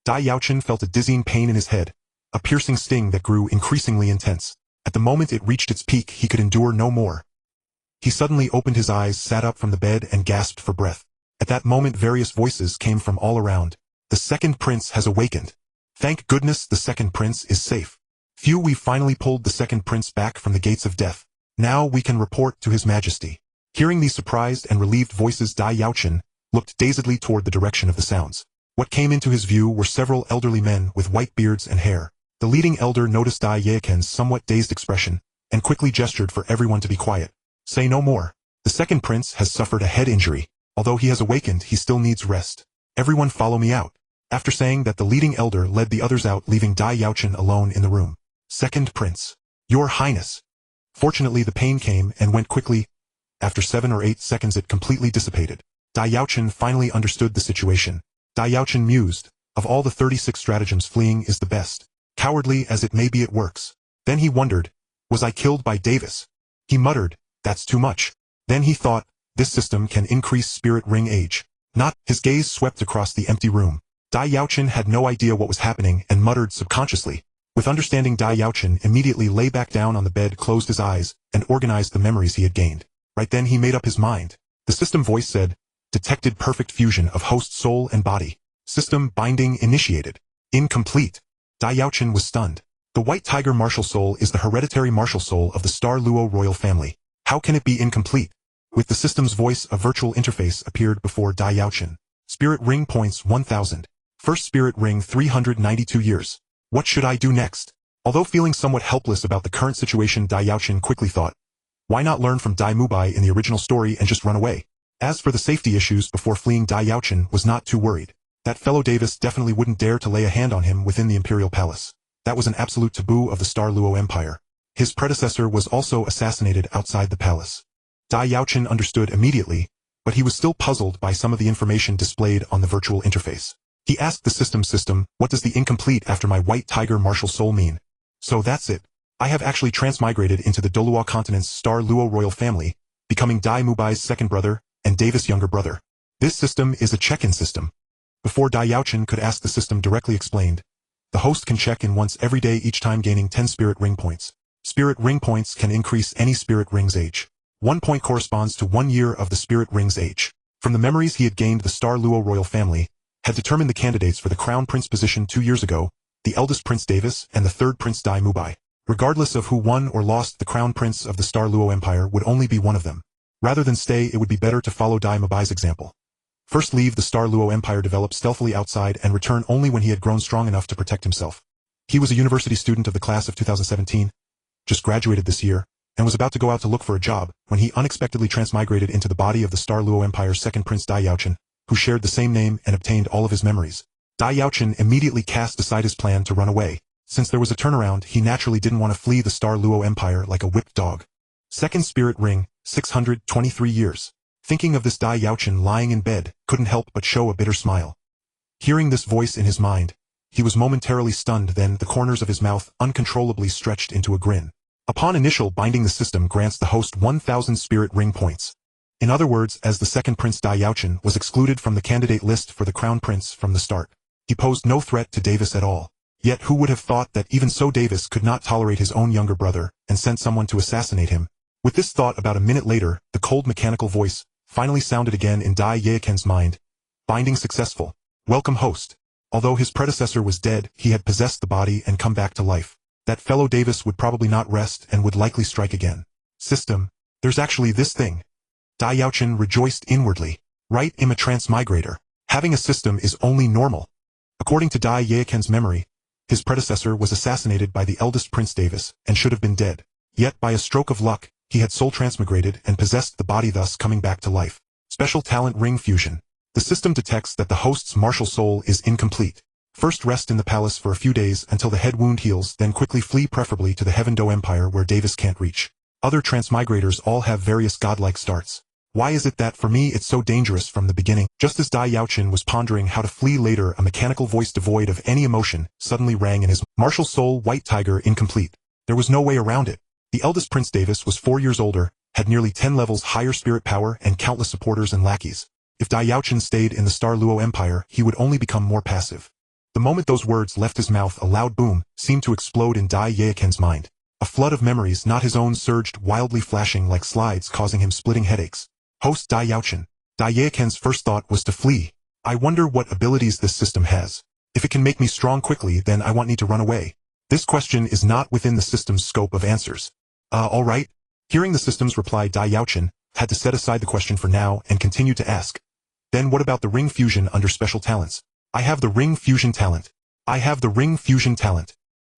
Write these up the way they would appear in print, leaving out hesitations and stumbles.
Dai Yaochen felt a dizzying pain in his head, a piercing sting that grew increasingly intense. At the moment it reached its peak, he could endure no more. He suddenly opened his eyes, sat up from the bed, and gasped for breath. At that moment various voices came from all around. The second prince has awakened. Thank goodness the second prince is safe. Phew, we finally pulled the second prince back from the gates of death. Now we can report to his majesty. Hearing these surprised and relieved voices, Dai Yaochen looked dazedly toward the direction of the sounds. What came into his view were several elderly men with white beards and hair. The leading elder noticed Dai Yaochen's somewhat dazed expression, and quickly gestured for everyone to be quiet. Say no more. The second prince has suffered a head injury. Although he has awakened, he still needs rest. Everyone follow me out. After saying that, the leading elder led the others out, leaving Dai Yaochen alone in the room. Second prince. Your highness. Fortunately the pain came and went quickly. After 7 or 8 seconds it completely dissipated. Dai Yaochen finally understood the situation. Dai Yaochen mused, of all the 36 stratagems, fleeing is the best. Cowardly as it may be, it works. Then he wondered, was I killed by Davis? He muttered, that's too much. Then he thought, this system can increase spirit ring age. Not. His gaze swept across the empty room. Dai Yaochen had no idea what was happening and muttered subconsciously. With understanding, Dai Yaochen immediately lay back down on the bed, closed his eyes, and organized the memories he had gained. Right then he made up his mind. The system voice said, detected perfect fusion of host soul and body. System binding initiated. Incomplete. Dai Yaochen was stunned. The white tiger martial soul is the hereditary martial soul of the Star Luo royal family. How can it be incomplete? With the system's voice, a virtual interface appeared before Dai Yaochen. Spirit ring points 1000. First spirit ring 392 years. What should I do next? Although feeling somewhat helpless about the current situation, Dai Yaochen quickly thought, why not learn from Dai Mubai in the original story and just run away? As for the safety issues before fleeing, Dai Yaochen was not too worried. That fellow Davis definitely wouldn't dare to lay a hand on him within the imperial palace. That was an absolute taboo of the Star Luo Empire. His predecessor was also assassinated outside the palace. Dai Yaochen understood immediately, but he was still puzzled by some of the information displayed on the virtual interface. He asked the system, what does the incomplete after my white tiger martial soul mean? So that's it. I have actually transmigrated into the Douluo Continent's Star Luo royal family, becoming Dai Mubai's second brother and Davis' younger brother. This system is a check-in system. Before Dai Yaochen could ask, the system directly explained, the host can check in once every day, each time gaining 10 spirit ring points. Spirit ring points can increase any spirit ring's age. 1 point corresponds to 1 year of the spirit ring's age. From the memories he had gained, the Star Luo royal family had determined the candidates for the crown prince position 2 years ago, the eldest Prince Davis and the third Prince Dai Mubai. Regardless of who won or lost, the crown prince of the Star Luo Empire would only be one of them. Rather than stay, it would be better to follow Dai Mubai's example. First leave the Star Luo Empire, develop stealthily outside, and return only when he had grown strong enough to protect himself. He was a university student of the class of 2017, just graduated this year, and was about to go out to look for a job, when he unexpectedly transmigrated into the body of the Star Luo Empire's second prince, Dai Yaochen, who shared the same name and obtained all of his memories. Dai Yaochen immediately cast aside his plan to run away. Since there was a turnaround, he naturally didn't want to flee the Star Luo Empire like a whipped dog. Second spirit ring, 623 years. Thinking of this, Dai Yaochen, lying in bed, couldn't help but show a bitter smile. Hearing this voice in his mind, he was momentarily stunned, then the corners of his mouth uncontrollably stretched into a grin. Upon initial binding, the system grants the host 1000 spirit ring points. In other words, as the second prince, Dai Yaochen was excluded from the candidate list for the crown prince from the start. He posed no threat to Davis at all. Yet who would have thought that even so Davis could not tolerate his own younger brother and sent someone to assassinate him? With this thought, about a minute later, the cold mechanical voice finally sounded again in Dai Yaochen's mind. Binding successful. Welcome, host. Although his predecessor was dead, he had possessed the body and come back to life. That fellow Davis would probably not rest and would likely strike again. System, there's actually this thing. Dai Yaochen rejoiced inwardly. Right, I'm a transmigrator. Having a system is only normal. According to Dai Yaochen's memory, his predecessor was assassinated by the eldest Prince Davis and should have been dead. Yet by a stroke of luck, he had soul transmigrated and possessed the body, thus coming back to life. Special talent ring fusion. The system detects that the host's martial soul is incomplete. First rest in the palace for a few days until the head wound heals, then quickly flee, preferably to the Heaven Do Empire where Davis can't reach. Other transmigrators all have various godlike starts. Why is it that for me it's so dangerous from the beginning? Just as Dai Yaochen was pondering how to flee later, a mechanical voice devoid of any emotion suddenly rang in his martial soul. White tiger incomplete. There was no way around it. The eldest Prince Davis was 4 years older, had nearly 10 levels higher spirit power, and countless supporters and lackeys. If Dai Yaochen stayed in the Star Luo Empire, he would only become more passive. The moment those words left his mouth, a loud boom seemed to explode in Dai Yaochen's mind. A flood of memories, not his own, surged wildly, flashing like slides, causing him splitting headaches. Host Dai Yaochen. Dai Yaochen's first thought was to flee. I wonder what abilities this system has. If it can make me strong quickly, then I won't need to run away. This question is not within the system's scope of answers. Alright. Hearing the system's reply, Dai Yaochen had to set aside the question for now and continue to ask. Then what about the ring fusion under special talents? I have the ring fusion talent. I have the ring fusion talent.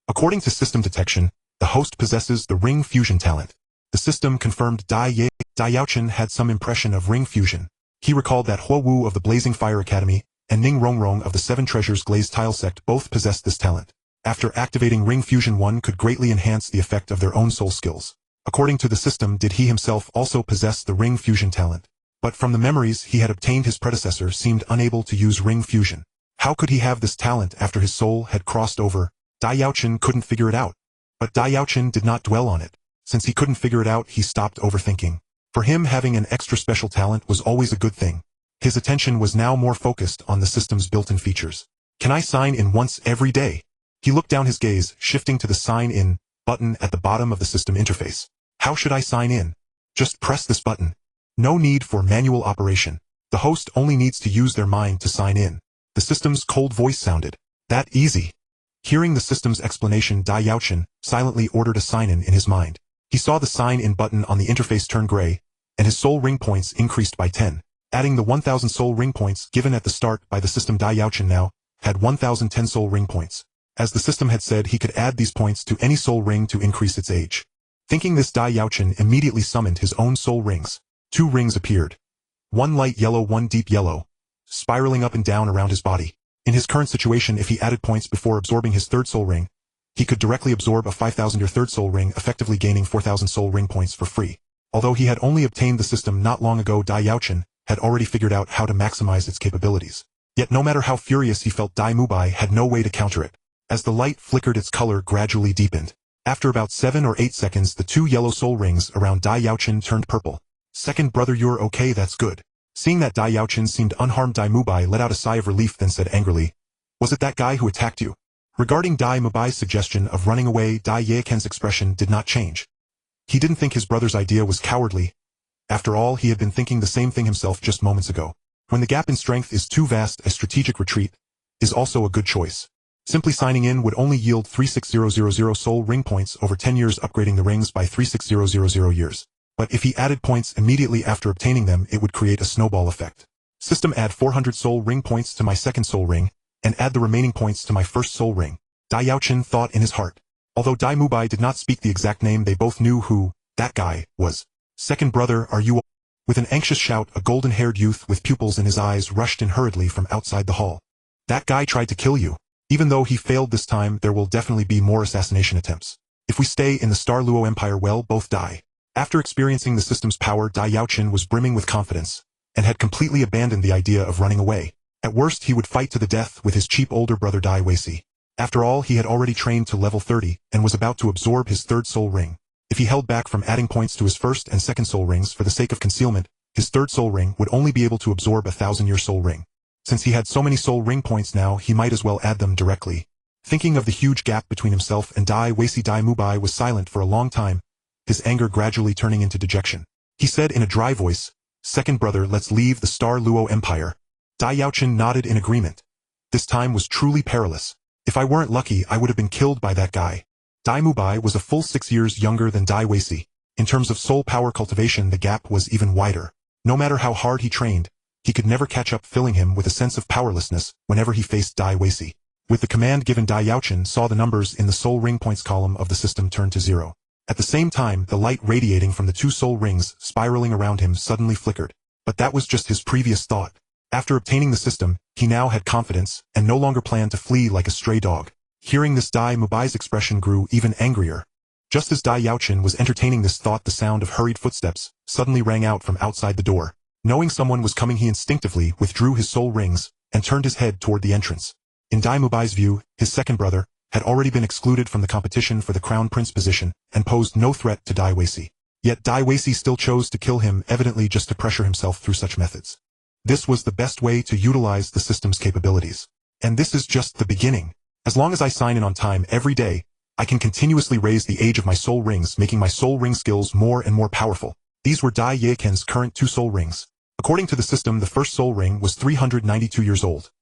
According to system detection, the host possesses the ring fusion talent. The system confirmed Dai Yaochen had some impression of ring fusion. He recalled that Huo Wu of the Blazing Fire Academy and Ning Rongrong of the Seven Treasures Glazed Tile Sect both possessed this talent. After activating ring fusion, one could greatly enhance the effect of their own soul skills. According to the system, did he himself also possess the ring fusion talent? But from the memories he had obtained, his predecessor seemed unable to use ring fusion. How could he have this talent after his soul had crossed over? Dai Yaochen couldn't figure it out. But Dai Yaochen did not dwell on it. Since he couldn't figure it out, he stopped overthinking. For him, having an extra special talent was always a good thing. His attention was now more focused on the system's built-in features. Can I sign in once every day? He looked down, his gaze shifting to the sign in button at the bottom of the system interface. How should I sign in? Just press this button. No need for manual operation. The host only needs to use their mind to sign in. The system's cold voice sounded. That easy. Hearing the system's explanation, Dai Yaochen silently ordered a sign-in his mind. He saw the sign-in button on the interface turn gray, and his soul ring points increased by 10. Adding the 1,000 soul ring points given at the start by the system, Dai Yaochen now had 1,010 soul ring points. As the system had said, he could add these points to any soul ring to increase its age. Thinking this, Dai Yaochen immediately summoned his own soul rings. 2 rings appeared. One light yellow, one deep yellow, spiraling up and down around his body. In his current situation, if he added points before absorbing his third soul ring, he could directly absorb a 5,000 third soul ring, effectively gaining 4,000 soul ring points for free. Although he had only obtained the system not long ago, Dai Yaochen had already figured out how to maximize its capabilities. Yet no matter how furious he felt, Dai Mubai had no way to counter it. As the light flickered, its color gradually deepened. After about 7 or 8 seconds, the 2 yellow soul rings around Dai Yaochen turned purple. Second brother, you're okay, that's good. Seeing that Dai Yaochen seemed unharmed, Dai Mubai let out a sigh of relief, then said angrily, was it that guy who attacked you? Regarding Dai Mubai's suggestion of running away, Dai Yaochen's expression did not change. He didn't think his brother's idea was cowardly. After all, he had been thinking the same thing himself just moments ago. When the gap in strength is too vast, a strategic retreat is also a good choice. Simply signing in would only yield 36000 soul ring points over 10 years, upgrading the rings by 36000 years. But if he added points immediately after obtaining them, it would create a snowball effect. System, add 400 soul ring points to my second soul ring, and add the remaining points to my first soul ring. Dai Yaochen thought in his heart. Although Dai Mubai did not speak the exact name, they both knew who that guy was. Second brother, are you? With an anxious shout, a golden-haired youth with pupils in his eyes rushed in hurriedly from outside the hall. That guy tried to kill you. Even though he failed this time, there will definitely be more assassination attempts. If we stay in the Star Luo Empire, we'll both die. After experiencing the system's power, Dai Yaochen was brimming with confidence, and had completely abandoned the idea of running away. At worst, he would fight to the death with his cheap older brother Dai Yaochen. After all, he had already trained to level 30, and was about to absorb his third soul ring. If he held back from adding points to his first and second soul rings for the sake of concealment, his third soul ring would only be able to absorb a 1,000-year soul ring. Since he had so many soul ring points now, he might as well add them directly. Thinking of the huge gap between himself and Dai Yaochen, Dai Mubai was silent for a long time, his anger gradually turning into dejection. He said in a dry voice, "Second brother, let's leave the Star Luo Empire." Dai Yaochen nodded in agreement. This time was truly perilous. If I weren't lucky, I would have been killed by that guy. Dai Mubai was a full 6 years younger than Dai Yaochen. In terms of soul power cultivation, the gap was even wider. No matter how hard he trained, he could never catch up, filling him with a sense of powerlessness whenever he faced Dai Yaochen. With the command given, Dai Yaochen saw the numbers in the soul ring points column of the system turn to 0. At the same time, the light radiating from the 2 soul rings spiraling around him suddenly flickered. But that was just his previous thought. After obtaining the system, he now had confidence, and no longer planned to flee like a stray dog. Hearing this, Dai Mubai's expression grew even angrier. Just as Dai Yaochen was entertaining this thought, the sound of hurried footsteps suddenly rang out from outside the door. Knowing someone was coming, he instinctively withdrew his soul rings, and turned his head toward the entrance. In Dai Mubai's view, his second brother had already been excluded from the competition for the crown prince position, and posed no threat to Dai Yaochen. Yet Dai Yaochen still chose to kill him, evidently just to pressure himself through such methods. This was the best way to utilize the system's capabilities. And this is just the beginning. As long as I sign in on time every day, I can continuously raise the age of my soul rings, making my soul ring skills more and more powerful. These were Dai Yaochen's current 2 soul rings. According to the system, the first soul ring was 392 years old,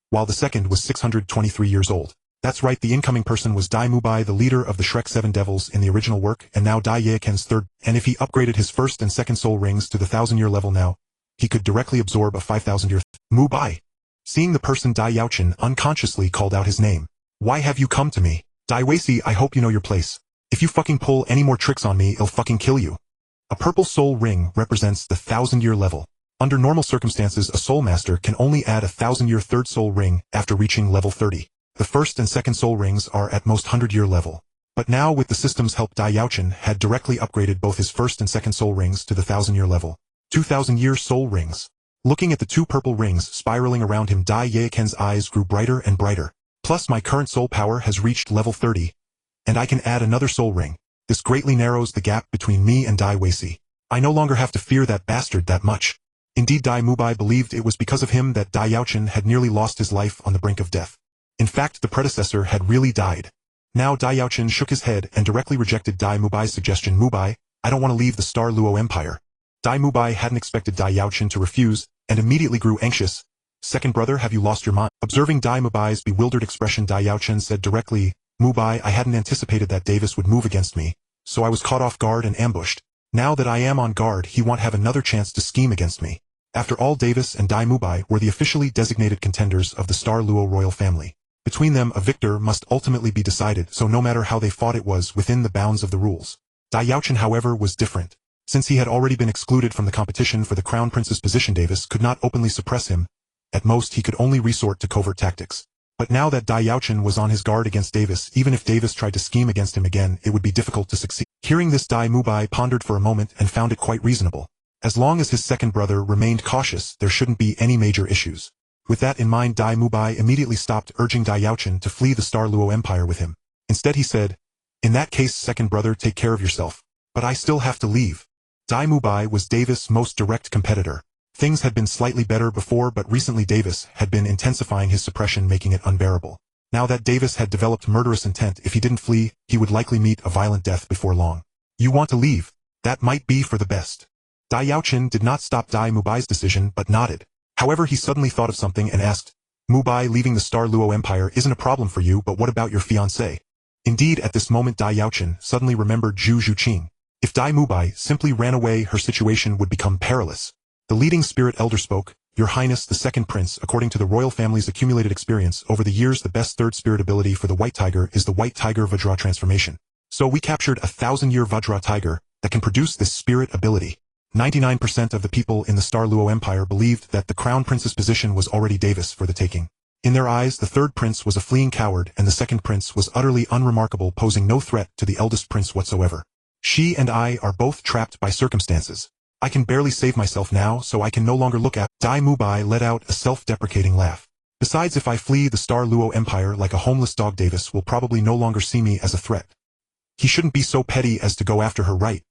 while the second was 623 years old. That's right, the incoming person was Dai Mubai, the leader of the Shrek 7 Devils in the original work, and now Dai Yaochen's third, and if he upgraded his first and second soul rings to the 1,000-year level now, he could directly absorb a 5,000-year Mubai. Seeing the person, Dai Yaochen unconsciously called out his name. Why have you come to me? Dai Weishi, I hope you know your place. If you fucking pull any more tricks on me, I'll fucking kill you. A purple soul ring represents the 1,000-year level. Under normal circumstances, a soul master can only add a 1,000-year third soul ring after reaching level 30. The first and second soul rings are at most 100-year level. But now with the system's help, Dai Yaochen had directly upgraded both his first and second soul rings to the 1,000-year level. 2,000-year soul rings. Looking at the 2 purple rings spiraling around him, Dai Yaochen's eyes grew brighter and brighter. Plus my current soul power has reached level 30, and I can add another soul ring. This greatly narrows the gap between me and Dai Weishi. I no longer have to fear that bastard that much. Indeed, Dai Mubai believed it was because of him that Dai Yaochen had nearly lost his life on the brink of death. In fact, the predecessor had really died. Now Dai Yaochen shook his head and directly rejected Dai Mubai's suggestion. Mubai, I don't want to leave the Star Luo Empire. Dai Mubai hadn't expected Dai Yaochen to refuse, and immediately grew anxious. Second brother, have you lost your mind? Observing Dai Mubai's bewildered expression, Dai Yaochen said directly, Mubai, I hadn't anticipated that Davis would move against me, so I was caught off guard and ambushed. Now that I am on guard, he won't have another chance to scheme against me. After all, Davis and Dai Mubai were the officially designated contenders of the Star Luo royal family. Between them, a victor must ultimately be decided, so no matter how they fought, it was within the bounds of the rules. Dai Yaochen, however, was different. Since he had already been excluded from the competition for the Crown Prince's position, Davis could not openly suppress him. At most, he could only resort to covert tactics. But now that Dai Yaochen was on his guard against Davis, even if Davis tried to scheme against him again, it would be difficult to succeed. Hearing this, Dai Mubai pondered for a moment and found it quite reasonable. As long as his second brother remained cautious, there shouldn't be any major issues. With that in mind, Dai Mubai immediately stopped urging Dai Yaochen to flee the Star Luo Empire with him. Instead he said, in that case, second brother, take care of yourself. But I still have to leave. Dai Mubai was Davis' most direct competitor. Things had been slightly better before, but recently Davis had been intensifying his suppression, making it unbearable. Now that Davis had developed murderous intent, if he didn't flee, he would likely meet a violent death before long. You want to leave? That might be for the best. Dai Yaochen did not stop Dai Mubai's decision, but nodded. However, he suddenly thought of something and asked, Mubai, leaving the Star Luo Empire isn't a problem for you, but what about your fiancée? Indeed, at this moment Dai Yaochen suddenly remembered Zhu Zhuqing. If Dai Mubai simply ran away, her situation would become perilous. The leading spirit elder spoke, Your Highness the Second Prince, according to the royal family's accumulated experience over the years, the best third spirit ability for the White Tiger is the White Tiger Vajra transformation. So we captured a 1,000-year Vajra tiger that can produce this spirit ability. 99% of the people in the Star Luo Empire believed that the Crown Prince's position was already Davis for the taking. In their eyes, the third prince was a fleeing coward and the second prince was utterly unremarkable, posing no threat to the eldest prince whatsoever. She and I are both trapped by circumstances. I can barely save myself now, so I can no longer look at. Dai Mubai let out a self-deprecating laugh. Besides, if I flee the Star Luo Empire like a homeless dog, Davis will probably no longer see me as a threat. He shouldn't be so petty as to go after her, right?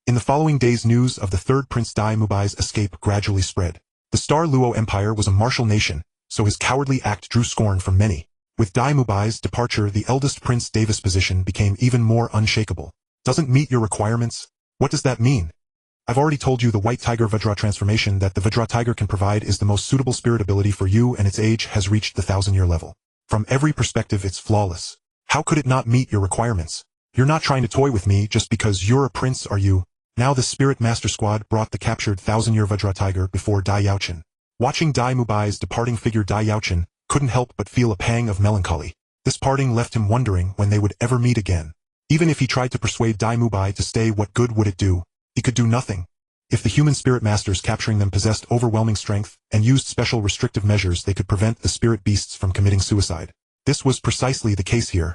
In the following days, news of the third prince Dai Mubai's escape gradually spread. The Star Luo Empire was a martial nation, so his cowardly act drew scorn from many. With Dai Mubai's departure, the eldest Prince Davis' position became even more unshakable. Doesn't meet your requirements? What does that mean? I've already told you the White Tiger Vajra transformation that the Vajra Tiger can provide is the most suitable spirit ability for you, and its age has reached the 1,000-year level. From every perspective, it's flawless. How could it not meet your requirements? You're not trying to toy with me just because you're a prince, are you? Now the Spirit Master Squad brought the captured 1,000-year Vajra Tiger before Dai Yaochen. Watching Dai Mubai's departing figure, Dai Yaochen couldn't help but feel a pang of melancholy. This parting left him wondering when they would ever meet again. Even if he tried to persuade Dai Mubai to stay, what good would it do? He could do nothing. If the human spirit masters capturing them possessed overwhelming strength and used special restrictive measures, they could prevent the spirit beasts from committing suicide. This was precisely the case here.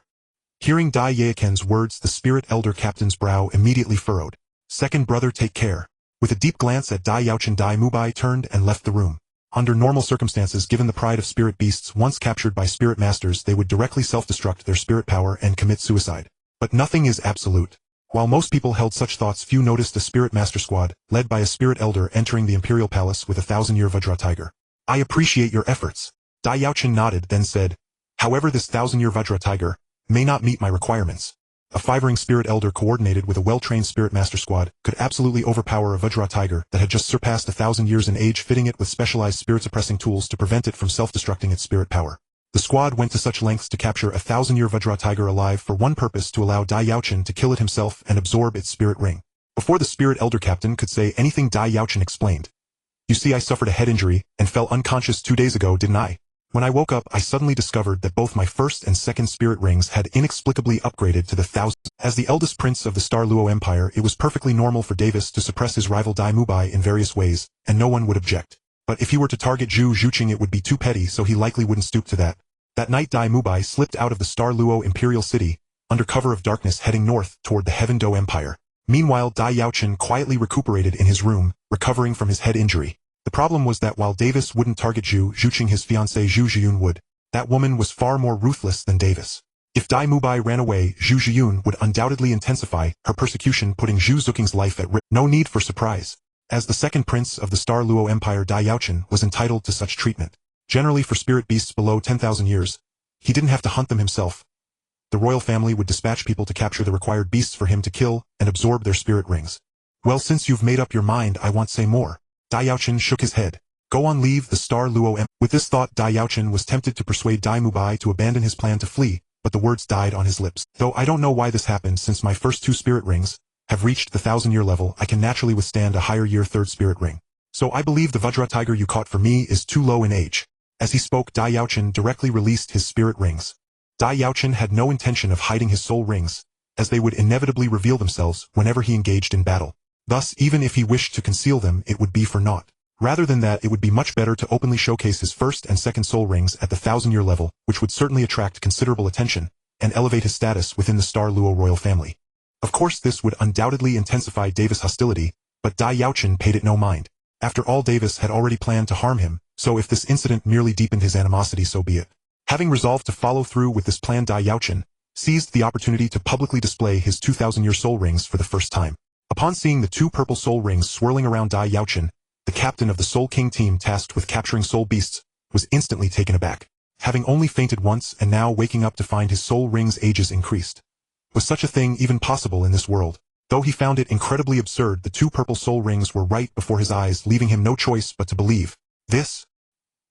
Hearing Dai Yaochen's words, the spirit elder captain's brow immediately furrowed. Second brother, take care. With a deep glance at Dai Yaochen, Dai Mubai turned and left the room. Under normal circumstances, given the pride of spirit beasts once captured by spirit masters, they would directly self-destruct their spirit power and commit suicide. But nothing is absolute. While most people held such thoughts, few noticed a spirit master squad, led by a spirit elder, entering the imperial palace with a 1,000-year Vajra tiger. I appreciate your efforts. Dai Yaochen nodded, then said, "However, this 1,000-year Vajra tiger may not meet my requirements. A 5-ring spirit elder coordinated with a well-trained spirit master squad could absolutely overpower a Vajra tiger that had just surpassed 1,000 years in age, fitting it with specialized spirit-suppressing tools to prevent it from self-destructing its spirit power. The squad went to such lengths to capture a 1,000-year Vajra tiger alive for one purpose: to allow Dai Yaochen to kill it himself and absorb its spirit ring." Before the spirit elder captain could say anything, Dai Yaochen explained, "You see, I suffered a head injury and fell unconscious 2 days ago, didn't I? When I woke up, I suddenly discovered that both my first and second spirit rings had inexplicably upgraded to the 1,000. As the eldest prince of the Star Luo Empire, it was perfectly normal for Davis to suppress his rival Dai Mubai in various ways, and no one would object. But if he were to target Zhu Zhuqing, it would be too petty, so he likely wouldn't stoop to that. That night, Dai Mubai slipped out of the Star Luo Imperial City, under cover of darkness, heading north toward the Heaven Do Empire. Meanwhile, Dai Yaochen quietly recuperated in his room, recovering from his head injury. The problem was that while Davis wouldn't target Zhu Zhuqing, his fiancée Zhu Zhiyun would. That woman was far more ruthless than Davis. If Dai Mubai ran away, Zhu Zhiyun would undoubtedly intensify her persecution, putting Zhu Zhuqing's life at risk. No need for surprise. As the second prince of the Star Luo Empire, Dai Yaochen was entitled to such treatment. Generally, for spirit beasts below 10,000 years, he didn't have to hunt them himself. The royal family would dispatch people to capture the required beasts for him to kill and absorb their spirit rings. "Well, since you've made up your mind, I won't say more." Dai Yaochen shook his head. "Go on, leave the Star Luo Empire." With this thought, Dai Yaochen was tempted to persuade Dai Mubai to abandon his plan to flee, but the words died on his lips. "Though I don't know why this happened, since my first 2 spirit rings have reached the 1,000-year level, I can naturally withstand a higher year 3rd spirit ring. So I believe the Vajra tiger you caught for me is too low in age." As he spoke, Dai Yaochen directly released his spirit rings. Dai Yaochen had no intention of hiding his soul rings, as they would inevitably reveal themselves whenever he engaged in battle. Thus, even if he wished to conceal them, it would be for naught. Rather than that, it would be much better to openly showcase his first and second soul rings at the 1,000-year level, which would certainly attract considerable attention, and elevate his status within the Star Luo royal family. Of course, this would undoubtedly intensify Davis' hostility, but Dai Yaochen paid it no mind. After all, Davis had already planned to harm him, so if this incident merely deepened his animosity, so be it. Having resolved to follow through with this plan, Dai Yaochen seized the opportunity to publicly display his 2,000-year soul rings for the first time. Upon seeing the 2 purple soul rings swirling around Dai Yaochen, the captain of the Soul King team tasked with capturing soul beasts was instantly taken aback. Having only fainted once and now waking up to find his soul rings' ages increased. Was such a thing even possible in this world? Though he found it incredibly absurd, the 2 purple soul rings were right before his eyes, leaving him no choice but to believe this.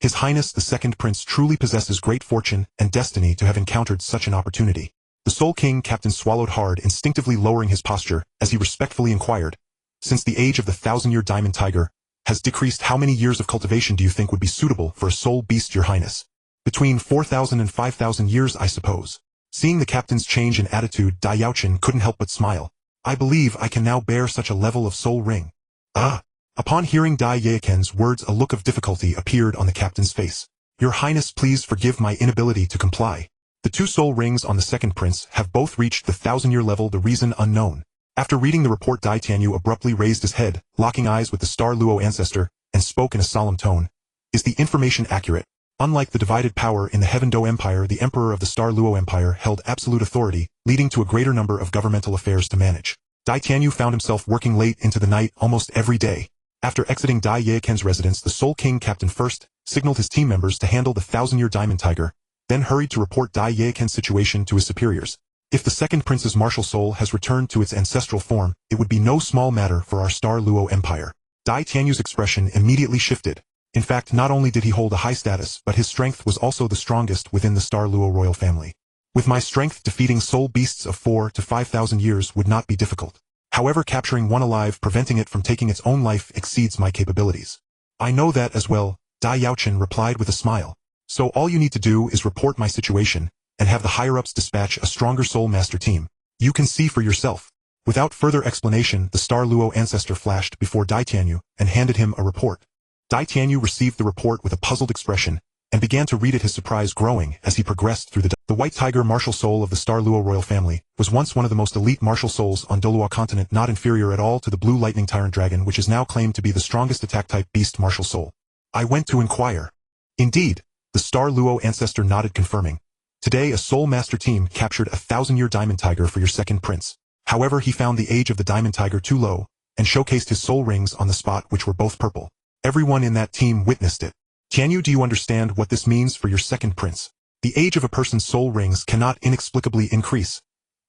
His Highness the Second Prince truly possesses great fortune and destiny to have encountered such an opportunity. The Soul King captain swallowed hard, instinctively lowering his posture, as he respectfully inquired, "Since the age of the 1,000-year diamond tiger has decreased, how many years of cultivation do you think would be suitable for a soul beast, Your Highness?" "Between 4,000 and 5,000 years, I suppose." Seeing the captain's change in attitude, Dai Yaochen couldn't help but smile. "I believe I can now bear such a level of soul ring." "Ah!" Upon hearing Dai Yaochen's words, a look of difficulty appeared on the captain's face. "Your Highness, please forgive my inability to comply. The 2 soul rings on the second prince have both reached the 1,000-year level, the reason unknown." After reading the report, Dai Tianyu abruptly raised his head, locking eyes with the Star Luo ancestor, and spoke in a solemn tone. "Is the information accurate?" Unlike the divided power in the Heaven Do Empire, the Emperor of the Star Luo Empire held absolute authority, leading to a greater number of governmental affairs to manage. Dai Tianyu found himself working late into the night almost every day. After exiting Dai Yaochen's residence, the Soul King captain first signaled his team members to handle the 1,000-year diamond tiger, then hurried to report Dai Yaochen's situation to his superiors. "If the second prince's martial soul has returned to its ancestral form, it would be no small matter for our Star Luo Empire." Dai Tianyu's expression immediately shifted. In fact, not only did he hold a high status, but his strength was also the strongest within the Star Luo royal family. "With my strength, defeating soul beasts of 4 to 5,000 years would not be difficult. However, capturing one alive, preventing it from taking its own life, exceeds my capabilities." "I know that as well," Dai Yaochen replied with a smile. "So all you need to do is report my situation, and have the higher-ups dispatch a stronger soul master team. You can see for yourself." Without further explanation, the Star Luo ancestor flashed before Dai Tianyu and handed him a report. Dai Tianyu received the report with a puzzled expression, and began to read it, his surprise growing as he progressed through the White Tiger martial soul of the Star Luo royal family was once one of the most elite martial souls on Douluo Continent, not inferior at all to the Blue Lightning Tyrant Dragon, which is now claimed to be the strongest attack-type beast martial soul. I went to inquire. "Indeed," the Star Luo ancestor nodded, confirming. "Today a soul master team captured a 1,000-year diamond tiger for your second prince. However, he found the age of the diamond tiger too low, and showcased his soul rings on the spot, which were both purple. Everyone in that team witnessed it." Tianyu, do you understand what this means for your second prince? The age of a person's soul rings cannot inexplicably increase.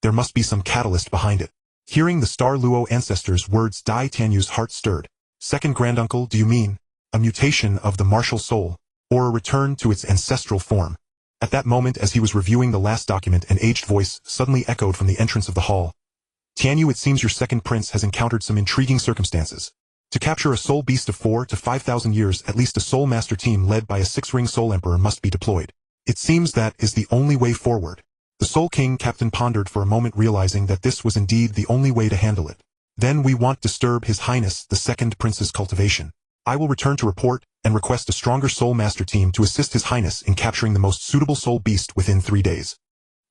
There must be some catalyst behind it. Hearing the Star Luo ancestor's words, Dai Tianyu's heart stirred. Second granduncle, do you mean a mutation of the martial soul, or a return to its ancestral form? At that moment, as he was reviewing the last document, an aged voice suddenly echoed from the entrance of the hall. Tianyu, it seems your second prince has encountered some intriguing circumstances. To capture a soul beast of 4,000 to 5,000 years, at least a soul master team led by a 6-ring soul emperor must be deployed. It seems that is the only way forward. The Soul King captain pondered for a moment, realizing that this was indeed the only way to handle it. Then we won't disturb His Highness the Second Prince's cultivation. I will return to report and request a stronger soul master team to assist His Highness in capturing the most suitable soul beast within 3 days.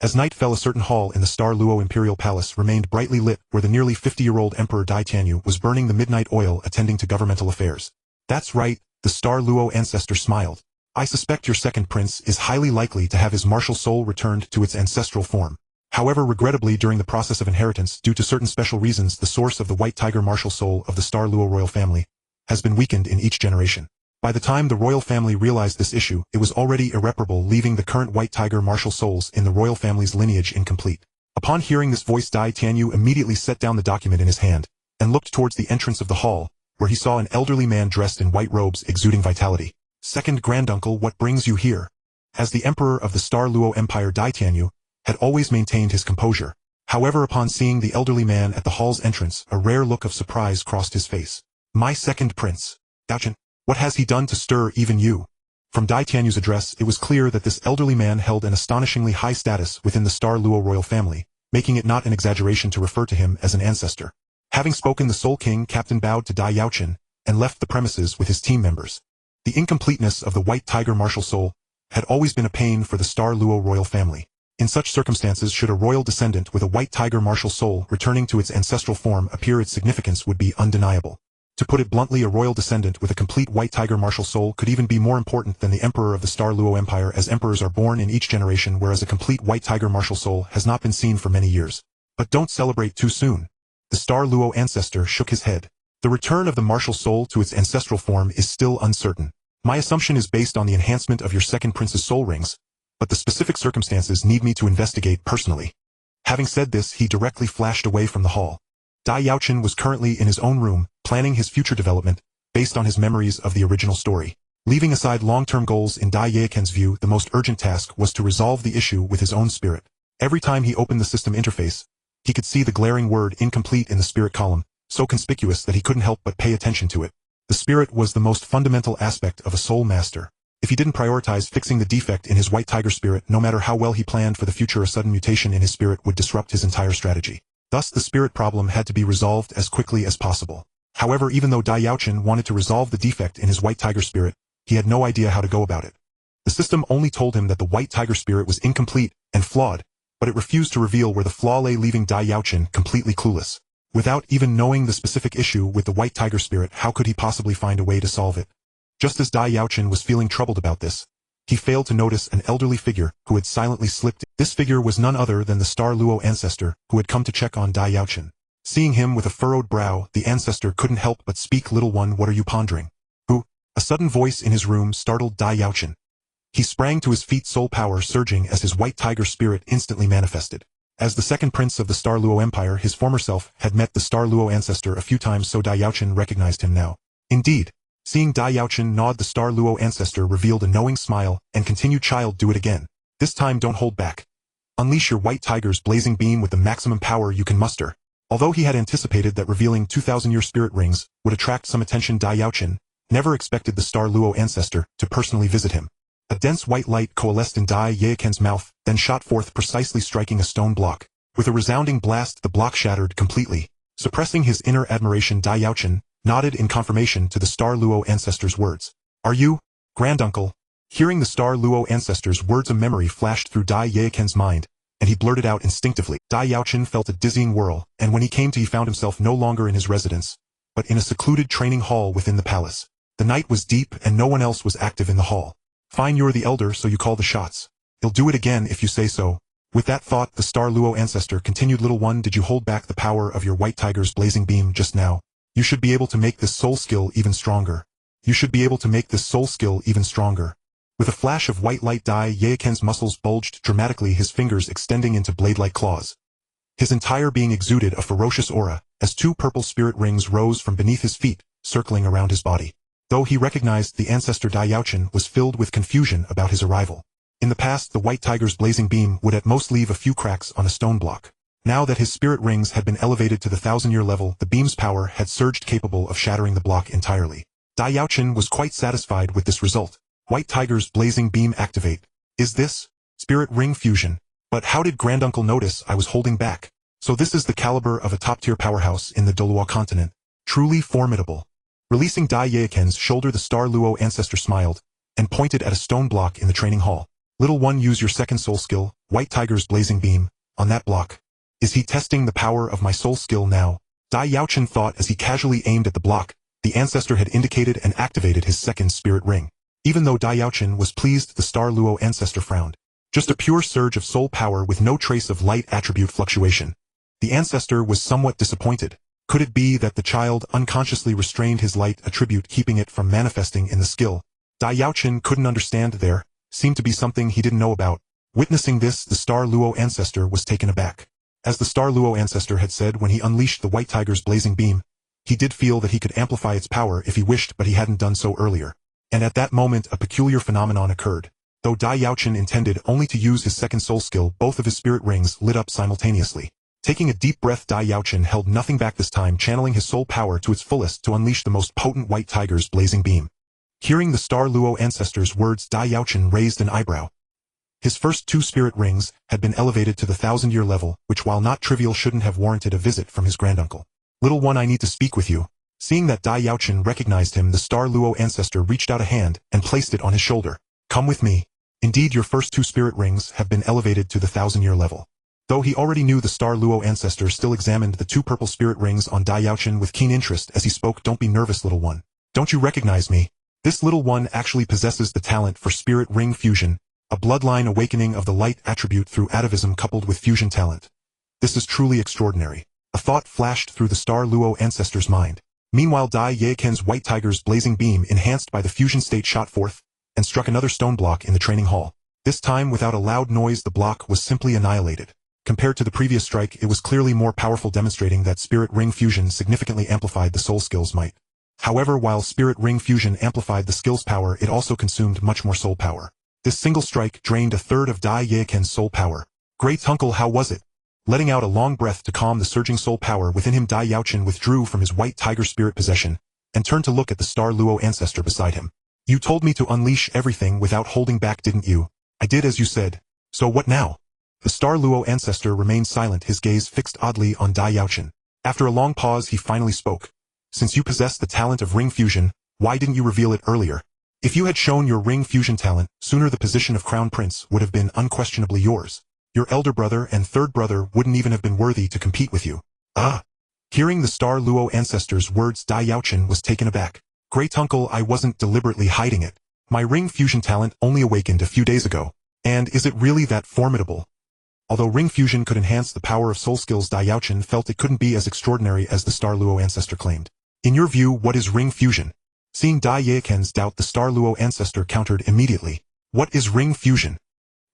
As night fell, a certain hall in the Star Luo Imperial Palace remained brightly lit, where the nearly 50-year-old Emperor Dai Tianyu was burning the midnight oil attending to governmental affairs. That's right, the Star Luo ancestor smiled. I suspect your second prince is highly likely to have his martial soul returned to its ancestral form. However, regrettably, during the process of inheritance, due to certain special reasons, the source of the White Tiger martial soul of the Star Luo royal family has been weakened in each generation. By the time the royal family realized this issue, it was already irreparable, leaving the current White Tiger martial souls in the royal family's lineage incomplete. Upon hearing this voice, Dai Tianyu immediately set down the document in his hand and looked towards the entrance of the hall, where he saw an elderly man dressed in white robes exuding vitality. Second granduncle, what brings you here? As the emperor of the Star Luo Empire, Dai Tianyu had always maintained his composure. However, upon seeing the elderly man at the hall's entrance, a rare look of surprise crossed his face. My second prince, Yaochen, what has he done to stir even you? From Dai Tianyu's address, it was clear that this elderly man held an astonishingly high status within the Star Luo royal family, making it not an exaggeration to refer to him as an ancestor. Having spoken, the Soul King captain bowed to Dai Yaochen and left the premises with his team members. The incompleteness of the White Tiger martial soul had always been a pain for the Star Luo royal family. In such circumstances, should a royal descendant with a White Tiger martial soul returning to its ancestral form appear, its significance would be undeniable. To put it bluntly, a royal descendant with a complete White Tiger martial soul could even be more important than the emperor of the Star Luo Empire, as emperors are born in each generation, whereas a complete White Tiger martial soul has not been seen for many years. But don't celebrate too soon. The Star Luo ancestor shook his head. The return of the martial soul to its ancestral form is still uncertain. My assumption is based on the enhancement of your second prince's soul rings, but the specific circumstances need me to investigate personally. Having said this, he directly flashed away from the hall. Dai Yaochen was currently in his own room, planning his future development, based on his memories of the original story. Leaving aside long-term goals, in Dai Yaochen's view, the most urgent task was to resolve the issue with his own spirit. Every time he opened the system interface, he could see the glaring word incomplete in the spirit column, so conspicuous that he couldn't help but pay attention to it. The spirit was the most fundamental aspect of a soul master. If he didn't prioritize fixing the defect in his White Tiger spirit, no matter how well he planned for the future, a sudden mutation in his spirit would disrupt his entire strategy. Thus, the spirit problem had to be resolved as quickly as possible. However, even though Dai Yaochen wanted to resolve the defect in his White Tiger spirit, he had no idea how to go about it. The system only told him that the White Tiger spirit was incomplete and flawed, but it refused to reveal where the flaw lay, leaving Dai Yaochen completely clueless. Without even knowing the specific issue with the White Tiger spirit, how could he possibly find a way to solve it? Just as Dai Yaochen was feeling troubled about this, he failed to notice an elderly figure who had silently slipped in. This figure was none other than the Star Luo ancestor who had come to check on Dai Yaochen. Seeing him with a furrowed brow, the ancestor couldn't help but speak. Little one, what are you pondering? Who? A sudden voice in his room startled Dai Yaochen. He sprang to his feet, soul power surging as his White Tiger spirit instantly manifested. As the second prince of the Star Luo Empire, his former self had met the Star Luo ancestor a few times, so Dai Yaochen recognized him now. Indeed, seeing Dai Yaochen nod, the Star Luo ancestor revealed a knowing smile and continued, child, do it again. This time don't hold back. Unleash your White Tiger's blazing beam with the maximum power you can muster. Although he had anticipated that revealing 2,000-year spirit rings would attract some attention, Dai Yaochen never expected the Star Luo ancestor to personally visit him. A dense white light coalesced in Dai Yaochen's mouth, then shot forth, precisely striking a stone block. With a resounding blast, the block shattered completely. Suppressing his inner admiration, Dai Yaochen nodded in confirmation to the Star Luo ancestor's words. Are you, granduncle? Hearing the Star Luo ancestor's words, a memory flashed through Dai Yaochen's mind, and he blurted out instinctively. Dai Yaochen felt a dizzying whirl, and when he came to, he found himself no longer in his residence, but in a secluded training hall within the palace. The night was deep, and no one else was active in the hall. Fine, you're the elder, so you call the shots. You'll do it again if you say so. With that thought, the Star Luo ancestor continued, little one, did you hold back the power of your White Tiger's blazing beam just now? You should be able to make this soul skill even stronger. You should be able to make this soul skill even stronger. With a flash of white light, Dai Yaochen's muscles bulged dramatically, his fingers extending into blade-like claws. His entire being exuded a ferocious aura, as two purple spirit rings rose from beneath his feet, circling around his body. Though he recognized the ancestor, Dai Yaochen was filled with confusion about his arrival. In the past, the white tiger's blazing beam would at most leave a few cracks on a stone block. Now that his spirit rings had been elevated to the 1,000-year level, the beam's power had surged, capable of shattering the block entirely. Dai Yaochen was quite satisfied with this result. White tiger's blazing beam activate. Is this spirit ring fusion? But how did Granduncle notice I was holding back? So this is the caliber of a top-tier powerhouse in the Douluo Continent. Truly formidable. Releasing Dai Yaochen's shoulder, the Star Luo ancestor smiled and pointed at a stone block in the training hall. Little one, use your second soul skill, White Tiger's blazing beam, on that block. Is he testing the power of my soul skill now? Dai Yaochen thought as he casually aimed at the block. The ancestor had indicated and activated his second spirit ring. Even though Dai Yaochen was pleased, the Star Luo ancestor frowned. Just a pure surge of soul power with no trace of light attribute fluctuation. The ancestor was somewhat disappointed. Could it be that the child unconsciously restrained his light attribute, keeping it from manifesting in the skill? Dai Yaochen couldn't understand. There seemed to be something he didn't know about. Witnessing this, the Star Luo ancestor was taken aback. As the Star Luo ancestor had said when he unleashed the White Tiger's blazing beam, he did feel that he could amplify its power if he wished, but he hadn't done so earlier. And at that moment, a peculiar phenomenon occurred. Though Dai Yaochen intended only to use his second soul skill, both of his spirit rings lit up simultaneously. Taking a deep breath, Dai Yaochen held nothing back this time, channeling his soul power to its fullest to unleash the most potent White Tiger's blazing beam. Hearing the Star Luo ancestor's words, Dai Yaochen raised an eyebrow. His first two spirit rings had been elevated to the 1,000-year level, which, while not trivial, shouldn't have warranted a visit from his granduncle. Little one, I need to speak with you. Seeing that Dai Yaochen recognized him, the Star Luo ancestor reached out a hand and placed it on his shoulder. Come with me. Indeed, your first two spirit rings have been elevated to the 1,000-year level. Though he already knew, the Star Luo ancestor still examined the two purple spirit rings on Dai Yaochen with keen interest as he spoke. Don't be nervous, little one. Don't you recognize me? This little one actually possesses the talent for spirit ring fusion, a bloodline awakening of the light attribute through atavism coupled with fusion talent. This is truly extraordinary. A thought flashed through the Star Luo ancestor's mind. Meanwhile, Dai Yaochen's White Tiger's blazing beam, enhanced by the fusion state, shot forth and struck another stone block in the training hall. This time, without a loud noise, the block was simply annihilated. Compared to the previous strike, it was clearly more powerful, demonstrating that spirit ring fusion significantly amplified the soul skill's might. However, while spirit ring fusion amplified the skill's power, it also consumed much more soul power. This single strike drained a third of Dai Yaochen's soul power. Great uncle, how was it? Letting out a long breath to calm the surging soul power within him, Dai Yaochen withdrew from his White Tiger spirit possession and turned to look at the Star Luo ancestor beside him. You told me to unleash everything without holding back, didn't you? I did as you said. So what now? The Star Luo ancestor remained silent, his gaze fixed oddly on Dai Yaochen. After a long pause, he finally spoke. Since you possess the talent of ring fusion, why didn't you reveal it earlier? If you had shown your ring fusion talent sooner, the position of Crown Prince would have been unquestionably yours. Your elder brother and third brother wouldn't even have been worthy to compete with you. Ah! Hearing the Star Luo ancestor's words, Dai Yaochen was taken aback. Great uncle, I wasn't deliberately hiding it. My ring fusion talent only awakened a few days ago. And is it really that formidable? Although ring fusion could enhance the power of soul skills, Dai Yaochen felt it couldn't be as extraordinary as the Star Luo ancestor claimed. In your view, what is ring fusion? Seeing Dai Yaochen's doubt, the Star Luo ancestor countered immediately. What is ring fusion?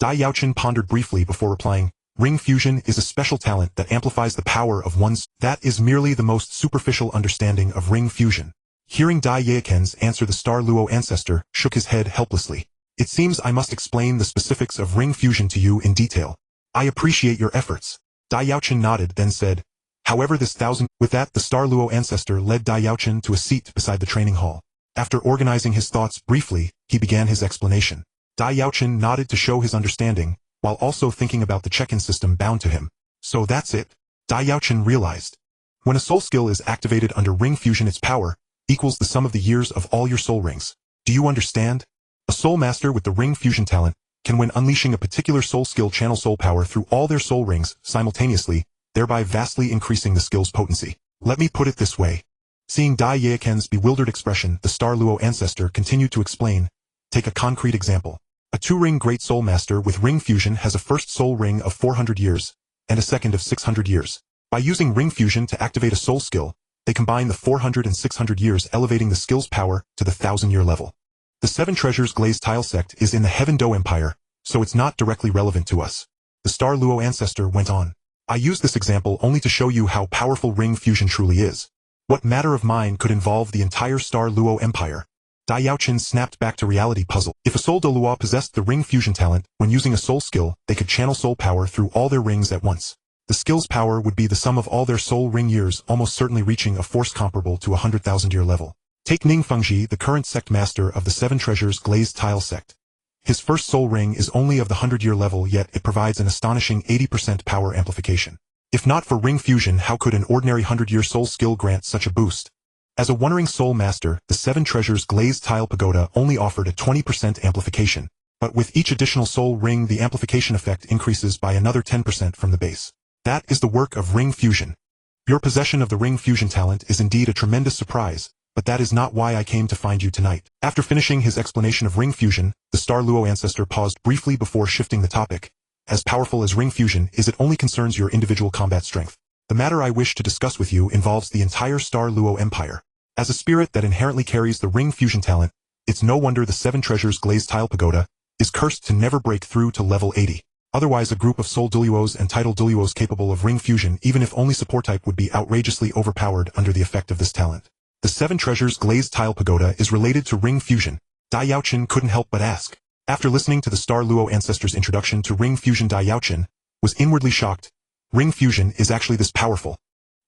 Dai Yaochen pondered briefly before replying. Ring fusion is a special talent that amplifies the power of one's. That is merely the most superficial understanding of ring fusion. Hearing Dai Yaochen's answer, the Star Luo ancestor shook his head helplessly. It seems I must explain the specifics of ring fusion to you in detail. I appreciate your efforts. Dai Yaochen nodded, then said, however, this 1,000... With that, the Star Luo ancestor led Dai Yaochen to a seat beside the training hall. After organizing his thoughts briefly, he began his explanation. Dai Yaochen nodded to show his understanding, while also thinking about the check-in system bound to him. So that's it. Dai Yaochen realized. When a soul skill is activated under ring fusion, its power equals the sum of the years of all your soul rings. Do you understand? A soul master with the ring fusion talent can, when unleashing a particular soul skill, channel soul power through all their soul rings simultaneously, thereby vastly increasing the skill's potency. Let me put it this way. Seeing Dai Yaochen's bewildered expression, the Star Luo ancestor continued to explain. Take a concrete example. A two-ring great soul master with ring fusion has a first soul ring of 400 years, and a second of 600 years. By using ring fusion to activate a soul skill, They combine the 400 and 600 years, elevating the skill's power to the 1,000-year level. The Seven Treasures Glazed Tile sect is in the Douluo Empire, so it's not directly relevant to us. The Star Luo ancestor went on. I use this example only to show you how powerful ring fusion truly is. What matter of mine could involve the entire Star Luo Empire? Dai Yaochen snapped back to reality puzzle. If a soul Douluo possessed the ring fusion talent, when using a soul skill, they could channel soul power through all their rings at once. The skill's power would be the sum of all their soul ring years, almost certainly reaching a force comparable to a 100,000-year level. Take Ning Fengji, the current sect master of the Seven Treasures Glazed Tile sect. His first soul ring is only of the 100-year level, yet it provides an astonishing 80% power amplification. If not for ring fusion, how could an ordinary 100-year soul skill grant such a boost? As a one-ring soul master, the Seven Treasures Glazed Tile Pagoda only offered a 20% amplification, but with each additional soul ring the amplification effect increases by another 10% from the base. That is the work of ring fusion. Your possession of the ring fusion talent is indeed a tremendous surprise, but that is not why I came to find you tonight. After finishing his explanation of ring fusion, the Star Luo ancestor paused briefly before shifting the topic. As powerful as ring fusion is, it only concerns your individual combat strength. The matter I wish to discuss with you involves the entire Star Luo Empire. As a spirit that inherently carries the ring fusion talent, it's no wonder the Seven Treasures Glazed Tile Pagoda is cursed to never break through to level 80. Otherwise, a group of soul Douluos and title Douluos capable of ring fusion, even if only support type, would be outrageously overpowered under the effect of this talent. The Seven Treasures Glazed Tile Pagoda is related to ring fusion. Dai Yaochen couldn't help but ask. After listening to the Star Luo ancestor's introduction to ring fusion, Dai Yaochen was inwardly shocked. Ring fusion is actually this powerful.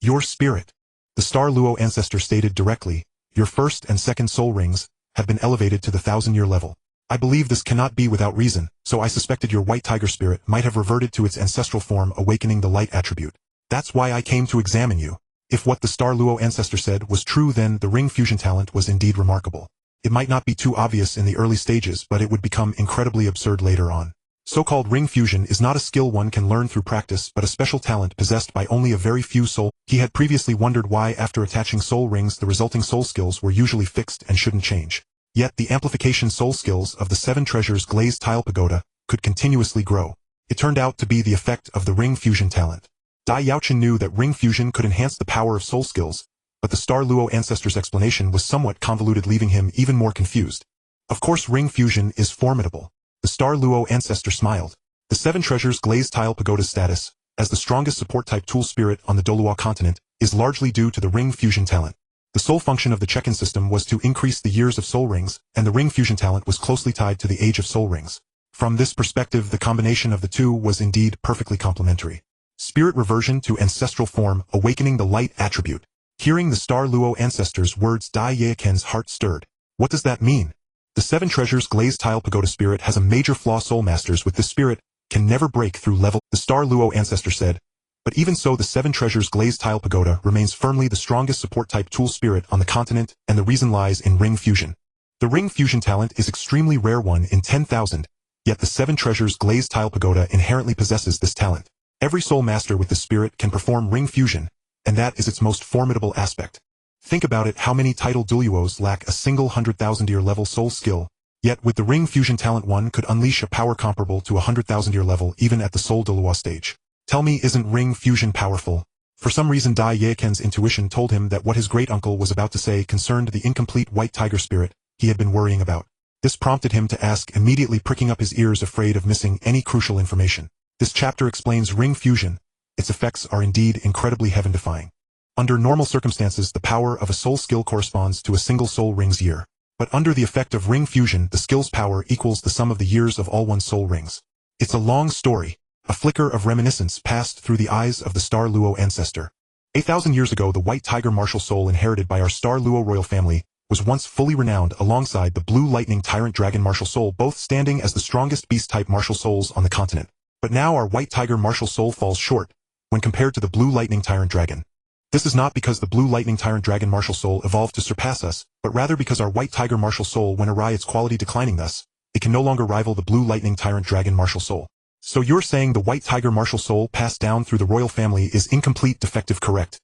Your spirit. The Star Luo ancestor stated directly, your first and second soul rings have been elevated to the 1,000-year level. I believe this cannot be without reason, so I suspected your white tiger spirit might have reverted to its ancestral form, awakening the light attribute. That's why I came to examine you. If what the Star Luo ancestor said was true, then the ring fusion talent was indeed remarkable. It might not be too obvious in the early stages, but it would become incredibly absurd later on. So-called ring fusion is not a skill one can learn through practice, but a special talent possessed by only a very few soul. He had previously wondered why, after attaching soul rings, the resulting soul skills were usually fixed and shouldn't change. Yet the amplification soul skills of the Seven Treasures Glazed Tile Pagoda could continuously grow. It turned out to be the effect of the ring fusion talent. Dai Yaochen knew that ring fusion could enhance the power of soul skills, but the Star Luo ancestor's explanation was somewhat convoluted, leaving him even more confused. Of course, ring fusion is formidable. The Star Luo ancestor smiled. The Seven Treasures Glazed Tile Pagoda's status, as the strongest support type tool spirit on the Douluo Continent, is largely due to the ring fusion talent. The sole function of the check-in system was to increase the years of soul rings, and the ring fusion talent was closely tied to the age of soul rings. From this perspective, the combination of the two was indeed perfectly complementary. Spirit reversion to ancestral form, awakening the light attribute. Hearing the Star Luo ancestor's words, Dai Yaochen's heart stirred. What does that mean? The Seven Treasures Glazed Tile Pagoda spirit has a major flaw. Soul masters with this spirit can never break through level, the Star Luo ancestor said. But even so, the Seven Treasures Glazed Tile Pagoda remains firmly the strongest support type tool spirit on the continent, and the reason lies in ring fusion. The ring fusion talent is extremely rare, one in 10,000, yet the Seven Treasures Glazed Tile Pagoda inherently possesses this talent. Every soul master with this spirit can perform ring fusion, and that is its most formidable aspect. Think about it, how many title Douluos lack a single 100,000-year level soul skill, yet with the ring fusion talent one could unleash a power comparable to a 100,000-year level even at the soul Douluo stage. Tell me, isn't ring fusion powerful? For some reason, Dai Yaochen's intuition told him that what his great-uncle was about to say concerned the incomplete white tiger spirit he had been worrying about. This prompted him to ask, immediately pricking up his ears, afraid of missing any crucial information. This chapter explains ring fusion. Its effects are indeed incredibly heaven-defying. Under normal circumstances, the power of a soul skill corresponds to a single soul ring's year. But under the effect of ring fusion, the skill's power equals the sum of the years of all one's soul rings. It's a long story. A flicker of reminiscence passed through the eyes of the Star Luo ancestor. 8,000 years ago, the white tiger martial soul inherited by our Star Luo royal family was once fully renowned alongside the blue lightning tyrant dragon martial soul, both standing as the strongest beast-type martial souls on the continent. But now our white tiger martial soul falls short when compared to the blue lightning tyrant dragon. This is not because the blue lightning tyrant dragon martial soul evolved to surpass us, but rather because our white tiger martial soul went awry, its quality declining, thus it can no longer rival the blue lightning tyrant dragon martial soul. So you're saying the white tiger martial soul passed down through the royal family is incomplete, defective, correct?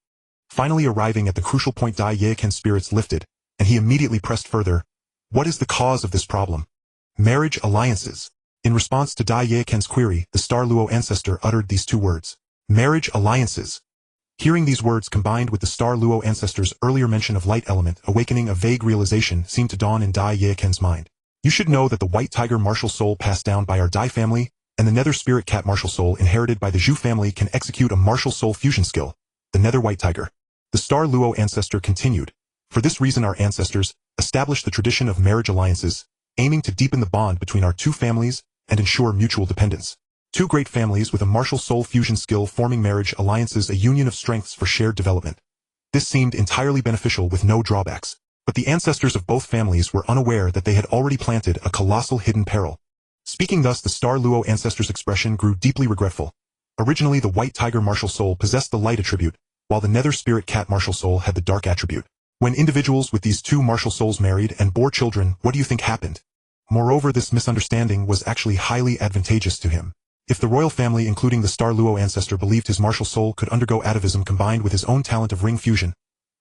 Finally arriving at the crucial point, Dai Yaochen's spirits lifted, and he immediately pressed further. What is the cause of this problem? Marriage alliances. In response to Dai Yaochen's query, the Star Luo ancestor uttered these two words. Marriage alliances. Hearing these words combined with the Star Luo ancestor's earlier mention of light element awakening a vague realization seemed to dawn in Dai Yaochen's mind. You should know that the white tiger martial soul passed down by our Dai family, and the nether spirit cat martial soul inherited by the Zhu family can execute a martial soul fusion skill, the nether white tiger. The Star Luo ancestor continued. For this reason our ancestors established the tradition of marriage alliances, aiming to deepen the bond between our two families and ensure mutual dependence. Two great families with a martial soul fusion skill forming marriage alliances, a union of strengths for shared development. This seemed entirely beneficial with no drawbacks. But the ancestors of both families were unaware that they had already planted a colossal hidden peril. Speaking thus, the Star Luo ancestor's expression grew deeply regretful. Originally the white tiger martial soul possessed the light attribute, while the nether spirit cat martial soul had the dark attribute. When individuals with these two martial souls married and bore children, what do you think happened? Moreover, this misunderstanding was actually highly advantageous to him. If the royal family, including the Star Luo ancestor, believed his martial soul could undergo atavism combined with his own talent of ring fusion,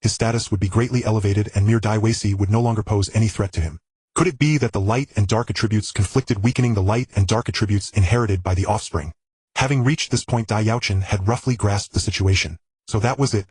his status would be greatly elevated and mere Dai Yaochen would no longer pose any threat to him. Could it be that the light and dark attributes conflicted, weakening the light and dark attributes inherited by the offspring? Having reached this point, Dai Yaochen had roughly grasped the situation. So that was it.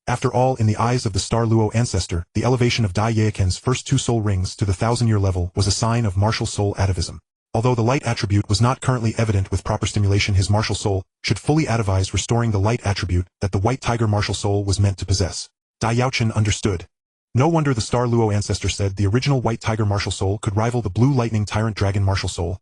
After all, in the eyes of the Star Luo ancestor, the elevation of Dai Yaochen's first two soul rings to the 1000-year level was a sign of martial soul atavism. Although the light attribute was not currently evident, with proper stimulation his martial soul should fully atavize, restoring the light attribute that the white tiger martial soul was meant to possess. Dai Yaochen understood. No wonder the Star Luo ancestor said the original white tiger martial soul could rival the blue lightning tyrant dragon martial soul.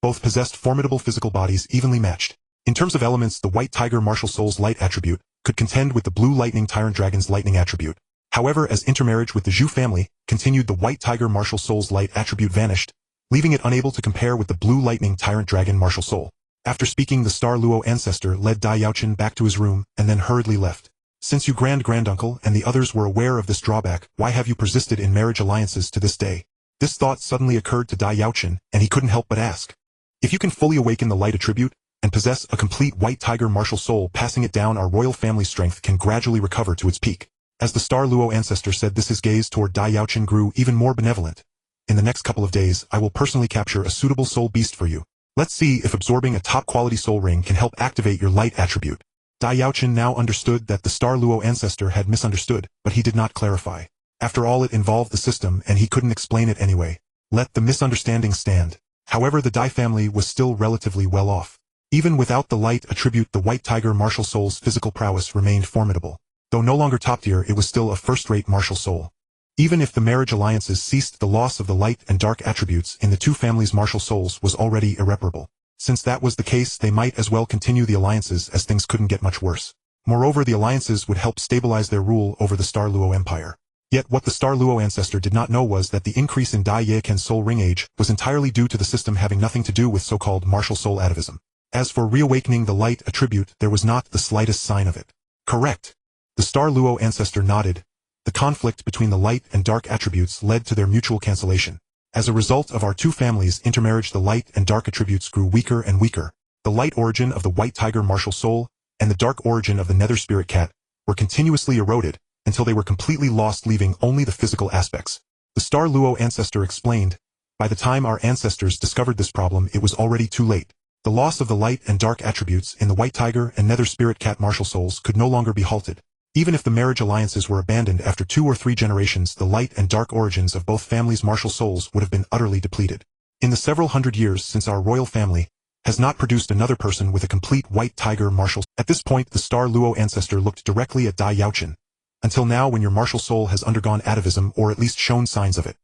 Both possessed formidable physical bodies evenly matched. In terms of elements, the white tiger martial soul's light attribute could contend with the blue lightning tyrant dragon's lightning attribute. However, as intermarriage with the Zhu family continued, the white tiger martial soul's light attribute vanished, leaving it unable to compare with the blue lightning tyrant dragon martial soul. After speaking, the Star Luo ancestor led Dai Yaochen back to his room and then hurriedly left. Since you granduncle and the others were aware of this drawback, why have you persisted in marriage alliances to this day? This thought suddenly occurred to Dai Yaochen, and he couldn't help but ask. If you can fully awaken the light attribute and possess a complete white tiger martial soul, passing it down, our royal family strength can gradually recover to its peak. As the Star Luo ancestor said this, his gaze toward Dai Yaochen grew even more benevolent. In the next couple of days, I will personally capture a suitable soul beast for you. Let's see if absorbing a top-quality soul ring can help activate your light attribute. Dai Yaochen now understood that the Star Luo ancestor had misunderstood, but he did not clarify. After all, it involved the system and he couldn't explain it anyway. Let the misunderstanding stand. However, the Dai family was still relatively well off. Even without the light attribute, the white tiger martial soul's physical prowess remained formidable. Though no longer top tier, it was still a first-rate martial soul. Even if the marriage alliances ceased, the loss of the light and dark attributes in the two families' martial souls was already irreparable. Since that was the case, they might as well continue the alliances, as things couldn't get much worse. Moreover, the alliances would help stabilize their rule over the Star Luo Empire. Yet what the Star Luo ancestor did not know was that the increase in Dai Yaochen's soul ring age was entirely due to the system having nothing to do with so-called martial soul atavism. As for reawakening the light attribute, there was not the slightest sign of it. Correct. The Star Luo ancestor nodded. The conflict between the light and dark attributes led to their mutual cancellation. As a result of our two families' intermarriage, the light and dark attributes grew weaker and weaker. The light origin of the white tiger martial soul and the dark origin of the nether spirit cat were continuously eroded until they were completely lost, leaving only the physical aspects. The Star Luo ancestor explained. By the time our ancestors discovered this problem, it was already too late. The loss of the light and dark attributes in the white tiger and nether spirit cat martial souls could no longer be halted. Even if the marriage alliances were abandoned after 2 or 3 generations, the light and dark origins of both families' martial souls would have been utterly depleted. In the several hundred years since our royal family has not produced another person with a complete white tiger martial. At this point, the Star Luo ancestor looked directly at Dai Yaochen. Until now, when your martial soul has undergone atavism or at least shown signs of it.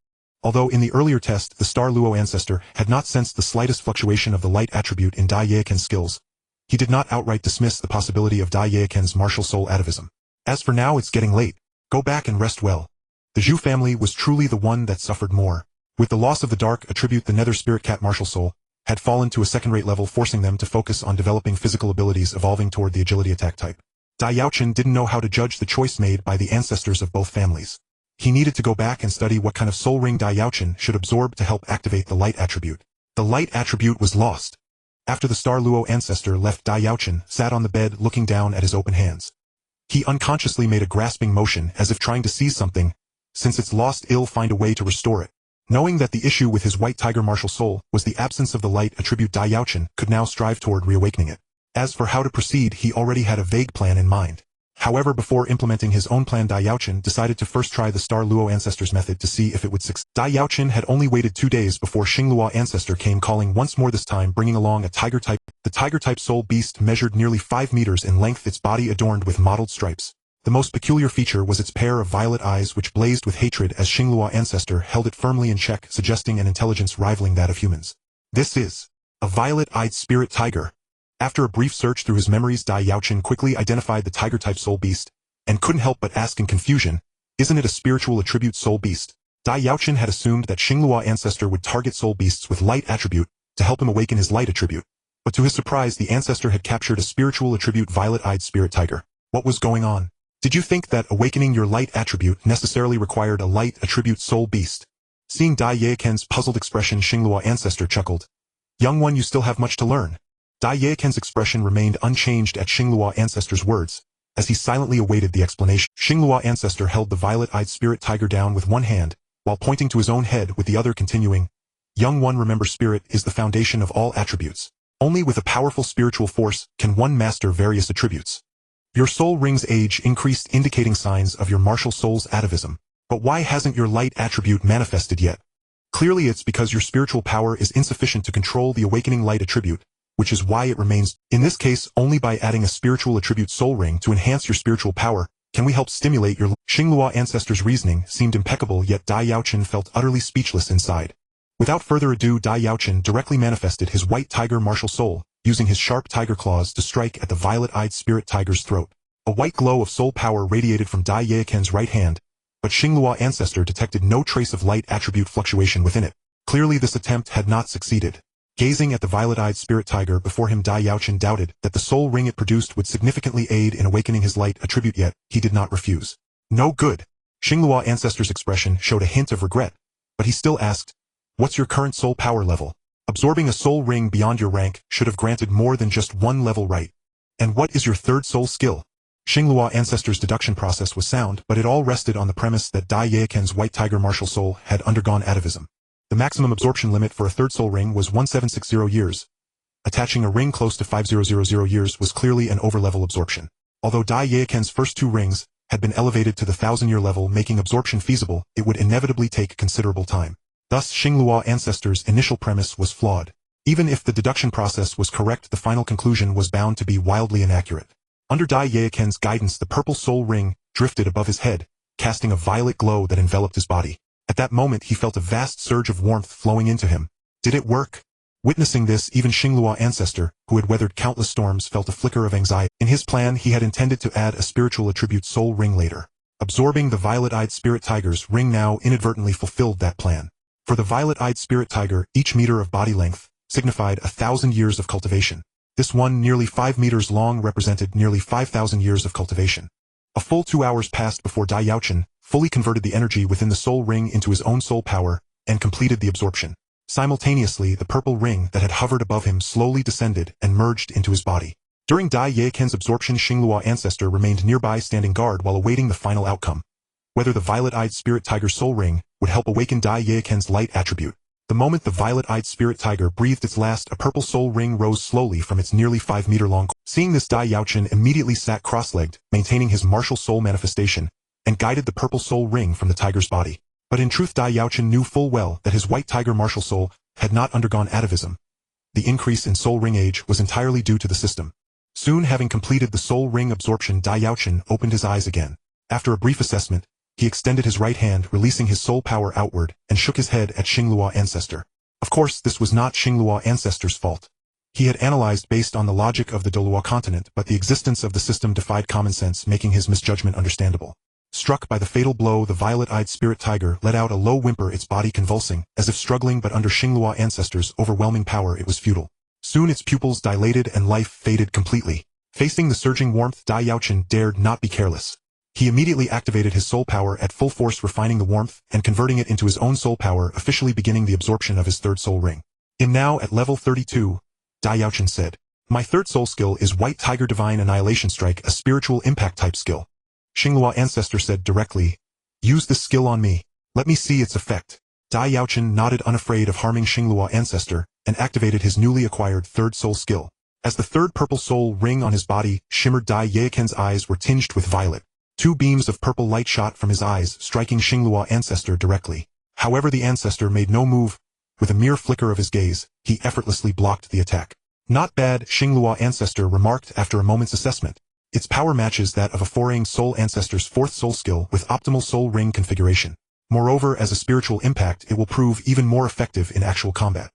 Although in the earlier test, the Star Luo ancestor had not sensed the slightest fluctuation of the light attribute in Dai Yaochen's skills, he did not outright dismiss the possibility of Dai Yaochen's martial soul atavism. As for now, it's getting late. Go back and rest well. The Zhu family was truly the one that suffered more. With the loss of the dark attribute, the nether spirit cat martial soul had fallen to a second-rate level, forcing them to focus on developing physical abilities evolving toward the agility attack type. Dai Yaochen didn't know how to judge the choice made by the ancestors of both families. He needed to go back and study what kind of soul ring Dai Yaochen should absorb to help activate the light attribute. The light attribute was lost. After the Star Luo ancestor left, Dai Yaochen sat on the bed looking down at his open hands. He unconsciously made a grasping motion as if trying to seize something. Since it's lost, he'll find a way to restore it. Knowing that the issue with his white tiger martial soul was the absence of the light attribute, Dai Yaochen could now strive toward reawakening it. As for how to proceed, he already had a vague plan in mind. However, before implementing his own plan, Dai Yaochen decided to first try the Star Luo Ancestor's method to see if it would succeed. Dai Yaochen had only waited 2 days before Luo Ancestor came calling once more, this time bringing along a tiger type. The tiger-type soul beast measured nearly 5 meters in length, its body adorned with mottled stripes. The most peculiar feature was its pair of violet eyes which blazed with hatred as Luo Ancestor held it firmly in check, suggesting an intelligence rivaling that of humans. This is a violet-eyed spirit tiger. After a brief search through his memories, Dai Yaochen quickly identified the tiger-type soul beast, and couldn't help but ask in confusion, isn't it a spiritual attribute soul beast? Dai Yaochen had assumed that Luo Ancestor would target soul beasts with light attribute to help him awaken his light attribute. But to his surprise, the ancestor had captured a spiritual attribute violet-eyed spirit tiger. What was going on? Did you think that awakening your light attribute necessarily required a light attribute soul beast? Seeing Dai Yaochen's puzzled expression, Luo Ancestor chuckled. Young one, you still have much to learn. Dai Yaochen's expression remained unchanged at Luo Ancestor's words, as he silently awaited the explanation. Luo Ancestor held the violet-eyed spirit tiger down with one hand, while pointing to his own head with the other, continuing, young one, remember, spirit is the foundation of all attributes. Only with a powerful spiritual force can one master various attributes. Your soul ring's age increased, indicating signs of your martial soul's atavism. But why hasn't your light attribute manifested yet? Clearly it's because your spiritual power is insufficient to control the awakening light attribute, which is why it remains. In this case, only by adding a spiritual attribute soul ring to enhance your spiritual power can we help stimulate your Luo Ancestor's reasoning seemed impeccable, yet Dai Yaochen felt utterly speechless inside. Without further ado, Dai Yaochen directly manifested his white tiger martial soul, using his sharp tiger claws to strike at the violet-eyed spirit tiger's throat. A white glow of soul power radiated from Dai Yaochen's right hand, but Luo Ancestor detected no trace of light attribute fluctuation within it. Clearly this attempt had not succeeded. Gazing at the violet-eyed spirit tiger before him, Dai Yaochen doubted that the soul ring it produced would significantly aid in awakening his light attribute, yet he did not refuse. No good. Luo Ancestor's expression showed a hint of regret, but he still asked, what's your current soul power level? Absorbing a soul ring beyond your rank should have granted more than just one level, right? And what is your third soul skill? Luo Ancestor's deduction process was sound, but it all rested on the premise that Dai Yaochen's white tiger martial soul had undergone atavism. The maximum absorption limit for a third soul ring was 1760 years. Attaching a ring close to 5000 years was clearly an overlevel absorption. Although Dai Yaochen's first 2 rings had been elevated to the 1000-year level, making absorption feasible, it would inevitably take considerable time. Thus, Luo Ancestor's initial premise was flawed. Even if the deduction process was correct, the final conclusion was bound to be wildly inaccurate. Under Dai Yaochen's guidance, the purple soul ring drifted above his head, casting a violet glow that enveloped his body. At that moment he felt a vast surge of warmth flowing into him. Did it work? Witnessing this, even Luo Ancestor, who had weathered countless storms, felt a flicker of anxiety. In his plan, he had intended to add a spiritual attribute soul ring later. Absorbing the violet-eyed spirit tiger's ring now inadvertently fulfilled that plan. For the violet-eyed spirit tiger, each meter of body length signified 1,000 years of cultivation. This one, nearly 5 meters long, represented nearly 5,000 years of cultivation. A full 2 hours passed before Dai Yaochen fully converted the energy within the soul ring into his own soul power and completed the absorption. Simultaneously, the purple ring that had hovered above him slowly descended and merged into his body. During Dai Yaochen's absorption, Luo Ancestor remained nearby, standing guard while awaiting the final outcome. Whether the violet-eyed spirit tiger's soul ring would help awaken Dai Yaochen's light attribute. The moment the violet-eyed spirit tiger breathed its last, a purple soul ring rose slowly from its nearly 5-meter-long core. Seeing this, Dai Yaochen immediately sat cross-legged, maintaining his martial soul manifestation, and guided the purple soul ring from the tiger's body. But in truth, Dai Yaochen knew full well that his white tiger martial soul had not undergone atavism. The increase in soul ring age was entirely due to the system. Soon, having completed the soul ring absorption, Dai Yaochen opened his eyes again. After a brief assessment, he extended his right hand, releasing his soul power outward, and shook his head at Luo Ancestor. Of course, this was not Luo Ancestor's fault. He had analyzed based on the logic of the Douluo Continent, but the existence of the system defied common sense, making his misjudgment understandable. Struck by the fatal blow, the violet-eyed spirit tiger let out a low whimper, its body convulsing, as if struggling, but under Luo Ancestor's overwhelming power it was futile. Soon its pupils dilated and life faded completely. Facing the surging warmth, Dai Yaochen dared not be careless. He immediately activated his soul power at full force, refining the warmth and converting it into his own soul power, officially beginning the absorption of his third soul ring. Now at level 32, Dai Yaochen said, my third soul skill is White Tiger Divine Annihilation Strike, a spiritual impact type skill. Luo Ancestor said directly, use this skill on me. Let me see its effect. Dai Yaochen nodded, unafraid of harming Luo Ancestor, and activated his newly acquired third soul skill. As the third purple soul ring on his body shimmered, Dai Yaochen's eyes were tinged with violet. Two beams of purple light shot from his eyes, striking Xingluo Ancestor directly. However, the ancestor made no move. With a mere flicker of his gaze, he effortlessly blocked the attack. Not bad, Xingluo Ancestor remarked after a moment's assessment. Its power matches that of a foraying soul ancestor's fourth soul skill with optimal soul ring configuration. Moreover, as a spiritual impact, it will prove even more effective in actual combat.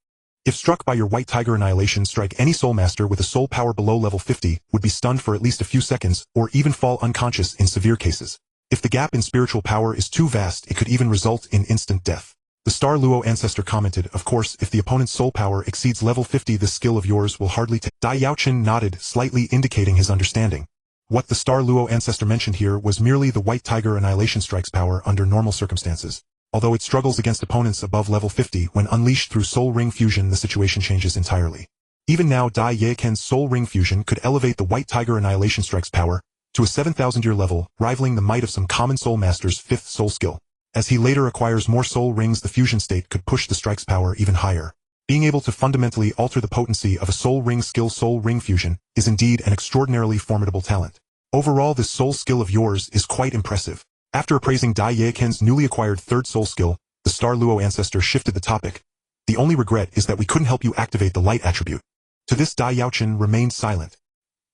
If struck by your White Tiger Annihilation strike, any soul master with a soul power below level 50 would be stunned for at least a few seconds, or even fall unconscious in severe cases. If the gap in spiritual power is too vast, it could even result in instant death. The Star Luo Ancestor commented, of course, if the opponent's soul power exceeds level 50, this skill of yours will hardly take. Dai Yaochen nodded, slightly indicating his understanding. What the Star Luo Ancestor mentioned here was merely the White Tiger Annihilation strike's power under normal circumstances. Although it struggles against opponents above level 50, when unleashed through Soul Ring Fusion, the situation changes entirely. Even now, Dai Yaochen's Soul Ring Fusion could elevate the White Tiger Annihilation strike's power to a 7,000-year level, rivaling the might of some common soul master's fifth soul skill. As he later acquires more soul rings, the fusion state could push the strike's power even higher. Being able to fundamentally alter the potency of a soul ring skill, Soul Ring Fusion, is indeed an extraordinarily formidable talent. Overall, this soul skill of yours is quite impressive. After appraising Dai Yaochen's newly acquired third soul skill, the Star Luo Ancestor shifted the topic. The only regret is that we couldn't help you activate the light attribute. To this, Dai Yaochen remained silent.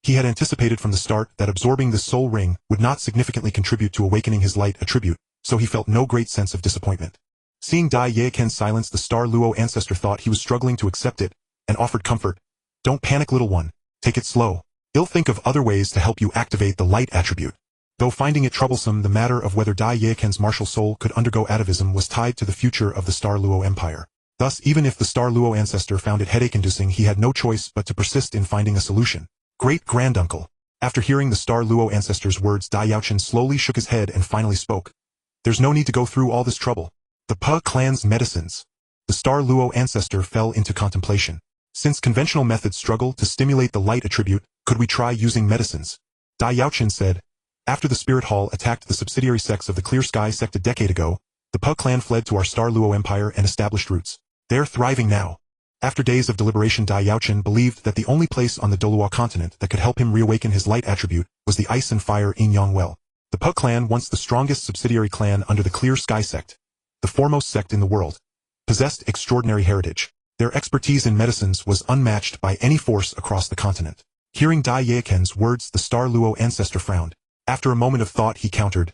He had anticipated from the start that absorbing this soul ring would not significantly contribute to awakening his light attribute, so he felt no great sense of disappointment. Seeing Dai Yaochen's silence, the Star Luo Ancestor thought he was struggling to accept it, and offered comfort. Don't panic, little one. Take it slow. He'll think of other ways to help you activate the light attribute. Though finding it troublesome, the matter of whether Dai Yaochen's martial soul could undergo atavism was tied to the future of the Star Luo Empire. Thus, even if the Star Luo Ancestor found it headache-inducing, he had no choice but to persist in finding a solution. Great-granduncle. After hearing the Star Luo Ancestor's words, Dai Yaochen slowly shook his head and finally spoke. There's no need to go through all this trouble. The Pa clan's medicines. The Star Luo Ancestor fell into contemplation. Since conventional methods struggle to stimulate the light attribute, could we try using medicines? Dai Yaochen said. After the Spirit Hall attacked the subsidiary sects of the Clear Sky sect a decade ago, the Pa clan fled to our Star Luo Empire and established roots. They're thriving now. After days of deliberation, Dai Yaochen believed that the only place on the Douluo Continent that could help him reawaken his light attribute was the Ice and Fire Yin-Yang Well. The Pa clan, once the strongest subsidiary clan under the Clear Sky sect, the foremost sect in the world, possessed extraordinary heritage. Their expertise in medicines was unmatched by any force across the continent. Hearing Dai Yaochen's words, the Star Luo Ancestor frowned. After a moment of thought, he countered.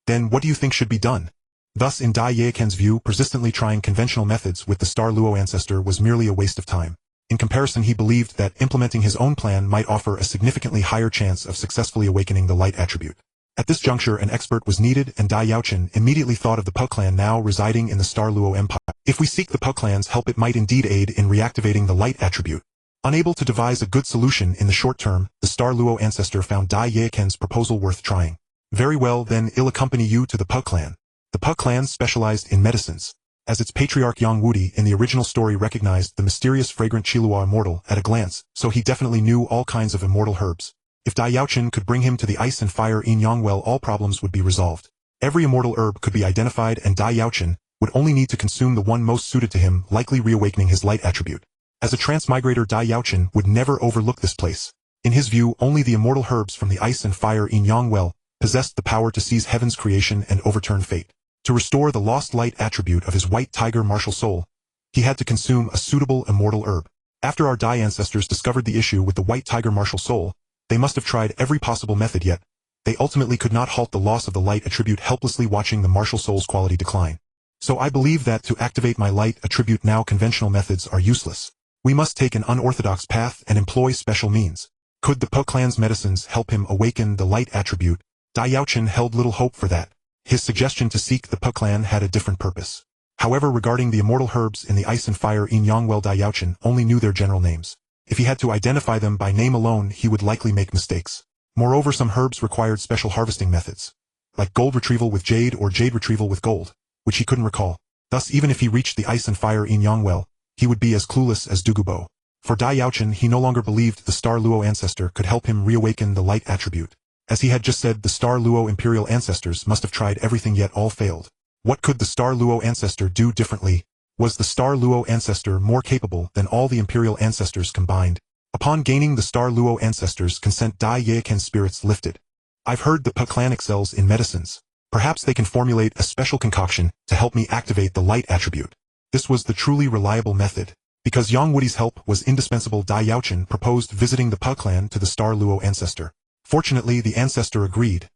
Then what do you think should be done? Thus, in Dai Yaochen's view, persistently trying conventional methods with the Star Luo Ancestor was merely a waste of time. In comparison, he believed that implementing his own plan might offer a significantly higher chance of successfully awakening the light attribute. At this juncture, an expert was needed, and Dai Yaochen immediately thought of the Pa clan now residing in the Star Luo Empire. If we seek the Pa clan's help, it might indeed aid in reactivating the light attribute. Unable to devise a good solution in the short term, the Star Luo Ancestor found Dai Yaochen's proposal worth trying. Very well, then I'll accompany you to the Pa clan. The Pa clan specialized in medicines. As its patriarch Yang Wudi in the original story recognized the mysterious fragrant Qilua immortal at a glance, so he definitely knew all kinds of immortal herbs. If Dai Yaochen could bring him to the Ice and Fire Yin-Yang Well, all problems would be resolved. Every immortal herb could be identified, and Dai Yaochen would only need to consume the one most suited to him, likely reawakening his light attribute. As a transmigrator, Dai Yaochen would never overlook this place. In his view, only the immortal herbs from the Ice and Fire Yin-Yang Well possessed the power to seize heaven's creation and overturn fate. To restore the lost light attribute of his White Tiger martial soul, he had to consume a suitable immortal herb. After our Dai ancestors discovered the issue with the White Tiger martial soul, they must have tried every possible method, yet they ultimately could not halt the loss of the light attribute, helplessly watching the martial soul's quality decline. So I believe that to activate my light attribute now, conventional methods are useless. We must take an unorthodox path and employ special means. Could the Pa clan's medicines help him awaken the light attribute? Dai Yaochen held little hope for that. His suggestion to seek the Pa clan had a different purpose. However, regarding the immortal herbs in the Ice and Fire Yin-Yang Well, Dai Yaochen only knew their general names. If he had to identify them by name alone, he would likely make mistakes. Moreover, some herbs required special harvesting methods, like gold retrieval with jade or jade retrieval with gold, which he couldn't recall. Thus, even if he reached the Ice and Fire Yin-Yang Well, he would be as clueless as Dugubo. For Dai Yaochen, he no longer believed the Star Luo Ancestor could help him reawaken the light attribute. As he had just said, the Star Luo Imperial Ancestors must have tried everything, yet all failed. What could the Star Luo Ancestor do differently? Was the Star Luo Ancestor more capable than all the Imperial Ancestors combined? Upon gaining the Star Luo ancestors' consent, Dai Yaochen's spirits lifted. I've heard the Pa clan excels in medicines. Perhaps they can formulate a special concoction to help me activate the light attribute. This was the truly reliable method. Because Yongwudi's help was indispensable, Dai Yaochen proposed visiting the Pa clan to the Star Luo ancestor. Fortunately, the ancestor agreed.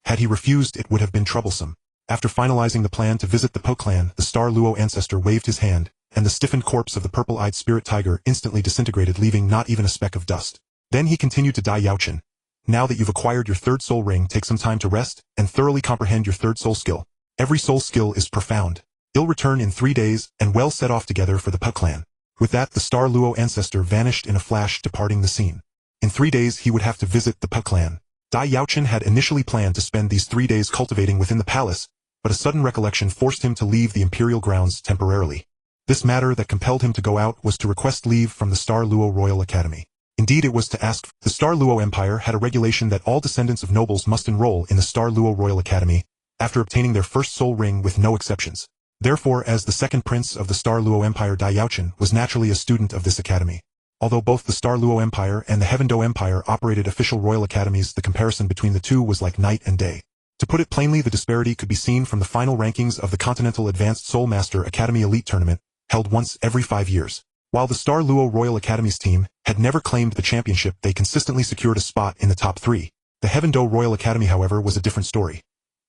Had he refused, it would have been troublesome. After finalizing the plan to visit the Pa clan, the Star Luo ancestor waved his hand, and the stiffened corpse of the purple-eyed spirit tiger instantly disintegrated, leaving not even a speck of dust. Then he continued to Dai Yaochen. Now that you've acquired your third soul ring, take some time to rest and thoroughly comprehend your third soul skill. Every soul skill is profound. You'll return in 3 days and well set off together for the Pa clan. With that, the Star Luo ancestor vanished in a flash, departing the scene. In 3 days he would have to visit the Pa clan. Dai Yaochen had initially planned to spend these 3 days cultivating within the palace, but a sudden recollection forced him to leave the imperial grounds temporarily. This matter that compelled him to go out was to request leave from the Star Luo Royal Academy. Indeed, it was to ask. The Star Luo Empire had a regulation that all descendants of nobles must enroll in the Star Luo Royal Academy after obtaining their first soul ring, with no exceptions. Therefore, as the second prince of the Star Luo Empire, Dai Yaochen was naturally a student of this academy. Although both the Star Luo Empire and the Douluo Empire operated official royal academies, the comparison between the two was like night and day. To put it plainly, the disparity could be seen from the final rankings of the Continental Advanced Soul Master Academy Elite Tournament, held once every 5 years. While the Star Luo Royal Academy's team had never claimed the championship, they consistently secured a spot in the top 3. The Douluo Royal Academy, however, was a different story.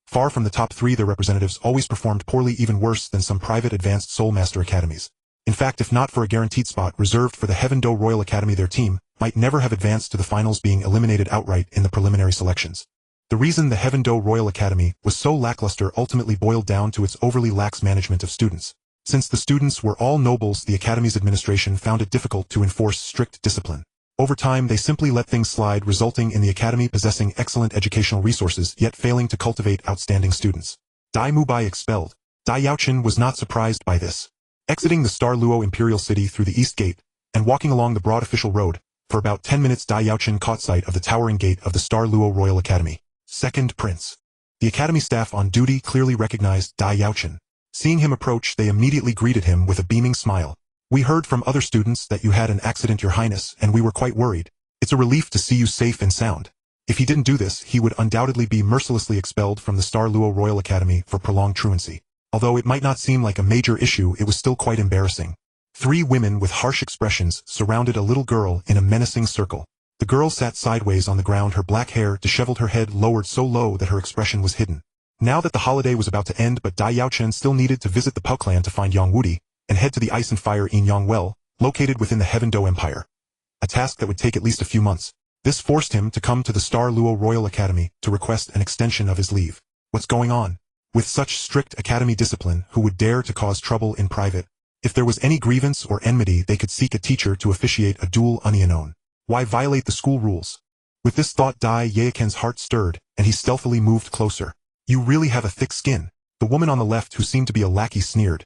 Far from the top 3, their representatives always performed poorly, even worse than some private advanced Soul Master academies. In fact, if not for a guaranteed spot reserved for the Douluo Royal Academy, their team might never have advanced to the finals, being eliminated outright in the preliminary selections. The reason the Douluo Royal Academy was so lackluster ultimately boiled down to its overly lax management of students. Since the students were all nobles, the academy's administration found it difficult to enforce strict discipline. Over time, they simply let things slide, resulting in the academy possessing excellent educational resources yet failing to cultivate outstanding students. Dai Mubai expelled. Dai Yaochen was not surprised by this. Exiting the Star Luo Imperial City through the East Gate and walking along the broad official road, for about 10 minutes Dai Yaochen caught sight of the towering gate of the Star Luo Royal Academy. Second Prince. The academy staff on duty clearly recognized Dai Yaochen. Seeing him approach, they immediately greeted him with a beaming smile. "We heard from other students that you had an accident, Your Highness, and we were quite worried. It's a relief to see you safe and sound." If he didn't do this, he would undoubtedly be mercilessly expelled from the Star Luo Royal Academy for prolonged truancy. Although it might not seem like a major issue, it was still quite embarrassing. 3 women with harsh expressions surrounded a little girl in a menacing circle. The girl sat sideways on the ground, her black hair disheveled, her head lowered so low that her expression was hidden. Now that the holiday was about to end, but Dai Yaochen still needed to visit the Pa clan to find Yongwudi and head to the Ice and Fire Yin Yang Well, located within the Douluo Empire. A task that would take at least a few months. This forced him to come to the Star Luo Royal Academy to request an extension of his leave. What's going on? With such strict academy discipline, who would dare to cause trouble in private? If there was any grievance or enmity, they could seek a teacher to officiate a duel unknown. Why violate the school rules? With this thought, Dai Yaochen's heart stirred, and he stealthily moved closer. "You really have a thick skin." The woman on the left, who seemed to be a lackey, sneered.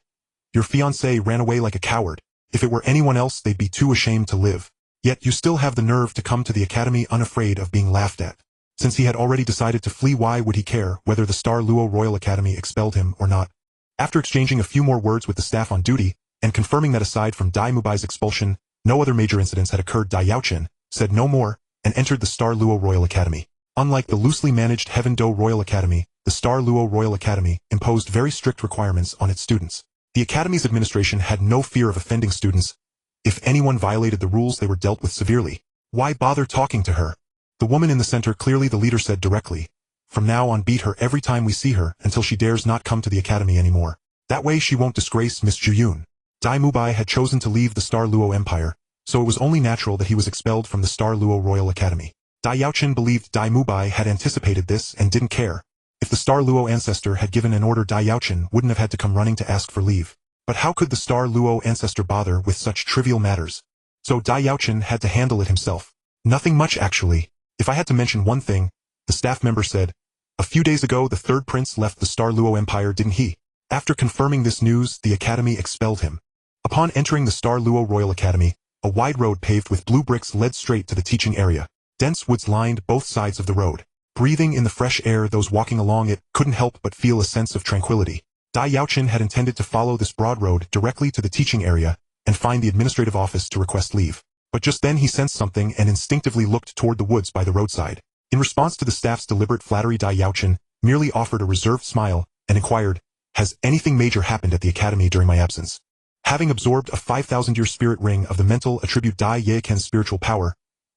"Your fiancé ran away like a coward. If it were anyone else, they'd be too ashamed to live. Yet you still have the nerve to come to the academy unafraid of being laughed at." Since he had already decided to flee, why would he care whether the Star Luo Royal Academy expelled him or not? After exchanging a few more words with the staff on duty, and confirming that aside from Dai Mubai's expulsion, no other major incidents had occurred, Dai Yaochen said no more and entered the Star Luo Royal Academy. Unlike the loosely managed Douluo Royal Academy, the Star Luo Royal Academy imposed very strict requirements on its students. The academy's administration had no fear of offending students. If anyone violated the rules, they were dealt with severely. Why bother talking to her? The woman in the center, clearly the leader, said directly, "From now on, beat her every time we see her until she dares not come to the academy anymore. That way she won't disgrace Miss Juyun." Dai Mubai had chosen to leave the Star Luo Empire, so it was only natural that he was expelled from the Star Luo Royal Academy. Dai Yaochen believed Dai Mubai had anticipated this and didn't care. If the Star Luo ancestor had given an order, Dai Yaochen wouldn't have had to come running to ask for leave. But how could the Star Luo ancestor bother with such trivial matters? So Dai Yaochen had to handle it himself. "Nothing much, actually. If I had to mention one thing," the staff member said. "A few days ago, the third prince left the Star Luo Empire, didn't he?" After confirming this news, the academy expelled him. Upon entering the Star Luo Royal Academy, a wide road paved with blue bricks led straight to the teaching area. Dense woods lined both sides of the road. Breathing in the fresh air, those walking along it couldn't help but feel a sense of tranquility. Dai Yaochen had intended to follow this broad road directly to the teaching area and find the administrative office to request leave. But just then he sensed something and instinctively looked toward the woods by the roadside. In response to the staff's deliberate flattery, Dai Yaochen merely offered a reserved smile and inquired, "Has anything major happened at the academy during my absence?" Having absorbed a 5,000-year spirit ring of the mental attribute Dai Yaochen's spiritual power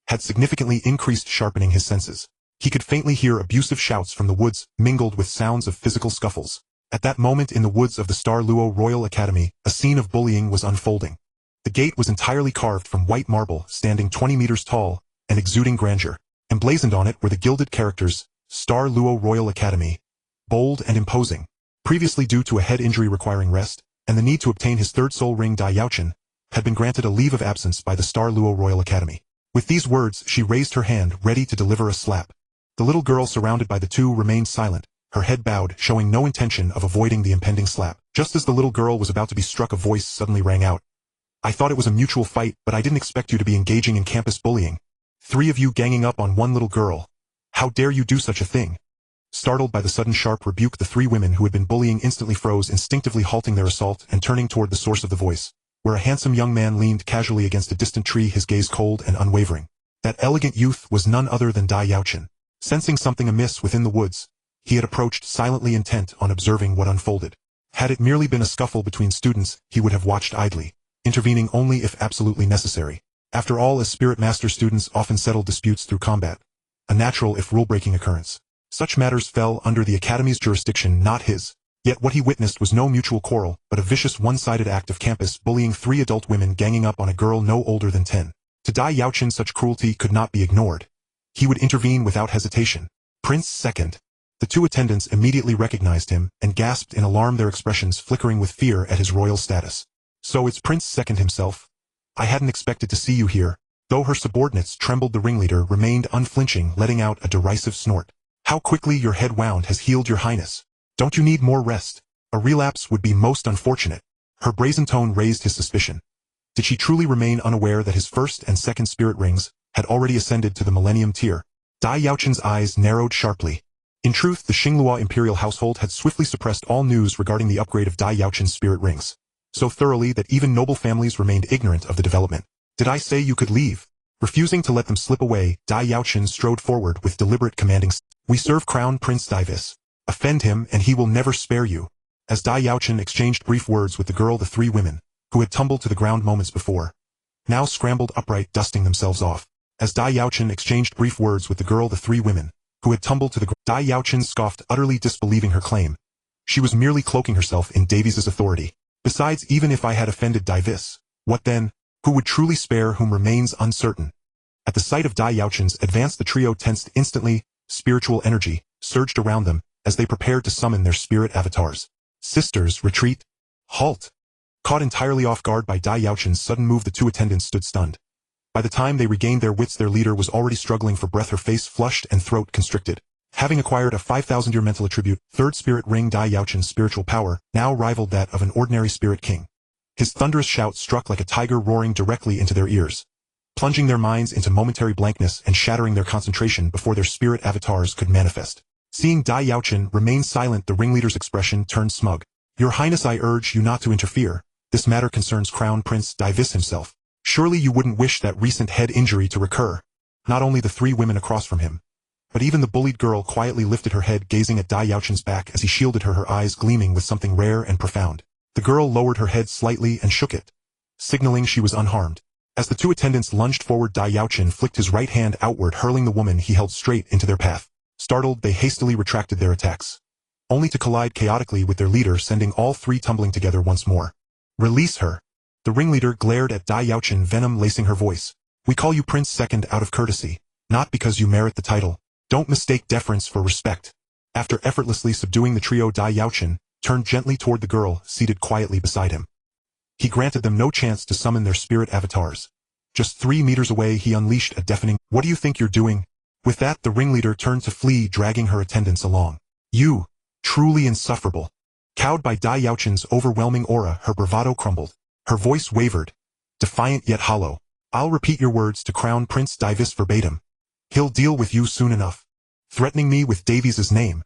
had significantly increased, sharpening his senses. He could faintly hear abusive shouts from the woods mingled with sounds of physical scuffles. At that moment in the woods of the Star Luo Royal Academy, a scene of bullying was unfolding. The gate was entirely carved from white marble, standing 20 meters tall and exuding grandeur. Emblazoned on it were the gilded characters, Star Luo Royal Academy, bold and imposing. Previously, due to a head injury requiring rest, and the need to obtain his third soul ring, Dai Yaochen had been granted a leave of absence by the Star Luo Royal Academy. With these words, she raised her hand, ready to deliver a slap. The little girl surrounded by the two remained silent, her head bowed, showing no intention of avoiding the impending slap. Just as the little girl was about to be struck, a voice suddenly rang out. "I thought it was a mutual fight, but I didn't expect you to be engaging in campus bullying. 3 of you ganging up on one little girl. How dare you do such a thing?" Startled by the sudden sharp rebuke, the 3 women who had been bullying instantly froze, instinctively halting their assault and turning toward the source of the voice, where a handsome young man leaned casually against a distant tree, his gaze cold and unwavering. That elegant youth was none other than Dai Yaochen. Sensing something amiss within the woods, he had approached, silently intent on observing what unfolded. Had it merely been a scuffle between students, he would have watched idly, intervening only if absolutely necessary. After all, as Spirit Master, students often settle disputes through combat, a natural if rule-breaking occurrence. Such matters fell under the Academy's jurisdiction, not his. Yet what he witnessed was no mutual quarrel, but a vicious one-sided act of campus bullying, 3 adult women ganging up on a girl no older than 10. To Dai Yaochen, such cruelty could not be ignored. He would intervene without hesitation. "Prince Second." The 2 attendants immediately recognized him and gasped in alarm, their expressions flickering with fear at his royal status. "So it's Prince Second himself? I hadn't expected to see you here." Though her subordinates trembled, the ringleader remained unflinching, letting out a derisive snort. "How quickly your head wound has healed, Your Highness. Don't you need more rest? A relapse would be most unfortunate." Her brazen tone raised his suspicion. Did she truly remain unaware that his first and second spirit rings had already ascended to the Millennium tier? Dai Yaochen's eyes narrowed sharply. In truth, the Luo imperial household had swiftly suppressed all news regarding the upgrade of Dai Yaochen's spirit rings, so thoroughly that even noble families remained ignorant of the development. "Did I say you could leave?" Refusing to let them slip away, Dai Yaochen strode forward with deliberate, commanding, "We serve Crown Prince Daivis. Offend him and he will never spare you." As Dai Yaochen exchanged brief words with the girl, the 3 women, who had tumbled to the ground moments before, now scrambled upright, dusting themselves off. As Dai Yaochen exchanged brief words with the girl, the 3 women, who had tumbled to the ground, Dai Yaochen scoffed, utterly disbelieving her claim. She was merely cloaking herself in Davies's authority. Besides, even if I had offended Daivis, what then? Who would truly spare whom remains uncertain. At the sight of Dai Yaochen's advance, the trio tensed instantly. Spiritual energy surged around them as they prepared to summon their spirit avatars. "Sisters, retreat! Halt!" Caught entirely off guard by Dai Yaochen's sudden move, the 2 attendants stood stunned. By the time they regained their wits, their leader was already struggling for breath, her face flushed and throat constricted. Having acquired a 5,000-year mental attribute, third spirit ring, Dai Yaochen's spiritual power now rivaled that of an ordinary spirit king. His thunderous shout struck like a tiger, roaring directly into their ears, plunging their minds into momentary blankness and shattering their concentration before their spirit avatars could manifest. Seeing Dai Yaochen remain silent, the ringleader's expression turned smug. "Your Highness, I urge you not to interfere. This matter concerns Crown Prince Daivis himself. Surely you wouldn't wish that recent head injury to recur." Not only the 3 women across from him, but even the bullied girl quietly lifted her head, gazing at Dai Yaochen's back as he shielded her, her eyes gleaming with something rare and profound. The girl lowered her head slightly and shook it, signaling she was unharmed. As the 2 attendants lunged forward, Dai Yaochen flicked his right hand outward, hurling the woman he held straight into their path. Startled, they hastily retracted their attacks, only to collide chaotically with their leader, sending all 3 tumbling together once more. "Release her!" The ringleader glared at Dai Yaochen, venom lacing her voice. "We call you Prince Second out of courtesy, not because you merit the title. Don't mistake deference for respect." After effortlessly subduing the trio, Dai Yaochen turned gently toward the girl seated quietly beside him. He granted them no chance to summon their spirit avatars. Just 3 meters away, he unleashed a deafening, "What do you think you're doing?" With that, the ringleader turned to flee, dragging her attendants along. "You, truly insufferable." Cowed by Dai Yaochen's overwhelming aura, her bravado crumbled. Her voice wavered, defiant yet hollow. "I'll repeat your words to Crown Prince Daivis verbatim. He'll deal with you soon enough. Threatening me with Davies's name."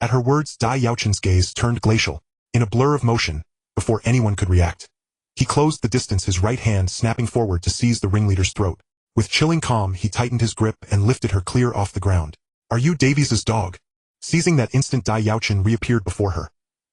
At her words, Dai Yaochen's gaze turned glacial. In a blur of motion, before anyone could react, He closed the distance, his right hand snapping forward to seize the ringleader's throat. With chilling calm, he tightened his grip and lifted her clear off the ground. "Are you Davies's dog?" Seizing that instant, Dai Yaochen reappeared before her,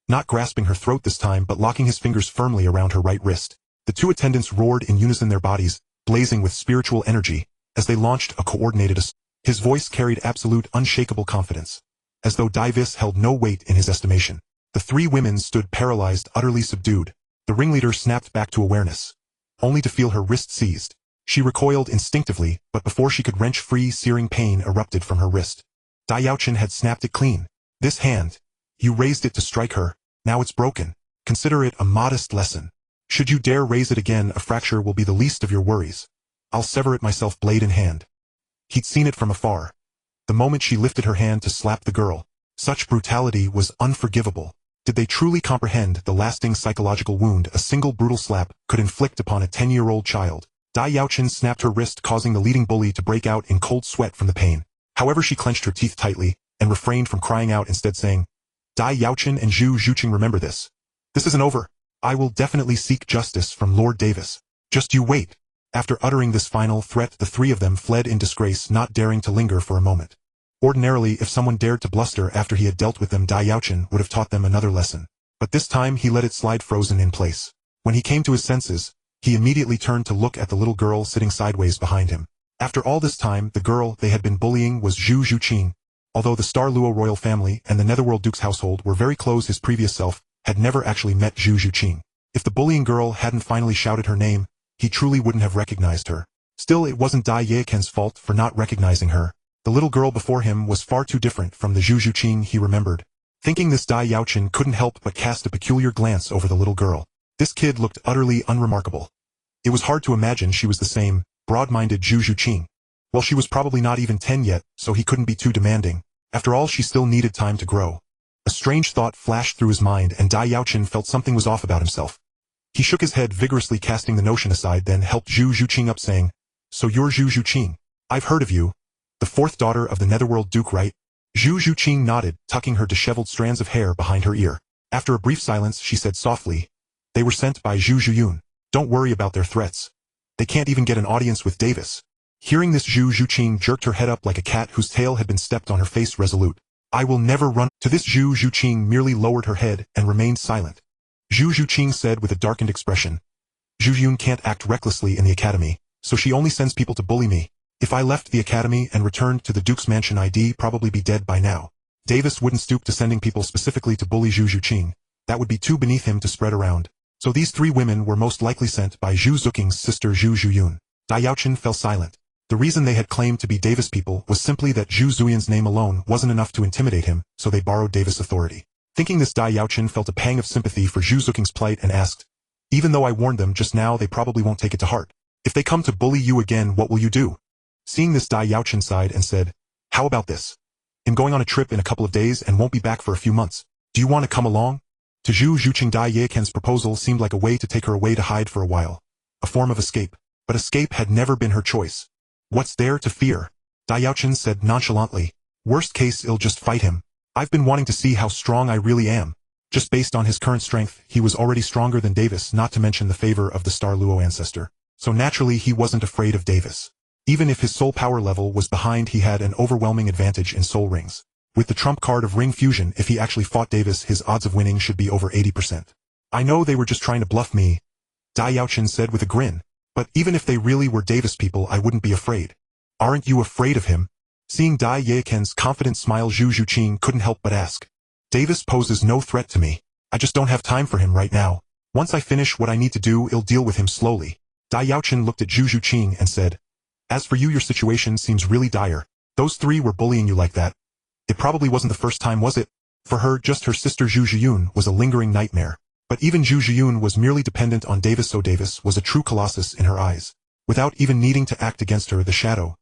not grasping her throat this time but locking his fingers firmly around her right wrist. The two attendants roared in unison, their bodies blazing with spiritual energy, as they launched a coordinated assault. His voice carried absolute, unshakable confidence, as though Davis held no weight in his estimation. The three women stood paralyzed, utterly subdued. The ringleader snapped back to awareness, only to feel her wrist seized. She recoiled instinctively, but before she could wrench free, searing pain erupted from her wrist. Dai Yaochen had snapped it clean. "This hand, you raised it to strike her, now it's broken. Consider it a modest lesson. Should you dare raise it again, a fracture will be the least of your worries. I'll sever it myself, blade in hand." He'd seen it from afar. The moment she lifted her hand to slap the girl, such brutality was unforgivable. Did they truly comprehend the lasting psychological wound a single brutal slap could inflict upon a 10-year-old child? Dai Yaochen snapped her wrist, causing the leading bully to break out in cold sweat from the pain. However, she clenched her teeth tightly and refrained from crying out, instead saying, "Dai Yaochen and Zhu Zhuqing, remember this. This isn't over. I will definitely seek justice from Lord Davis. Just you wait." After uttering this final threat, the three of them fled in disgrace, not daring to linger for a moment. Ordinarily, if someone dared to bluster after he had dealt with them, Dai Yaochen would have taught them another lesson. But this time he let it slide frozen in place. When he came to his senses, he immediately turned to look at the little girl sitting sideways behind him. After all this time, the girl they had been bullying was Zhu Zhuqing. Although the Star Luo royal family and the Netherworld Duke's household were very close, his previous self had never actually met Zhu Zhuqing. If the bullying girl hadn't finally shouted her name, he truly wouldn't have recognized her. Still, it wasn't Dai Yaochen's fault for not recognizing her. The little girl before him was far too different from the Zhu Zhuqing he remembered. Thinking this, Dai Yaochen couldn't help but cast a peculiar glance over the little girl. This kid looked utterly unremarkable. It was hard to imagine she was the same broad-minded Zhu Zhuqing. Well, she was probably not even 10 yet, so he couldn't be too demanding. After all, she still needed time to grow. A strange thought flashed through his mind, and Dai Yaochen felt something was off about himself. He shook his head vigorously, casting the notion aside, then helped Zhu Zhuqing up, saying, "So you're Zhu Zhuqing. I've heard of you. The fourth daughter of the Netherworld Duke, right?" Zhu Zhuqing nodded, tucking her disheveled strands of hair behind her ear. After a brief silence, she said softly, "They were sent by Zhu Zhuyun. Don't worry about their threats. They can't even get an audience with Davis." Hearing this, Zhu Zhuqing jerked her head up like a cat whose tail had been stepped on, her face resolute. "I will never run." To this, Zhu Zhuqing merely lowered her head and remained silent. Zhu Zhuqing said with a darkened expression, "Zhu Zhuyun can't act recklessly in the academy, so she only sends people to bully me. If I left the academy and returned to the Duke's mansion, I'd probably be dead by now. Davis wouldn't stoop to sending people specifically to bully Zhu Zhuqing. That would be too beneath him to spread around. So these three women were most likely sent by Zhu Zhuqing's sister Zhu Zhuyun." Dai Yaochen fell silent. The reason they had claimed to be Davis people was simply that Zhu Zhuyun's name alone wasn't enough to intimidate him, so they borrowed Davis' authority. Thinking this, Dai Yaochen felt a pang of sympathy for Zhu Zhuqing's plight and asked, "Even though I warned them just now, they probably won't take it to heart. If they come to bully you again, what will you do?" Seeing this, Dai Yaochen sighed and said, "How about this? I'm going on a trip in a couple of days and won't be back for a few months. Do you want to come along?" To Zhu Zhuqing, Dai Yaochen's proposal seemed like a way to take her away to hide for a while. A form of escape. But escape had never been her choice. "What's there to fear?" Dai Yaochen said nonchalantly. "Worst case, I'll just fight him. I've been wanting to see how strong I really am." Just based on his current strength, he was already stronger than Davis, not to mention the favor of the Star Luo ancestor. So naturally, he wasn't afraid of Davis. Even if his soul power level was behind, he had an overwhelming advantage in soul rings. With the trump card of ring fusion, if he actually fought Davis, his odds of winning should be over 80%. "I know they were just trying to bluff me," Dai Yaochen said with a grin. "But even if they really were Davis people, I wouldn't be afraid." "Aren't you afraid of him?" Seeing Dai Yaochen's confident smile, Zhu Zhuqing couldn't help but ask. "Davis poses no threat to me. I just don't have time for him right now. Once I finish what I need to do, I'll deal with him slowly." Dai Yaochen looked at Zhu Zhuqing and said, "As for you, your situation seems really dire. Those three were bullying you like that. It probably wasn't the first time, was it?" For her, just her sister Zhu Zhuyun was a lingering nightmare. But even Zhu Zhuyun was merely dependent on Davis, so Davis was a true colossus in her eyes. Without even needing to act against her, the shadow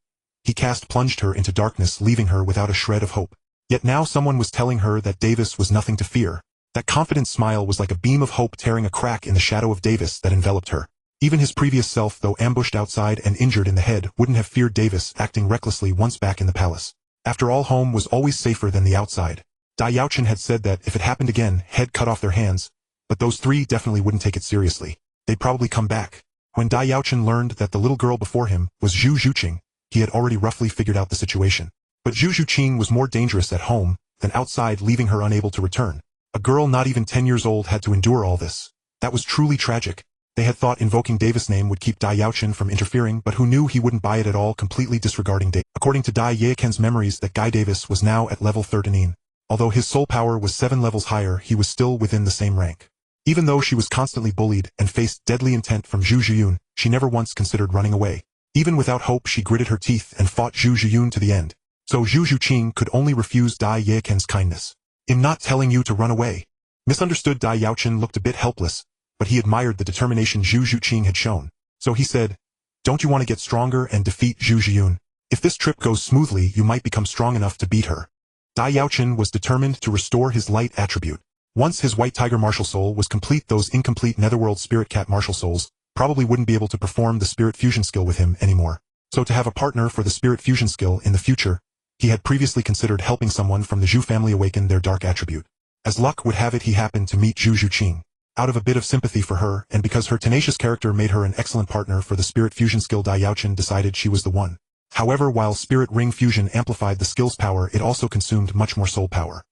he cast plunged her into darkness, leaving her without a shred of hope. Yet now someone was telling her that Davis was nothing to fear. That confident smile was like a beam of hope tearing a crack in the shadow of Davis that enveloped her. Even his previous self, though ambushed outside and injured in the head, wouldn't have feared Davis acting recklessly once back in the palace. After all, home was always safer than the outside. Dai Yaochen had said that if it happened again, head cut off their hands, but those three definitely wouldn't take it seriously. they'd probably come back. When Dai Yaochen learned that the little girl before him was Zhu Zhuqing, he had already roughly figured out the situation. But Zhu Zhuqing was more dangerous at home than outside, leaving her unable to return. A girl not even 10 years old had to endure all this. That was truly tragic. They had thought invoking Davis' name would keep Dai Yaochen from interfering, but who knew he wouldn't buy it at all, completely disregarding Davis. According to Dai Yaochen's memories, that Guy Davis was now at level 13. Although his soul power was 7 levels higher, he was still within the same rank. Even though she was constantly bullied and faced deadly intent from Zhu Zhiyun, she never once considered running away. Even without hope, she gritted her teeth and fought Zhu Zhiyun to the end. So Zhu Zhuqing could only refuse Dai Yaochen's kindness. "I'm not telling you to run away." Misunderstood. Dai Yaochen looked a bit helpless, but he admired the determination Zhu Zhuqing had shown. So he said, "Don't you want to get stronger and defeat Zhu Zhiyun? If this trip goes smoothly, you might become strong enough to beat her." Dai Yaochen was determined to restore his light attribute. Once his White Tiger martial soul was complete, those incomplete Netherworld Spirit Cat martial souls probably wouldn't be able to perform the Spirit Fusion skill with him anymore. So to have a partner for the Spirit Fusion skill in the future, he had previously considered helping someone from the Zhu family awaken their dark attribute. As luck would have it, he happened to meet Zhu Zhuqing. Out of a bit of sympathy for her, and because her tenacious character made her an excellent partner for the Spirit Fusion skill, Dai Yaochen decided she was the one. However, while Spirit Ring Fusion amplified the skill's power, it also consumed much more soul power.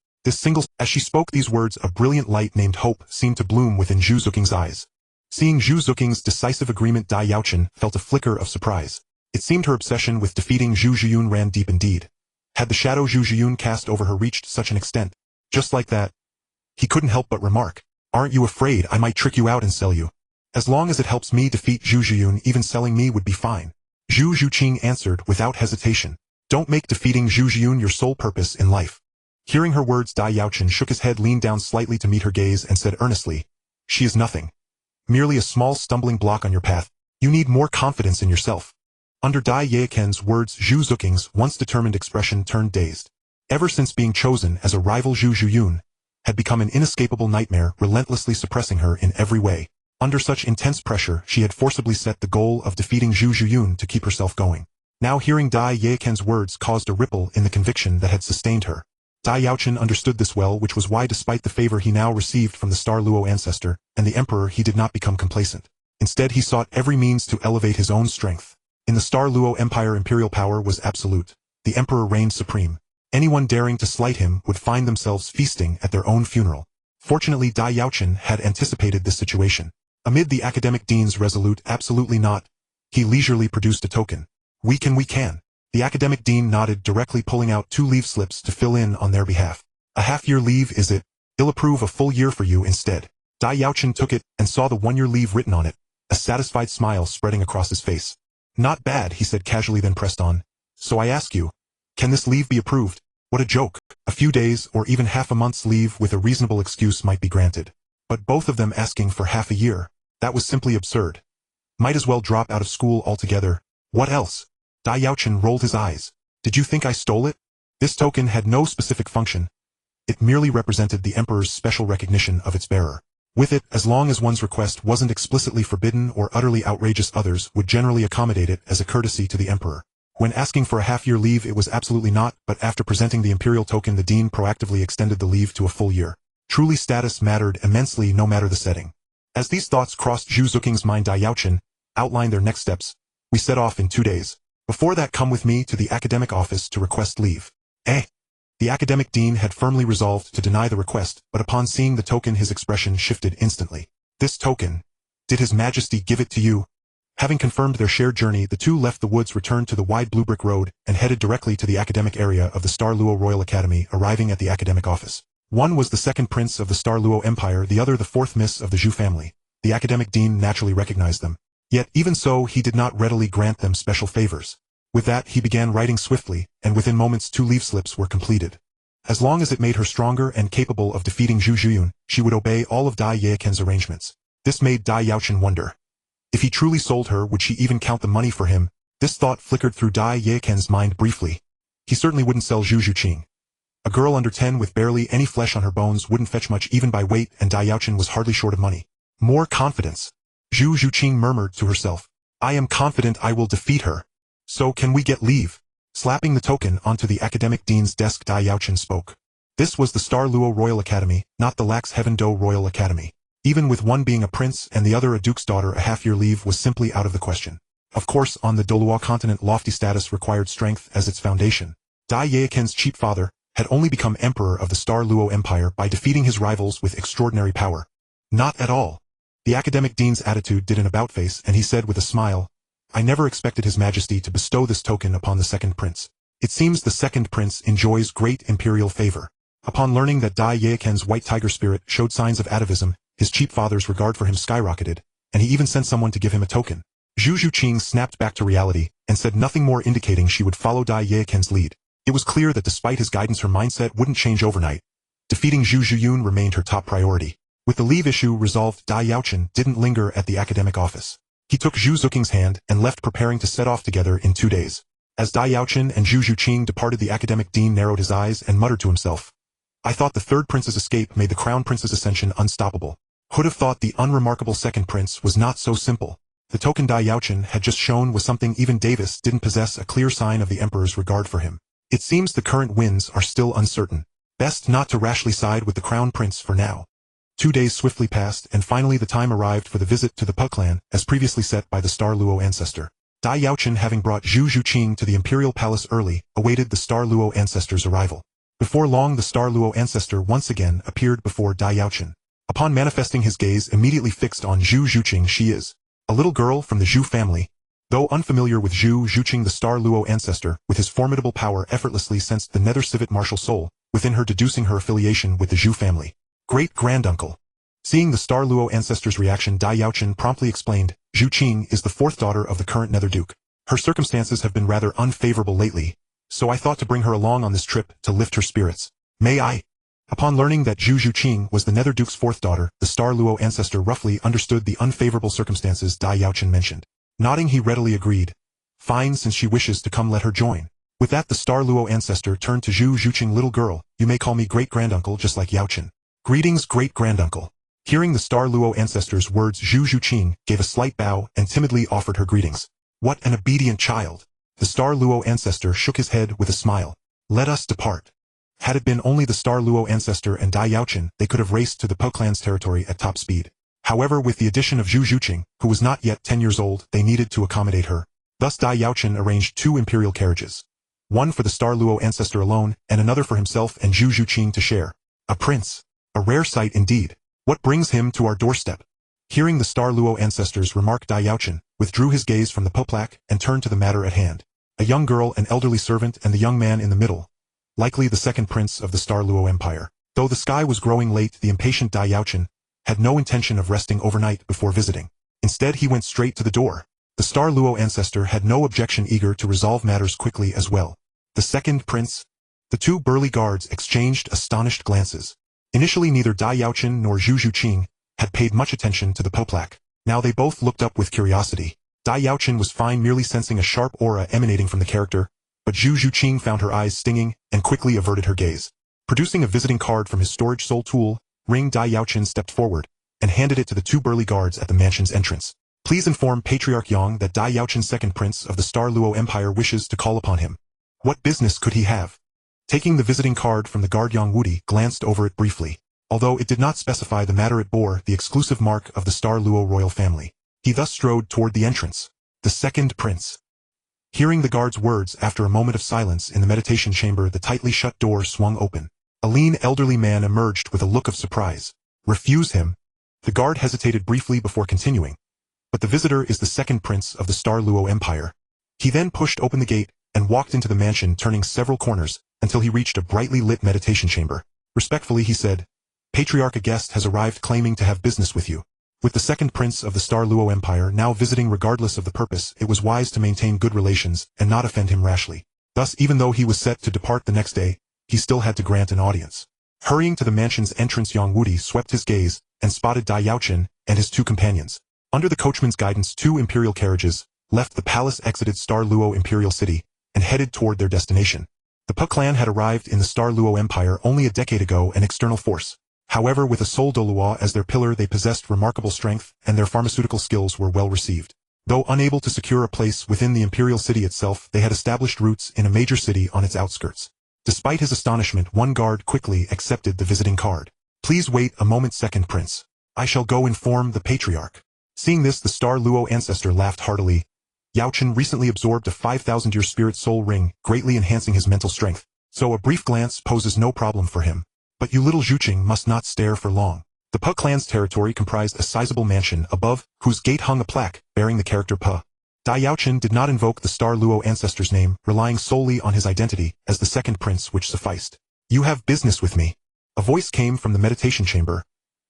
As she spoke these words, a brilliant light named Hope seemed to bloom within Zhu Zhuqing's eyes. Seeing Zhu Zhuqing's decisive agreement, Dai Yaochen felt a flicker of surprise. It seemed her obsession with defeating Zhu Zhiyun ran deep indeed. Had the shadow Zhu Zhiyun cast over her reached such an extent? Just like that, he couldn't help but remark, "Aren't you afraid I might trick you out and sell you? As long as it helps me defeat Zhu Zhiyun, even selling me would be fine." Zhu Zhuqing answered without hesitation, "Don't make defeating Zhu Zhiyun your sole purpose in life." Hearing her words, Dai Yaochen shook his head, leaned down slightly to meet her gaze, and said earnestly, "She is nothing. Merely a small stumbling block on your path. You need more confidence in yourself." Under Dai Yaochen's words, Zhu Zhuqing's once determined expression turned dazed. Ever since being chosen as a rival, Zhu Zhiyun had become an inescapable nightmare, relentlessly suppressing her in every way. Under such intense pressure, she had forcibly set the goal of defeating Zhu Zhiyun to keep herself going. Now hearing Dai Yaochen's words caused a ripple in the conviction that had sustained her. Dai Yaochen understood this well, which was why, despite the favor he now received from the Star Luo ancestor and the emperor, he did not become complacent. Instead, he sought every means to elevate his own strength. In the Star Luo Empire, imperial power was absolute. The emperor reigned supreme. Anyone daring to slight him would find themselves feasting at their own funeral. Fortunately, Dai Yaochen had anticipated this situation. Amid the academic dean's resolute "absolutely not," he leisurely produced a token. We can." The academic dean nodded, directly pulling out 2 leave slips to fill in on their behalf. "A half-year leave, is it? He'll approve a full year for you instead." Dai Yaochen took it and saw the 1-year leave written on it, a satisfied smile spreading across his face. "Not bad," he said casually, then pressed on. "So I ask you, can this leave be approved?" What a joke. A few days or even half a month's leave with a reasonable excuse might be granted. But both of them asking for half a year, that was simply absurd. Might as well drop out of school altogether. What else? Dai Yaochen rolled his eyes. "Did you think I stole it?" This token had no specific function. It merely represented the emperor's special recognition of its bearer. With it, as long as one's request wasn't explicitly forbidden or utterly outrageous, others would generally accommodate it as a courtesy to the emperor. When asking for a half-year leave, it was absolutely not, but after presenting the imperial token, the dean proactively extended the leave to a full year. Truly, status mattered immensely, no matter the setting. As these thoughts crossed Zhu Zhuqing's mind, Dai Yaochen outlined their next steps. "We set off in 2 days. Before that, come with me to the academic office to request leave." The academic dean had firmly resolved to deny the request, but upon seeing the token, his expression shifted instantly. "This token? Did His Majesty give it to you?" Having confirmed their shared journey, the two left the woods, returned to the wide blue brick road, and headed directly to the academic area of the Star Luo Royal Academy. Arriving at the academic office, one was the second prince of the Star Luo Empire, the other the 4th miss of the Zhu family. The academic dean naturally recognized them. Yet, even so, he did not readily grant them special favors. With that, he began writing swiftly, and within moments 2 leave slips were completed. As long as it made her stronger and capable of defeating Zhu Zhiyun, she would obey all of Dai Yaochen's arrangements. This made Dai Yaochen wonder. If he truly sold her, would she even count the money for him? This thought flickered through Dai Yaochen's mind briefly. He certainly wouldn't sell Zhu Zhuqing. A girl under 10 with barely any flesh on her bones wouldn't fetch much even by weight, and Dai Yaochen was hardly short of money. More confidence. Zhu Zhuqing murmured to herself. "I am confident I will defeat her. So can we get leave?" Slapping the token onto the academic dean's desk, Dai Yaochen spoke. This was the Star Luo Royal Academy, not the Lax Heaven Do Royal Academy. Even with one being a prince and the other a duke's daughter, a half-year leave was simply out of the question. Of course, on the Douluo Continent, lofty status required strength as its foundation. Dai Yaochen's cheap father had only become emperor of the Star Luo Empire by defeating his rivals with extraordinary power. Not at all. The academic dean's attitude did an about-face, and he said with a smile, "I never expected His Majesty to bestow this token upon the second prince. It seems the second prince enjoys great imperial favor." Upon learning that Dai Yaochen's white tiger spirit showed signs of atavism, his cheap father's regard for him skyrocketed, and he even sent someone to give him a token. Zhu Zuqing snapped back to reality and said nothing more, indicating she would follow Dai Yaochen's lead. It was clear that despite his guidance, her mindset wouldn't change overnight. Defeating Zhu Zhuyun remained her top priority. With the leave issue resolved, Dai Yaochen didn't linger at the academic office. He took Zhu Zuqing's hand and left, preparing to set off together in 2 days. As Dai Yaochen and Zhu Zuqing departed, the academic dean narrowed his eyes and muttered to himself, "I thought the third prince's escape made the crown prince's ascension unstoppable. Who'd have thought the unremarkable second prince was not so simple?" The token Dai Yaochen had just shown was something even Davis didn't possess, a clear sign of the emperor's regard for him. It seems the current winds are still uncertain. Best not to rashly side with the crown prince for now. 2 days swiftly passed, and finally the time arrived for the visit to the Pu clan, as previously set by the Star Luo ancestor. Dai Yaochen, having brought Zhu Zuqing to the imperial palace early, awaited the Star Luo ancestor's arrival. Before long, the Star Luo ancestor once again appeared before Dai Yaochen. Upon manifesting, his gaze immediately fixed on Zhu Zuqing. She is a little girl from the Zhu family. Though unfamiliar with Zhu Zuqing, the Star Luo ancestor, with his formidable power, effortlessly sensed the nether civet martial soul within her, deducing her affiliation with the Zhu family. Great-granduncle. Seeing the Star Luo ancestor's reaction, Dai Yaochen promptly explained, "Zhu Qing is the fourth daughter of the current nether duke. Her circumstances have been rather unfavorable lately, so I thought to bring her along on this trip to lift her spirits. May I?" Upon learning that Zhu Zuqing was the nether duke's fourth daughter, the Star Luo ancestor roughly understood the unfavorable circumstances Dai Yaochen mentioned. Nodding, he readily agreed. "Fine, since she wishes to come, let her join." With that, the Star Luo ancestor turned to Zhu Zuqing, "Little girl, you may call me great-granduncle just like Yaochen." "Greetings, great-granduncle." Hearing the Star Luo ancestor's words, Zhu Zuqing gave a slight bow and timidly offered her greetings. "What an obedient child." The Star Luo ancestor shook his head with a smile. "Let us depart." Had it been only the Star Luo ancestor and Dai Yaochen, they could have raced to the Pu clan's territory at top speed. However, with the addition of Zhu Zuqing, who was not yet 10 years old, they needed to accommodate her. Thus Dai Yaochen arranged 2 imperial carriages. One for the Star Luo ancestor alone, and another for himself and Zhu Zuqing to share. A prince. A rare sight indeed. What brings him to our doorstep? Hearing the Star Luo ancestor's remark, Dai Yaochen withdrew his gaze from the Pu plaque and turned to the matter at hand. A young girl, an elderly servant, and the young man in the middle. Likely the second prince of the Star Luo Empire. Though the sky was growing late, the impatient Dai Yaochen had no intention of resting overnight before visiting. Instead, he went straight to the door. The Star Luo ancestor had no objection, eager to resolve matters quickly as well. The second prince? The 2 burly guards exchanged astonished glances. Initially, neither Dai Yaochen nor Zhu Zuqing had paid much attention to the Pu plaque. Now they both looked up with curiosity. Dai Yaochen was fine, merely sensing a sharp aura emanating from the character, but Zhu Zuqing found her eyes stinging and quickly averted her gaze. Producing a visiting card from his storage soul tool ring, Dai Yaochen stepped forward and handed it to the 2 burly guards at the mansion's entrance. "Please inform Patriarch Yang that Dai Yaochen, second prince of the Star Luo Empire, wishes to call upon him." What business could he have? Taking the visiting card from the guard, Yang Wudi glanced over it briefly. Although it did not specify the matter, it bore the exclusive mark of the Star Luo royal family. He thus strode toward the entrance. The second prince. Hearing the guard's words, after a moment of silence in the meditation chamber, the tightly shut door swung open. A lean, elderly man emerged with a look of surprise. "Refuse him?" The guard hesitated briefly before continuing. "But the visitor is the second prince of the Star Luo Empire." He then pushed open the gate and walked into the mansion, turning several corners until he reached a brightly lit meditation chamber. Respectfully, he said, "Patriarch, a guest has arrived claiming to have business with you." With the second prince of the Star Luo Empire now visiting, regardless of the purpose, it was wise to maintain good relations and not offend him rashly. Thus, even though he was set to depart the next day, he still had to grant an audience. Hurrying to the mansion's entrance, Yang Wudi swept his gaze and spotted Dai Yaochen and his 2 companions. Under the coachman's guidance, 2 imperial carriages left the palace, exited Star Luo Imperial City, and headed toward their destination. The Pu clan had arrived in the Star Luo Empire only a decade ago, an external force. However, with a sole Douluo as their pillar, they possessed remarkable strength, and their pharmaceutical skills were well received. Though unable to secure a place within the imperial city itself, they had established roots in a major city on its outskirts. Despite his astonishment, one guard quickly accepted the visiting card. "Please wait a moment, second prince." I shall go inform the patriarch. Seeing this, the Star Luo ancestor laughed heartily. Yaochen recently absorbed a 5,000-year spirit soul ring, greatly enhancing his mental strength, so a brief glance poses no problem for him. But you little Zhuqing must not stare for long. The Pu clan's territory comprised a sizable mansion above, whose gate hung a plaque bearing the character Pu. Dai Yaochen did not invoke the Star Luo ancestor's name, relying solely on his identity as the second prince, which sufficed. You have business with me. A voice came from the meditation chamber.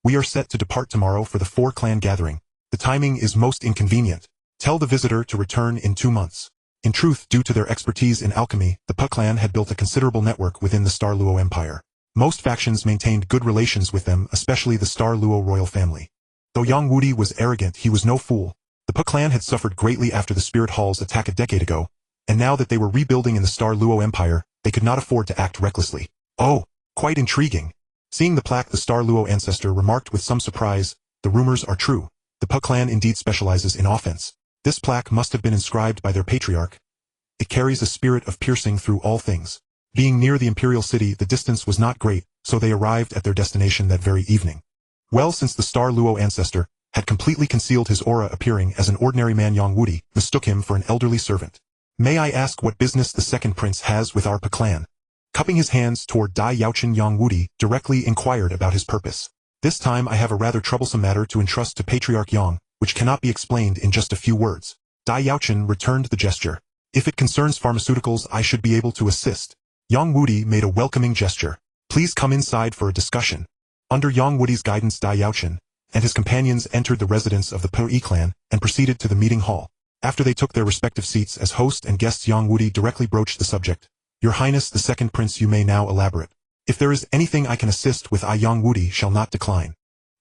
We are set to depart tomorrow for the 4-clan gathering. The timing is most inconvenient. Tell the visitor to return in 2 months. In truth, due to their expertise in alchemy, the Pu clan had built a considerable network within the Star Luo Empire. Most factions maintained good relations with them, especially the Star Luo royal family. Though Yang Wudi was arrogant, he was no fool. The Pu clan had suffered greatly after the Spirit Hall's attack a decade ago, and now that they were rebuilding in the Star Luo Empire, they could not afford to act recklessly. Oh, quite intriguing. Seeing the plaque, the Star Luo ancestor remarked with some surprise, the rumors are true. The Pu clan indeed specializes in offense. This plaque must have been inscribed by their patriarch. It carries a spirit of piercing through all things. Being near the imperial city, the distance was not great, so they arrived at their destination that very evening. Well, since the Star Luo ancestor had completely concealed his aura, appearing as an ordinary man, Yang Wudi mistook him for an elderly servant. May I ask what business the second prince has with our Pu clan? Cupping his hands toward Dai Yaochen, Yang Wudi directly inquired about his purpose. This time I have a rather troublesome matter to entrust to Patriarch Yang, which cannot be explained in just a few words. Dai Yaochen returned the gesture. If it concerns pharmaceuticals, I should be able to assist. Yang Wudi made a welcoming gesture. Please come inside for a discussion. Under Yang Wudi's guidance, Dai Yaochen and his companions entered the residence of the Pu clan and proceeded to the meeting hall. After they took their respective seats as host and guests, Yang Wudi directly broached the subject. Your Highness the second prince, you may now elaborate. If there is anything I can assist with, I, Yang Wudi, shall not decline.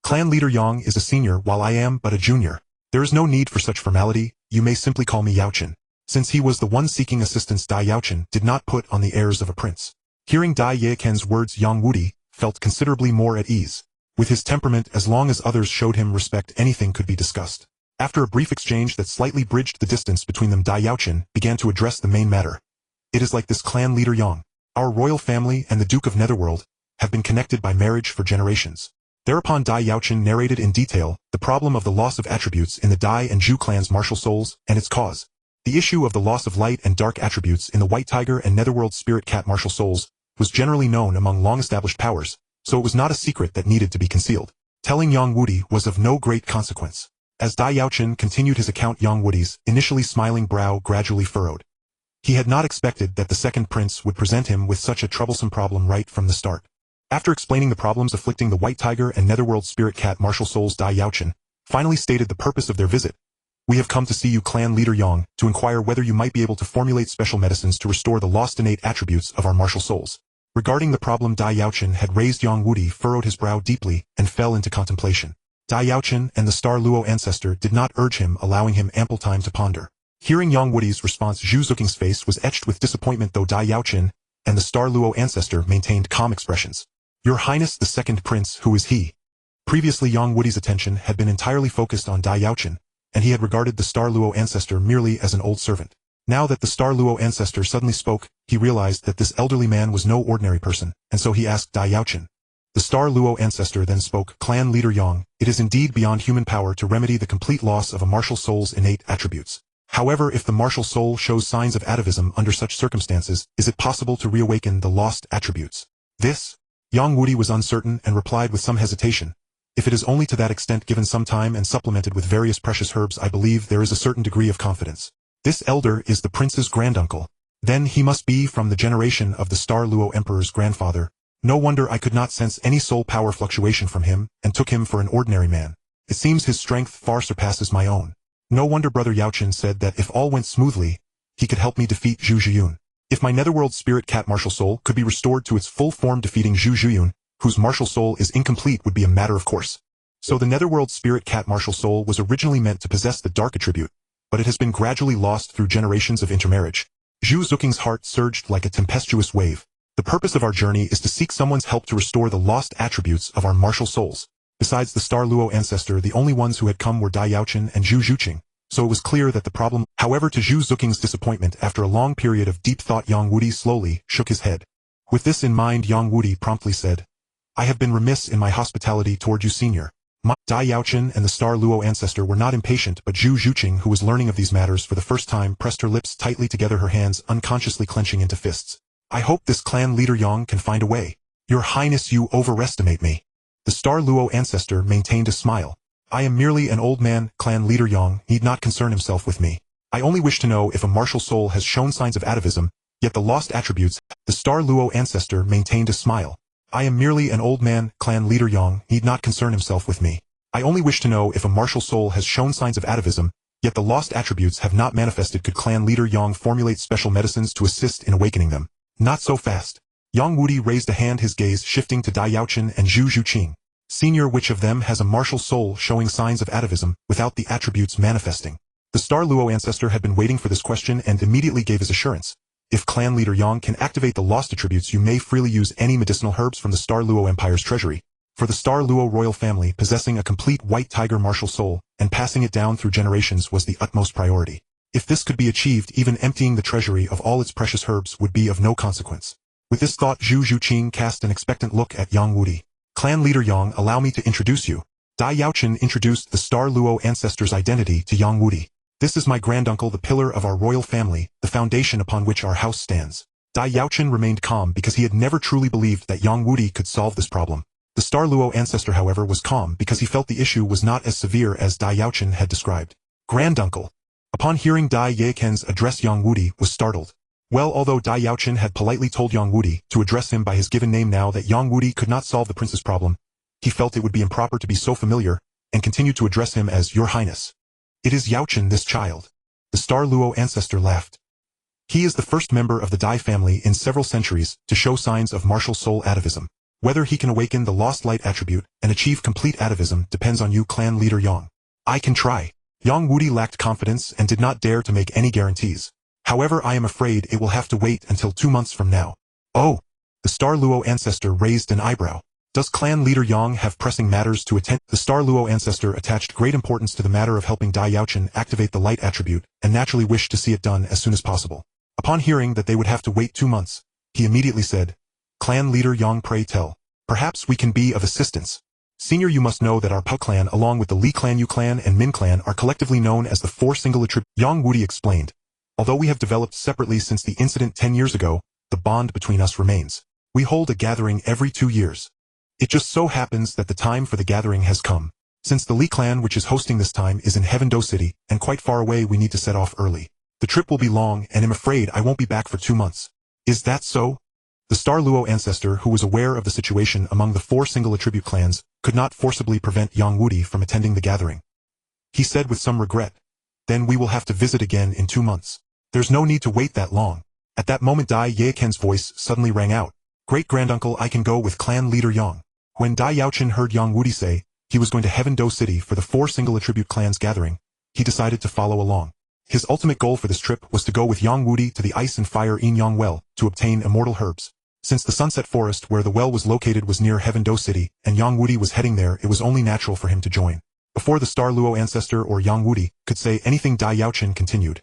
Clan leader Yang is a senior while I am but a junior. There is no need for such formality, you may simply call me Yaochen. Since he was the one seeking assistance, Dai Yaochen did not put on the airs of a prince. Hearing Dai Yaochen's words, Yang Wudi felt considerably more at ease. With his temperament, as long as others showed him respect, anything could be discussed. After a brief exchange that slightly bridged the distance between them, Dai Yaochen began to address the main matter. It is like this, clan leader Yang. Our royal family and the Duke of Netherworld have been connected by marriage for generations. Thereupon Dai Yaochen narrated in detail the problem of the loss of attributes in the Dai and Zhu clans' martial souls and its cause. The issue of the loss of light and dark attributes in the White Tiger and Netherworld Spirit Cat martial souls was generally known among long-established powers, so it was not a secret that needed to be concealed. Telling Yang Wudi was of no great consequence. As Dai Yaochen continued his account, Yang Wudi's initially smiling brow gradually furrowed. He had not expected that the second prince would present him with such a troublesome problem right from the start. After explaining the problems afflicting the White Tiger and Netherworld Spirit Cat martial souls, Dai Yaochen finally stated the purpose of their visit. We have come to see you, clan leader Yang, to inquire whether you might be able to formulate special medicines to restore the lost innate attributes of our martial souls. Regarding the problem Dai Yaochen had raised, Yang Wudi furrowed his brow deeply and fell into contemplation. Dai Yaochen and the Star Luo ancestor did not urge him, allowing him ample time to ponder. Hearing Yang Wudi's response, Zhu Zuking's face was etched with disappointment, though Dai Yaochen and the Star Luo ancestor maintained calm expressions. Your Highness the second prince, who is he? Previously, Yang Wudi's attention had been entirely focused on Dai Yaochen, and he had regarded the Star Luo ancestor merely as an old servant. Now that the Star Luo ancestor suddenly spoke, he realized that this elderly man was no ordinary person, and so he asked Dai Yaochen. The Star Luo ancestor then spoke, Clan leader Yang, it is indeed beyond human power to remedy the complete loss of a martial soul's innate attributes. However, if the martial soul shows signs of atavism under such circumstances, is it possible to reawaken the lost attributes? This? Yang Wudi was uncertain and replied with some hesitation. If it is only to that extent, given some time and supplemented with various precious herbs, I believe there is a certain degree of confidence. This elder is the prince's granduncle. Then he must be from the generation of the Star Luo Emperor's grandfather. No wonder I could not sense any soul power fluctuation from him, and took him for an ordinary man. It seems his strength far surpasses my own. No wonder Brother Yaochen said that if all went smoothly, he could help me defeat Zhu Zhiyun. If my Netherworld Spirit Cat martial soul could be restored to its full form, defeating Zhu Zhiyun, whose martial soul is incomplete, would be a matter of course. So the Netherworld Spirit Cat martial soul was originally meant to possess the dark attribute, but it has been gradually lost through generations of intermarriage. Zhu Zuking's heart surged like a tempestuous wave. The purpose of our journey is to seek someone's help to restore the lost attributes of our martial souls. Besides the Star Luo ancestor, the only ones who had come were Dai Yaochen and Zhu Zhuqing, so it was clear that the problem. However, to Zhu Zuking's disappointment, after a long period of deep thought, Yang Wudi slowly shook his head. With this in mind, Yang Wudi promptly said, I have been remiss in my hospitality toward you, senior. Dai Yaochen and the Star Luo ancestor were not impatient, but Zhu Zhuqing, who was learning of these matters for the first time, pressed her lips tightly together, her hands unconsciously clenching into fists. I hope this clan leader Yang can find a way. Your Highness, you overestimate me. The Star Luo ancestor maintained a smile. I am merely an old man. Clan leader Yang need not concern himself with me. I only wish to know if a martial soul has shown signs of atavism, yet the lost attributes. The Star Luo ancestor maintained a smile. I am merely an old man. Clan leader Yang need not concern himself with me. I only wish to know if a martial soul has shown signs of atavism, yet the lost attributes have not manifested. Could clan leader Yang formulate special medicines to assist in awakening them? Not so fast. Yang Wudi raised a hand, his gaze shifting to Dai Yaochen and Zhu Zhuqing. Senior, which of them has a martial soul showing signs of atavism without the attributes manifesting? The Star Luo ancestor had been waiting for this question and immediately gave his assurance. If clan leader Yang can activate the lost attributes, you may freely use any medicinal herbs from the Star Luo Empire's treasury. For the Star Luo royal family, possessing a complete white tiger martial soul and passing it down through generations was the utmost priority. If this could be achieved, even emptying the treasury of all its precious herbs would be of no consequence. With this thought, Zhu Zhuqing cast an expectant look at Yang Wudi. Clan leader Yang, allow me to introduce you. Dai Yaochen introduced the Star Luo ancestor's identity to Yang Wudi. This is my granduncle, the pillar of our royal family, the foundation upon which our house stands. Dai Yaochen remained calm because he had never truly believed that Yang Wudi could solve this problem. The Star Luo ancestor, however, was calm because he felt the issue was not as severe as Dai Yaochen had described. Granduncle. Upon hearing Dai Yachen's address, Yang Wudi was startled. Well, although Dai Yaochen had politely told Yang Wudi to address him by his given name, now that Yang Wudi could not solve the prince's problem, he felt it would be improper to be so familiar, and continued to address him as Your Highness. It is Yaochen, this child. The Star Luo ancestor laughed. He is the first member of the Dai family in several centuries to show signs of martial soul atavism. Whether he can awaken the lost light attribute and achieve complete atavism depends on you, clan leader Yang. I can try. Yang Wudi lacked confidence and did not dare to make any guarantees. However, I am afraid it will have to wait until 2 months from now. Oh! The Star Luo ancestor raised an eyebrow. Does clan leader Yang have pressing matters to attend? The Star Luo ancestor attached great importance to the matter of helping Dai Yaochen activate the light attribute, and naturally wished to see it done as soon as possible. Upon hearing that they would have to wait 2 months, he immediately said, Clan leader Yang, pray tell. Perhaps we can be of assistance. Senior, you must know that our Pu clan, along with the Li clan, Yu clan, and Min clan, are collectively known as the 4 single attribute. Yang Wudi explained. Although we have developed separately since the incident 10 years ago, the bond between us remains. We hold a gathering every 2 years. It just so happens that the time for the gathering has come. Since the Li clan, which is hosting this time, is in Heaven-Do City, and quite far away, we need to set off early. The trip will be long, and I'm afraid I won't be back for 2 months. Is that so? The Star Luo ancestor, who was aware of the situation among the 4 single attribute clans, could not forcibly prevent Yang Wudi from attending the gathering. He said with some regret, Then we will have to visit again in 2 months. There's no need to wait that long. At that moment, Dai Yachen's voice suddenly rang out. Great-granduncle, I can go with clan leader Yang. When Dai Yaochen heard Yang Wudi say he was going to Heaven-Do City for the 4 single attribute clans gathering, he decided to follow along. His ultimate goal for this trip was to go with Yang Wudi to the Ice and Fire Yin Yang Well to obtain immortal herbs. Since the Sunset Forest where the well was located was near Heaven-Do City, and Yang Wudi was heading there, it was only natural for him to join. Before the Star Luo ancestor or Yang Wudi could say anything, Dai Yaochen continued.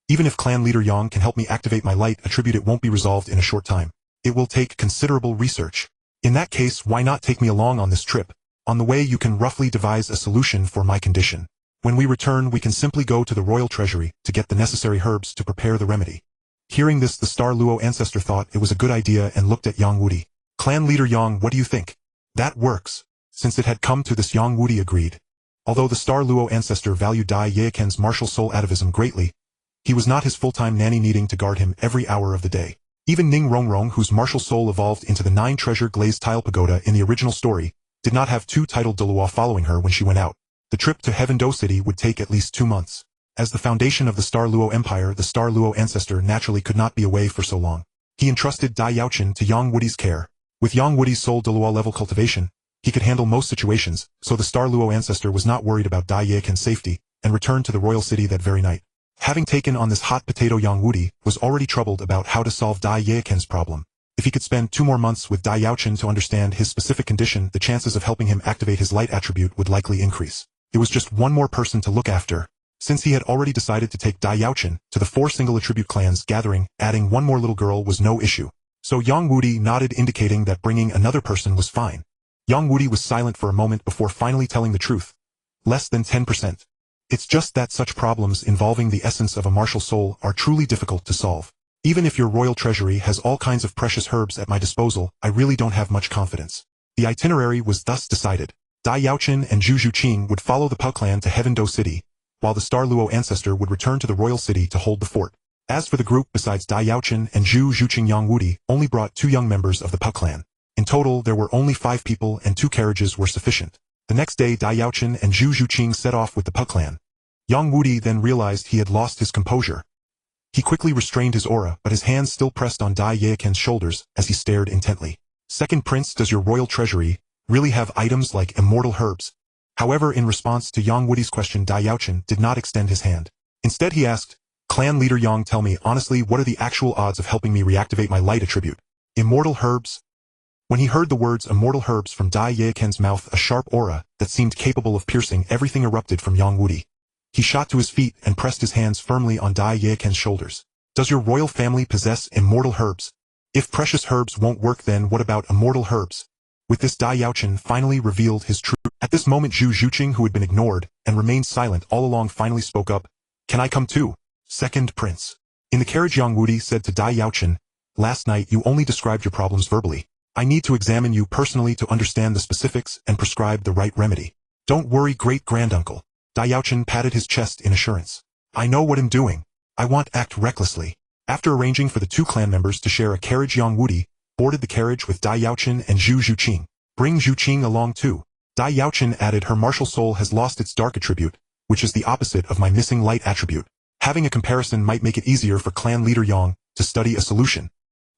Even if clan leader Yang can help me activate my light attribute, it won't be resolved in a short time. It will take considerable research. In that case, why not take me along on this trip? On the way, you can roughly devise a solution for my condition. When we return, we can simply go to the royal treasury to get the necessary herbs to prepare the remedy. Hearing this, the Star Luo ancestor thought it was a good idea and looked at Yang Wudi. Clan leader Yang, what do you think? That works. Since it had come to this, Yang Wudi agreed. Although the Star Luo ancestor valued Dai Yachen's martial soul atavism greatly, he was not his full-time nanny needing to guard him every hour of the day. Even Ning Rongrong, whose martial soul evolved into the 9-treasure glazed tile pagoda in the original story, did not have 2 titled Douluo following her when she went out. The trip to Heaven-Do City would take at least 2 months. As the foundation of the Star Luo Empire, the Star Luo ancestor naturally could not be away for so long. He entrusted Dai Yaochen to Yang Wudi's care. With Yang Wudi's soul Douluo level cultivation, he could handle most situations, so the Star Luo ancestor was not worried about Dai Yachen's safety, and returned to the royal city that very night. Having taken on this hot potato, Yang Wudi was already troubled about how to solve Dai Yachen's problem. If he could spend 2 more months with Dai Yaochen to understand his specific condition, the chances of helping him activate his light attribute would likely increase. It was just 1 more person to look after. Since he had already decided to take Dai Yaochen to the 4 single attribute clans gathering, adding 1 more little girl was no issue. So Yang Wudi nodded, indicating that bringing another person was fine. Yang Wudi was silent for a moment before finally telling the truth. Less than 10%. It's just that such problems involving the essence of a martial soul are truly difficult to solve. Even if your royal treasury has all kinds of precious herbs at my disposal, I really don't have much confidence. The itinerary was thus decided. Dai Yaochen and Zhu Zhuqing would follow the Pu clan to Heaven Do City, while the Star Luo ancestor would return to the royal city to hold the fort. As for the group besides Dai Yaochen and Zhu Zhuqing, Yang Wudi only brought 2 young members of the Pu clan. In total, there were only 5 people and 2 carriages were sufficient. The next day, Dai Yaochen and Zhu Zhuqing set off with the Pu clan. Yang Wudi then realized he had lost his composure. He quickly restrained his aura, but his hands still pressed on Dai Yaochen's shoulders as he stared intently. Second Prince, does your royal treasury really have items like immortal herbs? However, in response to Yang Wudi's question, Dai Yaochen did not extend his hand. Instead, he asked, Clan leader Yang, tell me honestly, what are the actual odds of helping me reactivate my light attribute? Immortal herbs? When he heard the words immortal herbs from Dai Yaochen's mouth, a sharp aura that seemed capable of piercing everything erupted from Yang Wudi. He shot to his feet and pressed his hands firmly on Dai Yaochen's shoulders. Does your royal family possess immortal herbs? If precious herbs won't work, then what about immortal herbs? With this, Dai Yaochen finally revealed his truth. At this moment, Zhu Zhuqing, who had been ignored and remained silent all along, finally spoke up. Can I come too? Second Prince. In the carriage, Yang Wudi said to Dai Yaochen, last night you only described your problems verbally. I need to examine you personally to understand the specifics and prescribe the right remedy. Don't worry, great-granduncle. Dai Yaochen patted his chest in assurance. I know what I'm doing. I won't act recklessly. After arranging for the 2 clan members to share a carriage, Yang Wudi boarded the carriage with Dai Yaochen and Zhu Zhuqing. Bring Zhuqing along too. Dai Yaochen added, her martial soul has lost its dark attribute, which is the opposite of my missing light attribute. Having a comparison might make it easier for clan leader Yang to study a solution.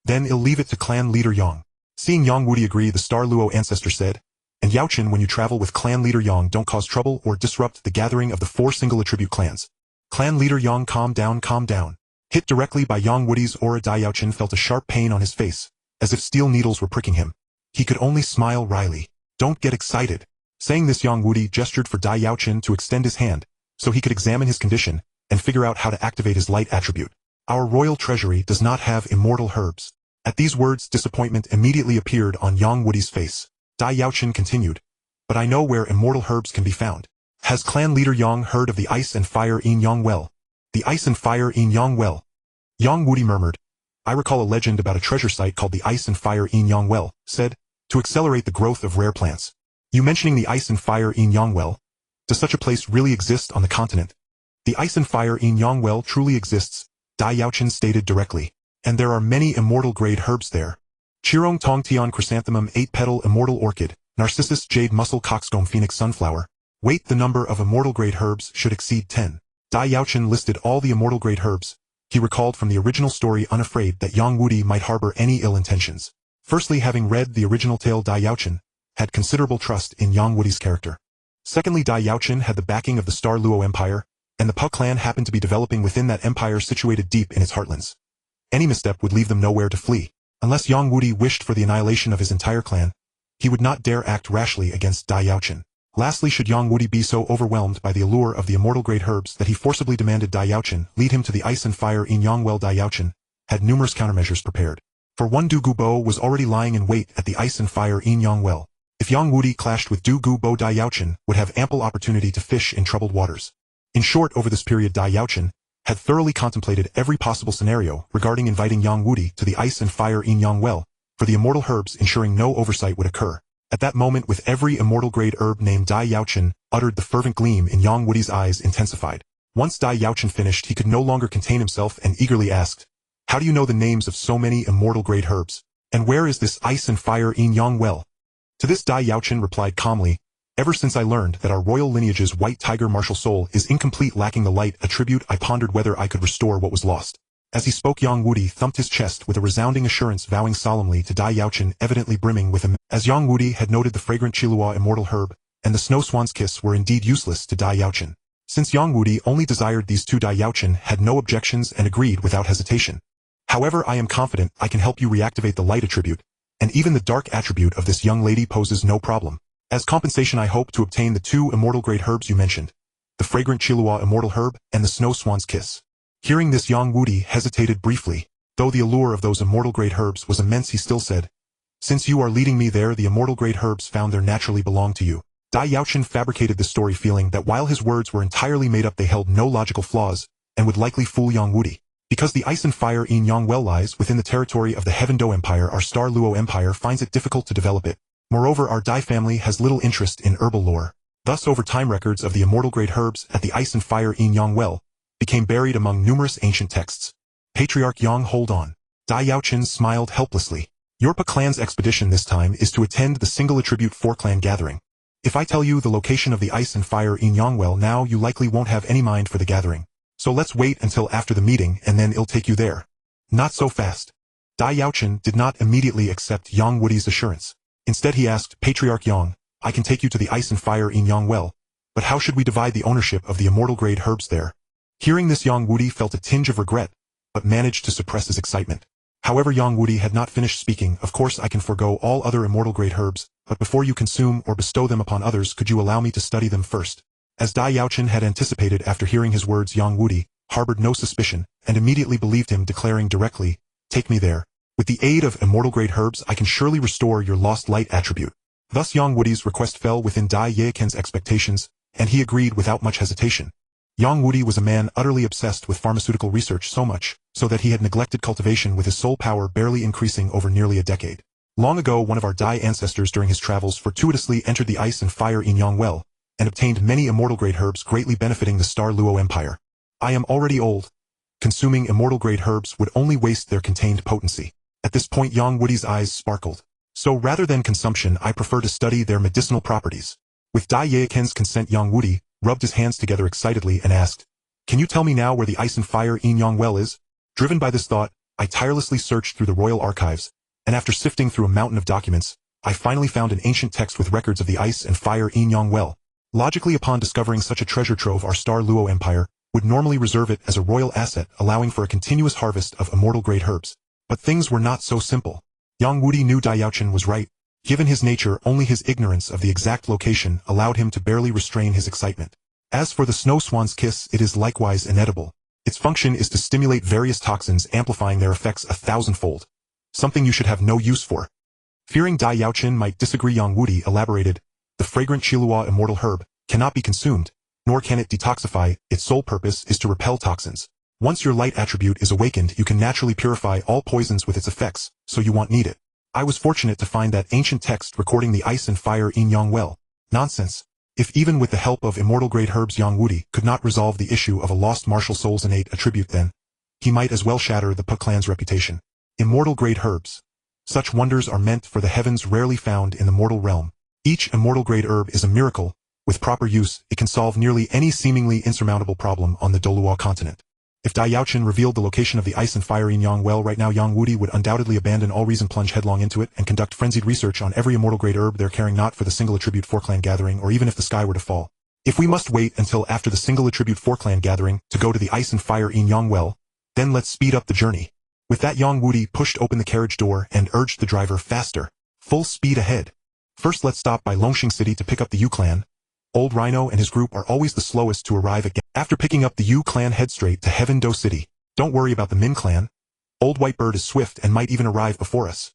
Then I'll leave it to clan leader Yang. Seeing Yang Wudi agree, the Star Luo ancestor said, and Yaochen, when you travel with clan leader Yang, don't cause trouble or disrupt the gathering of the 4 single attribute clans. Clan leader Yang, calm down, calm down. Hit directly by Yang Wudi's aura, Dai Yaochen felt a sharp pain on his face, as if steel needles were pricking him. He could only smile wryly. Don't get excited. Saying this, Yang Wudi gestured for Dai Yaochen to extend his hand, so he could examine his condition and figure out how to activate his light attribute. Our royal treasury does not have immortal herbs. At these words, disappointment immediately appeared on Yang Wudi's face. Dai Yaochen continued, but I know where immortal herbs can be found. Has clan leader Yang heard of the Ice and Fire Yin Yang Well? The Ice and Fire Yin Yang Well. Yang Wudi murmured. I recall a legend about a treasure site called the Ice and Fire Yin Yang Well, said, to accelerate the growth of rare plants. You mentioning the Ice and Fire Yin Yang Well? Does such a place really exist on the continent? The Ice and Fire Yin Yang Well truly exists, Dai Yaochen stated directly, and there are many immortal grade herbs there. Chirong Tong Tian Chrysanthemum, 8-petal immortal orchid, Narcissus Jade Mussel, Coxcomb Phoenix Sunflower. Wait, the number of immortal grade herbs should exceed 10. Dai Yaochen listed all the immortal grade herbs. He recalled from the original story, unafraid that Yang Wudi might harbor any ill intentions. Firstly, having read the original tale, Dai Yaochen had considerable trust in Yang Wudi's character. Secondly, Dai Yaochen had the backing of the Star Luo Empire, and the Pu clan happened to be developing within that empire situated deep in its heartlands. Any misstep would leave them nowhere to flee. Unless Yang Wudi wished for the annihilation of his entire clan, he would not dare act rashly against Dai Yaochen. Lastly, should Yang Wudi be so overwhelmed by the allure of the immortal grade herbs that he forcibly demanded Dai Yaochen lead him to the Ice and Fire Yin Yang Well, Dai Yaochen had numerous countermeasures prepared. For one, Du Gubo was already lying in wait at the Ice and Fire Yin Yang Well. If Yang Wudi clashed with Du Gubo, Dai Yaochen would have ample opportunity to fish in troubled waters. In short, over this period, Dai Yaochen had thoroughly contemplated every possible scenario regarding inviting Yang Wudi to the Ice and Fire Yin Yang Well, for the immortal herbs, ensuring no oversight would occur. At that moment, with every immortal grade herb named Dai Yaochen uttered, the fervent gleam in Yang Wudi's eyes intensified. Once Dai Yaochen finished, he could no longer contain himself and eagerly asked, how do you know the names of so many immortal grade herbs? And where is this Ice and Fire Yin Yang Well? To this, Dai Yaochen replied calmly, ever since I learned that our royal lineage's white tiger martial soul is incomplete, lacking the light attribute, I pondered whether I could restore what was lost. As he spoke, Yang Wudi thumped his chest with a resounding assurance, vowing solemnly to Dai Yaochen, evidently brimming with him. As Yang Wudi had noted, the fragrant Chilua immortal herb and the snow swan's kiss were indeed useless to Dai Yaochen. Since Yang Wudi only desired these two, Dai Yaochen had no objections and agreed without hesitation. However, I am confident I can help you reactivate the light attribute, and even the dark attribute of this young lady poses no problem. As compensation, I hope to obtain the two immortal grade herbs you mentioned, the fragrant Chilua immortal herb and the snow swan's kiss. Hearing this, Yang Wudi hesitated briefly. Though the allure of those immortal grade herbs was immense, he still said, Since you are leading me there, the immortal great herbs found there naturally belong to you. Dai Yaochen fabricated this story, feeling that while his words were entirely made up, they held no logical flaws, and would likely fool Yang Wudi. Because the ice and fire Yin Yang well lies within the territory of the Douluo Empire, our Star Luo Empire finds it difficult to develop it. Moreover, our Dai family has little interest in herbal lore. Thus, over time, records of the immortal great herbs at the ice and fire Yin Yang well became buried among numerous ancient texts. Patriarch Yang, hold on. Dai Yaochen smiled helplessly. Your Pa clan's expedition this time is to attend the single attribute 4-clan gathering. If I tell you the location of the ice and fire Yin Yang well now, you likely won't have any mind for the gathering. So let's wait until after the meeting and then I'll take you there. Not so fast. Dai Yaochen did not immediately accept Yang Wudi's assurance. Instead he asked, Patriarch Yang, I can take you to the ice and fire Yin Yang well, but how should we divide the ownership of the immortal grade herbs there? Hearing this, Yang Wudi felt a tinge of regret, but managed to suppress his excitement. However, Yang Wudi had not finished speaking. Of course I can forego all other immortal grade herbs, but before you consume or bestow them upon others, could you allow me to study them first? As Dai Yaochen had anticipated, after hearing his words, Yang Wudi harbored no suspicion, and immediately believed him, declaring directly, take me there. With the aid of immortal grade herbs, I can surely restore your lost light attribute. Thus Yang Wudi's request fell within Dai Yaochen's expectations, and he agreed without much hesitation. Yang Wudi was a man utterly obsessed with pharmaceutical research, so much so that he had neglected cultivation, with his soul power barely increasing over nearly a decade. Long ago, one of our Dai ancestors during his travels fortuitously entered the ice and fire Yin Yang well, and obtained many immortal grade herbs, greatly benefiting the Star Luo Empire. I am already old. Consuming immortal grade herbs would only waste their contained potency. At this point, Yang Wudi's eyes sparkled. So rather than consumption, I prefer to study their medicinal properties. With Dai Yaochen's consent, Yang Wudi rubbed his hands together excitedly and asked, can you tell me now where the ice and fire Yin Yang well is? Driven by this thought, I tirelessly searched through the royal archives, and after sifting through a mountain of documents, I finally found an ancient text with records of the ice and fire Yin Yang well. Logically, upon discovering such a treasure trove, our Star Luo Empire would normally reserve it as a royal asset, allowing for a continuous harvest of immortal grade herbs. But things were not so simple. Yang Wudi knew Dai Yaochen was right. Given his nature, only his ignorance of the exact location allowed him to barely restrain his excitement. As for the snow swan's kiss, it is likewise inedible. Its function is to stimulate various toxins, amplifying their effects 1,000-fold. Something you should have no use for. Fearing Dai Yaochen might disagree, Yang Wudi elaborated, the fragrant Qilua immortal herb cannot be consumed, nor can it detoxify. Its sole purpose is to repel toxins. Once your light attribute is awakened, you can naturally purify all poisons with its effects, so you won't need it. I was fortunate to find that ancient text recording the ice and fire Yin Yang well. Nonsense. If even with the help of immortal grade herbs Yang Wudi could not resolve the issue of a lost martial soul's innate attribute, then he might as well shatter the Pa clan's reputation. Immortal grade herbs. Such wonders are meant for the heavens, rarely found in the mortal realm. Each immortal grade herb is a miracle. With proper use, it can solve nearly any seemingly insurmountable problem on the Douluo Continent. If Dai Yaochen revealed the location of the ice and fire Yin Yang well right now, Yang Wudi would undoubtedly abandon all reason, plunge headlong into it, and conduct frenzied research on every immortal grade herb there, caring not for the single attribute 4-clan gathering, or even if the sky were to fall. If we must wait until after the single attribute 4-clan gathering to go to the ice and fire Yin Yang well, then let's speed up the journey. With that, Yang Wudi pushed open the carriage door and urged the driver, faster. Full speed ahead. First, let's stop by Longxing City to pick up the Yu clan. Old Rhino and his group are always the slowest to arrive again. After picking up the Yu clan, head straight to Do City. Don't worry about the Min clan. Old Whitebird is swift and might even arrive before us.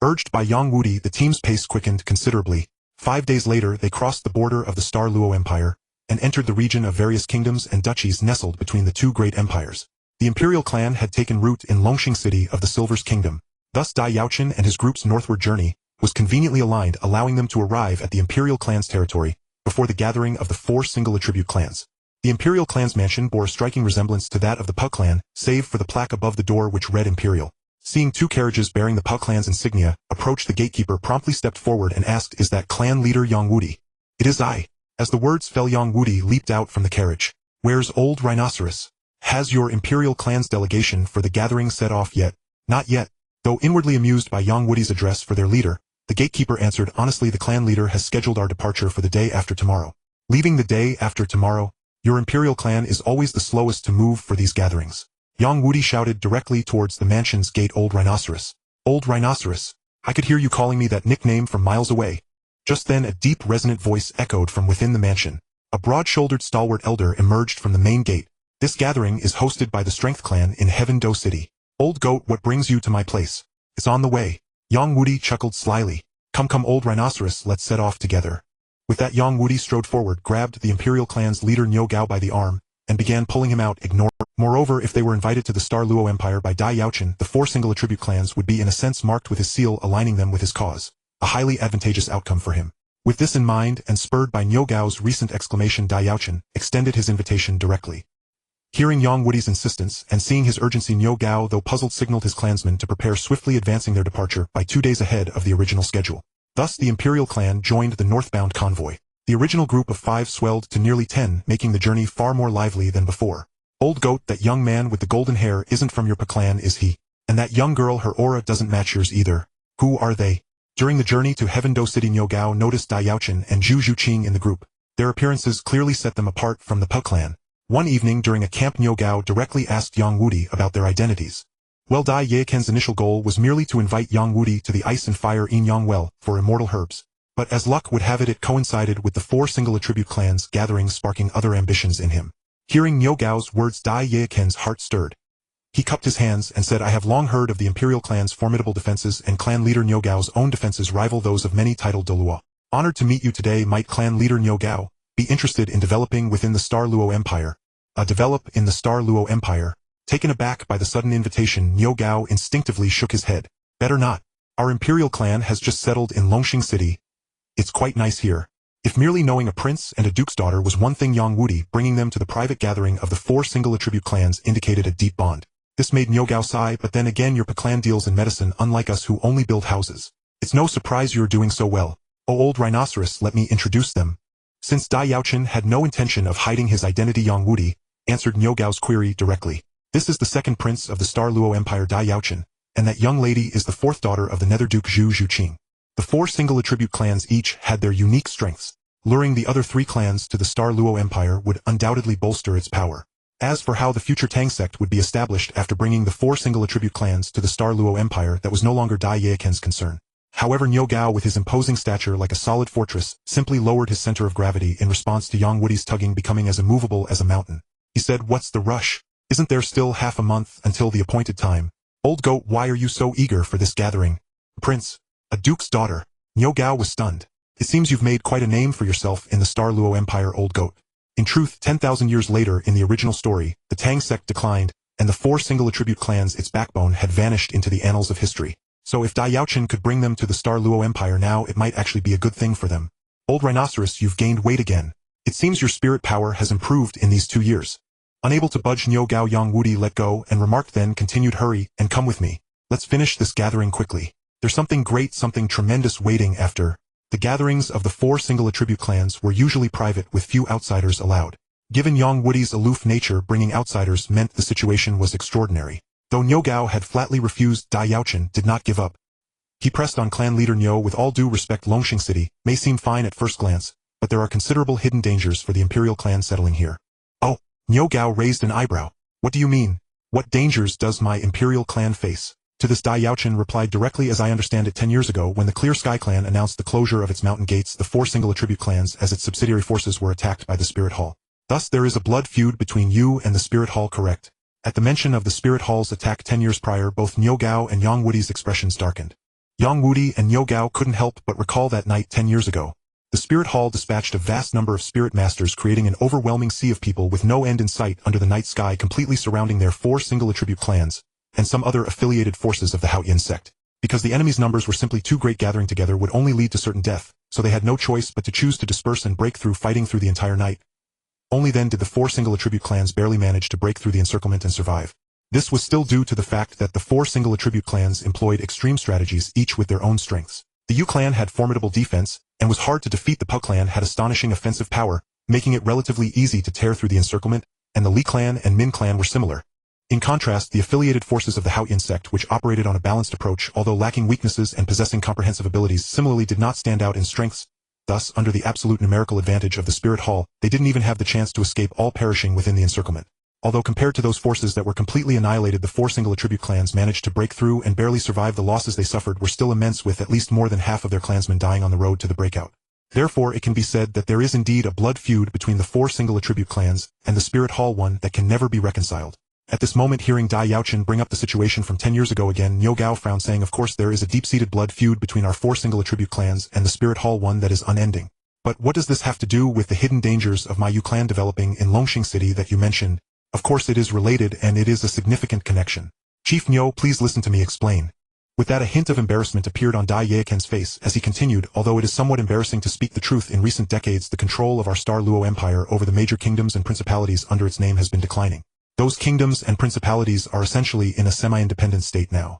Urged by Yang Wudi, the team's pace quickened considerably. 5 days later, they crossed the border of the Star Luo Empire and entered the region of various kingdoms and duchies nestled between the two great empires. The Imperial clan had taken root in Longxing City of the Silver's Kingdom. Thus Dai Yaochen and his group's northward journey was conveniently aligned, allowing them to arrive at the Imperial clan's territory before the gathering of the 4 single attribute clans. The Imperial clan's mansion bore a striking resemblance to that of the Pa clan, save for the plaque above the door which read Imperial. Seeing 2 carriages bearing the Pa clan's insignia approach, the gatekeeper promptly stepped forward and asked, "Is that clan leader Yang Wudi?" "It is I." As the words fell, Yang Wudi leaped out from the carriage. "Where's Old Rhinoceros? Has your Imperial clan's delegation for the gathering set off yet?" "Not yet." Though inwardly amused by Yang Wudi's address for their leader, the gatekeeper answered, "Honestly, the clan leader has scheduled our departure for the day after tomorrow." "Leaving the day after tomorrow? Your Imperial clan is always the slowest to move for these gatherings." Yang Wudi shouted directly towards the mansion's gate, "Old Rhinoceros! Old Rhinoceros! I could hear you calling me that nickname from miles away." Just then a deep resonant voice echoed from within the mansion. A broad-shouldered stalwart elder emerged from the main gate. "This gathering is hosted by the Strength clan in Do City. Old Goat, what brings you to my place?" "It's on the way." Yang Wudi chuckled slyly. Come old rhinoceros, let's set off together. With that Yang Wudi strode forward, grabbed the Imperial clan's leader Niu Gao by the arm, and began pulling him out. Moreover, if they were invited to the Star Luo Empire by Dai Yaochen, the 4 single attribute clans would be in a sense marked with his seal, aligning them with his cause. A highly advantageous outcome for him. With this in mind, and spurred by Niu Gao's recent exclamation, Dai Yaochen extended his invitation directly. Hearing Yang Wudi's insistence, and seeing his urgency, Niu Gao, though puzzled, signaled his clansmen to prepare, swiftly advancing their departure by 2 days ahead of the original schedule. Thus the Imperial clan joined the northbound convoy. The original group of 5 swelled to nearly 10, making the journey far more lively than before. Old goat, that young man with the golden hair isn't from your clan, is he? And that young girl, her aura doesn't match yours either. Who are they? During the journey to Heaven-Do City, Niu Gao noticed Dai Yaochen and Zhu Zhuqing in the group. Their appearances clearly set them apart from the Pu clan. One evening during a camp, Niu Gao directly asked Yang Wudi about their identities. Well, Dai Yaochen's initial goal was merely to invite Yang Wudi to the Ice and Fire Yin Yang Well for immortal herbs. But as luck would have it, it coincided with the 4 single attribute clans gathering, sparking other ambitions in him. Hearing Niu Gao's words, Dai Yaochen's heart stirred. He cupped his hands and said, I have long heard of the Imperial clan's formidable defenses, and clan leader Niu Gao's own defenses rival those of many titled Douluo. Honored to meet you today. Might clan leader Niu Gao be interested in developing within the Star Luo Empire? Develop in the Star Luo Empire? Taken aback by the sudden invitation, Niu Gao instinctively shook his head. Better not. Our Imperial clan has just settled in Longxing City. It's quite nice here. If merely knowing a prince and a duke's daughter was one thing, Yang Wudi bringing them to the private gathering of the 4 single attribute clans indicated a deep bond. This made Niu Gao sigh, but then again, your clan deals in medicine, unlike us who only build houses. It's no surprise you're doing so well. Oh, old rhinoceros, let me introduce them. Since Dai Yaochen had no intention of hiding his identity, Yang Wudi answered Niu Gao's query directly. This is the 2nd prince of the Star Luo Empire, Dai Yaochen, and that young lady is the 4th daughter of the Nether Duke Zhu Zhuqing. The 4 single attribute clans each had their unique strengths. Luring the other 3 clans to the Star Luo Empire would undoubtedly bolster its power. As for how the future Tang sect would be established after bringing the 4 single attribute clans to the Star Luo Empire, that was no longer Dai Yaochen's concern. However, Niu Gao, with his imposing stature like a solid fortress, simply lowered his center of gravity in response to Yang Wudi's tugging, becoming as immovable as a mountain. He said, what's the rush? Isn't there still half a month until the appointed time? Old goat, why are you so eager for this gathering? Prince, a duke's daughter. Niu Gao was stunned. It seems you've made quite a name for yourself in the Star Luo Empire, old goat. In truth, 10,000 years later in the original story, the Tang sect declined, and the 4 single attribute clans, its backbone, had vanished into the annals of history. So if Dai Yaochen could bring them to the Star Luo Empire now, it might actually be a good thing for them. Old rhinoceros, you've gained weight again. It seems your spirit power has improved in these 2 years. Unable to budge, Niu Gao, Yang Wudi let go and remarked, then continued, hurry, and come with me. Let's finish this gathering quickly. There's something great, something tremendous waiting after. The gatherings of the 4 single attribute clans were usually private, with few outsiders allowed. Given Yang Wudi's aloof nature, bringing outsiders meant the situation was extraordinary. Though Niu Gao had flatly refused, Dai Yaochen did not give up. He pressed on clan leader Niu. With all due respect, Longxing City may seem fine at first glance, but there are considerable hidden dangers for the Imperial clan settling here. Oh, Niu Gao raised an eyebrow. What do you mean? What dangers does my Imperial clan face? To this Dai Yaochen replied directly, as I understand it, 10 years ago, when the Clear Sky clan announced the closure of its mountain gates, the 4 single attribute clans as its subsidiary forces were attacked by the Spirit Hall. Thus there is a blood feud between you and the Spirit Hall, correct? At the mention of the Spirit Hall's attack 10 years prior, both Niu Gao and Yang Wudi's expressions darkened. Yang Wudi and Niu Gao couldn't help but recall that night 10 years ago. The Spirit Hall dispatched a vast number of spirit masters, creating an overwhelming sea of people with no end in sight under the night sky, completely surrounding their 4 single attribute clans and some other affiliated forces of the Haoyin sect. Because the enemy's numbers were simply too great, gathering together would only lead to certain death, so they had no choice but to choose to disperse and break through, fighting through the entire night. Only then did the 4 single attribute clans barely manage to break through the encirclement and survive. This was still due to the fact that the 4 single attribute clans employed extreme strategies, each with their own strengths. The Yu clan had formidable defense, and was hard to defeat. The Pu clan had astonishing offensive power, making it relatively easy to tear through the encirclement, and the Li clan and Min clan were similar. In contrast, the affiliated forces of the Haoyin sect, which operated on a balanced approach, although lacking weaknesses and possessing comprehensive abilities, similarly did not stand out in strengths. Thus, under the absolute numerical advantage of the Spirit Hall, they didn't even have the chance to escape, all perishing within the encirclement. Although compared to those forces that were completely annihilated, the 4 single attribute clans managed to break through and barely survive. The losses they suffered were still immense, with at least more than half of their clansmen dying on the road to the breakout. Therefore, it can be said that there is indeed a blood feud between the 4 single attribute clans and the Spirit Hall, one that can never be reconciled. At this moment, hearing Dai Yaochen bring up the situation from 10 years ago again, Niu Gao frowned, saying, of course there is a deep-seated blood feud between our 4 single attribute clans and the Spirit Hall, one that is unending. But what does this have to do with the hidden dangers of my Yu clan developing in Longxing City that you mentioned? Of course it is related, and it is a significant connection. Chief Niu, please listen to me explain. With that, a hint of embarrassment appeared on Dai Yaochen's face as he continued, although it is somewhat embarrassing to speak the truth, in recent decades the control of our Star Luo Empire over the major kingdoms and principalities under its name has been declining. Those kingdoms and principalities are essentially in a semi-independent state now.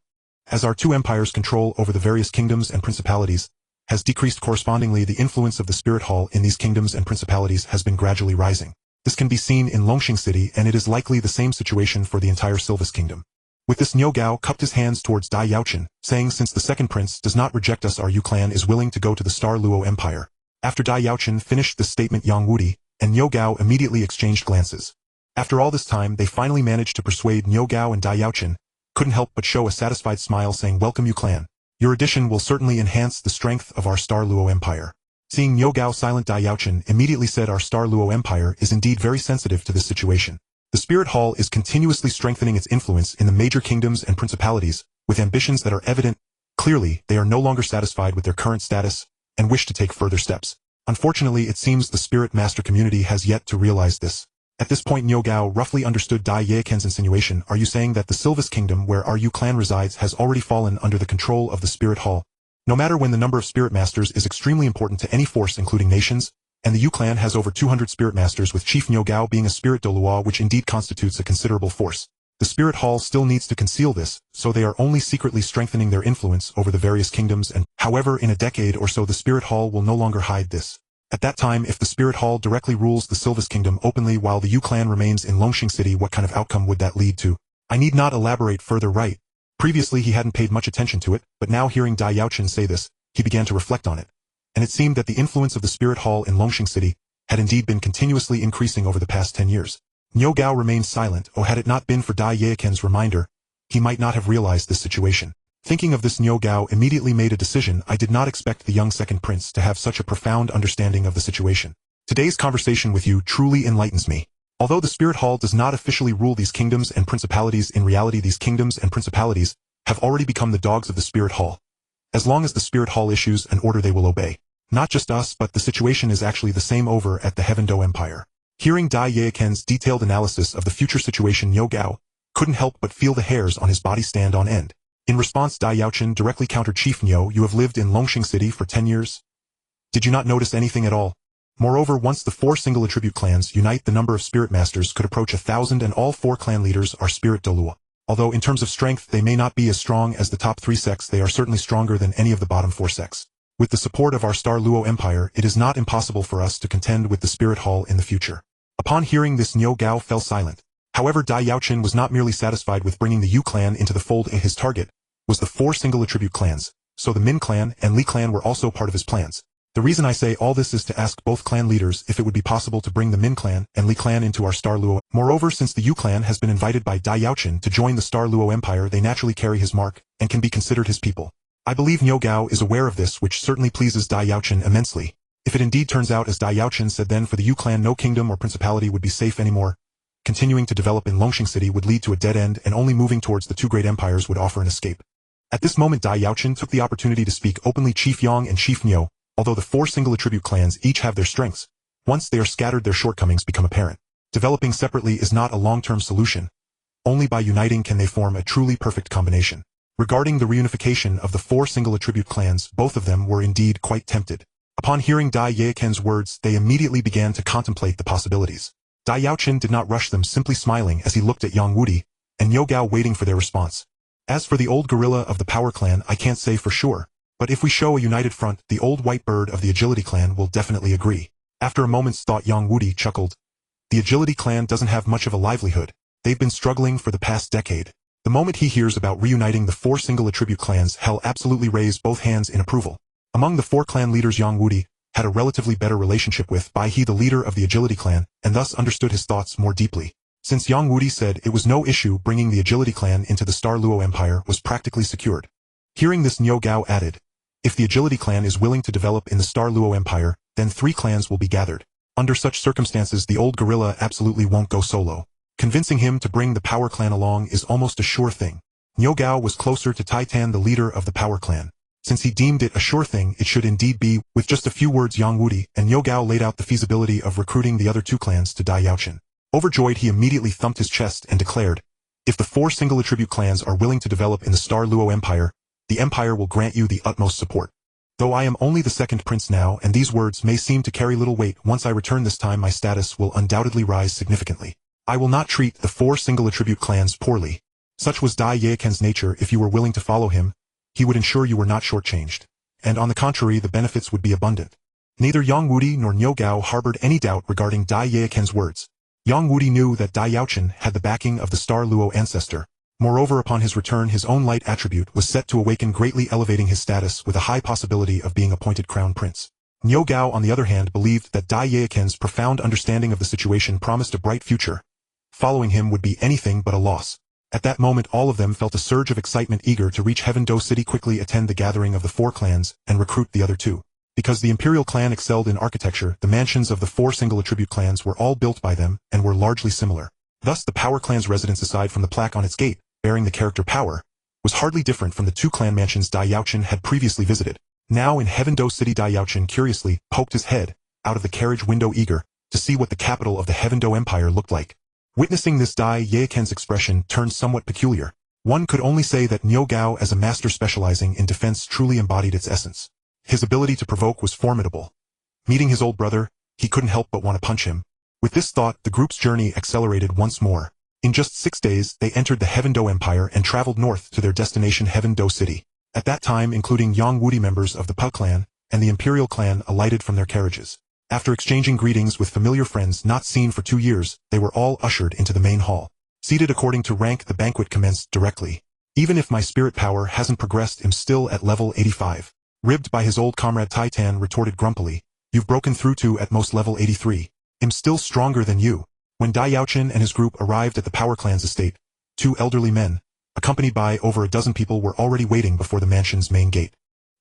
As our 2 empires' control over the various kingdoms and principalities has decreased, correspondingly the influence of the Spirit Hall in these kingdoms and principalities has been gradually rising. This can be seen in Longxing City, and it is likely the same situation for the entire Silvis Kingdom. With this, Niu Gao cupped his hands towards Dai Yaochen, saying, since the second prince does not reject us, our Yu clan is willing to go to the Star Luo Empire. After Dai Yaochen finished this statement, Yang Wudi and Niu Gao immediately exchanged glances. After all this time, they finally managed to persuade Niu Gao, and Dai Yaochen couldn't help but show a satisfied smile, saying, welcome Yu clan. Your addition will certainly enhance the strength of our Star Luo Empire. Seeing Niu Gao silent, Dai Yaochen immediately said, our Star Luo Empire is indeed very sensitive to this situation. The Spirit Hall is continuously strengthening its influence in the major kingdoms and principalities, with ambitions that are evident. Clearly, they are no longer satisfied with their current status, and wish to take further steps. Unfortunately, it seems the Spirit Master community has yet to realize this. At this point, Niu Gao roughly understood Dai Yaochen's insinuation. Are you saying that the Silvis Kingdom, where our Yu clan resides, has already fallen under the control of the Spirit Hall? No matter when, the number of Spirit Masters is extremely important to any force, including nations, and the Yu clan has over 200 Spirit Masters, with Chief Niu Gao being a Spirit Douluo, which indeed constitutes a considerable force. The Spirit Hall still needs to conceal this, so they are only secretly strengthening their influence over the various kingdoms, and, however, in a decade or so the Spirit Hall will no longer hide this. At that time, if the Spirit Hall directly rules the Silvis Kingdom openly while the Yu clan remains in Longxing City, what kind of outcome would that lead to? I need not elaborate further, right? Previously he hadn't paid much attention to it, but now hearing Dai Yaochen say this, he began to reflect on it. And it seemed that the influence of the Spirit Hall in Longxing City had indeed been continuously increasing over the past 10 years. Niu Gao remained silent. Oh, had it not been for Dai Yaochen's reminder, he might not have realized this situation. Thinking of this, Niu Gao immediately made a decision. I did not expect the young second prince to have such a profound understanding of the situation. Today's conversation with you truly enlightens me. Although the Spirit Hall does not officially rule these kingdoms and principalities, in reality these kingdoms and principalities have already become the dogs of the Spirit Hall. As long as the Spirit Hall issues an order, they will obey. Not just us, but the situation is actually the same over at the Douluo Empire. Hearing Dai Yaochen's detailed analysis of the future situation, Niu Gao couldn't help but feel the hairs on his body stand on end. In response, Dai Yaochen directly countered, Chief Niu, you have lived in Longxing City for 10 years? Did you not notice anything at all? Moreover, once the 4 single attribute clans unite, the number of Spirit Masters could approach 1,000, and all 4 clan leaders are Spirit Douluo. Although in terms of strength they may not be as strong as the top 3 sects, they are certainly stronger than any of the bottom 4 sects. With the support of our Star Luo Empire, it is not impossible for us to contend with the Spirit Hall in the future. Upon hearing this, Niu Gao fell silent. However, Dai Yaochen was not merely satisfied with bringing the Yu clan into the fold. His target was the 4 single attribute clans, so the Min clan and Li clan were also part of his plans. The reason I say all this is to ask both clan leaders if it would be possible to bring the Min clan and Li clan into our Star Luo. Moreover, since the Yu clan has been invited by Dai Yaochen to join the Star Luo Empire, they naturally carry his mark and can be considered his people. I believe Niu Gao is aware of this, which certainly pleases Dai Yaochen immensely. If it indeed turns out as Dai Yaochen said, then for the Yu clan no kingdom or principality would be safe anymore. Continuing to develop in Longxing City would lead to a dead end, and only moving towards the 2 great empires would offer an escape. At this moment, Dai Yaochen took the opportunity to speak openly. Chief Yang and Chief Niu, although the 4 single attribute clans each have their strengths, once they are scattered their shortcomings become apparent. Developing separately is not a long-term solution. Only by uniting can they form a truly perfect combination. Regarding the reunification of the 4 single attribute clans, both of them were indeed quite tempted. Upon hearing Dai Yaochen's words, they immediately began to contemplate the possibilities. Dai Yaochen did not rush them, simply smiling as he looked at Yang Wudi and Niu Gao, waiting for their response. As for the old gorilla of the Power Clan, I can't say for sure, but if we show a united front, the old white bird of the Agility Clan will definitely agree. After a moment's thought, Yang Wudi chuckled. The Agility Clan doesn't have much of a livelihood. They've been struggling for the past decade. The moment he hears about reuniting the 4 single attribute clans, he'll absolutely raise both hands in approval. Among the 4 clan leaders, Yang Wudi had a relatively better relationship with Bai He, the leader of the Agility Clan, and thus understood his thoughts more deeply. Since Yang Wudi said it was no issue, bringing the Agility Clan into the Star Luo Empire was practically secured. Hearing this, Niu Gao added, if the Agility Clan is willing to develop in the Star Luo Empire, then 3 clans will be gathered. Under such circumstances, the old gorilla absolutely won't go solo. Convincing him to bring the Power Clan along is almost a sure thing. Niu Gao was closer to Titan, the leader of the Power Clan. Since he deemed it a sure thing, it should indeed be. With just a few words, Yang Wudi and Niu Gao laid out the feasibility of recruiting the other two clans to Dai Yaochen. Overjoyed, he immediately thumped his chest and declared, "If the 4 single attribute clans are willing to develop in the Star Luo Empire, the Empire will grant you the utmost support. Though I am only the second prince now, and these words may seem to carry little weight, once I return this time my status will undoubtedly rise significantly. I will not treat the 4 single attribute clans poorly." Such was Dai Yaochen's nature. If you were willing to follow him, he would ensure you were not shortchanged. And on the contrary, the benefits would be abundant. Neither Yang Wudi nor Niu Gao harbored any doubt regarding Dai Yaochen's words. Yang Wudi knew that Dai Yaochen had the backing of the Star Luo ancestor. Moreover, upon his return, his own light attribute was set to awaken, greatly elevating his status with a high possibility of being appointed crown prince. Niu Gao, on the other hand, believed that Dai Yaochen's profound understanding of the situation promised a bright future. Following him would be anything but a loss. At that moment, all of them felt a surge of excitement, eager to reach Heaven Do City, quickly attend the gathering of the 4 clans, and recruit the other 2. Because the Imperial clan excelled in architecture, the mansions of the 4 single attribute clans were all built by them, and were largely similar. Thus the Power clan's residence, aside from the plaque on its gate, bearing the character Power, was hardly different from the 2 clan mansions Dai Yaochen had previously visited. Now in Heaven Do City, Dai Yaochen curiously poked his head out of the carriage window, eager to see what the capital of the Heaven Do Empire looked like. Witnessing this, Dai Yaochen's expression turned somewhat peculiar. One could only say that Niu Gao, as a master specializing in defense, truly embodied its essence. His ability to provoke was formidable. Meeting his old brother, he couldn't help but want to punch him. With this thought, the group's journey accelerated once more. In just 6 days, they entered the Heaven Do Empire and traveled north to their destination, Heaven Do City. At that time, including Yang Wudi, members of the Pu clan and the Imperial clan alighted from their carriages. After exchanging greetings with familiar friends not seen for 2 years, they were all ushered into the main hall. Seated according to rank, the banquet commenced directly. "Even if my spirit power hasn't progressed, I'm still at level 85. Ribbed by his old comrade, Titan retorted grumpily, "You've broken through to at most level 83. I'm still stronger than you." When Dai Yaochen and his group arrived at the Power clan's estate, 2 elderly men, accompanied by over a dozen people, were already waiting before the mansion's main gate.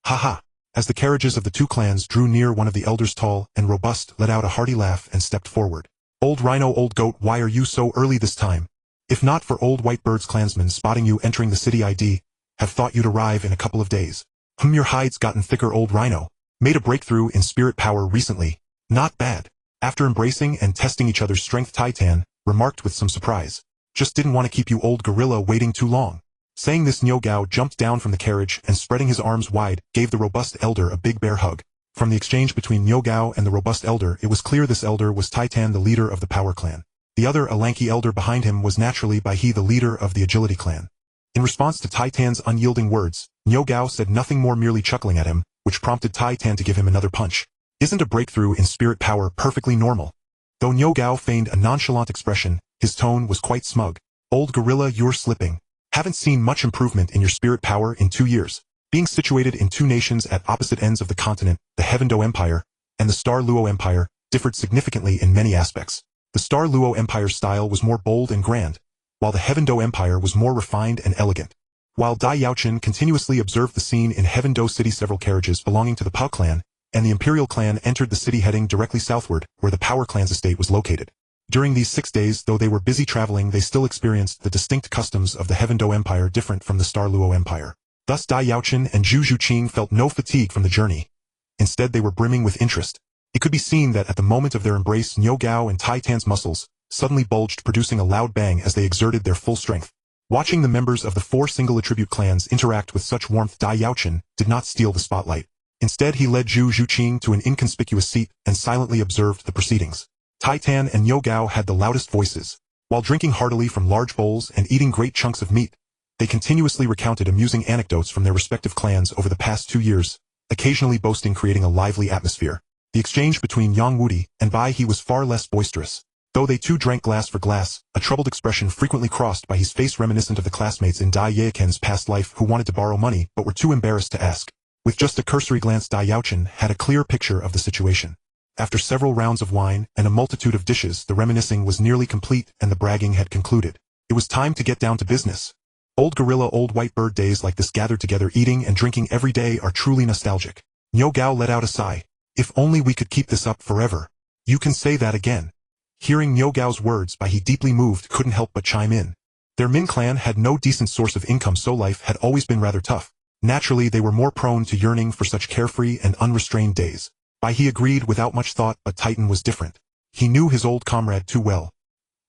"Ha!" As the carriages of the 2 clans drew near, one of the elders, tall and robust, let out a hearty laugh and stepped forward. "Old Rhino, old Goat, why are you so early this time? If not for Old White Bird's clansmen spotting you entering the city, I'd have thought you'd arrive in a couple of days." "Your hide's gotten thicker, Old Rhino. Made a breakthrough in spirit power recently. Not bad." After embracing and testing each other's strength, Titan remarked with some surprise, "Just didn't want to keep you old gorilla waiting too long." Saying this, Niu Gao jumped down from the carriage and, spreading his arms wide, gave the robust elder a big bear hug. From the exchange between Niu Gao and the robust elder, it was clear this elder was Titan, the leader of the Power clan. The other, a lanky elder behind him, was naturally by he the leader of the Agility clan. In response to Titan's unyielding words, Niu Gao said nothing more, merely chuckling at him, which prompted Titan to give him another punch. "Isn't a breakthrough in spirit power perfectly normal?" Though Niu Gao feigned a nonchalant expression, his tone was quite smug. "Old gorilla, you're slipping. Haven't seen much improvement in your spirit power in 2 years." Being situated in 2 nations at opposite ends of the continent, the Heaven Do Empire and the Star Luo Empire differed significantly in many aspects. The Star Luo Empire's style was more bold and grand, while the Heaven Do Empire was more refined and elegant. While Dai Yaochen continuously observed the scene in Heaven Do City, several carriages belonging to the Pu clan and the Imperial clan entered the city, heading directly southward, where the Power clan's estate was located. During these 6 days, though they were busy traveling, they still experienced the distinct customs of the Heaven Do Empire, different from the Star Luo Empire. Thus Dai Yaochen and Zhu Zhuqing felt no fatigue from the journey. Instead, they were brimming with interest. It could be seen that at the moment of their embrace, Niu Gao and Titan's muscles suddenly bulged, producing a loud bang as they exerted their full strength. Watching the members of the 4 single attribute clans interact with such warmth, Dai Yaochen did not steal the spotlight. Instead, he led Zhu Zhuqing to an inconspicuous seat and silently observed the proceedings. Titan and Niu Gao had the loudest voices. While drinking heartily from large bowls and eating great chunks of meat, they continuously recounted amusing anecdotes from their respective clans over the past 2 years, occasionally boasting, creating a lively atmosphere. The exchange between Yang Wudi and Bai He was far less boisterous. Though they too drank glass for glass, a troubled expression frequently crossed by his face, reminiscent of the classmates in Dai Yaochen's past life who wanted to borrow money but were too embarrassed to ask. With just a cursory glance, Dai Yaochen had a clear picture of the situation. After several rounds of wine and a multitude of dishes, the reminiscing was nearly complete and the bragging had concluded. It was time to get down to business. Old gorilla, old white bird, days like this gathered together eating and drinking every day are truly nostalgic. Niu Gao let out a sigh. "If only we could keep this up forever." "You can say that again." Hearing Niu Gao's words, Bai He, deeply moved, couldn't help but chime in. Their Min clan had no decent source of income, so life had always been rather tough. Naturally, they were more prone to yearning for such carefree and unrestrained days. Bai He agreed without much thought, but Titan was different. He knew his old comrade too well.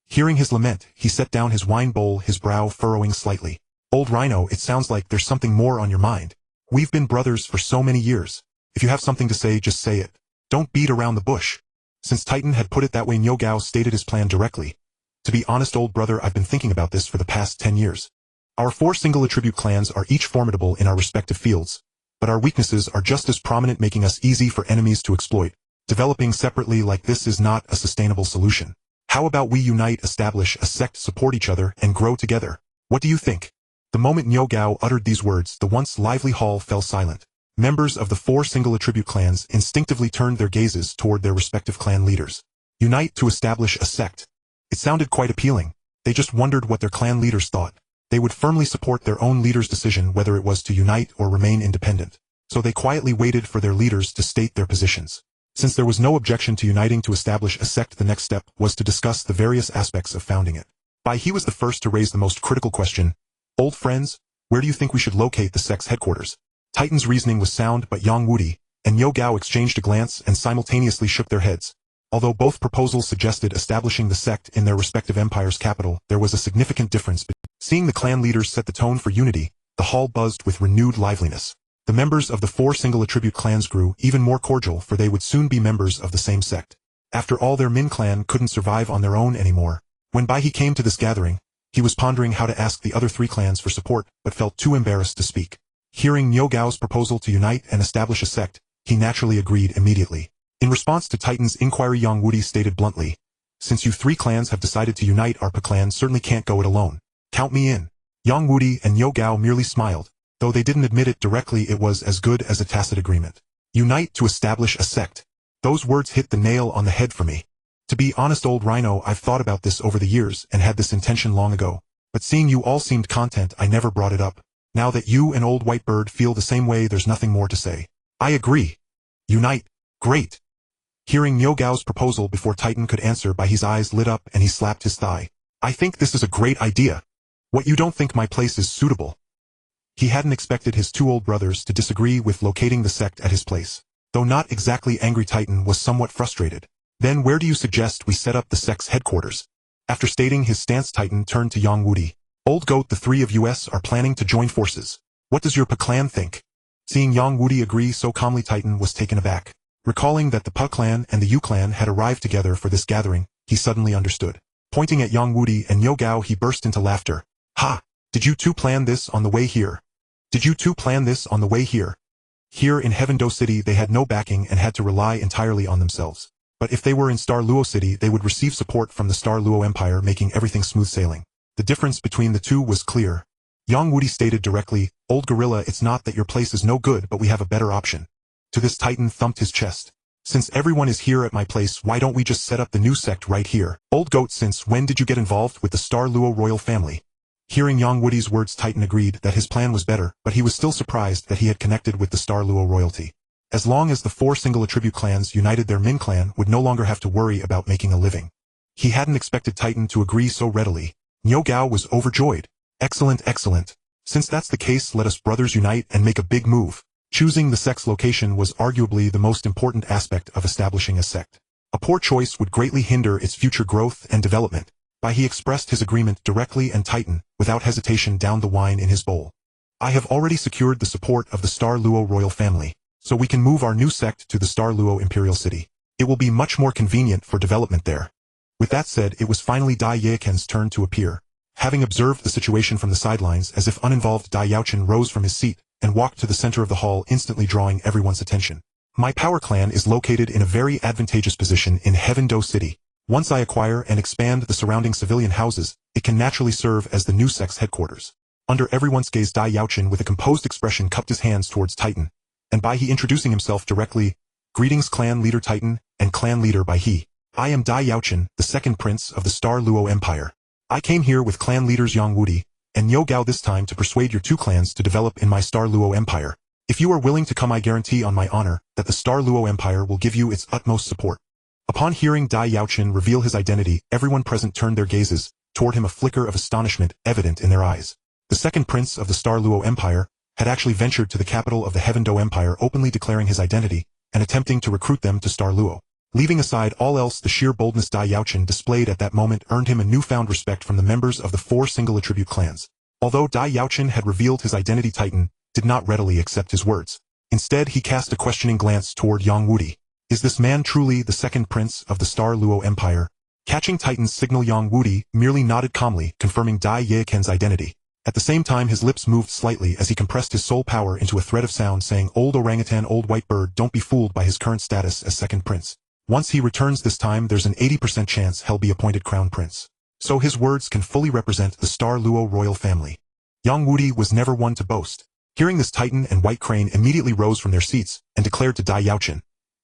Hearing his lament, he set down his wine bowl, his brow furrowing slightly. Old Rhino, it sounds like there's something more on your mind. We've been brothers for so many years. If you have something to say, just say it. Don't beat around the bush. Since Titan had put it that way, Niu Gao stated his plan directly. To be honest, old brother, I've been thinking about this for the past 10 years. Our 4 single attribute clans are each formidable in our respective fields, but our weaknesses are just as prominent, making us easy for enemies to exploit. Developing separately like this is not a sustainable solution. How about we unite, establish a sect, support each other, and grow together? What do you think? The moment Niu Gao uttered these words, the once lively hall fell silent. Members of the 4 single attribute clans instinctively turned their gazes toward their respective clan leaders. Unite to establish a sect. It sounded quite appealing. They just wondered what their clan leaders thought. They would firmly support their own leader's decision whether it was to unite or remain independent. So they quietly waited for their leaders to state their positions. Since there was no objection to uniting to establish a sect, the next step was to discuss the various aspects of founding it. Bai He was the first to raise the most critical question. Old friends, where do you think we should locate the sect's headquarters? Titan's reasoning was sound, but Yang Wudi and Niu Gao exchanged a glance and simultaneously shook their heads. Although both proposals suggested establishing the sect in their respective empire's capital, there was a significant difference. Seeing the clan leaders set the tone for unity, the hall buzzed with renewed liveliness. The members of the 4 single attribute clans grew even more cordial, for they would soon be members of the same sect. After all, their Min clan couldn't survive on their own anymore. When Bai He came to this gathering, he was pondering how to ask the other 3 clans for support, but felt too embarrassed to speak. Hearing Niu Gao's proposal to unite and establish a sect, he naturally agreed immediately. In response to Titan's inquiry, Yang Wudi stated bluntly, "Since you 3 clans have decided to unite, our clan certainly can't go it alone. Count me in." Yang Wudi and Niu Gao merely smiled. Though they didn't admit it directly, it was as good as a tacit agreement. Unite to establish a sect. Those words hit the nail on the head for me. To be honest, old Rhino, I've thought about this over the years and had this intention long ago. But seeing you all seemed content, I never brought it up. Now that you and old Whitebird feel the same way, there's nothing more to say. I agree. Unite. Great. Hearing Niu Gao's proposal before Titan could answer, Bai He's eyes lit up and he slapped his thigh. I think this is a great idea. What, you don't think my place is suitable? He hadn't expected his 2 old brothers to disagree with locating the sect at his place. Though not exactly angry, Titan was somewhat frustrated. Then where do you suggest we set up the sect's headquarters? After stating his stance, Titan turned to Yang Wudi. Old Goat, the 3 of us are planning to join forces. What does your clan think? Seeing Yang Wudi agree so calmly, Titan was taken aback. Recalling that the Pa clan and the Yu clan had arrived together for this gathering, he suddenly understood. Pointing at Yang Wudi and Niu Gao, he burst into laughter. Ha! Did you 2 plan this on the way here? Did you 2 plan this on the way here? Here in Heaven Do City, they had no backing and had to rely entirely on themselves. But if they were in Star Luo City, they would receive support from the Star Luo Empire, making everything smooth sailing. The difference between the 2 was clear. Yang Wudi stated directly, Old Gorilla, it's not that your place is no good, but we have a better option. To this, Titan thumped his chest. Since everyone is here at my place, why don't we just set up the new sect right here? Old Goat, since when did you get involved with the Star Luo royal family? Hearing Yang Wudi's words, Titan agreed that his plan was better, but he was still surprised that he had connected with the Star Luo royalty. As long as the 4 single attribute clans united, their Min clan would no longer have to worry about making a living. He hadn't expected Titan to agree so readily. Niu Gao was overjoyed. Excellent, excellent. Since that's the case, let us brothers unite and make a big move. Choosing the sect's location was arguably the most important aspect of establishing a sect. A poor choice would greatly hinder its future growth and development. Bai He expressed his agreement directly, and Titan, without hesitation, downed the wine in his bowl. I have already secured the support of the Star Luo royal family, so we can move our new sect to the Star Luo Imperial City. It will be much more convenient for development there. With that said, it was finally Dai Yaochen's turn to appear. Having observed the situation from the sidelines, as if uninvolved, Dai Yaochen rose from his seat and walked to the center of the hall, instantly drawing everyone's attention. My power clan is located in a very advantageous position in Heaven Do City. Once I acquire and expand the surrounding civilian houses, it can naturally serve as the new sect's headquarters. Under everyone's gaze, Dai Yaochen with a composed expression cupped his hands towards Titan, and Bai He introducing himself directly. Greetings, clan leader Titan, and clan leader Bai He. I am Dai Yaochen, the 2nd prince of the Star Luo Empire. I came here with clan leaders Yang Wudi and Niu Gao this time to persuade your 2 clans to develop in my Star Luo Empire. If you are willing to come, I guarantee on my honor that the Star Luo Empire will give you its utmost support. Upon hearing Dai Yaochen reveal his identity, everyone present turned their gazes toward him, a flicker of astonishment evident in their eyes. The second prince of the Star Luo Empire had actually ventured to the capital of the Dou Empire, openly declaring his identity and attempting to recruit them to Star Luo. Leaving aside all else, the sheer boldness Dai Yaochen displayed at that moment earned him a newfound respect from the members of the 4 single attribute clans. Although Dai Yaochen had revealed his identity, Titan did not readily accept his words. Instead, he cast a questioning glance toward Yang Wudi. Is this man truly the second prince of the Star Luo Empire? Catching Titan's signal, Yang Wudi merely nodded calmly, confirming Dai Yaochen's identity. At the same time, his lips moved slightly as he compressed his soul power into a thread of sound, saying, "Old orangutan, old white bird, don't be fooled by his current status as second prince. Once he returns this time, there's an 80% chance he'll be appointed crown prince. So his words can fully represent the Star Luo royal family." Yang Wudi was never one to boast. Hearing this, Titan and White Crane immediately rose from their seats and declared to Dai Yaochen,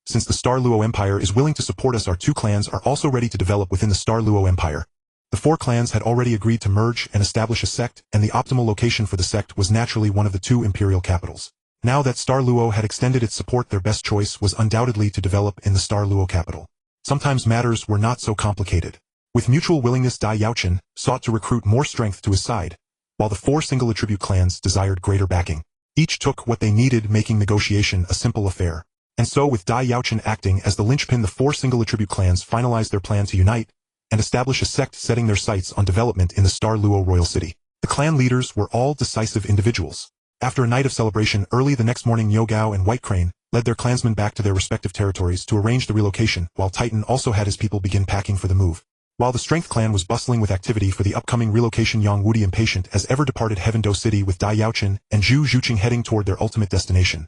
"Since the Star Luo Empire is willing to support us, our 2 clans are also ready to develop within the Star Luo Empire." The 4 clans had already agreed to merge and establish a sect, and the optimal location for the sect was naturally one of the 2 imperial capitals. Now that Star Luo had extended its support, their best choice was undoubtedly to develop in the Star Luo capital. Sometimes matters were not so complicated. With mutual willingness, Dai Yaochen sought to recruit more strength to his side, while the 4 single attribute clans desired greater backing. Each took what they needed, making negotiation a simple affair. And so, with Dai Yaochen acting as the linchpin, the 4 single attribute clans finalized their plan to unite and establish a sect, setting their sights on development in the Star Luo royal city. The clan leaders were all decisive individuals. After a night of celebration, early the next morning, Nyogao and White Crane led their clansmen back to their respective territories to arrange the relocation, while Titan also had his people begin packing for the move. While the Strength clan was bustling with activity for the upcoming relocation, Yang Wudi, impatient as ever, departed Dou City with Dai Yaochen and Zhu Zhuqing heading toward their ultimate destination,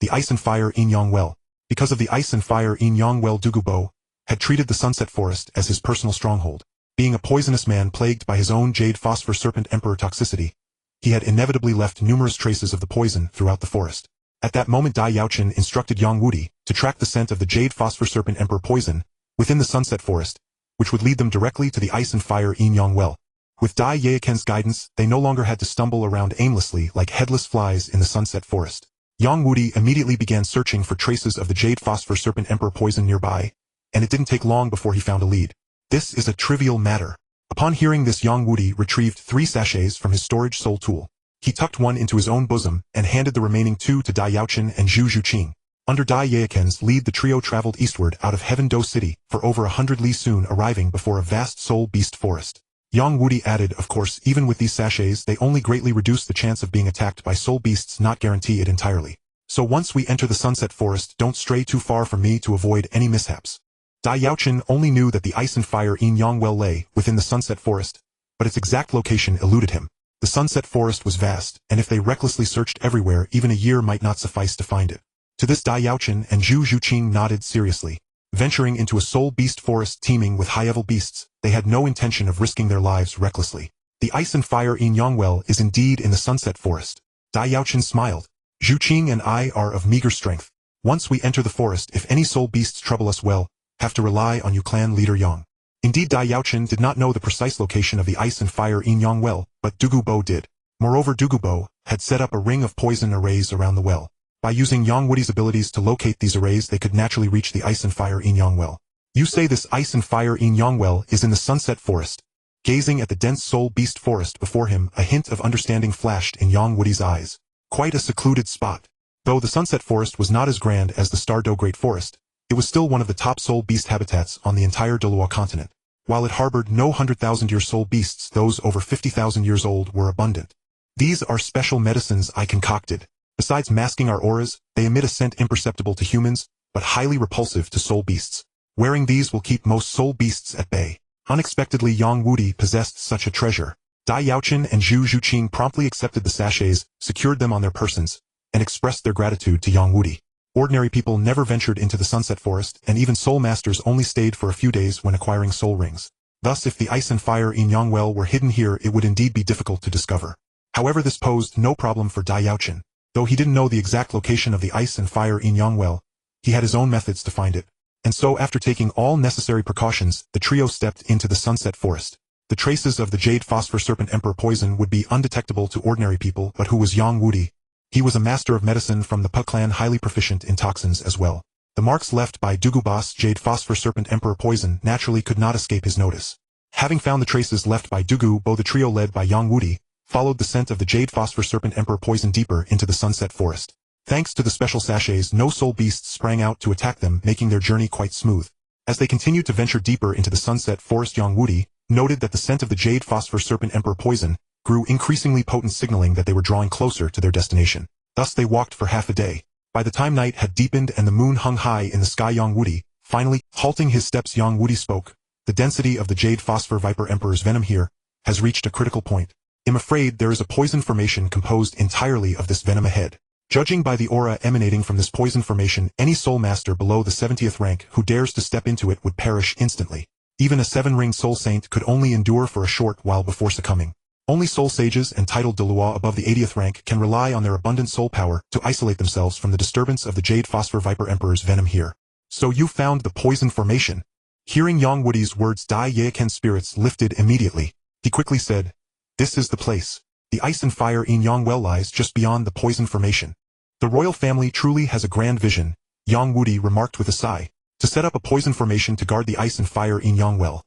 the Ice and Fire Yin Yang Well. Because of the Ice and Fire Yin Yang Well, Dugubo had treated the Sunset Forest as his personal stronghold. Being a poisonous man plagued by his own Jade Phosphor Serpent Emperor toxicity, he had inevitably left numerous traces of the poison throughout the forest. At that moment, Dai Yaochen instructed Yang Wudi to track the scent of the Jade Phosphor Serpent Emperor poison within the Sunset Forest, which would lead them directly to the Ice and Fire Yin Yang Well. With Dai Yaochen's guidance, they no longer had to stumble around aimlessly like headless flies in the Sunset Forest. Yang Wudi immediately began searching for traces of the Jade Phosphor Serpent Emperor poison nearby, and it didn't take long before he found a lead. This is a trivial matter. Upon hearing this, Yang Wudi retrieved 3 sachets from his storage soul tool. He tucked one into his own bosom and handed the remaining 2 to Dai Yaochen and Zhu Zhuqing. Under Dai Yaochen's lead, the trio traveled eastward out of Dou City for over 100 li, soon arriving before a vast soul beast forest. Yang Wudi added, of course, even with these sachets, they only greatly reduce the chance of being attacked by soul beasts, not guarantee it entirely. So once we enter the Sunset Forest, don't stray too far from me to avoid any mishaps. Dai Yaochen only knew that the Ice and Fire Yin Yang Well lay within the Sunset Forest, but its exact location eluded him. The Sunset Forest was vast, and if they recklessly searched everywhere, even a year might not suffice to find it. To this, Dai Yaochen and Zhu Zhuqing nodded seriously. Venturing into a soul beast forest teeming with high-level beasts, they had no intention of risking their lives recklessly. The Ice and Fire Yin Yang Well is indeed in the Sunset Forest. Dai Yaochen smiled. Zhuqing and I are of meager strength. Once we enter the forest, if any soul beasts trouble us, well, have to rely on you, clan leader Yang. Indeed, Dai Yaochen did not know the precise location of the Ice and Fire Yin Yang Well, but Dugubo did. Moreover, Dugubo had set up a ring of poison arrays around the well. By using Yang Wudi's abilities to locate these arrays, they could naturally reach the Ice and Fire Yin Yang Well. You say this Ice and Fire Yin Yang Well is in the Sunset Forest. Gazing at the dense soul beast forest before him, a hint of understanding flashed in Yang Wudi's eyes. Quite a secluded spot. Though the Sunset Forest was not as grand as the Star Luo Great Forest, it was still one of the top soul beast habitats on the entire Douluo Continent. While it harbored no 100,000-year soul beasts, those over 50,000 years old were abundant. These are special medicines I concocted. Besides masking our auras, they emit a scent imperceptible to humans, but highly repulsive to soul beasts. Wearing these will keep most soul beasts at bay. Unexpectedly, Yang Wudi possessed such a treasure. Dai Yaochen and Zhu Zhuqing promptly accepted the sachets, secured them on their persons, and expressed their gratitude to Yang Wudi. Ordinary people never ventured into the Sunset Forest, and even soul masters only stayed for a few days when acquiring soul rings. Thus, if the Ice and Fire Yin Yang Well were hidden here, it would indeed be difficult to discover. However, this posed no problem for Dai Yaochen. Though he didn't know the exact location of the Ice and Fire Yin Yang Well, he had his own methods to find it. And so, after taking all necessary precautions, the trio stepped into the Sunset Forest. The traces of the Jade Phosphor Serpent Emperor poison would be undetectable to ordinary people, but who was Yang Wudi? He was a master of medicine from the Pu clan, highly proficient in toxins as well. The marks left by Dugubo's Jade Phosphor Serpent Emperor poison naturally could not escape his notice. Having found the traces left by Douluo, the trio led by Yang Wudi followed the scent of the Jade Phosphor Serpent Emperor poison deeper into the sunset forest. Thanks to the special sachets, no soul beasts sprang out to attack them, making their journey quite smooth. As they continued to venture deeper into the sunset forest, Yang Wudi noted that the scent of the Jade Phosphor Serpent Emperor poison grew increasingly potent, signaling that they were drawing closer to their destination. Thus they walked for half a day. By the time night had deepened and the moon hung high in the sky, Yang Wudi finally, halting his steps, Yang Wudi spoke. The density of the Jade Phosphor Viper Emperor's venom here has reached a critical point. I'm afraid there is a poison formation composed entirely of this venom ahead. Judging by the aura emanating from this poison formation, any soul master below the 70th rank who dares to step into it would perish instantly. Even a 7-ring soul saint could only endure for a short while before succumbing. Only soul sages and titled Douluo above the 80th rank can rely on their abundant soul power to isolate themselves from the disturbance of the Jade Phosphor Viper Emperor's venom here. So you found the poison formation? Hearing Yang Wudi's words, Dai Yaochen's spirits lifted immediately. He quickly said, "This is the place. The ice and fire in Yang Well lies just beyond the poison formation. The royal family truly has a grand vision," Yang Wudi remarked with a sigh, "to set up a poison formation to guard the ice and fire in Yang Well.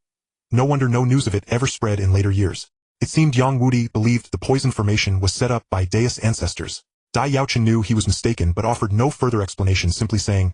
No wonder no news of it ever spread in later years." It seemed Yang Wudi believed the poison formation was set up by Dai's ancestors. Dai Yaochen knew he was mistaken but offered no further explanation, simply saying,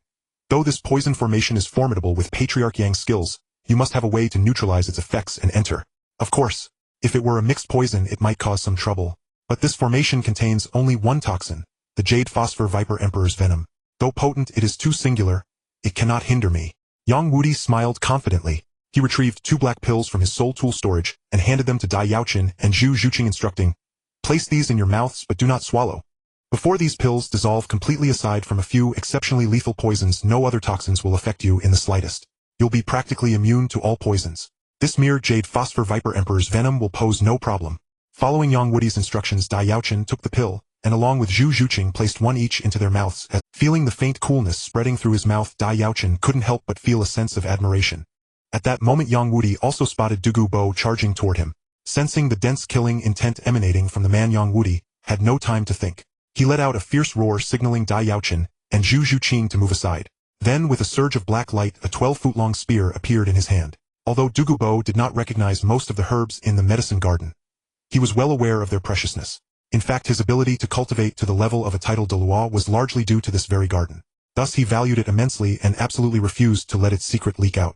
"Though this poison formation is formidable with Patriarch Yang's skills, you must have a way to neutralize its effects and enter. Of course, if it were a mixed poison it might cause some trouble. But this formation contains only one toxin, the Jade Phosphor Viper Emperor's venom. Though potent, it is too singular. It cannot hinder me." Yang Wudi smiled confidently. He retrieved 2 black pills from his soul tool storage and handed them to Dai Yaochen and Zhu Zhuqing, instructing, "Place these in your mouths but do not swallow." Before these pills dissolve completely, aside from a few exceptionally lethal poisons, no other toxins will affect you in the slightest. You'll be practically immune to all poisons. This mere Jade Phosphor Viper Emperor's venom will pose no problem. Following Yang Wudi's instructions, Dai Yaochen took the pill, and along with Zhu Zhuqing placed one each into their mouths. Feeling the faint coolness spreading through his mouth, Dai Yaochen couldn't help but feel a sense of admiration. At that moment Yang Wudi also spotted Douluo charging toward him. Sensing the dense killing intent emanating from the man, Yang Wudi had no time to think. He let out a fierce roar, signaling Dai Yaochen and Zhu Zhuqing to move aside. Then with a surge of black light, a 12-foot-long spear appeared in his hand. Although Douluo did not recognize most of the herbs in the medicine garden, he was well aware of their preciousness. In fact, his ability to cultivate to the level of a titled Douluo was largely due to this very garden. Thus he valued it immensely and absolutely refused to let its secret leak out.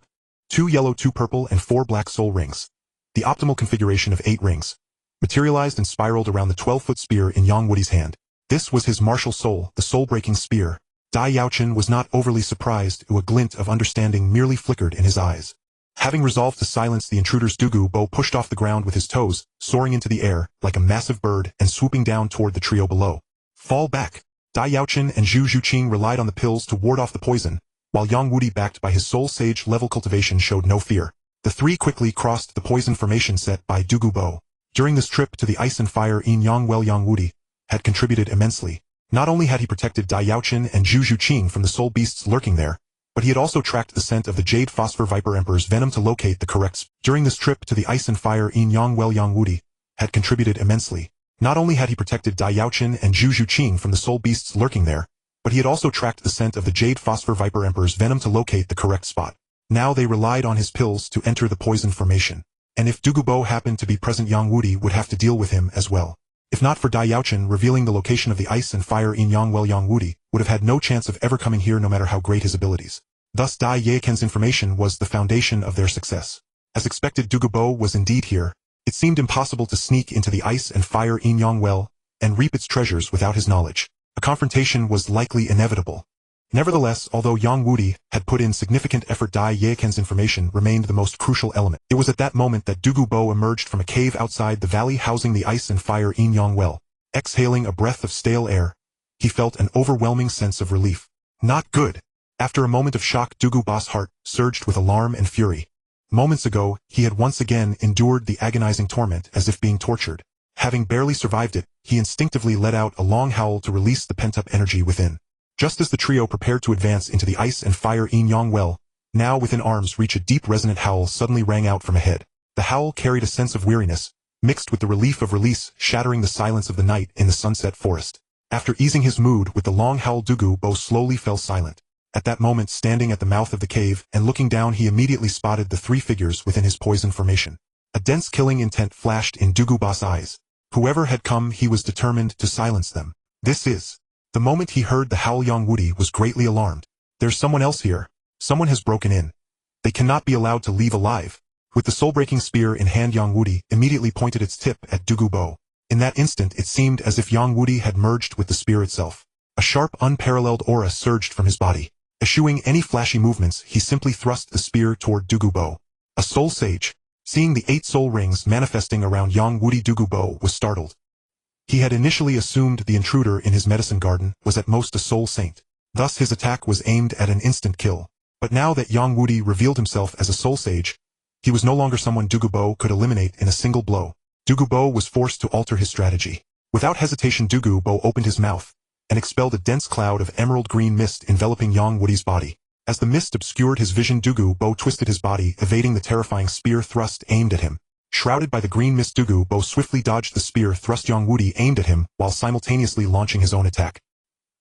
2 yellow, 2 purple, and 4 black soul rings. The optimal configuration of 8 rings materialized and spiraled around the 12-foot spear in Yang Wudi's hand. This was his martial soul, the soul-breaking spear. Dai Yaochen was not overly surprised, a glint of understanding merely flickered in his eyes. Having resolved to silence the intruders, Douluo pushed off the ground with his toes, soaring into the air like a massive bird and swooping down toward the trio below. "Fall back." Dai Yaochen and Zhu Zhuqing relied on the pills to ward off the poison, while Yang Wudi, backed by his soul sage level cultivation, showed no fear. The 3 quickly crossed the poison formation set by Douluo. During this trip to the ice and fire in Yang Well, Yang Wudi had contributed immensely. Not only had he protected Dai Yaochen and Zhu Zhuqing from the soul beasts lurking there, but he had also tracked the scent of the Jade Phosphor Viper Emperor's venom to locate the correct spot. During this trip to the ice and fire in Yang Well, Yang Wudi had contributed immensely. Not only had he protected Dai Yaochen and Zhu Zhuqing from the soul beasts lurking there, but he had also tracked the scent of the Jade Phosphor Viper Emperor's venom to locate the correct spot. Now they relied on his pills to enter the poison formation. And if Douluo happened to be present, Yang Wudi would have to deal with him as well. If not for Dai Yaochen revealing the location of the ice and fire in Yang Well, Yang Wudi would have had no chance of ever coming here, no matter how great his abilities. Thus Dai Yaochen's information was the foundation of their success. As expected, Douluo was indeed here. It seemed impossible to sneak into the ice and fire in Yang Well and reap its treasures without his knowledge. A confrontation was likely inevitable. Nevertheless, although Yang Wudi had put in significant effort, Dai Yaochen's information remained the most crucial element. It was at that moment that Douluo emerged from a cave outside the valley housing the ice and fire in Yang Well. Exhaling a breath of stale air, he felt an overwhelming sense of relief. Not good. After a moment of shock, Douluo's heart surged with alarm and fury. Moments ago, he had once again endured the agonizing torment as if being tortured. Having barely survived it, he instinctively let out a long howl to release the pent-up energy within. Just as the trio prepared to advance into the ice and fire in Yang Well, now within arm's reach, a deep resonant howl suddenly rang out from ahead. The howl carried a sense of weariness, mixed with the relief of release, shattering the silence of the night in the sunset forest. After easing his mood with the long howl, Douluo slowly fell silent. At that moment, standing at the mouth of the cave and looking down, he immediately spotted the three figures within his poison formation. A dense killing intent flashed in Duguba's eyes. Whoever had come, he was determined to silence them. This is. The moment he heard the howl, Yang Wudi was greatly alarmed. There's someone else here. Someone has broken in. They cannot be allowed to leave alive. With the soul-breaking spear in hand, Yang Wudi immediately pointed its tip at Dugubo. In that instant, it seemed as if Yang Wudi had merged with the spear itself. A sharp, unparalleled aura surged from his body. Eschewing any flashy movements, he simply thrust the spear toward Dugubo. A soul sage. Seeing the 8 soul rings manifesting around Yang Wudi, Dugubo was startled. He had initially assumed the intruder in his medicine garden was at most a soul saint. Thus his attack was aimed at an instant kill. But now that Yang Wudi revealed himself as a soul sage, he was no longer someone Dugubo could eliminate in a single blow. Dugubo was forced to alter his strategy. Without hesitation, Dugubo opened his mouth and expelled a dense cloud of emerald green mist enveloping Yang Wudi's body. As the mist obscured his vision, Dugubo twisted his body, evading the terrifying spear thrust aimed at him. Shrouded by the green mist, Dugubo swiftly dodged the spear thrust Yang Wudi aimed at him while simultaneously launching his own attack.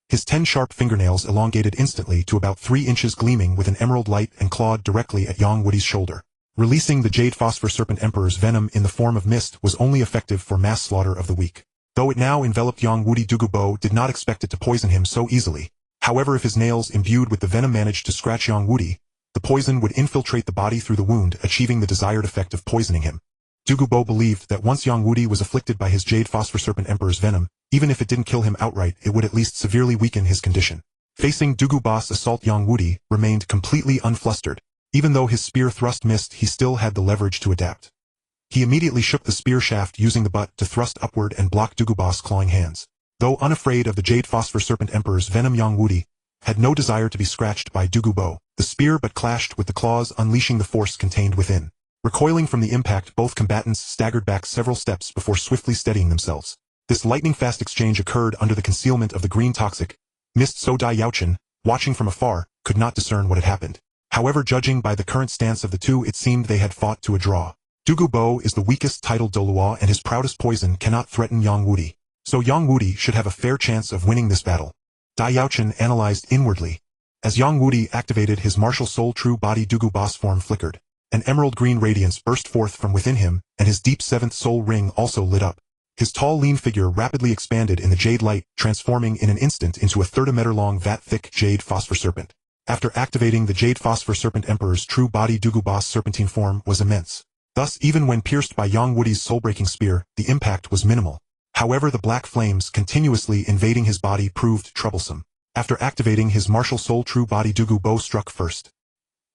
His 10 sharp fingernails elongated instantly to about 3 inches, gleaming with an emerald light, and clawed directly at Yang Wudi's shoulder. Releasing the Jade Phosphor Serpent Emperor's venom in the form of mist was only effective for mass slaughter of the weak. Though it now enveloped Yang Wudi, Dugubo did not expect it to poison him so easily. However, if his nails imbued with the venom managed to scratch Yang Wudi, the poison would infiltrate the body through the wound, achieving the desired effect of poisoning him. Dugubo believed that once Yang Wudi was afflicted by his Jade Phosphor Serpent Emperor's venom, even if it didn't kill him outright, it would at least severely weaken his condition. Facing Dugubo's assault, Yang Wudi remained completely unflustered. Even though his spear thrust missed, he still had the leverage to adapt. He immediately shook the spear shaft, using the butt to thrust upward and block Dugubo's clawing hands. Though unafraid of the Jade Phosphor Serpent Emperor's venom, Yang Wudi had no desire to be scratched by Dugubo. The spear but clashed with the claws, unleashing the force contained within. Recoiling from the impact, both combatants staggered back several steps before swiftly steadying themselves. This lightning-fast exchange occurred under the concealment of the green toxic mist, so Dai Yaochen, watching from afar, could not discern what had happened. However, judging by the current stance of the two, it seemed they had fought to a draw. Dugubo is the weakest titled Douluo, and his proudest poison cannot threaten Yang Wudi. So Yang Wudi should have a fair chance of winning this battle. Dai Yaochen analyzed inwardly. As Yang Wudi activated his martial soul true body, Dugubo's form flickered. An emerald green radiance burst forth from within him, and his deep 7th soul ring also lit up. His tall, lean figure rapidly expanded in the jade light, transforming in an instant into a 30-meter-long, vat-thick jade phosphor serpent. After activating the Jade Phosphor Serpent Emperor's true body, Dugubo's serpentine form was immense. Thus, even when pierced by Yang Wudi's soul-breaking spear, the impact was minimal. However, the black flames continuously invading his body proved troublesome. After activating his martial soul true body, Dugubo struck first.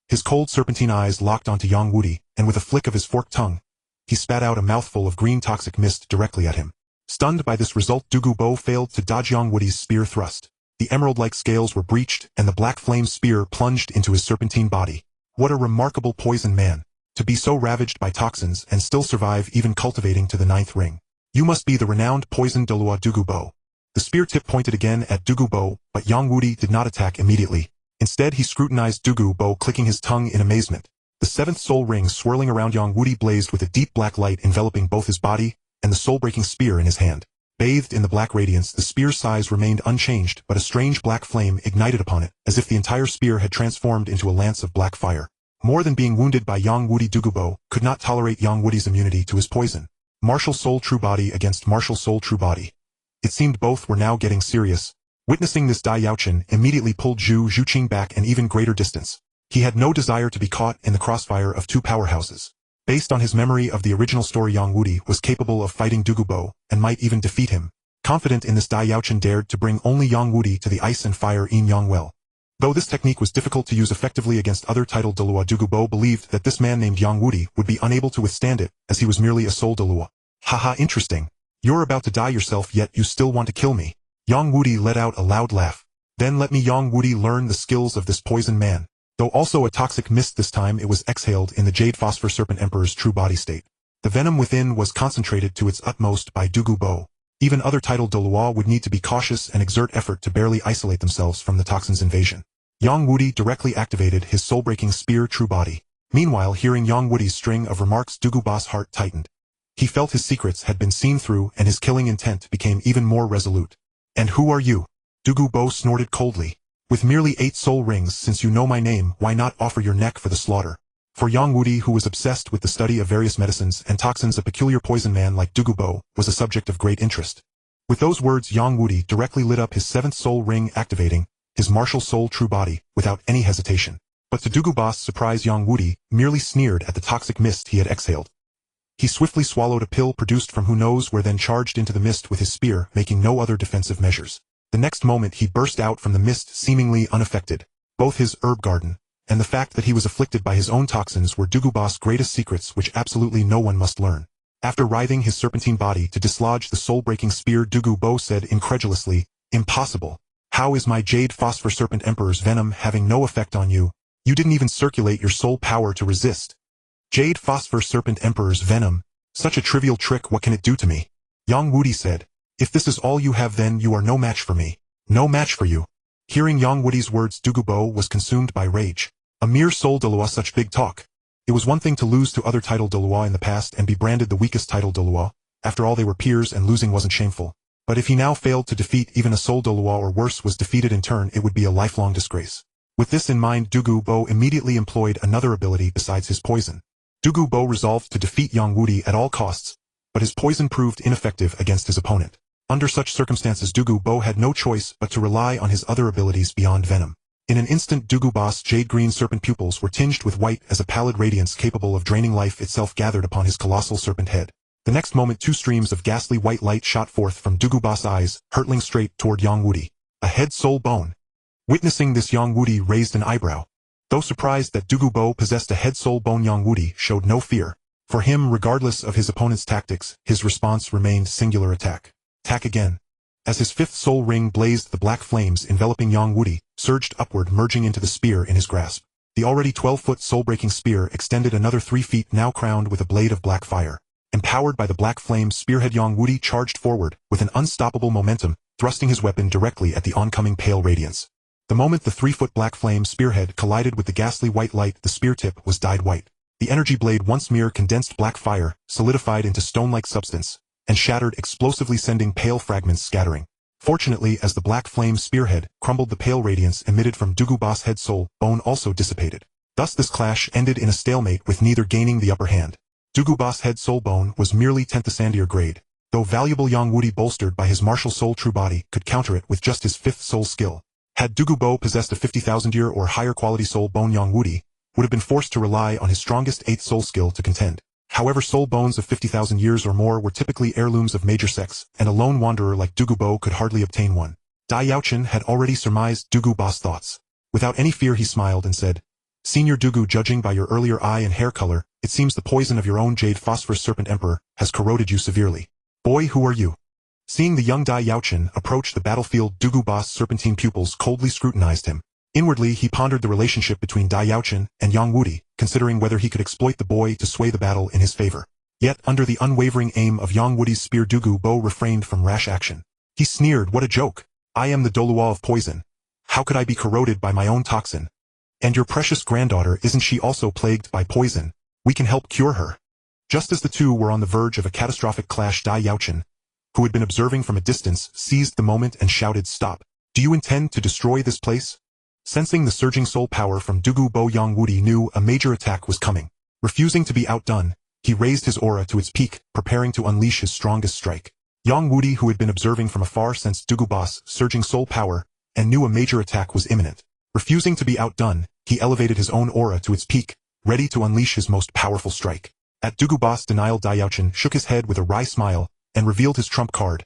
His cold serpentine eyes locked onto Yang Wudi, and with a flick of his forked tongue, he spat out a mouthful of green toxic mist directly at him. Stunned by this result, Dugubo failed to dodge Yang Wudi's spear thrust. The emerald-like scales were breached, and the black flame spear plunged into his serpentine body. What a remarkable poison man! To be so ravaged by toxins and still survive, even cultivating to the 9th ring. You must be the renowned poison Douluo Dugubo. The spear tip pointed again at Dugubo, but Yang Wudi did not attack immediately. Instead, he scrutinized Dugubo, clicking his tongue in amazement. The 7th soul ring swirling around Yang Wudi blazed with a deep black light enveloping both his body and the soul-breaking spear in his hand. Bathed in the black radiance, the spear's size remained unchanged, but a strange black flame ignited upon it, as if the entire spear had transformed into a lance of black fire. More than being wounded by Yang Wudi, Dugubo could not tolerate Yang Wudi's immunity to his poison. Martial soul true body against martial soul true body. It seemed both were now getting serious. Witnessing this, Dai Yaochen immediately pulled Zhu Zhuqing back an even greater distance. He had no desire to be caught in the crossfire of two powerhouses. Based on his memory of the original story, Yang Wudi was capable of fighting Dugubo, and might even defeat him. Confident in this, Dai Yaochen dared to bring only Yang Wudi to the ice and fire Yin Yang well. Though this technique was difficult to use effectively against other titled Douluo, Dugubo believed that this man named Yang Wudi would be unable to withstand it, as he was merely a soul Douluo. Haha, interesting. You're about to die yourself, yet you still want to kill me. Yang Wudi let out a loud laugh. Then let me Yang Wudi learn the skills of this poison man. Though also a toxic mist, this time it was exhaled in the Jade Phosphor Serpent Emperor's true body state. The venom within was concentrated to its utmost by Dugubo. Even other titled Douluo would need to be cautious and exert effort to barely isolate themselves from the toxin's invasion. Yang Wudi directly activated his soul-breaking spear true body. Meanwhile, hearing Yang Wudi's string of remarks, Dugubo's heart tightened. He felt his secrets had been seen through, and his killing intent became even more resolute. And who are you? Dugubo snorted coldly. With merely 8 soul rings, since you know my name, why not offer your neck for the slaughter? For Yang Wudi, who was obsessed with the study of various medicines and toxins, a peculiar poison man like Douluo was a subject of great interest. With those words, Yang Wudi directly lit up his 7th soul ring, activating his martial soul true body without any hesitation. But to Douluo's surprise, Yang Wudi merely sneered at the toxic mist he had exhaled. He swiftly swallowed a pill produced from who knows where, then charged into the mist with his spear, making no other defensive measures. The next moment he burst out from the mist seemingly unaffected. Both his herb garden and the fact that he was afflicted by his own toxins were Douluo's greatest secrets, which absolutely no one must learn. After writhing his serpentine body to dislodge the soul-breaking spear, Douluo said incredulously, "Impossible. How is my Jade Phosphor Serpent Emperor's venom having no effect on you? You didn't even circulate your soul power to resist." "Jade Phosphor Serpent Emperor's venom? Such a trivial trick, what can it do to me?" Yang Wudi said. "If this is all you have, then you are no match for me. No match for you." Hearing Yang Wudi's words, Douluo was consumed by rage. A mere soul Douluo, such big talk. It was one thing to lose to other title Douluo in the past and be branded the weakest title Douluo. After all, they were peers and losing wasn't shameful. But if he now failed to defeat even a soul Douluo, or worse, was defeated in turn, it would be a lifelong disgrace. With this in mind, Douluo immediately employed another ability besides his poison. Douluo resolved to defeat Yang Wudi at all costs, but his poison proved ineffective against his opponent. Under such circumstances, Douluo had no choice but to rely on his other abilities beyond venom. In an instant, Douluo's jade-green serpent pupils were tinged with white as a pallid radiance capable of draining life itself gathered upon his colossal serpent head. The next moment, 2 streams of ghastly white light shot forth from Douluo's eyes, hurtling straight toward Yang Wudi. A head soul bone. Witnessing this, Yang Wudi raised an eyebrow. Though surprised that Douluo possessed a head soul bone, Yang Wudi showed no fear. For him, regardless of his opponent's tactics, his response remained singular: attack. Attack again. As his 5th soul ring blazed, the black flames enveloping Yang Wudi surged upward, merging into the spear in his grasp. The already 12-foot soul-breaking spear extended another 3 feet, now crowned with a blade of black fire. Empowered by the black flame's spearhead, Yang Wudi charged forward with an unstoppable momentum, thrusting his weapon directly at the oncoming pale radiance. The moment the 3-foot black flame spearhead collided with the ghastly white light, the spear tip was dyed white. The energy blade, once mere condensed black fire, solidified into stone-like substance and shattered explosively, sending pale fragments scattering. Fortunately, as the black flame spearhead crumbled, the pale radiance emitted from Douluo's head soul bone also dissipated. Thus this clash ended in a stalemate, with neither gaining the upper hand. Douluo's head soul bone was merely 10th ascendier grade, though valuable. Yang Wudi, bolstered by his martial soul true body, could counter it with just his 5th soul skill. Had Douluo possessed a 50,000-year or higher quality soul bone, Yang Wudi would have been forced to rely on his strongest 8th soul skill to contend. However, soul bones of 50,000 years or more were typically heirlooms of major sects, and a lone wanderer like Douluo could hardly obtain one. Dai Yaochen had already surmised Douluo's thoughts. Without any fear, he smiled and said, "Senior Douluo, judging by your earlier eye and hair color, it seems the poison of your own Jade Phosphorus Serpent Emperor has corroded you severely. Boy, who are you?" Seeing the young Dai Yaochen approach the battlefield, Douluo's serpentine pupils coldly scrutinized him. Inwardly, he pondered the relationship between Dai Yaochen and Yang Wudi, considering whether he could exploit the boy to sway the battle in his favor. Yet, under the unwavering aim of Yang Wudi's spear, Douluo refrained from rash action. He sneered, "What a joke! I am the Douluo of poison. How could I be corroded by my own toxin? And your precious granddaughter, isn't she also plagued by poison? We can help cure her." Just as the two were on the verge of a catastrophic clash, Dai Yaochen, who had been observing from a distance, seized the moment and shouted, "Stop! Do you intend to destroy this place?" Sensing the surging soul power from Douluo, Yang Wudi knew a major attack was coming. Refusing to be outdone, he raised his aura to its peak, preparing to unleash his strongest strike. Yang Wudi, who had been observing from afar, sensed Douluo's surging soul power and knew a major attack was imminent. Refusing to be outdone, he elevated his own aura to its peak, ready to unleash his most powerful strike. At Douluo's denial, Dai Yaochen shook his head with a wry smile and revealed his trump card.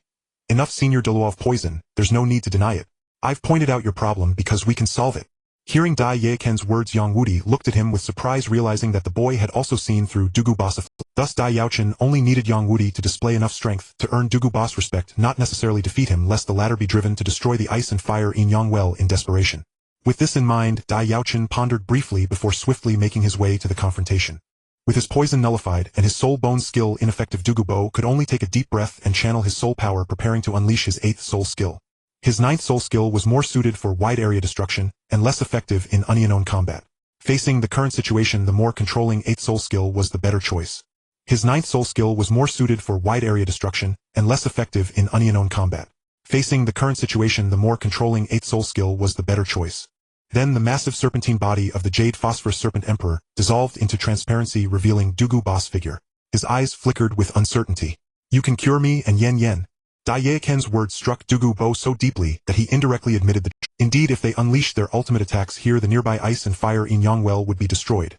"Enough, Senior Douluo of poison, there's no need to deny it. I've pointed out your problem because we can solve it." Hearing Dai Yaochen's words, Yang Wudi looked at him with surprise, realizing that the boy had also seen through Douluo's. Thus Dai Yaochen only needed Yang Wudi to display enough strength to earn Douluo's respect, not necessarily defeat him, lest the latter be driven to destroy the ice and fire in Yangwell in desperation. With this in mind, Dai Yaochen pondered briefly before swiftly making his way to the confrontation. With his poison nullified and his soul bone skill ineffective, Douluo could only take a deep breath and channel his soul power, preparing to unleash his 8th soul skill. His 9th soul skill was more suited for wide area destruction and less effective in unknown combat. Facing the current situation, the more controlling 8th soul skill was the better choice. His 9th soul skill was more suited for wide area destruction and less effective in unknown combat. Facing the current situation, the more controlling 8th soul skill was the better choice. Then the massive serpentine body of the Jade Phosphorus Serpent Emperor dissolved into transparency, revealing Douluo boss figure. His eyes flickered with uncertainty. You can cure me and Yen. Dai Yaochen's words struck Douluo so deeply that he indirectly admitted that indeed if they unleashed their ultimate attacks here, the nearby ice and fire in Yangwell would be destroyed.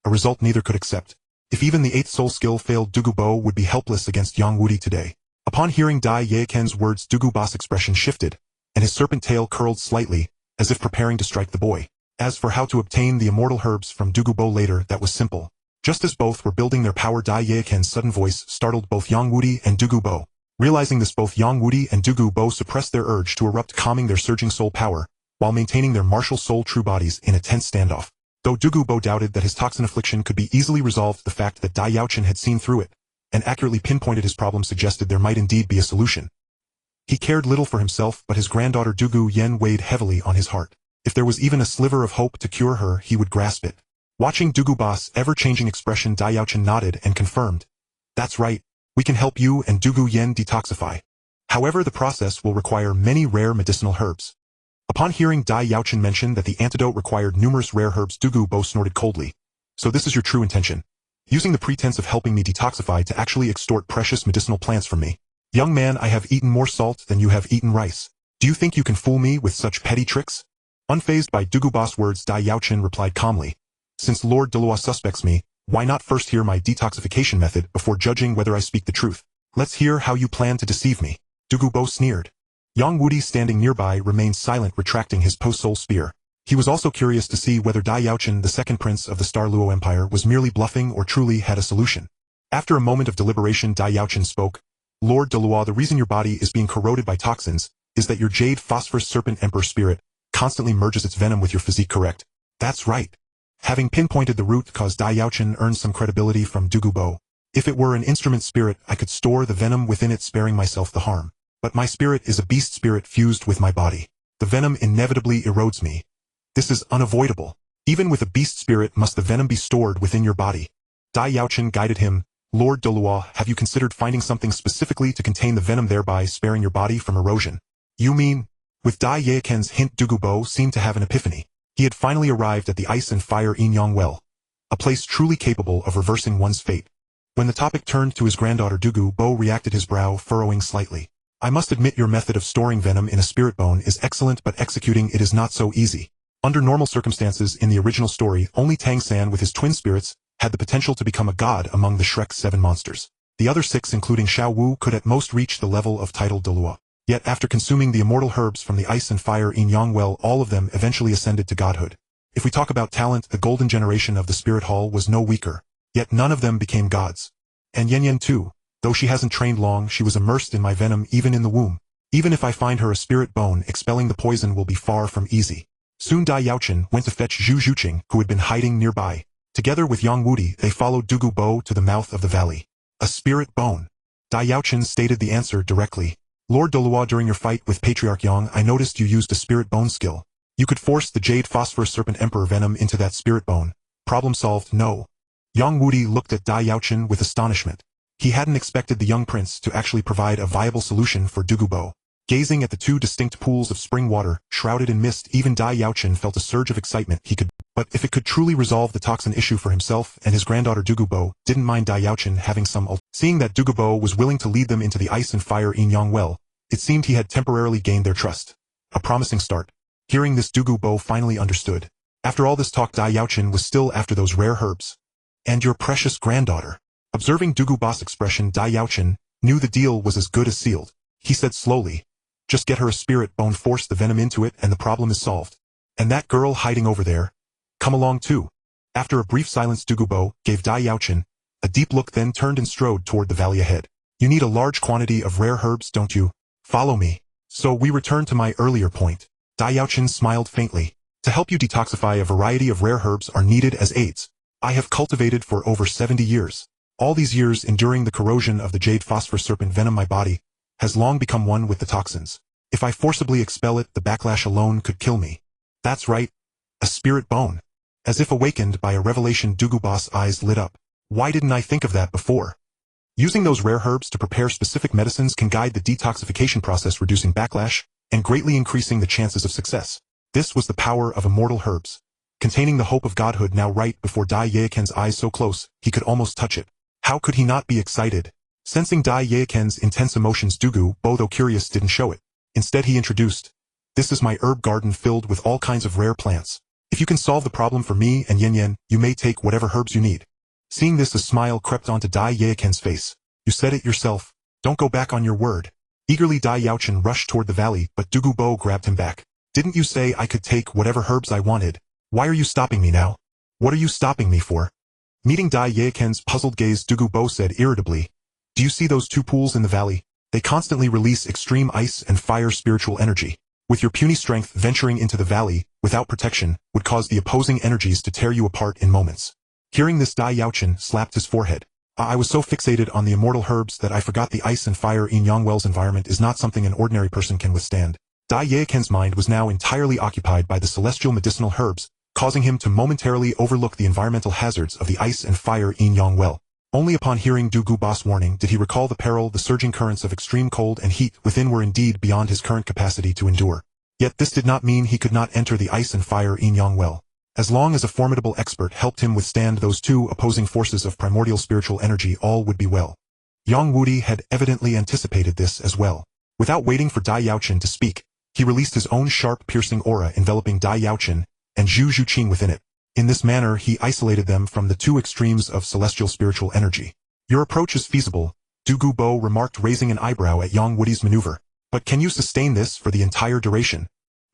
A result neither could accept. If even the 8th soul skill failed, Douluo would be helpless against Yang Wudi today. Upon hearing Dai Yaochen's words, Douluo's expression shifted, and his serpent tail curled slightly, as if preparing to strike the boy. As for how to obtain the immortal herbs from Douluo later, that was simple. Just as both were building their power, Dai Yaochen's sudden voice startled both Yang Wudi and Douluo. Realizing this, both Yang Wudi and Douluo suppressed their urge to erupt, calming their surging soul power, while maintaining their martial soul true bodies in a tense standoff. Though Douluo doubted that his toxin affliction could be easily resolved, the fact that Dai Yaochen had seen through it, and accurately pinpointed his problem, suggested there might indeed be a solution. He cared little for himself, but his granddaughter Douluo Yen weighed heavily on his heart. If there was even a sliver of hope to cure her, he would grasp it. Watching Douluo's ever-changing expression, Dai Yaochen nodded and confirmed. That's right, we can help you and Douluo Yen detoxify. However, the process will require many rare medicinal herbs. Upon hearing Dai Yaochen mention that the antidote required numerous rare herbs, Douluo snorted coldly. So this is your true intention? Using the pretense of helping me detoxify to actually extort precious medicinal plants from me? Young man, I have eaten more salt than you have eaten rice. Do you think you can fool me with such petty tricks? Unfazed by Douluo's words, Dai Yaochen replied calmly. Since Lord Douluo suspects me, why not first hear my detoxification method before judging whether I speak the truth? Let's hear how you plan to deceive me. Douluo sneered. Yang Wudi, standing nearby, remained silent, retracting his post-soul spear. He was also curious to see whether Dai Yaochen, the second prince of the Star Luo Empire, was merely bluffing or truly had a solution. After a moment of deliberation, Dai Yaochen spoke. Lord Douluo, the reason your body is being corroded by toxins is that your Jade Phosphorus Serpent Emperor spirit constantly merges its venom with your physique, correct? That's right. Having pinpointed the root cause, Dai Yaochen earned some credibility from Douluo. If it were an instrument spirit, I could store the venom within it, sparing myself the harm. But my spirit is a beast spirit fused with my body. The venom inevitably erodes me. This is unavoidable. Even with a beast spirit, must the venom be stored within your body. Dai Yaochen guided him. Lord Douluo, have you considered finding something specifically to contain the venom, thereby sparing your body from erosion? You mean? With Dai Yaochen's hint, Douluo seemed to have an epiphany. He had finally arrived at the ice and fire in Yangwell, a place truly capable of reversing one's fate. When the topic turned to his granddaughter, Douluo reacted, his brow furrowing slightly. I must admit your method of storing venom in a spirit bone is excellent, but executing it is not so easy. Under normal circumstances in the original story, only Tang San with his twin spirits had the potential to become a god among the Shrek's 7 monsters. The other 6, including Xiao Wu, could at most reach the level of titled Douluo. Yet after consuming the immortal herbs from the ice and fire in Yangwell, all of them eventually ascended to godhood. If we talk about talent, the golden generation of the Spirit Hall was no weaker. Yet none of them became gods. And Yen too. Though she hasn't trained long, she was immersed in my venom even in the womb. Even if I find her a spirit bone, expelling the poison will be far from easy. Soon Dai Yaochen went to fetch Zhu Zhuqing, who had been hiding nearby. Together with Yang Wudi, they followed Douluo to the mouth of the valley. A spirit bone. Dai Yaochen stated the answer directly. Lord Douluo, during your fight with Patriarch Yang, I noticed you used a spirit bone skill. You could force the Jade Phosphorus Serpent Emperor venom into that spirit bone. Problem solved, no. Yang Wudi looked at Dai Yaochen with astonishment. He hadn't expected the young prince to actually provide a viable solution for Douluo. Gazing at the 2 distinct pools of spring water, shrouded in mist, even Dai Yaochen felt a surge of excitement. But if it could truly resolve the toxin issue for himself and his granddaughter Douluo, didn't mind Dai Yaochen having some. Seeing that Douluo was willing to lead them into the ice and fire in Yangwell, it seemed he had temporarily gained their trust. A promising start. Hearing this, Douluo finally understood. After all this talk, Dai Yaochen was still after those rare herbs. And your precious granddaughter. Observing Douluo's expression, Dai Yaochen knew the deal was as good as sealed. He said slowly, just get her a spirit bone, force the venom into it, and the problem is solved. And that girl hiding over there, come along too. After a brief silence, Douluo gave Dai Yaochen a deep look, then turned and strode toward the valley ahead. You need a large quantity of rare herbs, don't you? Follow me. So we return to my earlier point. Dai Yaochen smiled faintly. To help you detoxify, a variety of rare herbs are needed as aids. I have cultivated for over 70 years. All these years enduring the corrosion of the Jade Phosphorus Serpent venom, my body has long become one with the toxins. If I forcibly expel it, the backlash alone could kill me. That's right. A spirit bone. As if awakened by a revelation, Douluo's eyes lit up. Why didn't I think of that before? Using those rare herbs to prepare specific medicines can guide the detoxification process, reducing backlash and greatly increasing the chances of success. This was the power of immortal herbs, containing the hope of godhood now right before Dai Yaochen's eyes, so close, he could almost touch it. How could he not be excited? Sensing Dai Yaochen's intense emotions, Douluo, though curious, didn't show it. Instead he introduced, "This is my herb garden filled with all kinds of rare plants. If you can solve the problem for me and Yen Yen, you may take whatever herbs you need." Seeing this, a smile crept onto Dai Yaochen's face. "You said it yourself. Don't go back on your word." Eagerly Dai Yaochen rushed toward the valley, but Douluo grabbed him back. "Didn't you say I could take whatever herbs I wanted? Why are you stopping me now? What are you stopping me for?" Meeting Dai Yaochen's puzzled gaze, Douluo said irritably, "Do you see those two pools in the valley? They constantly release extreme ice and fire spiritual energy. With your puny strength, venturing into the valley, without protection, would cause the opposing energies to tear you apart in moments." Hearing this, Dai Yaochen slapped his forehead. "I was so fixated on the immortal herbs that I forgot the ice and fire in Yangwell's environment is not something an ordinary person can withstand." Dai Yaochen's mind was now entirely occupied by the celestial medicinal herbs, causing him to momentarily overlook the environmental hazards of the ice and fire in Yangwell. Only upon hearing Douluo's warning did he recall the peril. The surging currents of extreme cold and heat within were indeed beyond his current capacity to endure. Yet this did not mean he could not enter the ice and fire in Yangwell. As long as a formidable expert helped him withstand those two opposing forces of primordial spiritual energy, all would be well. Yang Wudi had evidently anticipated this as well. Without waiting for Dai Yaochen to speak, he released his own sharp, piercing aura enveloping Dai Yaochen and Zhu Zhuqing within it. In this manner he isolated them from the two extremes of celestial spiritual energy. "Your approach is feasible," Douluo remarked, raising an eyebrow at Yang Wudi's maneuver. "But can you sustain this for the entire duration?"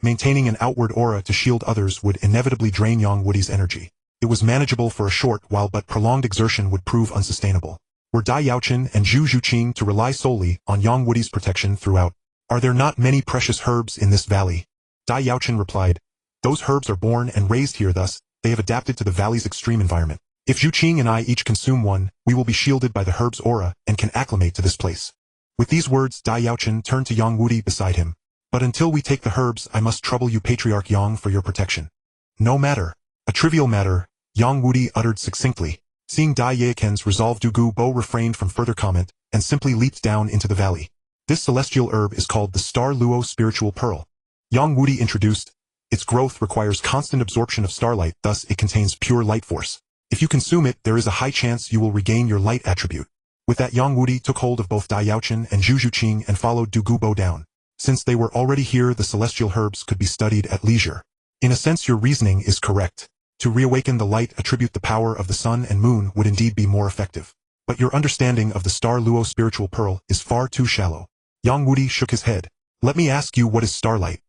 Maintaining an outward aura to shield others would inevitably drain Yang Wudi's energy. It was manageable for a short while, but prolonged exertion would prove unsustainable. Were Dai Yaochen and Zhu Zhuqing to rely solely on Yang Wudi's protection throughout? "Are there not many precious herbs in this valley?" Dai Yaochen replied, "Those herbs are born and raised here, thus they have adapted to the valley's extreme environment. If Zhuqing and I each consume one, we will be shielded by the herb's aura and can acclimate to this place." With these words, Dai Yaochen turned to Yang Wudi beside him. "But until we take the herbs, I must trouble you, Patriarch Yang, for your protection." "No matter. A trivial matter," Yang Wudi uttered succinctly. Seeing Dai Yaochen's resolve, Douluo refrained from further comment and simply leaped down into the valley. "This celestial herb is called the Star Luo Spiritual Pearl," Yang Wudi introduced. "Its growth requires constant absorption of starlight, thus it contains pure light force. If you consume it, there is a high chance you will regain your light attribute." With that, Yang Wudi took hold of both Dai Yaochen and Zhu Zhuqing and followed Douluo down. Since they were already here, the celestial herbs could be studied at leisure. "In a sense your reasoning is correct. To reawaken the light attribute, the power of the sun and moon would indeed be more effective. But your understanding of the Star Luo Spiritual Pearl is far too shallow." Yang Wudi shook his head. "Let me ask you, what is starlight?"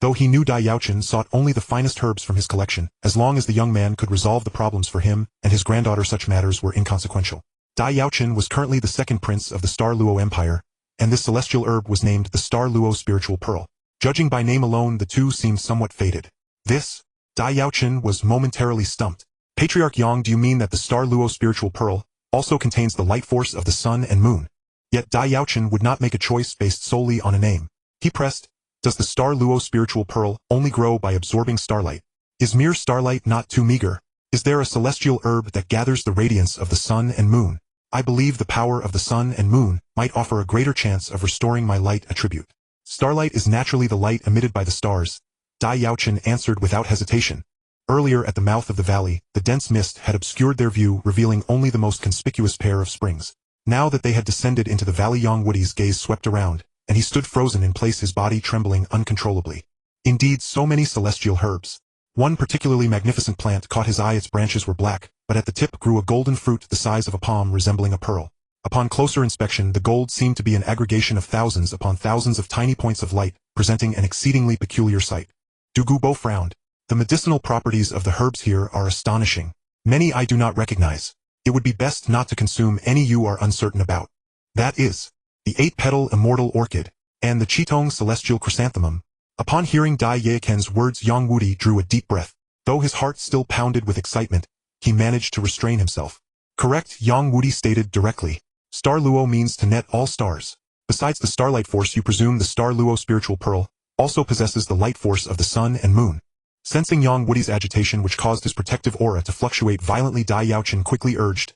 Though he knew Dai Yaochen sought only the finest herbs from his collection, as long as the young man could resolve the problems for him and his granddaughter, such matters were inconsequential. Dai Yaochen was currently the second prince of the Star Luo Empire, and this celestial herb was named the Star Luo Spiritual Pearl. Judging by name alone, the two seemed somewhat fated. "This?" Dai Yaochen was momentarily stumped. "Patriarch Yang, do you mean that the Star Luo Spiritual Pearl also contains the light force of the sun and moon?" Yet Dai Yaochen would not make a choice based solely on a name. He pressed, "Does the Star Luo Spiritual Pearl only grow by absorbing starlight? Is mere starlight not too meager? Is there a celestial herb that gathers the radiance of the sun and moon? I believe the power of the sun and moon might offer a greater chance of restoring my light attribute." "Starlight is naturally the light emitted by the stars," Dai Yaochen answered without hesitation. Earlier at the mouth of the valley, the dense mist had obscured their view, revealing only the most conspicuous pair of springs. Now that they had descended into the valley, Yang Wudi's gaze swept around, and he stood frozen in place, his body trembling uncontrollably. Indeed, so many celestial herbs. One particularly magnificent plant caught his eye. Its branches were black, but at the tip grew a golden fruit the size of a palm, resembling a pearl. Upon closer inspection, the gold seemed to be an aggregation of thousands upon thousands of tiny points of light, presenting an exceedingly peculiar sight. Douluo frowned. "The medicinal properties of the herbs here are astonishing. Many I do not recognize. It would be best not to consume any you are uncertain about. That is, the 8-petal immortal orchid, and the Qitong celestial chrysanthemum." Upon hearing Dai Yaochen's words, Yang Wudi drew a deep breath. Though his heart still pounded with excitement, he managed to restrain himself. "Correct," Yang Wudi stated directly. "Star Luo means to net all stars. Besides the starlight force, you presume the Star Luo Spiritual Pearl also possesses the light force of the sun and moon." Sensing Yang Wudi's agitation, which caused his protective aura to fluctuate violently, Dai Yaochen quickly urged,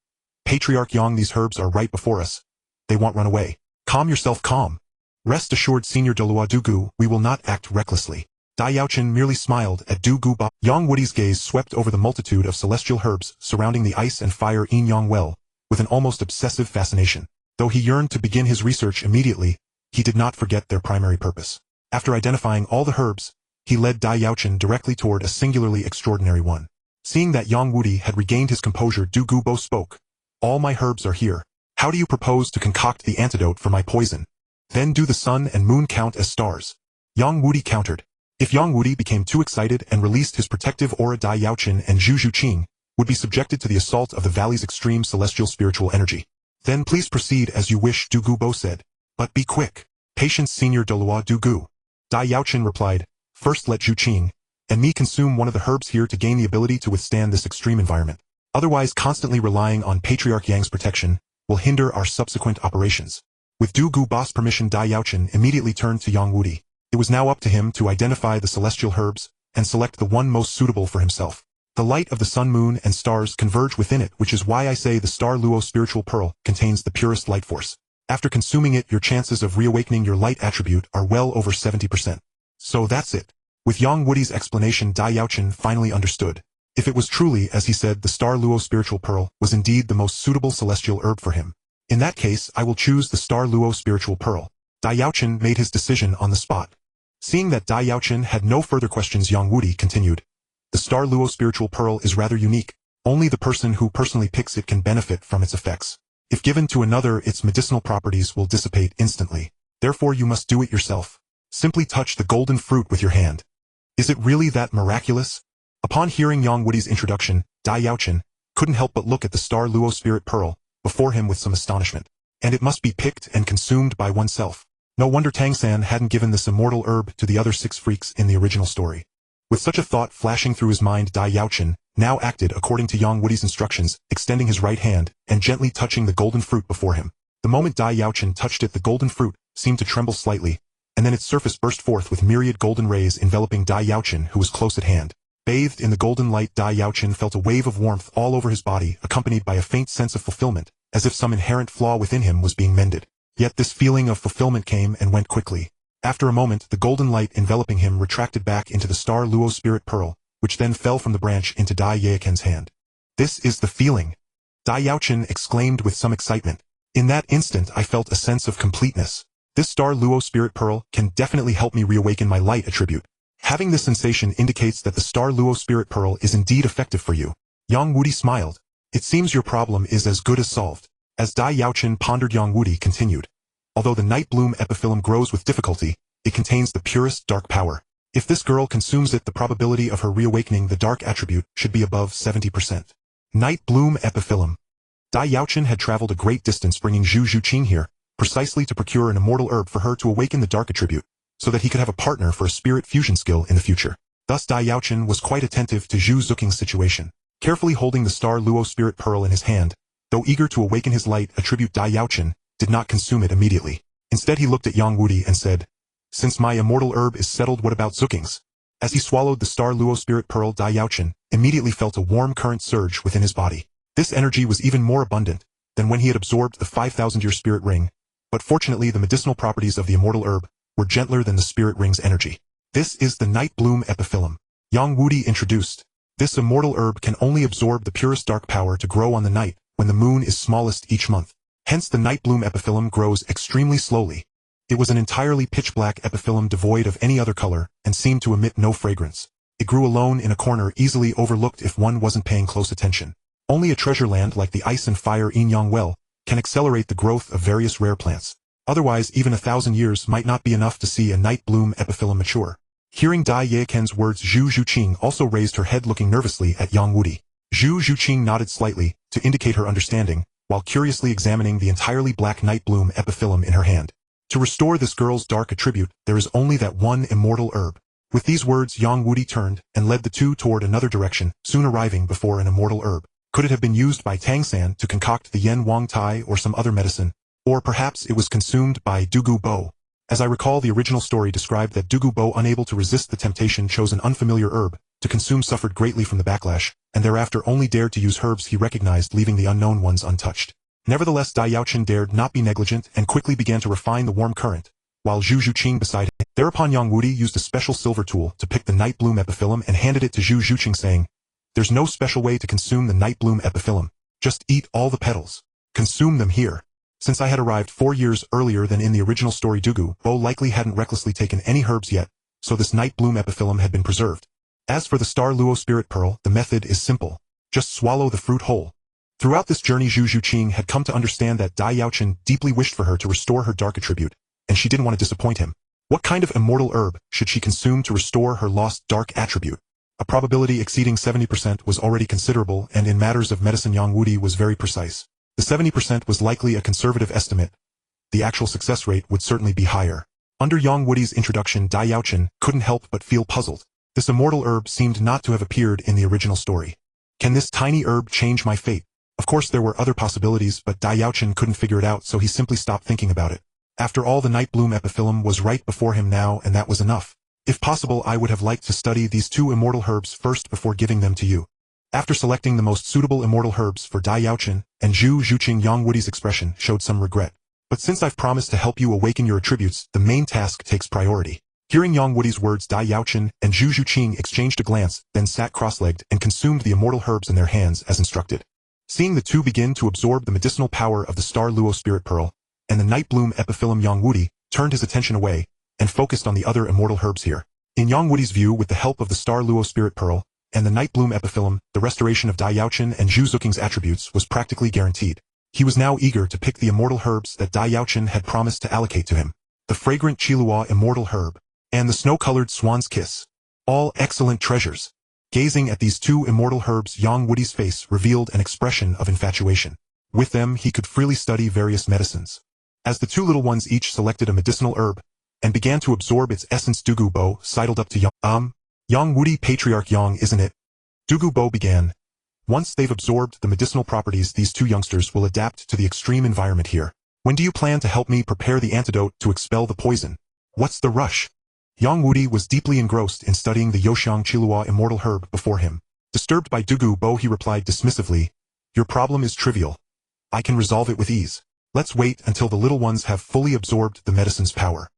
Patriarch Yang, these herbs are right before us. They won't run away. Calm yourself, calm. Rest assured, Senior Douluo Dugu, we will not act recklessly. Dai Yaochen merely smiled at Dugu Ba. Yang Wudi's gaze swept over the multitude of celestial herbs surrounding the ice and fire Yin Yang well, with an almost obsessive fascination. Though he yearned to begin his research immediately, he did not forget their primary purpose. After identifying all the herbs, he led Dai Yaochen directly toward a singularly extraordinary one. Seeing that Yang Wudi had regained his composure, Dugu Bo spoke. All my herbs are here. How do you propose to concoct the antidote for my poison? Then do the sun and moon count as stars? Yang Wudi countered. If Yang Wudi became too excited and released his protective aura, Dai Yaochen and Zhu Zhuqing would be subjected to the assault of the valley's extreme celestial spiritual energy. Then please proceed as you wish, Dugu Bo said. But be quick. Patience, Senior Douluo Dugu. Dai Yaochen replied. First let Zhu Qing and me consume one of the herbs here to gain the ability to withstand this extreme environment. Otherwise, constantly relying on Patriarch Yang's protection will hinder our subsequent operations. With Dugu Bo's permission, Dai Yaochen immediately turned to Yang Wudi. It was now up to him to identify the celestial herbs and select the one most suitable for himself. The light of the sun, moon, and stars converge within it, which is why I say the Star Luo spiritual pearl contains the purest light force. After consuming it, your chances of reawakening your light attribute are well over 70%. So that's it. With Yang Wudi's explanation, Dai Yaochen finally understood. If it was truly, as he said, the Star Luo spiritual pearl was indeed the most suitable celestial herb for him. In that case, I will choose the Star Luo spiritual pearl. Dai Yaochen made his decision on the spot. Seeing that Dai Yaochen had no further questions, Yang Wudi continued. The Star Luo spiritual pearl is rather unique. Only the person who personally picks it can benefit from its effects. If given to another, its medicinal properties will dissipate instantly. Therefore, you must do it yourself. Simply touch the golden fruit with your hand. Is it really that miraculous? Upon hearing Yang Wudi's introduction, Dai Yaochen couldn't help but look at the Star Luo spirit pearl before him with some astonishment. And it must be picked and consumed by oneself. No wonder Tangsan hadn't given this immortal herb to the other 6 freaks in the original story. With such a thought flashing through his mind, Dai Yaochen now acted according to Yang Wudi's instructions, extending his right hand and gently touching the golden fruit before him. The moment Dai Yaochen touched it, the golden fruit seemed to tremble slightly, and then its surface burst forth with myriad golden rays enveloping Dai Yaochen, who was close at hand. Bathed in the golden light, Dai Yaochen felt a wave of warmth all over his body, accompanied by a faint sense of fulfillment, as if some inherent flaw within him was being mended. Yet this feeling of fulfillment came and went quickly. After a moment, the golden light enveloping him retracted back into the Star Luo spirit pearl, which then fell from the branch into Dai Yaochen's hand. This is the feeling! Dai Yaochen exclaimed with some excitement. In that instant, I felt a sense of completeness. This Star Luo spirit pearl can definitely help me reawaken my light attribute. Having this sensation indicates that the Star Luo spirit pearl is indeed effective for you. Yang Wudi smiled. It seems your problem is as good as solved. As Dai Yaochen pondered, Yang Wudi continued. Although the night bloom epiphyllum grows with difficulty, it contains the purest dark power. If this girl consumes it, the probability of her reawakening the dark attribute should be above 70%. Night bloom epiphyllum. Dai Yaochen had traveled a great distance bringing Zhu Zhuqing here, precisely to procure an immortal herb for her to awaken the dark attribute, so that he could have a partner for a spirit fusion skill in the future. Thus Dai Yaochen was quite attentive to Zhu Zhuqing's situation. Carefully holding the Star Luo spirit pearl in his hand, though eager to awaken his light attribute, Dai Yaochen did not consume it immediately. Instead he looked at Yang Wudi and said, "Since my immortal herb is settled, what about Zhuqing's?" As he swallowed the Star Luo spirit pearl, Dai Yaochen immediately felt a warm current surge within his body. This energy was even more abundant than when he had absorbed the 5,000-year spirit ring, but fortunately the medicinal properties of the immortal herb were gentler than the spirit ring's energy. This is the night bloom epiphyllum. Yang Wudi introduced. This immortal herb can only absorb the purest dark power to grow on the night when the moon is smallest each month. Hence the night bloom epiphyllum grows extremely slowly. It was an entirely pitch-black epiphyllum devoid of any other color and seemed to emit no fragrance. It grew alone in a corner, easily overlooked if one wasn't paying close attention. Only a treasure land like the ice and fire Yin Yang well can accelerate the growth of various rare plants. Otherwise, even 1,000 years might not be enough to see a night bloom epiphyllum mature. Hearing Dai Yaochen's words, Zhu Zhuqing also raised her head, looking nervously at Yang Wudi. Zhu Zhuqing nodded slightly to indicate her understanding, while curiously examining the entirely black night bloom epiphyllum in her hand. To restore this girl's dark attribute, there is only that one immortal herb. With these words, Yang Wudi turned and led the two toward another direction, soon arriving before an immortal herb. Could it have been used by Tangsan to concoct the Yen Wang Tai or some other medicine? Or perhaps it was consumed by Dugu Bo. As I recall, the original story described that Dugu Bo, unable to resist the temptation, chose an unfamiliar herb to consume suffered greatly from the backlash, and thereafter only dared to use herbs he recognized, leaving the unknown ones untouched. Nevertheless, Dai Yaochen dared not be negligent and quickly began to refine the warm current, while Zhu Zhuqing beside him. Thereupon Yang Wudi used a special silver tool to pick the night bloom epiphyllum and handed it to Zhu Zhuqing, saying, "There's no special way to consume the night bloom epiphyllum. Just eat all the petals. Consume them here." Since I had arrived 4 years earlier than in the original story, Douluo likely hadn't recklessly taken any herbs yet, so this night bloom epiphyllum had been preserved. As for the Star Luo spirit pearl, the method is simple. Just swallow the fruit whole. Throughout this journey, Zhu Zhuqing had come to understand that Dai Yaochen deeply wished for her to restore her dark attribute, and she didn't want to disappoint him. What kind of immortal herb should she consume to restore her lost dark attribute? A probability exceeding 70% was already considerable, and in matters of medicine Yang Wudi was very precise. The 70% was likely a conservative estimate. The actual success rate would certainly be higher. Under Yang Wudi's introduction, Dai Yaochen couldn't help but feel puzzled. This immortal herb seemed not to have appeared in the original story. Can this tiny herb change my fate? Of course there were other possibilities, but Dai Yaochen couldn't figure it out, so he simply stopped thinking about it. After all, the night bloom epiphyllum was right before him now, and that was enough. If possible, I would have liked to study these 2 immortal herbs first before giving them to you. After selecting the most suitable immortal herbs for Dai Yaochen and Zhu Zhuqing, Yang Wudi's expression showed some regret. But since I've promised to help you awaken your attributes, the main task takes priority. Hearing Yang Wudi's words, Dai Yaochen and Zhu Zhuqing exchanged a glance, then sat cross-legged and consumed the immortal herbs in their hands as instructed. Seeing the two begin to absorb the medicinal power of the Star Luo spirit pearl and the night bloom epiphyllum, Yang Wudi turned his attention away and focused on the other immortal herbs here. In Yang Wudi's view, with the help of the Star Luo spirit pearl and the night bloom epiphyllum, the restoration of Dai Yaochen and Zhu Zhuqing's attributes was practically guaranteed. He was now eager to pick the immortal herbs that Dai Yaochen had promised to allocate to him. The fragrant Qilua immortal herb and the snow-colored swan's kiss. All excellent treasures. Gazing at these 2 immortal herbs, Yang Wudi's face revealed an expression of infatuation. With them, he could freely study various medicines. As the 2 little ones each selected a medicinal herb and began to absorb its essence, Douluo sidled up to Yang Wudi, Patriarch Yang, isn't it? Douluo began. Once they've absorbed the medicinal properties, these 2 youngsters will adapt to the extreme environment here. When do you plan to help me prepare the antidote to expel the poison? What's the rush? Yang Wudi was deeply engrossed in studying the Yoxiang Qilua immortal herb before him. Disturbed by Douluo, he replied dismissively, "Your problem is trivial. I can resolve it with ease. Let's wait until the little ones have fully absorbed the medicine's power."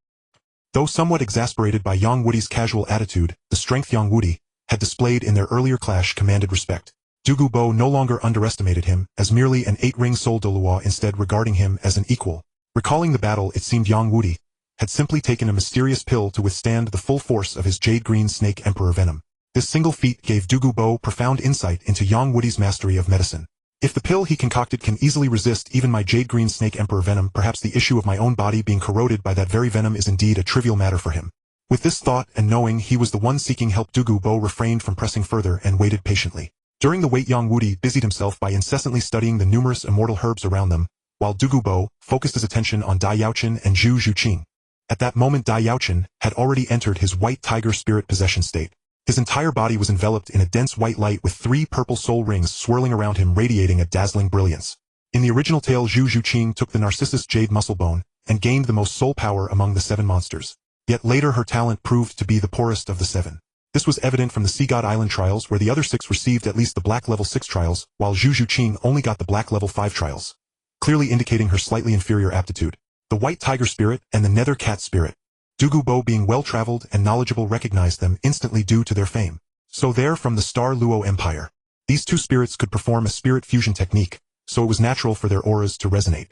Though somewhat exasperated by Yang Wudi's casual attitude, the strength Yang Wudi had displayed in their earlier clash commanded respect. Douluo no longer underestimated him as merely an 8-ring soul, Douluo instead regarding him as an equal. Recalling the battle, it seemed Yang Wudi had simply taken a mysterious pill to withstand the full force of his jade-green snake emperor venom. This single feat gave Douluo profound insight into Yang Wudi's mastery of medicine. If the pill he concocted can easily resist even my jade-green snake emperor venom, perhaps the issue of my own body being corroded by that very venom is indeed a trivial matter for him. With this thought and knowing he was the one seeking help, Douluo refrained from pressing further and waited patiently. During the wait, Yang Wudi busied himself by incessantly studying the numerous immortal herbs around them, while Douluo focused his attention on Dai Yaochen and Zhu Zhuqing. At that moment, Dai Yaochen had already entered his white tiger spirit possession state. His entire body was enveloped in a dense white light with 3 purple soul rings swirling around him, radiating a dazzling brilliance. In the original tale, Zhu Zhuqing took the Narcissus jade muscle bone and gained the most soul power among the 7 monsters. Yet later her talent proved to be the poorest of the 7. This was evident from the Sea God Island trials, where the other 6 received at least the black level 6 trials, while Zhu Zhuqing only got the black level 5 trials, clearly indicating her slightly inferior aptitude. The white tiger spirit and the nether cat spirit. Douluo, being well-traveled and knowledgeable, recognized them instantly due to their fame. So they're from the Star Luo Empire. These 2 spirits could perform a spirit fusion technique, so it was natural for their auras to resonate.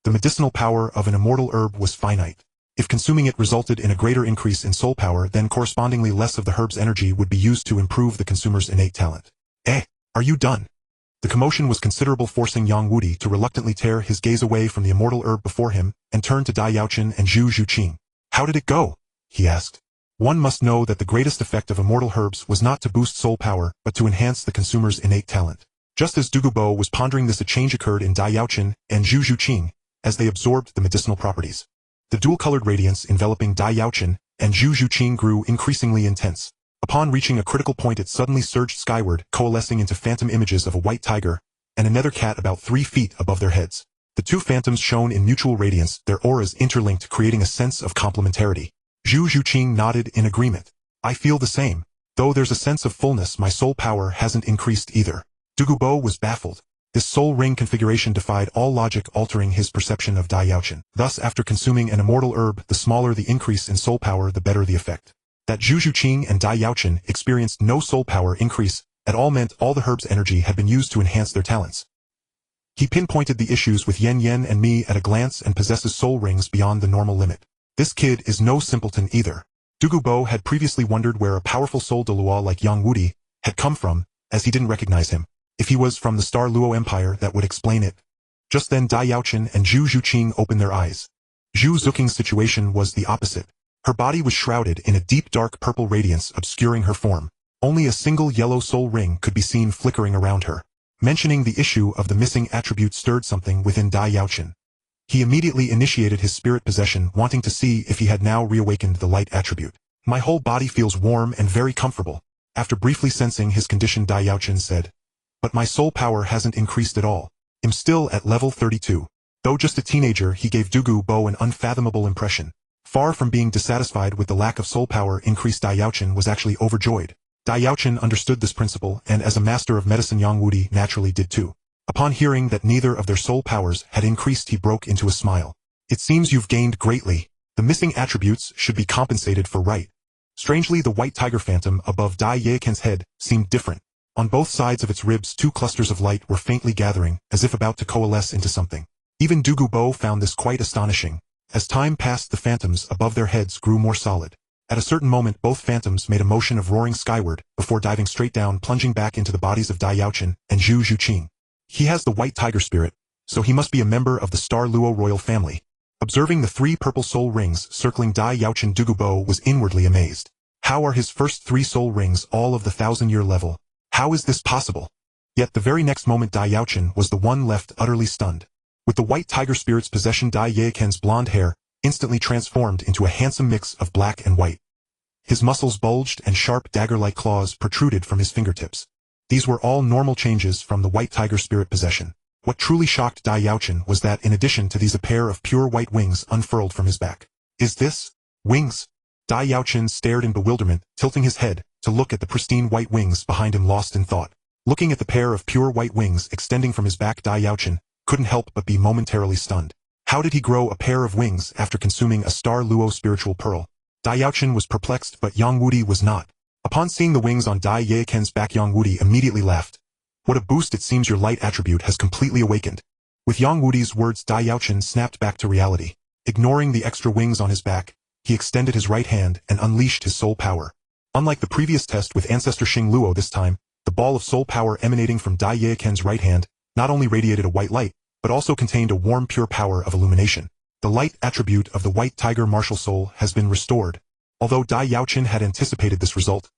The medicinal power of an immortal herb was finite. If consuming it resulted in a greater increase in soul power, then correspondingly less of the herb's energy would be used to improve the consumer's innate talent. Are you done? The commotion was considerable, forcing Yang Wudi to reluctantly tear his gaze away from the immortal herb before him and turn to Dai Yaochen and Zhu Zhuqing. "How did it go?" he asked. One must know that the greatest effect of immortal herbs was not to boost soul power, but to enhance the consumer's innate talent. Just as Douluo was pondering this, a change occurred in Dai Yaochen and Zhu Zhuqing as they absorbed the medicinal properties. The dual-colored radiance enveloping Dai Yaochen and Zhu Zhuqing grew increasingly intense. Upon reaching a critical point, it suddenly surged skyward, coalescing into phantom images of a white tiger and a nether cat about 3 feet above their heads. The 2 phantoms shone in mutual radiance, their auras interlinked, creating a sense of complementarity. Zhu Zhuqing nodded in agreement. "I feel the same. Though there's a sense of fullness, my soul power hasn't increased either. Douluo was baffled. This soul ring configuration defied all logic, altering his perception of Dai Yaochen. Thus, after consuming an immortal herb, the smaller the increase in soul power, the better the effect. That Zhu Juqing and Dai Yaochen experienced no soul power increase at all meant all the herb's energy had been used to enhance their talents. He pinpointed the issues with Yen Yen and me at a glance and possesses soul rings beyond the normal limit. This kid is no simpleton either. Douluo had previously wondered where a powerful soul Douluo like Yang Wudi had come from, as he didn't recognize him. If he was from the Star Luo Empire, that would explain it. Just then Dai Yaochen and Zhu Juqing opened their eyes. Zhu Zuqing's situation was the opposite. Her body was shrouded in a deep dark purple radiance obscuring her form. Only a single yellow soul ring could be seen flickering around her. Mentioning the issue of the missing attribute stirred something within Dai Yaochen. He immediately initiated his spirit possession, wanting to see if he had now reawakened the light attribute. My whole body feels warm and very comfortable. After briefly sensing his condition, Dai Yaochen said, but my soul power hasn't increased at all. I'm still at level 32. Though just a teenager, he gave Douluo an unfathomable impression. Far from being dissatisfied with the lack of soul power increase, Dai Yaochen was actually overjoyed. Dai Yaochen understood this principle, and as a master of medicine Yang Wudi naturally did too. Upon hearing that neither of their soul powers had increased, he broke into a smile. It seems you've gained greatly. The missing attributes should be compensated for, right? Strangely, the white tiger phantom above Dai Yaochen's head seemed different. On both sides of its ribs, two clusters of light were faintly gathering, as if about to coalesce into something. Even Douluo found this quite astonishing. As time passed, the phantoms above their heads grew more solid. At a certain moment, both phantoms made a motion of roaring skyward, before diving straight down, plunging back into the bodies of Dai Yaochen and Zhu Juqing. He has the white tiger spirit, so he must be a member of the Star Luo royal family. Observing the 3 purple soul rings circling Dai Yaochen, Douluo was inwardly amazed. How are his first 3 soul rings all of the 1,000-year level? How is this possible? Yet the very next moment Dai Yaochen was the one left utterly stunned. With the white tiger spirit's possession, Dai Yaochen's blonde hair instantly transformed into a handsome mix of black and white. His muscles bulged and sharp dagger-like claws protruded from his fingertips. These were all normal changes from the white tiger spirit possession. What truly shocked Dai Yaochen was that in addition to these, a pair of pure white wings unfurled from his back. Is this wings? Dai Yaochen stared in bewilderment, tilting his head to look at the pristine white wings behind him, lost in thought. Looking at the pair of pure white wings extending from his back, Dai Yaochen couldn't help but be momentarily stunned. How did he grow a pair of wings after consuming a Star Luo spiritual pearl? Dai Yaochen was perplexed, but Yang Wudi was not. Upon seeing the wings on Dai Yaochen's back, Yang Wudi immediately laughed. What a boost, it seems your light attribute has completely awakened. With Yang Wudi's words, Dai Yaochen snapped back to reality. Ignoring the extra wings on his back, he extended his right hand and unleashed his soul power. Unlike the previous test with Ancestor Xing Luo, this time, the ball of soul power emanating from Dai Yaochen's right hand not only radiated a white light, but also contained a warm pure power of illumination. The light attribute of the white tiger martial soul has been restored. Although Dai Yaochen had anticipated this result,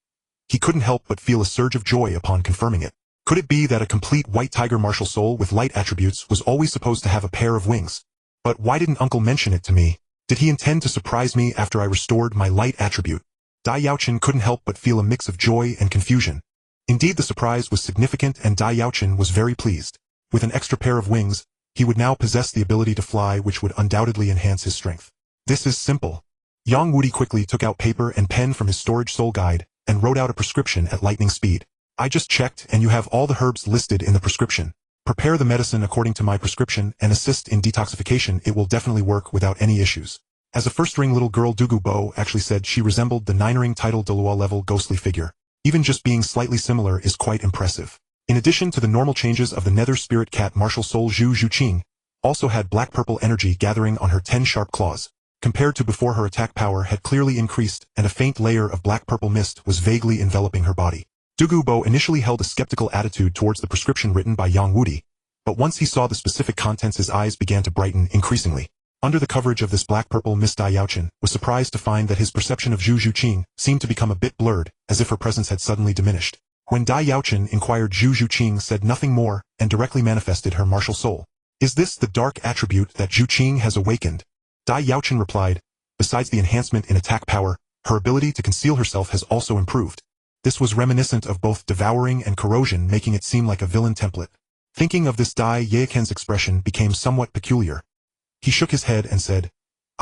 he couldn't help but feel a surge of joy upon confirming it. Could it be that a complete white tiger martial soul with light attributes was always supposed to have a pair of wings? But why didn't Uncle mention it to me? Did he intend to surprise me after I restored my light attribute? Dai Yaochen couldn't help but feel a mix of joy and confusion. Indeed, the surprise was significant, and Dai Yaochen was very pleased. With an extra pair of wings, he would now possess the ability to fly, which would undoubtedly enhance his strength. This is simple. Yang Wudi quickly took out paper and pen from his storage soul guide and wrote out a prescription at lightning speed. I just checked, and you have all the herbs listed in the prescription. Prepare the medicine according to my prescription and assist in detoxification. It will definitely work without any issues. As a first-ring little girl, Douluo actually said she resembled the 9-ring title Douluo level ghostly figure. Even just being slightly similar is quite impressive. In addition to the normal changes of the nether spirit cat martial soul, Zhu Juqing also had black-purple energy gathering on her 10 sharp claws. Compared to before, her attack power had clearly increased, and a faint layer of black-purple mist was vaguely enveloping her body. Douluo initially held a skeptical attitude towards the prescription written by Yang Wudi, but once he saw the specific contents, his eyes began to brighten increasingly. Under the coverage of this black-purple mist, Dai Yaochen was surprised to find that his perception of Zhu Juqing seemed to become a bit blurred, as if her presence had suddenly diminished. When Dai Yaochen inquired, Zhu Juqing said nothing more and directly manifested her martial soul. Is this the dark attribute that Juqing has awakened? Dai Yaochen replied, besides the enhancement in attack power, her ability to conceal herself has also improved. This was reminiscent of both devouring and corrosion, making it seem like a villain template. Thinking of this, Dai Yaochen's expression became somewhat peculiar. He shook his head and said,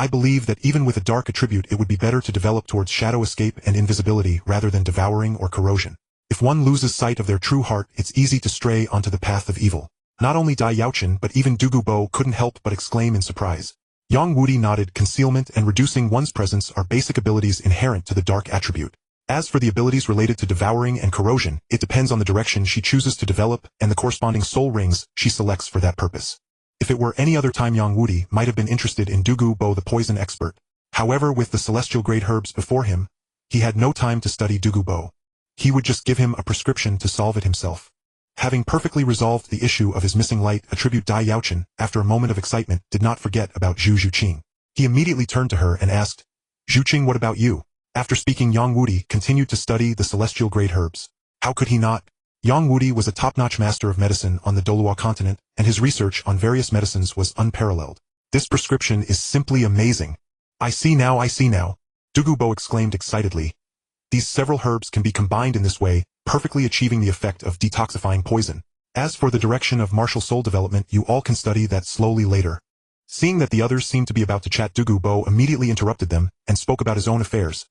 I believe that even with a dark attribute it would be better to develop towards shadow escape and invisibility rather than devouring or corrosion. If one loses sight of their true heart, it's easy to stray onto the path of evil. Not only Dai Yaochen but even Douluo couldn't help but exclaim in surprise. Yang Wudi nodded. Concealment and reducing one's presence are basic abilities inherent to the dark attribute. As for the abilities related to devouring and corrosion, it depends on the direction she chooses to develop and the corresponding soul rings she selects for that purpose. If it were any other time, Yang Wudi might have been interested in Douluo the poison expert. However, with the celestial grade herbs before him, he had no time to study Douluo. He would just give him a prescription to solve it himself. Having perfectly resolved the issue of his missing light attribute, Dai Yaochen, after a moment of excitement, did not forget about Zhu Zhuqing. He immediately turned to her and asked, "Zhuqing, what about you?" After speaking, Yang Wudi continued to study the celestial grade herbs. How could he not? Yang Wudi was a top-notch master of medicine on the Douluo Continent, and his research on various medicines was unparalleled. This prescription is simply amazing. I see now. Douluo exclaimed excitedly. These several herbs can be combined in this way, perfectly achieving the effect of detoxifying poison. As for the direction of martial soul development, you all can study that slowly later. Seeing that the others seemed to be about to chat, Douluo immediately interrupted them and spoke about his own affairs.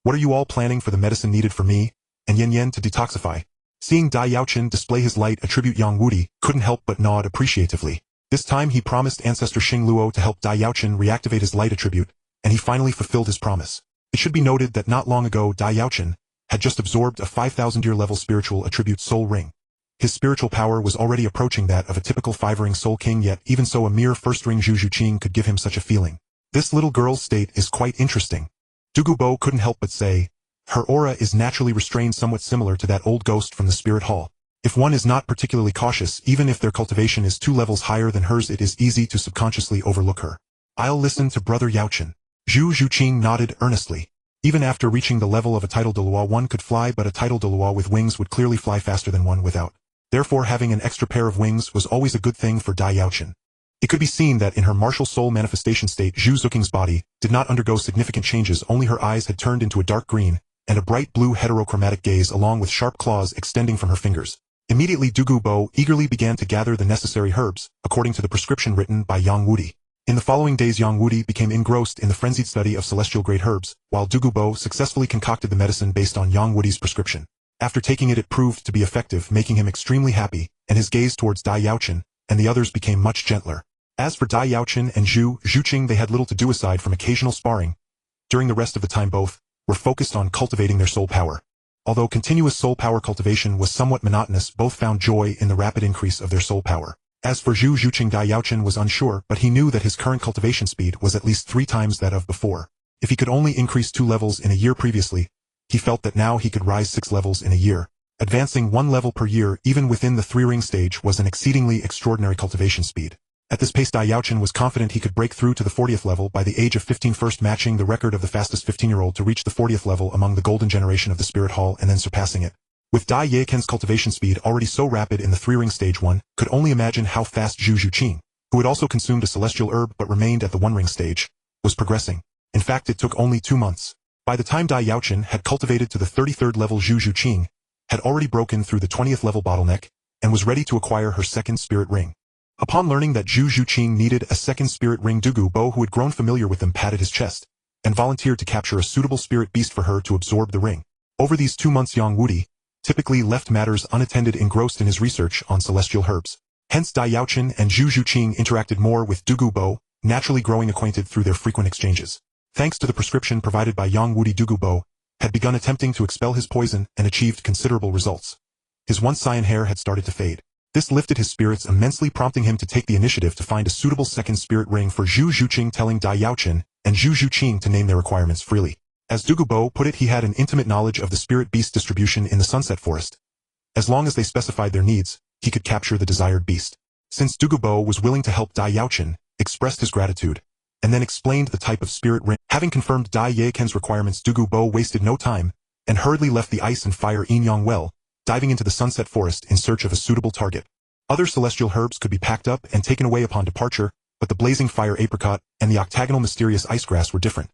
What are you all planning for the medicine needed for me and Yen to detoxify? Seeing Dai Yaochen display his light attribute, Yang Wudi couldn't help but nod appreciatively. This time he promised Ancestor Xing Luo to help Dai Yaochen reactivate his light attribute, and he finally fulfilled his promise. It should be noted that not long ago Dai Yaochen had just absorbed a 5,000-year level spiritual attribute soul ring. His spiritual power was already approaching that of a typical 5-ring soul king, yet even so a mere first ring Zhu Zhuqing could give him such a feeling. This little girl's state is quite interesting. Douluo couldn't help but say, her aura is naturally restrained, somewhat similar to that old ghost from the spirit hall. If one is not particularly cautious, even if their cultivation is 2 levels higher than hers, it is easy to subconsciously overlook her. I'll listen to Brother Yaochen. Zhu Zhuqing nodded earnestly. Even after reaching the level of a title Douluo, one could fly, but a title Douluo with wings would clearly fly faster than one without. Therefore, having an extra pair of wings was always a good thing for Dai Yaochen. It could be seen that in her martial soul manifestation state, Zhu Zhuqing's body did not undergo significant changes, only her eyes had turned into a dark green, and a bright blue heterochromatic gaze along with sharp claws extending from her fingers. Immediately Douluo eagerly began to gather the necessary herbs, according to the prescription written by Yang Wudi. In the following days, Yang Wudi became engrossed in the frenzied study of celestial grade herbs, while Douluo successfully concocted the medicine based on Yang Wudi's prescription. After taking it proved to be effective, making him extremely happy, and his gaze towards Dai Yaochen and the others became much gentler. As for Dai Yaochen and Zhu Zhuqing, they had little to do aside from occasional sparring. During the rest of the time, both were focused on cultivating their soul power. Although continuous soul power cultivation was somewhat monotonous, both found joy in the rapid increase of their soul power. As for Zhu Zhuqing, Dai Yaochen was unsure, but he knew that his current cultivation speed was at least 3 times that of before. If he could only increase 2 levels in a year previously, he felt that now he could rise 6 levels in a year. Advancing 1 level per year, even within the 3-ring stage, was an exceedingly extraordinary cultivation speed. At this pace, Dai Yaochen was confident he could break through to the 40th level by the age of 15, first matching the record of the fastest 15-year-old to reach the 40th level among the golden generation of the Spirit Hall and then surpassing it. With Dai Yachen's cultivation speed already so rapid in the 3-ring stage, one could only imagine how fast Zhu Zhuqing, who had also consumed a celestial herb but remained at the 1-ring stage, was progressing. In fact, it took only 2 months. By the time Dai Yaochen had cultivated to the 33rd level, Zhu Zhuqing had already broken through the 20th level bottleneck and was ready to acquire her 2nd spirit ring. Upon learning that Zhu Zhuqing needed a 2nd spirit ring, Douluo, who had grown familiar with them, patted his chest and volunteered to capture a suitable spirit beast for her to absorb the ring. Over these 2 months, Yang Wudi typically left matters unattended, engrossed in his research on celestial herbs. Hence Dai Yaochen and Zhu Zhuqing interacted more with Douluo, naturally growing acquainted through their frequent exchanges. Thanks to the prescription provided by Yang Wudi, Douluo had begun attempting to expel his poison and achieved considerable results. His once cyan hair had started to fade. This lifted his spirits immensely, prompting him to take the initiative to find a suitable 2nd spirit ring for Zhu Zhuqing, telling Dai Yaochen and Zhu Zhuqing to name their requirements freely. As Douluo put it, he had an intimate knowledge of the spirit beast distribution in the Sunset Forest. As long as they specified their needs, he could capture the desired beast. Since Douluo was willing to help, Dai Yaochen expressed his gratitude, and then explained the type of spirit ring. Having confirmed Dai Yachen's requirements, Douluo wasted no time, and hurriedly left the ice and fire Yin-Yang well, diving into the Sunset Forest in search of a suitable target. Other celestial herbs could be packed up and taken away upon departure, but the blazing fire apricot and the octagonal mysterious ice grass were different.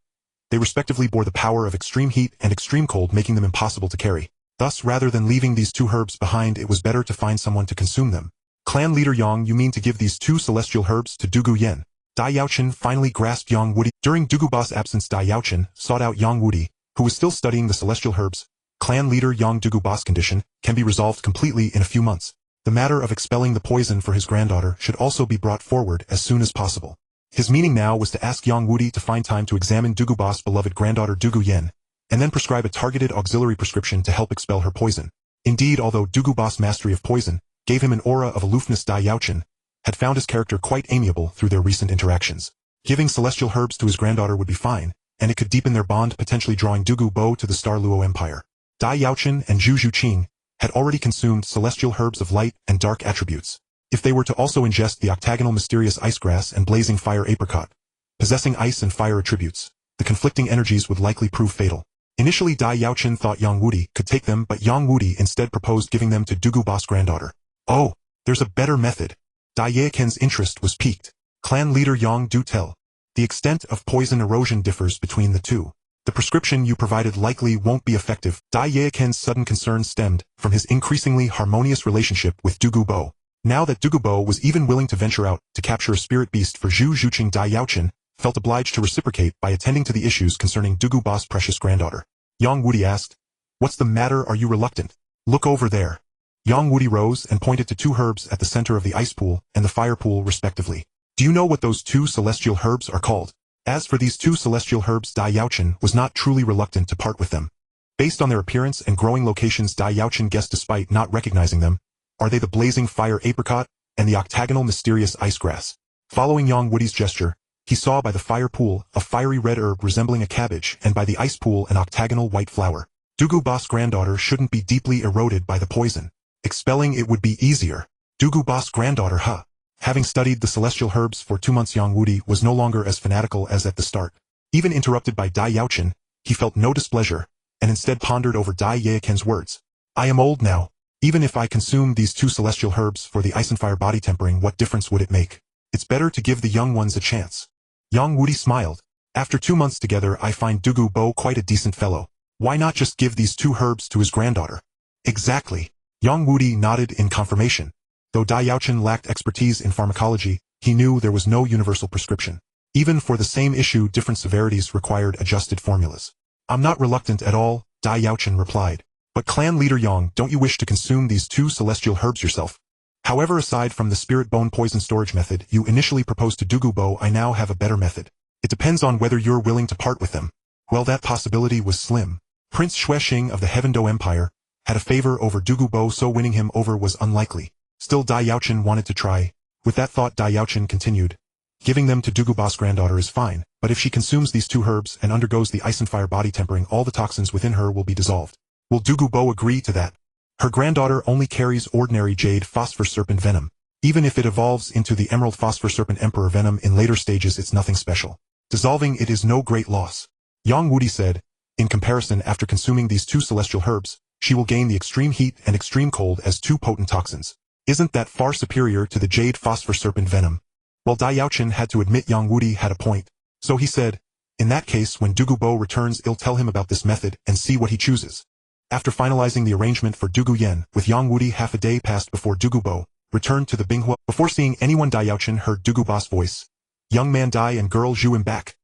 They respectively bore the power of extreme heat and extreme cold, making them impossible to carry. Thus, rather than leaving these 2 herbs behind, it was better to find someone to consume them. Clan leader Yang, you mean to give these 2 celestial herbs to Douluo? Dai Yaochen finally grasped Yang Wudi. During Duguba's absence, Dai Yaochen sought out Yang Wudi, who was still studying the celestial herbs. Clan leader Yang Duguba's condition can be resolved completely in a few months. The matter of expelling the poison for his granddaughter should also be brought forward as soon as possible. His meaning now was to ask Yang Wudi to find time to examine Duguba's beloved granddaughter Dugu Yen, and then prescribe a targeted auxiliary prescription to help expel her poison. Indeed, although Duguba's mastery of poison gave him an aura of aloofness, Dai Yaochen had found his character quite amiable through their recent interactions. Giving celestial herbs to his granddaughter would be fine, and it could deepen their bond, potentially drawing Douluo to the Star Luo Empire. Dai Yaochen and Zhu Zhuqing had already consumed celestial herbs of light and dark attributes. If they were to also ingest the octagonal mysterious ice grass and blazing fire apricot, possessing ice and fire attributes, the conflicting energies would likely prove fatal. Initially, Dai Yaochen thought Yang Wudi could take them, but Yang Wudi instead proposed giving them to Duguba's granddaughter. Oh, there's a better method. Dai Yaochen's interest was piqued. Clan leader Yang do tell. The extent of poison erosion differs between the two. The prescription you provided likely won't be effective. Dai Yaochen's sudden concern stemmed from his increasingly harmonious relationship with Dugubo. Now that Dugubo was even willing to venture out to capture a spirit beast for Zhu Zhuqing, Dai Yaochen felt obliged to reciprocate by attending to the issues concerning Duguba's precious granddaughter. Yang Wudi asked, "What's the matter? Are you reluctant? Look over there." Yang Wudi rose and pointed to two herbs at the center of the ice pool and the fire pool respectively. "Do you know what those two celestial herbs are called?" As for these two celestial herbs, Dai Yaochen was not truly reluctant to part with them. Based on their appearance and growing locations, Dai Yaochen guessed despite not recognizing them, are they the blazing fire apricot and the octagonal mysterious ice grass? Following Yang Wudi's gesture, he saw by the fire pool a fiery red herb resembling a cabbage and by the ice pool an octagonal white flower. Duguba's granddaughter shouldn't be deeply eroded by the poison. Expelling it would be easier. Duguba's granddaughter, huh? Having studied the celestial herbs for 2 months, Yang Wudi was no longer as fanatical as at the start. Even interrupted by Dai Yaochen, he felt no displeasure, and instead pondered over Dai Yaochen's words. "I am old now. Even if I consume these two celestial herbs for the ice and fire body tempering, what difference would it make? It's better to give the young ones a chance." Yang Wudi smiled. "After 2 months together, I find Dugubo quite a decent fellow. Why not just give these two herbs to his granddaughter?" "Exactly." Yang Wudi nodded in confirmation. Though Dai Yaochen lacked expertise in pharmacology, he knew there was no universal prescription. Even for the same issue, different severities required adjusted formulas. "I'm not reluctant at all," Dai Yaochen replied. "But clan leader Yang, don't you wish to consume these two celestial herbs yourself? However, aside from the spirit bone poison storage method you initially proposed to Dugubo, I now have a better method. It depends on whether you're willing to part with them." Well, that possibility was slim. Prince Xuexing of the Douluo Empire had a favor over Dugubo, so winning him over was unlikely. Still, Dai Yaochen wanted to try. With that thought, Dai Yaochen continued, "Giving them to Duguba's granddaughter is fine, but if she consumes these two herbs and undergoes the ice and fire body tempering, all the toxins within her will be dissolved. Will Dugubo agree to that? Her granddaughter only carries ordinary jade phosphor serpent venom. Even if it evolves into the emerald phosphor serpent emperor venom in later stages, it's nothing special. Dissolving it is no great loss." Yang Wudi said, "In comparison, after consuming these two celestial herbs, she will gain the extreme heat and extreme cold as two potent toxins. Isn't that far superior to the jade phosphor serpent venom?" Well, Dai Yaochen had to admit Yang Wudi had a point. So he said, "In that case, when Dugubo returns, I'll tell him about this method and see what he chooses." After finalizing the arrangement for Dugu Yen with Yang Wudi, half a day passed before Dugubo returned to the Binghua. Before seeing anyone, Dai Yaochen heard Dugubo's voice. "Young man Dai and girl Zhu am back."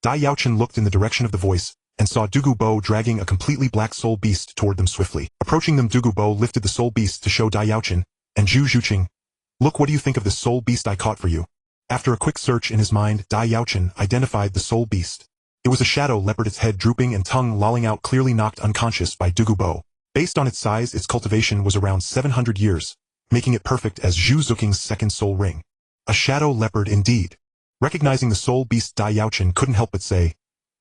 Dai Yaochen looked in the direction of the voice and saw Dugubo dragging a completely black soul beast toward them swiftly. Approaching them, Dugubo lifted the soul beast to show Dai Yaochen and Zhu Zhuqing. "Look, what do you think of this soul beast I caught for you?" After a quick search in his mind, Dai Yaochen identified the soul beast. It was a shadow leopard, its head drooping and tongue lolling out, clearly knocked unconscious by Dugubo. Based on its size, its cultivation was around 700 years, making it perfect as Zhu Zhuqing's second soul ring. A shadow leopard indeed. Recognizing the soul beast, Dai Yaochen couldn't help but say,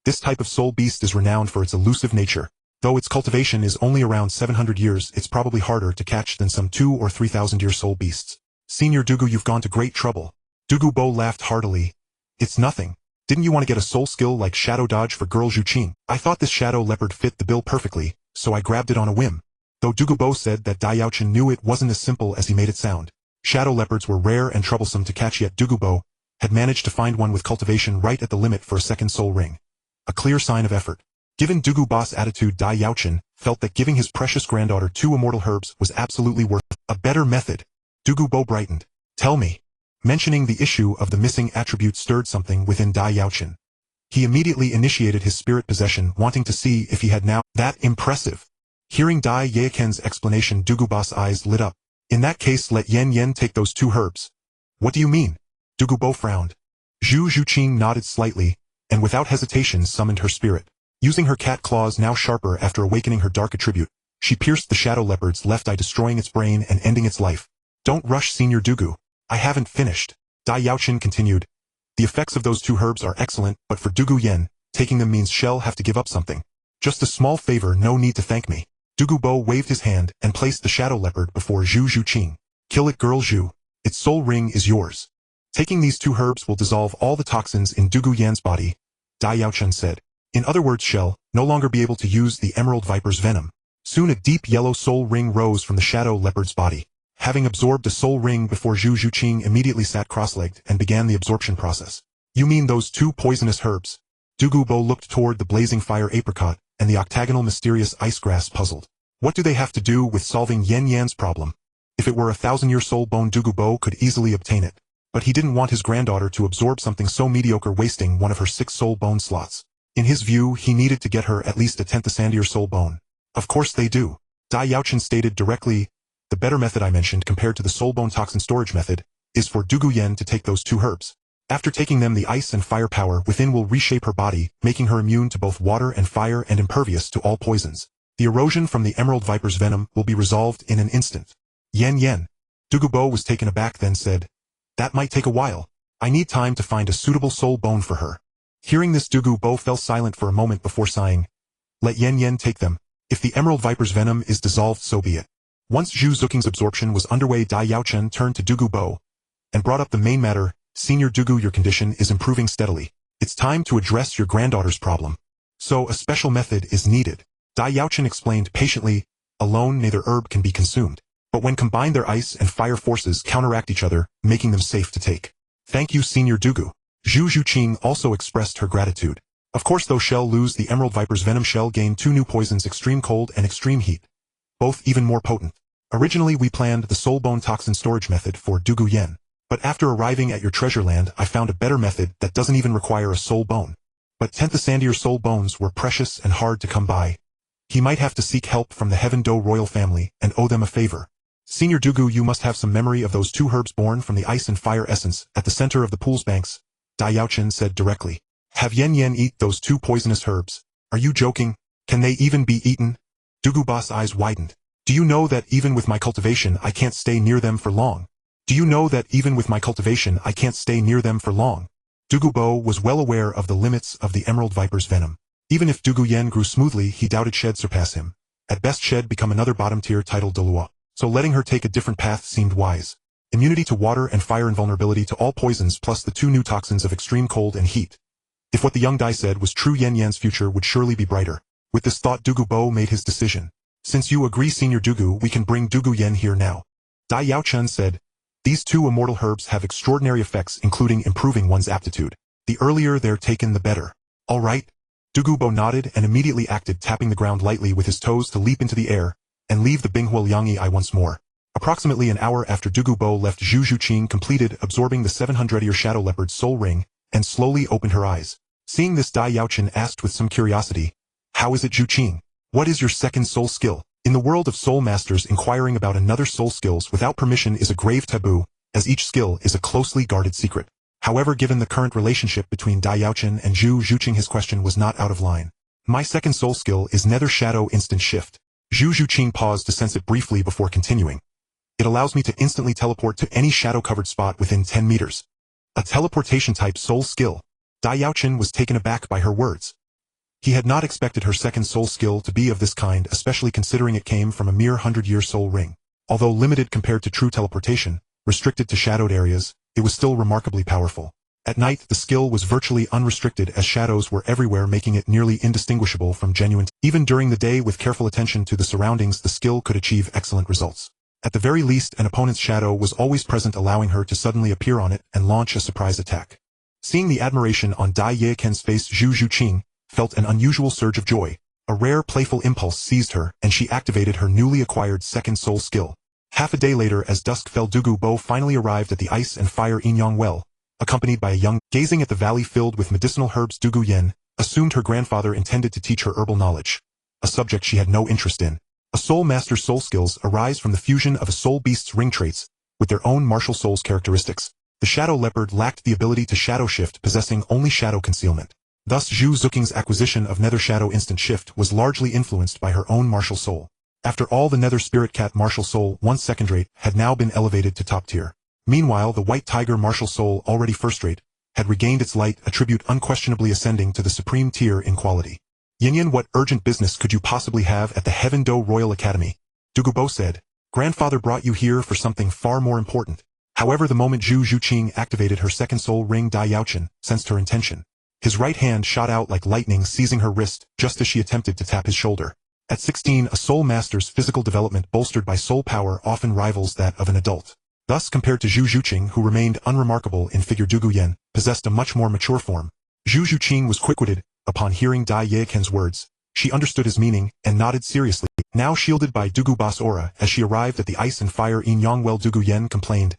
"This type of soul beast is renowned for its elusive nature. Though its cultivation is only around 700 years, it's probably harder to catch than some 2,000 or 3,000 year soul beasts. Senior Dugu, you've gone to great trouble." Dugubo laughed heartily. "It's nothing. Didn't you want to get a soul skill like shadow dodge for girl Zhuqing? I thought this shadow leopard fit the bill perfectly, so I grabbed it on a whim." Though Dugubo said that Dai Yaochen knew it wasn't as simple as he made it sound. Shadow leopards were rare and troublesome to catch, yet Dugubo had managed to find one with cultivation right at the limit for a second soul ring. A clear sign of effort. Given Dugubo's attitude, Dai Yaochen felt that giving his precious granddaughter 2 immortal herbs was absolutely worth it. A better method. Dugubo brightened. "Tell me." Mentioning the issue of the missing attribute stirred something within Dai Yaochen. He immediately initiated his spirit possession, wanting to see if he had now that impressive. Hearing Dai Yaochen's explanation, Dugubo's eyes lit up. In that case, let Yan Yan take those 2 herbs. What do you mean? Dugubo frowned. Zhu Zhuqing nodded slightly, and without hesitation summoned her spirit. Using her cat claws now sharper after awakening her dark attribute, she pierced the shadow leopard's left eye, destroying its brain and ending its life. Don't rush, Senior Dugu. I haven't finished. Dai Yaochen continued. The effects of those 2 herbs are excellent, but for Dugu Yen, taking them means she'll have to give up something. Just a small favor, no need to thank me. Dugubo waved his hand and placed the shadow leopard before Zhu Zhuqing. Kill it, girl Zhu. Its soul ring is yours. Taking these 2 herbs will dissolve all the toxins in Dugu Yan's body, Dai Yaochen said. In other words, she'll no longer be able to use the emerald viper's venom. Soon a deep yellow soul ring rose from the shadow leopard's body. Having absorbed a soul ring before Zhu Zhuqing immediately sat cross-legged and began the absorption process. You mean those 2 poisonous herbs? Dugubo looked toward the blazing fire apricot and the octagonal mysterious ice grass, puzzled. What do they have to do with solving Yan Yan's problem? If it were a 1,000-year soul bone, Dugubo could easily obtain it. But he didn't want his granddaughter to absorb something so mediocre, wasting one of her 6 soul bone slots. In his view, he needed to get her at least a 10th Sandier soul bone. Of course they do. Dai Yaochen stated directly. The better method I mentioned compared to the soul bone toxin storage method is for Dugu Yen to take those 2 herbs. After taking them, the ice and fire power within will reshape her body, making her immune to both water and fire and impervious to all poisons. The erosion from the emerald viper's venom will be resolved in an instant. Yan Yan. Dugubo was taken aback, then said, that might take a while. I need time to find a suitable soul bone for her. Hearing this, Dugubo fell silent for a moment before sighing. Let Yan Yan take them. If the emerald viper's venom is dissolved, so be it. Once Zhu Zhuqing's absorption was underway, Dai Yaochen turned to Dugubo and brought up the main matter. Senior Dugu, your condition is improving steadily. It's time to address your granddaughter's problem. So a special method is needed. Dai Yaochen explained patiently. Alone, neither herb can be consumed. But when combined, their ice and fire forces counteract each other, making them safe to take. Thank you, Senior Dugu. Zhu Zhuqing also expressed her gratitude. Of course, though she'll lose the emerald viper's venom, she'll gain 2 new poisons, extreme cold and extreme heat. Both even more potent. Originally we planned the soul bone toxin storage method for Dugu Yen. But after arriving at your treasure land, I found a better method that doesn't even require a soul bone. But 10th Sandier soul bones were precious and hard to come by. He might have to seek help from the Heaven Do royal family and owe them a favor. Senior Dugu, you must have some memory of those 2 herbs born from the ice and fire essence at the center of the pool's banks, Dai Yaochen said directly. Have Yan Yan eat those 2 poisonous herbs? Are you joking? Can they even be eaten? Dugubo's eyes widened. Do you know that even with my cultivation I can't stay near them for long? Do you know that even with my cultivation I can't stay near them for long? Dugubo was well aware of the limits of the emerald viper's venom. Even if Dugu Yen grew smoothly, he doubted she'd surpass him. At best she'd become another bottom-tier title Douluo. So letting her take a different path seemed wise. Immunity to water and fire, invulnerability to all poisons, plus the 2 new toxins of extreme cold and heat. If what the young Dai said was true, Yan Yan's future would surely be brighter. With this thought, Dugubo made his decision. Since you agree, Senior Dugu, we can bring Dugu Yen here now. Dai Yaochen said, these 2 immortal herbs have extraordinary effects, including improving one's aptitude. The earlier they're taken, the better. All right. Dugubo nodded and immediately acted, tapping the ground lightly with his toes to leap into the air and leave the Binghuo Liangyi eye once more. Approximately an hour after Dugubo left, Zhu Zhuqing completed absorbing the 700-year shadow leopard's soul ring and slowly opened her eyes. Seeing this, Dai Yaochen asked with some curiosity, how is it, Zhuqing? What is your second soul skill? In the world of soul masters, inquiring about another soul skills without permission is a grave taboo, as each skill is a closely guarded secret. However, given the current relationship between Dai Yaochen and Zhu Zhuqing, his question was not out of line. My second soul skill is Nether Shadow Instant Shift. Zhu Zhuqing paused to sense it briefly before continuing. It allows me to instantly teleport to any shadow-covered spot within 10 meters. A teleportation-type soul skill. Dai Yaochen was taken aback by her words. He had not expected her second soul skill to be of this kind, especially considering it came from a mere 100-year soul ring. Although limited compared to true teleportation, restricted to shadowed areas, it was still remarkably powerful. At night, the skill was virtually unrestricted, as shadows were everywhere, making it nearly indistinguishable from genuine. Even during the day, with careful attention to the surroundings, the skill could achieve excellent results. At the very least, an opponent's shadow was always present, allowing her to suddenly appear on it and launch a surprise attack. Seeing the admiration on Dai Yaochen's face, Zhu Zhuqing felt an unusual surge of joy. A rare, playful impulse seized her, and she activated her newly acquired second soul skill. Half a day later, as dusk fell, Douluo finally arrived at the Ice and Fire Inyang well, accompanied by a young, gazing at the valley filled with medicinal herbs. Douluo assumed her grandfather intended to teach her herbal knowledge, a subject she had no interest in. A soul master's soul skills arise from the fusion of a soul beast's ring traits with their own martial soul's characteristics. The shadow leopard lacked the ability to shadow shift, possessing only shadow concealment. Thus Zhu Zuking's acquisition of Nether Shadow Instant Shift was largely influenced by her own martial soul. After all, the Nether Spirit Cat martial soul, once second-rate, had now been elevated to top tier. Meanwhile, the White Tiger martial soul, already first-rate, had regained its light attribute, unquestionably ascending to the supreme tier in quality. Yin, what urgent business could you possibly have at the Heaven Do Royal Academy? Douluo said. Grandfather brought you here for something far more important. However, the moment Zhu Zhuqing activated her second soul ring, Dai Yaochen sensed her intention. His right hand shot out like lightning, seizing her wrist just as she attempted to tap his shoulder. At 16, a soul master's physical development bolstered by soul power often rivals that of an adult. Thus, compared to Zhu Zhuqing, who remained unremarkable in figure, Douluo possessed a much more mature form. Zhu Zhuqing was quick-witted. Upon hearing Dai Yaochen's words, she understood his meaning and nodded seriously. Now shielded by Douluo's aura, as she arrived at the Ice and Fire Inyang well, Douluo complained,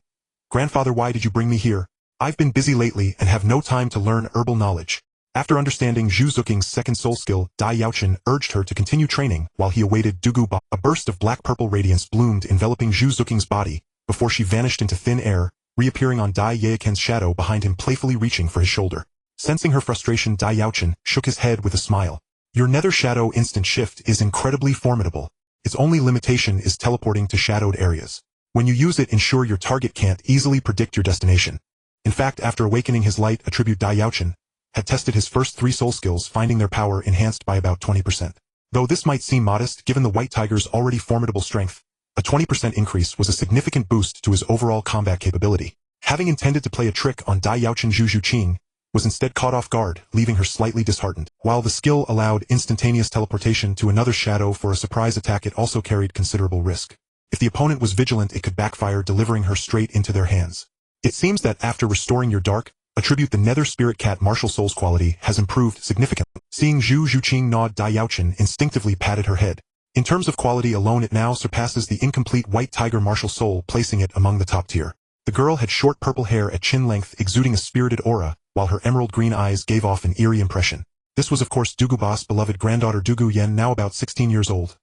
"Grandfather, why did you bring me here? I've been busy lately and have no time to learn herbal knowledge." After understanding Zhu Zuking's second soul skill, Dai Yaochen urged her to continue training while he awaited Douluo. A burst of black-purple radiance bloomed, enveloping Zhu Zuking's body, before she vanished into thin air, reappearing on Dai Yaochen's shadow behind him, playfully reaching for his shoulder. Sensing her frustration, Dai Yaochen shook his head with a smile. "Your Nether Shadow Instant Shift is incredibly formidable. Its only limitation is teleporting to shadowed areas. When you use it, ensure your target can't easily predict your destination." In fact, after awakening his light attribute, Dai Yaochen had tested his first 3 soul skills, finding their power enhanced by about 20%. Though this might seem modest given the White Tiger's already formidable strength, a 20% increase was a significant boost to his overall combat capability. Having intended to play a trick on Dai Yaochen, Zhu Zhuqing was instead caught off guard, leaving her slightly disheartened. While the skill allowed instantaneous teleportation to another shadow for a surprise attack, it also carried considerable risk. If the opponent was vigilant, it could backfire, delivering her straight into their hands. It seems that after restoring your dark attribute, the Nether Spirit Cat martial soul's quality has improved significantly. Seeing Zhu Zhuqing nod, Dai Yaochen instinctively patted her head. In terms of quality alone, it now surpasses the incomplete White Tiger martial soul, placing it among the top tier. The girl had short purple hair at chin length, exuding a spirited aura, while her emerald green eyes gave off an eerie impression. This was of course Douluo's beloved granddaughter Douluo, now about 16 years old,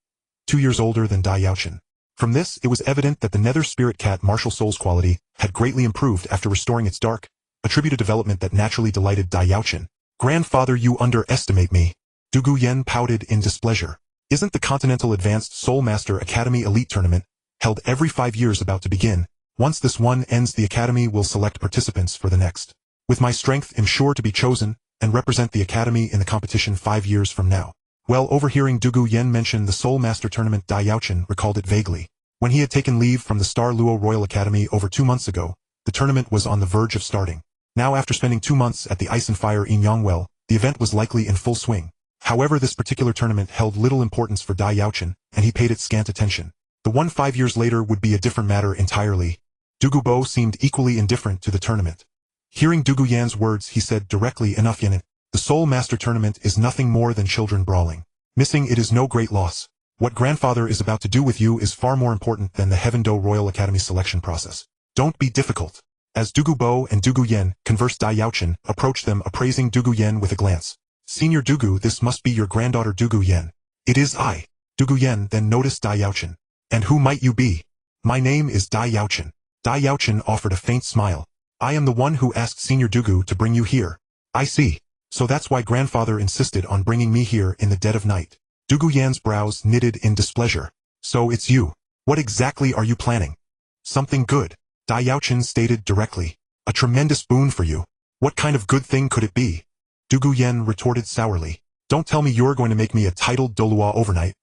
2 years older than Dai Yaochen. From this, it was evident that the Nether Spirit Cat martial soul's quality had greatly improved after restoring its dark attribute, a development that naturally delighted Dai Yaochen. "Grandfather, you underestimate me." Douluo pouted in displeasure. "Isn't the Continental Advanced Soul Master Academy Elite Tournament, held every 5 years, about to begin? Once this one ends, the Academy will select participants for the next. With my strength, I'm sure to be chosen and represent the Academy in the competition 5 years from now." Well, overhearing Douluo mention the Soul Master Tournament, Dai Yaochen recalled it vaguely. When he had taken leave from the Star Luo Royal Academy over 2 months ago, the tournament was on the verge of starting. Now, after spending 2 months at the Ice and Fire Inyang well, the event was likely in full swing. However, this particular tournament held little importance for Dai Yaochen, and he paid it scant attention. The one 5 years later would be a different matter entirely. Douluo seemed equally indifferent to the tournament. Hearing Douluo's words, he said directly, "Enough, Yin. The Soul Master Tournament is nothing more than children brawling. Missing it is no great loss. What grandfather is about to do with you is far more important than the Heaven Do Royal Academy selection process. Don't be difficult." As Douluo and Douluo conversed, Dai Yaochen approached them, appraising Douluo with a glance. "Senior Douluo, this must be your granddaughter Douluo." "It is I." Douluo then noticed Dai Yaochen. "And who might you be?" "My name is Dai Yaochen." Dai Yaochen offered a faint smile. "I am the one who asked Senior Douluo to bring you here." "I see. So that's why grandfather insisted on bringing me here in the dead of night." Douluo's brows knitted in displeasure. "So it's you. What exactly are you planning?" "Something good," Dai Yaochen stated directly. "A tremendous boon for you. What kind of good thing could it be?" Douluo retorted sourly. "Don't tell me you're going to make me a titled Douluo overnight."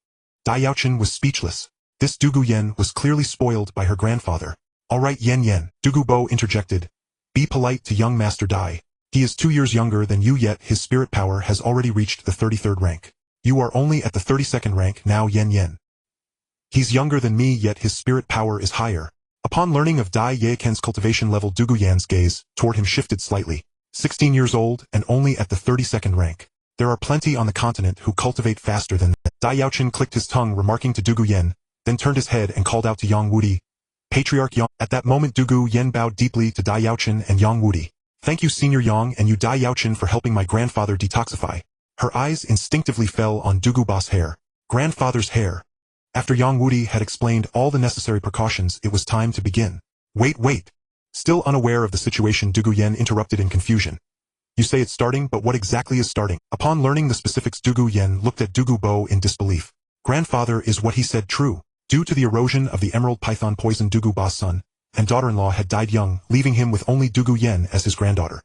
Dai Yaochen was speechless. This Douluo was clearly spoiled by her grandfather. "All right, Yen," Douluo interjected. "Be polite to young Master Dai. He is 2 years younger than you, yet his spirit power has already reached the 33rd rank. You are only at the 32nd rank now, Yen. He's younger than me, yet his spirit power is higher." Upon learning of Dai Yaochen's cultivation level, Douluo's gaze toward him shifted slightly. 16 years old and only at the 32nd rank. There are plenty on the continent who cultivate faster than that. Dai Yaochen clicked his tongue, remarking to Douluo, then turned his head and called out to Yang Wudi, Patriarch Yang. At that moment Dugu Yen bowed deeply to Dai Yaochen and Yang Wudi. Thank you Senior Yang and you Dai Yaochen for helping my grandfather detoxify. Her eyes instinctively fell on Dugu Boss' hair. Grandfather's hair. After Yang Wudi had explained all the necessary precautions, it was time to begin. Wait. Still unaware of the situation, Dugu Yen interrupted in confusion. You say it's starting, but what exactly is starting? Upon learning the specifics, Dugu Yen looked at Dugu Bo in disbelief. Grandfather, is what he said true? Due to the erosion of the emerald python poison, Dugu Bo's son and daughter-in-law had died young, leaving him with only Dugu Yen as his granddaughter.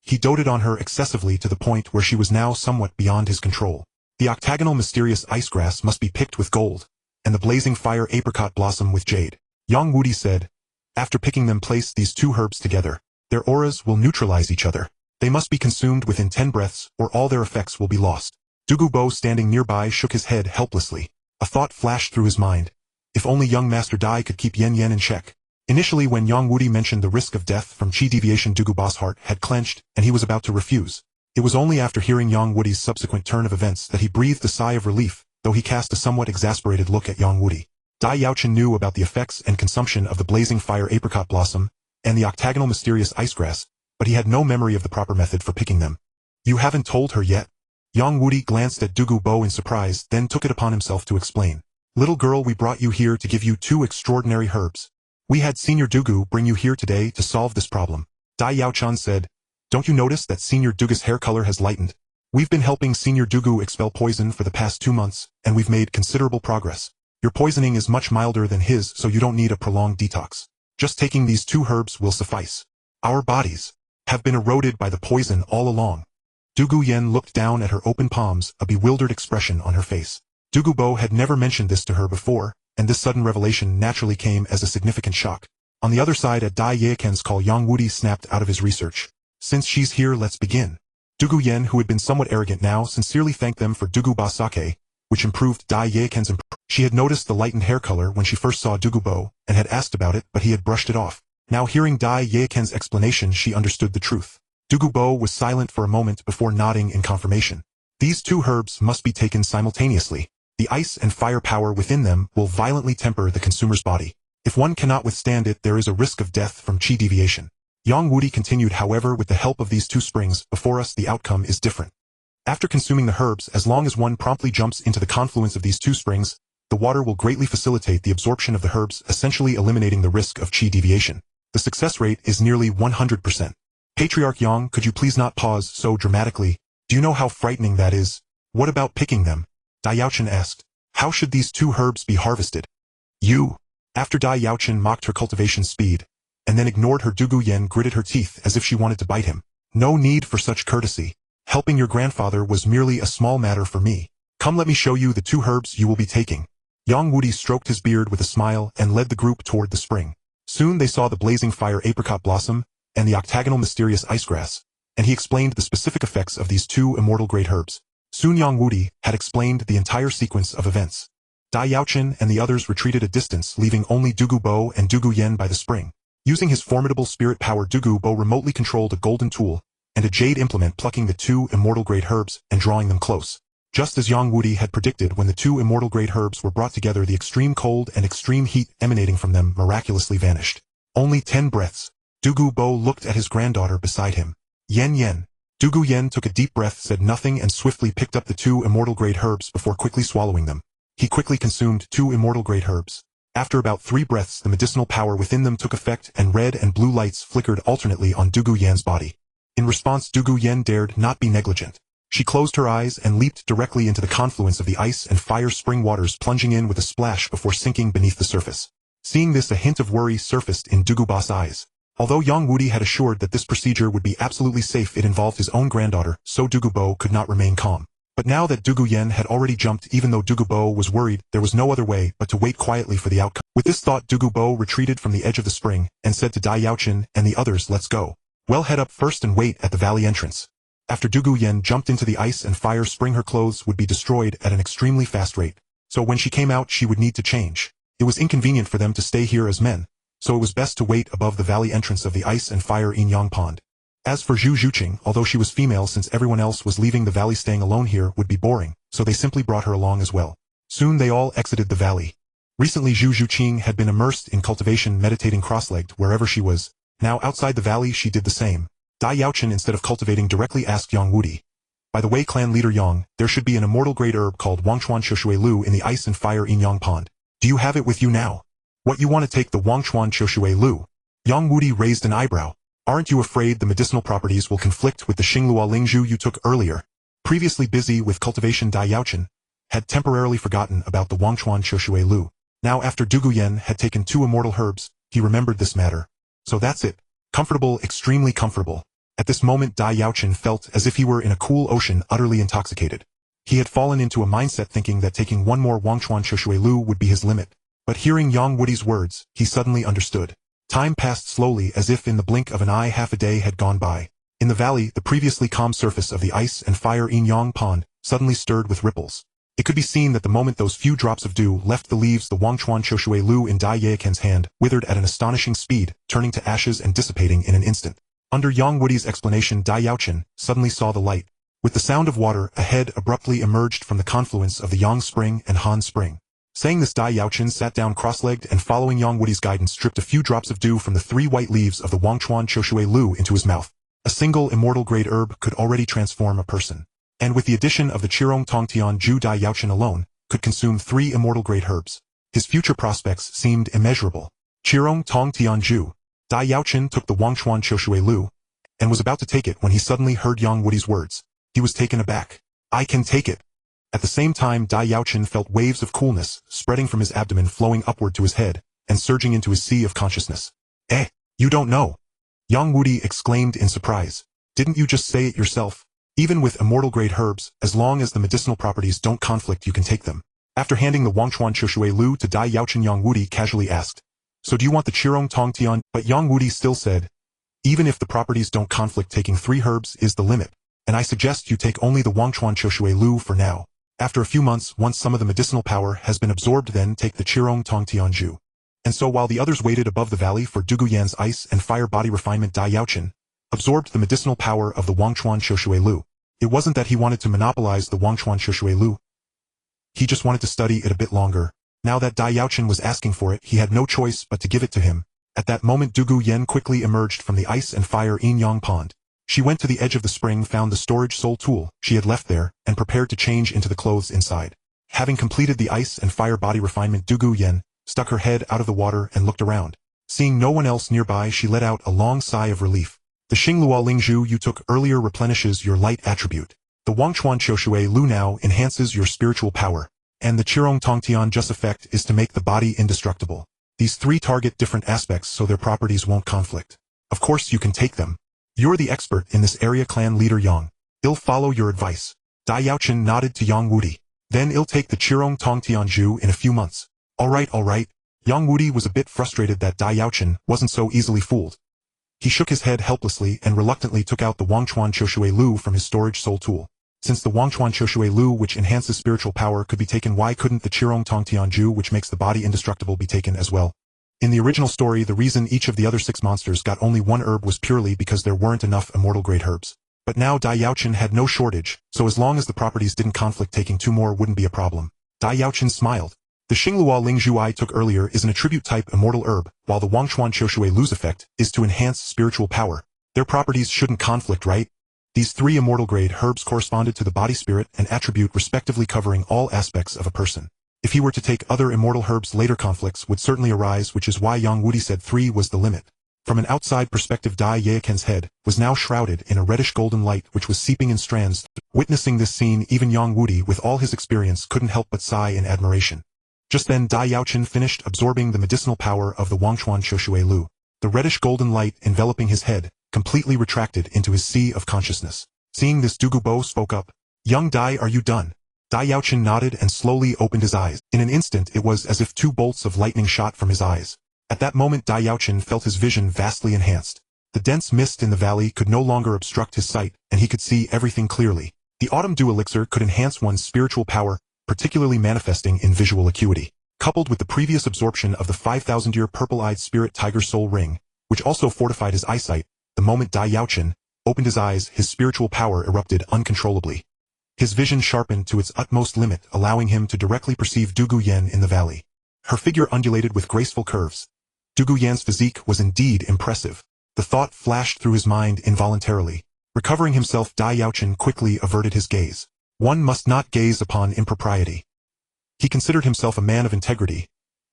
He doted on her excessively to the point where she was now somewhat beyond his control. The octagonal mysterious ice grass must be picked with gold, and the blazing fire apricot blossom with jade. Yang Wudi said. After picking them, place these two herbs together. Their auras will neutralize each other. They must be consumed within 10 breaths, or all their effects will be lost. Dugu Bo, standing nearby, shook his head helplessly. A thought flashed through his mind. If only young Master Dai could keep Yen in check. Initially, when Yang Wudi mentioned the risk of death from chi deviation, Dugu Bo's heart had clenched, and he was about to refuse. It was only after hearing Yang Wudi's subsequent turn of events that he breathed a sigh of relief, though he cast a somewhat exasperated look at Yang Wudi. Dai Yaochen knew about the effects and consumption of the blazing fire apricot blossom and the octagonal mysterious ice grass, but he had no memory of the proper method for picking them. You haven't told her yet? Yang Wudi glanced at Dugu Bo in surprise, then took it upon himself to explain. Little girl, we brought you here to give you two extraordinary herbs. We had Senior Dugu bring you here today to solve this problem. Dai Yaochen said. Don't you notice that Senior Dugu's hair color has lightened? We've been helping Senior Dugu expel poison for the past 2 months, and we've made considerable progress. Your poisoning is much milder than his, so you don't need a prolonged detox. Just taking these two herbs will suffice. Our bodies have been eroded by the poison all along. Dugu Yen looked down at her open palms, a bewildered expression on her face. Dugu Bo had never mentioned this to her before, and this sudden revelation naturally came as a significant shock. On the other side, at Dai Yaochen's call, Yang Wudi snapped out of his research. Since she's here, let's begin. Dugu Yen, who had been somewhat arrogant now, sincerely thanked them for Dugu Bo's sake, which improved Dai Yaochen's impression. She had noticed the lightened hair color when she first saw Dugu Bo, and had asked about it, but he had brushed it off. Now hearing Dai Yaochen's explanation, she understood the truth. Dugu Bo was silent for a moment before nodding in confirmation. These two herbs must be taken simultaneously. The ice and fire power within them will violently temper the consumer's body. If one cannot withstand it, there is a risk of death from chi deviation. Yang Wudi continued, however, with the help of these two springs before us, the outcome is different. After consuming the herbs, as long as one promptly jumps into the confluence of these two springs, the water will greatly facilitate the absorption of the herbs, essentially eliminating the risk of chi deviation. The success rate is nearly 100%. Patriarch Yang, could you please not pause so dramatically? Do you know how frightening that is? What about picking them? Dai Yaochen asked. How should these two herbs be harvested? You. After Dai Yaochen mocked her cultivation speed, and then ignored her, Dugu Yen gritted her teeth as if she wanted to bite him. No need for such courtesy. Helping your grandfather was merely a small matter for me. Come, let me show you the two herbs you will be taking. Yang Wudi stroked his beard with a smile and led the group toward the spring. Soon they saw the blazing fire apricot blossom and the octagonal mysterious ice grass, and he explained the specific effects of these two immortal great herbs. Soon Yang Wudi had explained the entire sequence of events. Dai Yaochen and the others retreated a distance, leaving only Dugu Bo and Dugu Yen by the spring. Using his formidable spirit power, Dugu Bo remotely controlled a golden tool and a jade implement, plucking the two immortal great herbs and drawing them close. Just as Yang Wudi had predicted, when the two immortal great herbs were brought together, the extreme cold and extreme heat emanating from them miraculously vanished. Only 10 breaths. Dugu Bo looked at his granddaughter beside him. Yen. Dugu Yen took a deep breath, said nothing, and swiftly picked up the two immortal great herbs before quickly swallowing them. He quickly consumed 2 immortal great herbs. After about 3 breaths, the medicinal power within them took effect, and red and blue lights flickered alternately on Dugu Yen's body. In response, Dugu Yen dared not be negligent. She closed her eyes and leaped directly into the confluence of the ice and fire spring waters, plunging in with a splash before sinking beneath the surface. Seeing this, a hint of worry surfaced in Dugu Bo's eyes. Although Yang Wudi had assured that this procedure would be absolutely safe, it involved his own granddaughter, so Dugu Bo could not remain calm. But now that Dugu Yen had already jumped, even though Dugu Bo was worried, there was no other way but to wait quietly for the outcome. With this thought, Dugu Bo retreated from the edge of the spring and said to Dai Yaochen and the others, let's go. Well, head up first and wait at the valley entrance. After Dugu Yen jumped into the ice and fire spring, her clothes would be destroyed at an extremely fast rate. So when she came out, she would need to change. It was inconvenient for them to stay here as men, so it was best to wait above the valley entrance of the ice and fire Yin-Yang Pond. As for Zhu Zhuqing, although she was female, since everyone else was leaving the valley, staying alone here would be boring, so they simply brought her along as well. Soon they all exited the valley. Recently Zhu Zhuqing had been immersed in cultivation, meditating cross-legged wherever she was. Now outside the valley she did the same. Dai Yaochen, instead of cultivating directly, asked Yang Wudi. By the way, clan leader Yang, there should be an immortal grade herb called Wangchuan Shoshui Lu in the ice and fire Yin Yang pond. Do you have it with you now? What, you want to take the Wangchuan Shoshui Lu? Yang Wudi raised an eyebrow. Aren't you afraid the medicinal properties will conflict with the Xingluo Lingzhu you took earlier? Previously busy with cultivation, Dai Yaochen had temporarily forgotten about the Wangchuan Shoshui Lu. Now after Du Guyan had taken 2 immortal herbs, he remembered this matter. So that's it. Comfortable, extremely comfortable. At this moment Dai Yaochen felt as if he were in a cool ocean, utterly intoxicated. He had fallen into a mindset thinking that taking 1 more Wangchuan Shoshui Lu would be his limit. But hearing Yang Wudi's words, he suddenly understood. Time passed slowly, as if in the blink of an eye half a day had gone by. In the valley, the previously calm surface of the ice and fire Yin Yang pond suddenly stirred with ripples. It could be seen that the moment those few drops of dew left the leaves, the Wangchuan Shoshui Lu in Dai Yaochen's hand withered at an astonishing speed, turning to ashes and dissipating in an instant. Under Yang Wudi's explanation, Dai Yaochen suddenly saw the light. With the sound of water, a head abruptly emerged from the confluence of the Yang Spring and Han Spring. Saying this, Dai Yaochen sat down cross-legged and, following Yang Wudi's guidance, stripped a few drops of dew from the 3 white leaves of the Wangchuan Shoshui Lu into his mouth. A single immortal grade herb could already transform a person. And with the addition of the Qirong Tongtian Ju, Dai Yaochen alone could consume 3 immortal grade herbs. His future prospects seemed immeasurable. Qirong Tongtian Ju. Dai Yaochen took the Wangchuan Shoshui Lu and was about to take it when he suddenly heard Yang Wudi's words. He was taken aback. I can take it. At the same time, Dai Yaochen felt waves of coolness spreading from his abdomen, flowing upward to his head and surging into his sea of consciousness. You don't know? Yang Wudi exclaimed in surprise. Didn't you just say it yourself? Even with immortal grade herbs, as long as the medicinal properties don't conflict, you can take them. After handing the Wangchuan Shoshui Lu to Dai Yaochen, Yang Wudi casually asked, so do you want the Qirong Tongtian? But Yang Wudi still said, even if the properties don't conflict, taking 3 herbs is the limit, and I suggest you take only the Wangchuan Shoshui Lu for now. After a few months, once some of the medicinal power has been absorbed, then take the Qirong Tongtian Ju. And so while the others waited above the valley for Du Guyan's ice and fire body refinement, Dai Yaochen absorbed the medicinal power of the Wangchuan Shoshui Lu. It wasn't that he wanted to monopolize the Wangchuan Shoshui Lu. He just wanted to study it a bit longer. Now that Dai Yaochen was asking for it, he had no choice but to give it to him. At that moment, Du Guyan quickly emerged from the ice and fire Yin Yang pond. She went to the edge of the spring, found the storage soul tool she had left there, and prepared to change into the clothes inside. Having completed the ice and fire body refinement, Du Guyan stuck her head out of the water and looked around. Seeing no one else nearby, she let out a long sigh of relief. The Xingluo Lingzhu you took earlier replenishes your light attribute. The Wangchuan Shoshui Lu now enhances your spiritual power. And the Qirong Tongtian Ju's effect is to make the body indestructible. These 3 target different aspects so their properties won't conflict. Of course you can take them. You're the expert in this area, clan leader Yang. I'll follow your advice. Dai Yaochen nodded to Yang Wudi. Then I'll take the Qirong Tongtian Ju in a few months. Alright. Yang Wudi was a bit frustrated that Dai Yaochen wasn't so easily fooled. He shook his head helplessly and reluctantly took out the Wangchuan Shoshui Lu from his storage soul tool. Since the Wangchuan Shoshui Lu, which enhances spiritual power, could be taken, why couldn't the Qirong Tongtian Ju, which makes the body indestructible, be taken as well? In the original story, the reason each of the other 6 monsters got only 1 herb was purely because there weren't enough immortal grade herbs. But now Dai Yaochen had no shortage, so as long as the properties didn't conflict, taking 2 more wouldn't be a problem. Dai Yaochen smiled. The Xingluo Lingzhu I took earlier is an attribute type immortal herb, while the Wangchuan Shoshui Lu's effect is to enhance spiritual power. Their properties shouldn't conflict, right? These 3 immortal grade herbs corresponded to the body, spirit, and attribute respectively, covering all aspects of a person. If he were to take other immortal herbs, later conflicts would certainly arise, which is why Yang Wudi said 3 was the limit. From an outside perspective, Dai Yaochen's head was now shrouded in a reddish-golden light which was seeping in strands. Witnessing this scene, even Yang Wudi, with all his experience, couldn't help but sigh in admiration. Just then Dai Yaochen finished absorbing the medicinal power of the Wangchuan Shoshui Lu. The reddish-golden light enveloping his head completely retracted into his sea of consciousness. Seeing this, Du Gubo spoke up. Young Dai, are you done? Dai Yaochen nodded and slowly opened his eyes. In an instant it was as if 2 bolts of lightning shot from his eyes. At that moment Dai Yaochen felt his vision vastly enhanced. The dense mist in the valley could no longer obstruct his sight, and he could see everything clearly. The Autumn Dew Elixir could enhance one's spiritual power, particularly manifesting in visual acuity. Coupled with the previous absorption of the 5,000-year purple-eyed spirit tiger soul ring, which also fortified his eyesight, the moment Dai Yaochen opened his eyes, his spiritual power erupted uncontrollably. His vision sharpened to its utmost limit, allowing him to directly perceive Du Guyan in the valley. Her figure undulated with graceful curves. Dugu Yan's physique was indeed impressive. The thought flashed through his mind involuntarily. Recovering himself, Dai Yaochen quickly averted his gaze. One must not gaze upon impropriety. He considered himself a man of integrity.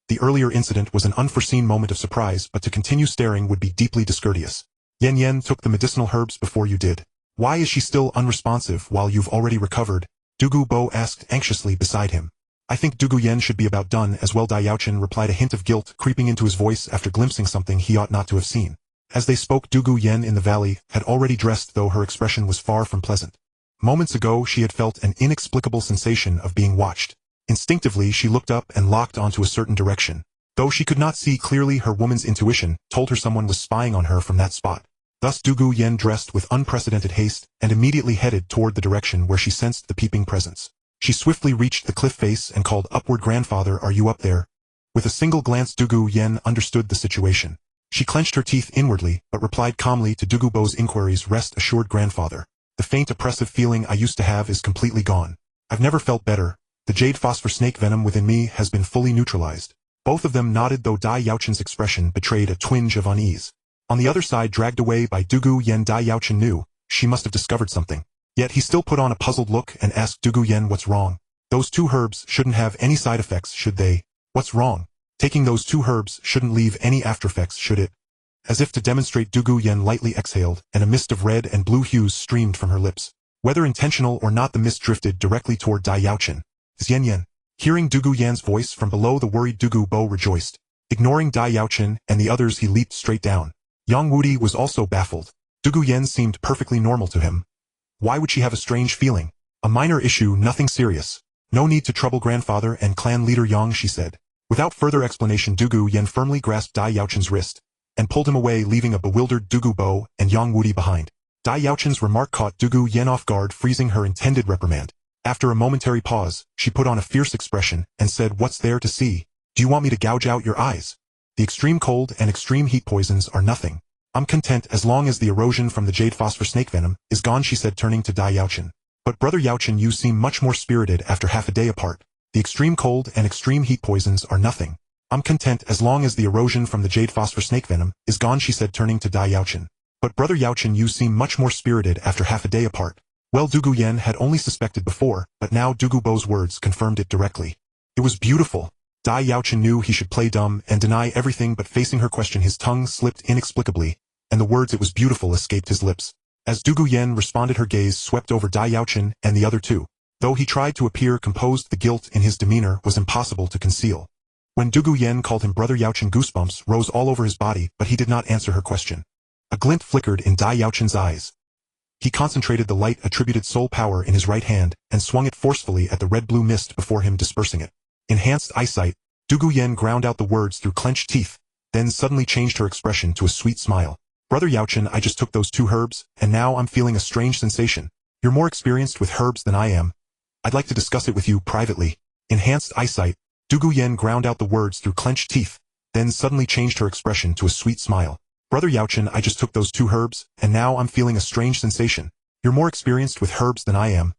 The earlier incident was an unforeseen moment of surprise, but to continue staring would be deeply discourteous. Yen took the medicinal herbs before you did. Why is she still unresponsive while you've already recovered? Dugu Bo asked anxiously beside him. I think Dugu Yen should be about done as well, Dai Yaochen replied, a hint of guilt creeping into his voice after glimpsing something he ought not to have seen. As they spoke, Dugu Yen in the valley had already dressed, though her expression was far from pleasant. Moments ago she had felt an inexplicable sensation of being watched. Instinctively she looked up and locked onto a certain direction. Though she could not see clearly, her woman's intuition told her someone was spying on her from that spot. Thus Dugu Yen dressed with unprecedented haste and immediately headed toward the direction where she sensed the peeping presence. She swiftly reached the cliff face and called upward, "Grandfather, are you up there?" With a single glance Dugu Yen understood the situation. She clenched her teeth inwardly, but replied calmly to Dugu Bo's inquiries, "Rest assured, grandfather. The faint oppressive feeling I used to have is completely gone. I've never felt better. The jade phosphor snake venom within me has been fully neutralized." Both of them nodded, though Dai Yaochen's expression betrayed a twinge of unease. On the other side, dragged away by Dugu Yen, Dai Yaochen knew she must have discovered something. Yet he still put on a puzzled look and asked Dugu Yen, "What's wrong? Those 2 herbs shouldn't have any side effects, should they? What's wrong? Taking those 2 herbs shouldn't leave any after effects, should it?" As if to demonstrate, Dugu Yen lightly exhaled, and a mist of red and blue hues streamed from her lips. Whether intentional or not, the mist drifted directly toward Dai Yaochen. "Is Yen?" Hearing Dugu Yan's voice from below, the worried Dugu Bo rejoiced. Ignoring Dai Yaochen and the others, he leaped straight down. Yang Wudi was also baffled. Dugu Yen seemed perfectly normal to him. Why would she have a strange feeling? A minor issue, nothing serious. No need to trouble grandfather and clan leader Yang, she said. Without further explanation, Dugu Yen firmly grasped Dai Yaochen's wrist and pulled him away, leaving a bewildered Dugu Bo and Yang Wudi behind. Dai Yaochen's remark caught Dugu Yen off guard, freezing her intended reprimand. After a momentary pause, she put on a fierce expression and said, "What's there to see? Do you want me to gouge out your eyes? The extreme cold and extreme heat poisons are nothing. I'm content as long as the erosion from the jade phosphor snake venom is gone," she said, turning to Dai Yaochen. "But brother Yaochen, you seem much more spirited after half a day apart. The extreme cold and extreme heat poisons are nothing. I'm content as long as the erosion from the jade phosphor snake venom is gone," she said, turning to Dai Yaochen. "But brother Yaochen, you seem much more spirited after half a day apart." Well, Dugu Yen had only suspected before, but now Dugu Bo's words confirmed it directly. It was beautiful. Dai Yaochen knew he should play dumb and deny everything, but facing her question, his tongue slipped inexplicably, and the words "it was beautiful" escaped his lips. As Dugu Yen responded, her gaze swept over Dai Yaochen and the other 2. Though he tried to appear composed, the guilt in his demeanor was impossible to conceal. When Dugu Yen called him brother Yaochen, goosebumps rose all over his body, but he did not answer her question. A glint flickered in Dai Yaochen's eyes. He concentrated the light attributed soul power in his right hand and swung it forcefully at the red-blue mist before him, dispersing it. Enhanced eyesight, Dugu Yen ground out the words through clenched teeth, then suddenly changed her expression to a sweet smile. "Brother Yaochen, I just took those 2 herbs, and now I'm feeling a strange sensation. You're more experienced with herbs than I am. I'd like to discuss it with you privately." Enhanced eyesight, Dugu Yen ground out the words through clenched teeth, then suddenly changed her expression to a sweet smile. "Brother Yaochen, I just took those 2 herbs, and now I'm feeling a strange sensation. You're more experienced with herbs than I am.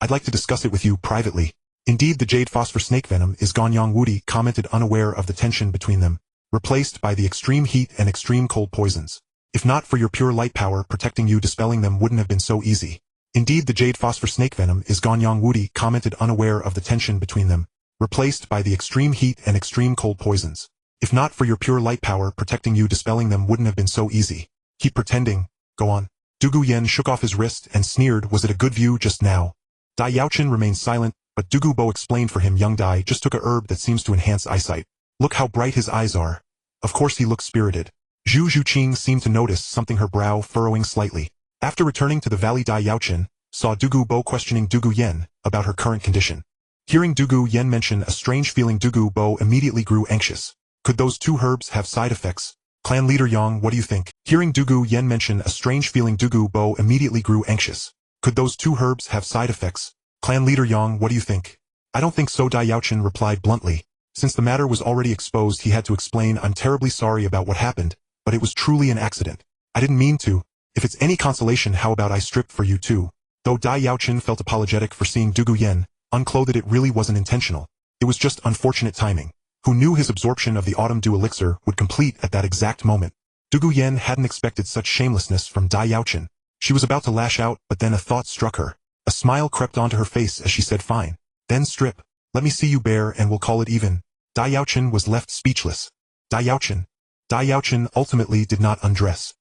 I'd like to discuss it with you privately." "Indeed, the jade phosphor snake venom is gone," Yang Wudi commented, unaware of the tension between them, "replaced by the extreme heat and extreme cold poisons. If not for your pure light power protecting you, dispelling them wouldn't have been so easy." "Indeed, the jade phosphor snake venom is gone," Yang Wudi commented, unaware of the tension between them, replaced by the extreme heat and extreme cold poisons. "If not for your pure light power protecting you, dispelling them wouldn't have been so easy. Keep pretending. Go on." Dugu Yen shook off his wrist and sneered, "Was it a good view just now?" Dai Yaochen remained silent, but Dugu Bo explained for him, "Young Dai just took a herb that seems to enhance eyesight. Look how bright his eyes are. Of course he looks spirited." Zhu Zhuqing seemed to notice something, her brow furrowing slightly. After returning to the valley, Dai Yaochen saw Dugu Bo questioning Dugu Yen about her current condition. Hearing Dugu Yen mention a strange feeling, Dugu Bo immediately grew anxious. Could those 2 herbs have side effects? "Clan leader Yang, what do you think?" Hearing Dugu Yen mention a strange feeling, Dugu Bo immediately grew anxious. "Could those 2 herbs have side effects? Clan leader Yang, what do you think?" "I don't think so," Dai Yaochen replied bluntly. Since the matter was already exposed, he had to explain, "I'm terribly sorry about what happened, but it was truly an accident. I didn't mean to. If it's any consolation, how about I strip for you too?" Though Dai Yaochen felt apologetic for seeing Dugu Yen unclothed, it really wasn't intentional. It was just unfortunate timing. who knew his absorption of the autumn dew elixir would complete at that exact moment. Dugu Yen hadn't expected such shamelessness from Dai Yaochen. She was about to lash out, but then a thought struck her. A smile crept onto her face as she said, "Fine. Then strip. Let me see you bare and we'll call it even." Dai Yaochen was left speechless. Dai Yaochen ultimately did not undress.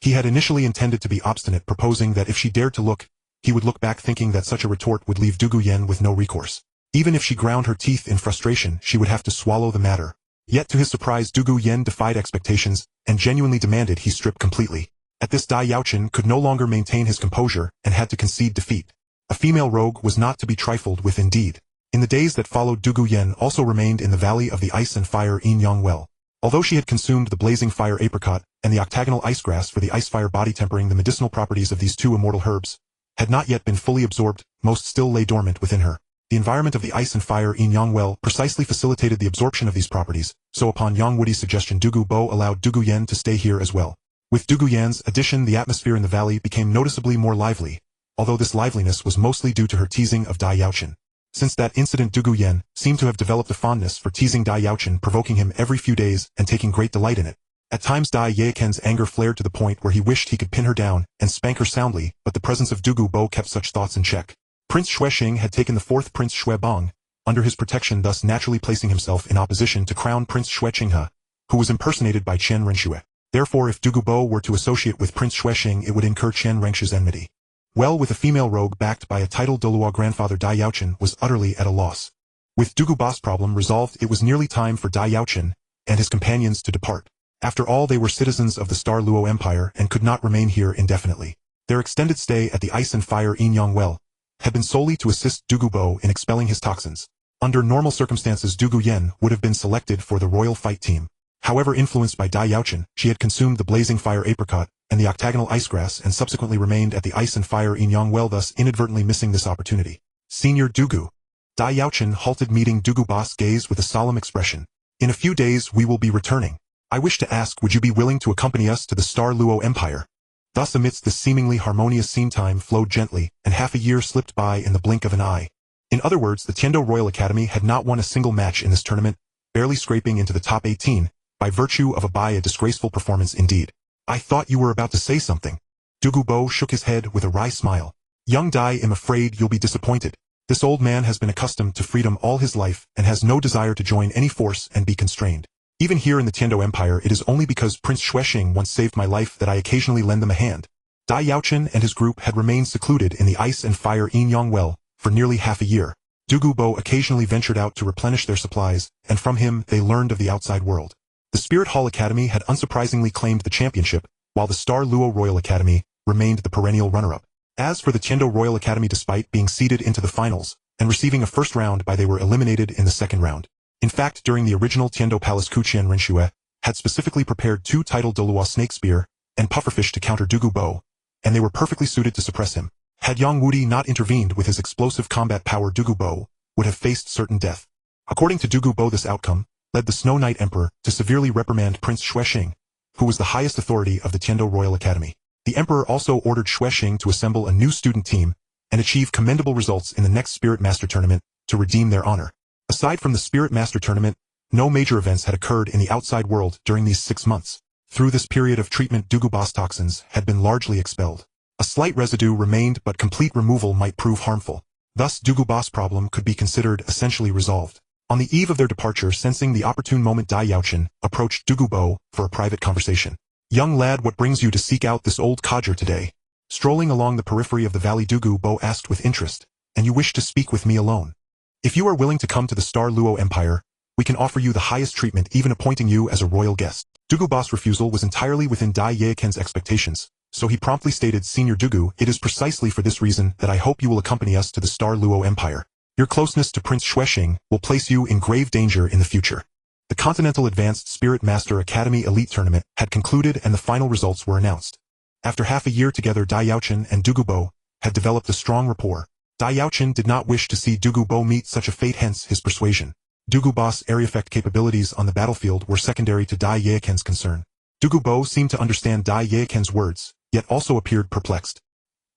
He had initially intended to be obstinate, proposing that if she dared to look, he would look back, thinking that such a retort would leave Dugu Yen with no recourse. Even if she ground her teeth in frustration, she would have to swallow the matter. Yet to his surprise, Dugu Yen defied expectations and genuinely demanded he strip completely. At this, Dai Yaochen could no longer maintain his composure and had to concede defeat. A female rogue was not to be trifled with indeed. In the days that followed, Dugu Yen also remained in the Valley of the Ice and Fire Yin Yang well. Although she had consumed the blazing fire apricot and the octagonal ice grass for the ice-fire body, tempering the medicinal properties of these two immortal herbs, had not yet been fully absorbed, most still lay dormant within her. The environment of the ice and fire Yin Yang well precisely facilitated the absorption of these properties, so upon Yang Woody's suggestion, Dugu Bo allowed Dugu Yen to stay here as well. With Dugu Yan's addition, the atmosphere in the valley became noticeably more lively, although this liveliness was mostly due to her teasing of Dai Yaochen. Since that incident, Dugu Yen seemed to have developed a fondness for teasing Dai Yaochen, provoking him every few days and taking great delight in it. At times, Dai Yaochen's anger flared to the point where he wished he could pin her down and spank her soundly, but the presence of Dugu Bo kept such thoughts in check. Prince Xuexing had taken the fourth Prince Xuebong under his protection, thus naturally placing himself in opposition to Crown Prince Xueqinghe, who was impersonated by Qian Renxue. Therefore, if Dugu Bo were to associate with Prince Xuexing, it would incur Qian Renxue's enmity. Well, with a female rogue backed by a titled Douluo grandfather, Dai Yaochen was utterly at a loss. With Dugu Bo's problem resolved, it was nearly time for Dai Yaochen and his companions to depart. After all, they were citizens of the Star Luo Empire and could not remain here indefinitely. Their extended stay at the Ice and Fire Yin Yang well had been solely to assist Dugu Bo in expelling his toxins. Under normal circumstances, Dugu Yen would have been selected for the royal fight team. However, influenced by Dai Yaochen, she had consumed the blazing fire apricot and the octagonal ice grass and subsequently remained at the Ice and Fire Yin Yang well, thus inadvertently missing this opportunity. Senior Dugu. Dai Yaochen halted, meeting Dugu Bo's gaze with a solemn expression. "In a few days we will be returning. I wish to ask, would you be willing to accompany us to the Star Luo Empire?" Thus, amidst this seemingly harmonious scene, time flowed gently, and half a year slipped by in the blink of an eye. In other words, the Tiando Royal Academy had not won a single match in this tournament, barely scraping into the top 18, by virtue of a disgraceful performance indeed. "I thought you were about to say something." Dugu Bo shook his head with a wry smile. "Young Dai, I'm afraid you'll be disappointed. This old man has been accustomed to freedom all his life and has no desire to join any force and be constrained. Even here in the Tiando Empire, it is only because Prince Xuexing once saved my life that I occasionally lend them a hand." Dai Yaochen and his group had remained secluded in the Ice and Fire Yin Yang well for nearly half a year. Dugu Bo occasionally ventured out to replenish their supplies, and from him they learned of the outside world. The Spirit Hall Academy had unsurprisingly claimed the championship, while the Star Luo Royal Academy remained the perennial runner-up. As for the Tiando Royal Academy, despite being seeded into the finals and receiving a first round bye, they were eliminated in the second round. In fact, during the original Tiando Palace, Qian Renxue had specifically prepared two titled Douluo Snake Spear and Pufferfish to counter Dugu Bo, and they were perfectly suited to suppress him. Had Yang Wudi not intervened with his explosive combat power, Dugu Bo would have faced certain death. According to Dugu Bo, this outcome led the Snow Knight Emperor to severely reprimand Prince Xuexing, who was the highest authority of the Tiando Royal Academy. The Emperor also ordered Xuexing to assemble a new student team and achieve commendable results in the next Spirit Master Tournament to redeem their honor. Aside from the Spirit Master Tournament, no major events had occurred in the outside world during these 6 months. Through this period of treatment, Dugu Bo's toxins had been largely expelled. A slight residue remained, but complete removal might prove harmful. Thus, Dugu Bo's problem could be considered essentially resolved. On the eve of their departure, sensing the opportune moment, Dai Yaochen approached Dugu Bo for a private conversation. "Young lad, what brings you to seek out this old codger today?" Strolling along the periphery of the valley, Dugu Bo asked with interest. "And you wish to speak with me alone? If you are willing to come to the Star Luo Empire, we can offer you the highest treatment, even appointing you as a royal guest." Dugu Bo's refusal was entirely within Dai Yaochen's expectations, so he promptly stated, "Senior Dugu, it is precisely for this reason that I hope you will accompany us to the Star Luo Empire. Your closeness to Prince Xuexing will place you in grave danger in the future." The Continental Advanced Spirit Master Academy Elite Tournament had concluded and the final results were announced. After half a year together, Dai Yaochen and Dugu Bo had developed a strong rapport. Dai Yaochen did not wish to see Dugu Bo meet such a fate, hence his persuasion. Dugu Bo's area effect capabilities on the battlefield were secondary to Dai Yaochen's concern. Dugu Bo seemed to understand Dai Yaochen's words, yet also appeared perplexed.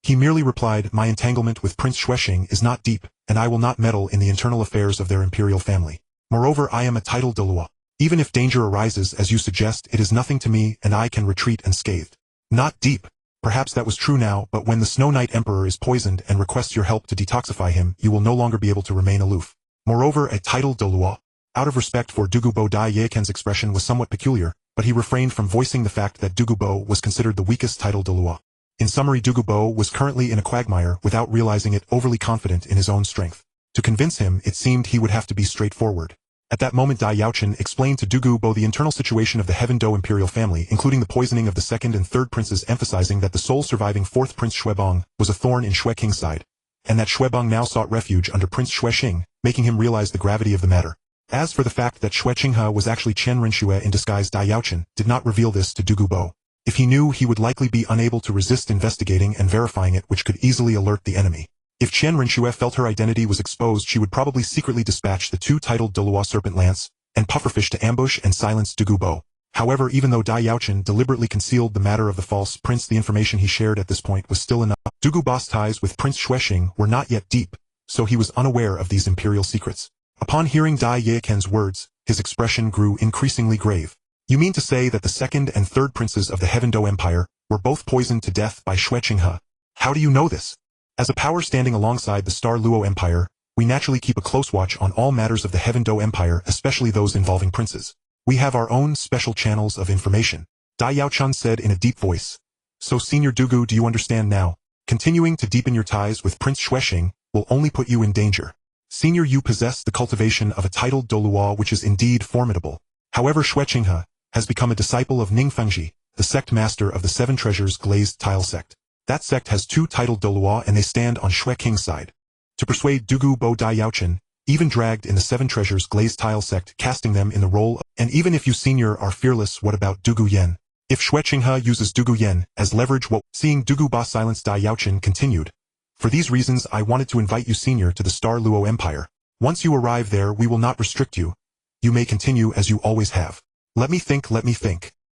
He merely replied, "My entanglement with Prince Xuexing is not deep, and I will not meddle in the internal affairs of their imperial family. Moreover, I am a titled Douluo. Even if danger arises as you suggest, it is nothing to me and I can retreat unscathed. Not deep. Perhaps that was true now, but when the Snow Knight Emperor is poisoned and requests your help to detoxify him, you will no longer be able to remain aloof. Moreover, a titled Douluo. Out of respect for Douluo, Dai Yaochen's expression was somewhat peculiar, but he refrained from voicing the fact that Douluo was considered the weakest titled Douluo. In summary, Douluo was currently in a quagmire without realizing it, overly confident in his own strength. To convince him, it seemed he would have to be straightforward. At that moment, Dai Yaochen explained to Douluo the internal situation of the Douluo imperial family, including the poisoning of the second and third princes, emphasizing that the sole surviving fourth prince Xuebong was a thorn in Xue King's side, and that Xuebong now sought refuge under Prince Xue Xing, making him realize the gravity of the matter. As for the fact that Xue Qinghe was actually Chen Renxue in disguise, Dai Yaochen did not reveal this to Douluo. If he knew, he would likely be unable to resist investigating and verifying it, which could easily alert the enemy. If Chen Renxue felt her identity was exposed, she would probably secretly dispatch the two titled Douluo Serpent Lance and Pufferfish to ambush and silence Douluo. However, even though Dai Yaochen deliberately concealed the matter of the false prince, the information he shared at this point was still enough. Douluo's ties with Prince Xue Xing were not yet deep, so he was unaware of these imperial secrets. Upon hearing Dai Yaochen's words, his expression grew increasingly grave. You mean to say that the second and third princes of the Douluo Empire were both poisoned to death by Xue Qinghe? How do you know this? As a power standing alongside the Star Luo Empire, we naturally keep a close watch on all matters of the Douluo Empire, especially those involving princes. We have our own special channels of information. Dai Yaochen said in a deep voice. So Senior Douluo, do you understand now? Continuing to deepen your ties with Prince Xue Xing will only put you in danger. Senior, you possess the cultivation of a titled Douluo, which is indeed formidable. However, Xue Qinghe has become a disciple of Ning Fengji, the sect master of the Seven Treasures Glazed Tile sect. That sect has two titled Douluo and they stand on Xue King's side. To persuade Douluo, Dai Yaochen even dragged in the Seven Treasures Glazed Tile sect, casting them in the role of, and even if you senior are fearless, what about Douluo Yen? If Xue Qinghe uses Douluo Yen as leverage, what? Seeing Douluo silence, Dai Yaochen continued. For these reasons, I wanted to invite you, Senior, to the Star Luo Empire. Once you arrive there, we will not restrict you. You may continue as you always have. Let me think.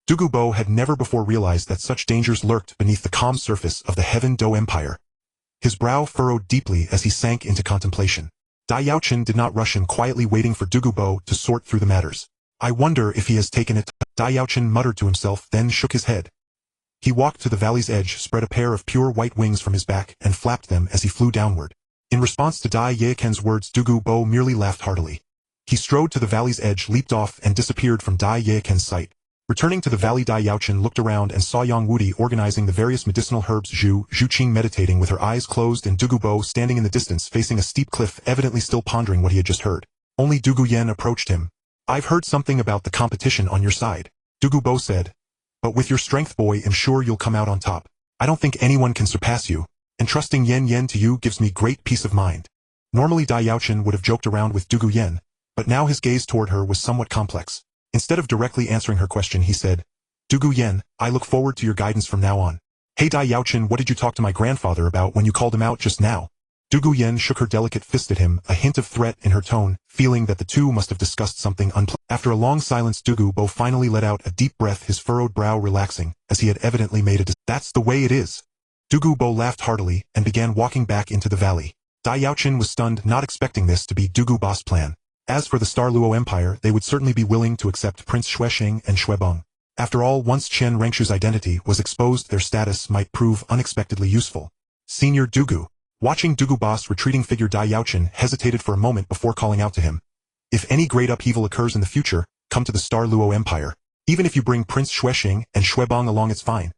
Douluo had never before realized that such dangers lurked beneath the calm surface of the Douluo Empire. His brow furrowed deeply as he sank into contemplation. Dai Yaochen did not rush in, quietly waiting for Douluo to sort through the matters. I wonder if he has taken it. Dai Yaochen muttered to himself, then shook his head. He walked to the valley's edge, spread a pair of pure white wings from his back, and flapped them as he flew downward. In response to Dai Yaochen's words, Douluo merely laughed heartily. He strode to the valley's edge, leaped off, and disappeared from Dai Yaochen's sight. Returning to the valley, Dai Yaochen looked around and saw Yang Wudi organizing the various medicinal herbs, Zhu Qing meditating with her eyes closed, and Douluo standing in the distance facing a steep cliff, evidently still pondering what he had just heard. Only Douluo Yen approached him. I've heard something about the competition on your side, Douluo said. But with your strength, boy, I'm sure you'll come out on top. I don't think anyone can surpass you, and trusting Yen to you gives me great peace of mind. Normally Dai Yaochen would have joked around with Douluo Yen, but now his gaze toward her was somewhat complex. Instead of directly answering her question, he said, Douluo Yen, I look forward to your guidance from now on. Hey Dai Yaochen, what did you talk to my grandfather about when you called him out just now? Douluo Yen shook her delicate fist at him, a hint of threat in her tone, feeling that the two must have discussed something unpleasant. After a long silence, Douluo finally let out a deep breath, his furrowed brow relaxing, as he had evidently made a decision. That's the way it is. Douluo laughed heartily, and began walking back into the valley. Dai Yaochen was stunned, not expecting this to be Douluo's plan. As for the Star Luo Empire, they would certainly be willing to accept Prince Xue Xing and Xuebong. After all, once Chen Rengshu's identity was exposed, their status might prove unexpectedly useful. Senior Douluo. Watching Douluo's retreating figure, Dai Yaochen hesitated for a moment before calling out to him. If any great upheaval occurs in the future, come to the Star Luo Empire. Even if you bring Prince Xue Xing and Xuebong along, it's fine.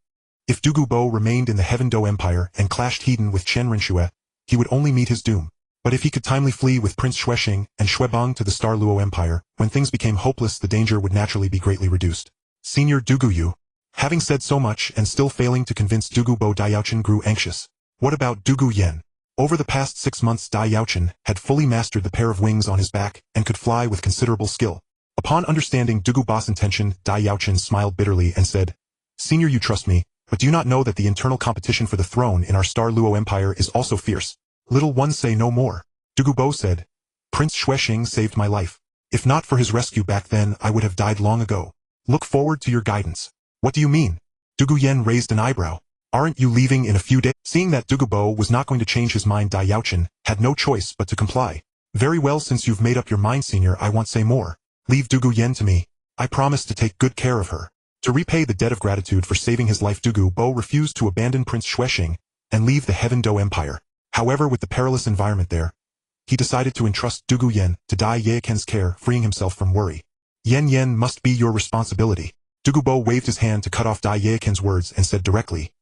If Douluo remained in the Douluo Empire and clashed head-on with Chen Renxue, he would only meet his doom. But if he could timely flee with Prince Xue Xing and Xuebong to the Star Luo Empire, when things became hopeless, the danger would naturally be greatly reduced. Senior Douluo. Having said so much and still failing to convince Douluo, Dai Yaochen grew anxious. What about Douluo Yen? Over the past 6 months, Dai Yaochen had fully mastered the pair of wings on his back and could fly with considerable skill. Upon understanding Douluo's intention, Dai Yaochen smiled bitterly and said, Senior, you trust me, but do you not know that the internal competition for the throne in our Star Luo Empire is also fierce? Little one, say no more. Douluo said, Prince Xue Xing saved my life. If not for his rescue back then, I would have died long ago. Look forward to your guidance. What do you mean? Douluo Yen raised an eyebrow. Aren't you leaving in a few days? Seeing that Douluo was not going to change his mind, Dai Yaochen had no choice but to comply. Very well, since you've made up your mind, senior, I won't say more. Leave Dugu Yen to me. I promise to take good care of her. To repay the debt of gratitude for saving his life, Dugu Bo refused to abandon Prince Xuexing and leave the Douluo Empire. However, with the perilous environment there, he decided to entrust Dugu Yen to Dai Yaochen's care, freeing himself from worry. Yen must be your responsibility. Dugu Bo waved his hand to cut off Dai Yaochen's words and said directly,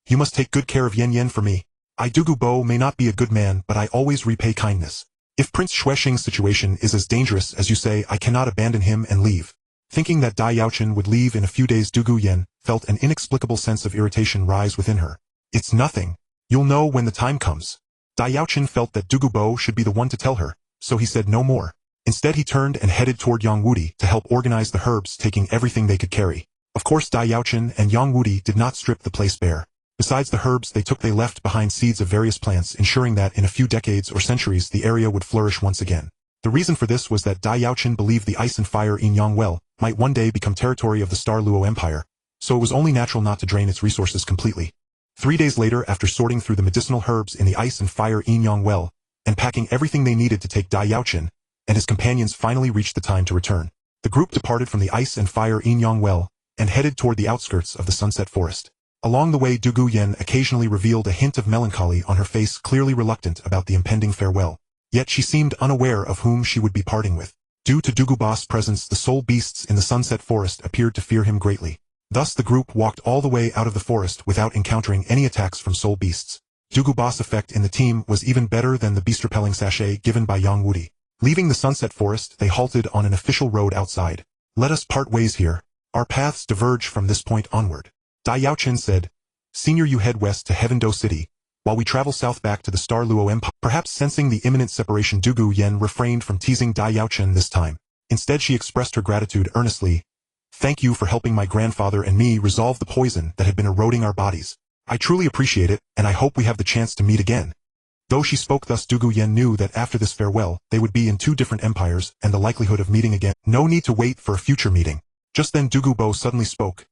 You must take good care of Yen for me. I, Dugu Bo, may not be a good man, but I always repay kindness. If Prince Xuexing's situation is as dangerous as you say, I cannot abandon him and leave. Thinking that Dai Yaochen would leave in a few days, Dugu Yen felt an inexplicable sense of irritation rise within her. It's nothing. You'll know when the time comes. Dai Yaochen felt that Dugu Bo should be the one to tell her, so he said no more. Instead, he turned and headed toward Yang Wudi to help organize the herbs, taking everything they could carry. Of course, Dai Yaochen and Yang Wudi did not strip the place bare. Besides the herbs they left behind seeds of various plants, ensuring that in a few decades or centuries the area would flourish once again. The reason for this was that Dai Yaochen believed the ice and fire in Yangwell might one day become territory of the Star Luo Empire, so it was only natural not to drain its resources completely. 3 days later, after sorting through the medicinal herbs in the ice and fire in Yangwell, and packing everything they needed to take, Dai Yaochen and his companions finally reached the time to return. The group departed from the ice and fire in Yangwell and headed toward the outskirts of the Sunset Forest. Along the way, Dugu Yen occasionally revealed a hint of melancholy on her face, clearly reluctant about the impending farewell. Yet she seemed unaware of whom she would be parting with. Due to Dugu Bo's presence, the soul beasts in the Sunset Forest appeared to fear him greatly. Thus the group walked all the way out of the forest without encountering any attacks from soul beasts. Dugu Bo's effect in the team was even better than the beast-repelling sachet given by Yang Wudi. Leaving the Sunset Forest, they halted on an official road outside. Let us part ways here. Our paths diverge from this point onward. Dai Yaochen said, Senior, you head west to Heavendo City, while we travel south back to the Star Luo Empire. Perhaps sensing the imminent separation, Dugu Yen refrained from teasing Dai Yaochen this time. Instead, she expressed her gratitude earnestly. Thank you for helping my grandfather and me resolve the poison that had been eroding our bodies. I truly appreciate it, and I hope we have the chance to meet again. Though she spoke thus, Dugu Yen knew that after this farewell, they would be in 2 different empires, and the likelihood of meeting again. No need to wait for a future meeting. Just then Dugu Bo suddenly spoke.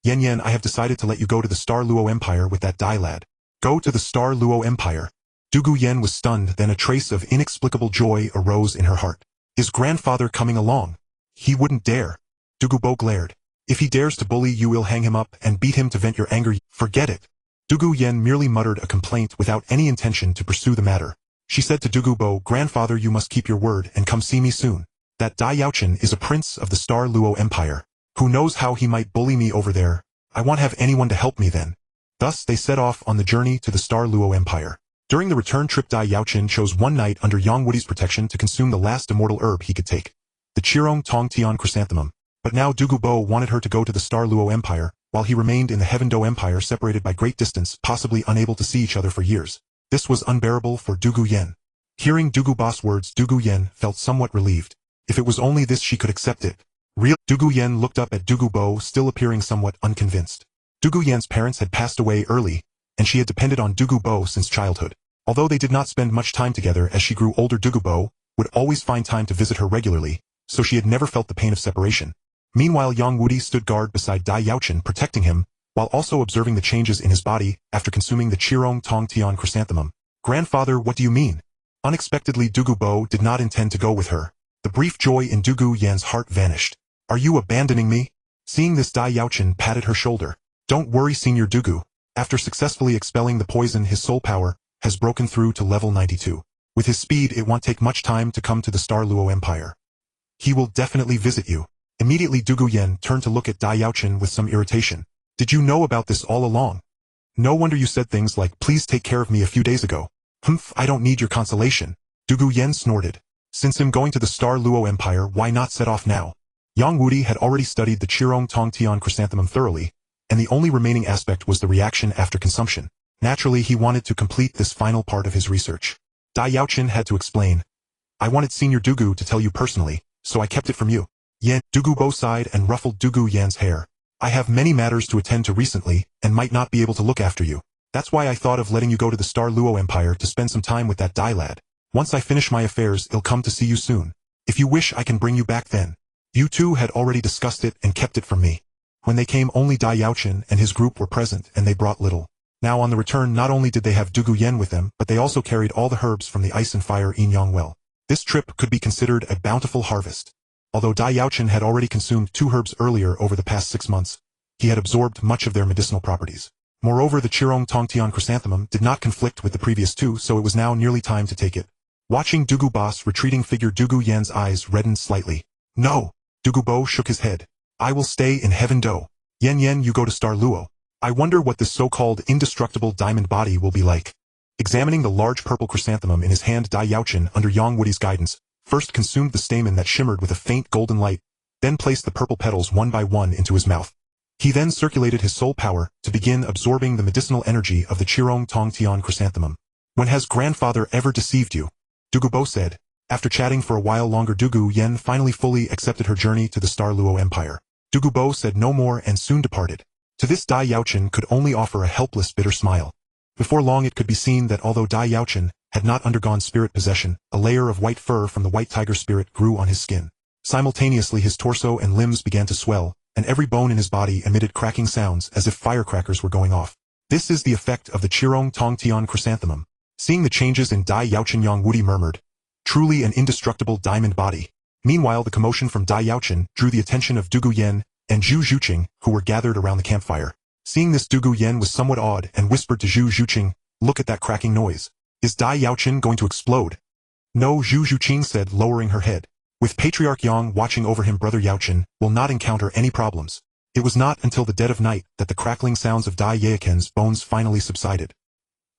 Yen, I have decided to let you go to the Star Luo Empire with that Dai lad. Go to the Star Luo Empire. Dugu Yen was stunned, then a trace of inexplicable joy arose in her heart. Is grandfather coming along? He wouldn't dare. Dugu Bo glared. If he dares to bully you, we'll hang him up and beat him to vent your anger. Forget it. Dugu Yen merely muttered a complaint without any intention to pursue the matter. She said to Dugu Bo, Grandfather, you must keep your word and come see me soon. That Dai Yaochen is a prince of the Star Luo Empire. Who knows how he might bully me over there? I won't have anyone to help me then. Thus they set off on the journey to the Star Luo Empire. During the return trip, Dai Yaochen chose one night under Yang Wudi's protection to consume the last immortal herb he could take, the Chirong Tong Tian Chrysanthemum. But now Dugu Bo wanted her to go to the Star Luo Empire, while he remained in the Heavendo Empire, separated by great distance, possibly unable to see each other for years. This was unbearable for Dugu Yen. Hearing Dugu Bo's words, Dugu Yen felt somewhat relieved. If it was only this, she could accept it. Dugu Yen looked up at Dugu Bo, still appearing somewhat unconvinced. Dugu Yen's parents had passed away early, and she had depended on Dugu Bo since childhood. Although they did not spend much time together, as she grew older, Dugu Bo would always find time to visit her regularly, so she had never felt the pain of separation. Meanwhile, Yang Wudi stood guard beside Dai Yaochen, protecting him, while also observing the changes in his body after consuming the Chirong Tong Tian Chrysanthemum. Grandfather, what do you mean? Unexpectedly, Dugu Bo did not intend to go with her. The brief joy in Dugu Yan's heart vanished. Are you abandoning me? Seeing this, Dai Yaochen patted her shoulder. Don't worry, Senior Dugu. After successfully expelling the poison, his soul power has broken through to level 92. With his speed, it won't take much time to come to the Star Luo Empire. He will definitely visit you. Immediately, Dugu Yen turned to look at Dai Yaochen with some irritation. Did you know about this all along? No wonder you said things like, please take care of me a few days ago. Humph, I don't need your consolation. Dugu Yen snorted. Since I'm going to the Star Luo Empire, why not set off now? Yang Wudi had already studied the Chirong Tong Tian Chrysanthemum thoroughly, and the only remaining aspect was the reaction after consumption. Naturally, he wanted to complete this final part of his research. Dai Yaochen had to explain. I wanted Senior Dugu to tell you personally, so I kept it from you. Yen. Dugu Bo sighed and ruffled Dugu Yan's hair. I have many matters to attend to recently, and might not be able to look after you. That's why I thought of letting you go to the Star Luo Empire to spend some time with that Dai lad. Once I finish my affairs, I'll come to see you soon. If you wish, I can bring you back then. You two had already discussed it and kept it from me. When they came, only Dai Yaochen and his group were present, and they brought little. Now on the return, not only did they have Dugu Yen with them, but they also carried all the herbs from the ice and fire in Yangwell. This trip could be considered a bountiful harvest. Although Dai Yaochen had already consumed 2 herbs earlier over the past 6 months, he had absorbed much of their medicinal properties. Moreover, the Qirong Tongtian chrysanthemum did not conflict with the previous 2, so it was now nearly time to take it. Watching Dugu Bo's retreating figure, Dugu Yan's eyes reddened slightly. No! Dugu Bo shook his head. I will stay in Heaven Do. Yen, you go to Star Luo. I wonder what this so-called indestructible diamond body will be like. Examining the large purple chrysanthemum in his hand, Dai Yaochen, under Yang Wudi's guidance, first consumed the stamen that shimmered with a faint golden light, then placed the purple petals one by one into his mouth. He then circulated his soul power to begin absorbing the medicinal energy of the Qirong Tongtian chrysanthemum. When has grandfather ever deceived you? Dugu Bo said. After chatting for a while longer, Dugu Yen finally fully accepted her journey to the Star Luo Empire. Dugu Bo said no more and soon departed. To this, Dai Yaochen could only offer a helpless, bitter smile. Before long it could be seen that although Dai Yaochen had not undergone spirit possession, a layer of white fur from the white tiger spirit grew on his skin. Simultaneously his torso and limbs began to swell, and every bone in his body emitted cracking sounds as if firecrackers were going off. This is the effect of the Qirong Tongtian chrysanthemum. Seeing the changes in Dai Yaochen, Yang Wudi murmured, "Truly an indestructible diamond body." Meanwhile, the commotion from Dai Yaochen drew the attention of Dugu Yen and Zhu Zhuqing, who were gathered around the campfire. Seeing this, Dugu Yen was somewhat awed and whispered to Zhu Zhuqing, "Look at that cracking noise. Is Dai Yaochen going to explode?" "No," Zhu Zhuqing said, lowering her head. With Patriarch Yang watching over him, Brother Yaochen will not encounter any problems. It was not until the dead of night that the crackling sounds of Dai Yaochen's bones finally subsided.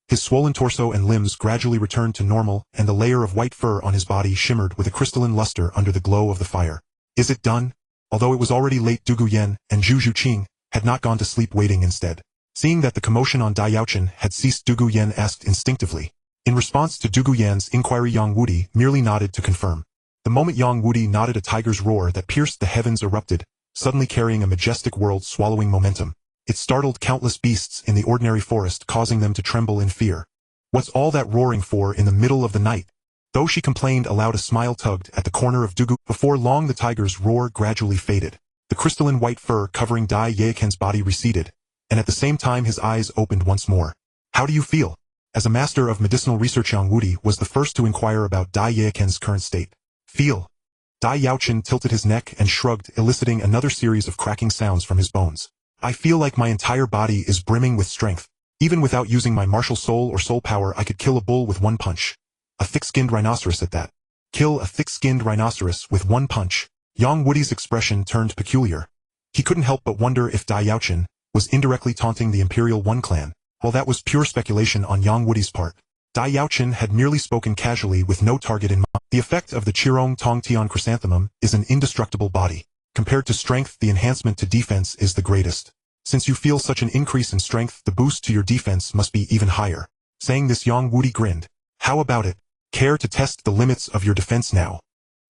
His swollen torso and limbs gradually returned to normal, and the layer of white fur on his body shimmered with a crystalline luster under the glow of the fire. Is it done? Although it was already late, Dugu Yen and Zhu Zhuqing had not gone to sleep, waiting instead. Seeing that the commotion on Dai Yaochen had ceased, Dugu Yen asked instinctively. In response to Dugu Yan's inquiry, Yang Wudi merely nodded to confirm. The moment Yang Wudi nodded, a tiger's roar that pierced the heavens erupted, suddenly carrying a majestic world-swallowing momentum. It startled countless beasts in the ordinary forest, causing them to tremble in fear. What's all that roaring for in the middle of the night? Though she complained aloud, a smile tugged at the corner of Dugu. Before long the tiger's roar gradually faded. The crystalline white fur covering Dai Yaochen's body receded, and at the same time his eyes opened once more. How do you feel? As a master of medicinal research, Yang Wudi was the first to inquire about Dai Yaochen's current state. Feel? Dai Yaochen tilted his neck and shrugged, eliciting another series of cracking sounds from his bones. I feel like my entire body is brimming with strength. Even without using my martial soul or soul power, I could kill a bull with one punch. A thick-skinned rhinoceros at that. Kill a thick-skinned rhinoceros with one punch. Yang Wudi's expression turned peculiar. He couldn't help but wonder if Dai Yaochen was indirectly taunting the Imperial One clan. While that was pure speculation on Yang Wudi's part, Dai Yaochen had merely spoken casually with no target in mind. The effect of the Qirong Tongtian chrysanthemum is an indestructible body. Compared to strength, the enhancement to defense is the greatest. Since you feel such an increase in strength, the boost to your defense must be even higher. Saying this, Yang Wudi grinned. How about it? Care to test the limits of your defense now?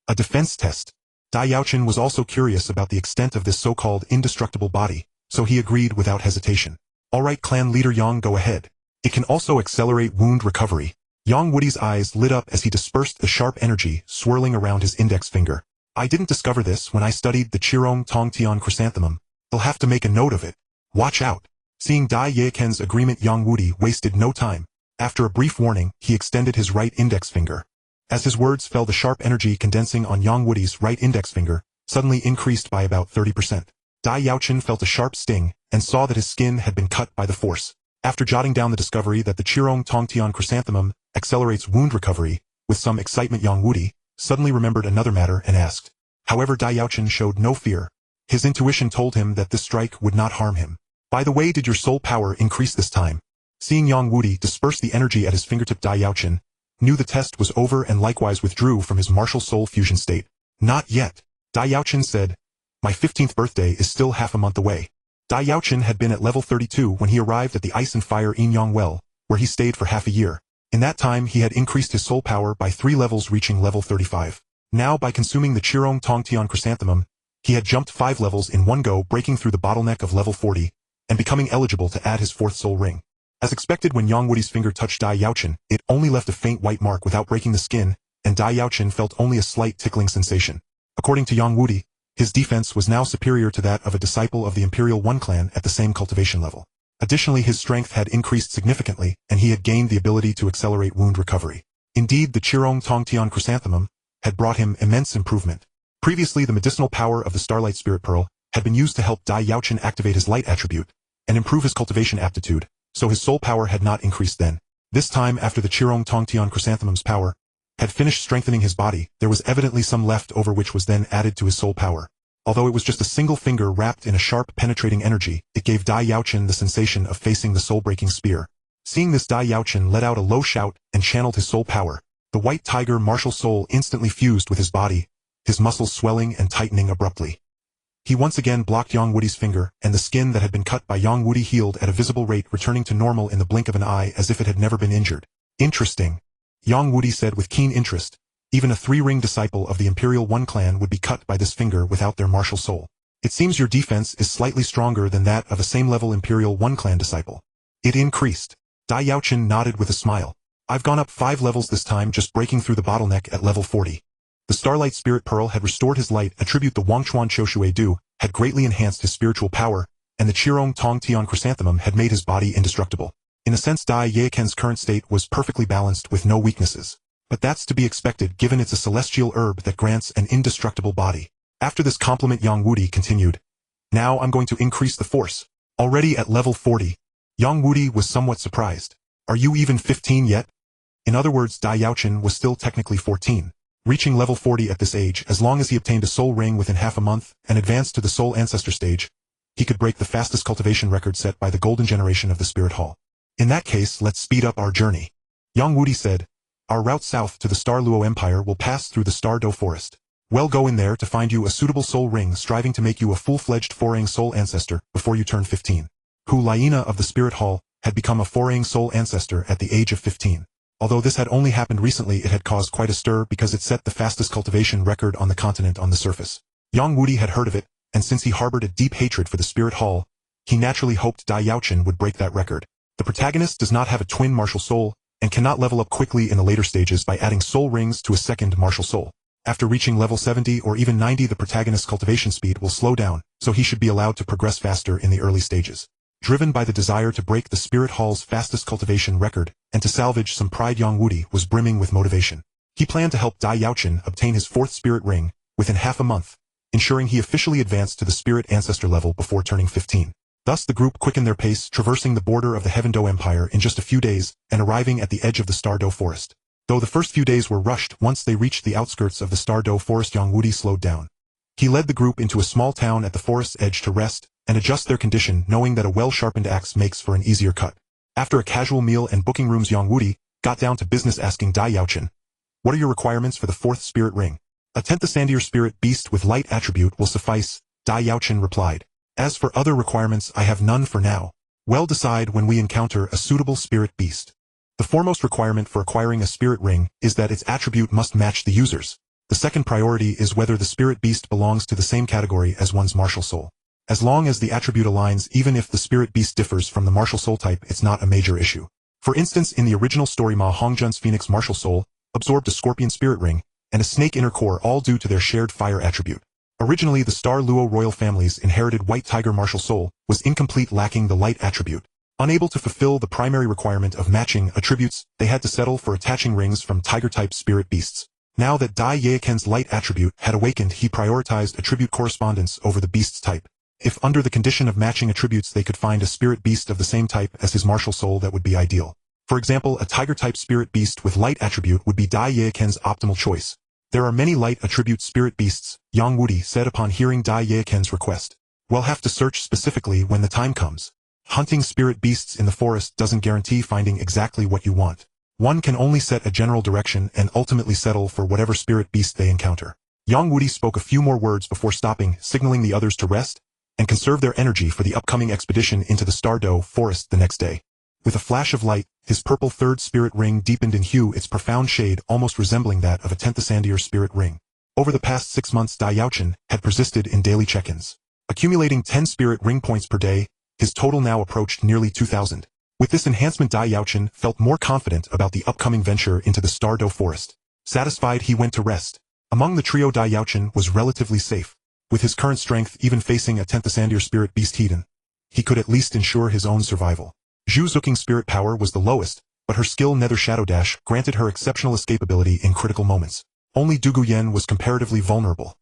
A defense test? Dai Yaochen was also curious about the extent of this so-called indestructible body, so he agreed without hesitation. Alright, clan leader Yang, go ahead. It can also accelerate wound recovery. Yang Wudi's eyes lit up as he dispersed the sharp energy swirling around his index finger. I didn't discover this when I studied the Qirong Tongtian chrysanthemum. They'll have to make a note of it. Watch out. Seeing Dai Yaochen's agreement, Yang Wudi wasted no time. After a brief warning, he extended his right index finger. As his words fell, the sharp energy condensing on Yang Wudi's right index finger suddenly increased by about 30%. Dai Yaochen felt a sharp sting and saw that his skin had been cut by the force. After jotting down the discovery that the Qirong Tongtian chrysanthemum accelerates wound recovery, with some excitement Yang Wudi suddenly remembered another matter and asked. However, Dai Yaochen showed no fear. His intuition told him that this strike would not harm him. By the way, did your soul power increase this time? Seeing Yang Wudi disperse the energy at his fingertip, Dai Yaochen knew the test was over and likewise withdrew from his martial soul fusion state. Not yet. Dai Yaochen said, my 15th birthday is still half a month away. Dai Yaochen had been at level 32 when he arrived at the Ice and Fire Yin Yang Well, where he stayed for half a year. In that time he had increased his soul power by 3 levels, reaching level 35. Now, by consuming the Qirong Tongtian chrysanthemum, he had jumped 5 levels in one go, breaking through the bottleneck of level 40, and becoming eligible to add his 4th soul ring. As expected, when Yang Wudi's finger touched Dai Yaochen, it only left a faint white mark without breaking the skin, and Dai Yaochen felt only a slight tickling sensation. According to Yang Wudi, his defense was now superior to that of a disciple of the Imperial One clan at the same cultivation level. Additionally, his strength had increased significantly, and he had gained the ability to accelerate wound recovery. Indeed, the Qirong Tongtian chrysanthemum had brought him immense improvement. Previously, the medicinal power of the Starlight Spirit Pearl had been used to help Dai Yaochen activate his light attribute and improve his cultivation aptitude, so his soul power had not increased then. This time, after the Qirong Tongtian Chrysanthemum's power had finished strengthening his body, there was evidently some left over which was then added to his soul power. Although it was just a single finger wrapped in a sharp, penetrating energy, it gave Dai Yaochen the sensation of facing the soul-breaking spear. Seeing this, Dai Yaochen let out a low shout and channeled his soul power. The white tiger martial soul instantly fused with his body, his muscles swelling and tightening abruptly. He once again blocked Yang Wudi's finger, and the skin that had been cut by Yang Wudi healed at a visible rate, returning to normal in the blink of an eye as if it had never been injured. Interesting, Yang Wudi said with keen interest. Even a three-ring disciple of the Imperial One clan would be cut by this finger without their martial soul. It seems your defense is slightly stronger than that of a same-level Imperial One clan disciple. It increased. Dai Yaochen nodded with a smile. I've gone up 5 levels this time, just breaking through the bottleneck at level 40. The Starlight Spirit Pearl had restored his light attribute. The Wangchuan Qiushui Du had greatly enhanced his spiritual power, and the Qirong Tongtian Chrysanthemum had made his body indestructible. In a sense, Dai Yaochen's current state was perfectly balanced with no weaknesses. But that's to be expected given it's a celestial herb that grants an indestructible body. After this compliment, Yang Wudi continued, "Now I'm going to increase the force." Already at level 40, Yang Wudi was somewhat surprised. "Are you even 15 yet?" In other words, Dai Yaochen was still technically 14. Reaching level 40 at this age, as long as he obtained a soul ring within half a month and advanced to the soul ancestor stage, he could break the fastest cultivation record set by the golden generation of the Spirit Hall. "In that case, let's speed up our journey," Yang Wudi said. "Our route south to the Star Luo Empire will pass through the Star Luo Forest. We'll go in there to find you a suitable soul ring, striving to make you a full-fledged foraying soul ancestor before you turn 15. Hu Liena of the Spirit Hall had become a foraying soul ancestor at the age of 15. Although this had only happened recently, it had caused quite a stir because it set the fastest cultivation record on the continent on the surface. Yang Wudi had heard of it, and since he harbored a deep hatred for the Spirit Hall, he naturally hoped Dai Yaochen would break that record. The protagonist does not have a twin martial soul, and cannot level up quickly in the later stages by adding soul rings to a second martial soul. After reaching level 70 or even 90, the protagonist's cultivation speed will slow down, so he should be allowed to progress faster in the early stages. Driven by the desire to break the Spirit Hall's fastest cultivation record, and to salvage some pride, Yang Wudi was brimming with motivation. He planned to help Dai Yaochen obtain his 4th spirit ring within half a month, ensuring he officially advanced to the spirit ancestor level before turning 15. Thus the group quickened their pace, traversing the border of the Douluo Empire in just a few days, and arriving at the edge of the Star Luo Forest. Though the first few days were rushed, once they reached the outskirts of the Star Luo Forest, Yang Wudi slowed down. He led the group into a small town at the forest's edge to rest and adjust their condition, knowing that a well-sharpened axe makes for an easier cut. After a casual meal and booking rooms, Yang Wudi got down to business, asking Dai Yaochen, "What are your requirements for the 4th spirit ring?" "A 10th Sandier spirit beast with light attribute will suffice," Dai Yaochen replied. "As for other requirements, I have none for now. We'll decide when we encounter a suitable spirit beast. The foremost requirement for acquiring a spirit ring is that its attribute must match the user's. The second priority is whether the spirit beast belongs to the same category as one's martial soul. As long as the attribute aligns, even if the spirit beast differs from the martial soul type, it's not a major issue. For instance, in the original story, Ma Hongjun's Phoenix martial soul absorbed a scorpion spirit ring and a snake inner core, all due to their shared fire attribute. Originally, the Star Luo royal family's inherited white tiger martial soul was incomplete, lacking the light attribute. Unable to fulfill the primary requirement of matching attributes, they had to settle for attaching rings from tiger-type spirit beasts. Now that Dai Yaochen's light attribute had awakened, he prioritized attribute correspondence over the beast's type. If under the condition of matching attributes they could find a spirit beast of the same type as his martial soul, that would be ideal. For example, a tiger-type spirit beast with light attribute would be Dai Yaochen's optimal choice. "There are many light attribute spirit beasts," Yang Wudi said upon hearing Dai Yaochen's request. "We'll have to search specifically when the time comes. Hunting spirit beasts in the forest doesn't guarantee finding exactly what you want. One can only set a general direction and ultimately settle for whatever spirit beast they encounter." Yang Wudi spoke a few more words before stopping, signaling the others to rest and conserve their energy for the upcoming expedition into the Star Luo Forest the next day. With a flash of light, his purple 3rd spirit ring deepened in hue, its profound shade almost resembling that of a 10th Sandier spirit ring. Over the past 6 months, Dai Yaochen had persisted in daily check-ins. Accumulating 10 spirit ring points per day, his total now approached nearly 2,000. With this enhancement, Dai Yaochen felt more confident about the upcoming venture into the Star Luo Forest. Satisfied, he went to rest. Among the trio, Dai Yaochen was relatively safe. With his current strength, even facing a 10th Sandier spirit beast Hedon, he could at least ensure his own survival. Zhu Zuking's spirit power was the lowest, but her skill Nether Shadow Dash granted her exceptional escapability in critical moments. Only Duguyen was comparatively vulnerable,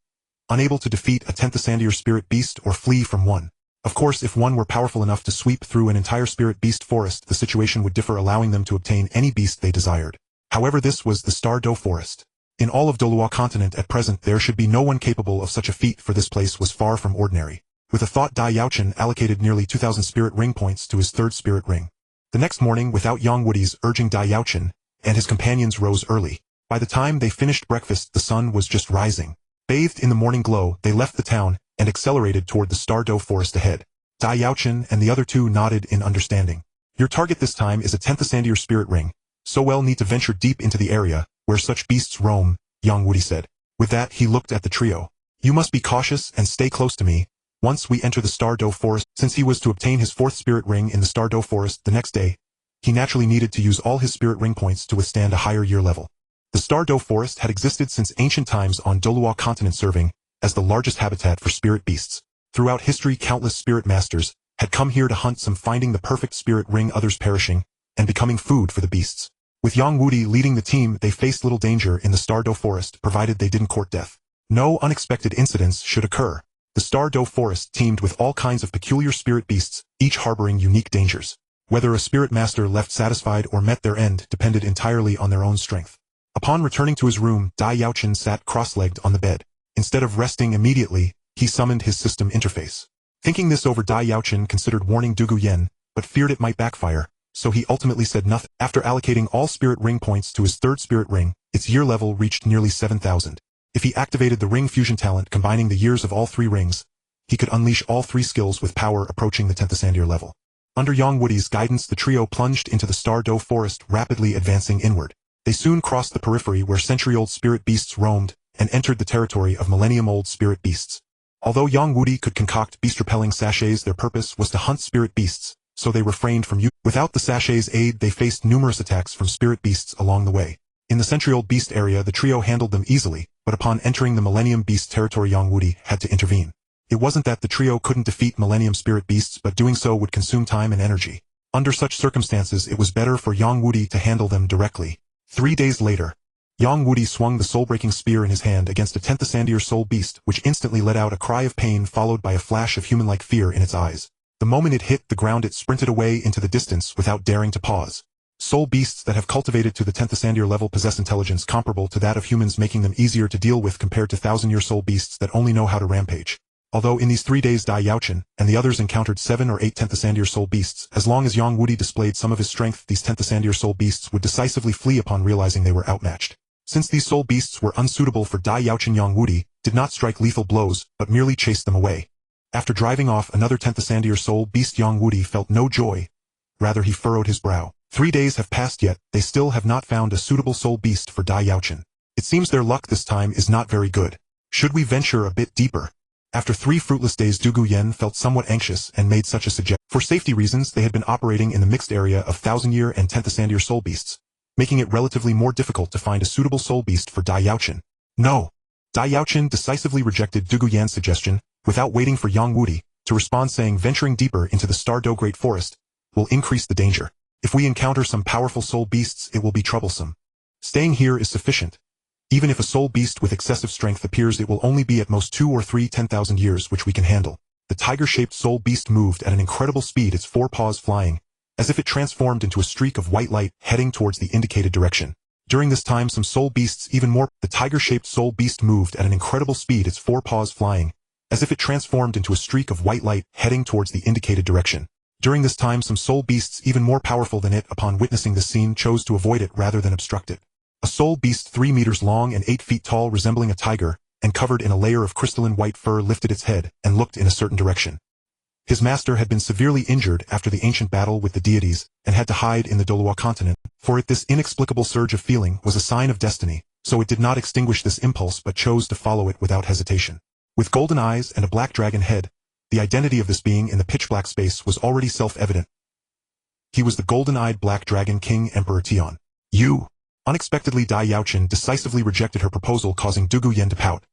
unable to defeat a 10th Ascendier spirit beast or flee from one. Of course, if one were powerful enough to sweep through an entire spirit beast forest, the situation would differ, allowing them to obtain any beast they desired. However, this was the Star Luo forest. In all of Douluo Continent at present, there should be no one capable of such a feat, for this place was far from ordinary. With a thought, Dai Yaochen allocated nearly 2,000 spirit ring points to his third spirit ring. The next morning, without Yang Wudi's urging, Dai Yaochen and his companions rose early. By the time they finished breakfast, the sun was just rising. Bathed in the morning glow, they left the town and accelerated toward the Star Luo forest ahead. Dai Yaochen and the other two nodded in understanding. Your target this time is a 10th Ascendier spirit ring, so we'll need to venture deep into the area where such beasts roam, Yang Wudi said. With that, he looked at the trio. You must be cautious and stay close to me. Once we enter the Star Luo forest, since he was to obtain his fourth spirit ring in the Star Luo forest the next day, he naturally needed to use all his spirit ring points to withstand a higher year level. The Star Luo forest had existed since ancient times on Douluo Continent, serving as the largest habitat for spirit beasts. Throughout history, countless spirit masters had come here to hunt, some finding the perfect spirit ring, others perishing and becoming food for the beasts. With Yang Wudi leading the team, they faced little danger in the Star Luo forest, provided they didn't court death. No unexpected incidents should occur. The Star Luo forest teemed with all kinds of peculiar spirit beasts, each harboring unique dangers. Whether a spirit master left satisfied or met their end depended entirely on their own strength. Upon returning to his room, Dai Yaochen sat cross-legged on the bed. Instead of resting immediately, he summoned his system interface. Thinking this over, Dai Yaochen considered warning Duguyen, but feared it might backfire, so he ultimately said nothing. After allocating all spirit ring points to his third spirit ring, its year level reached nearly 7,000. If he activated the ring fusion talent combining the years of all three rings, he could unleash all three skills with power approaching the 10th Ascendier level. Under Yang Wudi's guidance, the trio plunged into the Star Luo forest, rapidly advancing inward. They soon crossed the periphery where century-old spirit beasts roamed, and entered the territory of millennium-old spirit beasts. Although Yang Wudi could concoct beast-repelling sachets, their purpose was to hunt spirit beasts, so they refrained from use. Without the sachets' aid, they faced numerous attacks from spirit beasts along the way. In the century-old beast area, the trio handled them easily, but upon entering the millennium beast territory, Yang Wudi had to intervene. It wasn't that the trio couldn't defeat millennium spirit beasts, but doing so would consume time and energy. Under such circumstances, it was better for Yang Wudi to handle them directly. 3 days later, Yang Wudi swung the soul-breaking spear in his hand against a 10th Ascendier soul beast, which instantly let out a cry of pain followed by a flash of human-like fear in its eyes. The moment it hit the ground, it sprinted away into the distance without daring to pause. Soul beasts that have cultivated to the 10th Ascendier level possess intelligence comparable to that of humans, making them easier to deal with compared to 1,000-year soul beasts that only know how to rampage. Although in these 3 days Dai Yaochen and the others encountered 7 or 8 10th Ascendier soul beasts, as long as Yang Wudi displayed some of his strength, these 10th Ascendier soul beasts would decisively flee upon realizing they were outmatched. Since these soul beasts were unsuitable for Dai Yaochen, Yang Wudi did not strike lethal blows, but merely chased them away. After driving off another 10th Ascendier soul beast, Yang Wudi felt no joy. Rather, he furrowed his brow. 3 days have passed, yet they still have not found a suitable soul beast for Dai Yaochen. It seems their luck this time is not very good. Should we venture a bit deeper? After 3 fruitless days, Duguyen felt somewhat anxious and made such a suggestion. For safety reasons, they had been operating in the mixed area of 1,000-year and 10th Ascendier soul beasts, making it relatively more difficult to find a suitable soul beast for Dai Yaochen. No! Dai Yaochen decisively rejected Duguyen's suggestion, without waiting for Yang Wudi to respond, saying venturing deeper into the Star Luo Great Forest will increase the danger. If we encounter some powerful soul beasts, it will be troublesome. Staying here is sufficient. Even if a soul beast with excessive strength appears, it will only be at most 2 or 3 10,000 years, which we can handle. The tiger-shaped soul beast moved at an incredible speed, its 4 paws flying, as if it transformed into a streak of white light heading towards the indicated direction. During this time, some soul beasts the tiger-shaped soul beast moved at an incredible speed, its 4 paws flying, as if it transformed into a streak of white light heading towards the indicated direction. During this time, some soul beasts even more powerful than it, upon witnessing this scene, chose to avoid it rather than obstruct it. A soul beast 3 meters long and 8 feet tall, resembling a tiger, and covered in a layer of crystalline white fur, lifted its head and looked in a certain direction. His master had been severely injured after the ancient battle with the deities, and had to hide in the Douluo Continent. For it, this inexplicable surge of feeling was a sign of destiny, so it did not extinguish this impulse but chose to follow it without hesitation. With golden eyes and a black dragon head, the identity of this being in the pitch-black space was already self-evident. He was the golden-eyed Black Dragon King, Emperor Tian. You! Unexpectedly, Dai Yaochen decisively rejected her proposal, causing Duguyen to pout.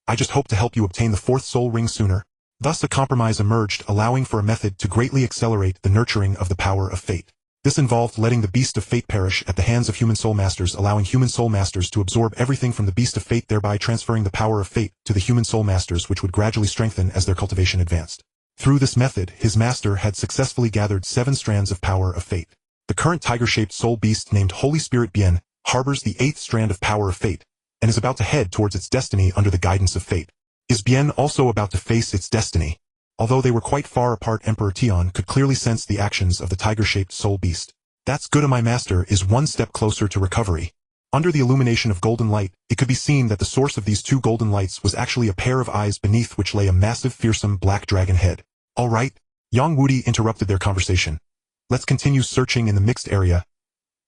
I just hope to help you obtain the 4th soul ring sooner. Thus a compromise emerged, allowing for a method to greatly accelerate the nurturing of the power of fate. This involved letting the Beast of Fate perish at the hands of human soul masters, allowing human soul masters to absorb everything from the Beast of Fate, thereby transferring the power of fate to the human soul masters, which would gradually strengthen as their cultivation advanced. Through this method, his master had successfully gathered 7 strands of power of fate. The current tiger-shaped soul beast named Holy Spirit Bien harbors the 8th strand of power of fate, and is about to head towards its destiny under the guidance of fate. Is Bien also about to face its destiny? Although they were quite far apart, Emperor Tian could clearly sense the actions of the tiger-shaped soul beast. That's good. My master is one step closer to recovery. Under the illumination of golden light, it could be seen that the source of these 2 golden lights was actually a pair of eyes beneath which lay a massive fearsome black dragon head. All right, Yang Wudi interrupted their conversation. Let's continue searching in the mixed area.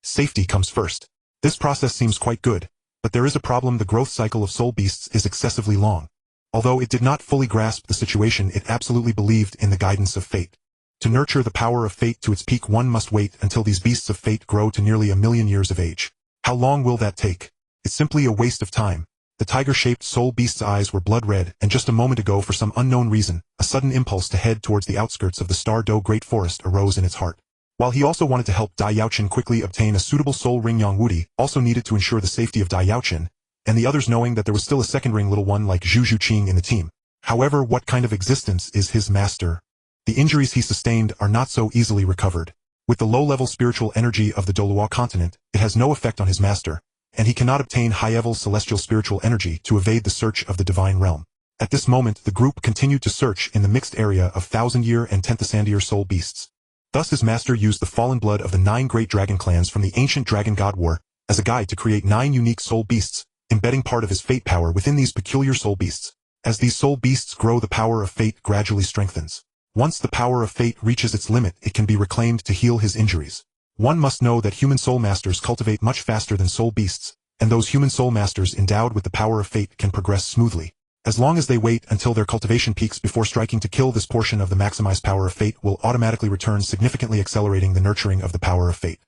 Safety comes first. This process seems quite good, but there is a problem. The growth cycle of soul beasts is excessively long. Although it did not fully grasp the situation, it absolutely believed in the guidance of fate. To nurture the power of fate to its peak, one must wait until these beasts of fate grow to nearly 1,000,000 years of age. How long will that take? It's simply a waste of time. The tiger-shaped soul beast's eyes were blood red, and just a moment ago, for some unknown reason, a sudden impulse to head towards the outskirts of the Star Luo Great Forest arose in its heart. While he also wanted to help Dai Yaochen quickly obtain a suitable soul ring, Yang Wudi also needed to ensure the safety of Dai Yaochen, and the others, knowing that there was still a second ring little one like Zhu Zhuqing in the team. However, what kind of existence is his master? The injuries he sustained are not so easily recovered. With the low-level spiritual energy of the Douluo Continent, it has no effect on his master, and he cannot obtain high-level celestial spiritual energy to evade the search of the divine realm. At this moment, the group continued to search in the mixed area of 1,000-year and 10,000-year soul beasts. Thus his master used the fallen blood of the 9 great dragon clans from the ancient Dragon God War as a guide to create 9 unique soul beasts, embedding part of his fate power within these peculiar soul beasts. As these soul beasts grow, the power of fate gradually strengthens. Once the power of fate reaches its limit, it can be reclaimed to heal his injuries. One must know that human soul masters cultivate much faster than soul beasts, and those human soul masters endowed with the power of fate can progress smoothly. As long as they wait until their cultivation peaks before striking to kill, this portion of the maximized power of fate will automatically return, significantly accelerating the nurturing of the power of fate.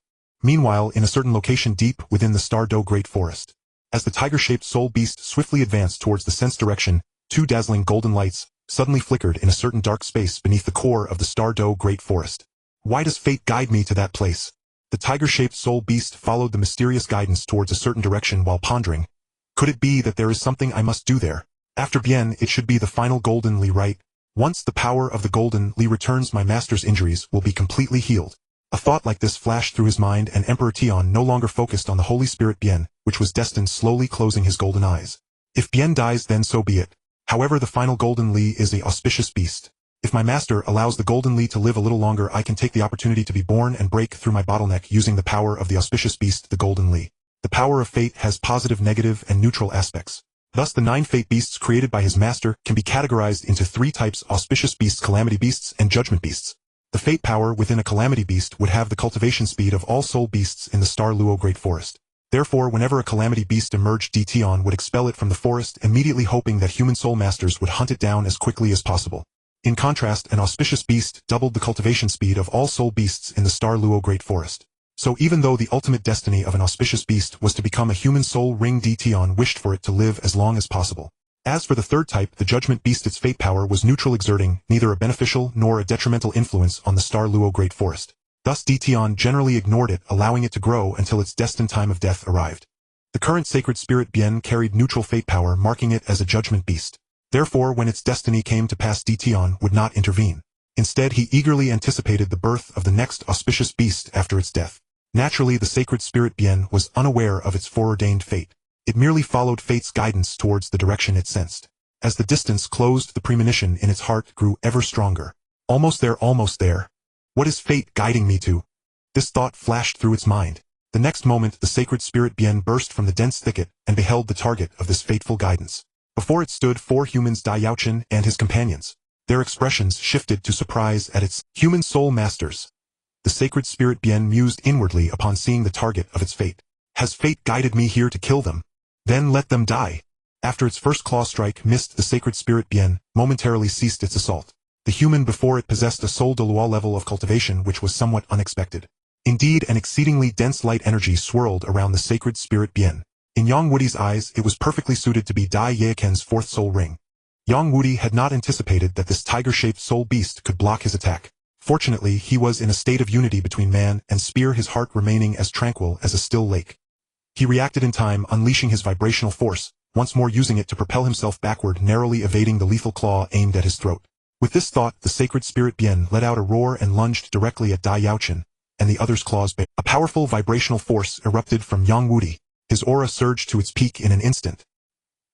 Meanwhile, in a certain location deep within the Star Luo Great Forest, as the tiger-shaped soul beast swiftly advanced towards the sense direction, 2 dazzling golden lights suddenly flickered in a certain dark space beneath the core of the Star Luo Great Forest. Why does fate guide me to that place? The tiger-shaped soul beast followed the mysterious guidance towards a certain direction while pondering. Could it be that there is something I must do there? After Bien, it should be the final golden Li, right? Once the power of the golden Li returns, my master's injuries will be completely healed. A thought like this flashed through his mind, and Emperor Tian no longer focused on the Holy Spirit Bien, which was destined, slowly closing his golden eyes. If Bien dies, then so be it. However, the final golden Li is the auspicious beast. If my master allows the golden Li to live a little longer, I can take the opportunity to be born and break through my bottleneck using the power of the auspicious beast, the golden Li. The power of fate has positive, negative, and neutral aspects. Thus, the 9 fate beasts created by his master can be categorized into 3 types: auspicious beasts, calamity beasts, and judgment beasts. The fate power within a calamity beast would have the cultivation speed of all soul beasts in the Star Luo Great Forest. Therefore, whenever a calamity beast emerged, Tian would expel it from the forest, immediately hoping that human soul masters would hunt it down as quickly as possible. In contrast, an auspicious beast doubled the cultivation speed of all soul beasts in the Star Luo Great Forest. So even though the ultimate destiny of an auspicious beast was to become a human soul ring, Tian wished for it to live as long as possible. As for the third type, the judgment beast, its fate power was neutral, exerting neither a beneficial nor a detrimental influence on the Star Luo Great Forest. Thus Tian generally ignored it, allowing it to grow until its destined time of death arrived. The current sacred spirit Bien carried neutral fate power, marking it as a judgment beast. Therefore, when its destiny came to pass, Tian would not intervene. Instead, he eagerly anticipated the birth of the next auspicious beast after its death. Naturally, the sacred spirit Bien was unaware of its foreordained fate. It merely followed fate's guidance towards the direction it sensed. As the distance closed, the premonition in its heart grew ever stronger. Almost there, almost there. What is fate guiding me to? This thought flashed through its mind. The next moment, the sacred spirit Bien burst from the dense thicket and beheld the target of this fateful guidance. Before it stood 4 humans, Dai Yaochen and his companions. Their expressions shifted to surprise at its human soul masters. The sacred spirit Bien mused inwardly upon seeing the target of its fate. Has fate guided me here to kill them? Then let them die. After its first claw strike missed, the sacred spirit Bien momentarily ceased its assault. The human before it possessed a soul Douluo level of cultivation, which was somewhat unexpected. Indeed, an exceedingly dense light energy swirled around the sacred spirit Bien. In Yang Wudi's eyes, it was perfectly suited to be Dai Yaochen's 4th soul ring. Yang Wudi had not anticipated that this tiger-shaped soul beast could block his attack. Fortunately, he was in a state of unity between man and spear, his heart remaining as tranquil as a still lake. He reacted in time, unleashing his vibrational force, once more using it to propel himself backward, narrowly evading the lethal claw aimed at his throat. With this thought, the sacred spirit Bien let out a roar and lunged directly at Dai Yaochen, and the other's claws bit. A powerful vibrational force erupted from Yang Wudi. His aura surged to its peak in an instant.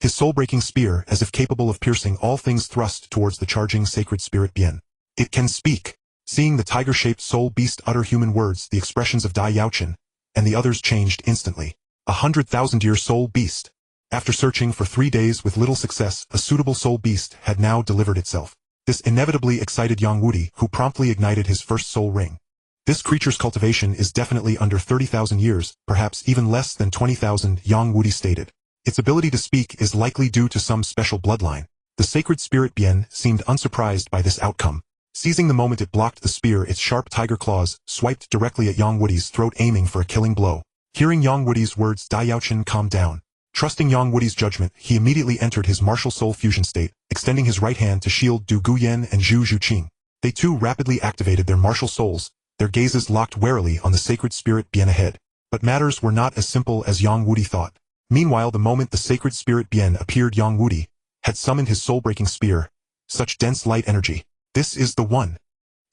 His soul-breaking spear, as if capable of piercing all things, thrust towards the charging sacred spirit Bien. It can speak. Seeing the tiger-shaped soul beast utter human words, the expressions of Dai Yaochen and the others changed instantly. 100,000-year soul beast. After searching for 3 days with little success, a suitable soul beast had now delivered itself. This inevitably excited Yang Wudi, who promptly ignited his first soul ring. This creature's cultivation is definitely under 30,000 years, perhaps even less than 20,000, Yang Wudi stated. Its ability to speak is likely due to some special bloodline. The sacred spirit Bien seemed unsurprised by this outcome. Seizing the moment it blocked the spear, its sharp tiger claws swiped directly at Yang Wudi's throat, aiming for a killing blow. Hearing Yang Wudi's words, Dai Yaochen calmed down. Trusting Yang Wudi's judgment, he immediately entered his martial soul fusion state, extending his right hand to shield Du Guyan and Zhu Zhuqing. They too rapidly activated their martial souls, their gazes locked warily on the sacred spirit Bien ahead. But matters were not as simple as Yang Wudi thought. Meanwhile, the moment the sacred spirit Bien appeared, Yang Wudi had summoned his soul-breaking spear. Such dense light energy. This is the one.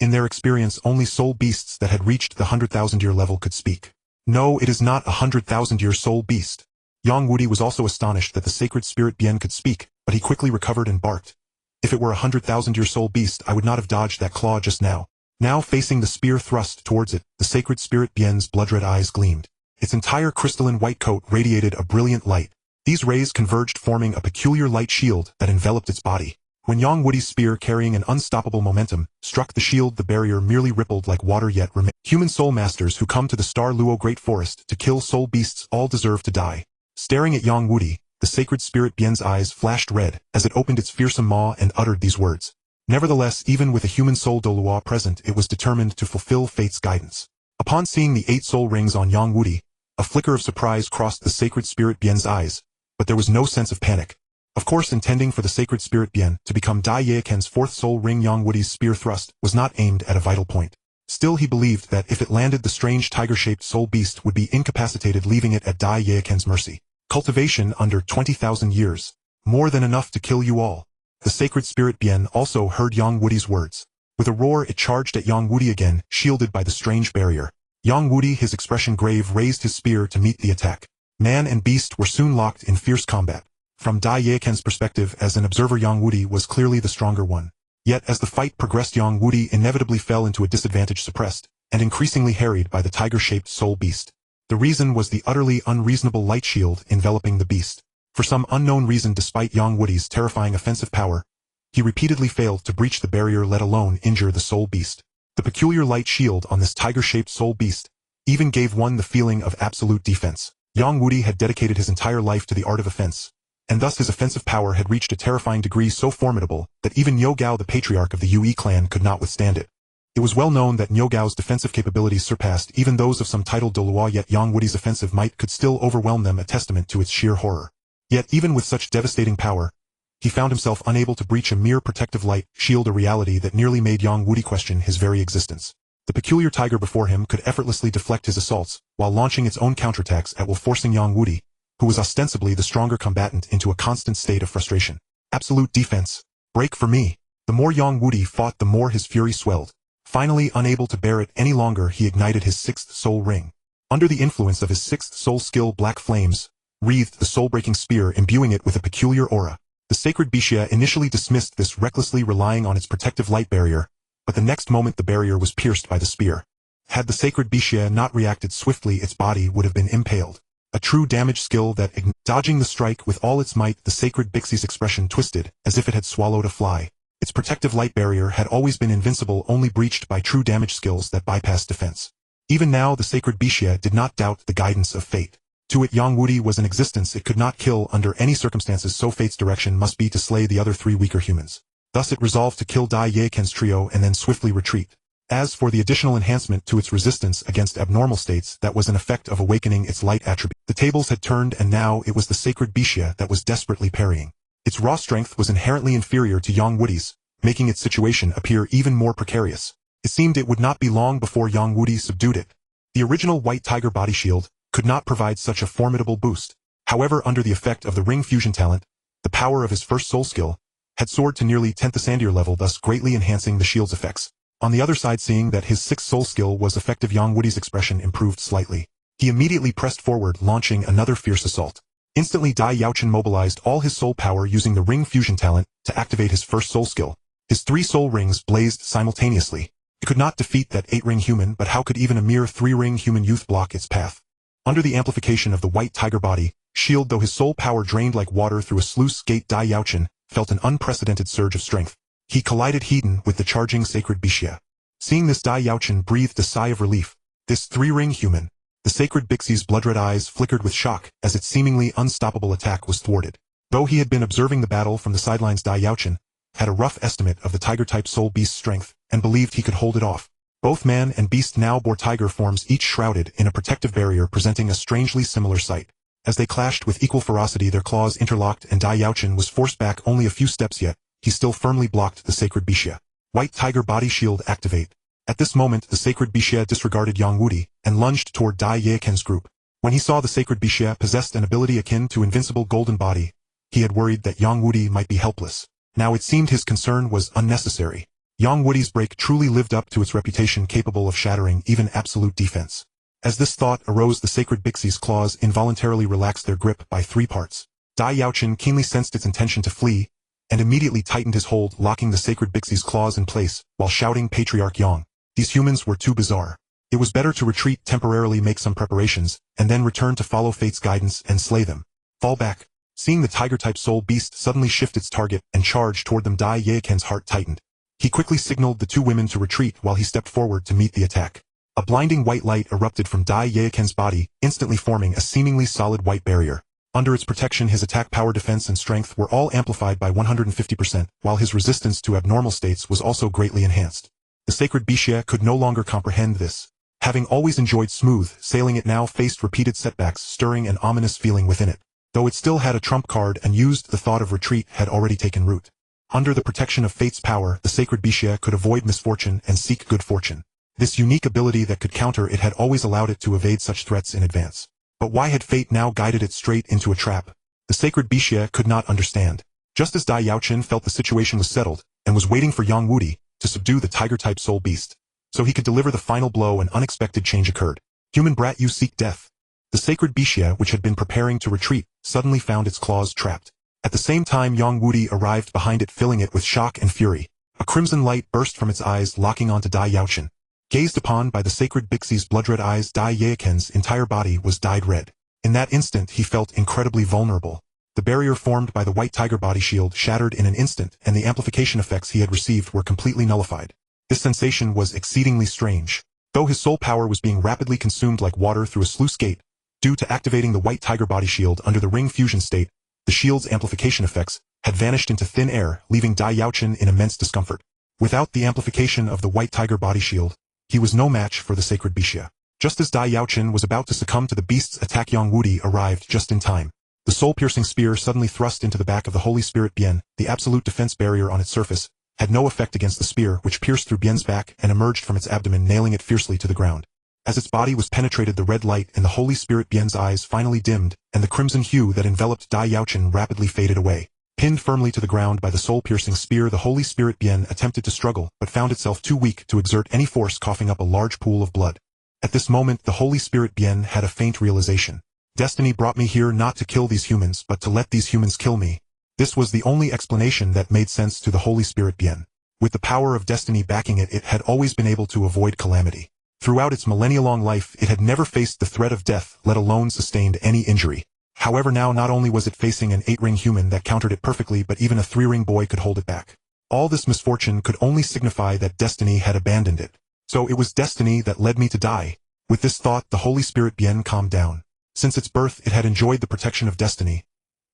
In their experience, only soul beasts that had reached the 100,000-year level could speak. No, it is not a 100,000-year soul beast. Yang Wudi was also astonished that the sacred spirit Bien could speak, but he quickly recovered and barked. If it were a 100,000-year soul beast, I would not have dodged that claw just now. Now facing the spear thrust towards it, the sacred spirit Bien's blood-red eyes gleamed. Its entire crystalline white coat radiated a brilliant light. These rays converged, forming a peculiar light shield that enveloped its body. When Yang Wudi's spear, carrying an unstoppable momentum, struck the shield, the barrier merely rippled like water, yet remained. Human soul masters who come to the Star Luo Great Forest to kill soul beasts all deserve to die. Staring at Yang Wudi, the sacred spirit Bien's eyes flashed red as it opened its fearsome maw and uttered these words. Nevertheless, even with a human soul Douluo present, it was determined to fulfill fate's guidance. Upon seeing the 8 soul rings on Yang Wudi, a flicker of surprise crossed the sacred spirit Bien's eyes, but there was no sense of panic. Of course, intending for the sacred spirit Bien to become Dai Yaochen's 4th soul ring, Yang Wudi's spear thrust was not aimed at a vital point. Still, he believed that if it landed, the strange tiger-shaped soul beast would be incapacitated, leaving it at Dai Yaochen's mercy. Cultivation under 20,000 years. More than enough to kill you all. The sacred spirit Bien also heard Yang Wudi's words. With a roar, it charged at Yang Wudi again, shielded by the strange barrier. Yang Wudi, his expression grave, raised his spear to meet the attack. Man and beast were soon locked in fierce combat. From Dai Yaochen's perspective as an observer, Yang Wudi was clearly the stronger one. Yet as the fight progressed, Yang Wudi inevitably fell into a disadvantage, suppressed and increasingly harried by the tiger-shaped soul beast. The reason was the utterly unreasonable light shield enveloping the beast. For some unknown reason, despite Yang Wudi's terrifying offensive power, he repeatedly failed to breach the barrier, let alone injure the soul beast. The peculiar light shield on this tiger-shaped soul beast even gave one the feeling of absolute defense. Yang Wudi had dedicated his entire life to the art of offense, and thus his offensive power had reached a terrifying degree, so formidable that even Niu Gao, the patriarch of the Yue clan, could not withstand it. It was well known that Niu Gao's defensive capabilities surpassed even those of some titled Douluo, yet Yang Wudi's offensive might could still overwhelm them, a testament to its sheer horror. Yet even with such devastating power, he found himself unable to breach a mere protective light shield, a reality that nearly made Yang Wudi question his very existence. The peculiar tiger before him could effortlessly deflect his assaults, while launching its own counterattacks at will, forcing Yang Wudi, who was ostensibly the stronger combatant, into a constant state of frustration. Absolute defense. Break for me. The more Yang Wudi fought, the more his fury swelled. Finally, unable to bear it any longer, he ignited his 6th soul ring. Under the influence of his 6th soul skill, black flames wreathed the soul-breaking spear, imbuing it with a peculiar aura. The sacred Bixia initially dismissed this, recklessly relying on its protective light barrier, but the next moment the barrier was pierced by the spear. Had the sacred Bixia not reacted swiftly, its body would have been impaled. A true damage skill that dodging the strike with all its might, the sacred Bixia's expression twisted, as if it had swallowed a fly. Its protective light barrier had always been invincible, only breached by true damage skills that bypassed defense. Even now, the sacred Bixia did not doubt the guidance of fate. To it, Yang Wudi was an existence it could not kill under any circumstances, so fate's direction must be to slay the other 3 weaker humans. Thus it resolved to kill Dai Yaochen's trio and then swiftly retreat. As for the additional enhancement to its resistance against abnormal states, that was an effect of awakening its light attribute. The tables had turned, and now it was the sacred Bixia that was desperately parrying. Its raw strength was inherently inferior to Yang Wudi's, making its situation appear even more precarious. It seemed it would not be long before Yang Wudi subdued it. The original White Tiger body shield could not provide such a formidable boost. However, under the effect of the ring fusion talent, the power of his first soul skill had soared to nearly 10th ascendier level, thus greatly enhancing the shield's effects. On the other side, seeing that his 6th soul skill was effective, Yang Wudi's expression improved slightly. He immediately pressed forward, launching another fierce assault. Instantly, Dai Yaochen mobilized all his soul power using the ring fusion talent to activate his first soul skill. His 3 soul rings blazed simultaneously. It could not defeat that 8-ring human, but how could even a mere 3-ring human youth block its path? Under the amplification of the White Tiger body shield, though his soul power drained like water through a sluice gate, Dai Yaochen felt an unprecedented surge of strength. He collided head-on with the charging sacred Bixia. Seeing this, Dai Yaochen breathed a sigh of relief. This 3-ring human. The sacred Bixi's blood-red eyes flickered with shock as its seemingly unstoppable attack was thwarted. Though he had been observing the battle from the sidelines, Dai Yaochen had a rough estimate of the tiger-type soul beast's strength and believed he could hold it off. Both man and beast now bore tiger forms, each shrouded in a protective barrier, presenting a strangely similar sight. As they clashed with equal ferocity, their claws interlocked and Dai Yaochen was forced back only a few steps, yet he still firmly blocked the sacred Bixia. White Tiger body shield activate. At this moment, the sacred Bixia disregarded Yang Wudi and lunged toward Dai Yaochen's group. When he saw the sacred Bixia possessed an ability akin to invincible golden body, he had worried that Yang Wudi might be helpless. Now it seemed his concern was unnecessary. Yang Wudi's break truly lived up to its reputation, capable of shattering even absolute defense. As this thought arose, the sacred Bixi's claws involuntarily relaxed their grip by 3 parts. Dai Yaochen keenly sensed its intention to flee, and immediately tightened his hold, locking the sacred Bixi's claws in place, while shouting, "Patriarch Yang." These humans were too bizarre. It was better to retreat temporarily, make some preparations, and then return to follow fate's guidance and slay them. Fall back. Seeing the tiger-type soul beast suddenly shift its target and charge toward them, Dai Yaochen's heart tightened. He quickly signaled the 2 women to retreat while he stepped forward to meet the attack. A blinding white light erupted from Dai Yaochen's body, instantly forming a seemingly solid white barrier. Under its protection, his attack power, defense, and strength were all amplified by 150%, while his resistance to abnormal states was also greatly enhanced. The sacred Bixia could no longer comprehend this. Having always enjoyed smooth sailing, it now faced repeated setbacks, stirring an ominous feeling within it. Though it still had a trump card and used, the thought of retreat had already taken root. Under the protection of fate's power, the sacred Bixia could avoid misfortune and seek good fortune. This unique ability that could counter it had always allowed it to evade such threats in advance. But why had fate now guided it straight into a trap? The sacred Bixia could not understand. Just as Dai Yaochen felt the situation was settled, and was waiting for Yang Wudi to subdue the tiger-type soul beast, so he could deliver the final blow, an unexpected change occurred. "Human brat, you seek death." The sacred Bixia, which had been preparing to retreat, suddenly found its claws trapped. At the same time, Yang Wudi arrived behind it, filling it with shock and fury. A crimson light burst from its eyes, locking onto Dai Yaochen. Gazed upon by the sacred Bixi's blood-red eyes, Dai Yaochen's entire body was dyed red. In that instant, he felt incredibly vulnerable. The barrier formed by the White Tiger body shield shattered in an instant, and the amplification effects he had received were completely nullified. This sensation was exceedingly strange. Though his soul power was being rapidly consumed like water through a sluice gate, due to activating the White Tiger body shield under the ring fusion state, the shield's amplification effects had vanished into thin air, leaving Dai Yaochen in immense discomfort. Without the amplification of the White Tiger body shield, he was no match for the sacred Bixia. Just as Dai Yaochen was about to succumb to the beast's attack, Yang Wudi arrived just in time. The soul-piercing spear suddenly thrust into the back of the Holy Spirit Bien. The absolute defense barrier on its surface had no effect against the spear, which pierced through Bien's back and emerged from its abdomen, nailing it fiercely to the ground. As its body was penetrated, the red light in the Holy Spirit Bien's eyes finally dimmed, and the crimson hue that enveloped Dai Yaochen rapidly faded away. Pinned firmly to the ground by the soul-piercing spear, the Holy Spirit Bien attempted to struggle, but found itself too weak to exert any force, coughing up a large pool of blood. At this moment, the Holy Spirit Bien had a faint realization. Destiny brought me here not to kill these humans, but to let these humans kill me. This was the only explanation that made sense to the Holy Spirit Bien. With the power of destiny backing it, it had always been able to avoid calamity. Throughout its millennia-long life, it had never faced the threat of death, let alone sustained any injury. However, now not only was it facing an 8-ring human that countered it perfectly, but even a 3-ring boy could hold it back. All this misfortune could only signify that destiny had abandoned it. So it was destiny that led me to die. With this thought, the Holy Spirit Bien calmed down. Since its birth, it had enjoyed the protection of destiny.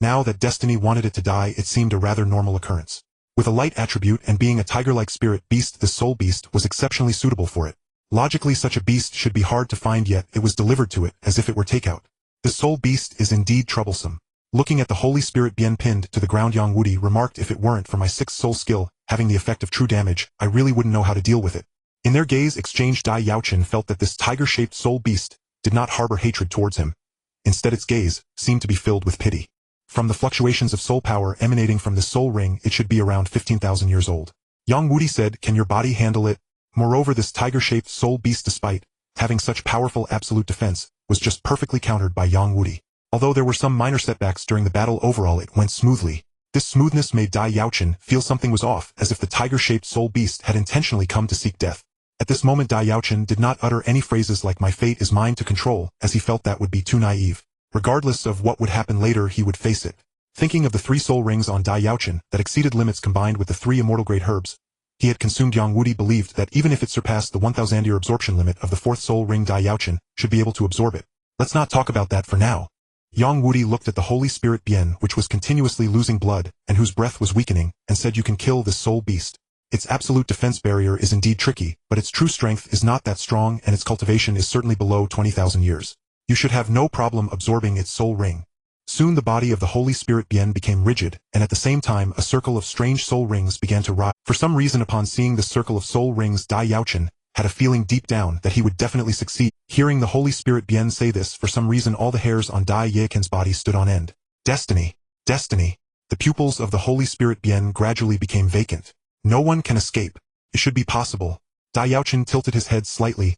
Now that destiny wanted it to die, it seemed a rather normal occurrence. With a light attribute and being a tiger-like spirit beast, this soul beast was exceptionally suitable for it. Logically, such a beast should be hard to find, yet it was delivered to it as if it were takeout. The soul beast is indeed troublesome. Looking at the Holy Spirit Bien pinned to the ground, Yang Wudi remarked, "If it weren't for my 6th soul skill having the effect of true damage, I really wouldn't know how to deal with it." In their gaze exchange, Dai Yaochen felt that this tiger-shaped soul beast did not harbor hatred towards him. Instead, its gaze seemed to be filled with pity. From the fluctuations of soul power emanating from this soul ring, it should be around 15,000 years old. Yang Wudi said, "Can your body handle it?" Moreover, this tiger-shaped soul beast, despite having such powerful absolute defense, was just perfectly countered by Yang Wudi. Although there were some minor setbacks during the battle, overall it went smoothly. This smoothness made Dai Yaochen feel something was off, as if the tiger-shaped soul beast had intentionally come to seek death. At this moment, Dai Yaochen did not utter any phrases like "my fate is mine" to control, as he felt that would be too naive. Regardless of what would happen later, he would face it. Thinking of the 3 soul rings on Dai Yaochen that exceeded limits combined with the 3 immortal great herbs he had consumed, Yang Wudi believed that even if it surpassed the 1,000-year absorption limit of the 4th soul ring, Dai Yaochen should be able to absorb it. Let's not talk about that for now. Yang Wudi looked at the Holy Spirit Bien, which was continuously losing blood and whose breath was weakening, and said, "You can kill this soul beast. Its absolute defense barrier is indeed tricky, but its true strength is not that strong, and its cultivation is certainly below 20,000 years. You should have no problem absorbing its soul ring." Soon the body of the Holy Spirit Bien became rigid, and at the same time a circle of strange soul rings began to rise. For some reason, upon seeing this circle of soul rings, Dai Yaochen had a feeling deep down that he would definitely succeed. Hearing the Holy Spirit Bien say this, for some reason all the hairs on Dai Yachen's body stood on end. Destiny. Destiny. The pupils of the Holy Spirit Bien gradually became vacant. No one can escape. It should be possible. Dai Yaochen tilted his head slightly.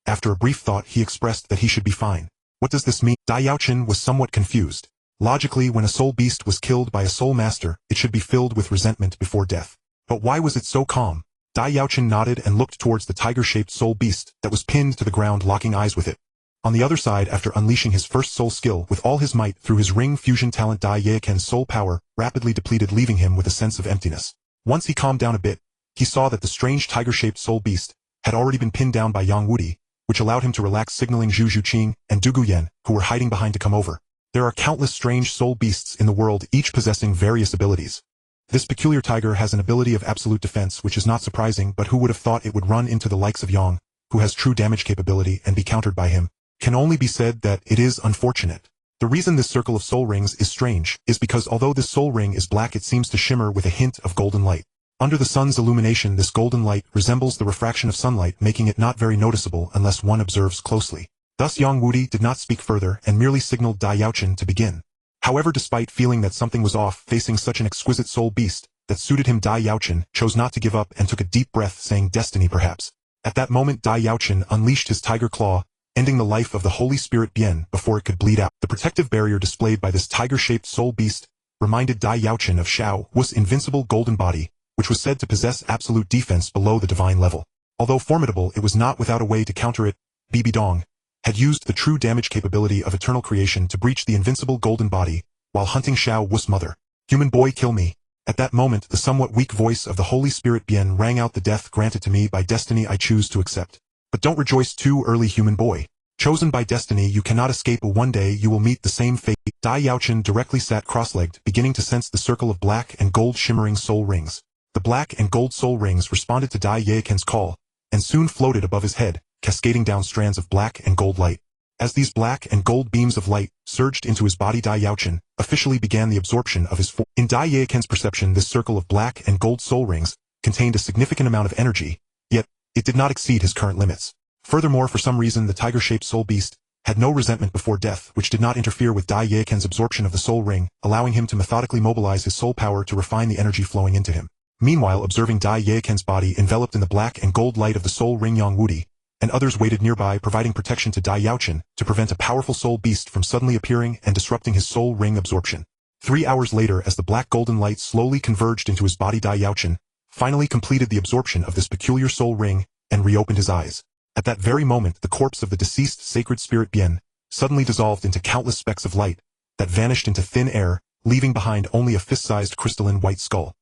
After a brief thought, he expressed that he should be fine. What does this mean? Dai Yaochen was somewhat confused. Logically, when a soul beast was killed by a soul master, it should be filled with resentment before death. But why was it so calm? Dai Yaochen nodded and looked towards the tiger-shaped soul beast that was pinned to the ground, locking eyes with it. On the other side, after unleashing his first soul skill with all his might through his ring fusion talent, Dai Yachen's soul power rapidly depleted, leaving him with a sense of emptiness. Once he calmed down a bit, he saw that the strange tiger-shaped soul beast had already been pinned down by Yang Wudi, which allowed him to relax, signaling Zhu Zhuqing and Du Guyan, who were hiding behind, to come over. There are countless strange soul beasts in the world, each possessing various abilities. This peculiar tiger has an ability of absolute defense, which is not surprising, but who would have thought it would run into the likes of Yang, who has true damage capability, and be countered by him? Can only be said that it is unfortunate. The reason this circle of soul rings is strange is because although this soul ring is black, it seems to shimmer with a hint of golden light. Under the sun's illumination, this golden light resembles the refraction of sunlight, making it not very noticeable unless one observes closely. Thus Yang Wudi did not speak further and merely signaled Dai Yaochen to begin. However, despite feeling that something was off facing such an exquisite soul beast that suited him, Dai Yaochen chose not to give up and took a deep breath, saying, "Destiny, perhaps." At that moment, Dai Yaochen unleashed his tiger claw, ending the life of the Holy Spirit Bien before it could bleed out. The protective barrier displayed by this tiger-shaped soul beast reminded Dai Yaochen of Shao Wu's invincible golden body, which was said to possess absolute defense below the divine level. Although formidable, it was not without a way to counter it. Bibi Dong had used the true damage capability of eternal creation to breach the invincible golden body while hunting Shao Wu's mother. "Human boy, kill me." At that moment, the somewhat weak voice of the Holy Spirit Bien rang out, "The death granted to me by destiny I choose to accept. But don't rejoice too early, human boy. Chosen by destiny, you cannot escape. One day you will meet the same fate." Dai Yaochen directly sat cross-legged, beginning to sense the circle of black and gold shimmering soul rings. The black and gold soul rings responded to Dai Yachen's call, and soon floated above his head, cascading down strands of black and gold light. As these black and gold beams of light surged into his body, Dai Yaochen officially began the absorption of his form. In Dai Yachen's perception, this circle of black and gold soul rings contained a significant amount of energy, yet it did not exceed his current limits. Furthermore, for some reason, the tiger-shaped soul beast had no resentment before death, which did not interfere with Dai Yachen's absorption of the soul ring, allowing him to methodically mobilize his soul power to refine the energy flowing into him. Meanwhile, observing Dai Yachen's body enveloped in the black and gold light of the soul ring, Yang Wudi and others waited nearby, providing protection to Dai Yaochen to prevent a powerful soul beast from suddenly appearing and disrupting his soul ring absorption. 3 hours later, as the black golden light slowly converged into his body, Dai Yaochen finally completed the absorption of this peculiar soul ring and reopened his eyes. At that very moment, the corpse of the deceased sacred spirit Bien suddenly dissolved into countless specks of light that vanished into thin air, leaving behind only a fist-sized crystalline white skull.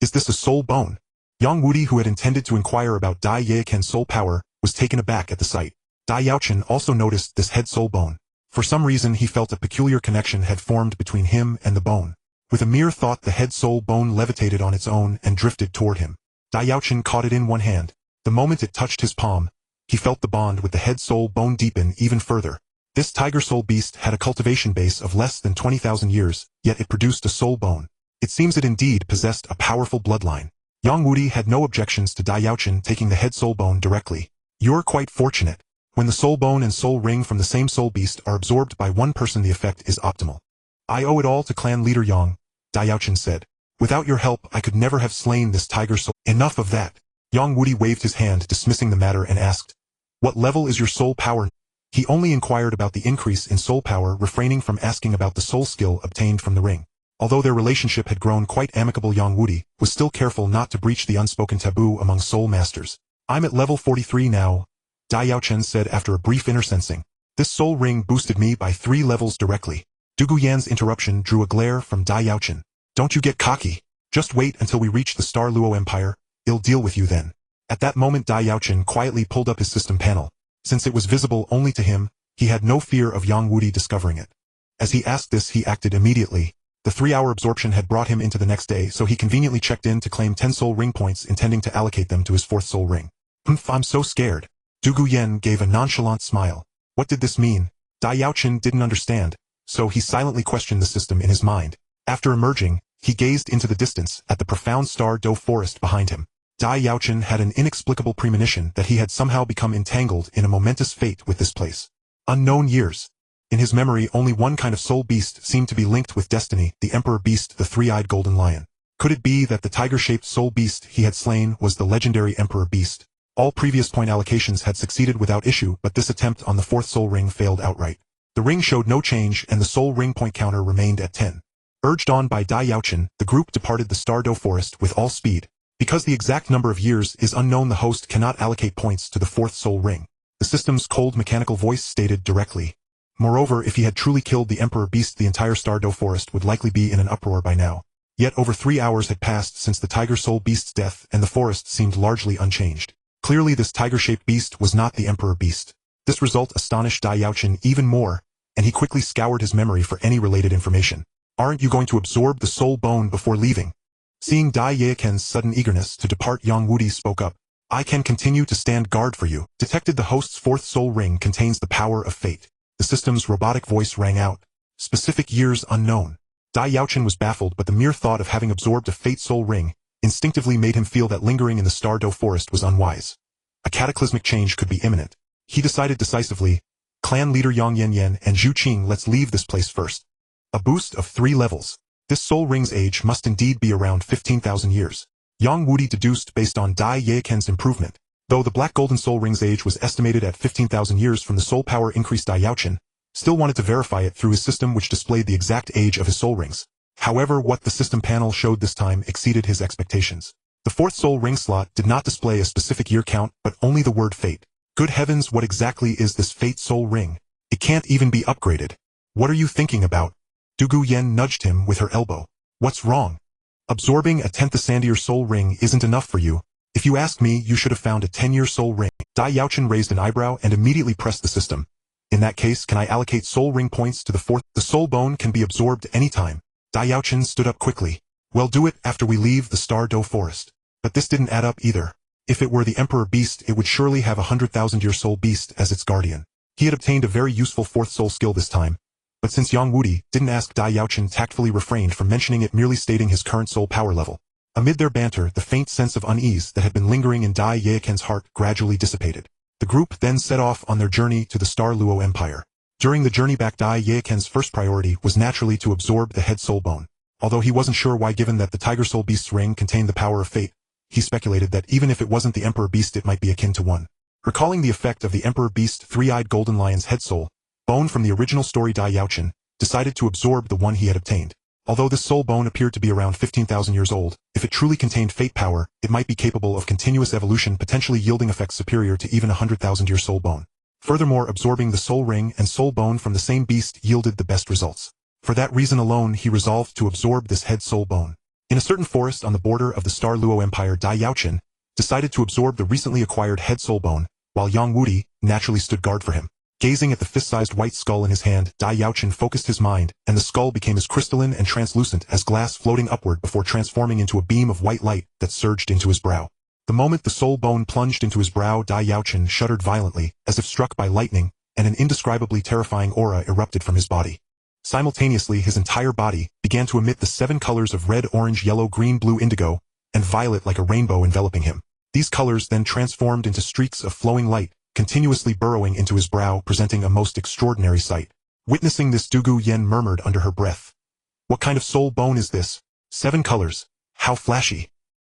Is this a soul bone? Yang Wudi, who had intended to inquire about Dai Yaochen's soul power, was taken aback at the sight. Dai Yaochen also noticed this head soul bone. For some reason, he felt a peculiar connection had formed between him and the bone. With a mere thought, the head soul bone levitated on its own and drifted toward him. Dai Yaochen caught it in one hand. The moment it touched his palm, he felt the bond with the head soul bone deepen even further. This tiger soul beast had a cultivation base of less than 20,000 years, yet it produced a soul bone. It seems it indeed possessed a powerful bloodline. Yang Wudi had no objections to Dai Yaochen taking the head soul bone directly. You're quite fortunate. When the soul bone and soul ring from the same soul beast are absorbed by one person, the effect is optimal. I owe it all to clan leader Yang, Dai Yaochen said. Without your help, I could never have slain this tiger soul. Enough of that. Yang Wudi waved his hand, dismissing the matter, and asked, what level is your soul power? He only inquired about the increase in soul power, refraining from asking about the soul skill obtained from the ring. Although their relationship had grown quite amicable, Yang Wudi was still careful not to breach the unspoken taboo among soul masters. I'm at level 43 now, Dai Yaochen said after a brief inner sensing. This soul ring boosted me by 3 levels directly. Dugu Yan's interruption drew a glare from Dai Yaochen. Don't you get cocky. Just wait until we reach the Star Luo Empire, I'll deal with you then. At that moment Dai Yaochen quietly pulled up his system panel. Since it was visible only to him, he had no fear of Yang Wudi discovering it. As he asked this, he acted immediately. The 3-hour absorption had brought him into the next day, so he conveniently checked in to claim 10 soul ring points, intending to allocate them to his 4th soul ring. I'm so scared. Dugu Yan gave a nonchalant smile. What did this mean? Dai Yaochen didn't understand, so he silently questioned the system in his mind. After emerging, he gazed into the distance at the profound Star Luo forest behind him. Dai Yaochen had an inexplicable premonition that he had somehow become entangled in a momentous fate with this place. Unknown years. In his memory, only one kind of soul beast seemed to be linked with destiny, the Emperor Beast, the 3-eyed golden lion. Could it be that the tiger-shaped soul beast he had slain was the legendary Emperor Beast? All previous point allocations had succeeded without issue, but this attempt on the 4th soul ring failed outright. The ring showed no change, and the soul ring point counter remained at 10. Urged on by Dai Yaochen, the group departed the Star Luo forest with all speed. Because the exact number of years is unknown, the host cannot allocate points to the 4th soul ring. The system's cold mechanical voice stated directly. Moreover, if he had truly killed the Emperor Beast, the entire Star Luo forest would likely be in an uproar by now. Yet over 3 hours had passed since the tiger soul beast's death, and the forest seemed largely unchanged. Clearly this tiger-shaped beast was not the Emperor Beast. This result astonished Dai Yaochen even more, and he quickly scoured his memory for any related information. Aren't you going to absorb the soul bone before leaving? Seeing Dai Yaochen's sudden eagerness to depart, Yang Wudi spoke up. I can continue to stand guard for you. Detected the host's 4th soul ring contains the power of fate. The system's robotic voice rang out. Specific years unknown. Dai Yaochen was baffled, but the mere thought of having absorbed a fate soul ring instinctively made him feel that lingering in the Star Luo forest was unwise. A cataclysmic change could be imminent. He decided decisively, clan leader Yang Yanyan and Zhu Qing, let's leave this place first. A boost of 3 levels. This soul ring's age must indeed be around 15,000 years. Yang Wudi deduced based on Dai Yaochen's improvement. Though the black golden soul ring's age was estimated at 15,000 years from the soul power increase, Dai Yaochen still wanted to verify it through his system, which displayed the exact age of his soul rings. However, what the system panel showed this time exceeded his expectations. The 4th soul ring slot did not display a specific year count, but only the word fate. Good heavens, what exactly is this fate soul ring? It can't even be upgraded. What are you thinking about? Dugu Yan nudged him with her elbow. What's wrong? Absorbing a 10th Ascendier soul ring isn't enough for you. If you ask me, you should have found a 10-year soul ring. Dai Yaochen raised an eyebrow and immediately pressed the system. In that case, can I allocate soul ring points to the 4th? The soul bone can be absorbed anytime. Dai Yaochen stood up quickly. Well, do it after we leave the Star Luo forest. But this didn't add up either. If it were the Emperor Beast, it would surely have a 100,000-year soul beast as its guardian. He had obtained a very useful 4th soul skill this time. But since Yang Wudi didn't ask, Dai Yaochen tactfully refrained from mentioning it, merely stating his current soul power level. Amid their banter, the faint sense of unease that had been lingering in Dai Yaochen's heart gradually dissipated. The group then set off on their journey to the Star Luo Empire. During the journey back, Dai Yaochen's first priority was naturally to absorb the head soul bone. Although he wasn't sure why, given that the Tiger Soul Beast's ring contained the power of fate, he speculated that even if it wasn't the Emperor Beast, it might be akin to one. Recalling the effect of the Emperor Beast 3-eyed golden lion's head soul bone from the original story, Dai Yaochen decided to absorb the one he had obtained. Although this soul bone appeared to be around 15,000 years old, if it truly contained fate power, it might be capable of continuous evolution, potentially yielding effects superior to even a 100,000-year soul bone. Furthermore, absorbing the soul ring and soul bone from the same beast yielded the best results. For that reason alone, he resolved to absorb this head soul bone. In a certain forest on the border of the Star Luo Empire, Dai Yaochen decided to absorb the recently acquired head soul bone, while Yang Wudi naturally stood guard for him. Gazing at the fist-sized white skull in his hand, Dai Yaochen focused his mind, and the skull became as crystalline and translucent as glass floating upward before transforming into a beam of white light that surged into his brow. The moment the soul bone plunged into his brow, Dai Yaochen shuddered violently, as if struck by lightning, and an indescribably terrifying aura erupted from his body. Simultaneously, his entire body began to emit the 7 colors of red, orange, yellow, green, blue, indigo, and violet like a rainbow enveloping him. These colors then transformed into streaks of flowing light, continuously burrowing into his brow, presenting a most extraordinary sight. Witnessing this, Dugu Yen murmured under her breath, "What kind of soul bone is this? 7 colors. How flashy."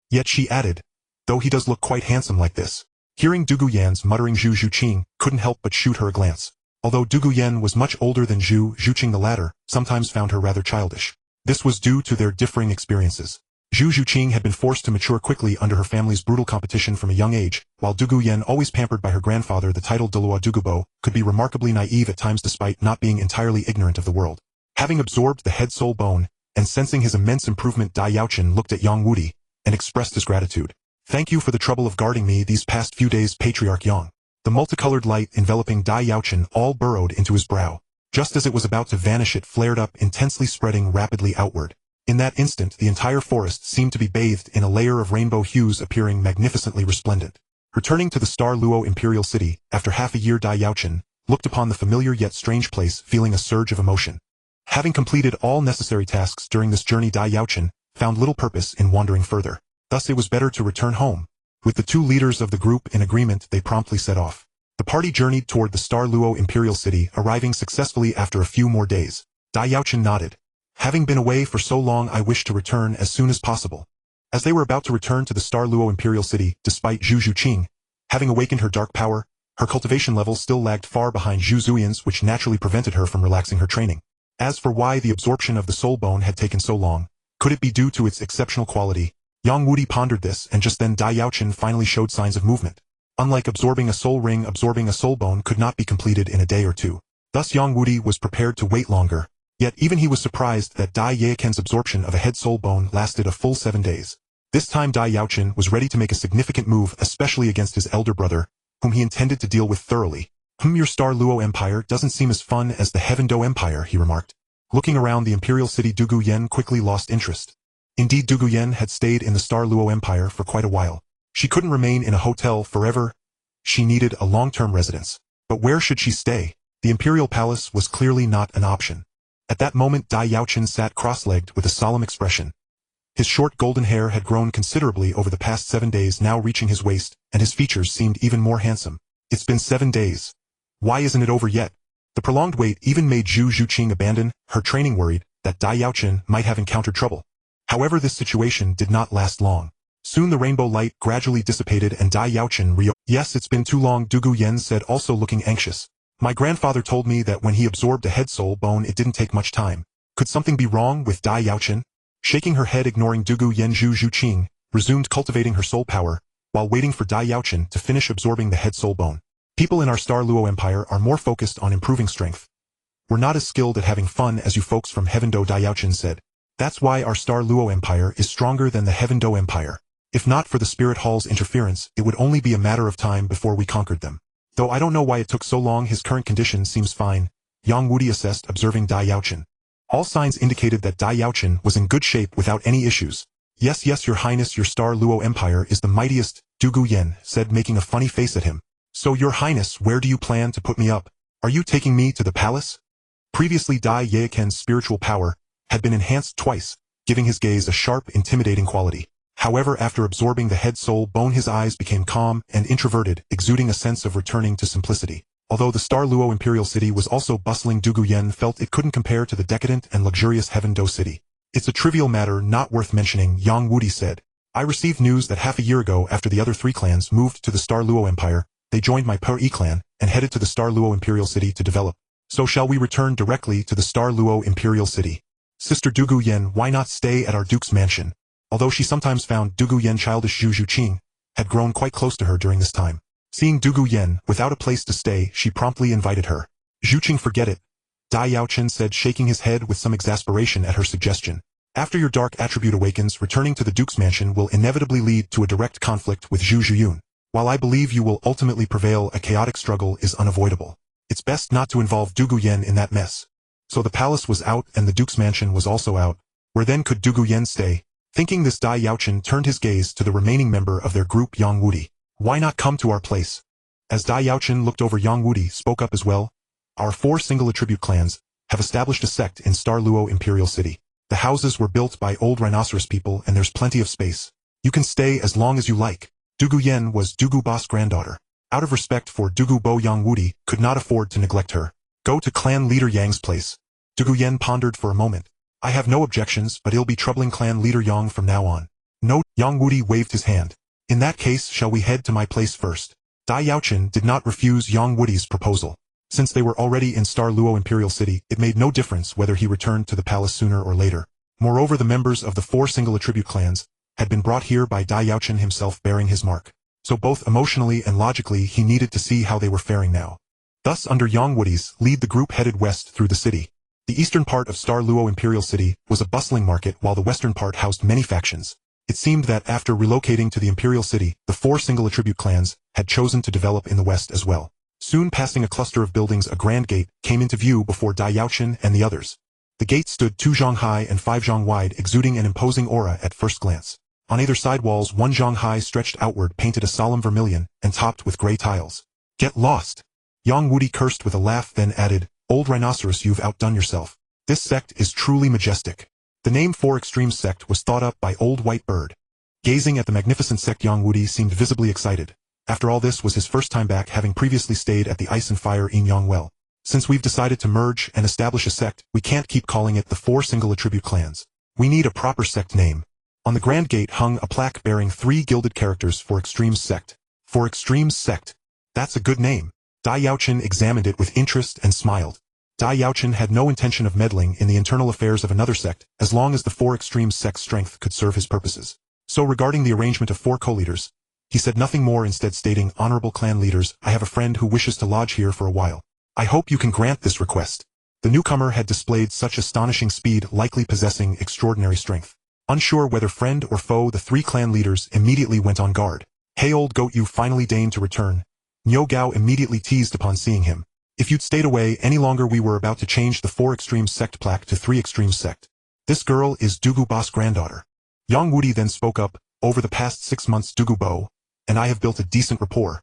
Yet she added, "Though he does look quite handsome like this." Hearing Dugu Yan's muttering, Zhu Zhuqing couldn't help but shoot her a glance. Although Dugu Yen was much older than Zhu Zhuqing, the latter sometimes found her rather childish. This was due to their differing experiences. Zhu Zhuqing had been forced to mature quickly under her family's brutal competition from a young age, while Dugu Yen, always pampered by her grandfather, the titled Douluo Dugubo, could be remarkably naive at times despite not being entirely ignorant of the world. Having absorbed the head soul bone, and sensing his immense improvement, Dai Yaochen looked at Yang Wudi, and expressed his gratitude. "Thank you for the trouble of guarding me these past few days, Patriarch Yang." The multicolored light enveloping Dai Yaochen all burrowed into his brow. Just as it was about to vanish, it flared up, intensely spreading rapidly outward. In that instant, the entire forest seemed to be bathed in a layer of rainbow hues, appearing magnificently resplendent. Returning to the Star Luo Imperial City, after half a year, Dai Yaochen looked upon the familiar yet strange place, feeling a surge of emotion. Having completed all necessary tasks during this journey, Dai Yaochen found little purpose in wandering further. Thus it was better to return home. With the 2 leaders of the group in agreement, they promptly set off. The party journeyed toward the Star Luo Imperial City, arriving successfully after a few more days. Dai Yaochen nodded. "Having been away for so long, I wish to return as soon as possible." As they were about to return to the Star Luo Imperial City, despite Zhu Zhuqing having awakened her dark power, her cultivation levels still lagged far behind Zhu Zuyan's, which naturally prevented her from relaxing her training. As for why the absorption of the soul bone had taken so long, could it be due to its exceptional quality? Yang Wudi pondered this, and just then Dai Yaochen finally showed signs of movement. Unlike absorbing a soul ring, absorbing a soul bone could not be completed in a day or two. Thus Yang Wudi was prepared to wait longer. Yet even he was surprised that Dai Yaochen's absorption of a head soul bone lasted a full 7 days. This time Dai Yaochen was ready to make a significant move, especially against his elder brother, whom he intended to deal with thoroughly. Your Star Luo Empire doesn't seem as fun as the Dou Empire," he remarked. Looking around the imperial city, Dugu Yen quickly lost interest. Indeed, Dugu Yen had stayed in the Star Luo Empire for quite a while. She couldn't remain in a hotel forever. She needed a long-term residence. But where should she stay? The imperial palace was clearly not an option. At that moment, Dai Yaochen sat cross-legged with a solemn expression. His short golden hair had grown considerably over the past 7 days, now reaching his waist, and his features seemed even more handsome. "It's been 7 days. Why isn't it over yet?" The prolonged wait even made Zhu Zhuqing abandon her training, worried that Dai Yaochen might have encountered trouble. However, this situation did not last long. Soon the rainbow light gradually dissipated and Dai Yaochen "Yes, it's been too long," Dugu Yen said, also looking anxious. "My grandfather told me that when he absorbed a head soul bone it didn't take much time. Could something be wrong with Dai Yaochen?" Shaking her head, ignoring Dugu Yen, Zhu Zhuqing resumed cultivating her soul power, while waiting for Dai Yaochen to finish absorbing the head soul bone. "People in our Star Luo Empire are more focused on improving strength. We're not as skilled at having fun as you folks from Dou," Dai Yaochen said. "That's why our Star Luo Empire is stronger than the Dou Empire. If not for the Spirit Hall's interference, it would only be a matter of time before we conquered them. Though I don't know why it took so long. His current condition seems fine," Yang Wudi assessed, observing Dai Yaochen. All signs indicated that Dai Yaochen was in good shape without any issues. Yes, your highness, your Star Luo Empire is the mightiest," Dugu Yen said, making a funny face at him. "So, your highness, where do you plan to put me up? Are you taking me to the palace?" Previously, Dai Yaochen's spiritual power had been enhanced twice, giving his gaze a sharp, intimidating quality. However, after absorbing the head soul bone, his eyes became calm and introverted, exuding a sense of returning to simplicity. Although the Star Luo Imperial City was also bustling, Dugu Yen felt it couldn't compare to the decadent and luxurious Dou City. "It's a trivial matter, not worth mentioning," Yang Wudi said. "I received news that half a year ago, after the other 3 clans moved to the Star Luo Empire, they joined my Per-E clan and headed to the Star Luo Imperial City to develop. So shall we return directly to the Star Luo Imperial City? Sister Dugu Yen, why not stay at our duke's mansion?" Although she sometimes found Dugu Yen childish, Zhu Zhuqing had grown quite close to her during this time. Seeing Dugu Yen without a place to stay, she promptly invited her. "Zhuqing, forget it," Dai Yaochen said, shaking his head with some exasperation at her suggestion. "After your dark attribute awakens, returning to the duke's mansion will inevitably lead to a direct conflict with Zhu Zhuyun. While I believe you will ultimately prevail, a chaotic struggle is unavoidable. It's best not to involve Dugu Yen in that mess." So the palace was out and the duke's mansion was also out. Where then could Dugu Yen stay? Thinking this, Dai Yaochen turned his gaze to the remaining member of their group, Yang Wudi. "Why not come to our place?" As Dai Yaochen looked over, Yang Wudi spoke up as well. "Our 4 single attribute clans have established a sect in Star Luo Imperial City. The houses were built by old rhinoceros people and there's plenty of space. You can stay as long as you like. Dugu Yen was Dugu Bo's granddaughter. Out of respect for Dugu Bo, Yang Wudi could not afford to neglect her. Go to clan leader Yang's place. Dugu Yen pondered for a moment. I have no objections, but it'll be troubling clan leader Yang from now on. No, Yang Wudi waved his hand. In that case, shall we head to my place first? Dai Yaochen did not refuse Yang Wudi's proposal. Since they were already in Star Luo Imperial City, it made no difference whether he returned to the palace sooner or later. Moreover, the members of the 4 single attribute clans had been brought here by Dai Yaochen himself bearing his mark. So both emotionally and logically he needed to see how they were faring now. Thus, under Yang Wudi's lead, the group headed west through the city. The eastern part of Star Luo Imperial City was a bustling market, while the western part housed many factions. It seemed that after relocating to the Imperial City, the 4 single attribute clans had chosen to develop in the west as well. Soon passing a cluster of buildings, a grand gate came into view before Dai Yaochen and the others. The gate stood 2 zhang high and 5 zhang wide, exuding an imposing aura at first glance. On either side walls 1 zhang high stretched outward, painted a solemn vermilion, and topped with gray tiles. Get lost! Yang Wudi cursed with a laugh, then added, Old rhinoceros, you've outdone yourself. This sect is truly majestic. The name 4 Extremes sect was thought up by Old White Bird. Gazing at the magnificent sect, Yang Wudi seemed visibly excited. After all, this was his first time back, having previously stayed at the Ice and Fire in Yangwell. Since we've decided to merge and establish a sect, we can't keep calling it the 4 single attribute clans. We need a proper sect name. On the grand gate hung a plaque bearing 3 gilded characters for Extremes sect. For Extremes sect. That's a good name. Dai Yaochen examined it with interest and smiled. Dai Yaochen had no intention of meddling in the internal affairs of another sect, as long as the 4 Extremes sect's strength could serve his purposes. So regarding the arrangement of 4 co-leaders, he said nothing more, instead stating, Honorable clan leaders, I have a friend who wishes to lodge here for a while. I hope you can grant this request. The newcomer had displayed such astonishing speed, likely possessing extraordinary strength. Unsure whether friend or foe, the 3 clan leaders immediately went on guard. Hey old goat, you finally deigned to return. Niu Gao immediately teased upon seeing him. If you'd stayed away any longer, we were about to change the 4 Extremes sect plaque to 3 Extremes sect. This girl is Dugu Bo's granddaughter. Yang Wudi then spoke up, over the past 6 months Dugu Bo and I have built a decent rapport.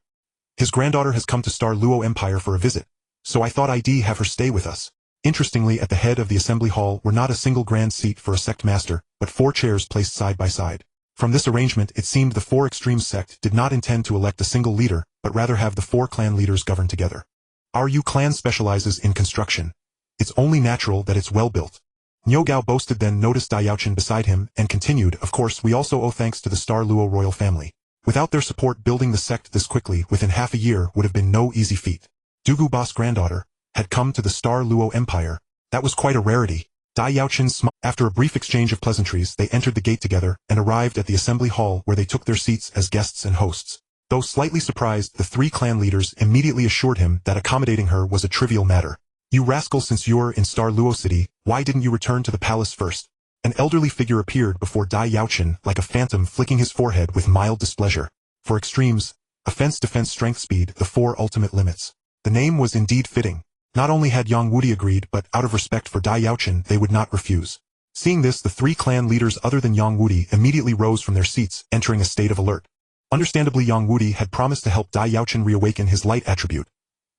His granddaughter has come to Star Luo Empire for a visit, so I thought I'd have her stay with us. Interestingly, at the head of the assembly hall were not a single grand seat for a sect master, but 4 chairs placed side by side. From this arrangement, it seemed the 4 Extremes sect did not intend to elect a single leader, but rather have the 4 clan leaders govern together. Our Yu clan specializes in construction. It's only natural that it's well built. Niu Gao boasted, then noticed Dai Yaochen beside him, and continued, of course we also owe thanks to the Star Luo royal family. Without their support, building the sect this quickly within half a year would have been no easy feat. Dugu Bo's granddaughter had come to the Star Luo Empire. That was quite a rarity. Dai Yaochen smiled. After a brief exchange of pleasantries, they entered the gate together and arrived at the assembly hall, where they took their seats as guests and hosts. Though slightly surprised, the 3 clan leaders immediately assured him that accommodating her was a trivial matter. You rascal, since you're in Star Luo City, why didn't you return to the palace first? An elderly figure appeared before Dai Yaochen like a phantom, flicking his forehead with mild displeasure. For Extremes, offense, defense, strength, speed, the 4 ultimate limits. The name was indeed fitting. Not only had Yang Wudi agreed, but out of respect for Dai Yaochen they would not refuse. Seeing this, the 3 clan leaders other than Yang Wudi immediately rose from their seats, entering a state of alert. Understandably, Yang Wudi had promised to help Dai Yaochen reawaken his light attribute,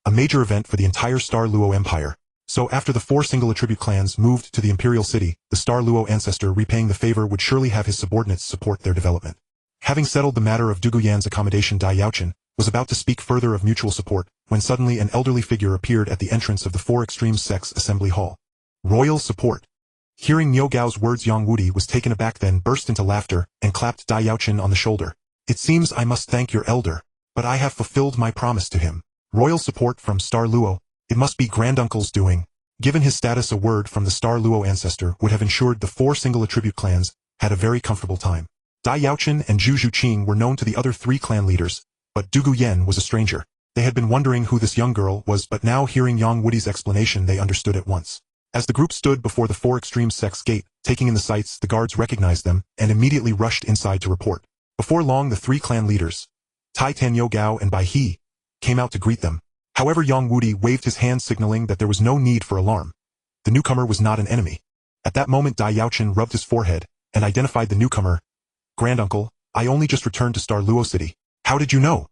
a major event for the entire Star Luo Empire. So after the 4 single attribute clans moved to the Imperial City, the Star Luo ancestor, repaying the favor, would surely have his subordinates support their development. Having settled the matter of Dugu Yan's accommodation, Dai Yaochen was about to speak further of mutual support, when suddenly an elderly figure appeared at the entrance of the 4 Extremes sect's assembly hall. Royal support. Hearing Niu Gao's words, Yang Wudi was taken aback, then burst into laughter and clapped Dai Yaochen on the shoulder. It seems I must thank your elder, but I have fulfilled my promise to him. Royal support from Star Luo. It must be granduncle's doing. Given his status, a word from the Star Luo ancestor would have ensured the 4 single attribute clans had a very comfortable time. Dai Yaochen and Zhu Zhuqing were known to the other 3 clan leaders, but Dugu Yen was a stranger. They had been wondering who this young girl was, but now hearing Yang Wudi's explanation they understood at once. As the group stood before the 4 Extremes sect's gate, taking in the sights, the guards recognized them and immediately rushed inside to report. Before long, the 3 clan leaders, Tai Tan, Niu Gao and Bai He, came out to greet them. However, Yang Wudi waved his hand, signaling that there was no need for alarm. The newcomer was not an enemy. At that moment, Dai Yaochen rubbed his forehead and identified the newcomer. Granduncle, I only just returned to Star Luo City. How did you know?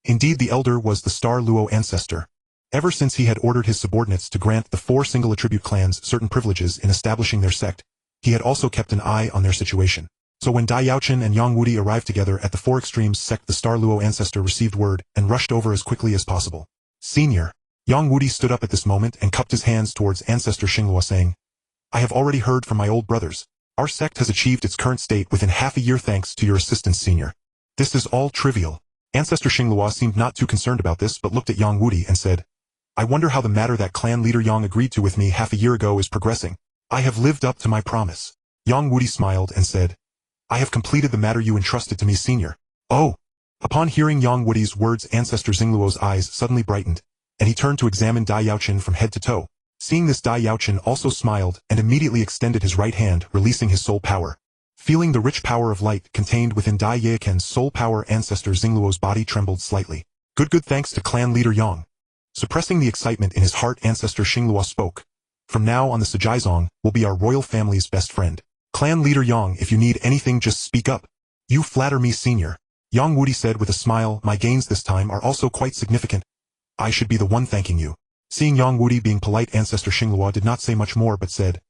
Indeed, the elder was the Star Luo ancestor. Ever since he had ordered his subordinates to grant the 4 single attribute clans certain privileges in establishing their sect, he had also kept an eye on their situation. So when Dai Yaochen and Yang Wudi arrived together at the Four Extremes sect, the Star Luo ancestor received word and rushed over as quickly as possible. Senior. Yang Wudi stood up at this moment and cupped his hands towards Ancestor Xingluo, saying, I have already heard from my old brothers. Our sect has achieved its current state within half a year thanks to your assistance, Senior. This is all trivial. Ancestor Xingluo seemed not too concerned about this but looked at Yang Wudi and said, I wonder how the matter that clan leader Yang agreed to with me half a year ago is progressing. I have lived up to my promise. Yang Wudi smiled and said, I have completed the matter you entrusted to me, Senior. Oh! Upon hearing Yang Wudi's words, Ancestor Xingluo's eyes suddenly brightened, and he turned to examine Dai Yaochen from head to toe. Seeing this, Dai Yaochen also smiled and immediately extended his right hand, releasing his soul power. Feeling the rich power of light contained within Dai Yaochen's soul power, Ancestor Xingluo's body trembled slightly. Good thanks to clan leader Yang. Suppressing the excitement in his heart, Ancestor Xingluo spoke. From now on, the Sujaizong will be our royal family's best friend. Clan leader Yang, if you need anything, just speak up. You flatter me, Senior. Yang Wudi said with a smile, my gains this time are also quite significant. I should be the one thanking you. Seeing Yang Wudi being polite, Ancestor Xingluo did not say much more but said,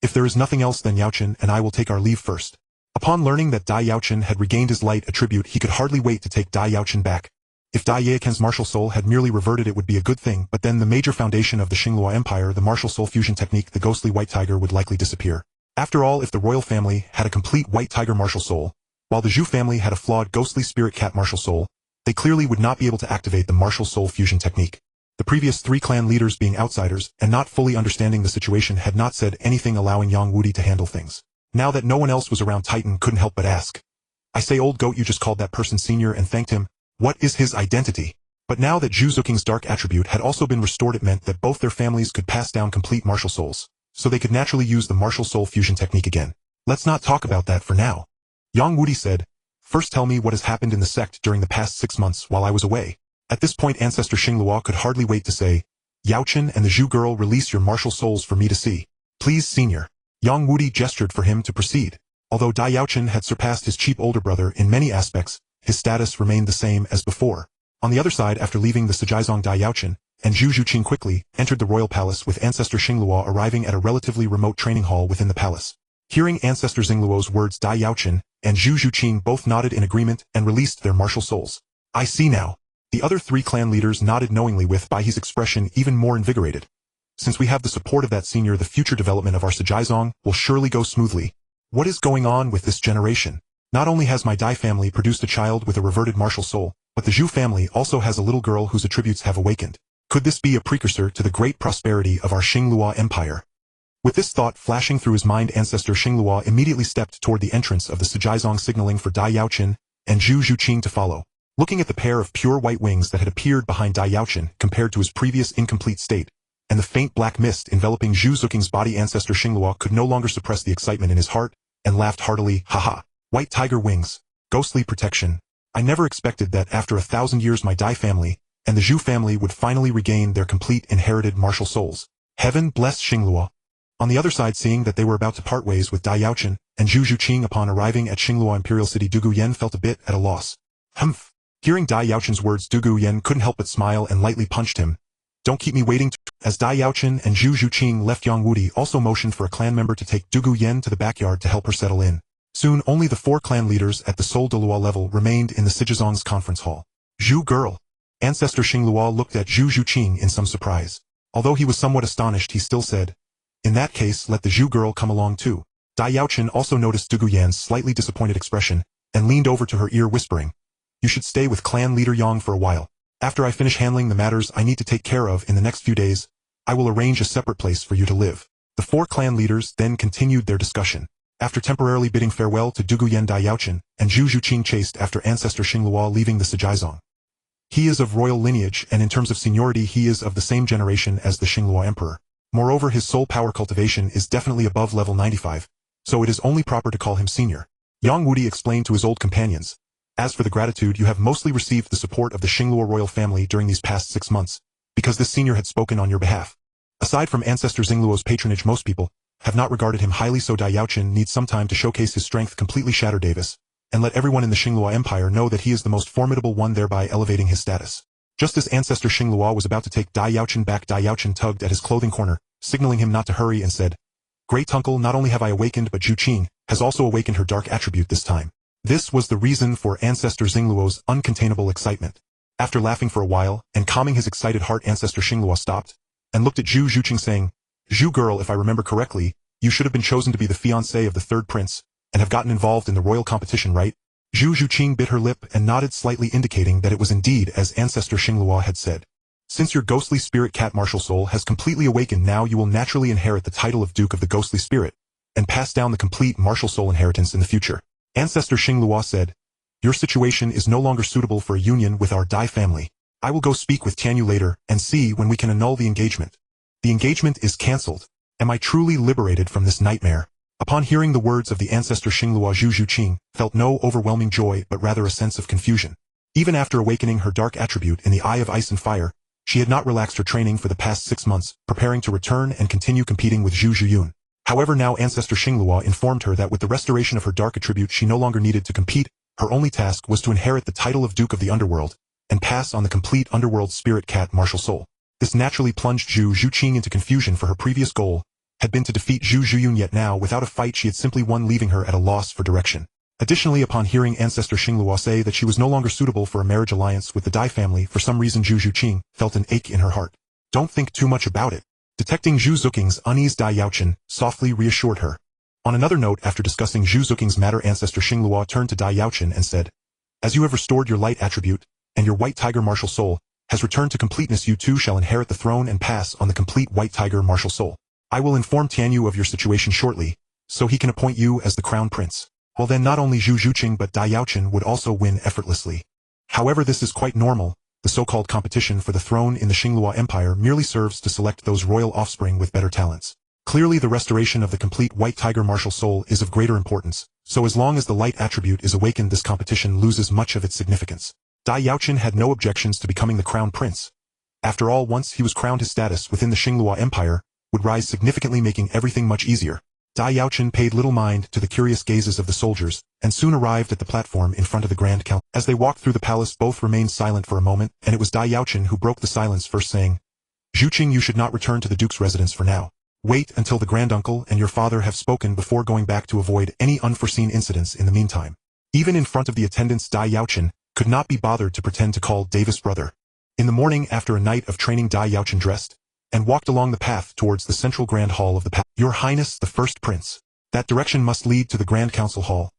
if there is nothing else, then Yaochen and I will take our leave first. Upon learning that Dai Yaochen had regained his light attribute, he could hardly wait to take Dai Yaochen back. If Dai Yaochen's martial soul had merely reverted, it would be a good thing, but then the major foundation of the Luo Empire, the martial soul fusion technique, the ghostly white tiger, would likely disappear. After all, if the royal family had a complete white tiger martial soul, while the Zhu family had a flawed ghostly spirit cat martial soul, they clearly would not be able to activate the martial soul fusion technique. The previous three clan leaders, being outsiders and not fully understanding the situation, had not said anything, allowing Yang Wudi to handle things. Now that no one else was around, Titan couldn't help but ask, I say, old goat, you just called that person Senior and thanked him. What is his identity? But now that Zhu Zuking's dark attribute had also been restored, it meant that both their families could pass down complete martial souls, so they could naturally use the martial soul fusion technique again. Let's not talk about that for now. Yang Wudi said, first tell me what has happened in the sect during the past 6 months while I was away. At this point, Ancestor Xingluo could hardly wait to say, Yaochen and the Zhu girl, release your martial souls for me to see. Please, Senior. Yang Wudi gestured for him to proceed. Although Dai Yaochen had surpassed his cheap older brother in many aspects, his status remained the same as before. On the other side, after leaving the Sujaizong, Dai Yaochen and Zhu Zhuqing quickly entered the royal palace, with Ancestor Xingluo arriving at a relatively remote training hall within the palace. Hearing Ancestor Xingluo's words, Dai Yaochen and Zhu Zhuqing both nodded in agreement and released their martial souls. I see now. The other three clan leaders nodded knowingly, with by his expression even more invigorated. Since we have the support of that Senior, the future development of our Sujaizong will surely go smoothly. What is going on with this generation? Not only has my Dai family produced a child with a reverted martial soul, but the Zhu family also has a little girl whose attributes have awakened. Could this be a precursor to the great prosperity of our Luo Empire? With this thought flashing through his mind, Ancestor Xingluo immediately stepped toward the entrance of the Sujaizong, signaling for Dai Yaochen and Zhu Zhuqing to follow. Looking at the pair of pure white wings that had appeared behind Dai Yaochen compared to his previous incomplete state, and the faint black mist enveloping Zhu Zuking's body, Ancestor Xingluo could no longer suppress the excitement in his heart and laughed heartily. Haha. White tiger wings. Ghostly protection. I never expected that after 1,000 years my Dai family and the Zhu family would finally regain their complete inherited martial souls. Heaven bless Xingluo. On the other side, seeing that they were about to part ways with Dai Yaochen and Zhu Zhuqing upon arriving at Luo Imperial City, Dugu Yen felt a bit at a loss. Humph. Hearing Dai Yaochen's words, Dugu Yen couldn't help but smile and lightly punched him. Don't keep me waiting. As Dai Yaochen and Zhu Zhuqing left, Yang Wudi also motioned for a clan member to take Dugu Yen to the backyard to help her settle in. Soon only the 4 clan leaders at the Seoul Douluo level remained in the Sujaizong's conference hall. Zhu girl. Ancestor Xingluo looked at Zhu Zhuqing in some surprise. Although he was somewhat astonished, he still said, in that case, let the Zhu girl come along too. Dai Yaochen also noticed Dugu Yan's slightly disappointed expression and leaned over to her ear, whispering, you should stay with clan leader Yang for a while. After I finish handling the matters I need to take care of in the next few days, I will arrange a separate place for you to live. The 4 clan leaders then continued their discussion. After temporarily bidding farewell to Dugu Yen, Dai Yaochen and Zhu Zhuqing chased after Ancestor Xingluo, leaving the Sujaizong. He is of royal lineage, and in terms of seniority he is of the same generation as the Luo Emperor. Moreover, his soul power cultivation is definitely above level 95, so it is only proper to call him Senior. Yang Wudi explained to his old companions, as for the gratitude, you have mostly received the support of the Luo royal family during these past 6 months, because this Senior had spoken on your behalf. Aside from Ancestor Xingluo's patronage, most people have not regarded him highly, so Dai Yaochen needs some time to showcase his strength, completely shatter Davis, and let everyone in the Luo Empire know that he is the most formidable one, thereby elevating his status. Just as Ancestor Xingluo was about to take Dai Yaochen back, Dai Yaochen tugged at his clothing corner, signaling him not to hurry, and said, Great uncle, not only have I awakened but Zhuqing has also awakened her dark attribute this time. This was the reason for Ancestor Xingluo's uncontainable excitement. After laughing for a while, and calming his excited heart, Ancestor Xingluo stopped, and looked at Zhu Zhuqing saying, "Zhu girl, if I remember correctly, you should have been chosen to be the fiancé of the third prince, and have gotten involved in the royal competition, right?" Zhu Zhuqing bit her lip and nodded slightly, indicating that it was indeed as Ancestor Xingluo had said. "Since your ghostly spirit cat martial soul has completely awakened, now you will naturally inherit the title of Duke of the Ghostly Spirit, and pass down the complete martial soul inheritance in the future." Ancestor Xingluo said, "Your situation is no longer suitable for a union with our Dai family. I will go speak with Tianyu later and see when we can annul the engagement." "The engagement is cancelled. Am I truly liberated from this nightmare?" Upon hearing the words of the Ancestor Xingluo, Zhu Zhuqing felt no overwhelming joy but rather a sense of confusion. Even after awakening her dark attribute in the Eye of Ice and Fire, she had not relaxed her training for the past 6 months, preparing to return and continue competing with Zhu Zhuyun. However, now Ancestor Xingluo informed her that with the restoration of her dark attribute she no longer needed to compete. Her only task was to inherit the title of Duke of the Underworld, and pass on the complete Underworld Spirit Cat martial soul. This naturally plunged Zhu Zhuqing into confusion, for her previous goal had been to defeat Zhu Zhuyun, yet now, without a fight, she had simply won, leaving her at a loss for direction. Additionally, upon hearing Ancestor Xingluo say that she was no longer suitable for a marriage alliance with the Dai family, for some reason Zhu Zhuqing felt an ache in her heart. "Don't think too much about it." Detecting Zhu Zhuqing's unease, Dai Yaochen softly reassured her. On another note, after discussing Zhu Zhuqing's matter, Ancestor Xingluo turned to Dai Yaochen and said, "As you have restored your light attribute, and your white tiger martial soul has returned to completeness, you too shall inherit the throne and pass on the complete white tiger martial soul. I will inform Tianyu of your situation shortly, so he can appoint you as the crown prince." Well then, not only Zhu Zhuqing but Dai Yaochen would also win effortlessly. However, this is quite normal. The so-called competition for the throne in the Luo Empire merely serves to select those royal offspring with better talents. Clearly, the restoration of the complete white tiger martial soul is of greater importance, so as long as the light attribute is awakened, this competition loses much of its significance. Dai Yaochen had no objections to becoming the crown prince. After all, once he was crowned, his status within the Luo Empire would rise significantly, making everything much easier. Dai Yaochen paid little mind to the curious gazes of the soldiers, and soon arrived at the platform in front of the Grand Council. As they walked through the palace, both remained silent for a moment, and it was Dai Yaochen who broke the silence first, saying, "Zhuqing, you should not return to the Duke's residence for now. Wait until the granduncle and your father have spoken before going back to avoid any unforeseen incidents in the meantime." Even in front of the attendants, Dai Yaochen could not be bothered to pretend to call Davis brother. In the morning, after a night of training, Dai Yaochen dressed and walked along the path towards the central grand hall of the palace. "Your Highness, the first prince. That direction must lead to the Grand Council Hall.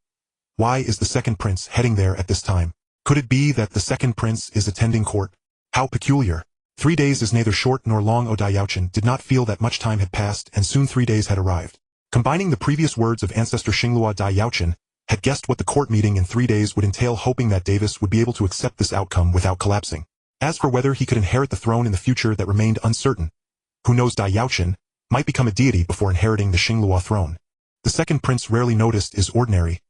Why is the second prince heading there at this time? Could it be that the second prince is attending court? How peculiar. 3 days is neither short nor long." Dai Yaochen did not feel that much time had passed, and soon 3 days had arrived. Combining the previous words of Ancestor Xingluo, Dai Yaochen had guessed what the court meeting in 3 days would entail, hoping that Davis would be able to accept this outcome without collapsing. As for whether he could inherit the throne in the future, that remained uncertain. Who knows, Dai Yaochen might become a deity before inheriting the Luo throne. The second prince, rarely noticed, is ordinary.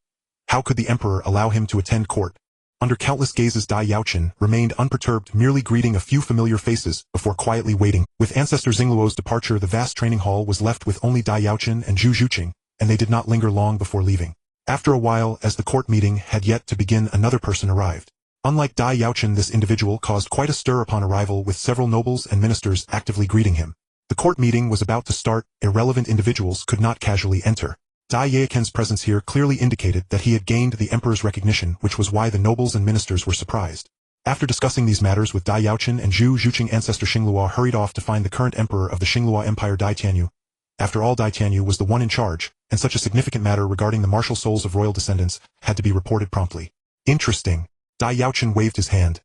How could the emperor allow him to attend court? Under countless gazes, Dai Yaochen remained unperturbed, merely greeting a few familiar faces before quietly waiting. With Ancestor Xingluo's departure, the vast training hall was left with only Dai Yaochen and Zhu Zhuqing, and they did not linger long before leaving. After a while, as the court meeting had yet to begin, another person arrived. Unlike Dai Yaochen, this individual caused quite a stir upon arrival, with several nobles and ministers actively greeting him. The court meeting was about to start. Irrelevant individuals could not casually enter. Dai Yaochen's presence here clearly indicated that he had gained the emperor's recognition, which was why the nobles and ministers were surprised. After discussing these matters with Dai Yaochen and Zhu Zhuqing, Ancestor Xingluo hurried off to find the current emperor of the Luo Empire, Dai Tianyu. After all, Dai Tianyu was the one in charge, and such a significant matter regarding the martial souls of royal descendants had to be reported promptly. "Interesting." Dai Yaochen waved his hand.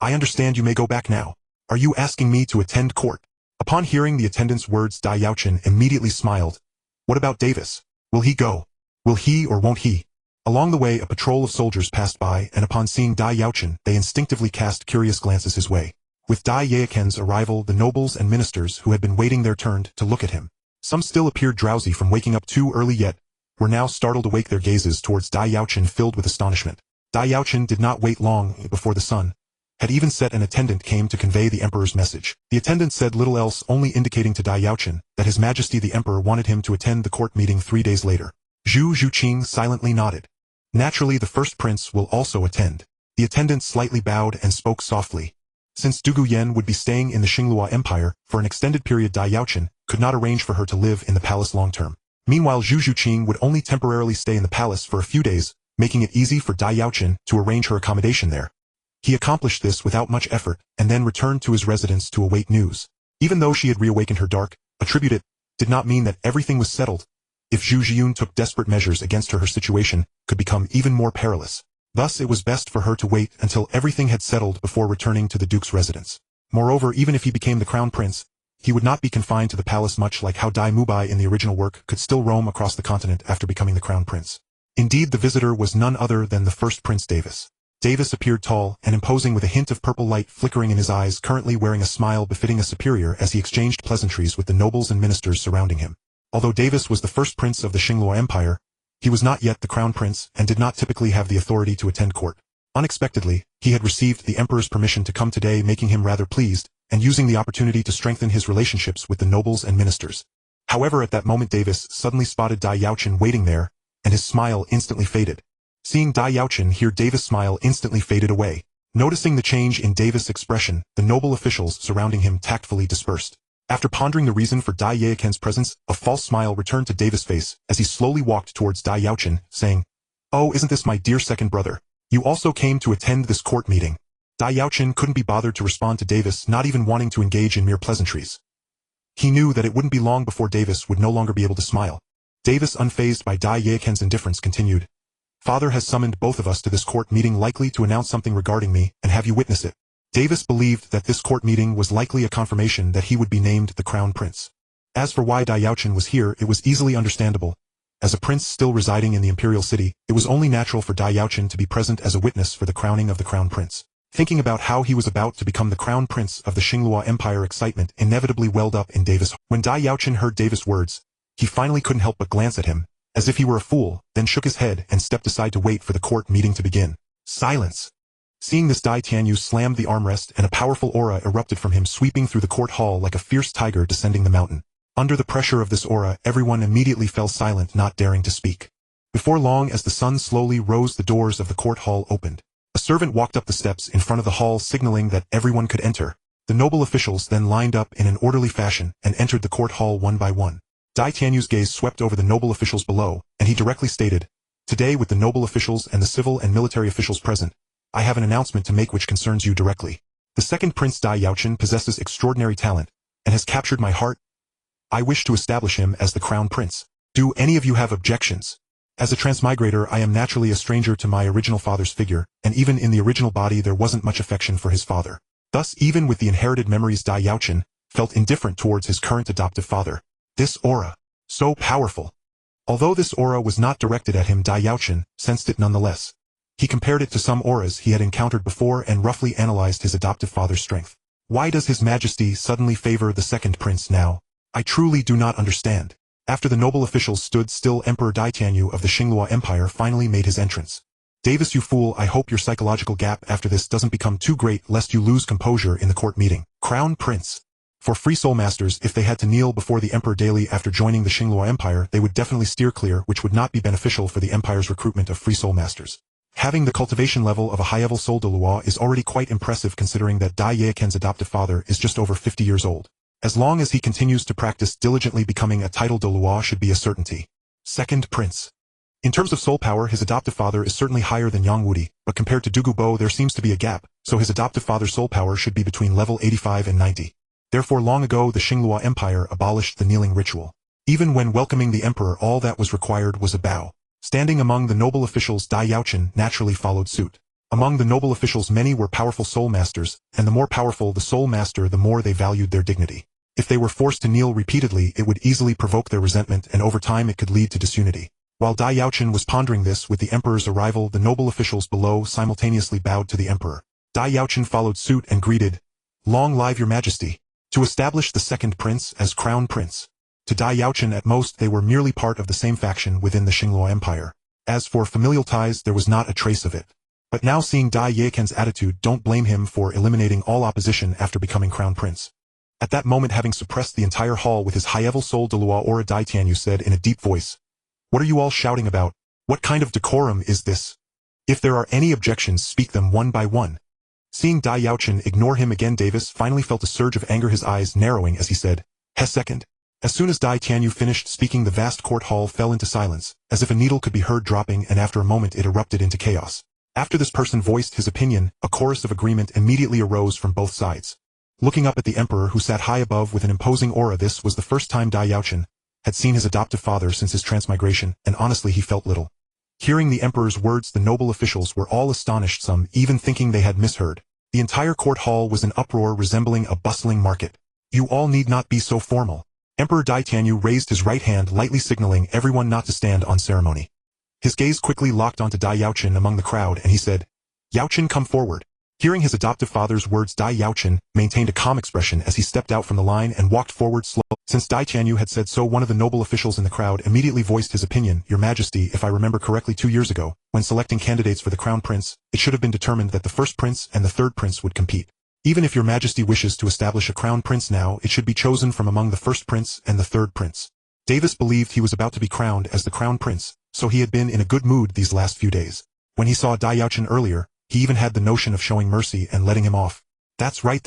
"I understand you may go back now. Are you asking me to attend court?" Upon hearing the attendant's words, Dai Yaochen immediately smiled. "What about Davis? Will he go? Will he or won't he?" Along the way, a patrol of soldiers passed by, and upon seeing Dai Yaochen, they instinctively cast curious glances his way. With Dai Yaochen's arrival, the nobles and ministers who had been waiting their turn to look at him. Some still appeared drowsy from waking up too early, yet were now startled awake, their gazes towards Dai Yaochen filled with astonishment. Dai Yaochen did not wait long before the sun had even set. An attendant came to convey the emperor's message. The attendant said little else, only indicating to Dai Yaochen that His Majesty the Emperor wanted him to attend the court meeting 3 days later. Zhu Zhuqing silently nodded. "Naturally, the first prince will also attend." The attendant slightly bowed and spoke softly. Since Du Guyen would be staying in the Luo Empire for an extended period, Dai Yaochen could not arrange for her to live in the palace long term. Meanwhile, Zhu Zhuqing would only temporarily stay in the palace for a few days, making it easy for Dai Yaochen to arrange her accommodation there. He accomplished this without much effort, and then returned to his residence to await news. Even though she had reawakened her dark attribute, it did not mean that everything was settled. If Zhu Zhiyun took desperate measures against her, her situation could become even more perilous. Thus it was best for her to wait until everything had settled before returning to the duke's residence. Moreover, even if he became the crown prince, he would not be confined to the palace, much like how Dai Mubai in the original work could still roam across the continent after becoming the crown prince. Indeed, the visitor was none other than the first Prince Davis. Davis appeared tall and imposing with a hint of purple light flickering in his eyes, currently wearing a smile befitting a superior as he exchanged pleasantries with the nobles and ministers surrounding him. Although Davis was the first prince of the Star Luo Empire, he was not yet the crown prince and did not typically have the authority to attend court. Unexpectedly, he had received the emperor's permission to come today, making him rather pleased, and using the opportunity to strengthen his relationships with the nobles and ministers. However, at that moment Davis suddenly spotted Dai Yaochen waiting there, and his smile instantly faded. Seeing Dai Yaochen here, Davis' smile instantly faded away. Noticing the change in Davis' expression, the noble officials surrounding him tactfully dispersed. After pondering the reason for Dai Yaochen's presence, a false smile returned to Davis' face as he slowly walked towards Dai Yaochen, saying, "Oh, isn't this my dear second brother? You also came to attend this court meeting." Dai Yaochen couldn't be bothered to respond to Davis, not even wanting to engage in mere pleasantries. He knew that it wouldn't be long before Davis would no longer be able to smile. Davis, unfazed by Dai Yaochen's indifference, continued, "Father has summoned both of us to this court meeting, likely to announce something regarding me, and have you witness it." Davis believed that this court meeting was likely a confirmation that he would be named the crown prince. As for why Dai Yaochen was here, it was easily understandable. As a prince still residing in the imperial city, it was only natural for Dai Yaochen to be present as a witness for the crowning of the crown prince. Thinking about how he was about to become the crown prince of the Star Luo Empire, excitement inevitably welled up in Davis. When Dai Yaochen heard Davis' words, he finally couldn't help but glance at him, as if he were a fool, then shook his head and stepped aside to wait for the court meeting to begin. Silence! Seeing this, Dai Tianyu slammed the armrest and a powerful aura erupted from him, sweeping through the court hall like a fierce tiger descending the mountain. Under the pressure of this aura, everyone immediately fell silent, not daring to speak. Before long, as the sun slowly rose, the doors of the court hall opened. A servant walked up the steps in front of the hall, signaling that everyone could enter. The noble officials then lined up in an orderly fashion and entered the court hall one by one. Dai Tianyu's gaze swept over the noble officials below, and he directly stated, "Today, with the noble officials and the civil and military officials present, I have an announcement to make which concerns you directly. The second Prince Dai Yaochen possesses extraordinary talent, and has captured my heart. I wish to establish him as the crown prince. Do any of you have objections? As a transmigrator, I am naturally a stranger to my original father's figure, and even in the original body there wasn't much affection for his father. Thus, even with the inherited memories, Dai Yaochen felt indifferent towards his current adoptive father. This aura, so powerful. Although this aura was not directed at him, Dai Yaochen sensed it nonetheless. He compared it to some auras he had encountered before and roughly analyzed his adoptive father's strength. Why does His Majesty suddenly favor the second prince now? I truly do not understand. After the noble officials stood still, Emperor Dai Tianyu of the Star Luo Empire finally made his entrance. "Davis, you fool, I hope your psychological gap after this doesn't become too great lest you lose composure in the court meeting. Crown Prince." For free soul masters, if they had to kneel before the emperor daily after joining the Star Luo Empire, they would definitely steer clear, which would not be beneficial for the empire's recruitment of free soul masters. Having the cultivation level of a high-level soul de Luo is already quite impressive, considering that Dai Yaochen's adoptive father is just over 50 years old. As long as he continues to practice diligently, becoming a title de Luo should be a certainty. Second Prince. In terms of soul power, his adoptive father is certainly higher than Yang Wudi, but compared to Dugu Bo there seems to be a gap, so his adoptive father's soul power should be between level 85 and 90. Therefore, long ago the Star Luo Empire abolished the kneeling ritual. Even when welcoming the emperor, all that was required was a bow. Standing among the noble officials, Dai Yaochen naturally followed suit. Among the noble officials, many were powerful soul masters, and the more powerful the soul master, the more they valued their dignity. If they were forced to kneel repeatedly, it would easily provoke their resentment, and over time it could lead to disunity. While Dai Yaochen was pondering this, with the emperor's arrival, the noble officials below simultaneously bowed to the emperor. Dai Yaochen followed suit and greeted, "Long live your majesty." To establish the second prince as crown prince. To Dai Yaochen, at most they were merely part of the same faction within the Star Luo Empire. As for familial ties, there was not a trace of it. But now, seeing Dai Yaochen's attitude, don't blame him for eliminating all opposition after becoming crown prince. At that moment, having suppressed the entire hall with his high-level soul de Luo aura, Dai Tianyu said in a deep voice, "What are you all shouting about? What kind of decorum is this? If there are any objections, speak them one by one." Seeing Dai Yaochen ignore him again, Davis finally felt a surge of anger, his eyes narrowing as he said, "Second, As soon as Dai Tianyu finished speaking, the vast court hall fell into silence, as if a needle could be heard dropping, and after a moment it erupted into chaos. After this person voiced his opinion, a chorus of agreement immediately arose from both sides. Looking up at the emperor who sat high above with an imposing aura, this was the first time Dai Yaochen had seen his adoptive father since his transmigration, and honestly he felt little. Hearing the emperor's words, the noble officials were all astonished, some even thinking they had misheard. The entire court hall was in uproar, resembling a bustling market. You all need not be so formal. Emperor Dai Tianyu raised his right hand, lightly signaling everyone not to stand on ceremony. His gaze quickly locked onto Dai Yaochen among the crowd, and he said, "Yaochen, come forward." Hearing his adoptive father's words, Dai Yaochen maintained a calm expression as he stepped out from the line and walked forward slowly. Since Dai Tianyu had said so, one of the noble officials in the crowd immediately voiced his opinion. "Your Majesty, if I remember correctly, 2 years ago, when selecting candidates for the crown prince, it should have been determined that the first prince and the third prince would compete. Even if your Majesty wishes to establish a crown prince now, it should be chosen from among the first prince and the third prince." Davis believed he was about to be crowned as the crown prince, so he had been in a good mood these last few days. When he saw Dai Yaochen earlier, he even had the notion of showing mercy and letting him off. That's right.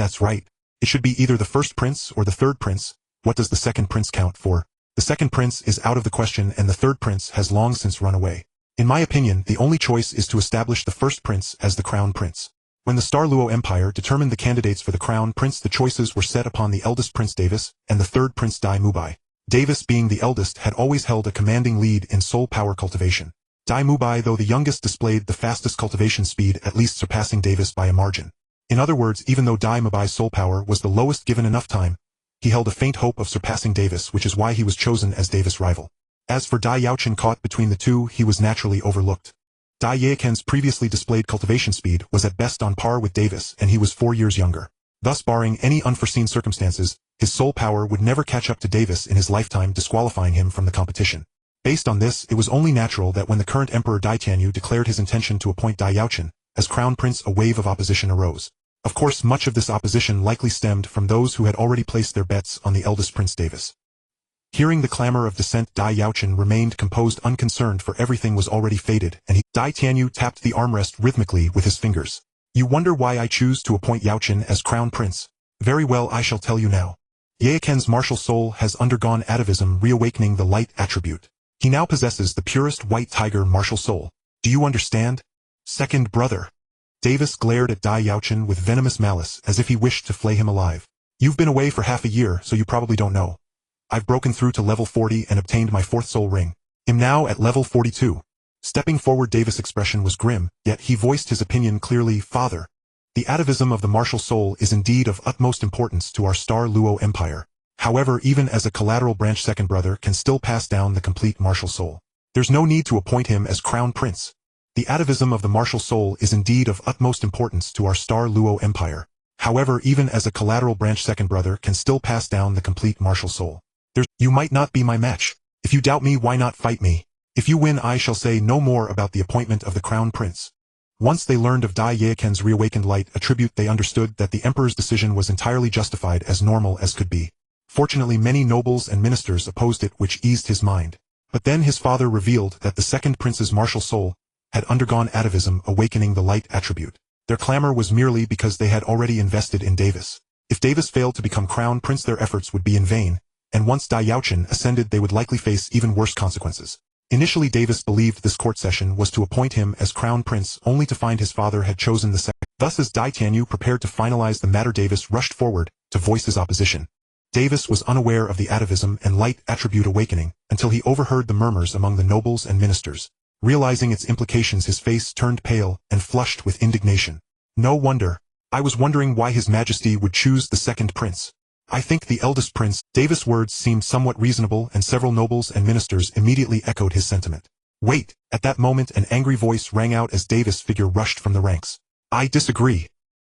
It should be either the first prince or the third prince. What does the second prince count for? The second prince is out of the question, and the third prince has long since run away. In my opinion, the only choice is to establish the first prince as the crown prince. When the Star Luo Empire determined the candidates for the crown prince, the choices were set upon the eldest Prince Davis and the third Prince Dai Mubai. Davis, being the eldest, had always held a commanding lead in soul power cultivation. Dai Mubai, though the youngest, displayed the fastest cultivation speed, at least surpassing Davis by a margin. In other words, even though Dai Mubai's soul power was the lowest given enough time, he held a faint hope of surpassing Davis, which is why he was chosen as Davis' rival. As for Dai Yaochen, caught between the two, he was naturally overlooked. Dai Yaochen's previously displayed cultivation speed was at best on par with Davis, and he was 4 years younger. Thus, barring any unforeseen circumstances, his soul power would never catch up to Davis in his lifetime, disqualifying him from the competition. Based on this, it was only natural that when the current Emperor Dai Tianyu declared his intention to appoint Dai Yaochen as crown prince, a wave of opposition arose. Of course, much of this opposition likely stemmed from those who had already placed their bets on the eldest Prince Davis. Hearing the clamor of dissent, Dai Yaochen remained composed, unconcerned, for everything was already fated, and Dai Tianyu tapped the armrest rhythmically with his fingers. "You wonder why I choose to appoint Yaochen as crown prince? Very well, I shall tell you now. Yaochen's martial soul has undergone atavism, reawakening the light attribute. He now possesses the purest white tiger martial soul. Do you understand? Second brother." Davis glared at Dai Yaochen with venomous malice, as if he wished to flay him alive. "You've been away for half a year, so you probably don't know. I've broken through to level 40 and obtained my 4th soul ring. I'm now at level 42. Stepping forward, Davis' expression was grim, yet he voiced his opinion clearly. "Father, the atavism of the martial soul is indeed of utmost importance to our Star Luo Empire. However, even as a collateral branch, second brother can still pass down the complete martial soul. There's no need to appoint him as crown prince. The atavism of the martial soul is indeed of utmost importance to our Star Luo Empire. However, even as a collateral branch, second brother can still pass down the complete martial soul. You might not be my match. If you doubt me, why not fight me? If you win, I shall say no more about the appointment of the crown prince." Once they learned of Dai Yaochen's reawakened light attribute, they understood that the emperor's decision was entirely justified, as normal as could be. Fortunately, many nobles and ministers opposed it, which eased his mind. But then his father revealed that the second prince's martial soul had undergone atavism, awakening the light attribute. Their clamor was merely because they had already invested in Davis. If Davis failed to become crown prince, their efforts would be in vain, and once Dai Yaochen ascended, they would likely face even worse consequences. Initially, Davis believed this court session was to appoint him as crown prince, only to find his father had chosen the second. Thus, as Dai Tianyu prepared to finalize the matter, Davis rushed forward to voice his opposition. Davis was unaware of the atavism and light attribute awakening until he overheard the murmurs among the nobles and ministers. Realizing its implications, his face turned pale and flushed with indignation. "No wonder. I was wondering why His Majesty would choose the second prince. I think the eldest prince." Davis' words seemed somewhat reasonable, and several nobles and ministers immediately echoed his sentiment. "Wait!" At that moment, an angry voice rang out as Davis' figure rushed from the ranks. "I disagree."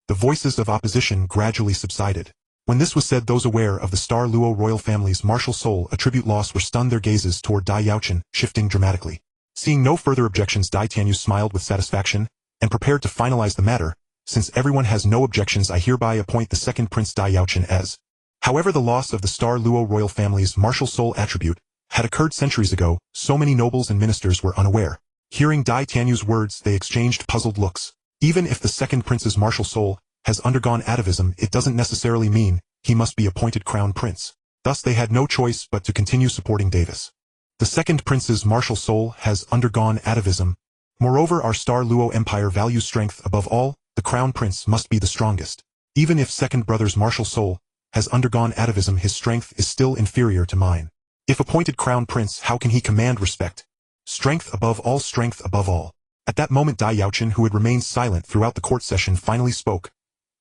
The voices of opposition gradually subsided. When this was said, those aware of the Star Luo royal family's martial soul attribute loss were stunned, their gazes toward Dai Yaochen shifting dramatically. Seeing no further objections, Dai Tianyu smiled with satisfaction and prepared to finalize the matter. "Since everyone has no objections, I hereby appoint the second Prince Dai Yaochen as." However, the loss of the Star Luo royal family's martial soul attribute had occurred centuries ago. So many nobles and ministers were unaware. Hearing Dai Tianyu's words, they exchanged puzzled looks. Even if the second prince's martial soul has undergone atavism, it doesn't necessarily mean he must be appointed crown prince. Thus they had no choice but to continue supporting Davis. The second prince's martial soul has undergone atavism. Moreover, our Star Luo Empire values strength above all. The crown prince must be the strongest. Even if second brother's martial soul has undergone atavism, his strength is still inferior to mine. If appointed crown prince, how can he command respect? Strength above all, strength above all. At that moment Dai Yaochen, who had remained silent throughout the court session, finally spoke.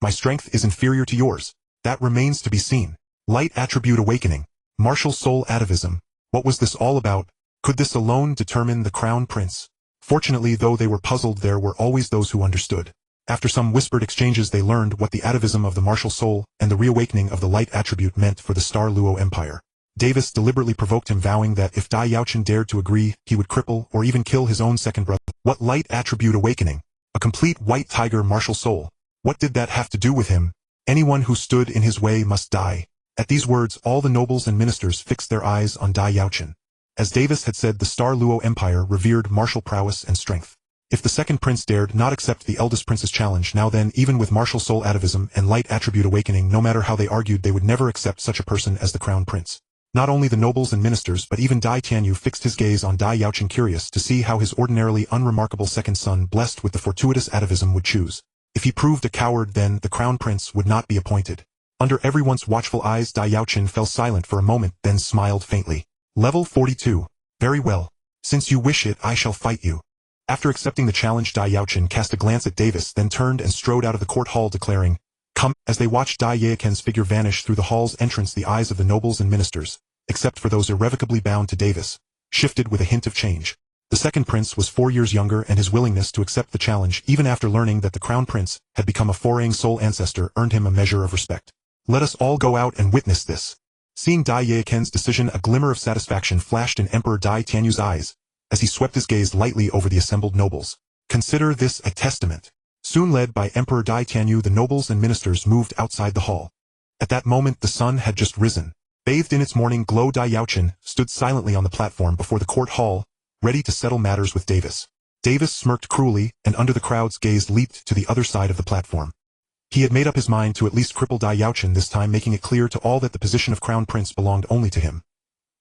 My strength is inferior to yours. That remains to be seen. Light attribute awakening. Martial soul atavism. What was this all about? Could this alone determine the crown prince? Fortunately, though they were puzzled, there were always those who understood. After some whispered exchanges they learned what the atavism of the martial soul and the reawakening of the light attribute meant for the Star Luo Empire. Davis deliberately provoked him, vowing that if Dai Yaochen dared to agree, he would cripple or even kill his own second brother. What light attribute awakening? A complete white tiger martial soul. What did that have to do with him? Anyone who stood in his way must die. At these words all the nobles and ministers fixed their eyes on Dai Yaochen. As Davis had said, the Star Luo Empire revered martial prowess and strength. If the second prince dared not accept the eldest prince's challenge, now then, even with martial soul atavism and light attribute awakening, no matter how they argued, they would never accept such a person as the crown prince. Not only the nobles and ministers, but even Dai Tianyu fixed his gaze on Dai Yaochen, curious to see how his ordinarily unremarkable second son, blessed with the fortuitous atavism, would choose. If he proved a coward, then the crown prince would not be appointed. Under everyone's watchful eyes, Dai Yaochen fell silent for a moment, then smiled faintly. Level 42. Very well. Since you wish it, I shall fight you. After accepting the challenge, Dai Yaochen cast a glance at Davis, then turned and strode out of the court hall, declaring, "Come." As they watched Dai Yaochen's figure vanish through the hall's entrance, the eyes of the nobles and ministers, except for those irrevocably bound to Davis, shifted with a hint of change. The second prince was 4 years younger, and his willingness to accept the challenge, even after learning that the crown prince had become a foraying soul ancestor, earned him a measure of respect. Let us all go out and witness this. Seeing Dai Yaochen's decision, a glimmer of satisfaction flashed in Emperor Dai Tianyu's eyes, as he swept his gaze lightly over the assembled nobles. Consider this a testament. Soon, led by Emperor Dai Tianyu, the nobles and ministers moved outside the hall. At that moment the sun had just risen. Bathed in its morning glow, Dai Yaochen stood silently on the platform before the court hall, ready to settle matters with Davis. Davis smirked cruelly, and under the crowd's gaze leaped to the other side of the platform. He had made up his mind to at least cripple Dai Yaochen this time, making it clear to all that the position of crown prince belonged only to him.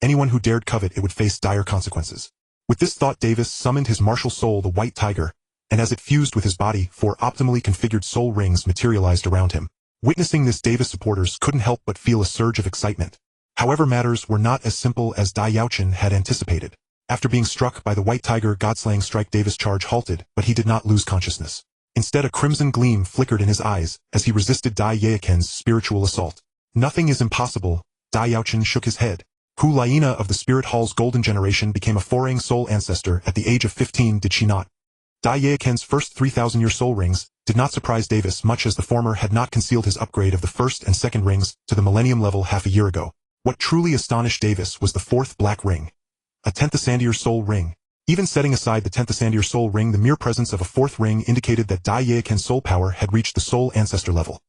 Anyone who dared covet it would face dire consequences. With this thought, Davis summoned his martial soul, the White Tiger, and as it fused with his body, 4 optimally configured soul rings materialized around him. Witnessing this, Davis supporters couldn't help but feel a surge of excitement. However, matters were not as simple as Dai Yaochen had anticipated. After being struck by the White Tiger godslaying strike, Davis' charge halted, but he did not lose consciousness. Instead, a crimson gleam flickered in his eyes as he resisted Dai Yaochen's spiritual assault. Nothing is impossible. Dai Yaochen shook his head. Hu Laina of the Spirit Hall's golden generation became a foraying soul ancestor at the age of 15, did she not? Dai Yaochen's first 3,000-year soul rings did not surprise Davis, much as the former had not concealed his upgrade of the first and second rings to the Millennium level half a year ago. What truly astonished Davis was the 4th black ring. A 10th Ascendier soul ring. Even setting aside the 10th Ascendier soul ring, the mere presence of a 4th ring indicated that Dai Yaochen's soul power had reached the soul ancestor level.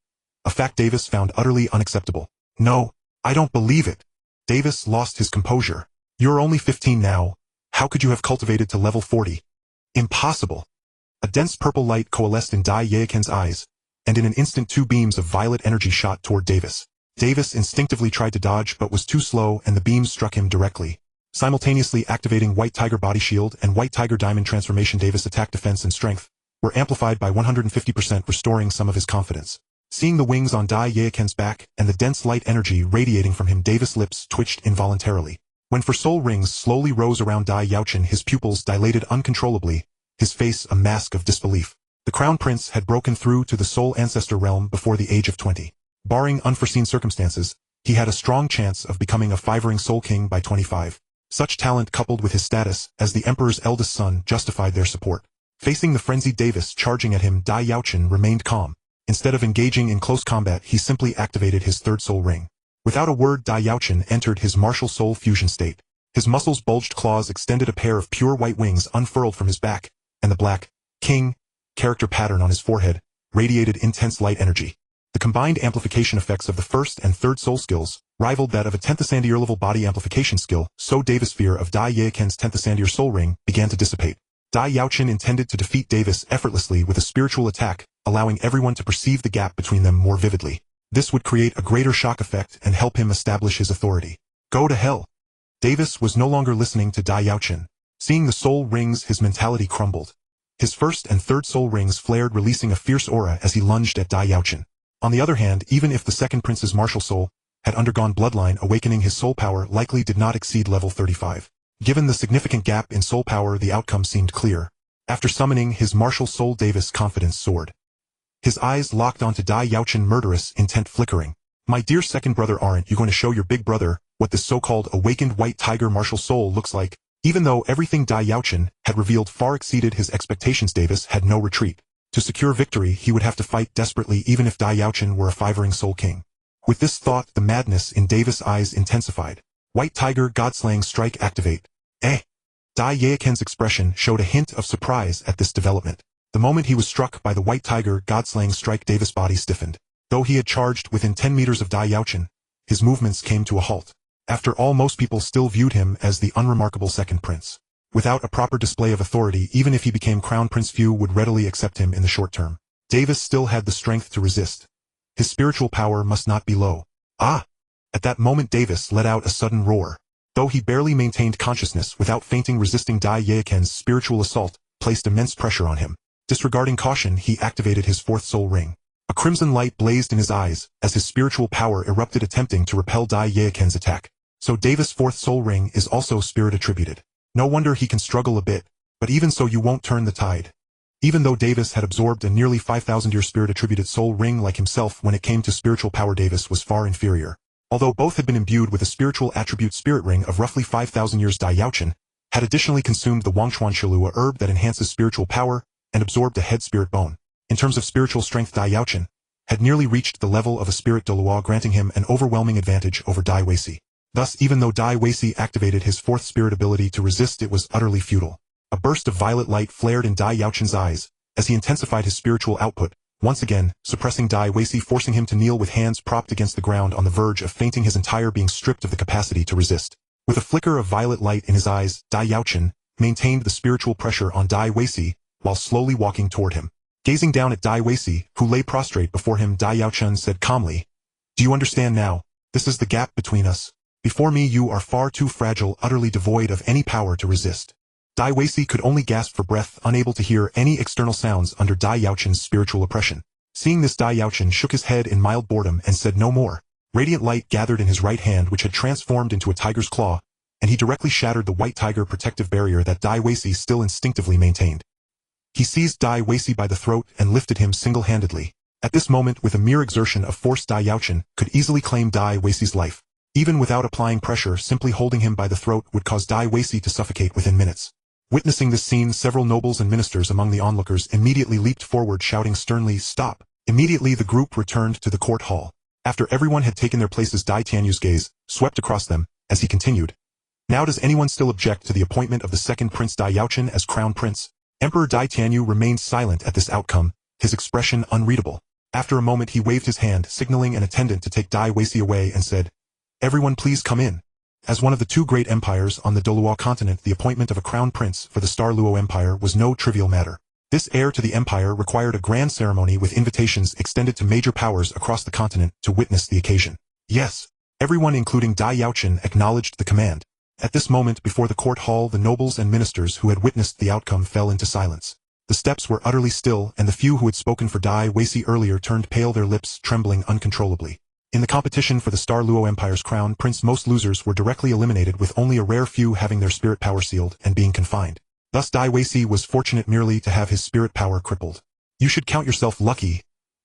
A fact Davis found utterly unacceptable. No, I don't believe it. Davis lost his composure. You're only 15 now. How could you have cultivated to level 40? Impossible. A dense purple light coalesced in Dai Yaochen's eyes, and in an instant 2 beams of violet energy shot toward Davis. Davis instinctively tried to dodge but was too slow, and the beams struck him directly. Simultaneously activating White Tiger Body Shield and White Tiger Diamond Transformation, Davis' attack, defense, and strength were amplified by 150%, restoring some of his confidence. Seeing the wings on Dai Yaochen's back and the dense light energy radiating from him, Davis' lips twitched involuntarily. When 4 soul rings slowly rose around Dai Yaochen, his pupils dilated uncontrollably, his face a mask of disbelief. The Crown Prince had broken through to the Soul Ancestor realm before the age of 20. Barring unforeseen circumstances, he had a strong chance of becoming a 5-ring Soul King by 25. Such talent, coupled with his status as the Emperor's eldest son, justified their support. Facing the frenzied Davis charging at him, Dai Yaochen remained calm. Instead of engaging in close combat, he simply activated his 3rd soul ring. Without a word, Dai Yaochen entered his martial soul fusion state. His muscles bulged, claws extended, a pair of pure white wings unfurled from his back, and the black king character pattern on his forehead radiated intense light energy. The combined amplification effects of the 1st and 3rd soul skills rivaled that of a 10th Ascendier level body amplification skill, so Davis' fear of Dai Yaochen's 10th Ascendier soul ring began to dissipate. Dai Yaochen intended to defeat Davis effortlessly with a spiritual attack, allowing everyone to perceive the gap between them more vividly. This would create a greater shock effect and help him establish his authority. Go to hell. Davis was no longer listening to Dai Yaochen. Seeing the soul rings, his mentality crumbled. His first and third soul rings flared, releasing a fierce aura as he lunged at Dai Yaochen. On the other hand, even if the second prince's martial soul had undergone bloodline awakening, his soul power likely did not exceed level 35. Given the significant gap in soul power, the outcome seemed clear. After summoning his martial soul, Davis' confidence soared. His eyes locked onto Dai Yaochen, murderous intent flickering. My dear second brother, aren't you going to show your big brother what this so-called awakened white tiger martial soul looks like? Even though everything Dai Yaochen had revealed far exceeded his expectations, Davis had no retreat. To secure victory, he would have to fight desperately, even if Dai Yaochen were a fivering soul king. With this thought, the madness in Davis' eyes intensified. White tiger god-slaying strike activate. Dai Yaochen's expression showed a hint of surprise at this development. The moment he was struck by the white tiger god-slaying strike, Davis' body stiffened. Though he had charged within 10 meters of Dai Yaochen, his movements came to a halt. After all, most people still viewed him as the unremarkable second prince. Without a proper display of authority, even if he became crown prince, few would readily accept him in the short term. Davis still had the strength to resist. His spiritual power must not be low. Ah! At that moment, Davis let out a sudden roar. Though he barely maintained consciousness, without fainting, resisting Dai Yaochen's spiritual assault placed immense pressure on him. Disregarding caution, he activated his fourth soul ring. A crimson light blazed in his eyes as his spiritual power erupted, attempting to repel Dai Yaochen's attack. So Davis' fourth soul ring is also spirit attributed. No wonder he can struggle a bit, but even so you won't turn the tide. Even though Davis had absorbed a nearly 5,000-year spirit-attributed soul ring like himself, when it came to spiritual power, Davis was far inferior. Although both had been imbued with a spiritual attribute spirit ring of roughly 5,000 years, Dai Yaochen had additionally consumed the Wangchuan Shilua herb that enhances spiritual power and absorbed a head spirit bone. In terms of spiritual strength, Dai Yaochen had nearly reached the level of a spirit Douluo, granting him an overwhelming advantage over Dai Weici. Thus, even though Dai Weici activated his fourth spirit ability to resist, it was utterly futile. A burst of violet light flared in Dai Yaochen's eyes as he intensified his spiritual output, once again suppressing Dai Weici, forcing him to kneel with hands propped against the ground on the verge of fainting, his entire being stripped of the capacity to resist. With a flicker of violet light in his eyes, Dai Yaochen maintained the spiritual pressure on Dai Weici while slowly walking toward him. Gazing down at Dai Weici, who lay prostrate before him, Dai Yaochen said calmly, "Do you understand now? This is the gap between us. Before me you are far too fragile, utterly devoid of any power to resist." Dai Weici could only gasp for breath, unable to hear any external sounds under Dai Yaochen's spiritual oppression. Seeing this, Dai Yaochen shook his head in mild boredom and said no more. Radiant light gathered in his right hand, which had transformed into a tiger's claw, and he directly shattered the white tiger protective barrier that Dai Weici still instinctively maintained. He seized Dai Weici by the throat and lifted him single-handedly. At this moment, with a mere exertion of force, Dai Yaochen could easily claim Dai Weici's life. Even without applying pressure, simply holding him by the throat would cause Dai Weici to suffocate within minutes. Witnessing this scene, several nobles and ministers among the onlookers immediately leaped forward, shouting sternly, "Stop!" Immediately the group returned to the court hall. After everyone had taken their places, Dai Tianyu's gaze swept across them as he continued. "Now does anyone still object to the appointment of the second prince Dai Yaochen as crown prince?" Emperor Dai Tianyu remained silent at this outcome, his expression unreadable. After a moment he waved his hand, signaling an attendant to take Dai Weici away, and said, "Everyone please come in." As one of the two great empires on the Douluo Continent, the appointment of a crown prince for the Star Luo Empire was no trivial matter. This heir to the empire required a grand ceremony with invitations extended to major powers across the continent to witness the occasion. Yes, everyone including Dai Yaochen acknowledged the command. At this moment, before the court hall, the nobles and ministers who had witnessed the outcome fell into silence. The steps were utterly still, and the few who had spoken for Dai Weici earlier turned pale, their lips trembling uncontrollably. In the competition for the Star Luo Empire's crown prince, most losers were directly eliminated, with only a rare few having their spirit power sealed and being confined. Thus Dai Weici was fortunate merely to have his spirit power crippled. "You should count yourself lucky,"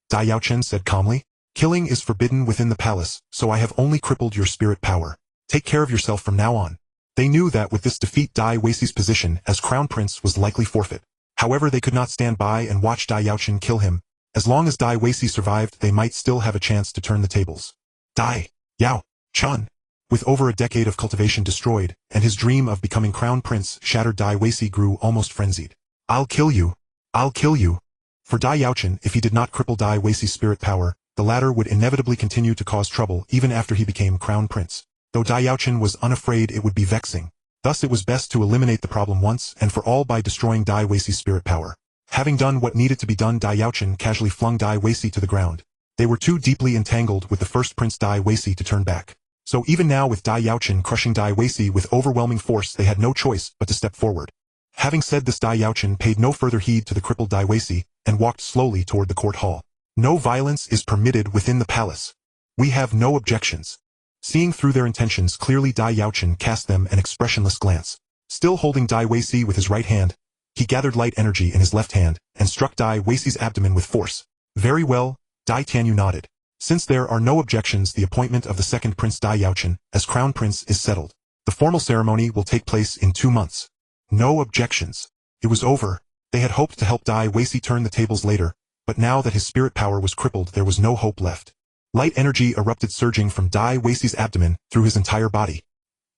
Dai Yaochen said calmly. "Killing is forbidden within the palace, so I have only crippled your spirit power. Take care of yourself from now on." They knew that with this defeat, Dai Weici's position as crown prince was likely forfeit. However, they could not stand by and watch Dai Yaochen kill him. As long as Dai Weici survived, they might still have a chance to turn the tables. Dai Yaochen, with over a decade of cultivation destroyed, and his dream of becoming crown prince shattered, Dai Weici grew almost frenzied. "I'll kill you! I'll kill you!" For Dai Yaochen, if he did not cripple Dai Weici's spirit power, the latter would inevitably continue to cause trouble even after he became crown prince. Though Dai Yaochen was unafraid it would be vexing. Thus it was best to eliminate the problem once and for all by destroying Dai Weici's spirit power. Having done what needed to be done, Dai Yaochen casually flung Dai Weici to the ground. They were too deeply entangled with the first Prince Dai Yaochen to turn back. So even now with Dai Yaochen crushing Dai Yaochen with overwhelming force, they had no choice but to step forward. Having said this, Dai Yaochen paid no further heed to the crippled Dai Yaochen and walked slowly toward the court hall. No violence is permitted within the palace. We have no objections. Seeing through their intentions clearly, Dai Yaochen cast them an expressionless glance. Still holding Dai Yaochen with his right hand, he gathered light energy in his left hand and struck Dai Yaochen's abdomen with force. Very well, Dai Tianyu nodded. Since there are no objections, the appointment of the second Prince Dai Yaochen as Crown Prince is settled. The formal ceremony will take place in 2 months. No objections. It was over. They had hoped to help Dai Yaochen turn the tables later, but now that his spirit power was crippled, there was no hope left. Light energy erupted, surging from Dai Yaocen's abdomen through his entire body.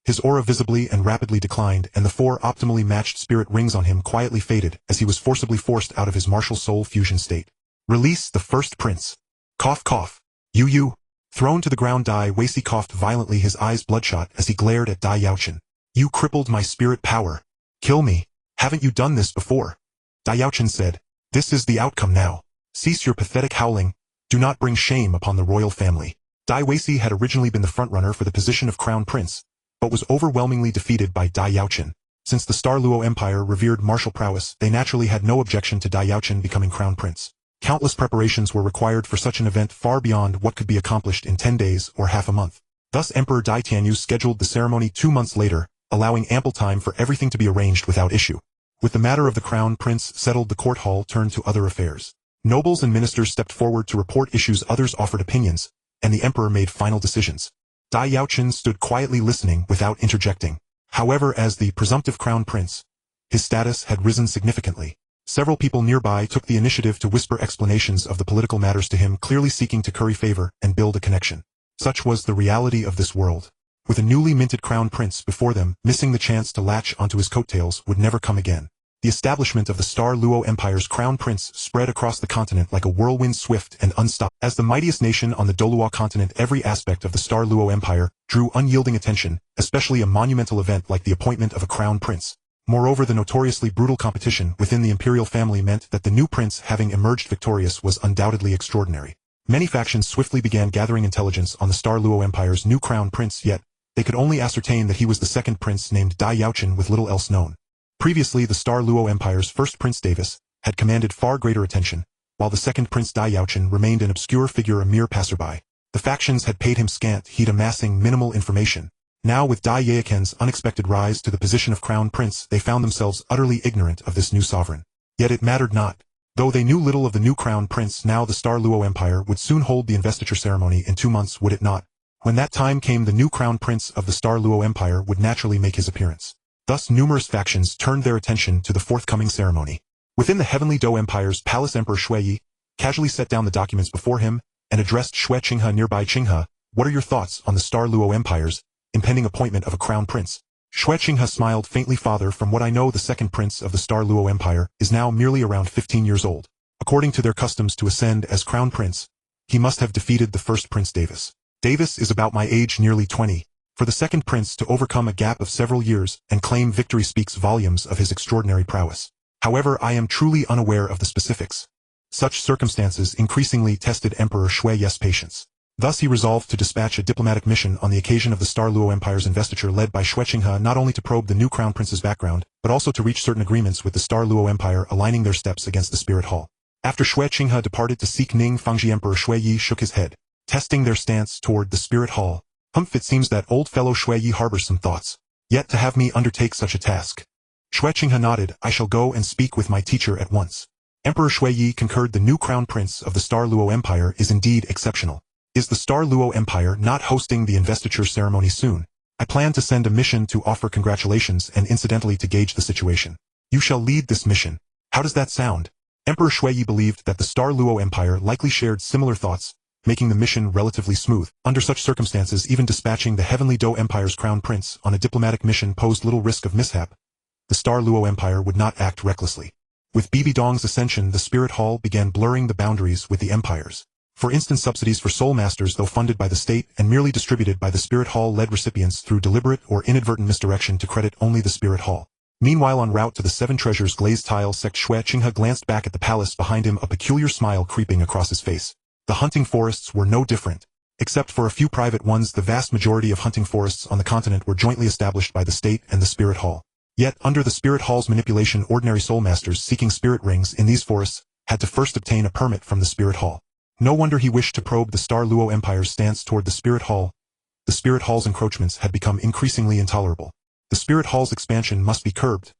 His aura visibly and rapidly declined, and the 4 optimally matched spirit rings on him quietly faded as he was forcibly forced out of his martial soul fusion state. Release the first prince. Cough cough. You. Thrown to the ground, Dai Yaochen coughed violently, his eyes bloodshot as he glared at Dai Yaochen. You crippled my spirit power. Kill me. Haven't you done this before? Dai Yaochen said. This is the outcome now. Cease your pathetic howling. Do not bring shame upon the royal family. Dai Yaochen had originally been the frontrunner for the position of Crown Prince, but was overwhelmingly defeated by Dai Yaochen. Since the Star Luo Empire revered martial prowess, they naturally had no objection to Dai Yaochen becoming Crown Prince. Countless preparations were required for such an event, far beyond what could be accomplished in 10 days or half a month. Thus Emperor Dai Tianyu scheduled the ceremony 2 months later, allowing ample time for everything to be arranged without issue. With the matter of the Crown Prince settled, the court hall turned to other affairs. Nobles and ministers stepped forward to report issues, others offered opinions, and the emperor made final decisions. Dai Yaochen stood quietly listening without interjecting. However, as the presumptive Crown Prince, his status had risen significantly. Several people nearby took the initiative to whisper explanations of the political matters to him, clearly seeking to curry favor and build a connection. Such was the reality of this world. With a newly minted Crown Prince before them, missing the chance to latch onto his coattails would never come again. The establishment of the Star Luo Empire's Crown Prince spread across the continent like a whirlwind, swift and unstoppable. As the mightiest nation on the Douluo Continent, every aspect of the Star Luo Empire drew unyielding attention, especially a monumental event like the appointment of a Crown Prince. Moreover, the notoriously brutal competition within the imperial family meant that the new prince, having emerged victorious, was undoubtedly extraordinary. Many factions swiftly began gathering intelligence on the Star Luo Empire's new Crown Prince, yet they could only ascertain that he was the second prince named Dai Yaochen, with little else known. Previously, the Star Luo Empire's first Prince Davis had commanded far greater attention, while the second Prince Dai Yaochen remained an obscure figure, a mere passerby. The factions had paid him scant heed, amassing minimal information. Now, with Dai Yaochen's unexpected rise to the position of Crown Prince, they found themselves utterly ignorant of this new sovereign. Yet it mattered not. Though they knew little of the new Crown Prince, now the Star Luo Empire would soon hold the investiture ceremony in 2 months, would it not? When that time came, the new Crown Prince of the Star Luo Empire would naturally make his appearance. Thus numerous factions turned their attention to the forthcoming ceremony. Within the Heavenly Dou Empire's palace, Emperor Shui casually set down the documents before him and addressed Shui Qinghe nearby. Qinghe, what are your thoughts on the Star Luo Empire's impending appointment of a Crown Prince? Shui Qinghe smiled faintly. Father, from what I know, the second prince of the Star Luo Empire is now merely around 15 years old. According to their customs, to ascend as Crown Prince, he must have defeated the first Prince Davis. Davis is about my age, nearly 20. For the second prince to overcome a gap of several years and claim victory speaks volumes of his extraordinary prowess. However, I am truly unaware of the specifics. Such circumstances increasingly tested Emperor Shui's patience. Thus he resolved to dispatch a diplomatic mission on the occasion of the Star Luo Empire's investiture, led by Shui Qinghe, not only to probe the new Crown Prince's background, but also to reach certain agreements with the Star Luo Empire, aligning their steps against the Spirit Hall. After Shui Qinghe departed to seek Ning Fangji, Emperor Shui shook his head, testing their stance toward the Spirit Hall. It seems that old fellow Shui harbors some thoughts. Yet to have me undertake such a task. Shui Qinghe nodded. I shall go and speak with my teacher at once. Emperor Shui concurred. The new Crown Prince of the Star Luo Empire is indeed exceptional. Is the Star Luo Empire not hosting the investiture ceremony soon? I plan to send a mission to offer congratulations and incidentally to gauge the situation. You shall lead this mission. How does that sound? Emperor Shui believed that the Star Luo Empire likely shared similar thoughts, making the mission relatively smooth. Under such circumstances, even dispatching the Heavenly Dou Empire's Crown Prince on a diplomatic mission posed little risk of mishap. The Star Luo Empire would not act recklessly. With Bibi Dong's ascension, the Spirit Hall began blurring the boundaries with the empires. For instance, subsidies for soul masters, though funded by the state and merely distributed by the Spirit Hall-led recipients through deliberate or inadvertent misdirection to credit only the Spirit Hall. Meanwhile, en route to the Seven Treasures glazed tile sect, Shui Qinghe glanced back at the palace behind him, a peculiar smile creeping across his face. The hunting forests were no different. Except for a few private ones, the vast majority of hunting forests on the continent were jointly established by the state and the Spirit Hall. Yet, under the Spirit Hall's manipulation, ordinary soul masters seeking spirit rings in these forests had to first obtain a permit from the Spirit Hall. No wonder he wished to probe the Star Luo Empire's stance toward the Spirit Hall. The Spirit Hall's encroachments had become increasingly intolerable. The Spirit Hall's expansion must be curbed.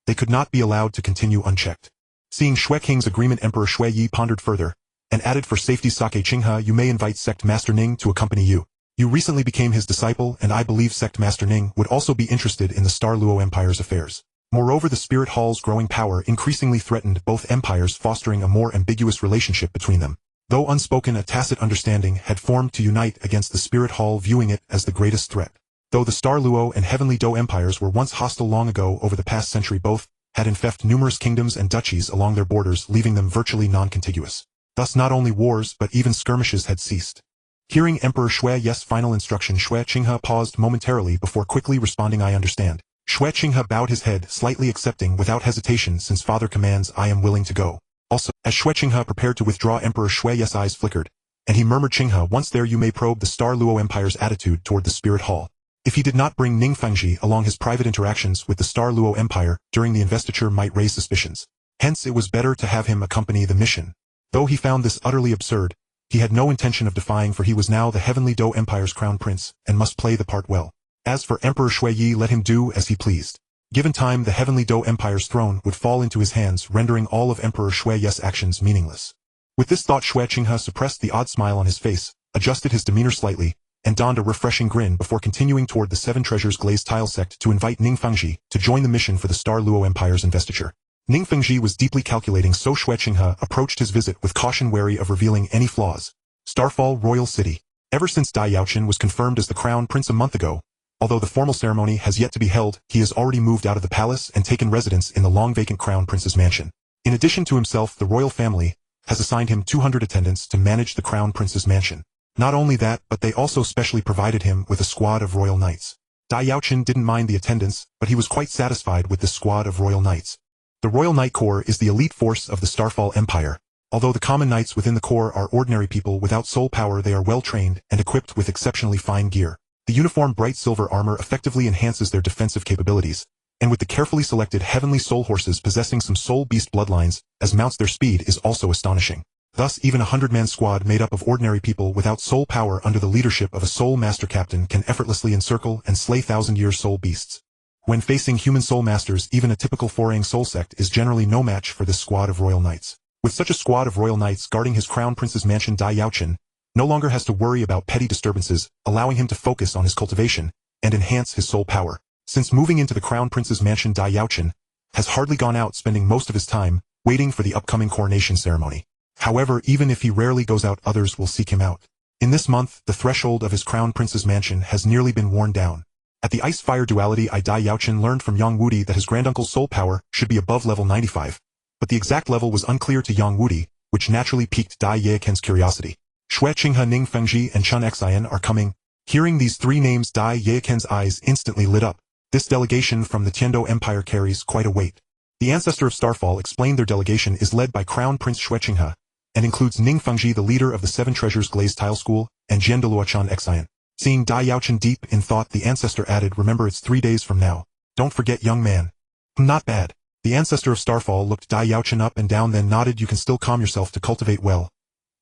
They could not be allowed to continue unchecked. Seeing Shui King's agreement, Emperor Shui Yi pondered further, and added, for safety, Sake Qinghe, you may invite Sect Master Ning to accompany you. You recently became his disciple, and I believe Sect Master Ning would also be interested in the Star Luo Empire's affairs. Moreover, the Spirit Hall's growing power increasingly threatened both empires, fostering a more ambiguous relationship between them. Though unspoken, a tacit understanding had formed to unite against the Spirit Hall, viewing it as the greatest threat. Though the Star Luo and Heavenly Dou empires were once hostile long ago, over the past century both had infested numerous kingdoms and duchies along their borders, leaving them virtually non-contiguous. Thus not only wars but even skirmishes had ceased. Hearing Emperor Shui Yi's final instruction, Shui Qinghe paused momentarily before quickly responding, I understand. Shui Qinghe bowed his head, slightly accepting without hesitation, since Father commands, I am willing to go. Also, as Shui Qinghe prepared to withdraw, Emperor Shui Yi's eyes flickered, and he murmured, Qinghe, once there you may probe the Star Luo Empire's attitude toward the Spirit Hall. If he did not bring Ning Fengji along, his private interactions with the Star Luo Empire during the investiture might raise suspicions. Hence it was better to have him accompany the mission. Though he found this utterly absurd, he had no intention of defying, for he was now the Heavenly Dou Empire's crown prince, and must play the part well. As for Emperor Shui Yi, let him do as he pleased. Given time, the Heavenly Dou Empire's throne would fall into his hands, rendering all of Emperor Shui Yi's actions meaningless. With this thought, Shui Qinghe suppressed the odd smile on his face, adjusted his demeanor slightly, and donned a refreshing grin before continuing toward the Seven Treasures Glazed Tile sect to invite Ning Fengji to join the mission for the Star Luo Empire's investiture. Ning Fengji was deeply calculating, so Shui Qinghe approached his visit with caution, wary of revealing any flaws. Starfall Royal City. Ever since Dai Yaochen was confirmed as the crown prince a month ago, although the formal ceremony has yet to be held, he has already moved out of the palace and taken residence in the long-vacant crown prince's mansion. In addition to himself, the royal family has assigned him 200 attendants to manage the crown prince's mansion. Not only that, but they also specially provided him with a squad of royal knights. Dai Yaochen didn't mind the attendance, but he was quite satisfied with this squad of royal knights. The Royal Knight Corps is the elite force of the Starfall Empire. Although the common knights within the Corps are ordinary people without soul power, they are well-trained and equipped with exceptionally fine gear. The uniform bright silver armor effectively enhances their defensive capabilities, and with the carefully selected heavenly soul horses possessing some soul beast bloodlines as mounts, their speed is also astonishing. Thus, even a 100-man squad made up of ordinary people without soul power under the leadership of a soul master captain can effortlessly encircle and slay thousand-year soul beasts. When facing human soul masters, even a typical foraying soul sect is generally no match for this squad of royal knights. With such a squad of royal knights guarding his crown prince's mansion, Dai Yaochen no longer has to worry about petty disturbances, allowing him to focus on his cultivation and enhance his soul power. Since moving into the crown prince's mansion, Dai Yaochen has hardly gone out, spending most of his time waiting for the upcoming coronation ceremony. However, even if he rarely goes out, others will seek him out. In this month, the threshold of his crown prince's mansion has nearly been worn down. At the Ice-Fire duality, Dai Yaochen learned from Yang Wudi that his granduncle's soul power should be above level 95, but the exact level was unclear to Yang Wudi, which naturally piqued Dai Yaochen's curiosity. Shui Qinghe, Ning Fengji, and Chen Xian are coming. Hearing these three names, Dai Yaochen's eyes instantly lit up. This delegation from the Tiandou Empire carries quite a weight. The ancestor of Starfall explained their delegation is led by Crown Prince Shui Qinghe, and includes Ning Fengji, the leader of the Seven Treasures Glazed Tile School, and Jian Douluo Chen Xian. Seeing Dai Yaochen deep in thought, the ancestor added, remember, it's 3 days from now. Don't forget, young man. Not bad. The ancestor of Starfall looked Dai Yaochen up and down, then nodded. You can still calm yourself to cultivate well.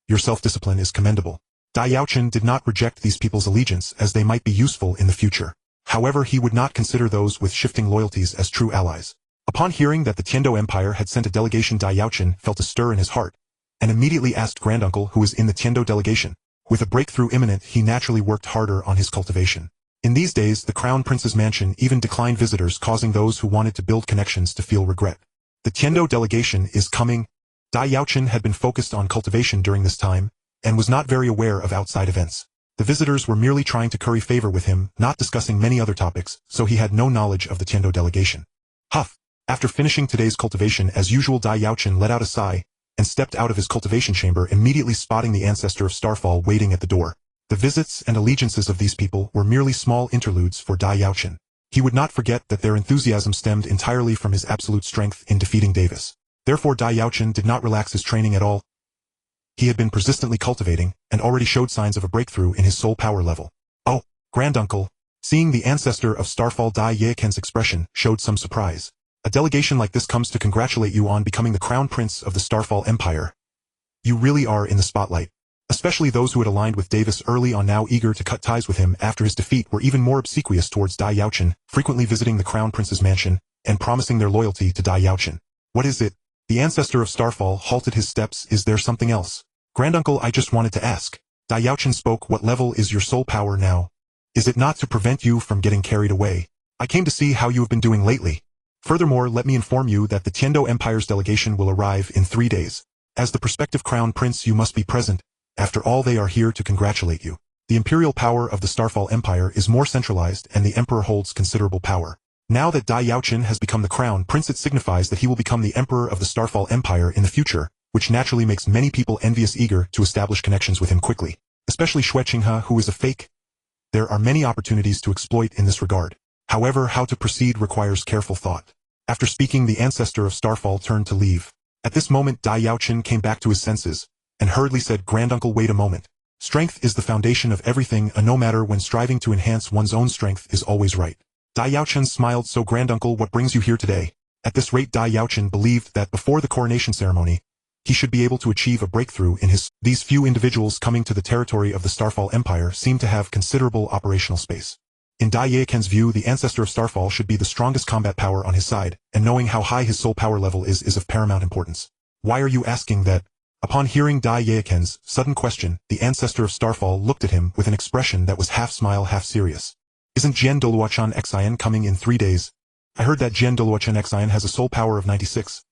Your self-discipline is commendable. Dai Yaochen did not reject these people's allegiance, as they might be useful in the future. However, he would not consider those with shifting loyalties as true allies. Upon hearing that the Tiandou Empire had sent a delegation, Dai Yaochen felt a stir in his heart, and immediately asked Granduncle, who was in the Tiandou delegation. With a breakthrough imminent, he naturally worked harder on his cultivation. In these days, the Crown Prince's mansion even declined visitors, causing those who wanted to build connections to feel regret. The Tiandou delegation is coming. Dai Yaochen had been focused on cultivation during this time, and was not very aware of outside events. The visitors were merely trying to curry favor with him, not discussing many other topics, so he had no knowledge of the Tiandou delegation. Huff! After finishing today's cultivation as usual, Dai Yaochen let out a sigh, and stepped out of his cultivation chamber, immediately spotting the ancestor of Starfall waiting at the door. The visits and allegiances of these people were merely small interludes for Dai Yaochen. He would not forget that their enthusiasm stemmed entirely from his absolute strength in defeating Davis. Therefore Dai Yaochen did not relax his training at all. he had been persistently cultivating, and already showed signs of a breakthrough in his soul power level. Oh, granduncle. Seeing the ancestor of Starfall Dai Yaochen's expression showed some surprise. A delegation like this comes to congratulate you on becoming the crown prince of the Starfall Empire. You really are in the spotlight. Especially those who had aligned with Davis early on, now eager to cut ties with him after his defeat, were even more obsequious towards Dai Yaochen, frequently visiting the crown prince's mansion, and promising their loyalty to Dai Yaochen. What is it? The ancestor of Starfall halted his steps. Is there something else? Granduncle, I just wanted to ask. Dai Yaochen spoke. What level is your soul power now? Is it not to prevent you from getting carried away? I came to see how you have been doing lately. Furthermore, let me inform you that the Tiando Empire's delegation will arrive in 3 days. As the prospective crown prince, you must be present. After all, they are here to congratulate you. The imperial power of the Starfall Empire is more centralized, and the emperor holds considerable power. Now that Dai Yaochen has become the crown prince, it signifies that he will become the emperor of the Starfall Empire in the future, which naturally makes many people envious, eager to establish connections with him quickly. Especially Xue Qinghe, who is a fake. There are many opportunities to exploit in this regard. However, how to proceed requires careful thought. After speaking, the ancestor of Starfall turned to leave. At this moment, Dai Yaochen came back to his senses, and hurriedly said, Granduncle, wait a moment. Strength is the foundation of everything, and no matter when striving to enhance one's own strength is always right. Dai Yaochen smiled. So granduncle, what brings you here today? At this rate, Dai Yaochen believed that before the coronation ceremony, he should be able to achieve a breakthrough in his. These few individuals coming to the territory of the Starfall Empire seem to have considerable operational space. In Dai Yaochen's view, the ancestor of Starfall should be the strongest combat power on his side, and knowing how high his soul power level is of paramount importance. Why are you asking that? Upon hearing Dai Yaochen's sudden question, the ancestor of Starfall looked at him with an expression that was half smile, half serious. Isn't Jian Douluo Xian coming in 3 days? I heard that Jian Douluo Xian has a soul power of 96.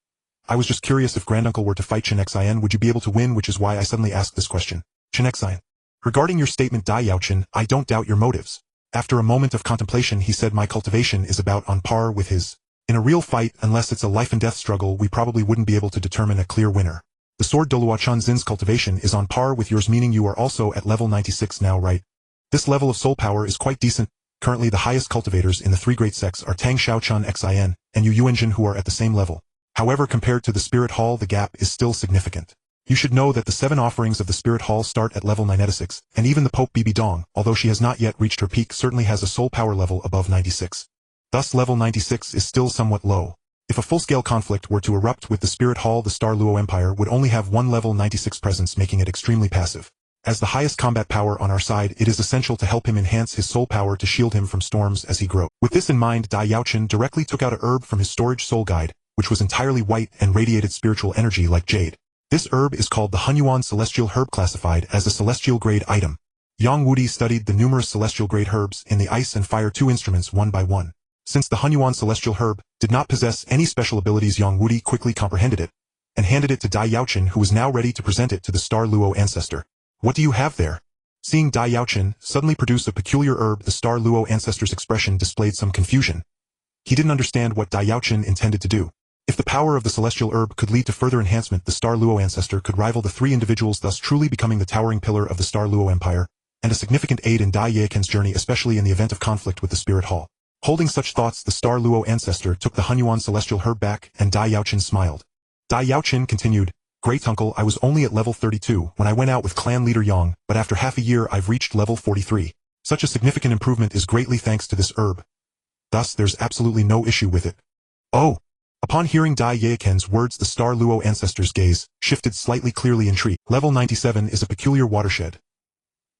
I was just curious, if granduncle were to fight Chen Xian, would you be able to win, which is why I suddenly asked this question. Chen Xian. Regarding your statement, Dai Yaochen, I don't doubt your motives. After a moment of contemplation, he said, my cultivation is about on par with his. In a real fight, unless it's a life and death struggle, we probably wouldn't be able to determine a clear winner. The sword Douluo Zin's cultivation is on par with yours, meaning you are also at level 96 now, right? This level of soul power is quite decent. Currently the highest cultivators in the 3 great sects are Tang Xiaochan Xian and Yu Yuanjin, who are at the same level. However, compared to the Spirit Hall, the gap is still significant. You should know that the 7 offerings of the Spirit Hall start at level 96, and even the Pope Bibi Dong, although she has not yet reached her peak, certainly has a soul power level above 96. Thus level 96 is still somewhat low. If a full-scale conflict were to erupt with the Spirit Hall, the Star Luo Empire would only have 1 level 96 presence, making it extremely passive. As the highest combat power on our side, it is essential to help him enhance his soul power to shield him from storms as he grows. With this in mind, Dai Yaochen directly took out a herb from his storage soul guide, which was entirely white and radiated spiritual energy like jade. This herb is called the Hunyuan Celestial Herb, classified as a celestial grade item. Yang Wudi studied the numerous celestial grade herbs in the Ice and Fire 2 instruments one by one. Since the Hunyuan Celestial Herb did not possess any special abilities, Yang Wudi quickly comprehended it, and handed it to Dai Yaochen, who was now ready to present it to the Star Luo ancestor. What do you have there? Seeing Dai Yaochen suddenly produce a peculiar herb, the Star Luo ancestor's expression displayed some confusion. He didn't understand what Dai Yaochen intended to do. If the power of the celestial herb could lead to further enhancement, the Star Luo ancestor could rival the 3 individuals, thus truly becoming the towering pillar of the Star Luo Empire, and a significant aid in Dai Yaochen's journey, especially in the event of conflict with the Spirit Hall. Holding such thoughts, the Star Luo ancestor took the Hunyuan Celestial Herb back, and Dai Yaochen smiled. Dai Yaochen continued, Great uncle, I was only at level 32 when I went out with clan leader Yang, but after half a year I've reached level 43. Such a significant improvement is greatly thanks to this herb. Thus there's absolutely no issue with it. Oh! Upon hearing Dai Yaochen's words, the Star Luo ancestor's gaze shifted slightly, clearly intrigued. Level 97 is a peculiar watershed.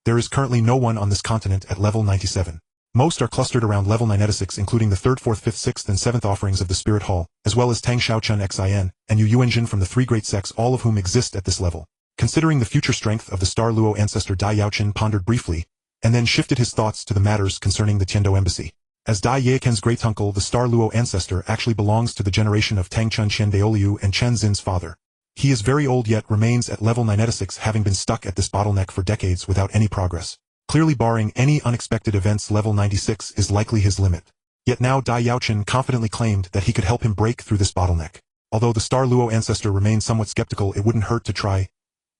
There is currently no one on this continent at level 97. Most are clustered around level 96, including the 3rd, 4th, 5th, 6th, and 7th offerings of the Spirit Hall, as well as Tang Xiaochan Xian and Yu Yuanjin from the 3 great sects, all of whom exist at this level. Considering the future strength of the Star Luo ancestor, Dai Yaochen pondered briefly, and then shifted his thoughts to the matters concerning the Tiando embassy. As Dai Yaochen's great uncle, the Star Luo ancestor actually belongs to the generation of Tang Chun Chen Daoliu and Chen Xin's father. He is very old, yet remains at level 96, having been stuck at this bottleneck for decades without any progress. Clearly, barring any unexpected events, level 96 is likely his limit. Yet now Dai Yaochen confidently claimed that he could help him break through this bottleneck. Although the Star Luo ancestor remained somewhat skeptical, it wouldn't hurt to try.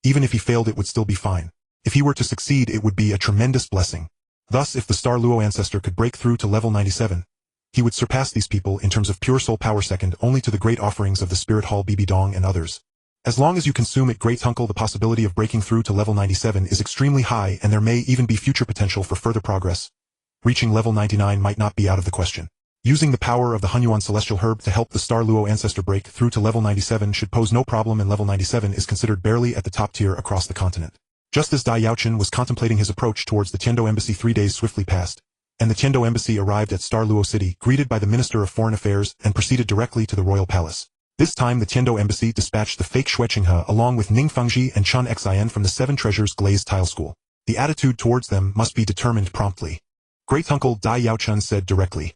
Even if he failed, it would still be fine. If he were to succeed, it would be a tremendous blessing. Thus, if the Star Luo ancestor could break through to level 97, he would surpass these people in terms of pure soul power, second only to the great offerings of the Spirit Hall, Bibi Dong and others. As long as you consume it, Great Uncle, the possibility of breaking through to level 97 is extremely high, and there may even be future potential for further progress. Reaching level 99 might not be out of the question. Using the power of the Hunyuan Celestial Herb to help the Star Luo ancestor break through to level 97 should pose no problem, and level 97 is considered barely at the top tier across the continent. Just as Dai Yaochen was contemplating his approach towards the Tiando Embassy, 3 days swiftly passed, and the Tiando Embassy arrived at Star Luo City, greeted by the Minister of Foreign Affairs, and proceeded directly to the Royal Palace. This time the Tiando Embassy dispatched the fake Xue Qinghe along with Ning Fengji and Chen Xian from the Seven Treasures Glazed Tile School. The attitude towards them must be determined promptly. Great Uncle Dai Yaochen said directly.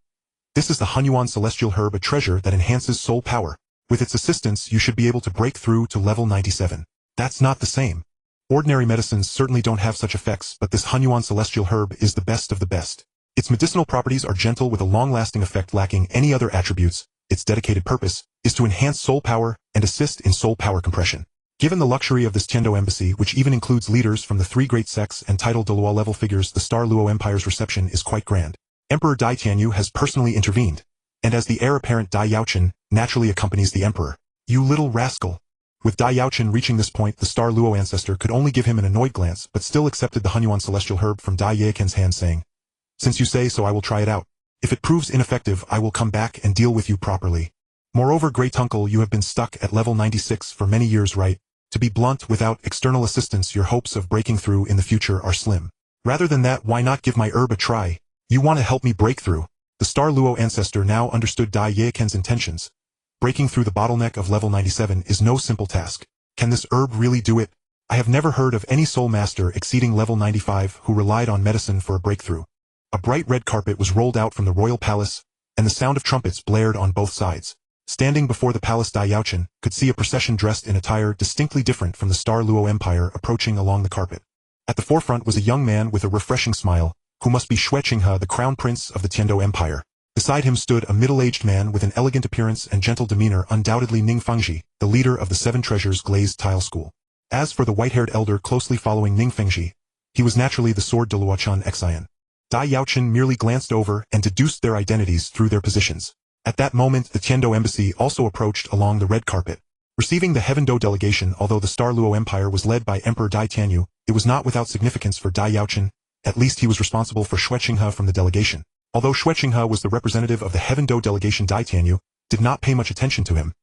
This is the Hunyuan Celestial Herb, a treasure that enhances soul power. With its assistance you should be able to break through to level 97. That's not the same. Ordinary medicines certainly don't have such effects, but this Hunyuan Celestial Herb is the best of the best. Its medicinal properties are gentle with a long-lasting effect lacking any other attributes. Its dedicated purpose is to enhance soul power and assist in soul power compression. Given the luxury of this Tiando Embassy, which even includes leaders from the 3 great sects and titled Douluo level figures, the Star Luo Empire's reception is quite grand. Emperor Dai Tianyu has personally intervened, and as the heir apparent, Dai Yaochen naturally accompanies the emperor. You little rascal! With Dai Yaochen reaching this point, the Star Luo ancestor could only give him an annoyed glance, but still accepted the Hunyuan Celestial Herb from Dai Yaochen's hand, saying, "Since you say so, I will try it out. If it proves ineffective, I will come back and deal with you properly. Moreover, Great Uncle, you have been stuck at level 96 for many years, right? To be blunt, without external assistance, your hopes of breaking through in the future are slim. Rather than that, why not give my herb a try? You want to help me break through?" The Star Luo ancestor now understood Dai Yaochen's intentions. Breaking through the bottleneck of level 97 is no simple task. Can this herb really do it? I have never heard of any soul master exceeding level 95 who relied on medicine for a breakthrough. A bright red carpet was rolled out from the royal palace, and the sound of trumpets blared on both sides. Standing before the palace, Dai Yaochen could see a procession dressed in attire distinctly different from the Star Luo Empire approaching along the carpet. At the forefront was a young man with a refreshing smile, who must be Xue Qinghe, the crown prince of the Tiando Empire. Beside him stood a middle-aged man with an elegant appearance and gentle demeanor, undoubtedly Ning Fengji, the leader of the Seven Treasures Glazed Tile School. As for the white-haired elder closely following Ning Fengji, he was naturally the sword Douluo Chen Xian. Dai Yaochen merely glanced over and deduced their identities through their positions. At that moment, the Tiando Embassy also approached along the red carpet. Receiving the Heaven Do delegation, although the Star Luo Empire was led by Emperor Dai Tianyu, it was not without significance for Dai Yaochen. At least he was responsible for Xue Qinghe from the delegation. Although Xue Qinghe was the representative of the Heaven Do delegation, Dai Tianyu did not pay much attention to him.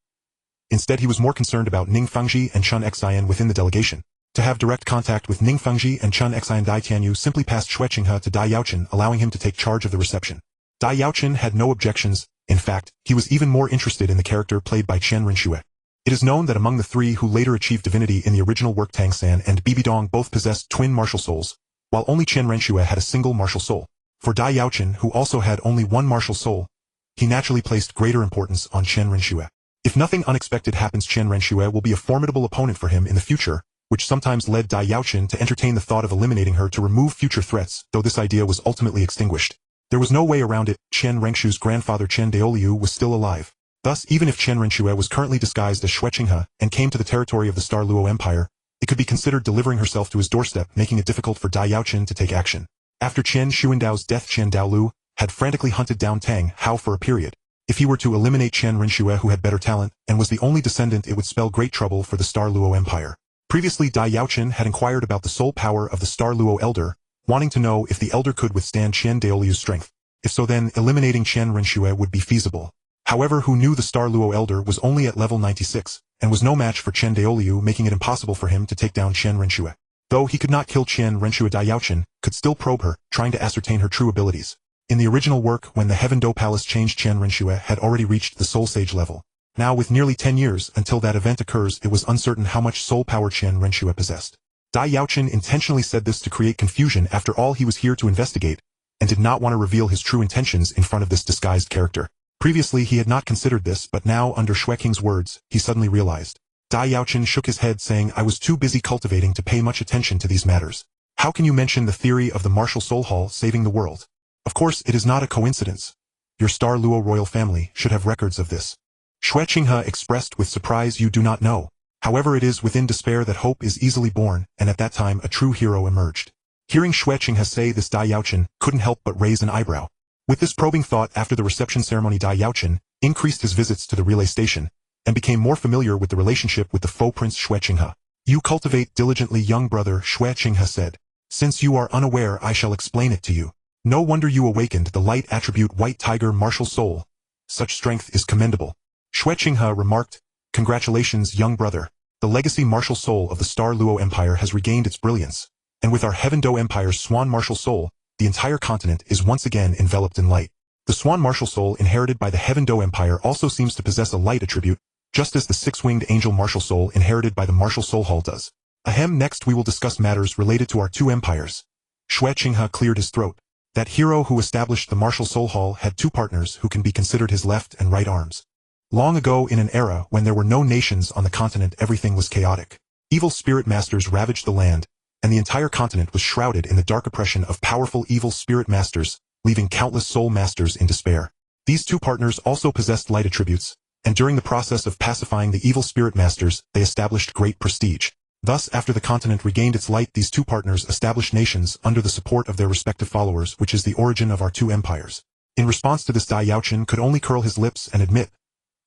Instead, he was more concerned about Ning Fengji and Chen Xian within the delegation. To have direct contact with Ning Fengji and Chen Xian, Dai Tianyu simply passed Xue Qinghe to Dai Yaochen, allowing him to take charge of the reception. Dai Yaochen had no objections. In fact, he was even more interested in the character played by Chen Renxue. It is known that among the 3 who later achieved divinity in the original work, Tang San and Bibidong both possessed twin martial souls, while only Chen Renxue had a single martial soul. For Dai Yaochen, who also had only one martial soul, he naturally placed greater importance on Chen Renxue. If nothing unexpected happens, Chen Renxue will be a formidable opponent for him in the future, which sometimes led Dai Yaochen to entertain the thought of eliminating her to remove future threats, though this idea was ultimately extinguished. There was no way around it. Chen Rengshu's grandfather Chen Daoliu was still alive. Thus, even if Chen Renxue was currently disguised as Xue Qinghe and came to the territory of the Star Luo Empire, it could be considered delivering herself to his doorstep, making it difficult for Dai Yaochen to take action. After Chen Xuandao's death, Chen Daolu had frantically hunted down Tang Hao for a period. If he were to eliminate Chen Renxue, who had better talent and was the only descendant, it would spell great trouble for the Star Luo Empire. Previously, Dai Yaochen had inquired about the soul power of the Star Luo Elder, wanting to know if the Elder could withstand Chen Daoliu's strength. If so, then eliminating Chen Renxue would be feasible. However, who knew the Star Luo Elder was only at level 96, and was no match for Chen Daoliu, making it impossible for him to take down Chen Renxue. Though he could not kill Chen Renxue, Dai Yaochen could still probe her, trying to ascertain her true abilities. In the original work, when the Heaven Do Palace changed, Chen Renxue had already reached the Soul Sage level. Now, with nearly 10 years until that event occurs, it was uncertain how much soul power Chen Renxue possessed. Dai Yaochen intentionally said this to create confusion. After all, he was here to investigate, and did not want to reveal his true intentions in front of this disguised character. Previously, he had not considered this, but now, under Xue King's words, he suddenly realized. Dai Yaochen shook his head, saying, "I was too busy cultivating to pay much attention to these matters. How can you mention the theory of the martial soul hall saving the world? Of course, it is not a coincidence. Your Star Luo royal family should have records of this." Xue Qinghe expressed with surprise, "You do not know. However, it is within despair that hope is easily born, and at that time a true hero emerged." Hearing Xue Qinghe say this, Dai Yaochen couldn't help but raise an eyebrow. With this probing thought, after the reception ceremony, Dai Yaochen increased his visits to the relay station, and became more familiar with the relationship with the faux prince Xue Qinghe. You cultivate diligently, young brother, Xue Qinghe said. Since you are unaware, I shall explain it to you. No wonder you awakened the light attribute White Tiger martial soul. Such strength is commendable. Xue Qinghe remarked, Congratulations, young brother. The legacy martial soul of the Star Luo Empire has regained its brilliance, and with our Heaven Dou Empire's Swan martial soul, the entire continent is once again enveloped in light. The Swan martial soul inherited by the Heaven Dou Empire also seems to possess a light attribute, just as the six-winged angel martial soul inherited by the martial soul hall does. Ahem, next we will discuss matters related to our two empires. Xue Qinghe cleared his throat. That hero who established the martial soul hall had two partners who can be considered his left and right arms. Long ago, in an era when there were no nations on the continent, everything was chaotic. Evil spirit masters ravaged the land, and the entire continent was shrouded in the dark oppression of powerful evil spirit masters, leaving countless soul masters in despair. These two partners also possessed light attributes, and during the process of pacifying the evil spirit masters, they established great prestige. Thus, after the continent regained its light, these two partners established nations under the support of their respective followers, which is the origin of our two empires. In response to this, Dai Yaochen could only curl his lips and admit,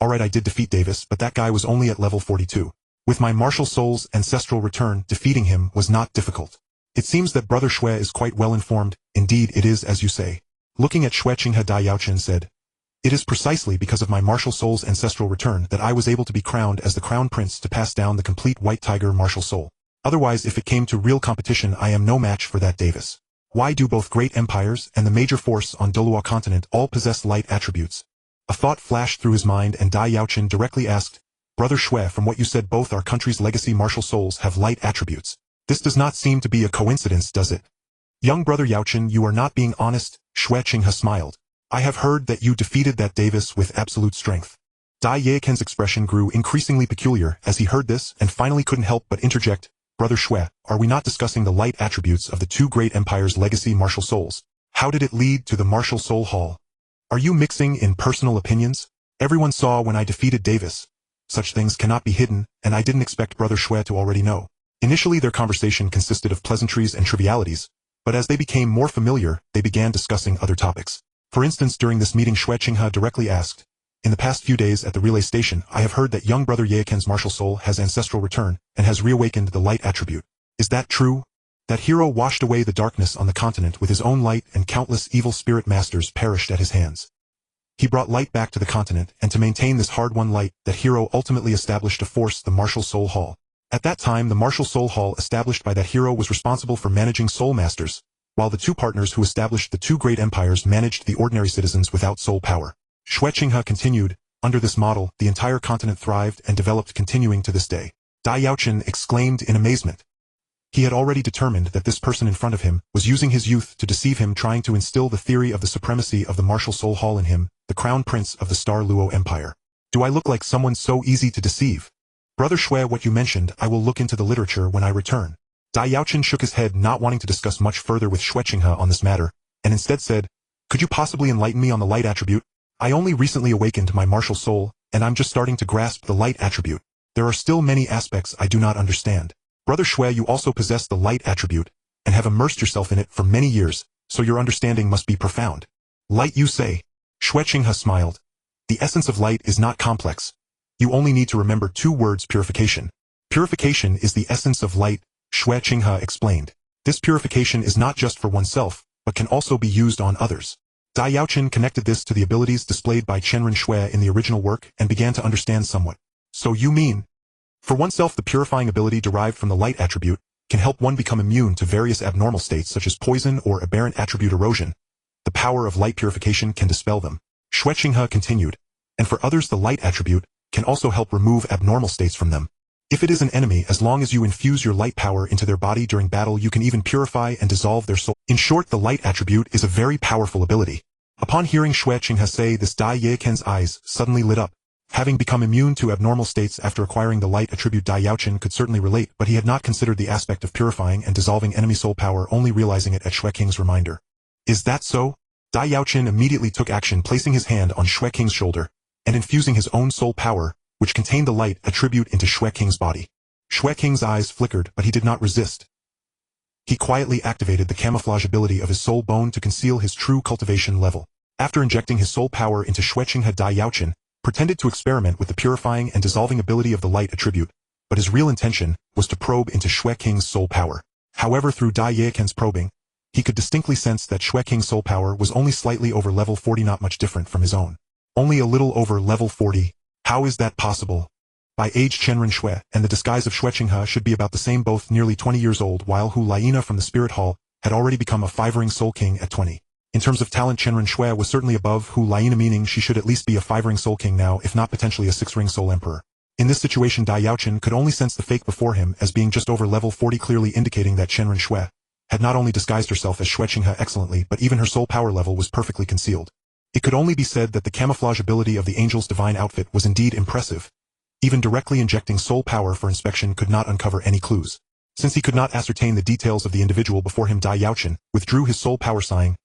Alright, I did defeat Davis, but that guy was only at level 42. With my martial soul's ancestral return, defeating him was not difficult. It seems that Brother Xue is quite well informed. Indeed, it is as you say. Looking at Xue Qinghe, Dai Yaochen said, It is precisely because of my martial soul's ancestral return that I was able to be crowned as the crown prince to pass down the complete White Tiger martial soul. Otherwise, if it came to real competition, I am no match for that Davis. Why do both great empires and the major force on Douluo Continent all possess light attributes? A thought flashed through his mind, and Dai Yaochen directly asked, Brother Xue, from what you said, both our country's legacy martial souls have light attributes. This does not seem to be a coincidence, does it? Young brother Yaochen, you are not being honest, Xue Qinghe smiled. I have heard that you defeated that Davis with absolute strength. Dai Yaochen's expression grew increasingly peculiar as he heard this and finally couldn't help but interject, Brother Xue, are we not discussing the light attributes of the two great empires' legacy martial souls? How did it lead to the martial soul hall? Are you mixing in personal opinions? Everyone saw when I defeated Davis. Such things cannot be hidden, and I didn't expect Brother Xue to already know. Initially their conversation consisted of pleasantries and trivialities, but as they became more familiar, they began discussing other topics. For instance, during this meeting, Xue Qinghe directly asked, In the past few days at the relay station, I have heard that young brother Yaochen's martial soul has ancestral return and has reawakened the light attribute. Is that true? That hero washed away the darkness on the continent with his own light, and countless evil spirit masters perished at his hands. He brought light back to the continent, and to maintain this hard-won light, that hero ultimately established a force, the Martial Soul Hall. At that time, the Martial Soul Hall established by that hero was responsible for managing soul masters, while the two partners who established the two great empires managed the ordinary citizens without soul power. Xue Qinghe continued, under this model, the entire continent thrived and developed, continuing to this day. Dai Yaochen exclaimed in amazement. He had already determined that this person in front of him was using his youth to deceive him, trying to instill the theory of the supremacy of the Martial Soul Hall in him, the crown prince of the Star Luo Empire. Do I look like someone so easy to deceive? Brother Xue, what you mentioned, I will look into the literature when I return. Dai Yaochen shook his head, not wanting to discuss much further with Xue Qinghe on this matter, and instead said, Could you possibly enlighten me on the light attribute? I only recently awakened my martial soul, and I'm just starting to grasp the light attribute. There are still many aspects I do not understand. Brother Xue, you also possess the light attribute, and have immersed yourself in it for many years, so your understanding must be profound. Light, you say? Xue Qinghe smiled. The essence of light is not complex. You only need to remember two words: purification. Purification is the essence of light, Xue Qinghe explained. This purification is not just for oneself, but can also be used on others. Dai Yaochen connected this to the abilities displayed by Chenren Xue in the original work and began to understand somewhat. So you mean, for oneself, the purifying ability derived from the light attribute can help one become immune to various abnormal states such as poison or aberrant attribute erosion. The power of light purification can dispel them. Xue Qinghe continued, and for others the light attribute can also help remove abnormal states from them. If it is an enemy, as long as you infuse your light power into their body during battle, you can even purify and dissolve their soul. In short, the light attribute is a very powerful ability. Upon hearing Xue Qinghe say this, Dai Yaochen's eyes suddenly lit up. Having become immune to abnormal states after acquiring the light attribute, Dai Yaochen could certainly relate, but he had not considered the aspect of purifying and dissolving enemy soul power, only realizing it at Xue Qing's reminder. Is that so? Dai Yaochen immediately took action, placing his hand on Xue Qing's shoulder, and infusing his own soul power, which contained the light attribute, into Xue Qing's body. Xue Qing's eyes flickered, but he did not resist. He quietly activated the camouflage ability of his soul bone to conceal his true cultivation level. After injecting his soul power into Xue Qinghe, Dai Yaochen pretended to experiment with the purifying and dissolving ability of the light attribute, but his real intention was to probe into Shui King's soul power. However, through Dai Yaochen's probing, he could distinctly sense that Shui King's soul power was only slightly over level 40, not much different from his own. Only a little over level 40. How is that possible? By age Chenren Shui and the disguise of Shui Qinghe should be about the same, both nearly 20 years old, while Hu Laina from the Spirit Hall had already become a 5-ring Soul King at 20. In terms of talent, Chenren Shui was certainly above Hu Laina, meaning she should at least be a 5-ring Soul King now, if not potentially a 6-ring Soul Emperor. In this situation, Dai Yaochen could only sense the fake before him as being just over level 40, clearly indicating that Chenren Shui had not only disguised herself as Shui Qinghe excellently, but even her soul power level was perfectly concealed. It could only be said that the camouflage ability of the angel's divine outfit was indeed impressive. Even directly injecting soul power for inspection could not uncover any clues. Since he could not ascertain the details of the individual before him, Dai Yaochen withdrew his soul power, sighing.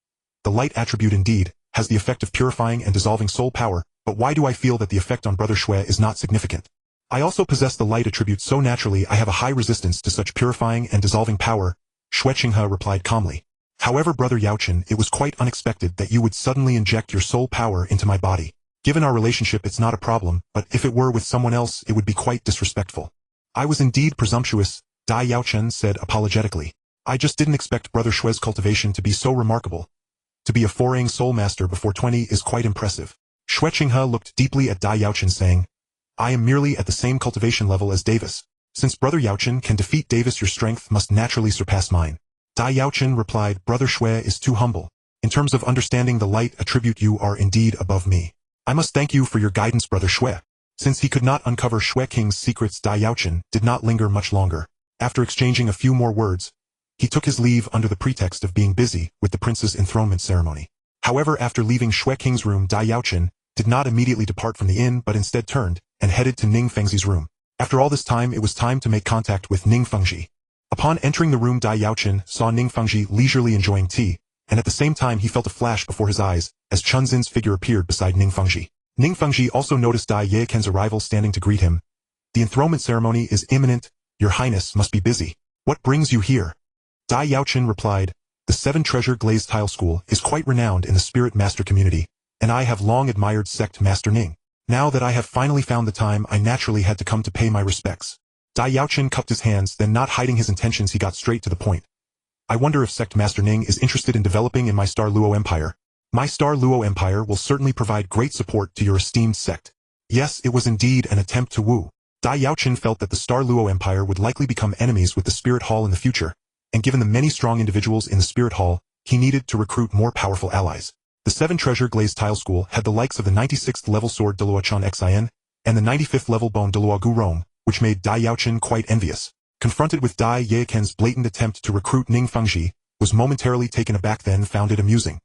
The light attribute indeed has the effect of purifying and dissolving soul power, but why do I feel that the effect on Brother Shui is not significant? I also possess the light attribute so naturally I have a high resistance to such purifying and dissolving power, Shui Qinghe replied calmly. However, Brother Yaochen, it was quite unexpected that you would suddenly inject your soul power into my body. Given our relationship, it's not a problem, but if it were with someone else, it would be quite disrespectful. I was indeed presumptuous, Dai Yaochen said apologetically. I just didn't expect Brother Shui's cultivation to be so remarkable. To be a 4-ring soul master before 20 is quite impressive. Shui Qinghe looked deeply at Dai Yaochen, saying, I am merely at the same cultivation level as Davis. Since Brother Yaochen can defeat Davis, your strength must naturally surpass mine. Dai Yaochen replied, Brother Shui is too humble. In terms of understanding the light attribute, you are indeed above me. I must thank you for your guidance, Brother Shui. Since he could not uncover Shui King's secrets, Dai Yaochen did not linger much longer. After exchanging a few more words, he took his leave under the pretext of being busy with the prince's enthronement ceremony. However, after leaving Shui King's room, Dai Yaochen did not immediately depart from the inn, but instead turned and headed to Ning Fengzi's room. After all this time, it was time to make contact with Ning Fengzi. Upon entering the room, Dai Yaochen saw Ning Fengzi leisurely enjoying tea, and at the same time he felt a flash before his eyes as Chun Xin's figure appeared beside Ning Fengzi. Ning Fengzi also noticed Dai Yaochen's arrival, standing to greet him. The enthronement ceremony is imminent. Your Highness must be busy. What brings you here? Dai Yaochen replied, the 7-treasure glazed tile school is quite renowned in the spirit master community, and I have long admired sect Master Ning. Now that I have finally found the time, I naturally had to come to pay my respects. Dai Yaochen cupped his hands, then not hiding his intentions, he got straight to the point. I wonder if sect Master Ning is interested in developing in my Star Luo Empire. My Star Luo Empire will certainly provide great support to your esteemed sect. Yes, it was indeed an attempt to woo. Dai Yaochen felt that the Star Luo Empire would likely become enemies with the Spirit Hall in the future, and given the many strong individuals in the Spirit Hall, he needed to recruit more powerful allies. The 7-treasure glazed tile school had the likes of the 96th level sword Douluo Xin and the 95th level bone Douluo Gu Rome, which made Dai Yaochen quite envious. Confronted with Dai Yaochen's blatant attempt to recruit Ning Fengzi, was momentarily taken aback, then found it amusing.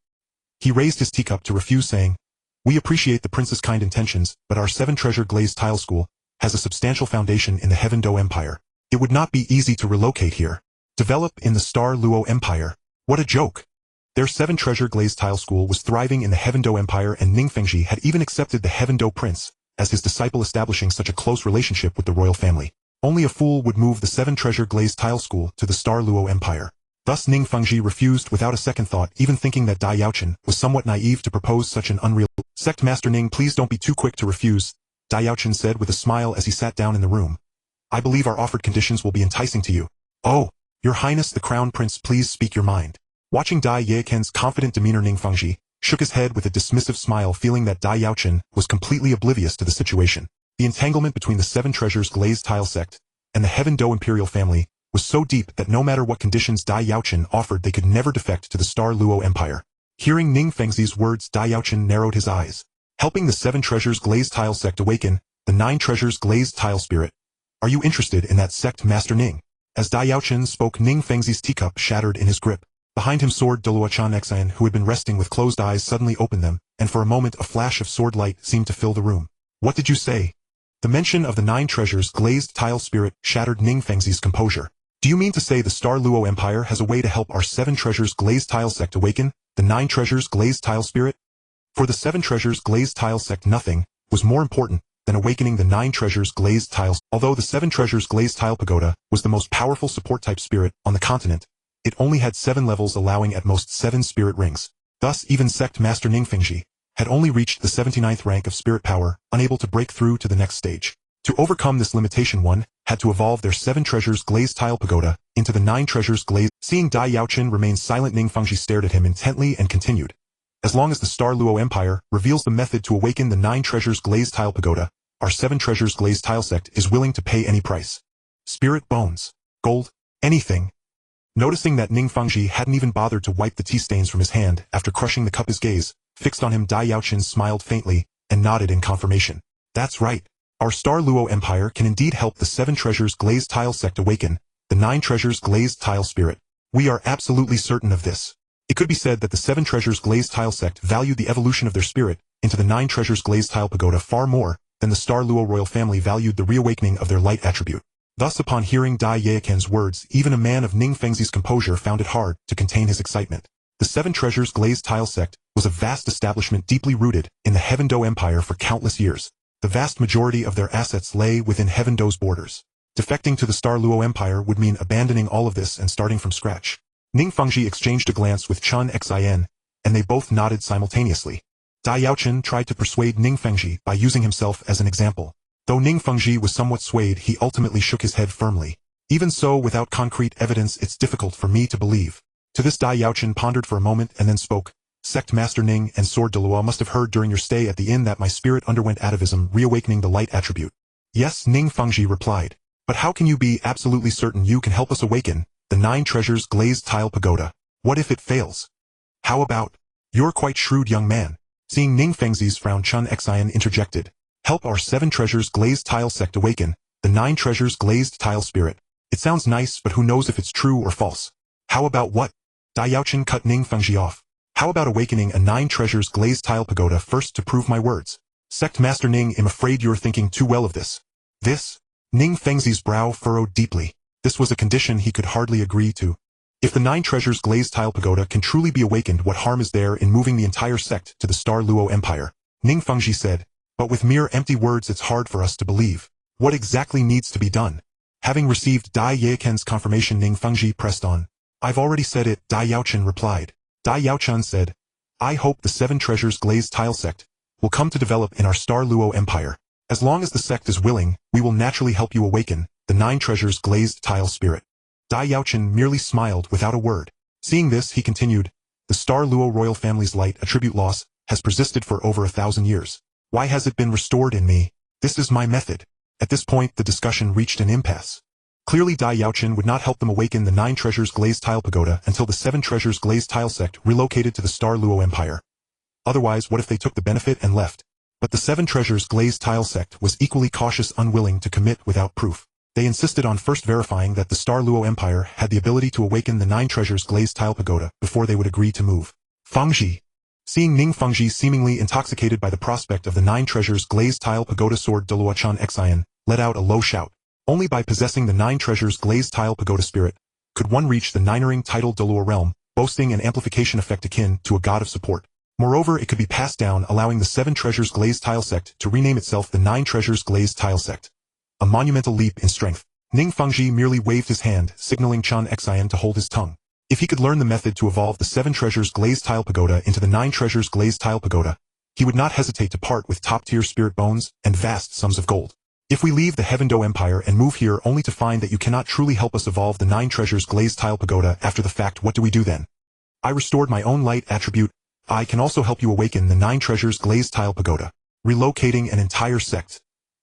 He raised his teacup to refuse, saying, We appreciate the prince's kind intentions, but our 7-treasure glazed tile school has a substantial foundation in the Heaven Do Empire. It would not be easy to relocate here. Develop in the Star Luo Empire. What a joke. Their 7-treasure glazed tile school was thriving in the Heaven Do Empire, and Ning Fengzi had even accepted the Heaven Do Prince as his disciple, establishing such a close relationship with the royal family. Only a fool would move the 7-treasure glazed tile school to the Star Luo Empire. Thus Ning Fengzi refused without a second thought, even thinking that Dai Yaochen was somewhat naive to propose such an unreal. Sect Master Ning, please don't be too quick to refuse, Dai Yaochen said with a smile as he sat down in the room. I believe our offered conditions will be enticing to you. Oh, Your Highness the Crown Prince, please speak your mind. Watching Dai Yaochen's confident demeanor, Ning Fengzi shook his head with a dismissive smile, feeling that Dai Yaochen was completely oblivious to the situation. The entanglement between the 7 treasures glazed tile sect and the Heaven Do imperial family was so deep that no matter what conditions Dai Yaochen offered, they could never defect to the Star Luo Empire. Hearing Ning Fengzi's words, Dai Yaochen narrowed his eyes. Helping the 7 treasures glazed tile sect awaken the 9 treasures glazed tile spirit. Are you interested in that sect, Master Ning? As Dai Yaochen spoke, Ning Fengzi's teacup shattered in his grip. Behind him, sword Douluo Xin, who had been resting with closed eyes, suddenly opened them, and for a moment a flash of sword light seemed to fill the room. What did you say? The mention of the 9 treasures glazed tile spirit shattered Ning Fengzi's composure. Do you mean to say the Star Luo Empire has a way to help our 7 treasures glazed tile sect awaken the 9 treasures glazed tile spirit? For the 7 treasures glazed tile sect, nothing was more important than awakening the 9 treasures glazed tiles. Although the 7 treasures glazed tile pagoda was the most powerful support type spirit on the continent, it only had 7 levels, allowing at most 7 spirit rings. Thus even sect Master Ning Fengzi had only reached the 79th rank of spirit power, unable to break through to the next stage. To overcome this limitation, one had to evolve their 7 treasures glazed tile pagoda into the 9 treasures glazed. Seeing Dai Yaochen remain silent, Ning Fengji stared at him intently and continued. As long as the Star Luo Empire reveals the method to awaken the 9 treasures glazed tile pagoda, our 7 treasures glazed tile sect is willing to pay any price. Spirit bones, gold, anything. Noticing that Ning Fengji hadn't even bothered to wipe the tea stains from his hand after crushing the cup, his gaze fixed on him, Dai Yaochen smiled faintly and nodded in confirmation. That's right. Our Star Luo Empire can indeed help the 7 treasures glazed tile sect awaken the 9 treasures glazed tile spirit. We are absolutely certain of this. It could be said that the 7 treasures glazed tile sect valued the evolution of their spirit into the 9 treasures glazed tile pagoda far more than the Star Luo royal family valued the reawakening of their light attribute. Thus, upon hearing Dai Yaochen's words, even a man of Ning Fengzi's composure found it hard to contain his excitement. The 7 treasures glazed tile sect was a vast establishment deeply rooted in the Douluo Empire for countless years. The vast majority of their assets lay within Douluo's borders. Defecting to the Star Luo Empire would mean abandoning all of this and starting from scratch. Ning Fengji exchanged a glance with Chun Xin, and they both nodded simultaneously. Dai Yaochen tried to persuade Ning Fengji by using himself as an example. Though Ning Fengji was somewhat swayed, he ultimately shook his head firmly. Even so, without concrete evidence, it's difficult for me to believe. To this, Dai Yaochen pondered for a moment and then spoke. Sect Master Ning and Sword Douluo must have heard during your stay at the inn that my spirit underwent atavism, reawakening the light attribute. Yes, Ning Fengji replied. But how can you be absolutely certain you can help us awaken the 9 treasures glazed tile pagoda? What if it fails? How about? You're quite shrewd, young man. Seeing Ning Fengzi's frown, Chun Xin interjected. Help our 7 treasures glazed tile sect awaken the 9 treasures glazed tile spirit. It sounds nice, but who knows if it's true or false. How about what? Dai Yaochen cut Ning Fengji off. How about awakening a 9 treasures glazed tile pagoda first to prove my words? Sect Master Ning, I'm afraid you're thinking too well of this. This? Ning Fengzi's brow furrowed deeply. This was a condition he could hardly agree to. If the 9 treasures glazed tile pagoda can truly be awakened, what harm is there in moving the entire sect to the Star Luo Empire? Ning Fengji said. But with mere empty words it's hard for us to believe. What exactly needs to be done? Having received Dai Yaochen's confirmation, Ning Fengji pressed on. I've already said it, Dai Yaochen replied. Dai Yaochen said, I hope the 7 treasures glazed tile sect will come to develop in our Star Luo Empire. As long as the sect is willing, we will naturally help you awaken the 9 treasures glazed tile spirit. Dai Yaochen merely smiled without a word. Seeing this, he continued, the Star Luo royal family's light attribute loss has persisted for over 1,000 years. Why has it been restored in me? This is my method. At this point, the discussion reached an impasse. Clearly, Dai Yaochen would not help them awaken the 9 treasures glazed tile pagoda until the 7 treasures glazed tile sect relocated to the Star Luo Empire. Otherwise, what if they took the benefit and left? But the 7 treasures glazed tile sect was equally cautious, unwilling to commit without proof. They insisted on first verifying that the Star Luo Empire had the ability to awaken the 9 treasures glazed tile pagoda before they would agree to move. Fengji. Seeing Ning Fengji seemingly intoxicated by the prospect of the 9 treasures glazed tile pagoda, Sword Douluo Chun Xin let out a low shout. Only by possessing the 9 treasures glazed tile pagoda spirit could one reach the 9ring titled Douluo realm, boasting an amplification effect akin to a god of support. Moreover, it could be passed down, allowing the 7 treasures glazed tile sect to rename itself the 9 treasures glazed tile sect. A monumental leap in strength. Ning Fengji merely waved his hand, signaling Chun Xin to hold his tongue. If he could learn the method to evolve the 7 treasures glazed tile pagoda into the 9 treasures glazed tile pagoda, he would not hesitate to part with top-tier spirit bones and vast sums of gold. If we leave the Douluo Empire and move here only to find that you cannot truly help us evolve the 9 treasures glazed tile pagoda after the fact, what do we do then? I restored my own light attribute. I can also help you awaken the 9 treasures glazed tile pagoda, relocating an entire sect.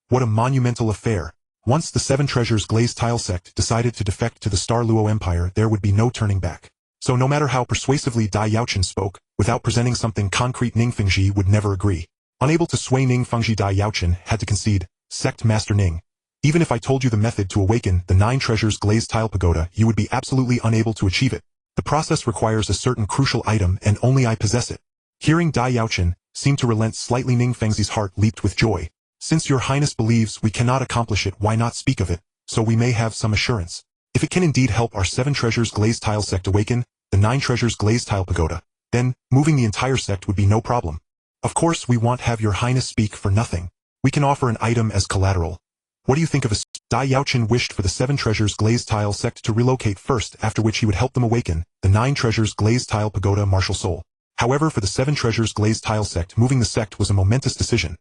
What a monumental affair. Once the 7 treasures glazed tile sect decided to defect to the Star Luo Empire, there would be no turning back. So no matter how persuasively Dai Yaochen spoke, without presenting something concrete, Ning Fengji would never agree. Unable to sway Ning Fengji, Dai Yaochen had to concede. Sect Master Ning, even if I told you the method to awaken the 9 treasures glazed tile pagoda, you would be absolutely unable to achieve it. The process requires a certain crucial item and only I possess it. Hearing Dai Yaochen seemed to relent slightly, Ning Fengzi's heart leaped with joy. Since your highness believes we cannot accomplish it, why not speak of it, so we may have some assurance. If it can indeed help our 7 treasures glazed tile sect awaken the 9 treasures glazed tile pagoda, then moving the entire sect would be no problem. Of course we won't have your highness speak for nothing. We can offer an item as collateral. What do you think of a... Dai Yaochen wished for the 7 treasures glazed tile sect to relocate first, after which he would help them awaken the 9 treasures glazed tile pagoda martial soul. However, for the Seven Treasures Glazed Tile sect, moving the sect was a momentous decision.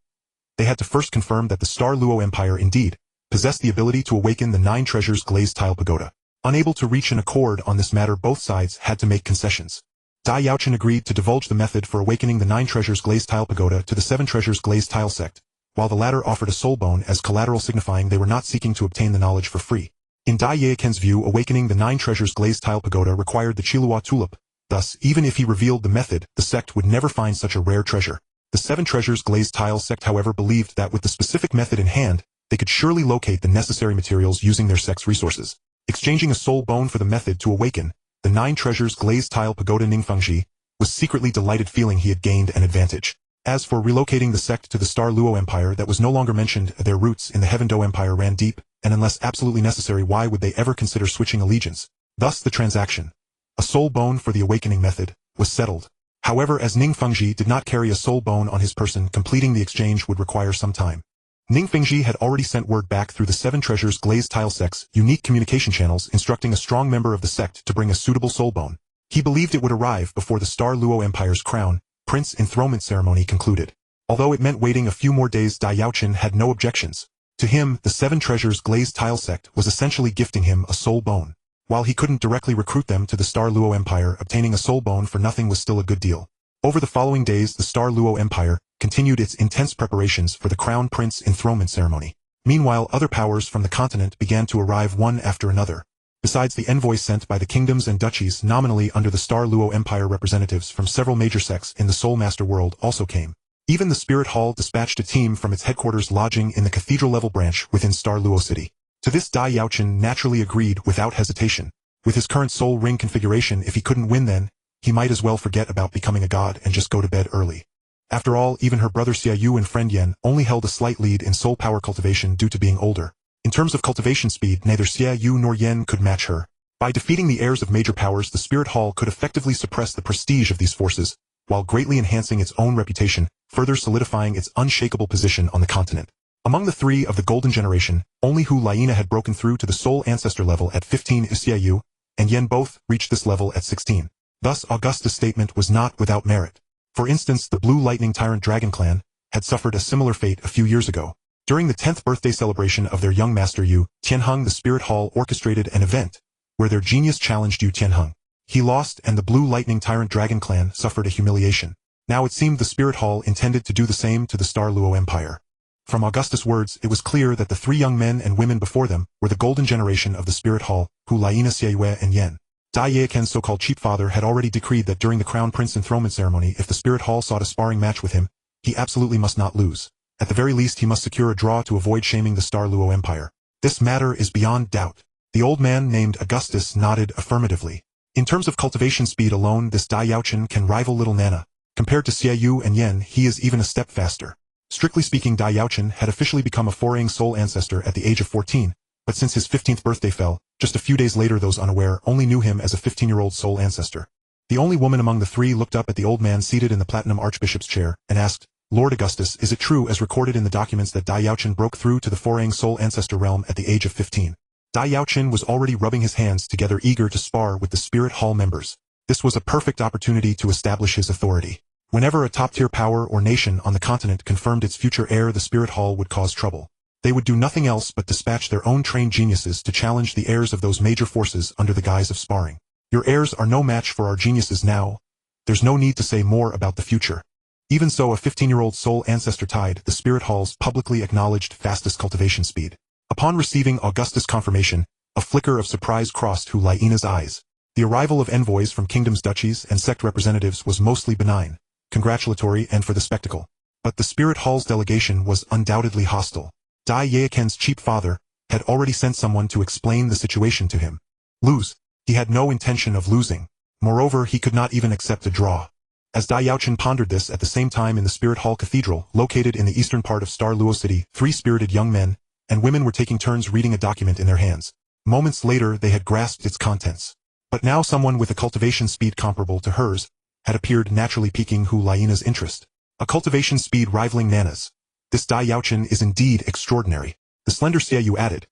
They had to first confirm that the Star Luo Empire indeed possessed the ability to awaken the 9 Treasures Glazed Tile Pagoda. Unable to reach an accord on this matter, both sides had to make concessions. Dai Yaochen agreed to divulge the method for awakening the 9 Treasures Glazed Tile Pagoda to the 7 Treasures Glazed Tile sect, while the latter offered a soul bone as collateral, signifying they were not seeking to obtain the knowledge for free. In Dai Yaochen's view, awakening the 9 Treasures Glazed Tile Pagoda required the Chilua Tulip. Thus, even if he revealed the method, the sect would never find such a rare treasure. The 7 Treasures Glazed Tile sect, however, believed that with the specific method in hand, they could surely locate the necessary materials using their sect's resources. Exchanging a soul bone for the method to awaken the 9 Treasures Glazed Tile Pagoda, Ningfengji was secretly delighted, feeling he had gained an advantage. As for relocating the sect to the Star Luo Empire, that was no longer mentioned. Their roots in the Heaven Do Empire ran deep, and unless absolutely necessary, why would they ever consider switching allegiance? Thus the transaction, a soul bone for the awakening method, was settled. However, as Ningfengji did not carry a soul bone on his person, completing the exchange would require some time. Ningfengji had already sent word back through the 7 Treasures Glazed Tile sect's unique communication channels, instructing a strong member of the sect to bring a suitable soul bone. He believed it would arrive before the Star Luo Empire's crown prince enthronement ceremony concluded. Although it meant waiting a few more days, Dai Yaochen had no objections. To him, the 7 Treasures Glazed Tile sect was essentially gifting him a soul bone. While he couldn't directly recruit them to the Star Luo Empire, obtaining a soul bone for nothing was still a good deal. Over the following days, the Star Luo Empire continued its intense preparations for the Crown Prince enthronement ceremony. Meanwhile, other powers from the continent began to arrive one after another. Besides the envoys sent by the kingdoms and duchies nominally under the Star Luo Empire, representatives from several major sects in the Soul Master world also came. Even the Spirit Hall dispatched a team from its headquarters lodging in the cathedral-level branch within Star Luo City. To this, Dai Yaochen naturally agreed without hesitation. With his current soul ring configuration, if he couldn't win, then he might as well forget about becoming a god and just go to bed early. After all, even her brother Xia Yu and friend Yan only held a slight lead in soul power cultivation due to being older. In terms of cultivation speed, neither Xia Yu nor Yan could match her. By defeating the heirs of major powers, the Spirit Hall could effectively suppress the prestige of these forces, while greatly enhancing its own reputation, further solidifying its unshakable position on the continent. Among the 3 of the Golden Generation, only Hu Laina had broken through to the Soul Ancestor level at 15. Xia Yu and Yan both reached this level at 16. Thus, Augusta's statement was not without merit. For instance, the Blue Lightning Tyrant Dragon Clan had suffered a similar fate a few years ago. During the 10th birthday celebration of their young master Yu Tianheng, the Spirit Hall orchestrated an event where their genius challenged Yu Tianheng. He lost, and the Blue Lightning Tyrant Dragon Clan suffered a humiliation. Now it seemed the Spirit Hall intended to do the same to the Star Luo Empire. From Augusta's words, it was clear that the 3 young men and women before them were the golden generation of the Spirit Hall, Hu Laina, Xie Yue, and Yan. Dai Yaochen's so-called cheap father had already decreed that during the Crown Prince enthronement ceremony, if the Spirit Hall sought a sparring match with him, he absolutely must not lose. At the very least, he must secure a draw to avoid shaming the Star Luo Empire. This matter is beyond doubt. The old man named Augustus nodded affirmatively. In terms of cultivation speed alone, this Dai Yaochen can rival little Nana. Compared to Xia Yu and Yan, he is even a step faster. Strictly speaking, Dai Yaochen had officially become a foraying soul ancestor at the age of 14, but since his 15th birthday fell, just a few days later, those unaware only knew him as a 15-year-old soul ancestor. The only woman among the 3 looked up at the old man seated in the Platinum Archbishop's chair and asked, "Lord Augustus, is it true as recorded in the documents that Dai Yaochen broke through to the foraying soul ancestor realm at the age of 15? Dai Yaochen was already rubbing his hands together, eager to spar with the Spirit Hall members. This was a perfect opportunity to establish his authority. Whenever a top-tier power or nation on the continent confirmed its future heir, the Spirit Hall would cause trouble. They would do nothing else but dispatch their own trained geniuses to challenge the heirs of those major forces under the guise of sparring. Your heirs are no match for our geniuses now. There's no need to say more about the future." Even so, a 15-year-old soul ancestor tied the Spirit Hall's publicly acknowledged fastest cultivation speed. Upon receiving Augustus' confirmation, a flicker of surprise crossed Hu Laina's eyes. The arrival of envoys from kingdoms, duchies, and sect representatives was mostly benign, congratulatory, and for the spectacle. But the Spirit Hall's delegation was undoubtedly hostile. Dai Yaochen's cheap father had already sent someone to explain the situation to him. Lose. He had no intention of losing. Moreover, he could not even accept a draw. As Dai Yaochen pondered this, at the same time in the Spirit Hall Cathedral, located in the eastern part of Star Luo City, 3 spirited young men and women were taking turns reading a document in their hands. Moments later, they had grasped its contents. But now someone with a cultivation speed comparable to hers had appeared, naturally piquing Hu Laina's interest. A cultivation speed rivaling Nana's. This Dai Yaochen is indeed extraordinary. The slender Xia Yu added.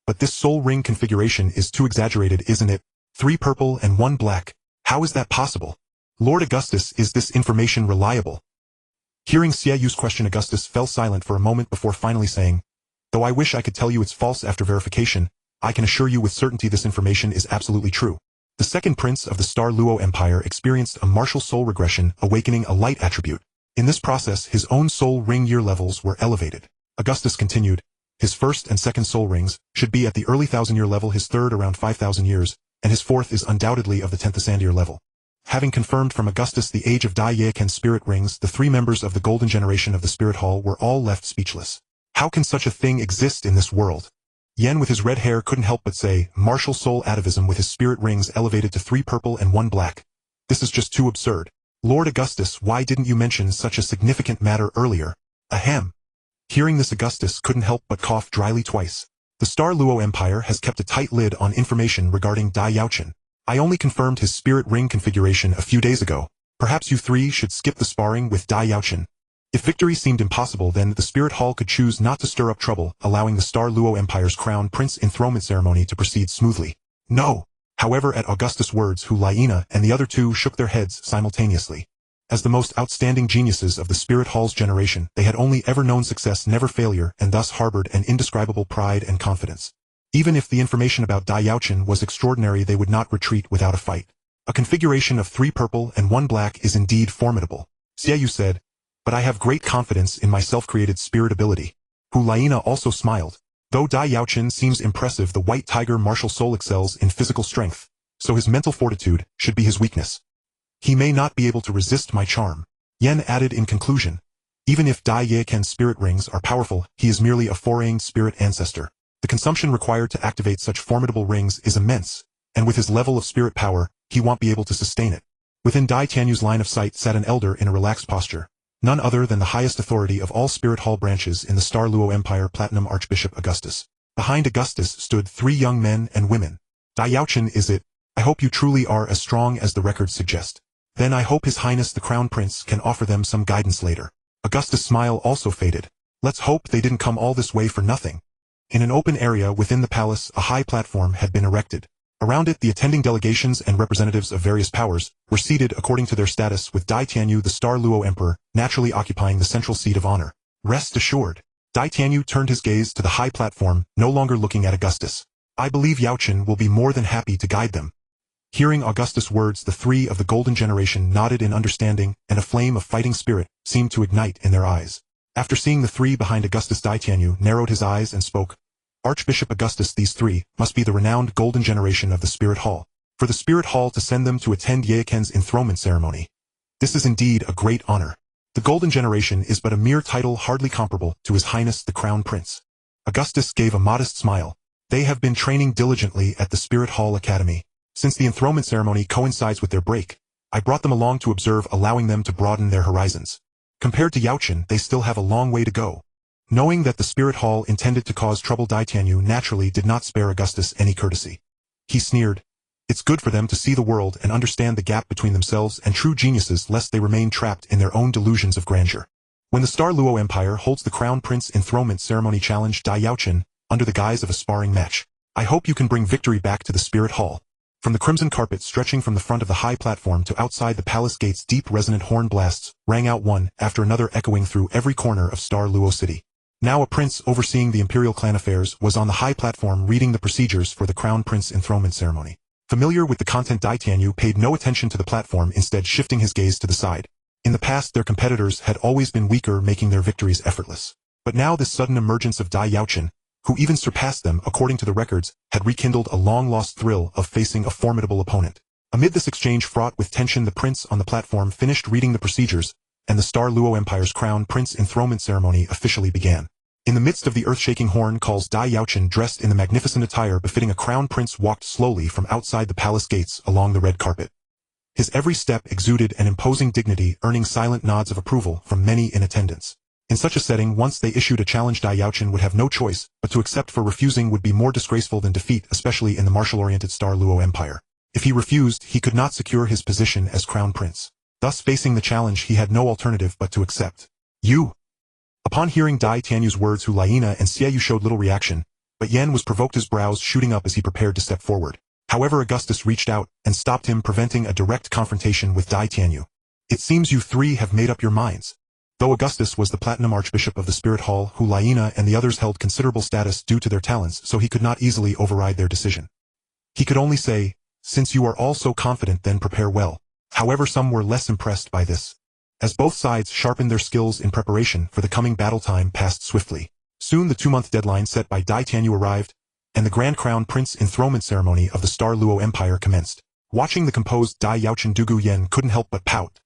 But this soul ring configuration is too exaggerated, isn't it? 3 purple and 1 black. How is that possible? Lord Augustus, is this information reliable? Hearing Xiayu's question, Augustus fell silent for a moment before finally saying, though I wish I could tell you it's false after verification, I can assure you with certainty this information is absolutely true. The second prince of the Star Luo Empire experienced a martial soul regression, awakening a light attribute. In this process, his own soul ring year levels were elevated. Augustus continued, his first and second soul rings should be at the early 1,000-year level, his third around 5,000 years, and his fourth is undoubtedly of the 10th ascend-year level. Having confirmed from Augustus the age of Dai Yaochen's spirit rings, the three members of the golden generation of the Spirit Hall were all left speechless. How can such a thing exist in this world? Yen with his red hair couldn't help but say, martial soul atavism with his spirit rings elevated to 3 purple and 1 black. This is just too absurd. Lord Augustus, why didn't you mention such a significant matter earlier? Ahem. Hearing this, Augustus couldn't help but cough dryly twice. The Star Luo Empire has kept a tight lid on information regarding Dai Yaochen. I only confirmed his spirit ring configuration a few days ago. Perhaps you three should skip the sparring with Dai Yaochen. If victory seemed impossible, then the Spirit Hall could choose not to stir up trouble, allowing the Star Luo Empire's crown prince enthronement ceremony to proceed smoothly. No. However, at Augustus' words, Hu Laina and the other two shook their heads simultaneously. As the most outstanding geniuses of the Spirit Hall's generation, they had only ever known success, never failure, and thus harbored an indescribable pride and confidence. Even if the information about Dai Yaochen was extraordinary, they would not retreat without a fight. A configuration of 3 purple and 1 black is indeed formidable, Xiaoyu said, but I have great confidence in my self-created spirit ability. Hu Laina also smiled. Though Dai Yaochen seems impressive, the White Tiger martial soul excels in physical strength, so his mental fortitude should be his weakness. He may not be able to resist my charm. Yen added in conclusion. Even if Dai Yaochen's spirit rings are powerful, he is merely a foreign spirit ancestor. The consumption required to activate such formidable rings is immense, and with his level of spirit power, he won't be able to sustain it. Within Dai Tianyu's line of sight sat an elder in a relaxed posture, none other than the highest authority of all Spirit Hall branches in the Star Luo Empire, Platinum Archbishop Augustus. Behind Augustus stood 3 young men and women. Dai Yaochen, is it? I hope you truly are as strong as the records suggest. Then I hope His Highness the Crown Prince can offer them some guidance later. Augustus' smile also faded. Let's hope they didn't come all this way for nothing. In an open area within the palace, a high platform had been erected. Around it, the attending delegations and representatives of various powers were seated according to their status, with Dai Tianyu, the Star Luo Emperor, naturally occupying the central seat of honor. Rest assured. Dai Tianyu turned his gaze to the high platform, no longer looking at Augustus. I believe Yaochen will be more than happy to guide them. Hearing Augustus' words, the 3 of the golden generation nodded in understanding, and a flame of fighting spirit seemed to ignite in their eyes. After seeing the 3 behind Augustus, Dai Tianyu narrowed his eyes and spoke. Archbishop Augustus, these 3 must be the renowned golden generation of the Spirit Hall. For the Spirit Hall to send them to attend Yaochen's enthronement ceremony. This is indeed a great honor. The golden generation is but a mere title hardly comparable to His Highness the Crown Prince. Augustus gave a modest smile. They have been training diligently at the Spirit Hall Academy. Since the enthronement ceremony coincides with their break, I brought them along to observe, allowing them to broaden their horizons. Compared to Yaochen, they still have a long way to go. Knowing that the Spirit Hall intended to cause trouble, Dai Tianyu naturally did not spare Augustus any courtesy. He sneered. It's good for them to see the world and understand the gap between themselves and true geniuses, lest they remain trapped in their own delusions of grandeur. When the Star Luo Empire holds the Crown Prince enthronement ceremony, challenged Dai Yaochen, under the guise of a sparring match. I hope you can bring victory back to the Spirit Hall. From the crimson carpet stretching from the front of the high platform to outside the palace gates, deep resonant horn blasts rang out one after another, echoing through every corner of Star Luo City. Now a prince overseeing the imperial clan affairs was on the high platform reading the procedures for the Crown Prince enthronement ceremony. Familiar with the content, Dai Tianyu paid no attention to the platform, instead shifting his gaze to the side. In the past, their competitors had always been weaker, making their victories effortless. But now this sudden emergence of Dai Yaochen, who even surpassed them according to the records, had rekindled a long-lost thrill of facing a formidable opponent. Amid this exchange fraught with tension, the prince on the platform finished reading the procedures, and the Star Luo Empire's Crown Prince enthronement ceremony officially began. In the midst of the earth-shaking horn calls, Dai Yaochen, dressed in the magnificent attire befitting a crown prince, walked slowly from outside the palace gates along the red carpet. His every step exuded an imposing dignity, earning silent nods of approval from many in attendance. In such a setting, once they issued a challenge, Dai Yaochen would have no choice but to accept, for refusing would be more disgraceful than defeat, especially in the martial-oriented Star Luo Empire. If he refused, he could not secure his position as crown prince. Thus, facing the challenge, he had no alternative but to accept. You! Upon hearing Dai Tianyu's words, Hu Laina and Xiaoyu showed little reaction, but Yen was provoked, his brows shooting up as he prepared to step forward. However, Augustus reached out and stopped him, preventing a direct confrontation with Dai Tianyu. It seems you three have made up your minds. Though Augustus was the Platinum Archbishop of the Spirit Hall, Hu Liena and the others held considerable status due to their talents, so he could not easily override their decision. He could only say, "Since you are all so confident, then prepare well." However, some were less impressed by this. As both sides sharpened their skills in preparation for the coming battle, time passed swiftly. Soon the 2-month deadline set by Dai Tianyu arrived, and the Grand Crown Prince enthronement ceremony of the Star Luo Empire commenced. Watching the composed Dai Yaochen, Dugu Yen couldn't help but pout.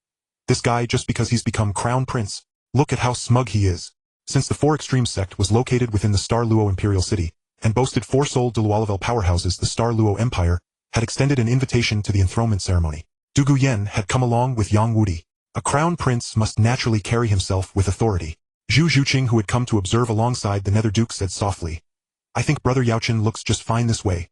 This guy, just because he's become Crown Prince, look at how smug he is. Since the Four Extremes sect was located within the Star Luo Imperial City, and boasted 4 sole Deluo powerhouses, the Star Luo Empire had extended an invitation to the enthronement ceremony. Dugu Yen had come along with Yang Wudi. A crown prince must naturally carry himself with authority. Zhu Zhuqing, who had come to observe alongside the Nether Duke, said softly, "I think Brother Yaochen looks just fine this way.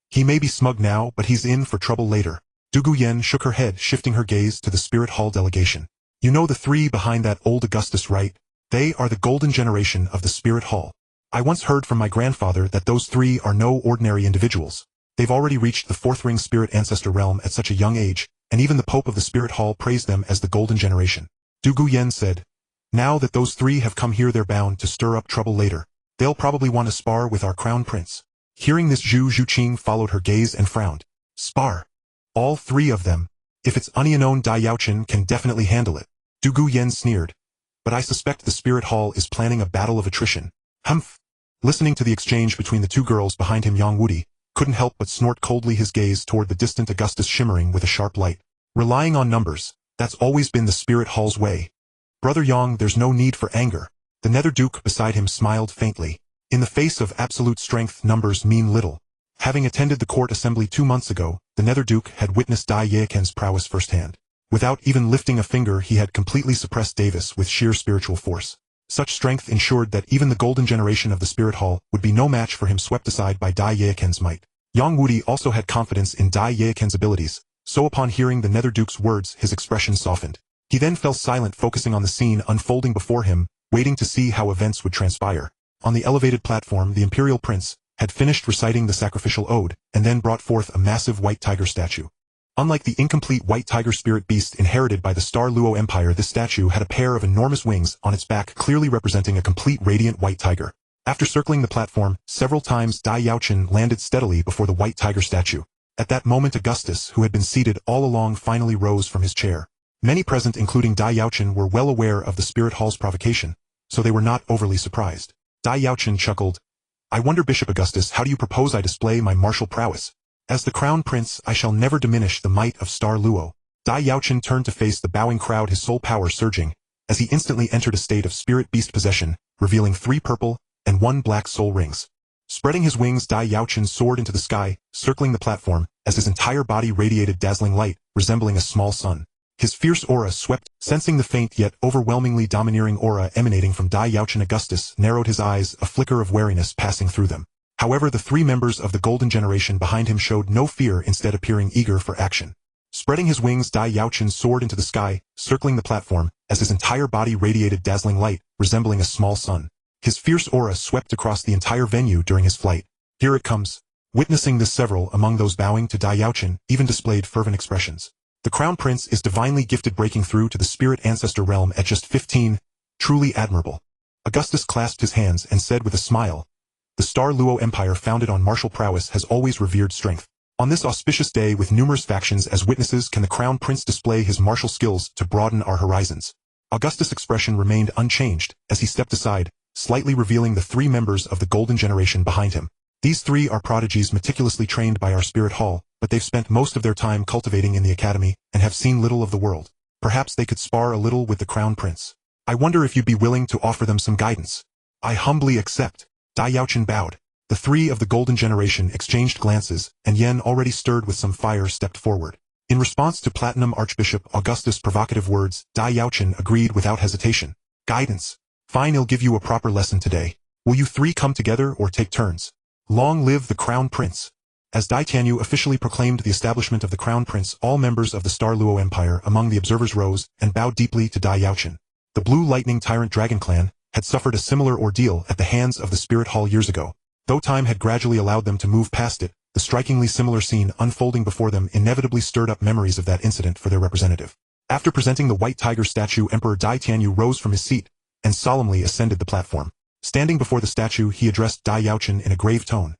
He may be smug now, but he's in for trouble later." Dugu Yen shook her head, shifting her gaze to the Spirit Hall delegation. "You know the 3 behind that old Augustus, right? They are the golden generation of the Spirit Hall. I once heard from my grandfather that those 3 are no ordinary individuals. They've already reached the 4th ring spirit ancestor realm at such a young age, and even the Pope of the Spirit Hall praised them as the golden generation." Dugu Yen said, "Now that those 3 have come here, they're bound to stir up trouble later. They'll probably want to spar with our crown prince." Hearing this, Zhu Zhuqing followed her gaze and frowned. "Spar? All 3 of them? If it's unknown, Dai Yaochen can definitely handle it." Dugu Yen sneered. "But I suspect the Spirit Hall is planning a battle of attrition." Humph! Listening to the exchange between the 2 girls behind him, Yang Wudi couldn't help but snort coldly, his gaze toward the distant Augustus shimmering with a sharp light. "Relying on numbers, that's always been the Spirit Hall's way. Brother Yang, there's no need for anger." The Nether Duke beside him smiled faintly. In the face of absolute strength, numbers mean little. Having attended the court assembly 2 months ago, the Nether Duke had witnessed Dai Yaochen's prowess firsthand. Without even lifting a finger, he had completely suppressed Davis with sheer spiritual force. Such strength ensured that even the golden generation of the Spirit Hall would be no match for him, swept aside by Dai Yaochen's might. Yang Wudi also had confidence in Dai Yaochen's abilities, so upon hearing the Nether Duke's words, his expression softened. He then fell silent, focusing on the scene unfolding before him, waiting to see how events would transpire. On the elevated platform, the Imperial Prince had finished reciting the sacrificial ode, and then brought forth a massive white tiger statue. Unlike the incomplete white tiger spirit beast inherited by the Star Luo Empire, this statue had a pair of enormous wings on its back, clearly representing a complete radiant white tiger. After circling the platform several times, Dai Yaochen landed steadily before the white tiger statue. At that moment, Augustus, who had been seated all along, finally rose from his chair. Many present, including Dai Yaochen, were well aware of the Spirit Hall's provocation, so they were not overly surprised. Dai Yaochen chuckled, "I wonder, Bishop Augustus, how do you propose I display my martial prowess? As the Crown Prince, I shall never diminish the might of Star Luo." Dai Yaochen turned to face the bowing crowd, his soul power surging, as he instantly entered a state of spirit beast possession, revealing 3 purple and 1 black soul rings. Spreading his wings, Dai Yaochen soared into the sky, circling the platform, as his entire body radiated dazzling light, resembling a small sun. His fierce aura swept, sensing the faint yet overwhelmingly domineering aura emanating from Dai Yaochen. Augustus narrowed his eyes, a flicker of wariness passing through them. However, the 3 members of the golden generation behind him showed no fear, instead appearing eager for action. Spreading his wings, Dai Yaochen soared into the sky, circling the platform, as his entire body radiated dazzling light, resembling a small sun. His fierce aura swept across the entire venue during his flight. "Here it comes." Witnessing this, several among those bowing to Dai Yaochen even displayed fervent expressions. The Crown Prince is divinely gifted, breaking through to the spirit ancestor realm at just 15. Truly admirable. Augustus clasped his hands and said with a smile, "The Star Luo Empire, founded on martial prowess, has always revered strength. On this auspicious day, with numerous factions as witnesses, can the Crown Prince display his martial skills to broaden our horizons." Augustus' expression remained unchanged as he stepped aside, slightly revealing the 3 members of the golden generation behind him. These 3 are prodigies meticulously trained by our Spirit Hall, but they've spent most of their time cultivating in the academy and have seen little of the world. Perhaps they could spar a little with the Crown Prince. I wonder if you'd be willing to offer them some guidance. I humbly accept. Dai Yaochen bowed. The 3 of the golden generation exchanged glances, and Yen, already stirred with some fire, stepped forward. In response to Platinum Archbishop Augustus' provocative words, Dai Yaochen agreed without hesitation. "Guidance. Fine, I'll give you a proper lesson today. Will you 3 come together or take turns? Long live the Crown Prince." As Dai Tianyu officially proclaimed the establishment of the Crown Prince, all members of the Star Luo Empire among the observers rose and bowed deeply to Dai Yaochen. The Blue Lightning Tyrant Dragon Clan had suffered a similar ordeal at the hands of the Spirit Hall years ago. Though time had gradually allowed them to move past it, The strikingly similar scene unfolding before them inevitably stirred up memories of that incident for their representative. After presenting the white tiger statue, Emperor Dai Tianyu rose from his seat and solemnly ascended the platform. Standing before the statue, he addressed Dai Yaochen in a grave tone.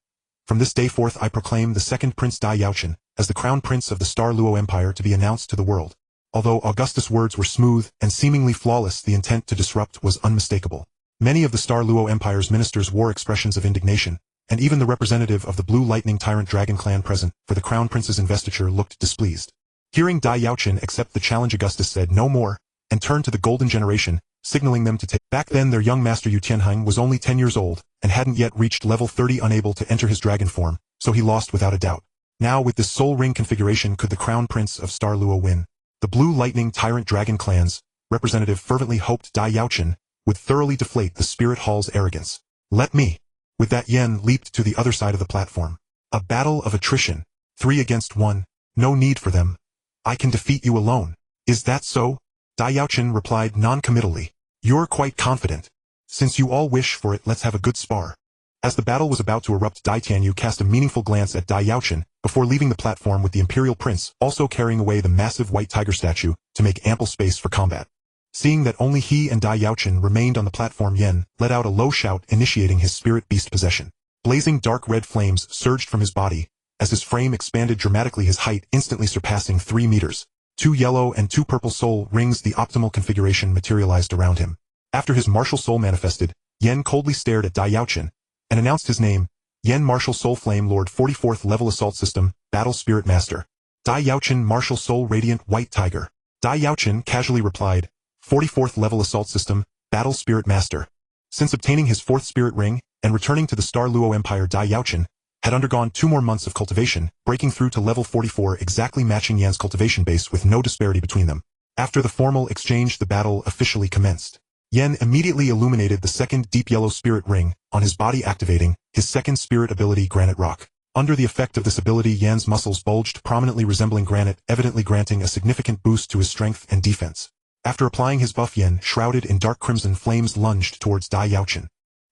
From this day forth I proclaim the second Prince Dai Yaochen as the crown prince of the Star Luo Empire to be announced to the world. Although Augustus' words were smooth and seemingly flawless, the intent to disrupt was unmistakable. Many of the Star Luo Empire's ministers wore expressions of indignation, and even the representative of the Blue Lightning Tyrant Dragon clan present for the crown prince's investiture looked displeased. Hearing Dai Yaochen accept the challenge, Augustus said no more, and turned to the Golden Generation, signaling them to take. Back then their young master Yu Tianheng was only 10 years old, and hadn't yet reached level 30, unable to enter his dragon form, so he lost without a doubt. Now with this soul ring configuration, could the crown prince of Star Luo win? The Blue Lightning Tyrant Dragon clan's representative fervently hoped Dai Yaochen would thoroughly deflate the Spirit Hall's arrogance. Let me. With that, Yen leaped to the other side of the platform. A battle of attrition. 3 against 1. No need for them. I can defeat you alone. Is that so? Dai Yaochen replied non-committally. You're quite confident. Since you all wish for it, let's have a good spar. As the battle was about to erupt, Dai Tianyu cast a meaningful glance at Dai Yaochen before leaving the platform, with the Imperial Prince also carrying away the massive white tiger statue to make ample space for combat. Seeing that only he and Dai Yaochen remained on the platform, Yen let out a low shout, initiating his spirit beast possession. Blazing dark red flames surged from his body as his frame expanded dramatically, his height instantly surpassing 3 meters. 2 yellow and 2 purple soul rings, the optimal configuration, materialized around him. After his martial soul manifested, Yen coldly stared at Dai Yaochen and announced his name: Yen Martial Soul Flame Lord, 44th Level Assault System, Battle Spirit Master. Dai Yaochen Martial Soul Radiant White Tiger. Dai Yaochen casually replied, 44th Level Assault System, Battle Spirit Master. Since obtaining his 4th Spirit Ring and returning to the Star Luo Empire, Dai Yaochen had undergone 2 more months of cultivation, breaking through to level 44, exactly matching Yan's cultivation base with no disparity between them. After the formal exchange, the battle officially commenced. Yen immediately illuminated the 2nd deep yellow spirit ring on his body, activating his 2nd spirit ability, Granite Rock. Under the effect of this ability, Yan's muscles bulged prominently, resembling granite, evidently granting a significant boost to his strength and defense. After applying his buff, Yen, shrouded in dark crimson flames, lunged towards Dai Yaochen.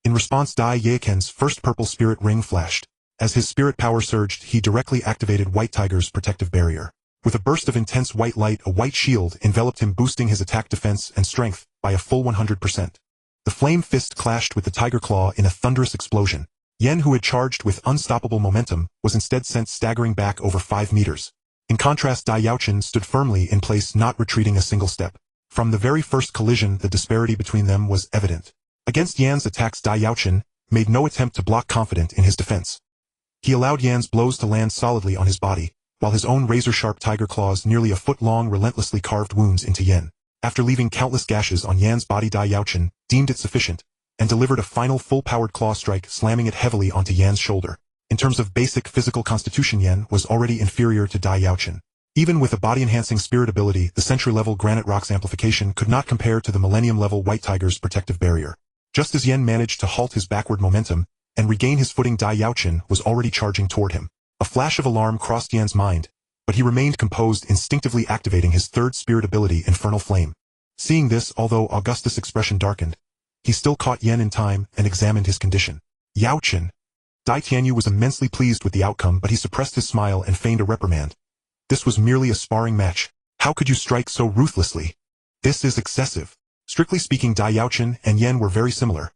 In response, Dai Yaochen's 1st purple spirit ring flashed. As his spirit power surged, he directly activated White Tiger's protective barrier. With a burst of intense white light, a white shield enveloped him, boosting his attack, defense, and strength by a full 100%. The flame fist clashed with the tiger claw in a thunderous explosion. Yen, who had charged with unstoppable momentum, was instead sent staggering back over 5 meters. In contrast, Dai Yaochen stood firmly in place, not retreating a single step. From the very first collision, the disparity between them was evident. Against Yan's attacks, Dai Yaochen made no attempt to block, confident in his defense. He allowed Yan's blows to land solidly on his body, while his own razor-sharp tiger claws, nearly a foot long, relentlessly carved wounds into Yen. After leaving countless gashes on Yan's body, Dai Yaochen deemed it sufficient and delivered a final full-powered claw strike, slamming it heavily onto Yan's shoulder. In terms of basic physical constitution, Yen was already inferior to Dai Yaochen. Even with a body-enhancing spirit ability, the century-level Granite Rock's amplification could not compare to the Millennium-level White Tiger's protective barrier. Just as Yen managed to halt his backward momentum and regain his footing, Dai Yaochen was already charging toward him. A flash of alarm crossed Yan's mind, but he remained composed, instinctively activating his 3rd spirit ability, Infernal Flame. Seeing this, although Augustus' expression darkened, he still caught Yen in time and examined his condition. Yaochen. Dai Tianyu was immensely pleased with the outcome, but he suppressed his smile and feigned a reprimand. This was merely a sparring match. How could you strike so ruthlessly? This is excessive. Strictly speaking, Dai Yaochen and Yen were very similar.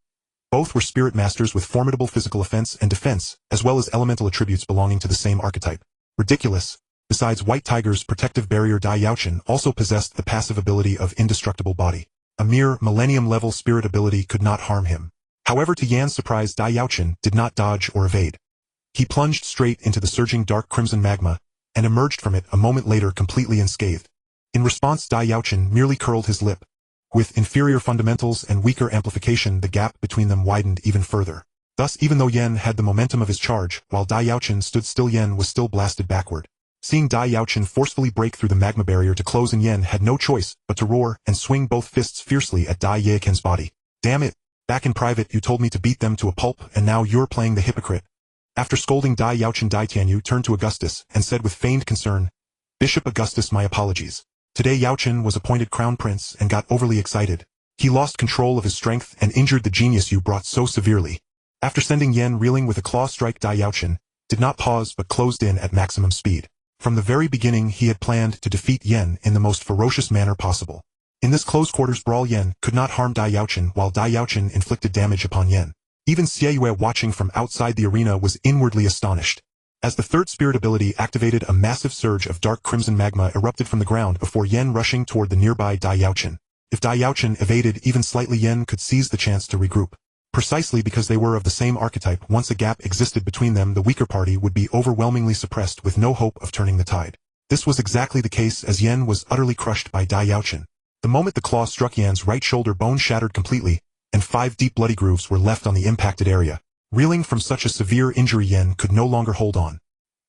Both were spirit masters with formidable physical offense and defense, as well as elemental attributes belonging to the same archetype. Ridiculous. Besides White Tiger's protective barrier, Dai Yaochen also possessed the passive ability of Indestructible Body. A mere Millennium-level spirit ability could not harm him. However, to Yan's surprise, Dai Yaochen did not dodge or evade. He plunged straight into the surging dark crimson magma and emerged from it a moment later completely unscathed. In response, Dai Yaochen merely curled his lip. With inferior fundamentals and weaker amplification, the gap between them widened even further. Thus, even though Yen had the momentum of his charge, while Dai Yaochen stood still, Yen was still blasted backward. Seeing Dai Yaochen forcefully break through the magma barrier to close in, Yen had no choice but to roar and swing both fists fiercely at Dai Yaochen's body. Damn it! Back in private you told me to beat them to a pulp, and now you're playing the hypocrite. After scolding Dai Yaochen, Dai Tianyu turned to Augustus and said with feigned concern, Bishop Augustus, my apologies. Today Yaochen was appointed crown prince and got overly excited. He lost control of his strength and injured the genius you brought so severely. After sending Yen reeling with a claw strike, Dai Yaochen did not pause but closed in at maximum speed. From the very beginning he had planned to defeat Yen in the most ferocious manner possible. In this close-quarters brawl Yen could not harm Dai Yaochen while Dai Yaochen inflicted damage upon Yen. Even Xie Yue watching from outside the arena was inwardly astonished. As the third spirit ability activated, a massive surge of dark crimson magma erupted from the ground before Yen rushing toward the nearby Dai Yaochen. If Dai Yaochen evaded even slightly, Yen could seize the chance to regroup. Precisely because they were of the same archetype, once a gap existed between them, the weaker party would be overwhelmingly suppressed with no hope of turning the tide. This was exactly the case as Yen was utterly crushed by Dai Yaochen. The moment the claw struck Yen's right shoulder, bone shattered completely, and 5 deep bloody grooves were left on the impacted area. Reeling from such a severe injury, Yen could no longer hold on.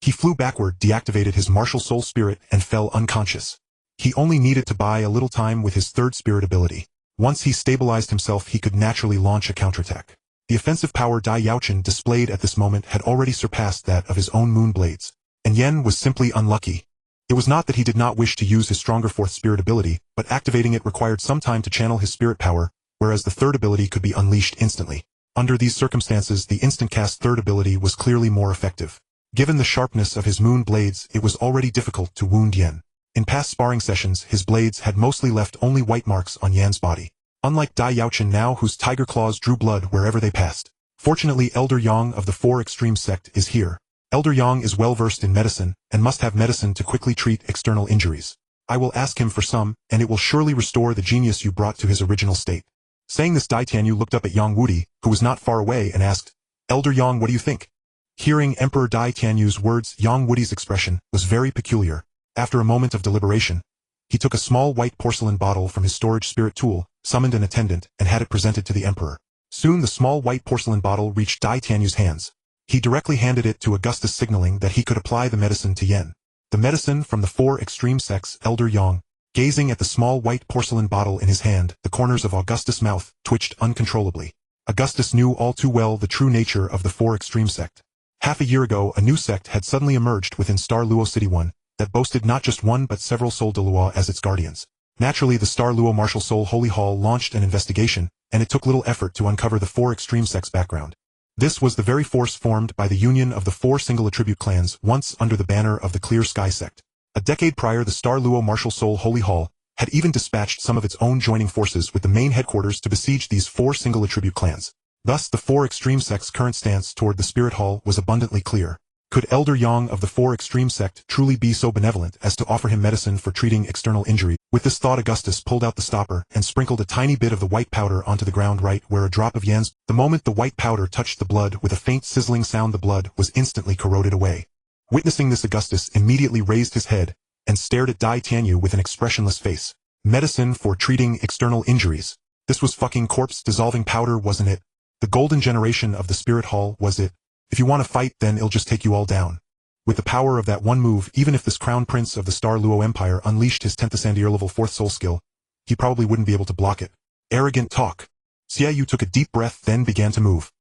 He flew backward, deactivated his martial soul spirit, and fell unconscious. He only needed to buy a little time with his third spirit ability. Once he stabilized himself, he could naturally launch a counterattack. The offensive power Dai Yaochen displayed at this moment had already surpassed that of his own moon blades, and Yen was simply unlucky. It was not that he did not wish to use his stronger fourth spirit ability, but activating it required some time to channel his spirit power, whereas the third ability could be unleashed instantly. Under these circumstances, the instant cast third ability was clearly more effective. Given the sharpness of his moon blades, it was already difficult to wound Yen. In past sparring sessions, his blades had mostly left only white marks on Yan's body. Unlike Dai Yaochen now, whose tiger claws drew blood wherever they passed. Fortunately, Elder Yang of the Four Extreme sect is here. Elder Yang is well versed in medicine, and must have medicine to quickly treat external injuries. I will ask him for some, and it will surely restore the genius you brought to his original state. Saying this, Dai Tianyu looked up at Yang Wudi, who was not far away, and asked, Elder Yang, what do you think? Hearing Emperor Dai Tianyu's words, Yang Wudi's expression was very peculiar. After a moment of deliberation, he took a small white porcelain bottle from his storage spirit tool, summoned an attendant, and had it presented to the emperor. Soon the small white porcelain bottle reached Dai Tianyu's hands. He directly handed it to Augustus, signaling that he could apply the medicine to Yen. The medicine from the Four Extreme sects, Elder Yang, gazing at the small white porcelain bottle in his hand, the corners of Augustus' mouth twitched uncontrollably. Augustus knew all too well the true nature of the Four Extreme sect. Half a year ago, a new sect had suddenly emerged within Star Luo City, one that boasted not just one but several Soul de Luo as its guardians. Naturally, the Star Luo Martial Soul Holy Hall launched an investigation, and it took little effort to uncover the Four Extreme sect's background. This was the very force formed by the union of the 4 single attribute clans, once under the banner of the Clear Sky sect. A decade prior, the Star Luo Martial Soul Holy Hall had even dispatched some of its own joining forces with the main headquarters to besiege these 4 single attribute clans. Thus, the Four Extreme sect's current stance toward the Spirit Hall was abundantly clear. Could Elder Yang of the Four Extreme sect truly be so benevolent as to offer him medicine for treating external injury? With this thought, Augustus pulled out the stopper and sprinkled a tiny bit of the white powder onto the ground right where a drop of Yan's. The moment the white powder touched the blood, with a faint sizzling sound, the blood was instantly corroded away. Witnessing this, Augustus immediately raised his head and stared at Dai Tianyu with an expressionless face. Medicine for treating external injuries. This was fucking corpse-dissolving powder, wasn't it? The golden generation of the Spirit Hall, was it? If you want to fight, then it'll just take you all down. With the power of that one move, even if this crown prince of the Star Luo Empire unleashed his 10th Ascendier level 4th soul skill, he probably wouldn't be able to block it. Arrogant talk. Xie Yu took a deep breath, then began to move.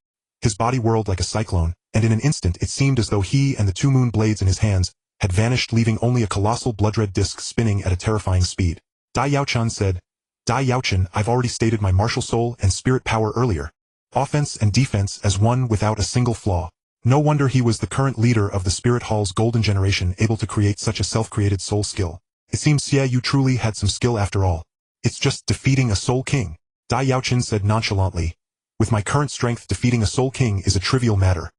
His body whirled like a cyclone, and in an instant it seemed as though he and the 2 moon blades in his hands had vanished, leaving only a colossal blood-red disc spinning at a terrifying speed. Dai Yaochen said, Dai Yaochen, I've already stated my martial soul and spirit power earlier. Offense and defense as one without a single flaw. No wonder he was the current leader of the Spirit Hall's golden generation, able to create such a self-created soul skill. It seems Xie Yu truly had some skill after all. It's just defeating a soul king. Dai Yaochen said nonchalantly. With my current strength, defeating a soul king is a trivial matter.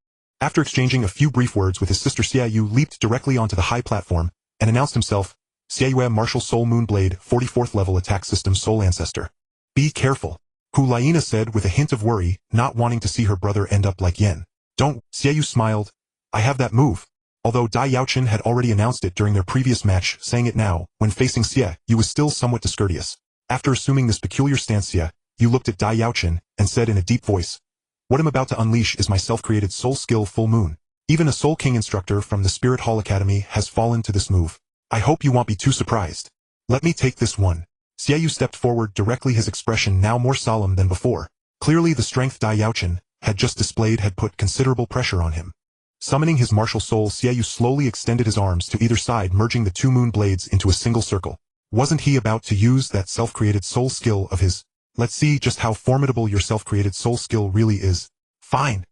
After exchanging a few brief words with his sister, Xie Yu leaped directly onto the high platform and announced himself, Xie Yue Martial Soul Moon Blade, 44th level attack system Soul Ancestor. Be careful. Hu Laina said with a hint of worry, not wanting to see her brother end up like Yen. Don't, Xie Yu smiled. I have that move. Although Dai Yaochen had already announced it during their previous match, saying it now, when facing Xie Yu, was still somewhat discourteous. After assuming this peculiar stance, Xie Yu looked at Dai Yaochen and said in a deep voice, what I'm about to unleash is my self-created soul skill, Full Moon. Even a Soul King instructor from the Spirit Hall Academy has fallen to this move. I hope you won't be too surprised. Let me take this one. Xie Yu stepped forward directly, his expression now more solemn than before. Clearly the strength Dai Yaochen had just displayed had put considerable pressure on him. Summoning his martial soul, Xie Yu slowly extended his arms to either side, merging the 2 moon blades into a single circle. Wasn't he about to use that self-created soul skill of his? Let's see just how formidable your self-created soul skill really is. Fine.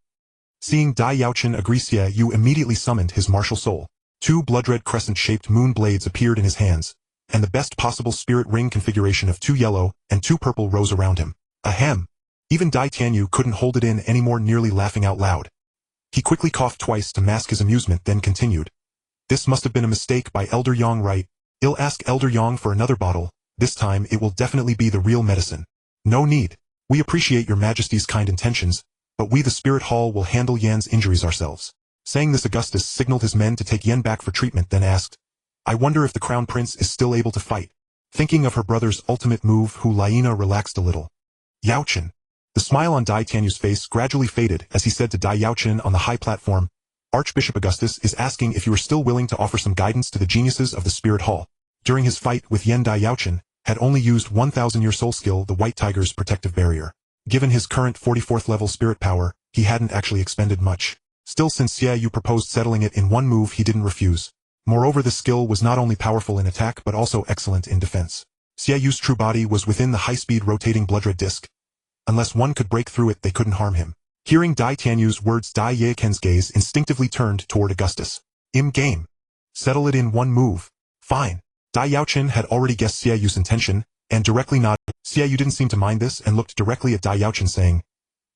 Seeing Dai Yaochen agree, Xie Yu immediately summoned his martial soul. Two blood-red crescent-shaped moon blades appeared in his hands, and the best possible spirit ring configuration of 2 yellow and 2 purple rose around him. Ahem! Even Dai Tianyu couldn't hold it in anymore, nearly laughing out loud. He quickly coughed twice to mask his amusement, then continued. This must have been a mistake by Elder Yang, right? I'll ask Elder Yang for another bottle. This time it will definitely be the real medicine. No need. We appreciate your Majesty's kind intentions, but we the Spirit Hall will handle Yan's injuries ourselves. Saying this, Augustus signaled his men to take Yan back for treatment, then asked, I wonder if the Crown Prince is still able to fight. Thinking of her brother's ultimate move, Hu Laina relaxed a little. Yaochen. The smile on Dai Tianyu's face gradually faded as he said to Dai Yaochen on the high platform, Archbishop Augustus is asking if you are still willing to offer some guidance to the geniuses of the Spirit Hall. During his fight with Yan, Dai Yaochen had only used 1,000-year soul skill, the White Tiger's protective barrier. Given his current 44th level spirit power, he hadn't actually expended much. Still, since Xie Yu proposed settling it in one move, he didn't refuse. Moreover, the skill was not only powerful in attack but also excellent in defense. Xie Yu's true body was within the high-speed rotating blood-red disc. Unless one could break through it, they couldn't harm him. Hearing Dai Tianyu's words, Dai Yaochen's gaze instinctively turned toward Augustus. Game. Settle it in one move. Fine. Dai Yaochen had already guessed Xie Yu's intention, and directly nodded. Xie Yu didn't seem to mind this and looked directly at Dai Yaochen, saying,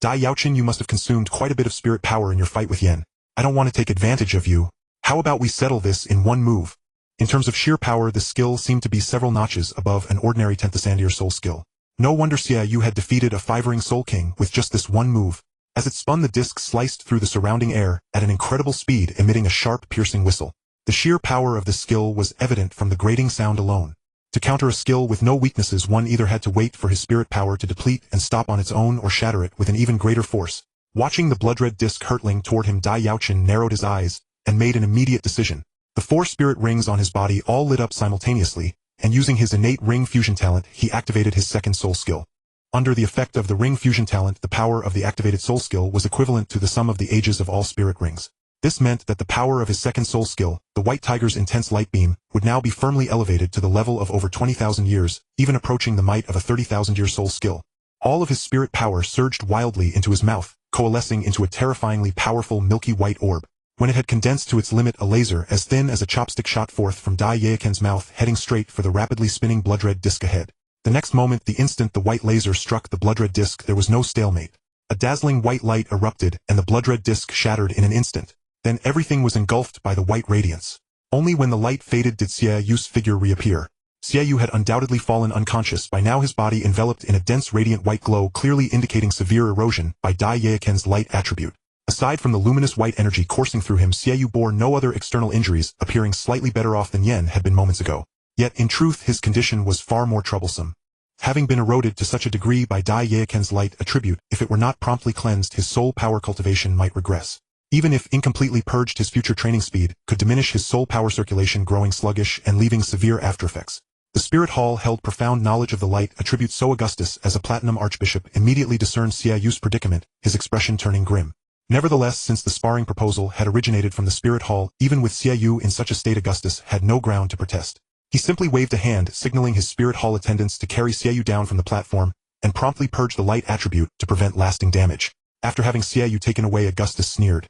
Dai Yaochen, you must have consumed quite a bit of spirit power in your fight with Yan. I don't want to take advantage of you. How about we settle this in one move? In terms of sheer power, the skill seemed to be several notches above an ordinary 10th Ascendier soul skill. No wonder Xie Yu had defeated a 5-ring Soul King with just this one move. As it spun, the disc sliced through the surrounding air at an incredible speed, emitting a sharp, piercing whistle. The sheer power of the skill was evident from the grating sound alone. To counter a skill with no weaknesses, one either had to wait for his spirit power to deplete and stop on its own, or shatter it with an even greater force. Watching the blood-red disc hurtling toward him, Dai Yaochen narrowed his eyes and made an immediate decision. The 4 spirit rings on his body all lit up simultaneously, and using his innate ring fusion talent, he activated his second soul skill. Under the effect of the ring fusion talent, the power of the activated soul skill was equivalent to the sum of the ages of all spirit rings. This meant that the power of his second soul skill, the White Tiger's intense light beam, would now be firmly elevated to the level of over 20,000 years, even approaching the might of a 30,000-year soul skill. All of his spirit power surged wildly into his mouth, coalescing into a terrifyingly powerful milky white orb. When it had condensed to its limit, a laser as thin as a chopstick shot forth from Dai Yaochen's mouth, heading straight for the rapidly spinning blood-red disc ahead. The next moment, the instant the white laser struck the blood-red disc, there was no stalemate. A dazzling white light erupted, and the blood-red disc shattered in an instant. Then everything was engulfed by the white radiance. Only when the light faded did Xie Yu's figure reappear. Xie Yu had undoubtedly fallen unconscious by now, his body enveloped in a dense radiant white glow, clearly indicating severe erosion by Dai Yaochen's light attribute. Aside from the luminous white energy coursing through him, Xie Yu bore no other external injuries, appearing slightly better off than Yan had been moments ago. Yet in truth his condition was far more troublesome. Having been eroded to such a degree by Dai Yaochen's light attribute, if it were not promptly cleansed, his soul power cultivation might regress. Even if incompletely purged, his future training speed could diminish, his soul power circulation growing sluggish and leaving severe aftereffects. The Spirit Hall held profound knowledge of the light attribute, so Augustus, as a Platinum Archbishop, immediately discerned Xie Yu's predicament, his expression turning grim. Nevertheless, since the sparring proposal had originated from the Spirit Hall, even with Xie Yu in such a state, Augustus had no ground to protest. He simply waved a hand, signaling his Spirit Hall attendants to carry Xie Yu down from the platform, and promptly purge the light attribute to prevent lasting damage. After having Xie Yu taken away, Augustus sneered.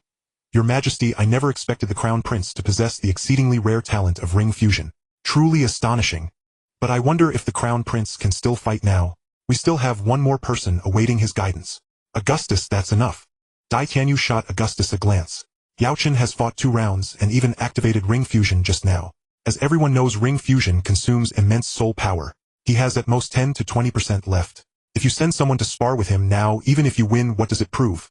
Your Majesty, I never expected the Crown Prince to possess the exceedingly rare talent of ring fusion. Truly astonishing. But I wonder if the Crown Prince can still fight now. We still have one more person awaiting his guidance. Augustus, that's enough. Dai Tianyu shot Augustus a glance. Yaochen has fought 2 rounds and even activated ring fusion just now. As everyone knows, ring fusion consumes immense soul power. He has at most 10 to 20% left. If you send someone to spar with him now, even if you win, what does it prove?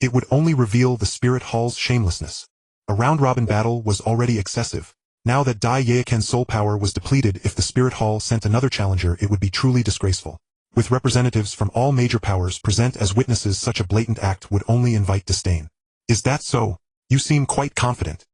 It would only reveal the Spirit Hall's shamelessness. A round-robin battle was already excessive. Now that Dai Yaochen's soul power was depleted, if the Spirit Hall sent another challenger, it would be truly disgraceful. With representatives from all major powers present as witnesses, such a blatant act would only invite disdain. Is that so? You seem quite confident.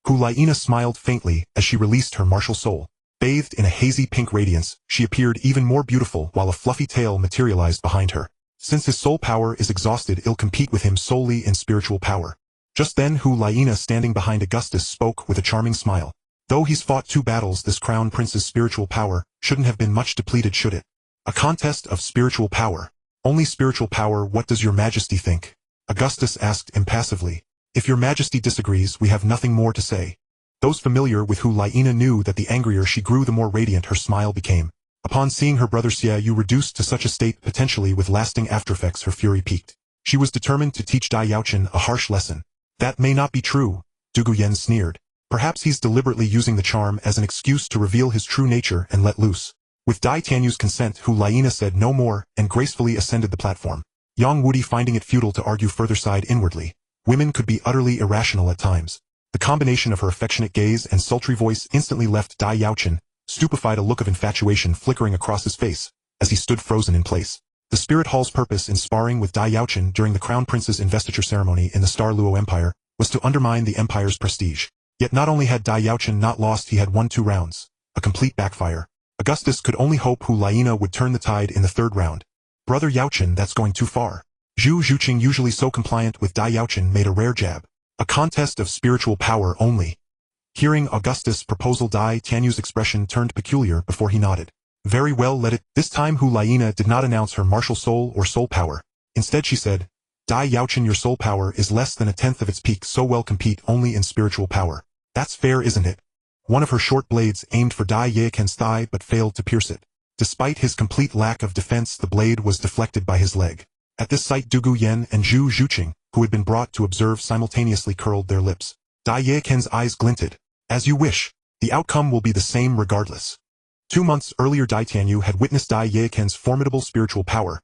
Hu Laina smiled faintly as she released her martial soul. Bathed in a hazy pink radiance, she appeared even more beautiful while a fluffy tail materialized behind her. Since his soul power is exhausted, it'll compete with him solely in spiritual power. Just then Hu Laina, standing behind Augustus, spoke with a charming smile. Though he's fought 2 battles, this Crown Prince's spiritual power shouldn't have been much depleted, should it? A contest of spiritual power. Only spiritual power, what does your Majesty think? Augustus asked impassively. If your majesty disagrees, we have nothing more to say. Those familiar with Hu Laina knew that the angrier she grew, the more radiant her smile became. Upon seeing her brother Xiaoyu reduced to such a state, potentially with lasting aftereffects, her fury peaked. She was determined to teach Dai Yaochen a harsh lesson. That may not be true, Du Guyan sneered. Perhaps he's deliberately using the charm as an excuse to reveal his true nature and let loose. With Dai Tianyu's consent, Hu Laina said no more and gracefully ascended the platform. Yang Wudi, finding it futile to argue further, sighed inwardly. Women could be utterly irrational at times. The combination of her affectionate gaze and sultry voice instantly left Dai Yaochen stupefied, a look of infatuation flickering across his face as he stood frozen in place. The Spirit Hall's purpose in sparring with Dai Yaochen during the Crown Prince's investiture ceremony in the Star Luo Empire was to undermine the Empire's prestige. Yet not only had Dai Yaochen not lost, he had won 2 rounds. A complete backfire. Augustus could only hope Hu Laina would turn the tide in the 3rd round. Brother Yaochen, that's going too far. Zhu Zhuqing, usually so compliant with Dai Yaochen, made a rare jab. A contest of spiritual power only. Hearing Augustus' proposal, Dai Tianyu's expression turned peculiar before he nodded. Very well, let it. This time Hu Laina did not announce her martial soul or soul power. Instead she said, Dai Yaochen, your soul power is less than 1/10 of its peak, so well compete only in spiritual power. That's fair, isn't it? One of her short blades aimed for Dai Yaochen's thigh but failed to pierce it. Despite his complete lack of defense, the blade was deflected by his leg. At this sight, Du Guyan and Zhu Zhuqing, who had been brought to observe, simultaneously curled their lips. Dai Yaochen's eyes glinted. As you wish. The outcome will be the same regardless. 2 months earlier, Dai Tianyu had witnessed Dai Yaochen's formidable spiritual power.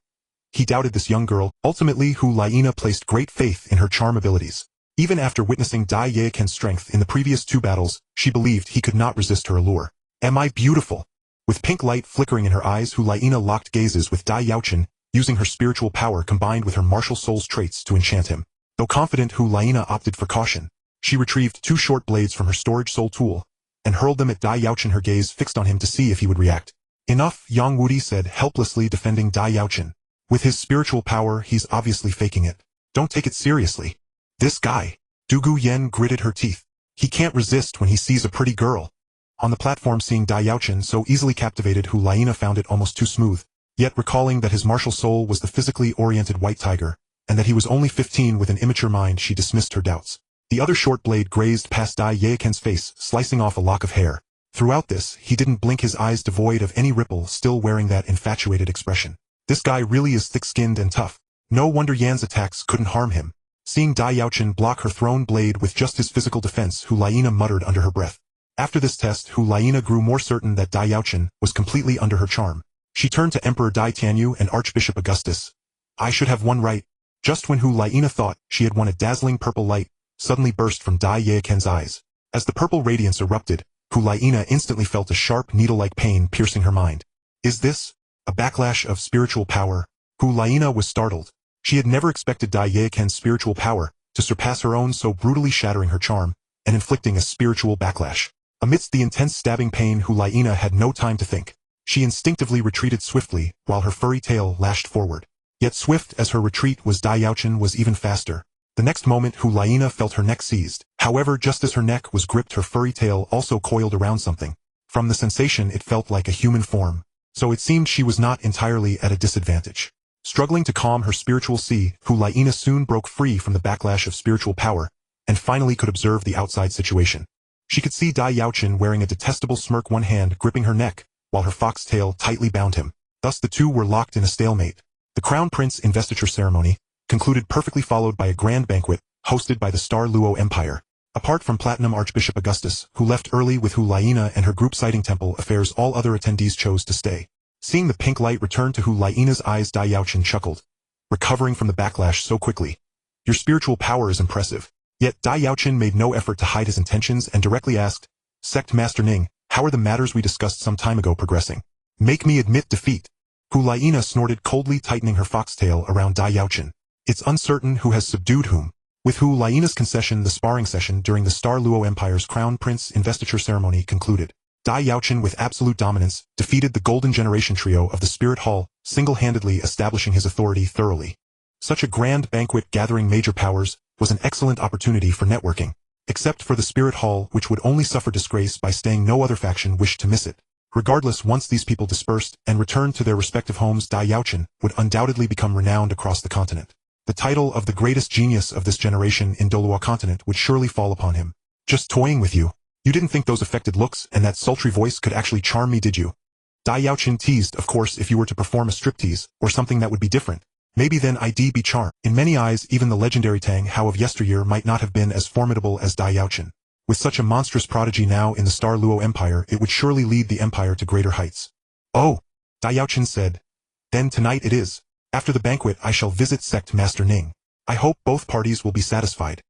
He doubted this young girl. Ultimately, Hu Laina placed great faith in her charm abilities. Even after witnessing Dai Yaochen's strength in the previous 2 battles, she believed he could not resist her allure. Am I beautiful? With pink light flickering in her eyes, Hu Laina locked gazes with Dai Yaochen, using her spiritual power combined with her martial soul's traits to enchant him. Though confident, Hu Laina opted for caution. She retrieved 2 short blades from her storage soul tool and hurled them at Dai Yaochen, her gaze fixed on him to see if he would react. Enough, Yang Wudi said, helplessly defending Dai Yaochen. With his spiritual power, he's obviously faking it. Don't take it seriously. This guy. Du Guyan gritted her teeth. He can't resist when he sees a pretty girl. On the platform, seeing Dai Yaochen so easily captivated, Hu Laina found it almost too smooth. Yet recalling that his martial soul was the physically oriented white tiger, and that he was only 15 with an immature mind, she dismissed her doubts. The other short blade grazed past Dai Yaochen's face, slicing off a lock of hair. Throughout this, he didn't blink, his eyes devoid of any ripple, still wearing that infatuated expression. This guy really is thick-skinned and tough. No wonder Yan's attacks couldn't harm him. Seeing Dai Yaochen block her thrown blade with just his physical defense, Hu Laina muttered under her breath. After this test, Hu Laina grew more certain that Dai Yaochen was completely under her charm. She turned to Emperor Dai Tianyu and Archbishop Augustus. I should have won, right? Just when Hu Laina thought she had won, a dazzling purple light suddenly burst from Dai Yaochen's eyes. As the purple radiance erupted, Hu Laina instantly felt a sharp needle-like pain piercing her mind. Is this a backlash of spiritual power? Hu Laina was startled. She had never expected Dai Yaochen's spiritual power to surpass her own, so brutally shattering her charm and inflicting a spiritual backlash. Amidst the intense stabbing pain, Hu Laina had no time to think. She instinctively retreated swiftly while her furry tail lashed forward. Yet swift as her retreat was, Dai Yaochen was even faster. The next moment, Hu Laina felt her neck seized. However, just as her neck was gripped, her furry tail also coiled around something. From the sensation, it felt like a human form. So it seemed she was not entirely at a disadvantage. Struggling to calm her spiritual sea, Hu Laina soon broke free from the backlash of spiritual power, and finally could observe the outside situation. She could see Dai Yaochen wearing a detestable smirk, one hand gripping her neck, while her foxtail tightly bound him. Thus the two were locked in a stalemate. The Crown Prince investiture ceremony concluded perfectly, followed by a grand banquet hosted by the Star Luo Empire. Apart from Platinum Archbishop Augustus, who left early with Hu Laina and her group citing temple affairs, all other attendees chose to stay. Seeing the pink light return to Hu Laina's eyes, Dai Yaochen chuckled, recovering from the backlash so quickly. Your spiritual power is impressive. Yet Dai Yaochen made no effort to hide his intentions and directly asked, Sect Master Ning, how are the matters we discussed some time ago progressing? Make me admit defeat. Hu Laina snorted coldly, tightening her foxtail around Dai Yaochen. It's uncertain who has subdued whom. With Hu Laina's concession, the sparring session during the Star Luo Empire's Crown Prince investiture ceremony concluded. Dai Yaochen, with absolute dominance, defeated the Golden Generation trio of the Spirit Hall, single-handedly establishing his authority thoroughly. Such a grand banquet gathering major powers was an excellent opportunity for networking, except for the Spirit Hall, which would only suffer disgrace by staying. No other faction wished to miss it. Regardless, once these people dispersed and returned to their respective homes, Dai Yaochen would undoubtedly become renowned across the continent. The title of the greatest genius of this generation in Douluo Continent would surely fall upon him. Just toying with you. You didn't think those affected looks and that sultry voice could actually charm me, did you? Dai Yaochen teased. Of course, if you were to perform a striptease, or something that would be different. Maybe then I'd be charmed. In many eyes, even the legendary Tang Hao of yesteryear might not have been as formidable as Dai Yaochen. With such a monstrous prodigy now in the Star Luo Empire, it would surely lead the empire to greater heights. Oh, Dai Yaochen said. Then tonight it is. After the banquet I shall visit Sect Master Ning. I hope both parties will be satisfied.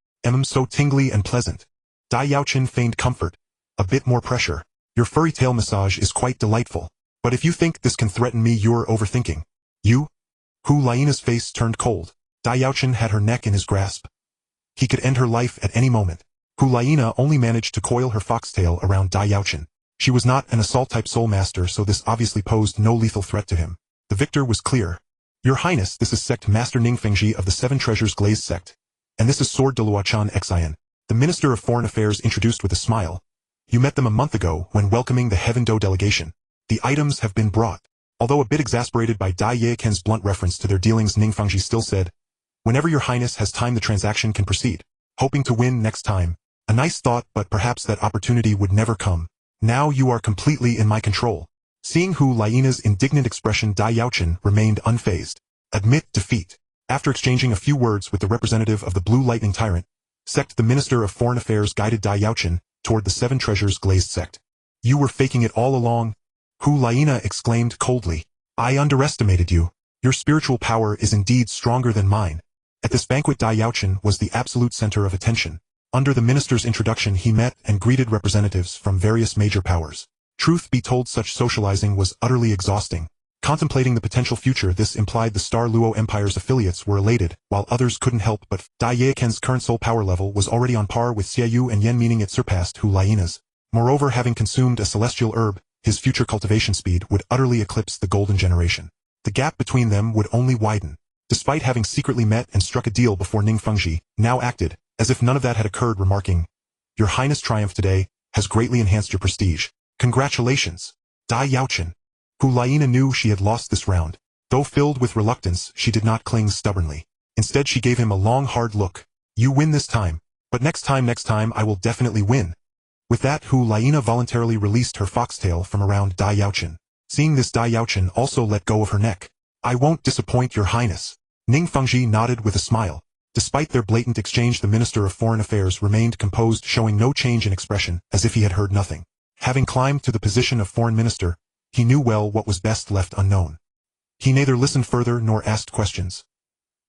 So tingly and pleasant. Dai Yaochen feigned comfort. A bit more pressure. Your furry tail massage is quite delightful. But if you think this can threaten me, you're overthinking. You? Hu Laina's face turned cold. Dai Yaochen had her neck in his grasp. He could end her life at any moment. Hu Laina only managed to coil her foxtail around Dai Yaochen. She was not an assault-type soul master, so this obviously posed no lethal threat to him. The victor was clear. Your Highness, this is Sect Master Ning Fengji of the Seven Treasures Glazed Sect. And this is Sword Deluochan Xian. The Minister of Foreign Affairs introduced with a smile. You met them a month ago when welcoming the Heaven Do delegation. The items have been brought. Although a bit exasperated by Dai Yaochen's blunt reference to their dealings, Ning Fengji still said, Whenever your Highness has time, the transaction can proceed. Hoping to win next time. A nice thought, but perhaps that opportunity would never come. Now you are completely in my control. Seeing Hu Laina's indignant expression, Dai Yaochen remained unfazed. Admit defeat. After exchanging a few words with the representative of the Blue Lightning Tyrant, Sect, the Minister of Foreign Affairs guided Dai Yaochen toward the Seven Treasures Glazed Sect. You were faking it all along? Hu Laina exclaimed coldly. I underestimated you. Your spiritual power is indeed stronger than mine. At this banquet, Dai Yaochen was the absolute center of attention. Under the minister's introduction, he met and greeted representatives from various major powers. Truth be told, such socializing was utterly exhausting. Contemplating the potential future, this implied the Star Luo Empire's affiliates were elated, while others couldn't help but. Dai Yaochen's current soul power level was already on par with Xiaoyu and Yen, meaning it surpassed Hu Laina's. Moreover, having consumed a celestial herb, his future cultivation speed would utterly eclipse the golden generation. The gap between them would only widen. Despite having secretly met and struck a deal before, Ning Fengji now acted as if none of that had occurred, remarking, Your Highness' triumph today has greatly enhanced your prestige. Congratulations. Dai Yaochen. Hu Laina knew she had lost this round. Though filled with reluctance, she did not cling stubbornly. Instead, she gave him a long, hard look. You win this time. But next time I will definitely win. With that, Hu Laina voluntarily released her foxtail from around Dai Yaochen. Seeing this, Dai Yaochen also let go of her neck. I won't disappoint, Your Highness. Ning Fengji nodded with a smile. Despite their blatant exchange, the Minister of Foreign Affairs remained composed, showing no change in expression, as if he had heard nothing. Having climbed to the position of Foreign Minister, he knew well what was best left unknown. He neither listened further nor asked questions.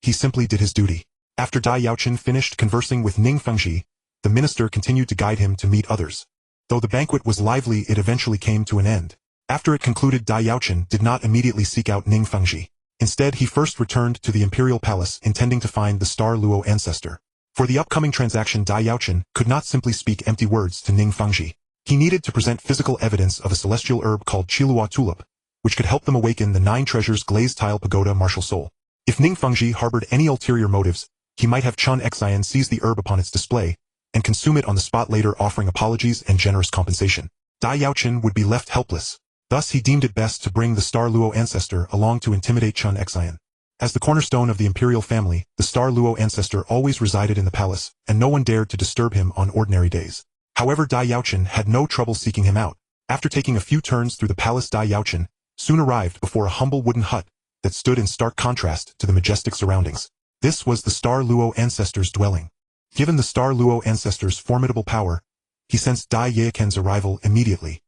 He simply did his duty. After Dai Yaochen finished conversing with Ning Fengji, the minister continued to guide him to meet others. Though the banquet was lively, it eventually came to an end. After it concluded, Dai Yaochen did not immediately seek out Ning Fengji. Instead, he first returned to the Imperial Palace, intending to find the Star Luo ancestor. For the upcoming transaction, Dai Yaochen could not simply speak empty words to Ning Fengji. He needed to present physical evidence of a celestial herb called Chilua Tulip, which could help them awaken the 9 treasures glazed tile pagoda martial soul. If Ning Fengji harbored any ulterior motives, he might have Chun Xian seize the herb upon its display, and consume it on the spot, later offering apologies and generous compensation. Dai Yaochen would be left helpless. Thus he deemed it best to bring the Star Luo ancestor along to intimidate Chun Xian. As the cornerstone of the imperial family, the Star Luo ancestor always resided in the palace, and no one dared to disturb him on ordinary days. However, Dai Yaochen had no trouble seeking him out. After taking a few turns through the palace, Dai Yaochen soon arrived before a humble wooden hut that stood in stark contrast to the majestic surroundings. This was the Star Luo ancestor's dwelling. Given the Star Luo ancestor's formidable power, he sensed Dai Yaochen's arrival immediately.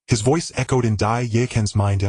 His voice echoed in Dai Yaochen's mind.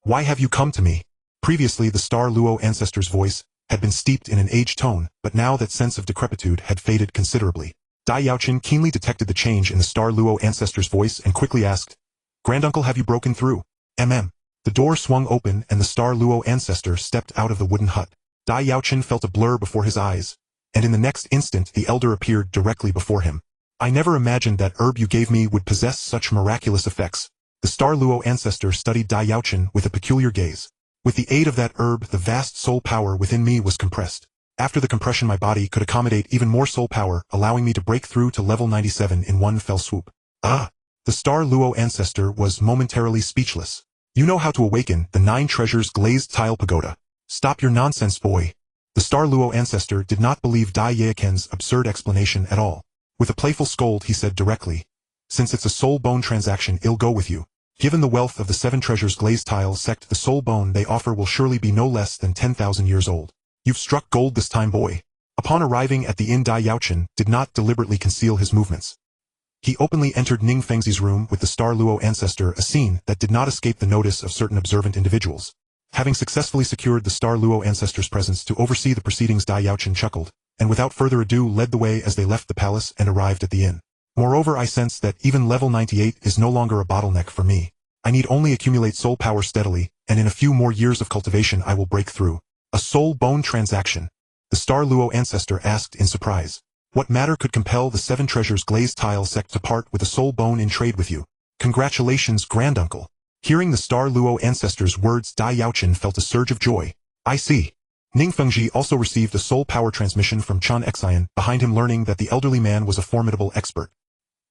Why have you come to me? Previously, the Star Luo ancestor's voice had been steeped in an aged tone, but now that sense of decrepitude had faded considerably. Dai Yaochen keenly detected the change in the Star Luo ancestor's voice and quickly asked, Granduncle, have you broken through? The door swung open and the Star Luo ancestor stepped out of the wooden hut. Dai Yaochen felt a blur before his eyes, and in the next instant the elder appeared directly before him. I never imagined that herb you gave me would possess such miraculous effects. The Star Luo ancestor studied Dai Yaochen with a peculiar gaze. With the aid of that herb, the vast soul power within me was compressed. After the compression, my body could accommodate even more soul power, allowing me to break through to level 97 in one fell swoop. The Star Luo ancestor was momentarily speechless. You know how to awaken the 9 treasures glazed tile pagoda. Stop your nonsense, boy. The Star Luo ancestor did not believe Dai Yaochen's absurd explanation at all. With a playful scold he said directly, "Since it's a soul bone transaction, it'll go with you. Given the wealth of the Seven Treasures glazed tile sect, the soul bone they offer will surely be no less than 10,000 years old. You've struck gold this time, boy." Upon arriving at the inn, Dai Yaochen did not deliberately conceal his movements. He openly entered Ning Fengzi's room with the Star Luo ancestor, a scene that did not escape the notice of certain observant individuals. Having successfully secured the Star Luo ancestor's presence to oversee the proceedings, Dai Yaochen chuckled, and without further ado led the way as they left the palace and arrived at the inn. "Moreover, I sense that even level 98 is no longer a bottleneck for me. I need only accumulate soul power steadily, and in a few more years of cultivation I will break through." "A soul bone transaction?" the Star Luo ancestor asked in surprise. "What matter could compel the Seven Treasures glazed tile sect to part with a soul bone in trade with you? Congratulations, granduncle." Hearing the Star Luo ancestor's words, Dai Yaochen felt a surge of joy. "I see." Ning Fengzi also received a soul power transmission from Chen Xian behind him, learning that the elderly man was a formidable expert.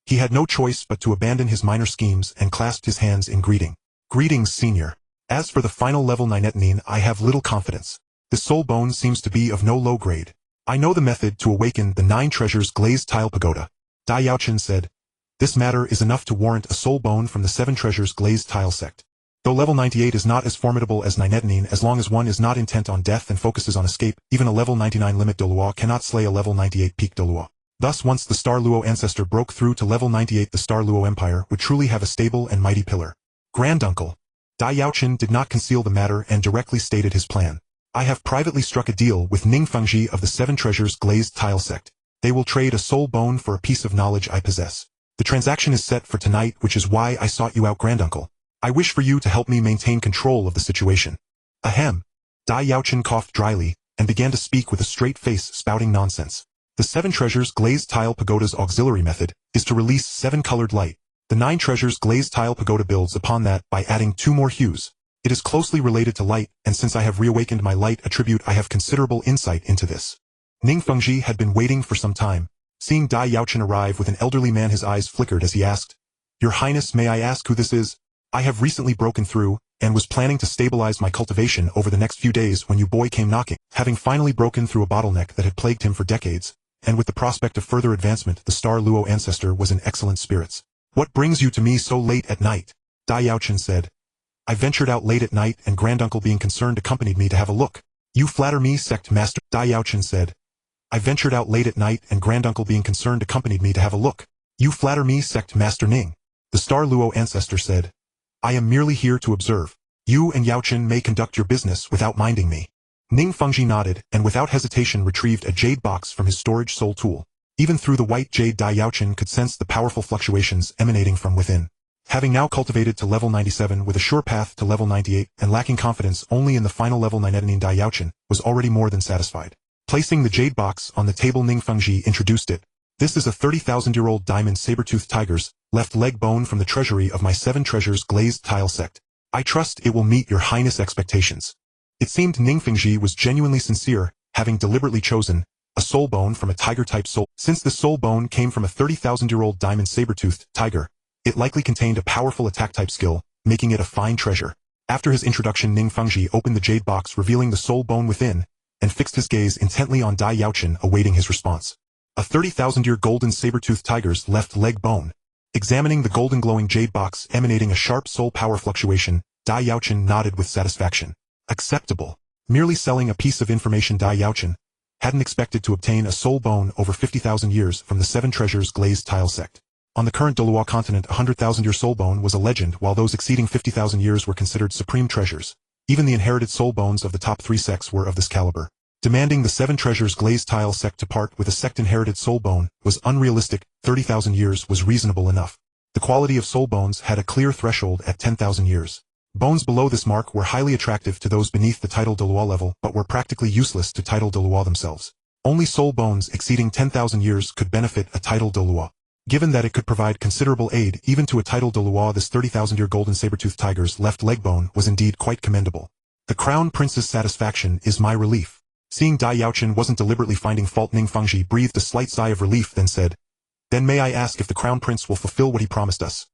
He had no choice but to abandon his minor schemes and clasped his hands in greeting. "Greetings, senior. As for the final level Ninetinin, I have little confidence. This soul bone seems to be of no low grade. I know the method to awaken the 9 treasures glazed tile pagoda," Dai Yaochen said. "This matter is enough to warrant a soul bone from the 7 treasures glazed tile sect. Though level 98 is not as formidable as Ninetinin, as long as one is not intent on death and focuses on escape, even a level 99 limit Douluo cannot slay a level 98 peak Douluo. Thus, once the Star Luo ancestor broke through to level 98, the Star Luo Empire would truly have a stable and mighty pillar." "Granduncle." Dai Yaochen did not conceal the matter and directly stated his plan. "I have privately struck a deal with Ning Fengzi of the 7 Treasures glazed tile sect. They will trade a soul bone for a piece of knowledge I possess. The transaction is set for tonight, which is why I sought you out, granduncle. I wish for you to help me maintain control of the situation." "Ahem." Dai Yaochen coughed dryly and began to speak with a straight face, spouting nonsense. "The 7 Treasures glazed tile pagoda's auxiliary method is to release 7 colored light. The 9 Treasures glazed tile pagoda builds upon that by adding 2 more hues. It is closely related to light, and since I have reawakened my light attribute, I have considerable insight into this." Ning Fengzi had been waiting for some time. Seeing Dai Yaochen arrive with an elderly man, his eyes flickered as he asked, "Your Highness, may I ask who this is? I have recently broken through, and was planning to stabilize my cultivation over the next few days when you boy came knocking." Having finally broken through a bottleneck that had plagued him for decades, and with the prospect of further advancement, the Star Luo ancestor was in excellent spirits. "What brings you to me so late at night?" Dai Yaochen said. "I ventured out late at night, and granduncle being concerned accompanied me to have a look." "You flatter me, sect master," Dai Yaochen said. "I ventured out late at night, and granduncle being concerned accompanied me to have a look." "You flatter me, sect master Ning," the Star Luo ancestor said. "I am merely here to observe. You and Yaochen may conduct your business without minding me." Ning Fengzi nodded, and without hesitation retrieved a jade box from his storage soul tool. Even through the white jade, Dai Yaochen could sense the powerful fluctuations emanating from within. Having now cultivated to level 97 with a sure path to level 98, and lacking confidence only in the final level Ninetinin, Dai Yaochen was already more than satisfied. Placing the jade box on the table, Ning Fengzi introduced it. "This is a 30,000-year-old diamond saber-toothed tiger's left leg bone from the treasury of my 7 treasures glazed tile sect. I trust it will meet your highness expectations." It seemed Ning Fengzi was genuinely sincere, having deliberately chosen a soul bone from a tiger-type soul. Since the soul bone came from a 30,000-year-old diamond saber-toothed tiger, it likely contained a powerful attack-type skill, making it a fine treasure. After his introduction, Ning Fengzi opened the jade box, revealing the soul bone within, and fixed his gaze intently on Dai Yaochen, awaiting his response. A 30,000-year golden saber-toothed tiger's left leg bone. Examining the golden glowing jade box emanating a sharp soul power fluctuation, Dai Yaochen nodded with satisfaction. Acceptable. Merely selling a piece of information, Dai Yaochen hadn't expected to obtain a soul bone over 50,000 years from the 7 treasures glazed tile sect. On the current Douluo Continent, a 100,000-year soul bone was a legend, while those exceeding 50,000 years were considered supreme treasures. Even the inherited soul bones of the top 3 sects were of this caliber. Demanding the 7 treasures glazed tile sect to part with a sect-inherited soul bone was unrealistic. 30,000 years was reasonable enough. The quality of soul bones had a clear threshold at 10,000 years. Bones below this mark were highly attractive to those beneath the title Douluo level, but were practically useless to title Douluo themselves. Only soul bones exceeding 10,000 years could benefit a title Douluo. Given that it could provide considerable aid even to a title Douluo, this 30,000-year golden saber-toothed tiger's left leg bone was indeed quite commendable. The Crown Prince's satisfaction is my relief. Seeing Dai Yaochen wasn't deliberately finding fault, Ning Fengzi breathed a slight sigh of relief, then said, "Then may I ask if the Crown Prince will fulfill what he promised us?"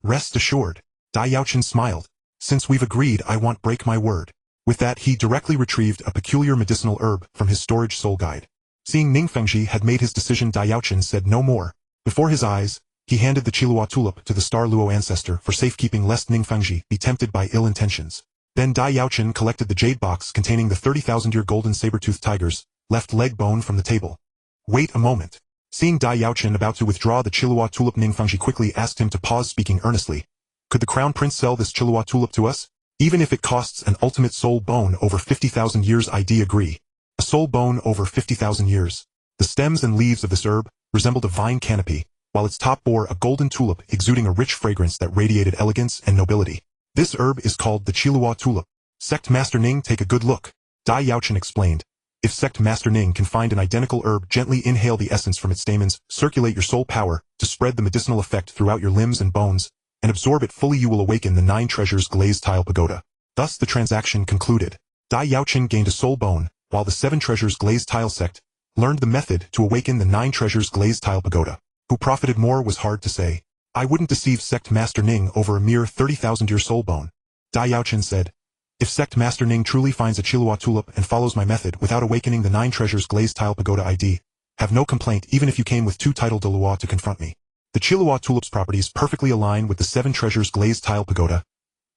"Rest assured." Dai Yaochen smiled. "Since we've agreed, I won't break my word. With that, he directly retrieved a peculiar medicinal herb from his storage soul guide. Seeing Ning Fengji had made his decision, Dai Yaochen said no more. Before his eyes, he handed the Qiluo tulip to the Star Luo ancestor for safekeeping lest Ning Fengji be tempted by ill intentions. Then Dai Yaochen collected the jade box containing the 30,000-year golden saber-toothed tiger's left leg bone from the table. Wait a moment. Seeing Dai Yaochen about to withdraw the Qiluo tulip, Ning Fengji quickly asked him to pause, speaking earnestly. Could the crown prince sell this Qiluo tulip to us? Even if it costs an ultimate soul bone over 50,000 years, I'd agree. A soul bone over 50,000 years. The stems and leaves of this herb resembled a vine canopy, while its top bore a golden tulip exuding a rich fragrance that radiated elegance and nobility. This herb is called the Qiluo tulip. Sect Master Ning, take a good look. Dai Yaochen explained. If Sect Master Ning can find an identical herb, gently inhale the essence from its stamens, circulate your soul power to spread the medicinal effect throughout your limbs and bones, and absorb it fully, you will awaken the 9 treasures glazed tile pagoda. Thus the transaction concluded. Dai Yaochen gained a soul bone, while the 7 treasures glazed tile sect learned the method to awaken the 9 treasures glazed tile pagoda. Who profited more was hard to say. I wouldn't deceive Sect Master Ning over a mere 30,000-year soul bone. Dai Yaochen said. If Sect Master Ning truly finds a Qiluo tulip and follows my method without awakening the 9 treasures glazed tile pagoda, I'd have no complaint even if you came with 2 title Douluo to confront me. The Qiluo tulip's properties perfectly align with the 7 treasures glazed tile pagoda.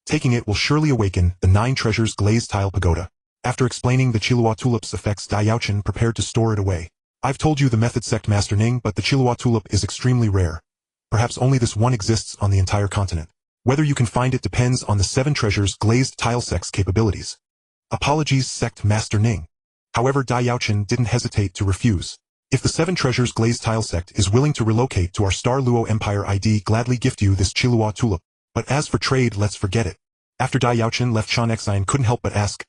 Taking it will surely awaken the 9 treasures glazed tile pagoda. After explaining the Qiluo tulip's effects, Dai Yaochen prepared to store it away. I've told you the method, Sect Master Ning, but the Qiluo tulip is extremely rare. Perhaps only this one exists on the entire continent. Whether you can find it depends on the 7 treasures glazed tile sect's capabilities. Apologies, Sect Master Ning. However, Dai Yaochen didn't hesitate to refuse. If the 7 treasures glazed tile sect is willing to relocate to our Star Luo Empire, I'd gladly gift you this Qiluo tulip. But as for trade, let's forget it. After Dai Yaochen left, Shan Xian couldn't help but ask,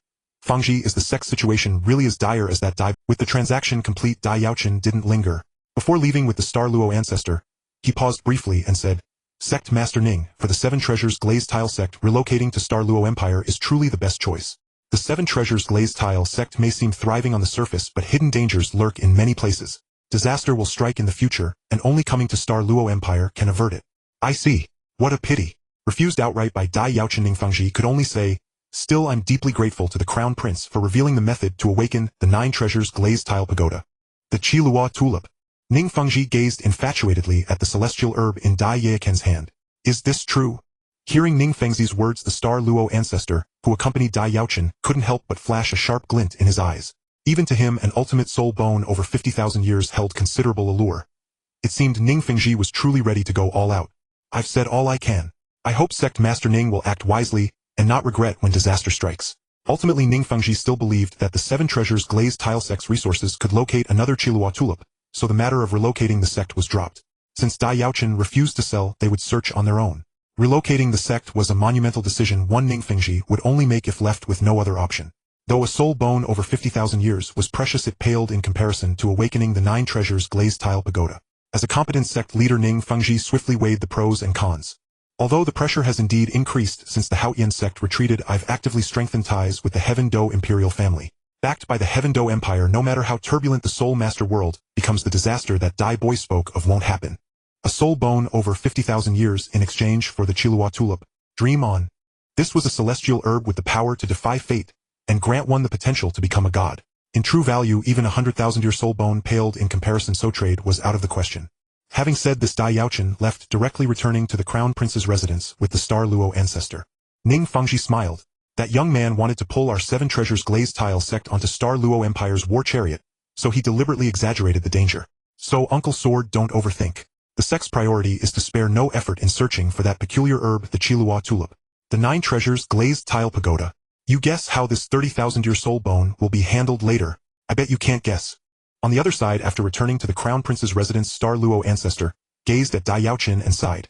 Fengji, is the sect's situation really as dire as that? With the transaction complete, Dai Yaochen didn't linger. Before leaving with the Star Luo ancestor, he paused briefly and said, Sect Master Ning, for the 7 treasures glazed tile sect, relocating to Star Luo Empire is truly the best choice. The 7 treasures glazed tile sect may seem thriving on the surface, but hidden dangers lurk in many places. Disaster will strike in the future, and only coming to Star Luo Empire can avert it. I see. What a pity. Refused outright by Dai Yaochen, Ning Fengji could only say, still, I'm deeply grateful to the Crown Prince for revealing the method to awaken the 9 treasures glazed tile pagoda. The Qiluo tulip. Ning Fengji gazed infatuatedly at the celestial herb in Dai Yaochen's hand. Is this true? Hearing Ning Fengji's words, the Star Luo ancestor, who accompanied Dai Yaochen, couldn't help but flash a sharp glint in his eyes. Even to him, an ultimate soul bone over 50,000 years held considerable allure. It seemed Ning Fengji was truly ready to go all out. I've said all I can. I hope Sect Master Ning will act wisely and not regret when disaster strikes. Ultimately, Ning Fengji still believed that the 7 treasures glazed tile sect's resources could locate another Qiluo tulip, so the matter of relocating the sect was dropped. Since Dai Yaochen refused to sell, they would search on their own. Relocating the sect was a monumental decision one Ning Fengji would only make if left with no other option. Though a soul bone over 50,000 years was precious, it paled in comparison to awakening the 9 treasures glazed tile pagoda. As a competent sect leader, Ning Fengji swiftly weighed the pros and cons. Although the pressure has indeed increased since the Haoyan sect retreated, I've actively strengthened ties with the Heaven Do imperial family. Backed by the Heaven Do Empire, no matter how turbulent the Soul Master world becomes, the disaster that Dai Boy spoke of won't happen. A soul bone over 50,000 years in exchange for the Qiluo tulip. Dream on. This was a celestial herb with the power to defy fate and grant one the potential to become a god. In true value, even a 100,000-year soul bone paled in comparison, so trade was out of the question. Having said this, Dai Yaochen left, directly returning to the Crown Prince's residence with the Star Luo ancestor. Ning Fengji smiled. That young man wanted to pull our 7 treasures glazed tile sect onto Star Luo Empire's war chariot, so he deliberately exaggerated the danger. So, Uncle Sword, don't overthink. The sect's priority is to spare no effort in searching for that peculiar herb, the Qiluo tulip. The 9 treasures glazed tile pagoda. You guess how this 30,000-year soul bone will be handled later? I bet you can't guess. On the other side, after returning to the Crown Prince's residence, Star Luo ancestor gazed at Dai Yaochen and sighed.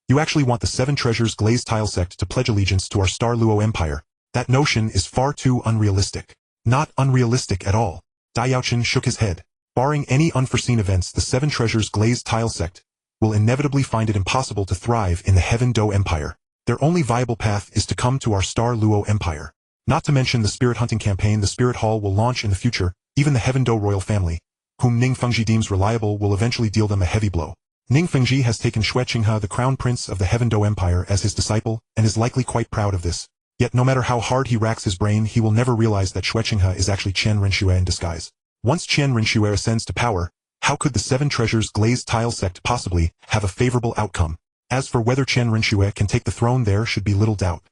You actually want the 7 treasures glazed tile sect to pledge allegiance to our Star Luo Empire? That notion is far too unrealistic. Not unrealistic at all. Dai Yaochen shook his head. Barring any unforeseen events, the 7 treasures glazed tile sect will inevitably find it impossible to thrive in the Heaven Do Empire. Their only viable path is to come to our Star Luo Empire. Not to mention the spirit hunting campaign the Spirit Hall will launch in the future. Even the Heaven Do royal family, whom Ning Fengji deems reliable, will eventually deal them a heavy blow. Ning Fengji has taken Xue Qinghe, the Crown Prince of the Heaven Do Empire, as his disciple, and is likely quite proud of this. Yet no matter how hard he racks his brain, he will never realize that Shueqinghe is actually Qian Rinxue in disguise. Once Qian Rinxue ascends to power, how could the Seven Treasures Glazed Tile sect possibly have a favorable outcome? As for whether Qian Rinxue can take the throne, there should be little doubt.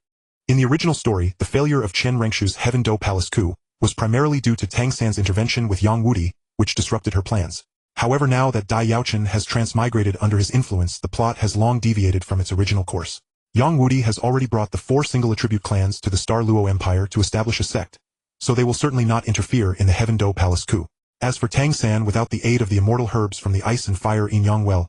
In the original story, the failure of Qian Rengshu's Heaven Do Palace coup was primarily due to Tang San's intervention with Yang Wudi, which disrupted her plans. However, now that Dai Yaochen has transmigrated under his influence, the plot has long deviated from its original course. Yang Wudi has already brought the 4 single-attribute clans to the Star Luo Empire to establish a sect, so they will certainly not interfere in the Heaven Do Palace coup. As for Tang San, without the aid of the immortal herbs from the Ice and Fire Yin Yang Well,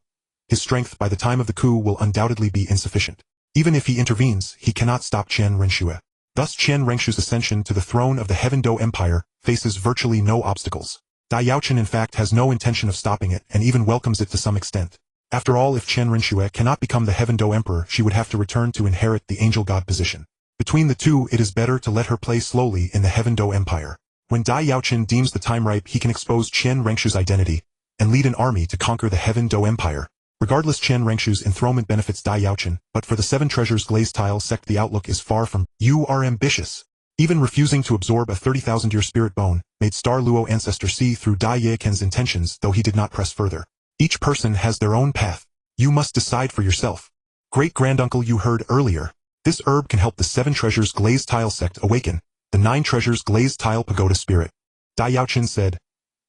his strength by the time of the coup will undoubtedly be insufficient. Even if he intervenes, he cannot stop Qian Rinxue. Thus Qian Rengshu's ascension to the throne of the Heaven Do Empire faces virtually no obstacles. Dai Yaochen in fact has no intention of stopping it and even welcomes it to some extent. After all, if Qian Rinxue cannot become the Heaven Do Emperor, she would have to return to inherit the angel god position. Between the two, it is better to let her play slowly in the Heaven Do Empire. When Dai Yaochen deems the time ripe, he can expose Qian Rengshu's identity and lead an army to conquer the Heaven Do Empire. Regardless, Qian Rengshu's enthronement benefits Dai Yaochen, but for the Seven Treasures Glazed Tile sect the outlook is far from, "You are ambitious." Even refusing to absorb a 30,000-year spirit bone made Star Luo ancestor see through Dai Yaochen's intentions, though he did not press further. Each person has their own path. You must decide for yourself. Great-granduncle, you heard earlier. This herb can help the Seven Treasures Glazed Tile sect awaken the 9 Treasures Glazed Tile Pagoda spirit. Dai Yaochen said,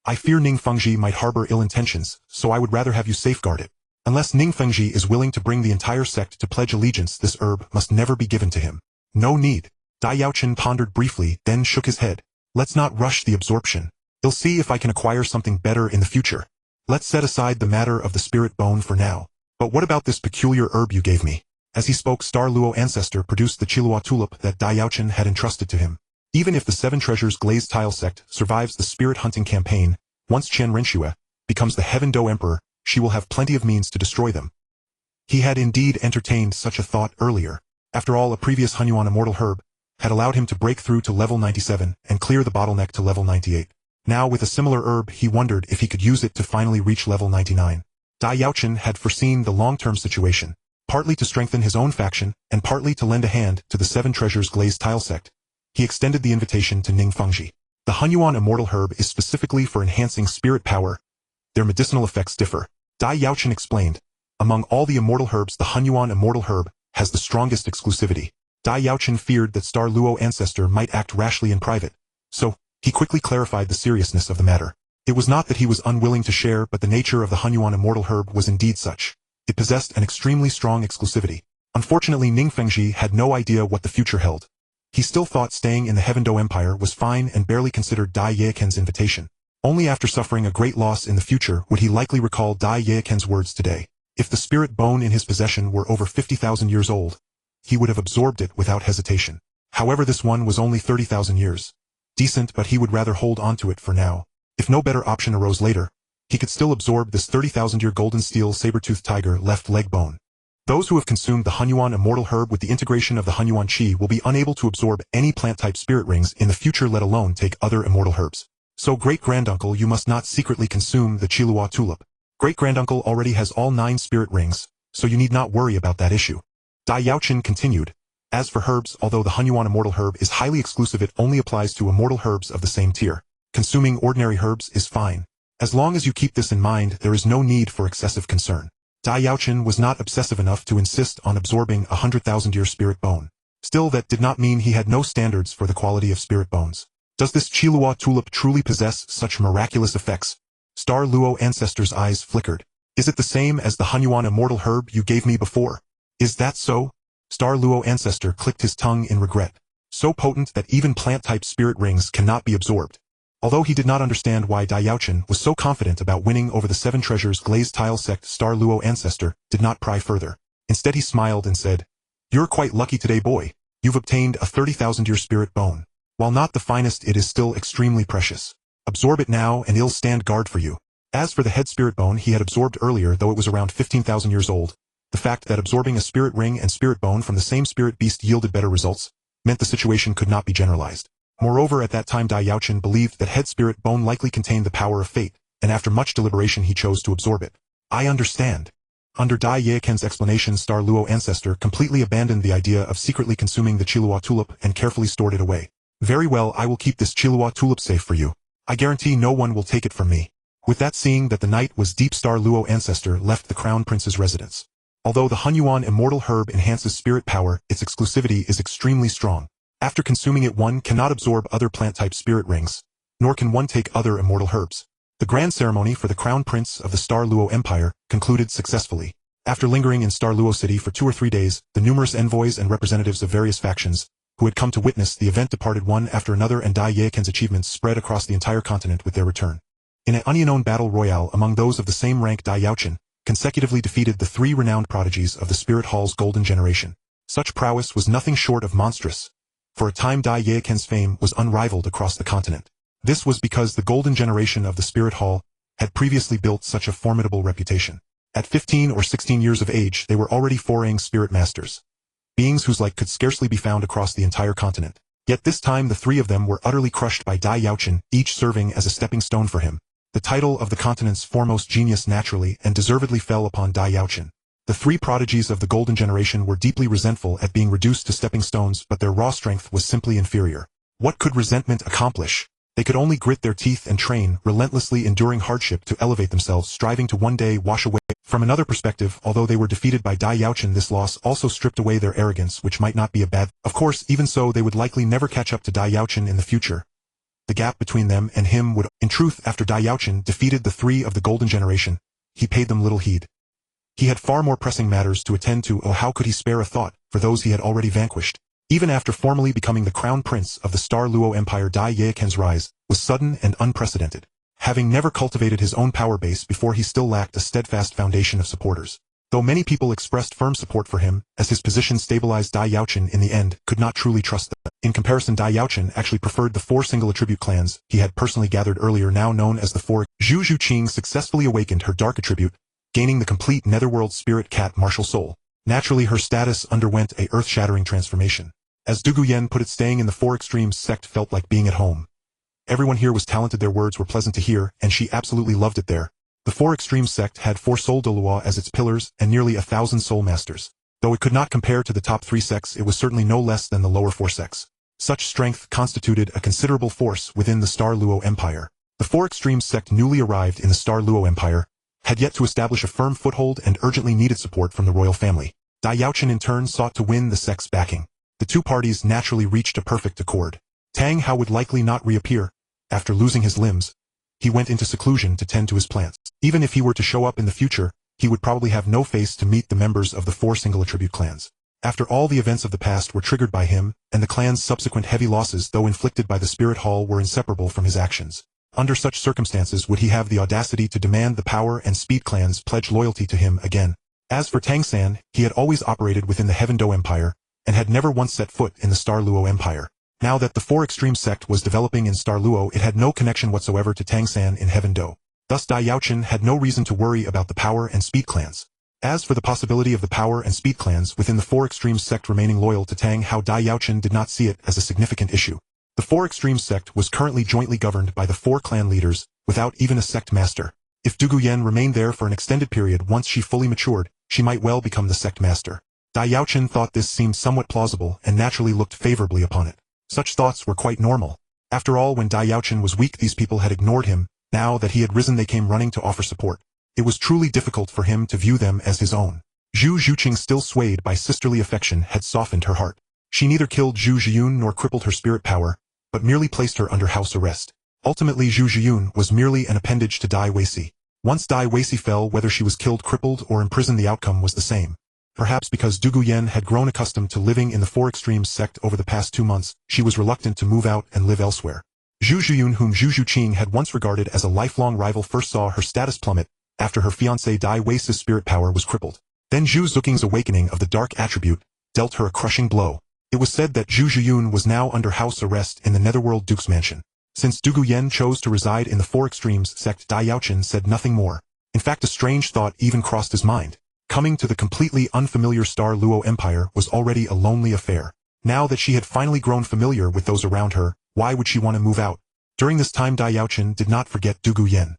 "I fear Ning Fengji might harbor ill intentions, so I would rather have you safeguard it. Unless Ning Fengji is willing to bring the entire sect to pledge allegiance, this herb must never be given to him." "No need." Dai Yaochen pondered briefly, then shook his head. "Let's not rush the absorption. I'll see if I can acquire something better in the future. Let's set aside the matter of the spirit bone for now. But what about this peculiar herb you gave me?" As he spoke, Star Luo ancestor produced the Qilua tulip that Dai Yaochen had entrusted to him. Even if the Seven Treasures Glazed Tile sect survives the spirit hunting campaign, once Qian Rinxue becomes the Heaven Do Emperor, she will have plenty of means to destroy them. He had indeed entertained such a thought earlier. After all, a previous Hunyuan immortal herb had allowed him to break through to level 97 and clear the bottleneck to level 98. Now with a similar herb, he wondered if he could use it to finally reach level 99. Dai Yaochen had foreseen the long-term situation, partly to strengthen his own faction and partly to lend a hand to the Seven Treasures Glazed Tile sect. He extended the invitation to Ning Fengji. The Hunyuan immortal herb is specifically for enhancing spirit power. Their medicinal effects differ. Dai Yaochen explained, "Among all the immortal herbs, the Hunyuan immortal herb has the strongest exclusivity." Dai Yaochen feared that Star Luo ancestor might act rashly in private, so he quickly clarified the seriousness of the matter. It was not that he was unwilling to share, but the nature of the Hunyuan immortal herb was indeed such. It possessed an extremely strong exclusivity. Unfortunately, Ning Fengji had no idea what the future held. He still thought staying in the Heaven Do Empire was fine and barely considered Dai Yaochen's invitation. Only after suffering a great loss in the future would he likely recall Dai Yaochen's words today. If the spirit bone in his possession were over 50,000 years old, he would have absorbed it without hesitation. However, this one was only 30,000 years. Decent, but he would rather hold onto it for now. If no better option arose later, he could still absorb this 30,000-year golden steel saber-toothed tiger left leg bone. Those who have consumed the Hunyuan immortal herb with the integration of the Hunyuan Qi will be unable to absorb any plant-type spirit rings in the future, let alone take other immortal herbs. So great-granduncle, you must not secretly consume the Qilua tulip. Great-granduncle already has all 9 spirit rings, so you need not worry about that issue. Dai Yaochen continued, "As for herbs, although the Hunyuan immortal herb is highly exclusive, it only applies to immortal herbs of the same tier. Consuming ordinary herbs is fine. As long as you keep this in mind, there is no need for excessive concern." Dai Yaochen was not obsessive enough to insist on absorbing a 100,000-year spirit bone. Still, that did not mean he had no standards for the quality of spirit bones. Does this Qilua tulip truly possess such miraculous effects? Star Luo ancestor's eyes flickered. "Is it the same as the Hunyuan immortal herb you gave me before?" "Is that so?" Star Luo ancestor clicked his tongue in regret. "So potent that even plant-type spirit rings cannot be absorbed." Although he did not understand why Dai Yaochen was so confident about winning over the Seven Treasures Glazed Tile sect, Star Luo ancestor did not pry further. Instead he smiled and said, "You're quite lucky today, boy. You've obtained a 30,000-year spirit bone. While not the finest, it is still extremely precious. Absorb it now and it'll stand guard for you." As for the head spirit bone he had absorbed earlier, though it was around 15,000 years old, the fact that absorbing a spirit ring and spirit bone from the same spirit beast yielded better results meant the situation could not be generalized. Moreover, at that time Dai Yaochen believed that head spirit bone likely contained the power of fate, and after much deliberation he chose to absorb it. "I understand." Under Dai Yaochen's explanation, Star Luo ancestor completely abandoned the idea of secretly consuming the Qilua tulip and carefully stored it away. Very well, I will keep this Qilua tulip safe for you. I guarantee no one will take it from me. With that, seeing that the night was deep, Star Luo ancestor left the crown prince's residence. Although the Hunyuan immortal herb enhances spirit power, its exclusivity is extremely strong. After consuming it, one cannot absorb other plant-type spirit rings, nor can one take other immortal herbs. The grand ceremony for the crown prince of the Star Luo Empire concluded successfully. After lingering in Star Luo City for 2 or 3 days, the numerous envoys and representatives of various factions who had come to witness the event departed one after another, and Dai Yaochen's achievements spread across the entire continent with their return. In an unknown battle royale among those of the same rank, Dai Yaochen consecutively defeated the 3 renowned prodigies of the Spirit Hall's golden generation. Such prowess was nothing short of monstrous. For a time, Dai Yaochen's fame was unrivaled across the continent. This was because the golden generation of the Spirit Hall had previously built such a formidable reputation. At 15 or 16 years of age, they were already foraying spirit masters, beings whose like could scarcely be found across the entire continent. Yet this time the 3 of them were utterly crushed by Dai Yaochen, each serving as a stepping stone for him. The title of the continent's foremost genius naturally and deservedly fell upon Dai Yaochen. The 3 prodigies of the golden generation were deeply resentful at being reduced to stepping stones, but their raw strength was simply inferior. What could resentment accomplish? They could only grit their teeth and train, relentlessly enduring hardship to elevate themselves, striving to one day wash away. From another perspective, although they were defeated by Dai Yaochen, this loss also stripped away their arrogance, which might not be a bad. Of course, even so, they would likely never catch up to Dai Yaochen in the future. The gap between them and him would. In truth, after Dai Yaochen defeated the 3 of the golden generation, he paid them little heed. He had far more pressing matters to attend to. Oh, how could he spare a thought for those he had already vanquished? Even after formally becoming the crown prince of the Star Luo Empire, Dai Yaochen's rise was sudden and unprecedented. Having never cultivated his own power base before, he still lacked a steadfast foundation of supporters. Though many people expressed firm support for him, as his position stabilized, Dai Yaochen in the end could not truly trust them. In comparison, Dai Yaochen actually preferred the 4 single attribute clans he had personally gathered earlier, now known as the 4. Zhu Zhuqing successfully awakened her dark attribute, gaining the complete netherworld spirit cat martial soul. Naturally, her status underwent a earth-shattering transformation. As Du Guyen put it, staying in the 4 Extremes sect felt like being at home. Everyone here was talented, their words were pleasant to hear, and she absolutely loved it there. The 4 Extremes sect had 4 soul Douluo as its pillars and nearly 1,000 soul masters. Though it could not compare to the top 3 sects, it was certainly no less than the lower 4 sects. Such strength constituted a considerable force within the Star Luo Empire. The 4 Extremes sect, newly arrived in the Star Luo Empire, had yet to establish a firm foothold and urgently needed support from the royal family. Dai Yaochen in turn sought to win the sect's backing. The 2 parties naturally reached a perfect accord. Tang Hao would likely not reappear. After losing his limbs, he went into seclusion to tend to his plants. Even if he were to show up in the future, he would probably have no face to meet the members of the 4 single attribute clans. After all, the events of the past were triggered by him, and the clan's subsequent heavy losses, though inflicted by the Spirit Hall, were inseparable from his actions. Under such circumstances, would he have the audacity to demand the Power and Speed clans pledge loyalty to him again? As for Tang San, he had always operated within the Heaven Do Empire, and had never once set foot in the Star Luo Empire. Now that the 4 Extreme sect was developing in Star Luo, it had no connection whatsoever to Tang San in Heaven Do. Thus Dai Yaochen had no reason to worry about the Power and Speed clans. As for the possibility of the Power and Speed clans within the 4 Extreme sect remaining loyal to Tang Hao, Dai Yaochen did not see it as a significant issue. The 4 Extreme sect was currently jointly governed by the 4 clan leaders, without even a sect master. If Du Guyen remained there for an extended period, once she fully matured, she might well become the sect master. Dai Yaochen thought this seemed somewhat plausible and naturally looked favorably upon it. Such thoughts were quite normal. After all, when Dai Yaochen was weak, these people had ignored him. Now that he had risen, they came running to offer support. It was truly difficult for him to view them as his own. Zhu Zhuqing, still swayed by sisterly affection, had softened her heart. She neither killed Zhu Zhiyun nor crippled her spirit power, but merely placed her under house arrest. Ultimately, Zhu Zhiyun was merely an appendage to Dai Weici. Once Dai Weici fell, whether she was killed, crippled, or imprisoned, the outcome was the same. Perhaps because Du Guyen had grown accustomed to living in the 4 Extremes sect over the past 2 months, she was reluctant to move out and live elsewhere. Zhu Zhiyun, whom Zhu Zhuqing had once regarded as a lifelong rival, first saw her status plummet after her fiancé Dai Wei's spirit power was crippled. Then Zhu Zhuqing's awakening of the dark attribute dealt her a crushing blow. It was said that Zhu Zhiyun was now under house arrest in the Netherworld Duke's mansion. Since Du Guyen chose to reside in the 4 Extremes sect, Dai Yaochen said nothing more. In fact, a strange thought even crossed his mind. Coming to the completely unfamiliar Star Luo Empire was already a lonely affair. Now that she had finally grown familiar with those around her, why would she want to move out? During this time, Dai Yaochen did not forget Du Guyen.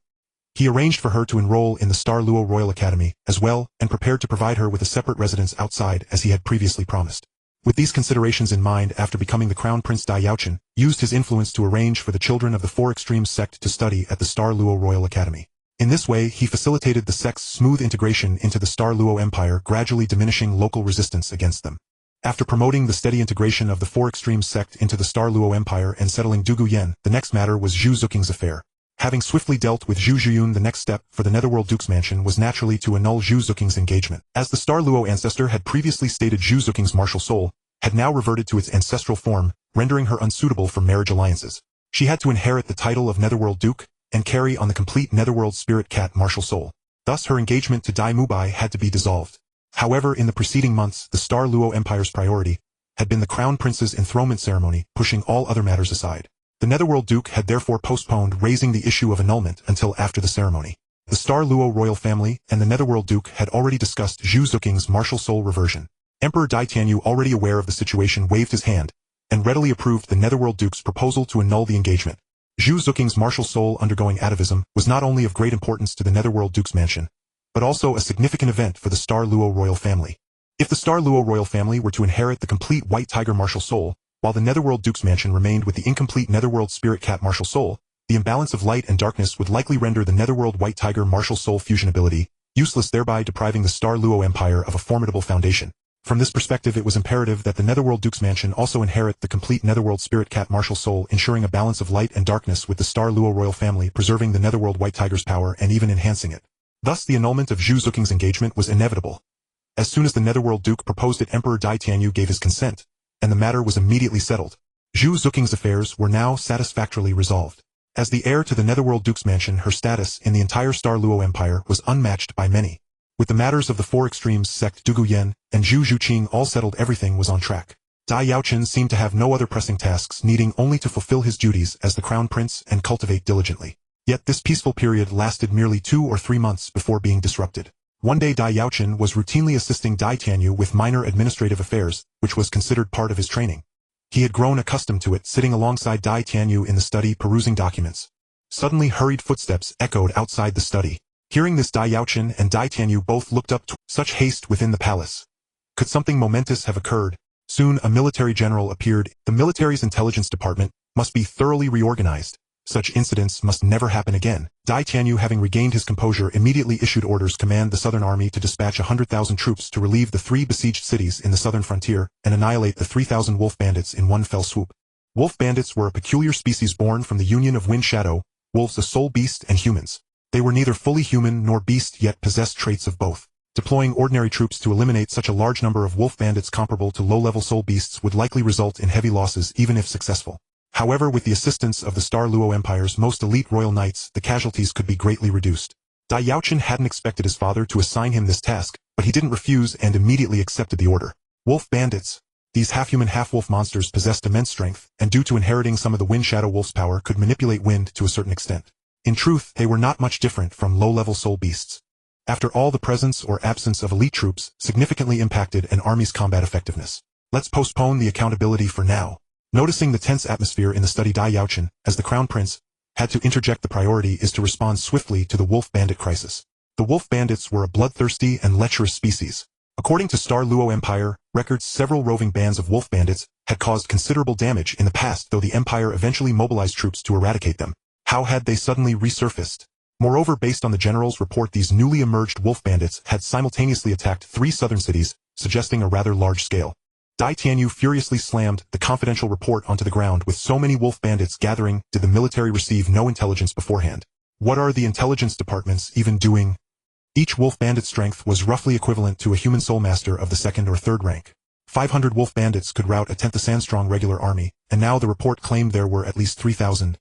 He arranged for her to enroll in the Star Luo Royal Academy as well, and prepared to provide her with a separate residence outside as he had previously promised. With these considerations in mind, after becoming the Crown Prince, Dai Yaochen used his influence to arrange for the children of the Four Extremes sect to study at the Star Luo Royal Academy. In this way, he facilitated the sect's smooth integration into the Star Luo Empire, gradually diminishing local resistance against them. After promoting the steady integration of the Four Extremes sect into the Star Luo Empire and settling Dugu Yen, the next matter was Zhu Zuking's affair. Having swiftly dealt with Zhu Zhuyun, the next step for the Netherworld Duke's mansion was naturally to annul Zhu Zuking's engagement. As the Star Luo ancestor had previously stated, Zhu Zuking's martial soul had now reverted to its ancestral form, rendering her unsuitable for marriage alliances. She had to inherit the title of Netherworld Duke and carry on the complete Netherworld Spirit Cat martial soul. Thus her engagement to Dai Mubai had to be dissolved. However, in the preceding months, the Star Luo Empire's priority had been the Crown Prince's enthronement ceremony, pushing all other matters aside. The Netherworld Duke had therefore postponed raising the issue of annulment until after the ceremony. The Star Luo royal family and the Netherworld Duke had already discussed Zhu Zuking's martial soul reversion. Emperor Dai Tianyu, already aware of the situation, waved his hand and readily approved the Netherworld Duke's proposal to annul the engagement. Zhu Zuking's martial soul undergoing atavism was not only of great importance to the Netherworld Duke's mansion, but also a significant event for the Star Luo royal family. If the Star Luo royal family were to inherit the complete White Tiger martial soul, while the Netherworld Duke's mansion remained with the incomplete Netherworld Spirit Cat martial soul, the imbalance of light and darkness would likely render the Netherworld White Tiger martial soul fusion ability useless, thereby depriving the Star Luo Empire of a formidable foundation. From this perspective, it was imperative that the Netherworld Duke's mansion also inherit the complete Netherworld Spirit Cat martial soul, ensuring a balance of light and darkness with the Star Luo royal family, preserving the Netherworld White Tiger's power and even enhancing it. Thus the annulment of Zhu Zuking's engagement was inevitable. As soon as the Netherworld Duke proposed it, Emperor Dai Tianyu gave his consent, and the matter was immediately settled. Zhu Zuking's affairs were now satisfactorily resolved. As the heir to the Netherworld Duke's mansion, her status in the entire Star Luo Empire was unmatched by many. With the matters of the Four Extremes sect, Dugu Yen, and Zhu Zhuqing all settled, everything was on track. Dai Yaochen seemed to have no other pressing tasks, needing only to fulfill his duties as the Crown Prince and cultivate diligently. Yet this peaceful period lasted merely 2 or 3 months before being disrupted. One day Dai Yaochen was routinely assisting Dai Tianyu with minor administrative affairs, which was considered part of his training. He had grown accustomed to it, sitting alongside Dai Tianyu in the study perusing documents. Suddenly hurried footsteps echoed outside the study. Hearing this, Dai Yaochen and Dai Tianyu both looked up. Such haste within the palace. Could something momentous have occurred? Soon a military general appeared. The military's intelligence department must be thoroughly reorganized. Such incidents must never happen again. Dai Tianyu, having regained his composure, immediately issued orders: command the southern army to dispatch 100,000 troops to relieve the 3 besieged cities in the southern frontier and annihilate the 3,000 wolf bandits in one fell swoop. Wolf bandits were a peculiar species born from the union of wind shadow, wolves a soul beast, and humans. They were neither fully human nor beast, yet possessed traits of both. Deploying ordinary troops to eliminate such a large number of wolf bandits comparable to low-level soul beasts would likely result in heavy losses even if successful. However, with the assistance of the Star Luo Empire's most elite royal knights, the casualties could be greatly reduced. Dai Yaochen hadn't expected his father to assign him this task, but he didn't refuse and immediately accepted the order. Wolf bandits. These half-human, half-wolf monsters possessed immense strength, and due to inheriting some of the Wind Shadow Wolf's power, could manipulate wind to a certain extent. In truth, they were not much different from low-level soul beasts. After all, the presence or absence of elite troops significantly impacted an army's combat effectiveness. Let's postpone the accountability for now. Noticing the tense atmosphere in the study, Dai Yaochen, as the Crown Prince, had to interject. The priority is to respond swiftly to the wolf bandit crisis. The wolf bandits were a bloodthirsty and lecherous species. According to Star Luo Empire records, several roving bands of wolf bandits had caused considerable damage in the past, though the Empire eventually mobilized troops to eradicate them. How had they suddenly resurfaced? Moreover, based on the general's report, these newly emerged wolf bandits had simultaneously attacked 3 southern cities, suggesting a rather large scale. Dai Tianyu furiously slammed the confidential report onto the ground. With so many wolf bandits gathering, did the military receive no intelligence beforehand? What are the intelligence departments even doing? Each wolf bandit strength was roughly equivalent to a human soul master of the 2nd or 3rd rank. 500 wolf bandits could rout a 10th Sand-strong regular army, and now the report claimed there were at least 3,000.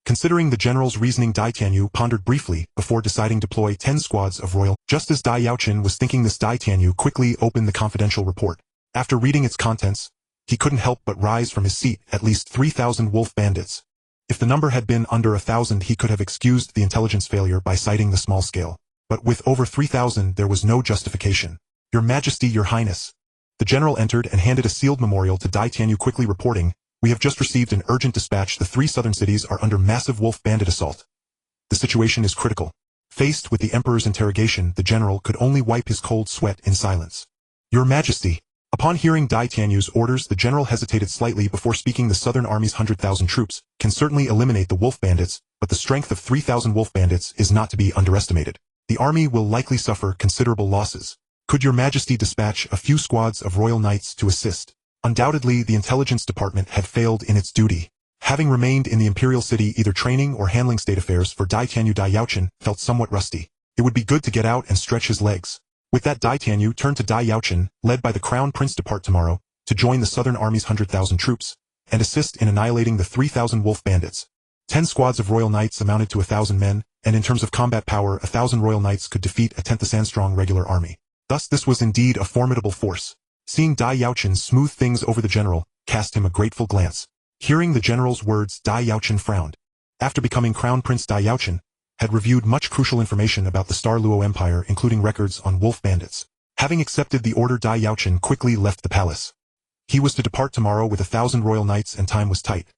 Considering the general's reasoning, Dai Tianyu pondered briefly before deciding to deploy 10 squads of royal. Just as Dai Yaochen was thinking this, Dai Tianyu quickly opened the confidential report. After reading its contents, he couldn't help but rise from his seat. At least 3,000 wolf bandits. If the number had been under 1,000, he could have excused the intelligence failure by citing the small scale. But with over 3,000, there was no justification. Your Majesty, Your Highness. The general entered and handed a sealed memorial to Dai Tianyu, quickly reporting, "We have just received an urgent dispatch. The 3 southern cities are under massive wolf bandit assault." The situation is critical. Faced with the emperor's interrogation, the general could only wipe his cold sweat in silence. Your Majesty. Upon hearing Dai Tianyu's orders, the general hesitated slightly before speaking. The southern army's 100,000 troops can certainly eliminate the wolf bandits, but the strength of 3,000 wolf bandits is not to be underestimated. The army will likely suffer considerable losses. Could your Majesty dispatch a few squads of royal knights to assist? Undoubtedly, the intelligence department had failed in its duty. Having remained in the imperial city either training or handling state affairs for Dai Yaochen felt somewhat rusty. It would be good to get out and stretch his legs. With that, Dai Tianyu turned to Dai Yaochen, led by the Crown Prince, depart tomorrow, to join the southern army's 100,000 troops, and assist in annihilating the 3,000 wolf bandits. 10 squads of royal knights amounted to 1,000 men, and in terms of combat power, 1,000 royal knights could defeat a 10,000-strong regular army. Thus this was indeed a formidable force. Seeing Dai Yaochen smooth things over, the general cast him a grateful glance. Hearing the general's words, Dai Yaochen frowned. After becoming Crown Prince, Dai Yaochen had reviewed much crucial information about the Star Luo Empire, including records on wolf bandits. Having accepted the order, Dai Yaochen quickly left the palace. He was to depart tomorrow with 1,000 royal knights, and time was tight.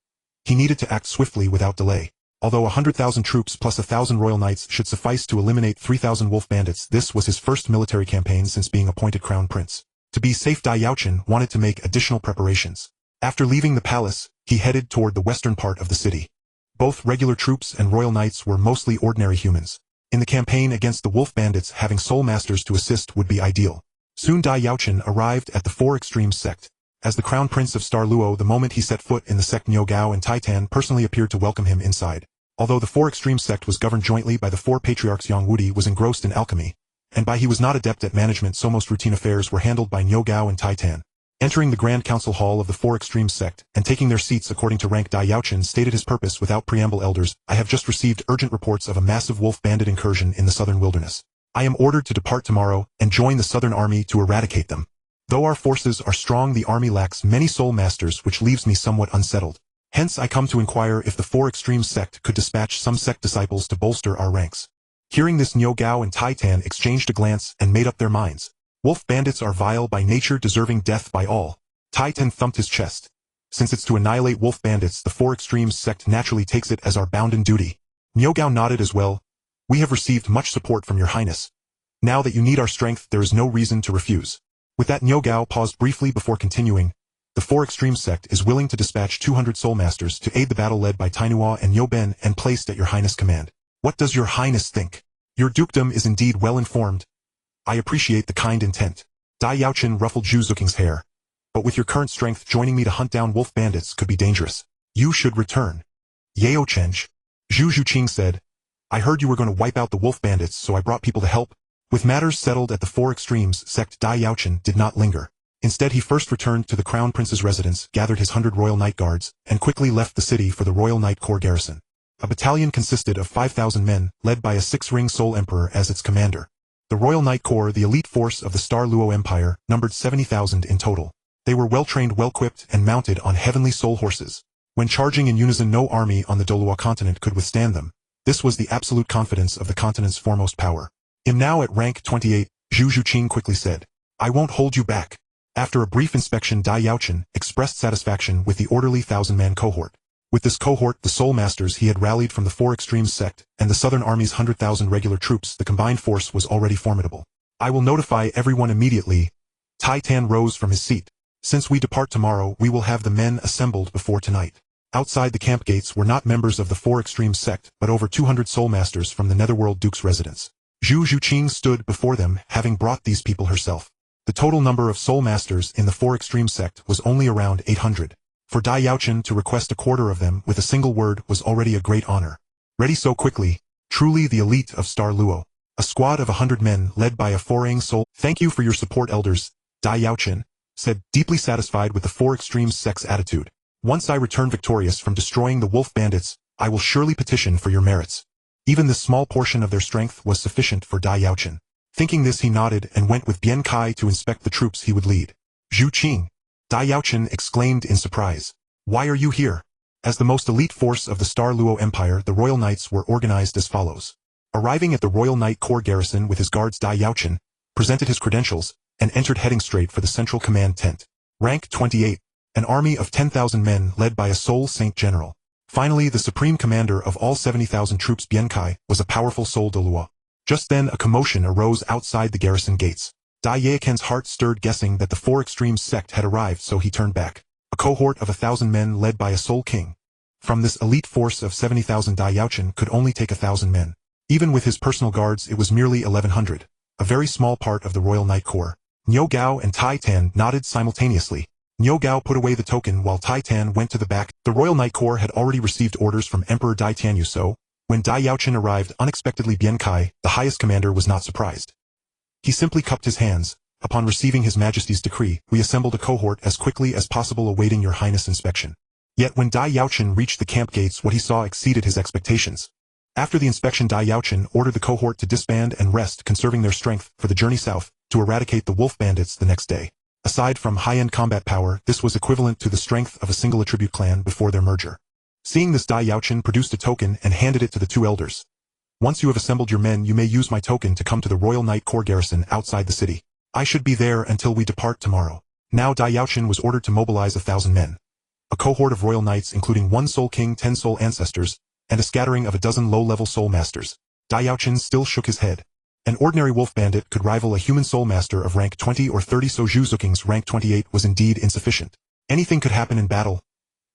He needed to act swiftly without delay. Although 100,000 troops plus 1,000 royal knights should suffice to eliminate 3,000 wolf bandits, this was his first military campaign since being appointed Crown Prince. To be safe, Dai Yaochen wanted to make additional preparations. After leaving the palace, he headed toward the western part of the city. Both regular troops and royal knights were mostly ordinary humans. In the campaign against the wolf bandits, having soul masters to assist would be ideal. Soon Dai Yaochen arrived at the Four Extremes sect. As the Crown Prince of Star Luo, the moment he set foot in the sect, Niu Gao and Titan personally appeared to welcome him inside. Although the Four Extremes sect was governed jointly by the four patriarchs, Yang Wudi was engrossed in alchemy, and by he was not adept at management, so most routine affairs were handled by Niu Gao and Titan. Entering the Grand Council Hall of the Four Extremes sect and taking their seats according to rank, Dai Yaochen stated his purpose without preamble. Elders, I have just received urgent reports of a massive wolf bandit incursion in the southern wilderness. I am ordered to depart tomorrow and join the southern army to eradicate them. Though our forces are strong, the army lacks many soul masters, which leaves me somewhat unsettled. Hence I come to inquire if the Four Extremes sect could dispatch some sect disciples to bolster our ranks. Hearing this, Niu Gao and Titan exchanged a glance and made up their minds. Wolf bandits are vile by nature, deserving death by all. Titan thumped his chest. Since it's to annihilate wolf bandits, the Four Extremes sect naturally takes it as our bounden duty. Niu Gao nodded as well. We have received much support from your highness. Now that you need our strength, there is no reason to refuse. With that, Niu Gao paused briefly before continuing. The Four Extremes sect is willing to dispatch 200 soul masters to aid the battle led by Tainua and Niu Ben and placed at your highness' command. What does your highness think? Your dukedom is indeed well informed. I appreciate the kind intent. Dai Yaochen ruffled Zhu Zuking's hair. But with your current strength, joining me to hunt down wolf bandits could be dangerous. You should return. Yao Chenj. Zhu Zhuqing said. I heard you were going to wipe out the wolf bandits, so I brought people to help. With matters settled at the Four Extremes sect, Dai Yaochen did not linger. Instead, he first returned to the Crown Prince's residence, gathered his 100 Royal Knight Guards, and quickly left the city for the Royal Knight Corps garrison. A battalion consisted of 5,000 men, led by a six-ring Soul Emperor as its commander. The Royal Knight Corps, the elite force of the Star Luo Empire, numbered 70,000 in total. They were well-trained, well-equipped, and mounted on heavenly soul horses. When charging in unison, no army on the Douluo Continent could withstand them. This was the absolute confidence of the continent's foremost power. "I'm now at rank 28, Zhu Zhuqing quickly said. I won't hold you back. After a brief inspection, Dai Yaochen expressed satisfaction with the orderly 1,000-man cohort. With this cohort, the soul masters he had rallied from the Four Extremes sect, and the Southern Army's 100,000 regular troops, the combined force was already formidable. I will notify everyone immediately. Tai Tan rose from his seat. Since we depart tomorrow, we will have the men assembled before tonight. Outside the camp gates were not members of the Four Extremes sect, but over 200 soul masters from the Netherworld Duke's residence. Zhu Zhuqing stood before them, having brought these people herself. The total number of soul masters in the Four Extremes sect was only around 800. For Dai Yaochen to request a quarter of them with a single word was already a great honor. Ready so quickly, truly the elite of Star Luo. A squad of 100 men led by a Forang soul. Thank you for your support, elders, Dai Yaochen said, deeply satisfied with the Four Extremes sect's attitude. Once I return victorious from destroying the wolf bandits, I will surely petition for your merits. Even this small portion of their strength was sufficient for Dai Yaochen. Thinking this, he nodded and went with Bian Kai to inspect the troops he would lead. Zhu Qing. Dai Yaochen exclaimed in surprise. Why are you here? As the most elite force of the Star Luo Empire, the Royal Knights were organized as follows. Arriving at the Royal Knight Corps garrison with his guards, Dai Yaochen presented his credentials and entered, heading straight for the central command tent. Rank 28. An army of 10,000 men led by a Soul Saint General. Finally, the supreme commander of all 70,000 troops Biankai was a powerful soul Douluo. Just then a commotion arose outside the garrison gates. Dai Yaochen's heart stirred, guessing that the Four Extremes sect had arrived, so he turned back. A cohort of 1,000 men led by a soul king. From this elite force of 70,000, Dai Yaochen could only take 1,000 men. Even with his personal guards, it was merely 1,100, a very small part of the Royal Knight Corps. Niu Gao and Tai Tan nodded simultaneously. Niu Gao put away the token while Tai Tan went to the back. The Royal Knight Corps had already received orders from Emperor Dai Tianyu, so when Dai Yaochen arrived unexpectedly, Biankai, the highest commander, was not surprised. He simply cupped his hands. Upon receiving His Majesty's decree, we assembled a cohort as quickly as possible, awaiting your highness inspection. Yet when Dai Yaochen reached the camp gates, what he saw exceeded his expectations. After the inspection, Dai Yaochen ordered the cohort to disband and rest, conserving their strength for the journey south to eradicate the wolf bandits the next day. Aside from high-end combat power, this was equivalent to the strength of a single attribute clan before their merger. Seeing this, Dai Yaochen produced a token and handed it to the two elders. Once you have assembled your men, you may use my token to come to the Royal Knight Corps garrison outside the city. I should be there until we depart tomorrow. Now Dai Yaochen was ordered to mobilize 1,000 men. A cohort of royal knights, including 1 soul king, 10 soul ancestors, and a scattering of a dozen low-level soul masters. Dai Yaochen still shook his head. An ordinary wolf bandit could rival a human soul master of rank 20 or 30, so Zhu Zuking's rank 28 was indeed insufficient. Anything could happen in battle.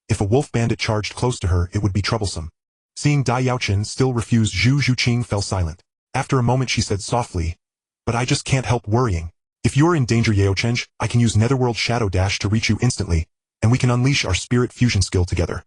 If a wolf bandit charged close to her, it would be troublesome. Seeing Dai Yaochen still refused, Zhu Zhuqing fell silent. After a moment she said softly, "But I just can't help worrying. If you're in danger, Yaochen, I can use Netherworld Shadow Dash to reach you instantly, and we can unleash our spirit fusion skill together."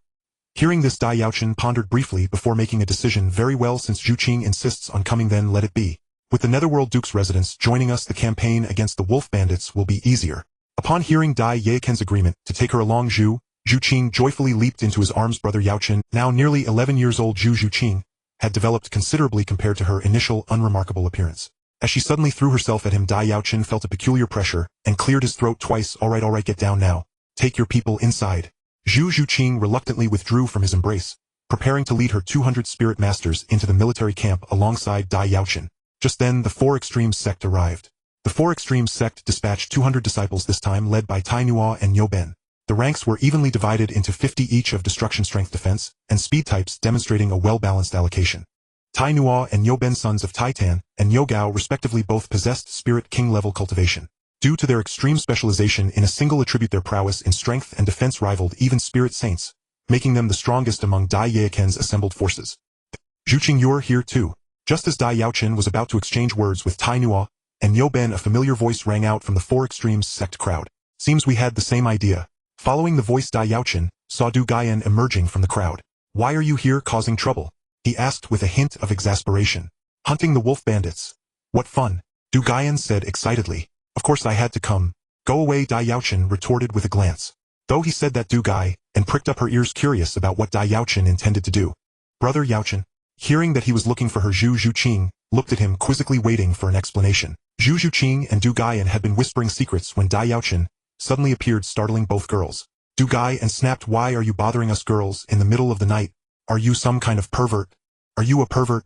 Hearing this, Dai Yaochen pondered briefly before making a decision. Very well, since Zhuqing insists on coming, then let it be. With the Netherworld Duke's residents joining us, the campaign against the wolf bandits will be easier. Upon hearing Dai Yaochen's agreement to take her along, Zhuqing joyfully leaped into his arms. Brother Yaochen, now nearly 11 years old, Zhuqing had developed considerably compared to her initial unremarkable appearance. As she suddenly threw herself at him, Dai Yaochen felt a peculiar pressure and cleared his throat twice. All right, get down now. Take your people inside. Zhuqing reluctantly withdrew from his embrace, preparing to lead her 200 spirit masters into the military camp alongside Dai Yaochen. Just then, the Four Extremes sect arrived. The Four Extremes sect dispatched 200 disciples, this time led by Tai Nuo and Niu Ben. The ranks were evenly divided into 50 each of destruction, strength, defense, and speed types, demonstrating a well-balanced allocation. Tai Nuo and Niu Ben, sons of Tai Tan and Niu Gao respectively, both possessed spirit king-level cultivation. Due to their extreme specialization in a single attribute, their prowess in strength and defense rivaled even spirit saints, making them the strongest among Dai Yaochen's assembled forces. Zhuqing, you're here too. Just as Dai Yaochen was about to exchange words with Tai Nuo and Niu Ben, a familiar voice rang out from the Four Extremes sect crowd. Seems we had the same idea. Following the voice, Dai Yaochen saw Du Gaiyan emerging from the crowd. Why are you here causing trouble? He asked with a hint of exasperation. Hunting the wolf bandits. What fun, Du Gaiyan said excitedly. Of course I had to come. Go away, Dai Yaochen retorted with a glance. Though he said that, Du Gai and pricked up her ears, curious about what Dai Yaochen intended to do. Brother Yaochen, hearing that he was looking for her, Zhuqing looked at him quizzically, waiting for an explanation. Zhuqing and Du Gaiyan had been whispering secrets when Dai Yaochen suddenly appeared, startling both girls. Du Gaiyan snapped, "Why are you bothering us girls in the middle of the night? Are you some kind of pervert? Are you a pervert?"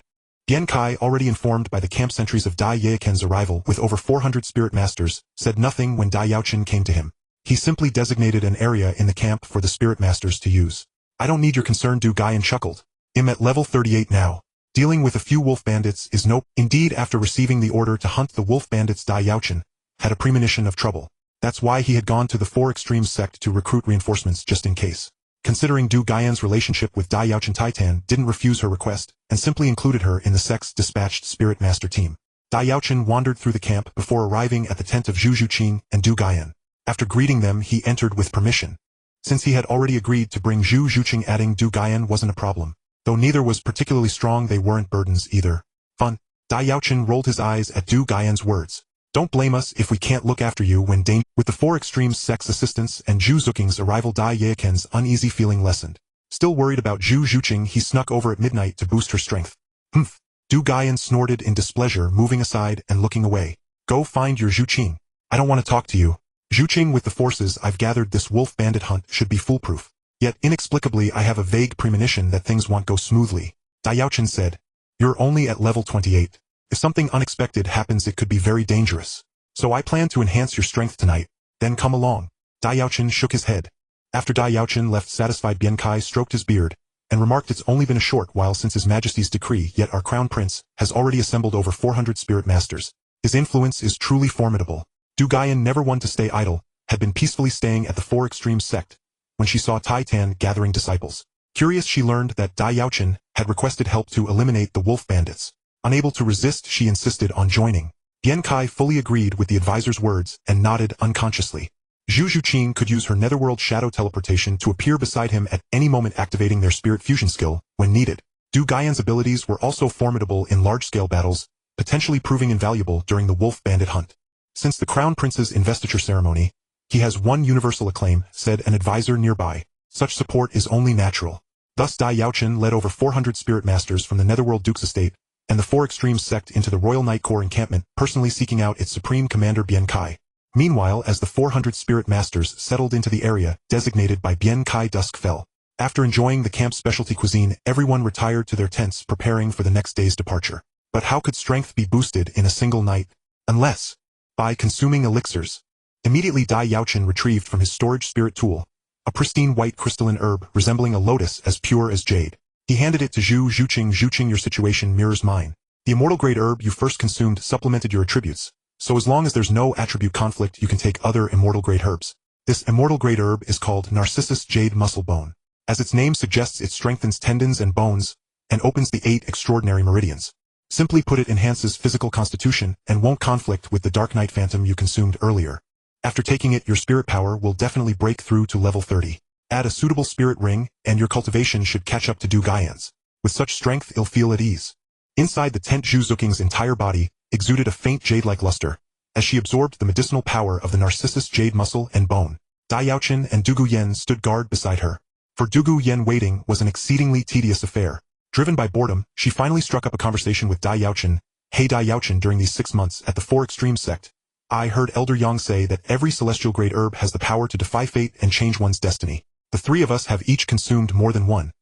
Biankai, already informed by the camp sentries of Dai Yaochen's arrival with over 400 spirit masters, said nothing when Dai Yaochen came to him. He simply designated an area in the camp for the spirit masters to use. "I don't need your concern," Du Gaiyan chuckled. "I'm at level 38 now. Dealing with a few wolf bandits is no..." Indeed, after receiving the order to hunt the wolf bandits, Dai Yaochen had a premonition of trouble. That's why he had gone to the Four Extremes sect to recruit reinforcements just in case. Considering Du Gaiyan's relationship with Dai Yaochen, Tai Tan didn't refuse her request, and simply included her in the sect's dispatched spirit master team. Dai Yaochen wandered through the camp before arriving at the tent of Zhuqing and Du Gaiyan. After greeting them, he entered with permission. Since he had already agreed to bring Zhuqing, adding Du Gaiyan wasn't a problem. Though neither was particularly strong, they weren't burdens either. Fun. Dai Yaochen rolled his eyes at Du Gaiyan's words. "Don't blame us if we can't look after you when danger." With the Four Extremes sect's assistance and Zhu Zuking's arrival, Dai Yaochen's uneasy feeling lessened. Still worried about Zhuqing, he snuck over at midnight to boost her strength. "Humph." Du Gaiyan snorted in displeasure, moving aside and looking away. "Go find your Zhuqing. I don't want to talk to you." Zhuqing, with the forces I've gathered, this wolf bandit hunt should be foolproof. Yet inexplicably I have a vague premonition that things won't go smoothly. Dai Yaochen said, "You're only at level 28. If something unexpected happens, it could be very dangerous. So I plan to enhance your strength tonight. Then come along." Dai Yaochen shook his head. After Dai Yaochen left satisfied, Biankai stroked his beard and remarked it's only been a short while since His Majesty's decree, yet our Crown Prince has already assembled over 400 spirit masters. His influence is truly formidable. Du Guiyan, never one to stay idle, had been peacefully staying at the Four Extremes sect when she saw Tai Tan gathering disciples. Curious, she learned that Dai Yaochen had requested help to eliminate the wolf bandits. Unable to resist, she insisted on joining. Bian Kai fully agreed with the advisor's words and nodded unconsciously. Zhu Zhuqing could use her netherworld shadow teleportation to appear beside him at any moment, activating their spirit fusion skill when needed. Du Guiyan's abilities were also formidable in large-scale battles, potentially proving invaluable during the wolf bandit hunt. Since the Crown Prince's investiture ceremony, he has won universal acclaim, said an advisor nearby. Such support is only natural. Thus Dai Yaochen led over 400 spirit masters from the Netherworld Duke's estate and the Four Extremes sect into the Royal Knight Corps encampment, personally seeking out its supreme commander Bian Kai. Meanwhile, as the 400 spirit masters settled into the area designated by Bian Kai, dusk fell. After enjoying the camp's specialty cuisine, everyone retired to their tents, preparing for the next day's departure. But how could strength be boosted in a single night? Unless by consuming elixirs. Immediately Dai Yaochen retrieved from his storage spirit tool a pristine white crystalline herb resembling a lotus as pure as jade. He handed it to Zhu Zhuqing. Zhuqing, your situation mirrors mine. The immortal grade herb you first consumed supplemented your attributes, so as long as there's no attribute conflict you can take other immortal grade herbs. This immortal grade herb is called Narcissus Jade Muscle Bone. As its name suggests, it strengthens tendons and bones, and opens the 8 extraordinary meridians. Simply put, it enhances physical constitution, and won't conflict with the Dark Knight Phantom you consumed earlier. After taking it, your spirit power will definitely break through to level 30. Add a suitable spirit ring, and your cultivation should catch up to Du Guiyan's. With such strength, you'll feel at ease. Inside the tent, Zhu Zhuqing's entire body exuded a faint jade-like luster, as she absorbed the medicinal power of the Narcissus Jade Muscle and Bone. Dai Yaochen and Du Guiyan stood guard beside her. For Du Guiyan, waiting was an exceedingly tedious affair. Driven by boredom, she finally struck up a conversation with Dai Yaochen. Hey Dai Yaochen, during these 6 months at the Four Extremes sect, I heard Elder Yang say that every celestial grade herb has the power to defy fate and change one's destiny. The 3 of us have each consumed more than one.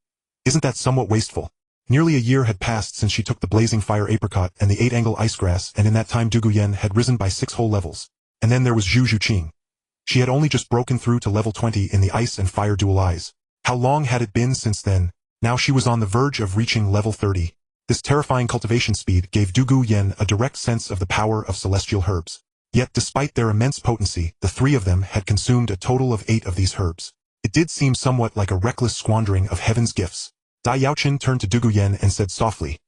Isn't that somewhat wasteful? Nearly a year had passed since she took the blazing fire apricot and the 8-angle ice grass, and in that time Du Guiyan had risen by 6 whole levels. And then there was Zhu Zhuqing. She had only just broken through to level 20 in the ice and fire dual eyes. How long had it been since then? Now she was on the verge of reaching level 30. This terrifying cultivation speed gave Du Guiyan a direct sense of the power of celestial herbs. Yet despite their immense potency, the 3 of them had consumed a total of 8 of these herbs. It did seem somewhat like a reckless squandering of heaven's gifts. Dai Yaochen turned to Du Guiyan and said softly,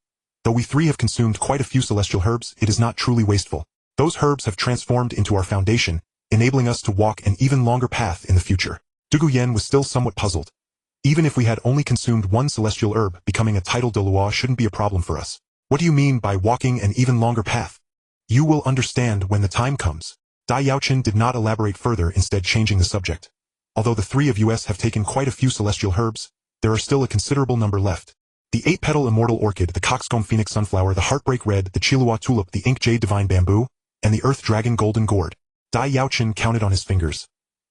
though we 3 have consumed quite a few celestial herbs, it is not truly wasteful. Those herbs have transformed into our foundation, enabling us to walk an even longer path in the future. Du Guiyan was still somewhat puzzled. Even if we had only consumed 1 celestial herb, becoming a title Douluo shouldn't be a problem for us. What do you mean by walking an even longer path? You will understand when the time comes. Dai Yaochen did not elaborate further, instead changing the subject. Although the 3 of us have taken quite a few celestial herbs, there are still a considerable number left. The 8-petal immortal orchid, the coxcomb phoenix sunflower, the heartbreak red, the Chilua tulip, the ink jade divine bamboo, and the earth dragon golden gourd. Dai Yaochen counted on his fingers.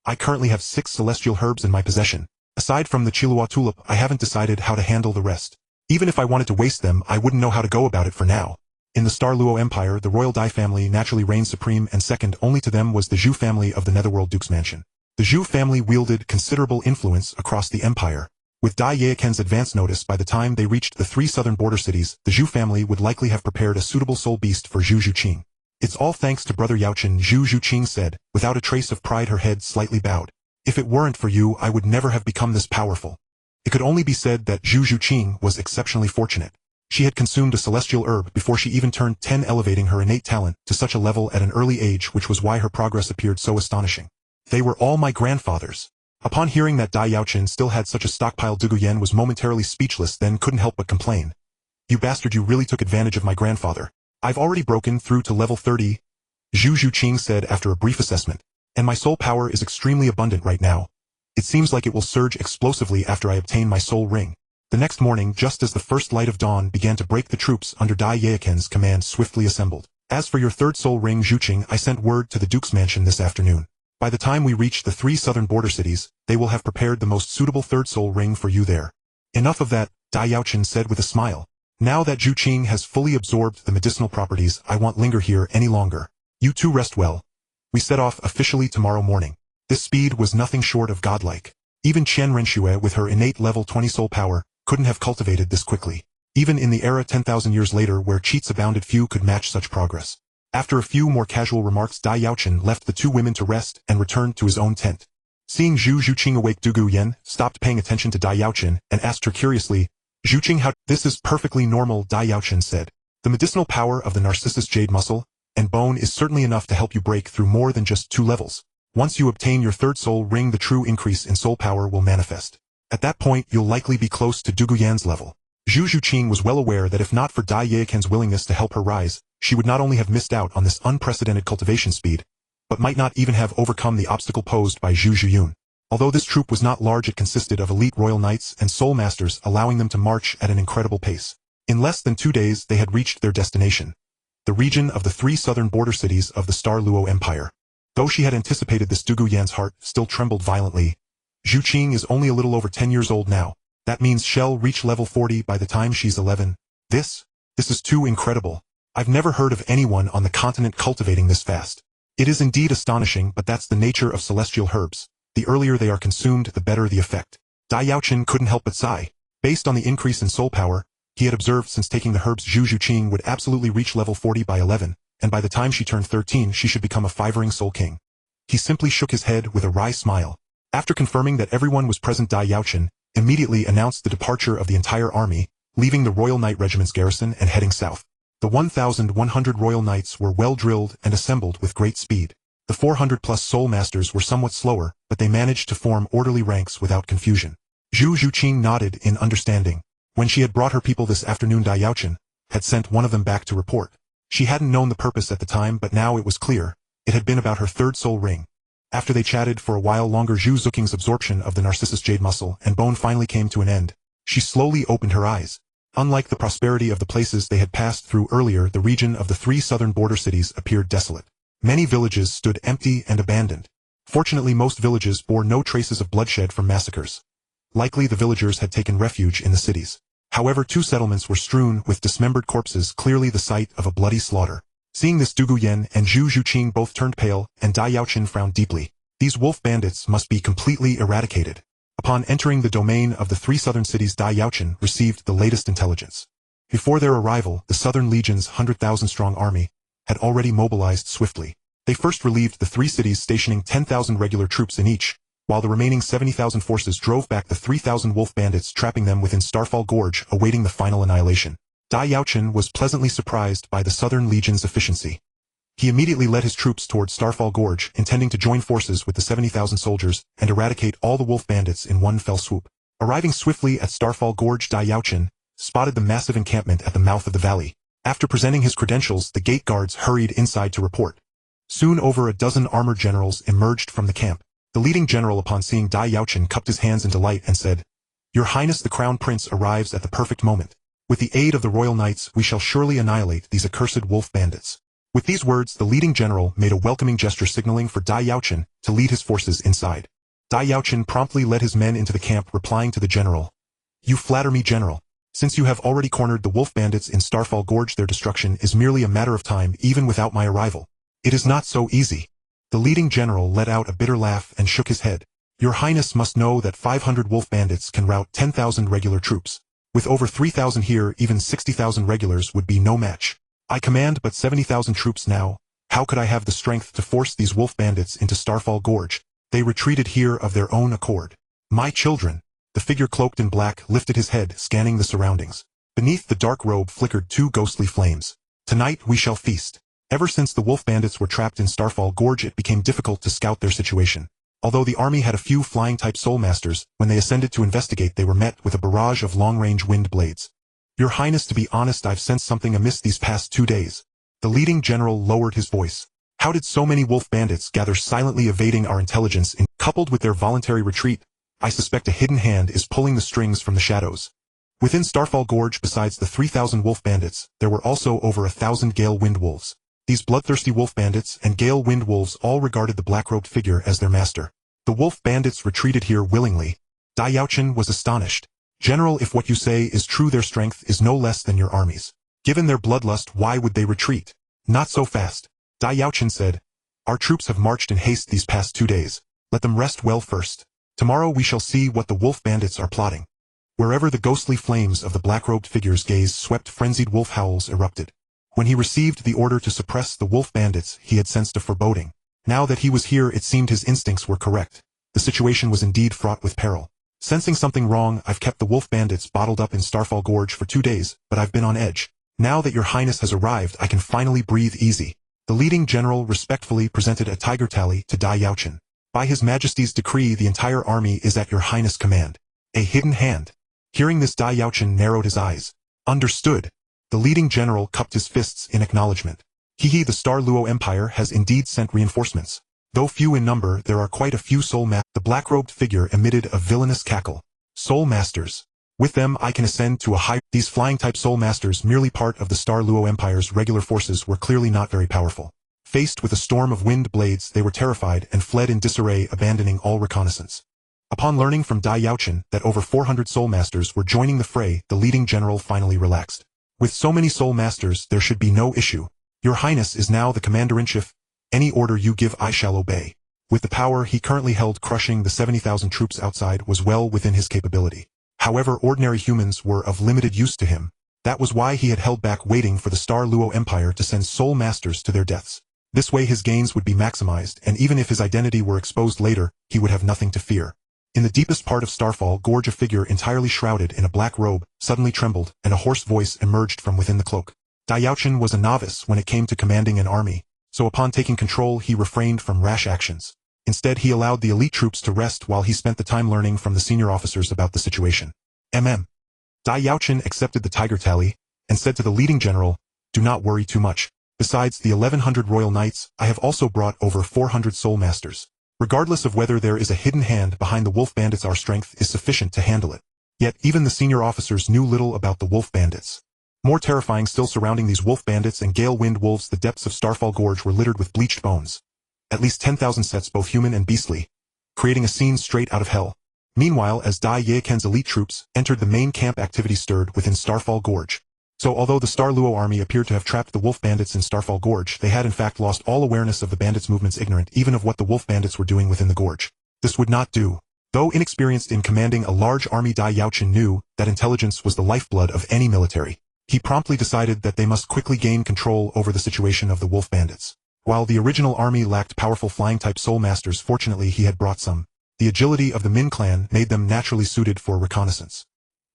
I currently have 6 celestial herbs in my possession. Aside from the Chilua tulip, I haven't decided how to handle the rest. Even if I wanted to waste them, I wouldn't know how to go about it for now. In the Star Luo Empire, the royal Dai family naturally reigned supreme, and second only to them was the Zhu family of the Netherworld Duke's mansion. The Zhu family wielded considerable influence across the empire. With Dai Yaochen's advance notice, by the time they reached the 3 southern border cities, the Zhu family would likely have prepared a suitable soul beast for Zhu Zhuqing. It's all thanks to Brother Yaochen, Zhu Zhuqing said, without a trace of pride, her head slightly bowed. If it weren't for you, I would never have become this powerful. It could only be said that Zhu Zhuqing was exceptionally fortunate. She had consumed a celestial herb before she even turned 10, elevating her innate talent to such a level at an early age, which was why her progress appeared so astonishing. They were all my grandfathers. Upon hearing that Dai Yaochen still had such a stockpile, Du Guiyan was momentarily speechless, then couldn't help but complain. You bastard, you really took advantage of my grandfather. I've already broken through to level 30, Zhu Zhuqing said after a brief assessment, and my soul power is extremely abundant right now. It seems like it will surge explosively after I obtain my soul ring. The next morning, just as the first light of dawn began to break, the troops under Dai Yaochen's command swiftly assembled. As for your 3rd soul ring, Zhuqing, I sent word to the Duke's mansion this afternoon. By the time we reach the 3 southern border cities, they will have prepared the most suitable 3rd soul ring for you there. Enough of that, Dai Yaochen said with a smile. Now that Zhuqing has fully absorbed the medicinal properties, I won't linger here any longer. You 2 rest well. We set off officially tomorrow morning. This speed was nothing short of godlike. Even Qian Renxue, with her innate level 20 soul power, couldn't have cultivated this quickly. Even in the era 10,000 years later where cheats abounded, few could match such progress. After a few more casual remarks, Dai Yaochen left the two women to rest and returned to his own tent. Seeing Zhu Zhuqing awake, Du Guyan stopped paying attention to Dai Yaochen and asked her curiously, "Zhuqing, how?" "This is perfectly normal," Dai Yaochen said. "The medicinal power of the Narcissus jade muscle and bone is certainly enough to help you break through more than just 2 levels. Once you obtain your 3rd soul ring, the true increase in soul power will manifest. At that point, you'll likely be close to Du Guyan's level." Zhu Zhuqing was well aware that if not for Dai Yaochen's willingness to help her rise, she would not only have missed out on this unprecedented cultivation speed, but might not even have overcome the obstacle posed by Zhu Zhuyun. Although this troop was not large, it consisted of elite royal knights and soul masters, allowing them to march at an incredible pace. In less than 2 days they had reached their destination, the region of the 3 southern border cities of the Star Luo Empire. Though she had anticipated this, Du Guyan's heart still trembled violently. Zhuqing is only a little over 10 years old now. That means she'll reach level 40 by the time she's 11. This is too incredible. I've never heard of anyone on the continent cultivating this fast. It is indeed astonishing, but that's the nature of celestial herbs. The earlier they are consumed, the better the effect. Dai Yaochen couldn't help but sigh. Based on the increase in soul power he had observed since taking the herbs, Zhu Zhuqing would absolutely reach level 40 by 11, and by the time she turned 13 she should become a 5-ring soul king. He simply shook his head with a wry smile. After confirming that everyone was present, Dai Yaochen immediately announced the departure of the entire army, leaving the Royal Knight Regiment's garrison and heading south. The 1,100 Royal Knights were well drilled and assembled with great speed. The 400-plus soul masters were somewhat slower, but they managed to form orderly ranks without confusion. Zhu Zhuqing nodded in understanding. When she had brought her people this afternoon, Dai Yaochen had sent one of them back to report. She hadn't known the purpose at the time, but now it was clear. It had been about her 3rd soul ring. After they chatted for a while longer, Zhu Zhuqing's absorption of the Narcissus jade muscle and bone finally came to an end. She slowly opened her eyes. Unlike the prosperity of the places they had passed through earlier, the region of the 3 southern border cities appeared desolate. Many villages stood empty and abandoned. Fortunately, most villages bore no traces of bloodshed from massacres. Likely the villagers had taken refuge in the cities. However, 2 settlements were strewn with dismembered corpses, clearly the site of a bloody slaughter. Seeing this, Du Guyan and Zhu Zhuqing both turned pale, and Dai Yaochen frowned deeply. These wolf bandits must be completely eradicated. Upon entering the domain of the 3 southern cities, Dai Yaochen received the latest intelligence. Before their arrival, the Southern Legion's 100,000-strong army had already mobilized swiftly. They first relieved the 3 cities, stationing 10,000 regular troops in each, while the remaining 70,000 forces drove back the 3,000 wolf bandits, trapping them within Starfall Gorge, awaiting the final annihilation. Dai Yaochen was pleasantly surprised by the Southern Legion's efficiency. He immediately led his troops towards Starfall Gorge, intending to join forces with the 70,000 soldiers and eradicate all the wolf bandits in one fell swoop. Arriving swiftly at Starfall Gorge, Dai Yaochen spotted the massive encampment at the mouth of the valley. After presenting his credentials, the gate guards hurried inside to report. Soon over a dozen armored generals emerged from the camp. The leading general, upon seeing Dai Yaochen, cupped his hands in delight and said, "Your Highness, the Crown Prince arrives at the perfect moment. With the aid of the Royal Knights, we shall surely annihilate these accursed wolf bandits." With these words, the leading general made a welcoming gesture, signaling for Dai Yaochen to lead his forces inside. Dai Yaochen promptly led his men into the camp, replying to the general, "You flatter me, General. Since you have already cornered the wolf bandits in Starfall Gorge, their destruction is merely a matter of time, even without my arrival." "It is not so easy." The leading general let out a bitter laugh and shook his head. "Your Highness must know that 500 wolf bandits can rout 10,000 regular troops. With over 3,000 here, even 60,000 regulars would be no match. I command but 70,000 troops now. How could I have the strength to force these wolf bandits into Starfall Gorge? They retreated here of their own accord." "My children." The figure cloaked in black lifted his head, scanning the surroundings. Beneath the dark robe flickered 2 ghostly flames. "Tonight we shall feast." Ever since the wolf bandits were trapped in Starfall Gorge, it became difficult to scout their situation. Although the army had a few flying-type soul masters, when they ascended to investigate they were met with a barrage of long-range wind blades. "Your Highness, to be honest, I've sensed something amiss these past 2 days. The leading general lowered his voice. "How did so many wolf bandits gather silently, evading our intelligence, and coupled with their voluntary retreat? I suspect a hidden hand is pulling the strings from the shadows." Within Starfall Gorge, besides the 3,000 wolf bandits, there were also over 1,000 Gale Wind Wolves. These bloodthirsty wolf bandits and Gale Wind Wolves all regarded the black-robed figure as their master. The wolf bandits retreated here willingly. Dai Yaochen was astonished. "General, if what you say is true, their strength is no less than your army's. Given their bloodlust, why would they retreat?" "Not so fast," Dai Yaochen said. "Our troops have marched in haste these past 2 days. Let them rest well first. Tomorrow we shall see what the wolf bandits are plotting." Wherever the ghostly flames of the black-robed figure's gaze swept, frenzied wolf howls erupted. When he received the order to suppress the wolf bandits, he had sensed a foreboding. Now that he was here, it seemed his instincts were correct. The situation was indeed fraught with peril. Sensing something wrong, I've kept the wolf bandits bottled up in Starfall Gorge for 2 days, but I've been on edge. Now that your highness has arrived, I can finally breathe easy. The leading general respectfully presented a tiger tally to Dai Yaochen. By his majesty's decree, the entire army is at your highness' command. A hidden hand. Hearing this, Dai Yaochen narrowed his eyes. Understood. The leading general cupped his fists in acknowledgement. The Star Luo Empire has indeed sent reinforcements. Though few in number, there are quite a few soul masters. The black-robed figure emitted a villainous cackle. Soul masters. With them I can ascend to a high... These flying-type soul masters, merely part of the Star Luo Empire's regular forces, were clearly not very powerful. Faced with a storm of wind blades, they were terrified and fled in disarray, abandoning all reconnaissance. Upon learning from Dai Yaochen that over 400 soul masters were joining the fray, the leading general finally relaxed. With so many soul masters, there should be no issue. Your highness is now the commander-in-chief. Any order you give I shall obey. With the power he currently held, crushing the 70,000 troops outside was well within his capability. However, ordinary humans were of limited use to him. That was why he had held back, waiting for the Star Luo Empire to send soul masters to their deaths. This way his gains would be maximized, and even if his identity were exposed later, he would have nothing to fear. In the deepest part of Starfall Gorge, a figure entirely shrouded in a black robe suddenly trembled, and a hoarse voice emerged from within the cloak. Dai Yaochen was a novice when it came to commanding an army, so upon taking control he refrained from rash actions. Instead, he allowed the elite troops to rest while he spent the time learning from the senior officers about the situation. Dai Yaochen accepted the tiger tally, and said to the leading general, "Do not worry too much. Besides the 1100 royal knights, I have also brought over 400 soul masters. Regardless of whether there is a hidden hand behind the wolf bandits, our strength is sufficient to handle it." Yet even the senior officers knew little about the wolf bandits. More terrifying still, surrounding these wolf bandits and gale wind wolves, the depths of Starfall Gorge were littered with bleached bones. At least 10,000 sets, both human and beastly, creating a scene straight out of hell. Meanwhile, as Dai Yaochen's elite troops entered the main camp, activity stirred within Starfall Gorge. So although the Star Luo army appeared to have trapped the wolf bandits in Starfall Gorge, they had in fact lost all awareness of the bandits' movements, ignorant even of what the wolf bandits were doing within the gorge. This would not do. Though inexperienced in commanding a large army, Dai Yaochen knew that intelligence was the lifeblood of any military. He promptly decided that they must quickly gain control over the situation of the wolf bandits. While the original army lacked powerful flying-type soul masters, fortunately he had brought some. The agility of the Min clan made them naturally suited for reconnaissance.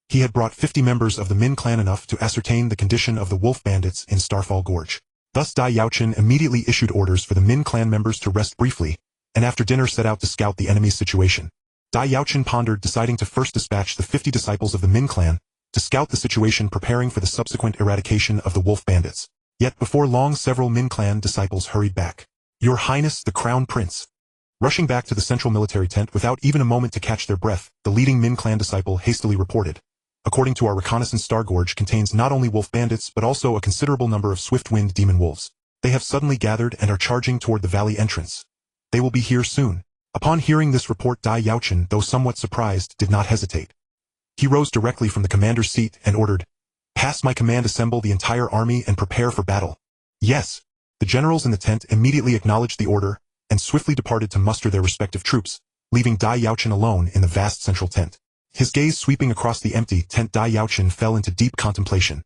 He had brought 50 members of the Min clan, enough to ascertain the condition of the wolf bandits in Starfall Gorge. Thus Dai Yaochen immediately issued orders for the Min clan members to rest briefly, and after dinner set out to scout the enemy's situation. Dai Yaochen pondered, deciding to first dispatch the 50 disciples of the Min clan to scout the situation, preparing for the subsequent eradication of the wolf bandits. Yet before long, several Min clan disciples hurried back. "Your Highness, the Crown Prince." Rushing back to the central military tent without even a moment to catch their breath, the leading Min clan disciple hastily reported, "According to our reconnaissance, Star Gorge contains not only wolf bandits but also a considerable number of swift-winged demon wolves. They have suddenly gathered and are charging toward the valley entrance. They will be here soon." Upon hearing this report, Dai Yaochen, though somewhat surprised, did not hesitate. He rose directly from the commander's seat and ordered, "Pass my command, assemble the entire army and prepare for battle." "Yes." The generals in the tent immediately acknowledged the order and swiftly departed to muster their respective troops, leaving Dai Yaochen alone in the vast central tent. His gaze sweeping across the empty tent, Dai Yaochen fell into deep contemplation.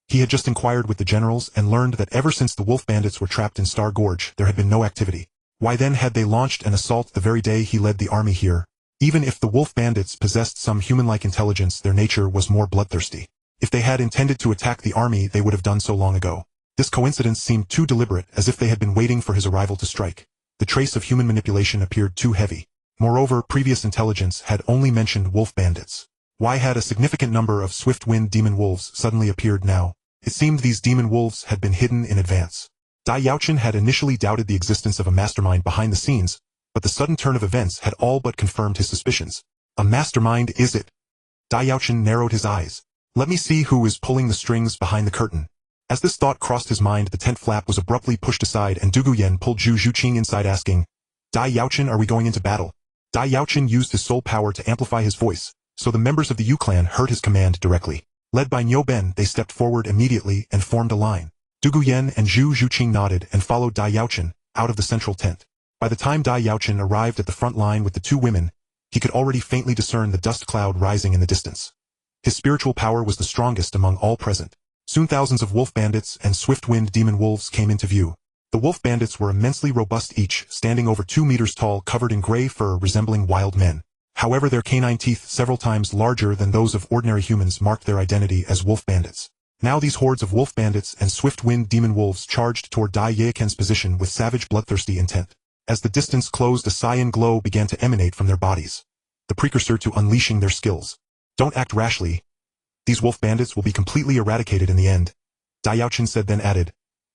He had just inquired with the generals and learned that ever since the wolf bandits were trapped in Star Gorge, there had been no activity. Why then had they launched an assault the very day he led the army here? Even if the wolf bandits possessed some human-like intelligence, their nature was more bloodthirsty. If they had intended to attack the army, they would have done so long ago. This coincidence seemed too deliberate, as if they had been waiting for his arrival to strike. The trace of human manipulation appeared too heavy. Moreover, previous intelligence had only mentioned wolf bandits. Why had a significant number of swift-winged demon wolves suddenly appeared now? It seemed these demon wolves had been hidden in advance. Dai Yaochen had initially doubted the existence of a mastermind behind the scenes, but the sudden turn of events had all but confirmed his suspicions. A mastermind, is it? Dai Yaochen narrowed his eyes. Let me see who is pulling the strings behind the curtain. As this thought crossed his mind, the tent flap was abruptly pushed aside and Du Guyan pulled Zhu Zhuqing inside, asking, "Dai Yaochen, are we going into battle?" Dai Yaochen used his soul power to amplify his voice, so the members of the Yu clan heard his command directly. Led by Niu Ben, they stepped forward immediately and formed a line. Du Guyan and Zhu Zhuqing nodded and followed Dai Yaochen out of the central tent. By the time Dai Yaochen arrived at the front line with the two women, he could already faintly discern the dust cloud rising in the distance. His spiritual power was the strongest among all present. Soon thousands of wolf bandits and swift-winged demon wolves came into view. The wolf bandits were immensely robust, each standing over 2 meters tall, covered in gray fur resembling wild men. However, their canine teeth, several times larger than those of ordinary humans, marked their identity as wolf bandits. Now these hordes of wolf bandits and swift-winged demon wolves charged toward Dai Yaochen's position with savage, bloodthirsty intent. As the distance closed, a cyan glow began to emanate from their bodies, the precursor to unleashing their skills. Don't act rashly. These wolf bandits will be completely eradicated in the end, Dai Yaochen said, then added,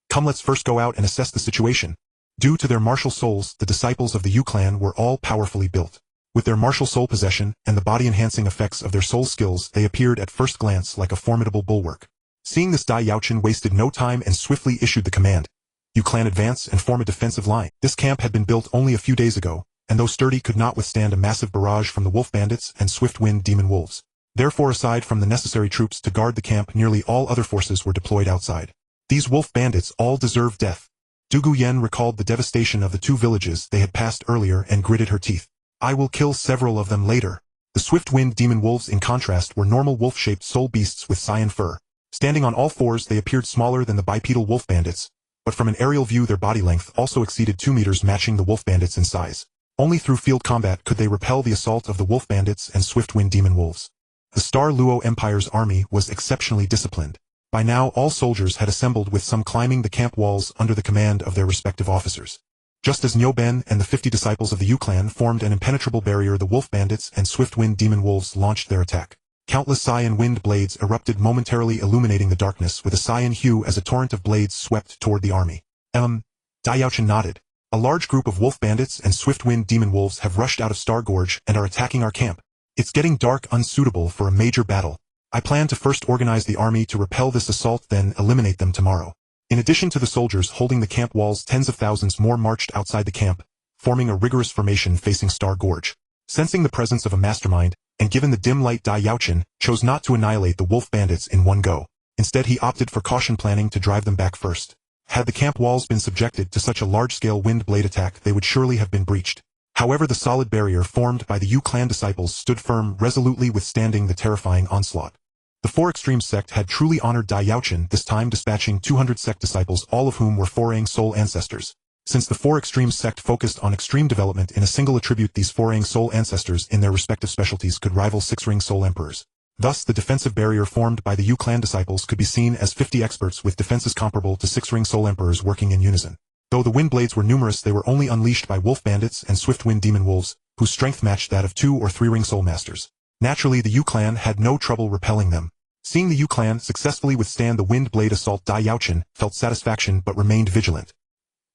"Come, let's first go out and assess the situation." Due to their martial souls, the disciples of the Yu clan were all powerfully built. With their martial soul possession and the body-enhancing effects of their soul skills, they appeared at first glance like a formidable bulwark. Seeing this, Dai Yaochen wasted no time and swiftly issued the command, "Yu clan, advance and form a defensive line." This camp had been built only a few days ago, and though sturdy, could not withstand a massive barrage from the wolf bandits and swift-winged demon wolves. Therefore, aside from the necessary troops to guard the camp, nearly all other forces were deployed outside. These wolf bandits all deserve death. Dugu Yen recalled the devastation of the 2 villages they had passed earlier and gritted her teeth. "I will kill several of them later." The swift-winged demon wolves, in contrast, were normal wolf-shaped soul beasts with cyan fur. Standing on all fours, they appeared smaller than the bipedal wolf bandits, but from an aerial view their body length also exceeded 2 meters, matching the wolf bandits in size. Only through field combat could they repel the assault of the wolf bandits and swift-winged demon wolves. The Star Luo Empire's army was exceptionally disciplined. By now all soldiers had assembled, with some climbing the camp walls under the command of their respective officers. Just as Niu Ben and the 50 disciples of the Yu clan formed an impenetrable barrier, the wolf bandits and swift-winged demon wolves launched their attack. Countless cyan wind blades erupted, momentarily illuminating the darkness with a cyan hue as a torrent of blades swept toward the army. Dai Yaochen nodded. "A large group of wolf bandits and swift-winged demon wolves have rushed out of Star Gorge and are attacking our camp. It's getting dark, unsuitable for a major battle. I plan to first organize the army to repel this assault, then eliminate them tomorrow." In addition to the soldiers holding the camp walls, tens of thousands more marched outside the camp, forming a rigorous formation facing Star Gorge. Sensing the presence of a mastermind, and given the dim light, Dai Yaochen chose not to annihilate the wolf bandits in one go. Instead, he opted for caution, planning to drive them back first. Had the camp walls been subjected to such a large-scale wind blade attack, they would surely have been breached. However, the solid barrier formed by the Yu clan disciples stood firm, resolutely withstanding the terrifying onslaught. The Four Extremes sect had truly honored Dai Yaochen, this time dispatching 200 sect disciples, all of whom were foraying soul ancestors. Since the Four Extremes sect focused on extreme development in a single attribute, these foraying soul ancestors in their respective specialties could rival 6-ring soul emperors. Thus, the defensive barrier formed by the Yu clan disciples could be seen as 50 experts with defenses comparable to 6-ring soul emperors working in unison. Though the wind blades were numerous, they were only unleashed by wolf bandits and swift-wind demon wolves, whose strength matched that of 2- or 3-ring soul masters. Naturally, the Yu clan had no trouble repelling them. Seeing the Yu clan successfully withstand the wind blade assault, Dai Yaochen felt satisfaction but remained vigilant.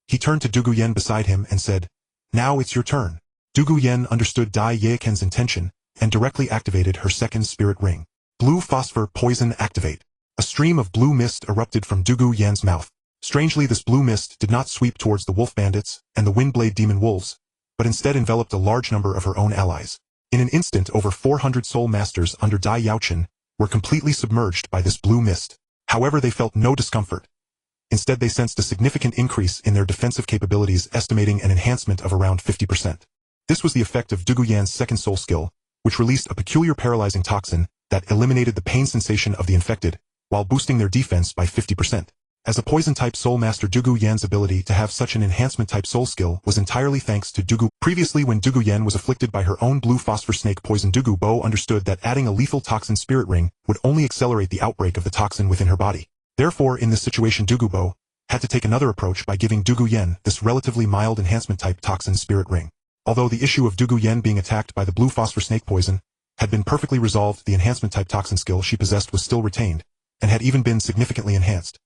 He turned to Dugu Yen beside him and said, "Now it's your turn." Dugu Yen understood Dai Yaochen's intention and directly activated her second spirit ring. Blue phosphor poison activate. A stream of blue mist erupted from Dugu Yen's mouth. Strangely, this blue mist did not sweep towards the wolf bandits and the windblade demon wolves, but instead enveloped a large number of her own allies. In an instant, over 400 soul masters under Dai Yaochen were completely submerged by this blue mist. However, they felt no discomfort. Instead, they sensed a significant increase in their defensive capabilities, estimating an enhancement of around 50%. This was the effect of Dugu Yan's second soul skill, which released a peculiar paralyzing toxin that eliminated the pain sensation of the infected, while boosting their defense by 50%. As a poison-type soul master, Dugu Yan's ability to have such an enhancement-type soul skill was entirely thanks to Dugu. Previously, when Dugu Yan was afflicted by her own blue phosphor snake poison, Dugu Bo understood that adding a lethal toxin spirit ring would only accelerate the outbreak of the toxin within her body. Therefore, in this situation, Dugu Bo had to take another approach by giving Dugu Yan this relatively mild enhancement-type toxin spirit ring. Although the issue of Dugu Yan being attacked by the blue phosphor snake poison had been perfectly resolved, the enhancement-type toxin skill she possessed was still retained, and had even been significantly enhanced.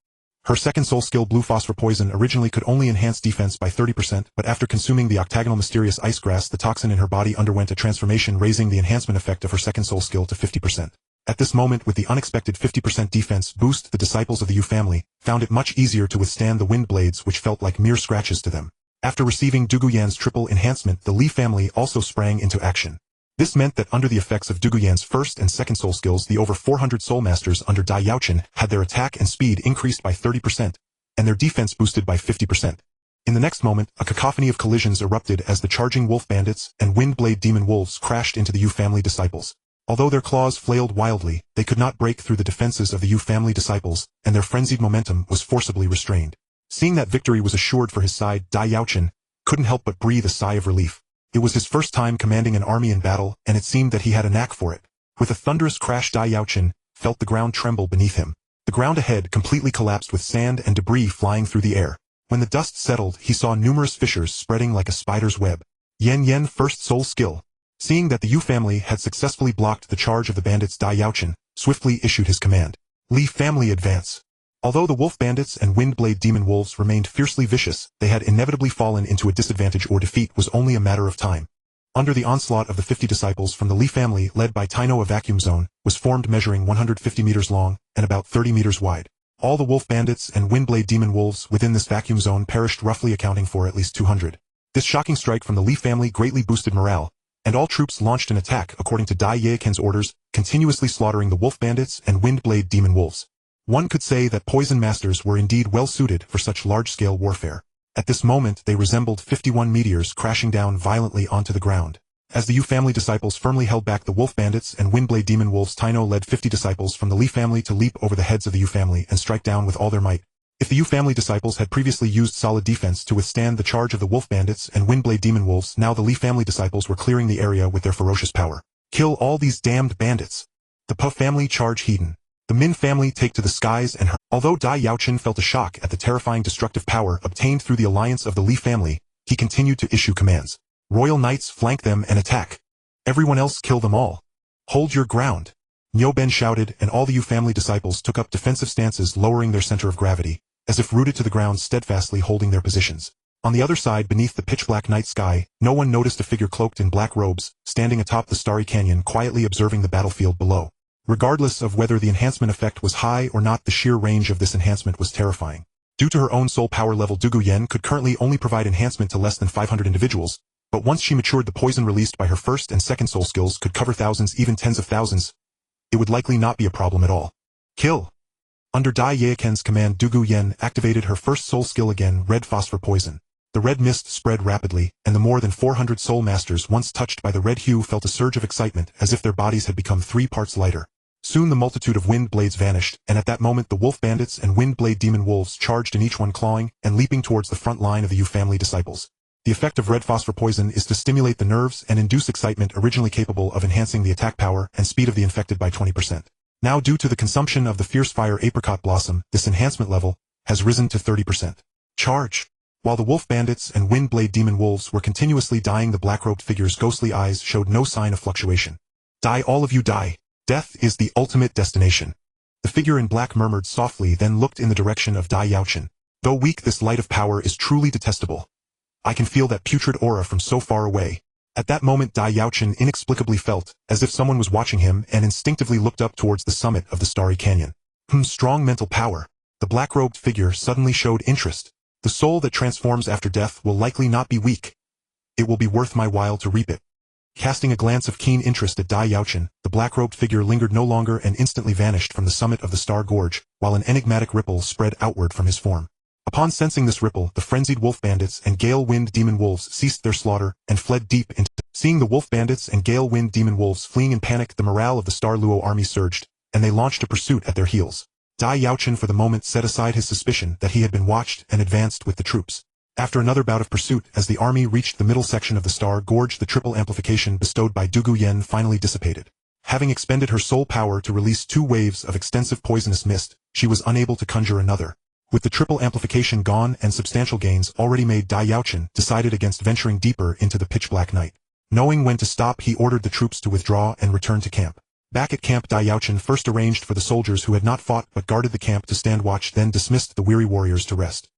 Her second soul skill, blue phosphor poison, originally could only enhance defense by 30%, but after consuming the octagonal mysterious ice grass, the toxin in her body underwent a transformation, raising the enhancement effect of her second soul skill to 50%. At this moment, with the unexpected 50% defense boost, the disciples of the Yu family found it much easier to withstand the wind blades, which felt like mere scratches to them. After receiving Dugu Yan's triple enhancement, the Li family also sprang into action. This meant that under the effects of Dugu Yan's first and second soul skills, the over 400 soul masters under Dai Yaochen had their attack and speed increased by 30%, and their defense boosted by 50%. In the next moment, a cacophony of collisions erupted as the charging wolf bandits and windblade demon wolves crashed into the Yu family disciples. Although their claws flailed wildly, they could not break through the defenses of the Yu family disciples, and their frenzied momentum was forcibly restrained. Seeing that victory was assured for his side, Dai Yaochen couldn't help but breathe a sigh of relief. It was his first time commanding an army in battle, and it seemed that he had a knack for it. With a thunderous crash, Dai Yaochen felt the ground tremble beneath him. The ground ahead completely collapsed with sand and debris flying through the air. When the dust settled, he saw numerous fissures spreading like a spider's web. Yen first soul skill. Seeing that the Yu family had successfully blocked the charge of the bandits, Dai Yaochen swiftly issued his command. Li family advance. Although the wolf bandits and Windblade demon wolves remained fiercely vicious, they had inevitably fallen into a disadvantage, or defeat was only a matter of time. Under the onslaught of the 50 disciples from the Li family led by Taino, a vacuum zone was formed measuring 150 meters long and about 30 meters wide. All the wolf bandits and Windblade demon wolves within this vacuum zone perished, roughly accounting for at least 200. This shocking strike from the Li family greatly boosted morale, and all troops launched an attack according to Dai Yaochen's orders, continuously slaughtering the wolf bandits and Windblade demon wolves. One could say that poison masters were indeed well suited for such large-scale warfare. At this moment they resembled 51 meteors crashing down violently onto the ground. As the Yu family disciples firmly held back the wolf bandits and Windblade demon wolves, Taino led 50 disciples from the Li family to leap over the heads of the Yu family and strike down with all their might. If the Yu family disciples had previously used solid defense to withstand the charge of the wolf bandits and Windblade demon wolves, now the Li family disciples were clearing the area with their ferocious power. Kill all these damned bandits. The Pa family charge Hedon. The Min family take to the skies and Although Dai Yaochen felt a shock at the terrifying destructive power obtained through the alliance of the Li family, he continued to issue commands. Royal Knights, flank them and attack. Everyone else, kill them all. Hold your ground. Nyo Ben shouted, and all the Yu family disciples took up defensive stances, lowering their center of gravity, as if rooted to the ground, steadfastly holding their positions. On the other side, beneath the pitch-black night sky, no one noticed a figure cloaked in black robes, standing atop the starry canyon, quietly observing the battlefield below. Regardless of whether the enhancement effect was high or not, the sheer range of this enhancement was terrifying. Due to her own soul power level, Dugu Yen could currently only provide enhancement to less than 500 individuals, but once she matured, the poison released by her first and second soul skills could cover thousands, even tens of thousands. It would likely not be a problem at all. Kill! Under Dai Yaochen's command, Dugu Yen activated her first soul skill again, red phosphor poison. The red mist spread rapidly, and the more than 400 soul masters once touched by the red hue felt a surge of excitement, as if their bodies had become 3 parts lighter. Soon the multitude of wind blades vanished, and at that moment the wolf bandits and Windblade demon wolves charged, in each one clawing and leaping towards the front line of the Yu family disciples. The effect of red phosphor poison is to stimulate the nerves and induce excitement, originally capable of enhancing the attack power and speed of the infected by 20%. Now, due to the consumption of the fierce fire apricot blossom, this enhancement level has risen to 30%. Charge! While the wolf bandits and Windblade demon wolves were continuously dying, the black-robed figure's ghostly eyes showed no sign of fluctuation. Die, all of you, die! Death is the ultimate destination. The figure in black murmured softly, then looked in the direction of Dai Yaochen. Though weak, this light of power is truly detestable. I can feel that putrid aura from so far away. At that moment, Dai Yaochen inexplicably felt as if someone was watching him, and instinctively looked up towards the summit of the starry canyon. Strong mental power. The black-robed figure suddenly showed interest. The soul that transforms after death will likely not be weak. It will be worth my while to reap it. Casting a glance of keen interest at Dai Yaochen, the black-robed figure lingered no longer and instantly vanished from the summit of the Star Gorge, while an enigmatic ripple spread outward from his form. Upon sensing this ripple, the frenzied wolf bandits and Gale Wind demon wolves ceased their slaughter and fled deep into. Seeing the wolf bandits and Gale Wind demon wolves fleeing in panic, the morale of the Star Luo army surged, and they launched a pursuit at their heels. Dai Yaochen for the moment set aside his suspicion that he had been watched and advanced with the troops. After another bout of pursuit, as the army reached the middle section of the Star Gorge, the triple amplification bestowed by Dugu Yen finally dissipated. Having expended her soul power to release 2 waves of extensive poisonous mist, she was unable to conjure another. With the triple amplification gone and substantial gains already made, Dai Yaochen decided against venturing deeper into the pitch-black night. Knowing when to stop, he ordered the troops to withdraw and return to camp. Back at camp, Dai Yaochen first arranged for the soldiers who had not fought but guarded the camp to stand watch, then dismissed the weary warriors to rest.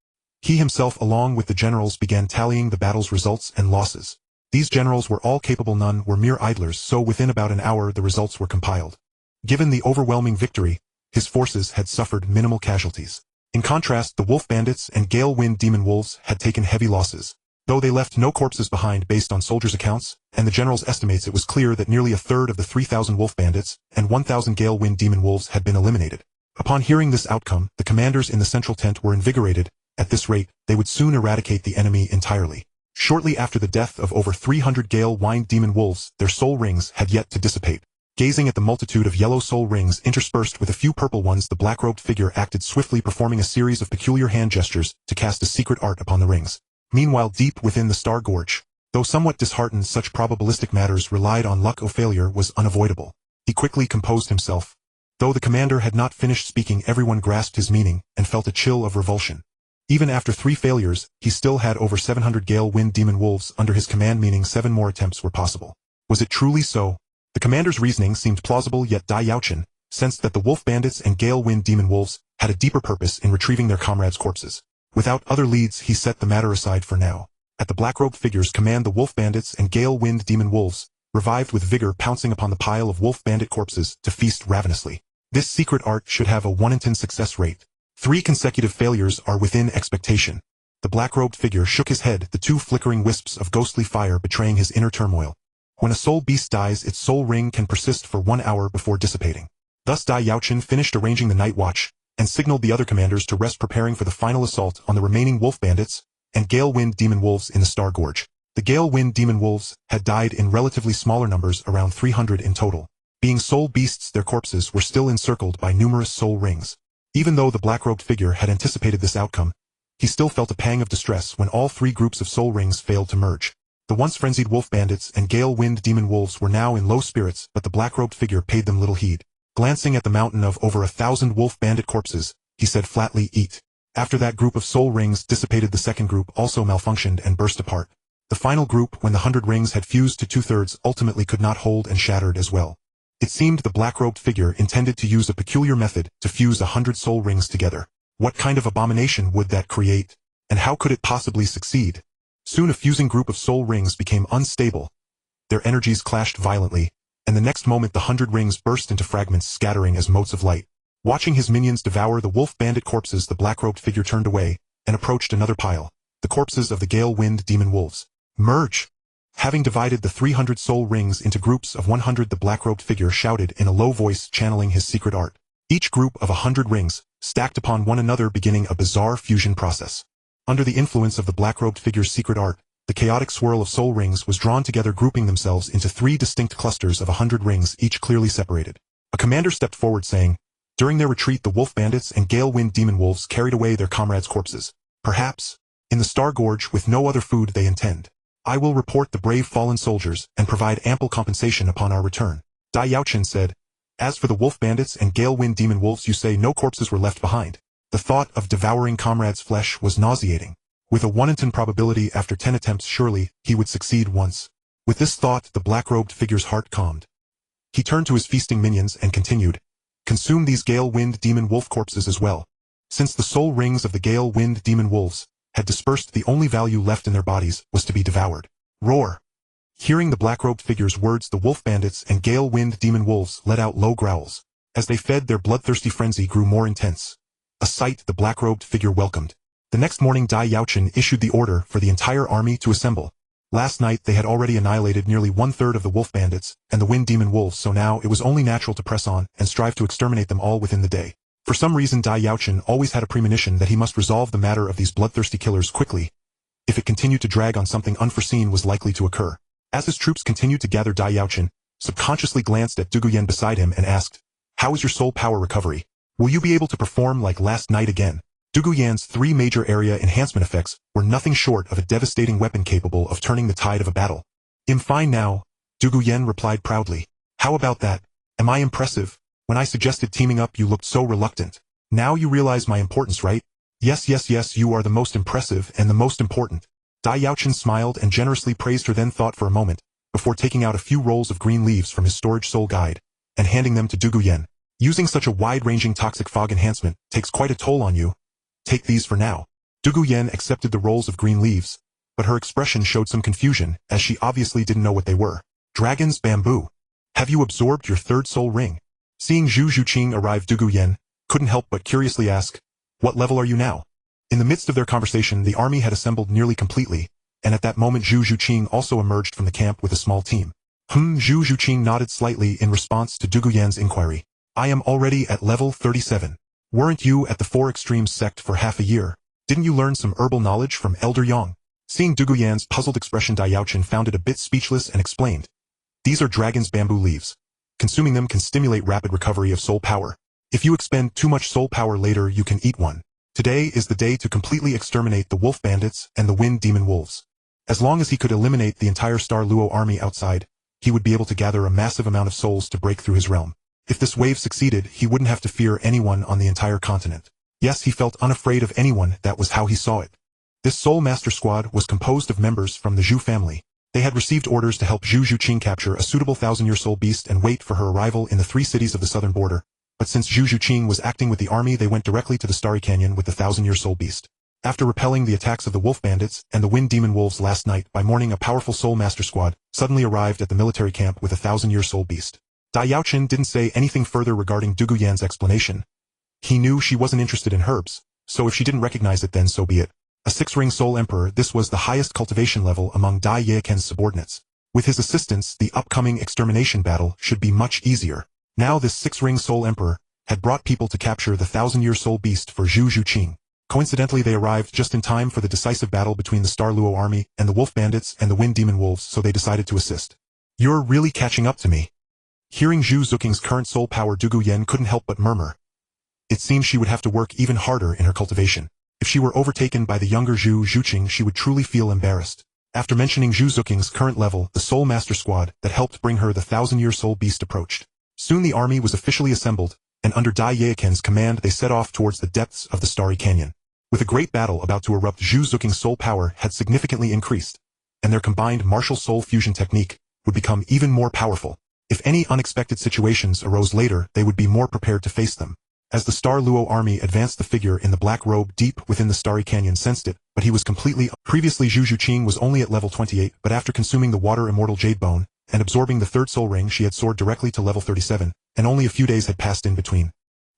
He himself, along with the generals, began tallying the battle's results and losses. These generals were all capable, none were mere idlers, so within about an hour the results were compiled. Given the overwhelming victory, his forces had suffered minimal casualties. In contrast, the wolf bandits and Gale Wind demon wolves had taken heavy losses. Though they left no corpses behind based on soldiers' accounts, and the general's estimates, it was clear that nearly a third of the 3,000 wolf bandits and 1,000 Gale Wind demon wolves had been eliminated. Upon hearing this outcome, the commanders in the central tent were invigorated. At this rate, they would soon eradicate the enemy entirely. Shortly after the death of over 300 Gale Wind demon wolves, their soul rings had yet to dissipate. Gazing at the multitude of yellow soul rings interspersed with a few purple ones, the black-robed figure acted swiftly, performing a series of peculiar hand gestures to cast a secret art upon the rings. Meanwhile, deep within the Star Gorge, though somewhat disheartened, such probabilistic matters relied on luck, or failure was unavoidable. He quickly composed himself. Though the commander had not finished speaking, everyone grasped his meaning and felt a chill of revulsion. Even after 3 failures, he still had over 700 Gale Wind Demon Wolves under his command, meaning 7 more attempts were possible. Was it truly so? The commander's reasoning seemed plausible, yet Dai Yaochen sensed that the Wolf Bandits and Gale Wind Demon Wolves had a deeper purpose in retrieving their comrades' corpses. Without other leads, he set the matter aside for now. At the black-robed figure's command, the Wolf Bandits and Gale Wind Demon Wolves revived with vigor, pouncing upon the pile of Wolf Bandit corpses to feast ravenously. This secret art should have a 1 in 10 success rate. 3 consecutive failures are within expectation. The black-robed figure shook his head, the 2 flickering wisps of ghostly fire betraying his inner turmoil. When a soul beast dies, its soul ring can persist for 1 hour before dissipating. Thus Dai Yaochen finished arranging the night watch and signaled the other commanders to rest, preparing for the final assault on the remaining Wolf Bandits and Gale Wind Demon Wolves in the Star Gorge. The Gale Wind Demon Wolves had died in relatively smaller numbers, around 300 in total. Being soul beasts, their corpses were still encircled by numerous soul rings. Even though the black-robed figure had anticipated this outcome, he still felt a pang of distress when all 3 groups of soul rings failed to merge. The once frenzied Wolf Bandits and Gale Wind Demon Wolves were now in low spirits, but the black-robed figure paid them little heed. Glancing at the mountain of over 1,000 Wolf Bandit corpses, he said flatly, "Eat." After that group of soul rings dissipated, the second group also malfunctioned and burst apart. The final group, when the 100 rings had fused to 2/3, ultimately could not hold and shattered as well. It seemed the black-robed figure intended to use a peculiar method to fuse 100 soul rings together. What kind of abomination would that create? And how could it possibly succeed? Soon a fusing group of soul rings became unstable. Their energies clashed violently, and the next moment the 100 rings burst into fragments, scattering as motes of light. Watching his minions devour the Wolf Bandit corpses, the black-robed figure turned away and approached another pile, the corpses of the Gale Wind Demon Wolves. Merge! Having divided the 300 soul rings into groups of 100, the black-robed figure shouted in a low voice, channeling his secret art. Each group of 100 rings stacked upon one another, beginning a bizarre fusion process. Under the influence of the black-robed figure's secret art, the chaotic swirl of soul rings was drawn together, grouping themselves into 3 distinct clusters of 100 rings, each clearly separated. A commander stepped forward, saying, "During their retreat, the Wolf Bandits and Gale Wind Demon Wolves carried away their comrades' corpses. Perhaps, in the Star Gorge, with no other food, they intend. I will report the brave fallen soldiers and provide ample compensation upon our return." Dai Yaochen said, "As for the Wolf Bandits and Gale Wind Demon Wolves, you say no corpses were left behind." The thought of devouring comrades' flesh was nauseating. With a 1 in 10 probability, after 10 attempts, surely he would succeed once. With this thought, the black-robed figure's heart calmed. He turned to his feasting minions and continued, "Consume these Gale Wind Demon Wolf corpses as well." Since the soul rings of the Gale Wind Demon Wolves had dispersed, the only value left in their bodies was to be devoured. Roar! Hearing the black-robed figure's words, the Wolf Bandits and Gale Wind Demon Wolves let out low growls. As they fed, their bloodthirsty frenzy grew more intense. A sight the black-robed figure welcomed. The next morning, Dai Yaochen issued the order for the entire army to assemble. Last night they had already annihilated nearly 1/3 of the Wolf Bandits and the Wind Demon Wolves, so now it was only natural to press on and strive to exterminate them all within the day. For some reason, Dai Yaochen always had a premonition that he must resolve the matter of these bloodthirsty killers quickly. If it continued to drag on, something unforeseen was likely to occur. As his troops continued to gather, Dai Yaochen subconsciously glanced at Duguyen beside him and asked, "How is your soul power recovery? Will you be able to perform like last night again?" Duguyen's 3 major area enhancement effects were nothing short of a devastating weapon capable of turning the tide of a battle. "I'm fine now," Duguyen replied proudly. "How about that? Am I impressive? When I suggested teaming up, you looked so reluctant. Now you realize my importance, right?" Yes, you are the most impressive and the most important." Dai Yaochen smiled and generously praised her, then thought for a moment, before taking out a few rolls of green leaves from his storage soul guide and handing them to Duguyen. "Using such a wide-ranging toxic fog enhancement takes quite a toll on you. Take these for now." Duguyen accepted the rolls of green leaves, but her expression showed some confusion, as she obviously didn't know what they were. "Dragon's bamboo. Have you absorbed your 3rd soul ring?" Seeing Zhu Zhuqing arrive, Duguyen couldn't help but curiously ask, "What level are you now?" In the midst of their conversation, the army had assembled nearly completely, and at that moment Zhu Zhuqing also emerged from the camp with a small team. Zhu Zhuqing nodded slightly in response to Duguyen's inquiry. "I am already at level 37. Weren't you at the 4 Extremes sect for half a year? Didn't you learn some herbal knowledge from Elder Yang?" Seeing Duguyen's puzzled expression, Dai Yaochen found it a bit speechless and explained, "These are dragon's bamboo leaves. Consuming them can stimulate rapid recovery of soul power. If you expend too much soul power later, you can eat one. Today is the day to completely exterminate the wolf bandits and the wind demon wolves. As long as he could eliminate the entire Star Luo army outside, he would be able to gather a massive amount of souls to break through his realm. If this wave succeeded, he wouldn't have to fear anyone on the entire continent. Yes, he felt unafraid of anyone. That was how he saw it. This Soul Master Squad was composed of members from the Zhu family. They had received orders to help Zhu Zhuqing capture a suitable 1,000-year soul beast and wait for her arrival in the 3 cities of the southern border. But since Zhu Zhuqing was acting with the army, they went directly to the Starry Canyon with the 1,000-year soul beast. After repelling the attacks of the wolf bandits and the wind demon wolves last night, by morning a powerful Soul Master Squad suddenly arrived at the military camp with a 1,000-year soul beast. Dai Yaochen didn't say anything further regarding Dugu Yan's explanation. He knew she wasn't interested in herbs, so if she didn't recognize it, then so be it. A 6-ring Soul Emperor, this was the highest cultivation level among Dai Yaochen's subordinates. With his assistance, the upcoming extermination battle should be much easier. Now this 6-ring Soul Emperor had brought people to capture the 1,000-year soul beast for Zhu Zhuqing. Coincidentally, they arrived just in time for the decisive battle between the Star Luo army and the wolf bandits and the wind demon wolves, so they decided to assist. You're really catching up to me. Hearing Zhu Zhuqing's current soul power, Dugu Yan couldn't help but murmur. It seemed she would have to work even harder in her cultivation. If she were overtaken by the younger Zhu Zhuqing, she would truly feel embarrassed. After mentioning Zhu Zhuqing's current level, the Soul Master Squad that helped bring her the 1,000-year soul beast approached. Soon the army was officially assembled, and under Dai Yaochen's command they set off towards the depths of the Starry Canyon. With a great battle about to erupt, Zhu Zhuqing's soul power had significantly increased, and their combined martial soul fusion technique would become even more powerful. If any unexpected situations arose later, they would be more prepared to face them. As the Star Luo army advanced, the figure in the black robe deep within the Starry Canyon sensed it, but he was completely... Previously Zhu Zhuqing was only at level 28, but after consuming the water immortal jade bone and absorbing the 3rd soul ring, she had soared directly to level 37, and only a few days had passed in between.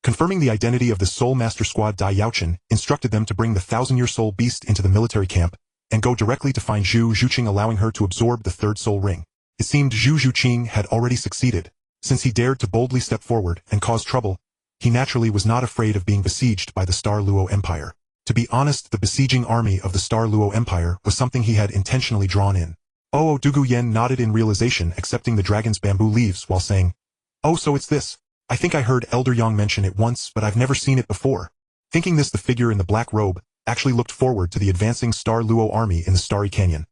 Confirming the identity of the Soul Master Squad, Dai Yaochen instructed them to bring the 1,000-year soul beast into the military camp and go directly to find Zhu Zhuqing, allowing her to absorb the 3rd soul ring. It seemed Zhu Zhuqing had already succeeded. Since he dared to boldly step forward and cause trouble, he naturally was not afraid of being besieged by the Star Luo Empire. To be honest, the besieging army of the Star Luo Empire was something he had intentionally drawn in. Oh, Dugu Yan nodded in realization, accepting the dragon's bamboo leaves while saying, "Oh, so it's this. I think I heard Elder Yang mention it once, but I've never seen it before." Thinking this, the figure in the black robe actually looked forward to the advancing Star Luo army in the Starry Canyon.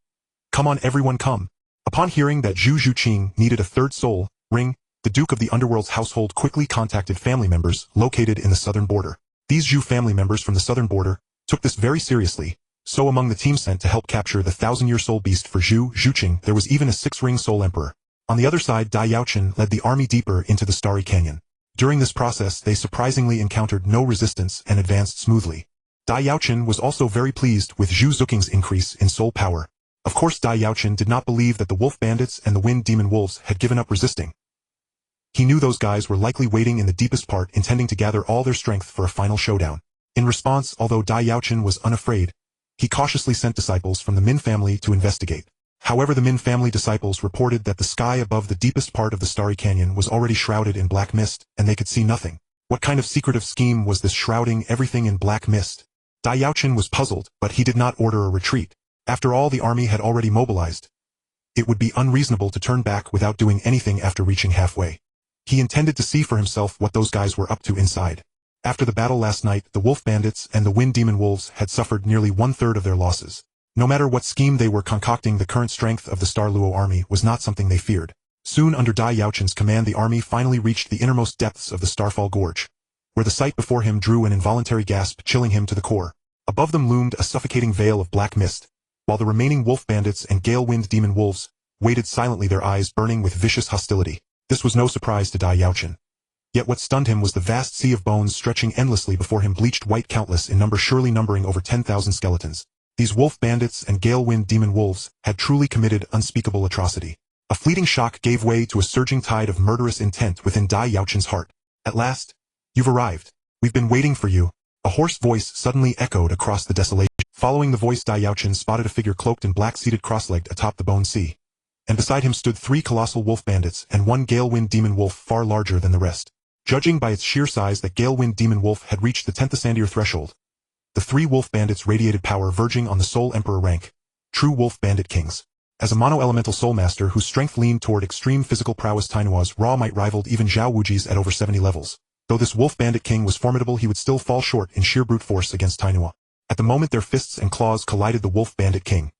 "Come on, everyone, come." Upon hearing that Zhu Zhuqing needed a 3rd soul ring, the Duke of the Underworld's household quickly contacted family members located in the southern border. These Zhu family members from the southern border took this very seriously, so among the team sent to help capture the 1,000-year soul beast for Zhu Zhuqing, there was even a 6-ring Soul Emperor. On the other side, Dai Yaochen led the army deeper into the Starry Canyon. During this process, they surprisingly encountered no resistance and advanced smoothly. Dai Yaochen was also very pleased with Zhu Zhuqing's increase in soul power. Of course, Dai Yaochen did not believe that the wolf bandits and the wind demon wolves had given up resisting. He knew those guys were likely waiting in the deepest part, intending to gather all their strength for a final showdown. In response, although Dai Yaochen was unafraid, he cautiously sent disciples from the Min family to investigate. However, the Min family disciples reported that the sky above the deepest part of the Starry Canyon was already shrouded in black mist, and they could see nothing. What kind of secretive scheme was this, shrouding everything in black mist? Dai Yaochen was puzzled, but he did not order a retreat. After all, the army had already mobilized. It would be unreasonable to turn back without doing anything after reaching halfway. He intended to see for himself what those guys were up to inside. After the battle last night, the wolf bandits and the wind demon wolves had suffered nearly 1/3 of their losses. No matter what scheme they were concocting, the current strength of the Star Luo army was not something they feared. Soon, under Dai Yaochen's command, the army finally reached the innermost depths of the Starfall Gorge, where the sight before him drew an involuntary gasp, chilling him to the core. Above them loomed a suffocating veil of black mist, while the remaining wolf bandits and gale wind demon wolves waited silently, their eyes burning with vicious hostility. This was no surprise to Dai Yaochen. Yet what stunned him was the vast sea of bones stretching endlessly before him, bleached white, countless in number, surely numbering over 10,000 skeletons. These wolf bandits and gale wind demon wolves had truly committed unspeakable atrocity. A fleeting shock gave way to a surging tide of murderous intent within Dai Yaochen's heart. "At last, you've arrived. We've been waiting for you." A hoarse voice suddenly echoed across the desolation. Following the voice, Dai Yaochen spotted a figure cloaked in black, seated cross-legged atop the bone sea. And beside him stood 3 colossal wolf bandits and 1 gale wind demon wolf, far larger than the rest. Judging by its sheer size, that gale wind demon wolf had reached the 10th Asandir threshold. The 3 wolf bandits radiated power verging on the Soul Emperor rank, true wolf bandit kings. As a mono-elemental soul master whose strength leaned toward extreme physical prowess, Tainua's raw might rivaled even Zhao Wuji's at over 70 levels. Though this wolf bandit king was formidable, he would still fall short in sheer brute force against Tainua. At the moment their fists and claws collided, the wolf bandit king,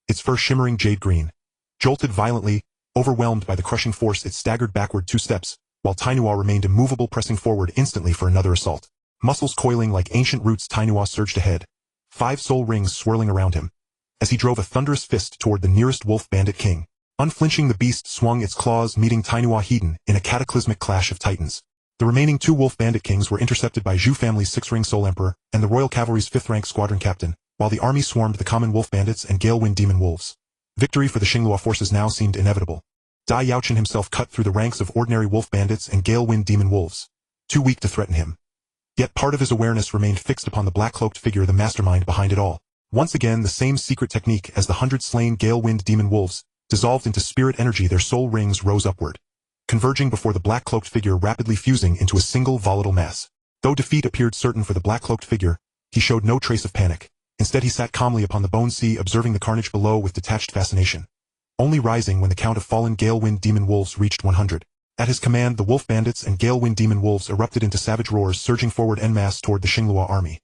its fur shimmering jade green, jolted violently. Overwhelmed by the crushing force, it staggered backward 2 steps, while Tainua remained immovable, pressing forward instantly for another assault. Muscles coiling like ancient roots, Tainua surged ahead, 5 soul rings swirling around him, as he drove a thunderous fist toward the nearest wolf bandit king. Unflinching, the beast swung its claws, meeting Tainua Hedon in a cataclysmic clash of titans. The remaining 2 wolf bandit kings were intercepted by Zhu family's 6-ring soul emperor and the royal cavalry's 5th-rank squadron captain, while the army swarmed the common wolf bandits and gale-wind demon wolves. Victory for the Xinglua forces now seemed inevitable. Dai Yaochen himself cut through the ranks of ordinary wolf bandits and gale-wind demon wolves, too weak to threaten him. Yet part of his awareness remained fixed upon the black-cloaked figure, the mastermind behind it all. Once again, the same secret technique as the 100 slain gale-wind demon wolves, dissolved into spirit energy, their soul rings rose upward, converging before the black-cloaked figure, rapidly fusing into a single volatile mass. Though defeat appeared certain for the black-cloaked figure, he showed no trace of panic. Instead, he sat calmly upon the bone sea, observing the carnage below with detached fascination, only rising when the count of fallen gale-wind demon wolves reached 100. At his command, the wolf bandits and gale-wind demon wolves erupted into savage roars, surging forward en masse toward the Xinglua army,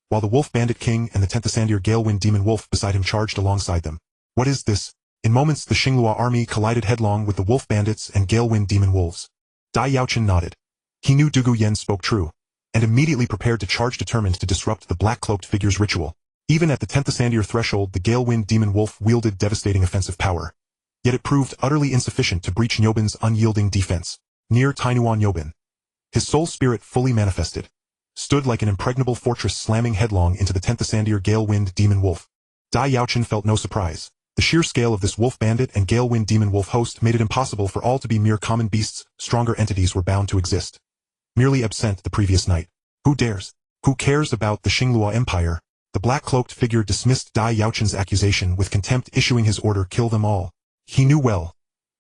while the wolf bandit king and the 10th Ascendier gale-wind demon wolf beside him charged alongside them. What is this? In moments, the Xinglua army collided headlong with the wolf bandits and gale-wind demon wolves. Dai Yaochen nodded. He knew Dugu Yen spoke true, and immediately prepared to charge, determined to disrupt the black-cloaked figure's ritual. Even at the 10th Ascendier threshold, the gale-wind demon wolf wielded devastating offensive power. Yet it proved utterly insufficient to breach Nyobin's unyielding defense. Near Tainua, Nyobin, his soul spirit fully manifested, stood like an impregnable fortress, slamming headlong into the 10th Ascendier gale-wind demon wolf. Dai Yaochen felt no surprise. The sheer scale of this wolf bandit and gale-wind demon wolf host made it impossible for all to be mere common beasts. Stronger entities were bound to exist, merely absent the previous night. Who dares? Who cares about the Star Empire? The black-cloaked figure dismissed Dai Yaochen's accusation with contempt, issuing his order, kill them all. He knew well,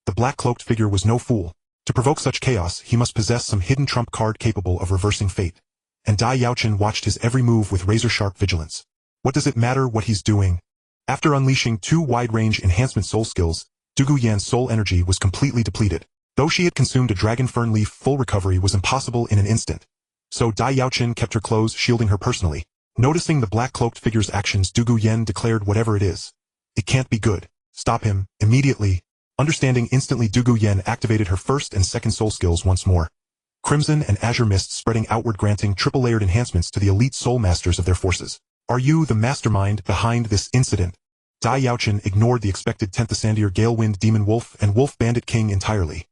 the black-cloaked figure was no fool. To provoke such chaos, he must possess some hidden trump card capable of reversing fate. And Dai Yaochen watched his every move with razor-sharp vigilance. What does it matter what he's doing? After unleashing 2 wide-range enhancement soul skills, Dugu Yan's soul energy was completely depleted. Though she had consumed a dragon fern leaf, full recovery was impossible in an instant. So Dai Yaochen kept her close, shielding her personally. Noticing the black-cloaked figure's actions, Dugu Yen declared, whatever it is, it can't be good. Stop him, immediately. Understanding instantly, Dugu Yen activated her 1st and 2nd soul skills once more. Crimson and azure mist spreading outward, granting triple-layered enhancements to the elite soul masters of their forces. Are you the mastermind behind this incident? Dai Yaochen ignored the expected 10th Ascendier gale-wind demon wolf and wolf bandit king entirely,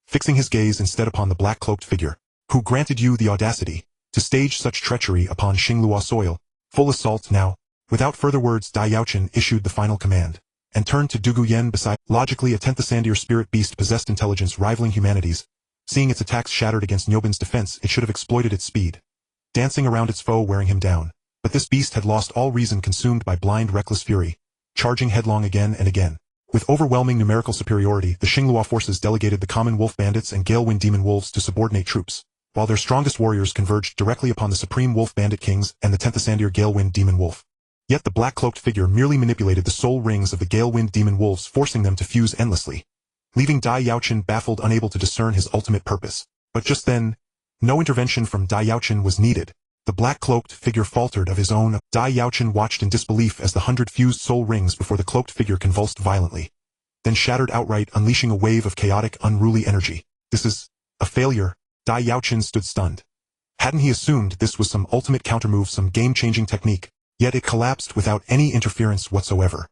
fixing his gaze instead upon the black-cloaked figure. Who granted you the audacity to stage such treachery upon Xinglua soil? Full assault now. Without further words, Dai Yaochen issued the final command, and turned to Dugu Yen beside. Logically, a 10th Ascendier spirit beast possessed intelligence rivaling humanity's. Seeing its attacks shattered against Nyobin's defense, it should have exploited its speed, dancing around its foe, wearing him down. But this beast had lost all reason, consumed by blind, reckless fury, charging headlong again and again. With overwhelming numerical superiority, the Xinglua forces delegated the common wolf bandits and gale-wind demon wolves to subordinate troops, while their strongest warriors converged directly upon the supreme wolf bandit kings and the 10th Ascendier gale-wind demon wolf. Yet the black-cloaked figure merely manipulated the soul rings of the gale-wind demon wolves, forcing them to fuse endlessly, leaving Dai Yaochen baffled, unable to discern his ultimate purpose. But just then, no intervention from Dai Yaochen was needed. The black-cloaked figure faltered of his own. Dai Yaochen watched in disbelief as the 100 fused soul rings before the cloaked figure convulsed violently, then shattered outright, unleashing a wave of chaotic, unruly energy. This is a failure. Dai Yaochen stood stunned. Hadn't he assumed this was some ultimate countermove, some game-changing technique? Yet it collapsed without any interference whatsoever.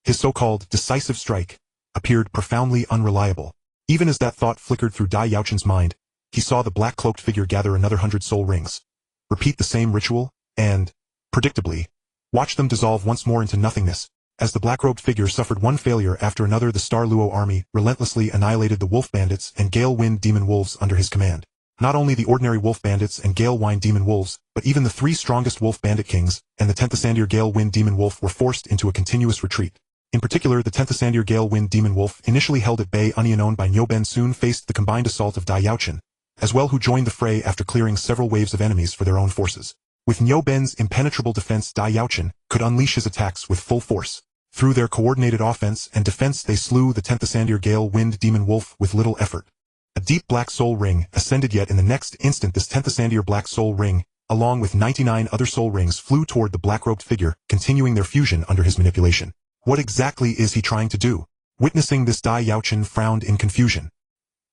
His so-called decisive strike appeared profoundly unreliable. Even as that thought flickered through Dai Yaochen's mind, he saw the black-cloaked figure gather another 100 soul rings, repeat the same ritual, and, predictably, watch them dissolve once more into nothingness. As the black-robed figure suffered one failure after another, the Star Luo army relentlessly annihilated the wolf bandits and gale-wind demon wolves under his command. Not only the ordinary wolf bandits and gale-wind demon wolves, but even the 3 strongest wolf bandit kings and the 10th Ascendier gale-wind demon wolf were forced into a continuous retreat. In particular, the 10th Ascendier gale-wind demon wolf, initially held at bay, unknown by Nyoben, soon faced the combined assault of Dai Yaochen, as well, who joined the fray after clearing several waves of enemies for their own forces. With Nyoben's impenetrable defense, Dai Yaochen could unleash his attacks with full force, Through their coordinated offense and defense they slew the 10th Ascendier Gale Wind Demon Wolf with little effort. A deep black soul ring ascended, yet in the next instant this 10th Ascendier black soul ring, along with 99 other soul rings, flew toward the black-robed figure, continuing their fusion under his manipulation. What exactly is he trying to do? Witnessing this, Dai Yaochen frowned in confusion.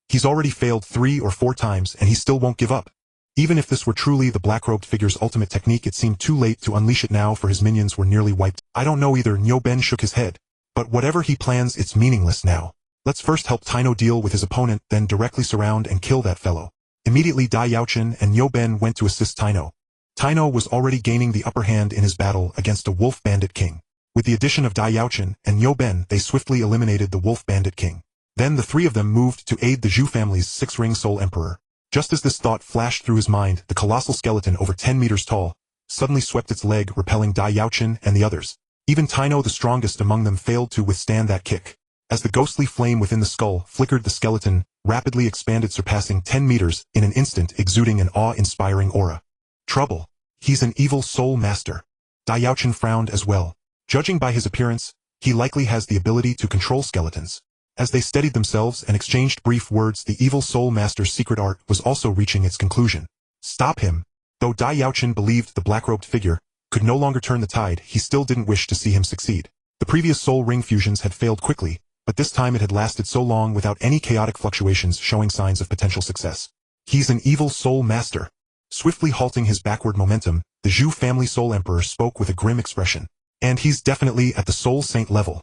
He's already failed 3 or 4 times and he still won't give up. Even if this were truly the black-robed figure's ultimate technique, it seemed too late to unleash it now, for his minions were nearly wiped. I don't know either. Niu Ben shook his head. But whatever he plans, it's meaningless now. Let's first help Taino deal with his opponent, then directly surround and kill that fellow. Immediately Dai Yaochen and Niu Ben went to assist Taino. Taino was already gaining the upper hand in his battle against a wolf bandit king. With the addition of Dai Yaochen and Niu Ben, they swiftly eliminated the wolf bandit king. Then the 3 of them moved to aid the Zhu family's 6-ring soul emperor. Just as this thought flashed through his mind, the colossal skeleton, over 10 meters tall, suddenly swept its leg, repelling Dai Yaochen and the others. Even Taino, the strongest among them, failed to withstand that kick. As the ghostly flame within the skull flickered, the skeleton rapidly expanded, surpassing 10 meters in an instant, exuding an awe-inspiring aura. Trouble. He's an evil soul master. Dai Yaochen frowned as well. Judging by his appearance, he likely has the ability to control skeletons. As they steadied themselves and exchanged brief words, the evil soul master's secret art was also reaching its conclusion. Stop him. Though Dai Yaochen believed the black-robed figure could no longer turn the tide, he still didn't wish to see him succeed. The previous soul ring fusions had failed quickly, but this time it had lasted so long without any chaotic fluctuations, showing signs of potential success. He's an evil soul master. Swiftly halting his backward momentum, the Zhu family soul emperor spoke with a grim expression. And he's definitely at the soul saint level.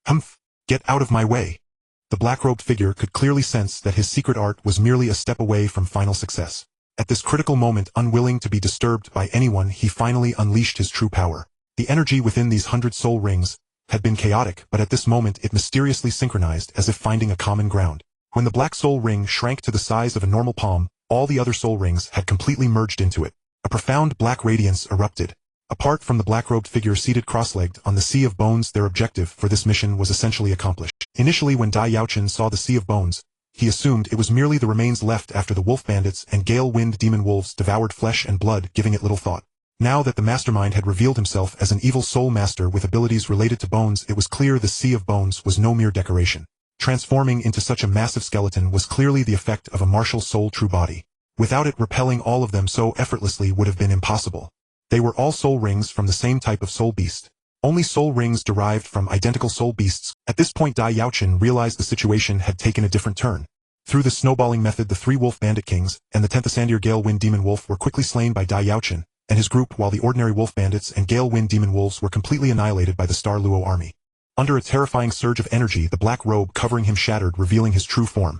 Humph! Get out of my way. The black-robed figure could clearly sense that his secret art was merely a step away from final success. At this critical moment, unwilling to be disturbed by anyone, he finally unleashed his true power. The energy within these 100 soul rings had been chaotic, but at this moment it mysteriously synchronized, as if finding a common ground. When the black soul ring shrank to the size of a normal palm, all the other soul rings had completely merged into it. A profound black radiance erupted. Apart from the black-robed figure seated cross-legged on the Sea of Bones, their objective for this mission was essentially accomplished. Initially, when Dai Yaochen saw the Sea of Bones, he assumed it was merely the remains left after the wolf bandits and Gale Wind demon wolves devoured flesh and blood, giving it little thought. Now that the mastermind had revealed himself as an evil soul master with abilities related to bones, it was clear the Sea of Bones was no mere decoration. Transforming into such a massive skeleton was clearly the effect of a martial soul true body. Without it, repelling all of them so effortlessly would have been impossible. They were all soul rings from the same type of soul beast. Only soul rings derived from identical soul beasts. At this point, Dai Yaochen realized the situation had taken a different turn. Through the snowballing method, the 3 wolf bandit kings and the 10th Ascendier Gale Wind demon wolf were quickly slain by Dai Yaochen and his group, while the ordinary wolf bandits and Gale Wind demon wolves were completely annihilated by the Star Luo army. Under a terrifying surge of energy, the black robe covering him shattered, revealing his true form.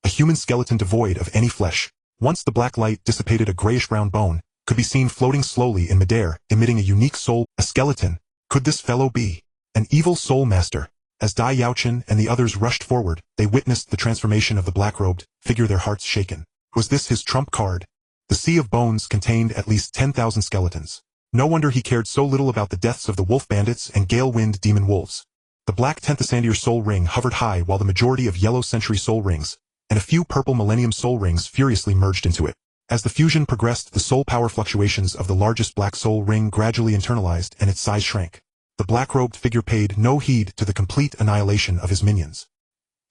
A human skeleton devoid of any flesh. Once the black light dissipated, a grayish-brown bone could be seen floating slowly in midair, emitting a unique soul. A skeleton. Could this fellow be an evil soul master? As Dai Yaochen and the others rushed forward, they witnessed the transformation of the black-robed figure, their hearts shaken. Was this his trump card? The Sea of Bones contained at least 10,000 skeletons. No wonder he cared so little about the deaths of the wolf bandits and Gale Wind demon wolves. The black 10th Ascendier soul ring hovered high, while the majority of yellow century soul rings and a few purple millennium soul rings furiously merged into it. As the fusion progressed, the soul power fluctuations of the largest black soul ring gradually internalized and its size shrank. The black-robed figure paid no heed to the complete annihilation of his minions.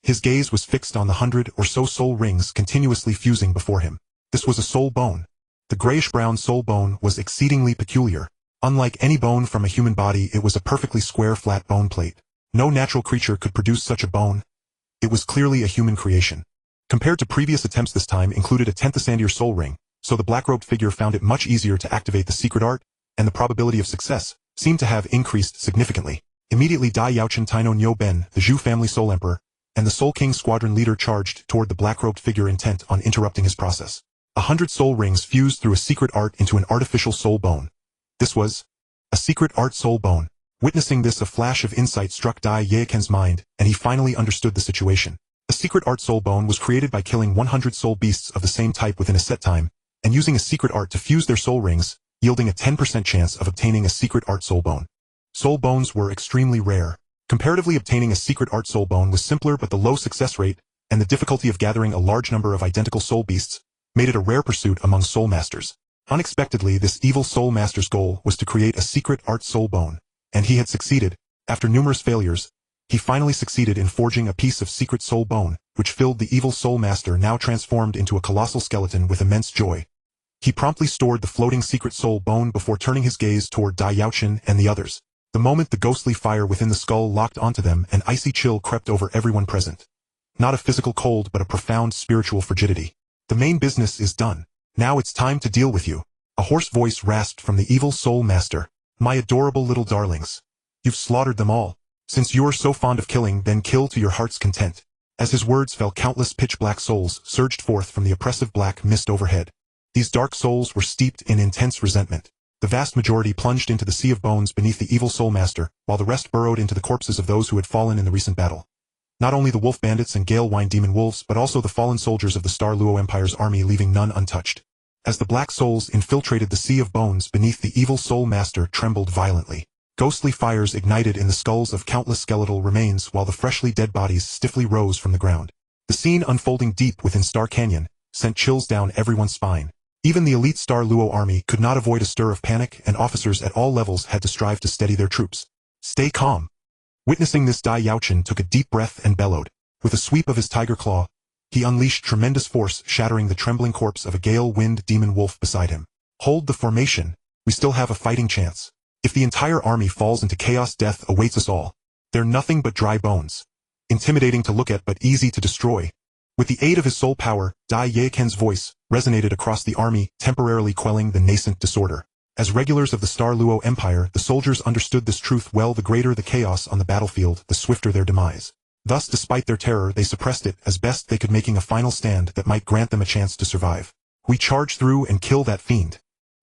His gaze was fixed on the 100 or so soul rings continuously fusing before him. This was a soul bone. The grayish-brown soul bone was exceedingly peculiar. Unlike any bone from a human body, it was a perfectly square, flat bone plate. No natural creature could produce such a bone. It was clearly a human creation. Compared to previous attempts, this time included a 10th Ascendier soul ring, so the black-robed figure found it much easier to activate the secret art, and the probability of success seemed to have increased significantly. Immediately, Dai Yaochen, Taino, Niu Ben, the Zhu family soul emperor, and the Soul King squadron leader charged toward the black-robed figure, intent on interrupting his process. 100 soul rings fused through a secret art into an artificial soul bone. This was a secret art soul bone. Witnessing this, a flash of insight struck Dai Yaochen's mind, and he finally understood the situation. A secret art soul bone was created by killing 100 soul beasts of the same type within a set time, and using a secret art to fuse their soul rings, yielding a 10% chance of obtaining a secret art soul bone. Soul bones were extremely rare. Comparatively, obtaining a secret art soul bone was simpler, but the low success rate and the difficulty of gathering a large number of identical soul beasts made it a rare pursuit among soul masters. Unexpectedly, this evil soul master's goal was to create a secret art soul bone, and he had succeeded, After numerous failures, he finally succeeded in forging a piece of secret soul bone, which filled the evil soul master, now transformed into a colossal skeleton, with immense joy. He promptly stored the floating secret soul bone before turning his gaze toward Dai Yaochen and the others. The moment the ghostly fire within the skull locked onto them, an icy chill crept over everyone present. Not a physical cold, but a profound spiritual frigidity. The main business is done. Now it's time to deal with you. A hoarse voice rasped from the evil soul master. My adorable little darlings. You've slaughtered them all. Since you're so fond of killing, then kill to your heart's content. As his words fell, countless pitch-black souls surged forth from the oppressive black mist overhead. These dark souls were steeped in intense resentment. The vast majority plunged into the sea of bones beneath the evil soul master, while the rest burrowed into the corpses of those who had fallen in the recent battle. Not only the wolf bandits and gale wine demon wolves, but also the fallen soldiers of the Star Luo Empire's army, leaving none untouched. As the black souls infiltrated the sea of bones beneath the evil soul master, trembled violently. Ghostly fires ignited in the skulls of countless skeletal remains, while the freshly dead bodies stiffly rose from the ground. The scene unfolding deep within Star Canyon sent chills down everyone's spine. Even the elite Star Luo army could not avoid a stir of panic, and officers at all levels had to strive to steady their troops. Stay calm. Witnessing this, Dai Yaochen took a deep breath and bellowed. With a sweep of his tiger claw, he unleashed tremendous force, shattering the trembling corpse of a gale wind demon wolf beside him. Hold the formation. We still have a fighting chance. If the entire army falls into chaos, death awaits us all. They're nothing but dry bones. Intimidating to look at, but easy to destroy. With the aid of his soul power, Dai Yaochen's voice resonated across the army, temporarily quelling the nascent disorder. As regulars of the Star Luo Empire, the soldiers understood this truth well: the greater the chaos on the battlefield, the swifter their demise. Thus, despite their terror, they suppressed it as best they could, making a final stand that might grant them a chance to survive. We charge through and kill that fiend.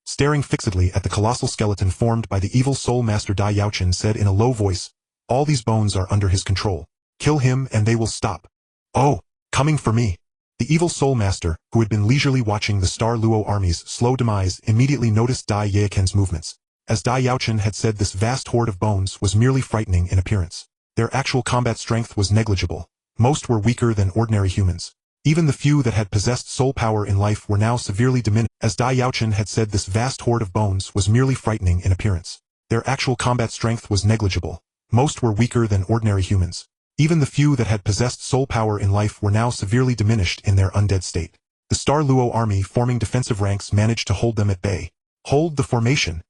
Staring fixedly at the colossal skeleton formed by the evil soul master, Dai Yaochen said in a low voice, all these bones are under his control. Kill him and they will stop. Oh, coming for me. The evil soul master, who had been leisurely watching the Star Luo army's slow demise, immediately noticed Dai Yaochen's movements. As Dai Yaochen had said, this vast horde of bones was merely frightening in appearance. Their actual combat strength was negligible. Most were weaker than ordinary humans. Even the few that had possessed soul power in life were now severely diminished. As Dai Yaochen had said, this vast horde of bones was merely frightening in appearance. Their actual combat strength was negligible. Most were weaker than ordinary humans. Even the few that had possessed soul power in life were now severely diminished in their undead state. The Star Luo army, forming defensive ranks, managed to hold them at bay. Hold the formation.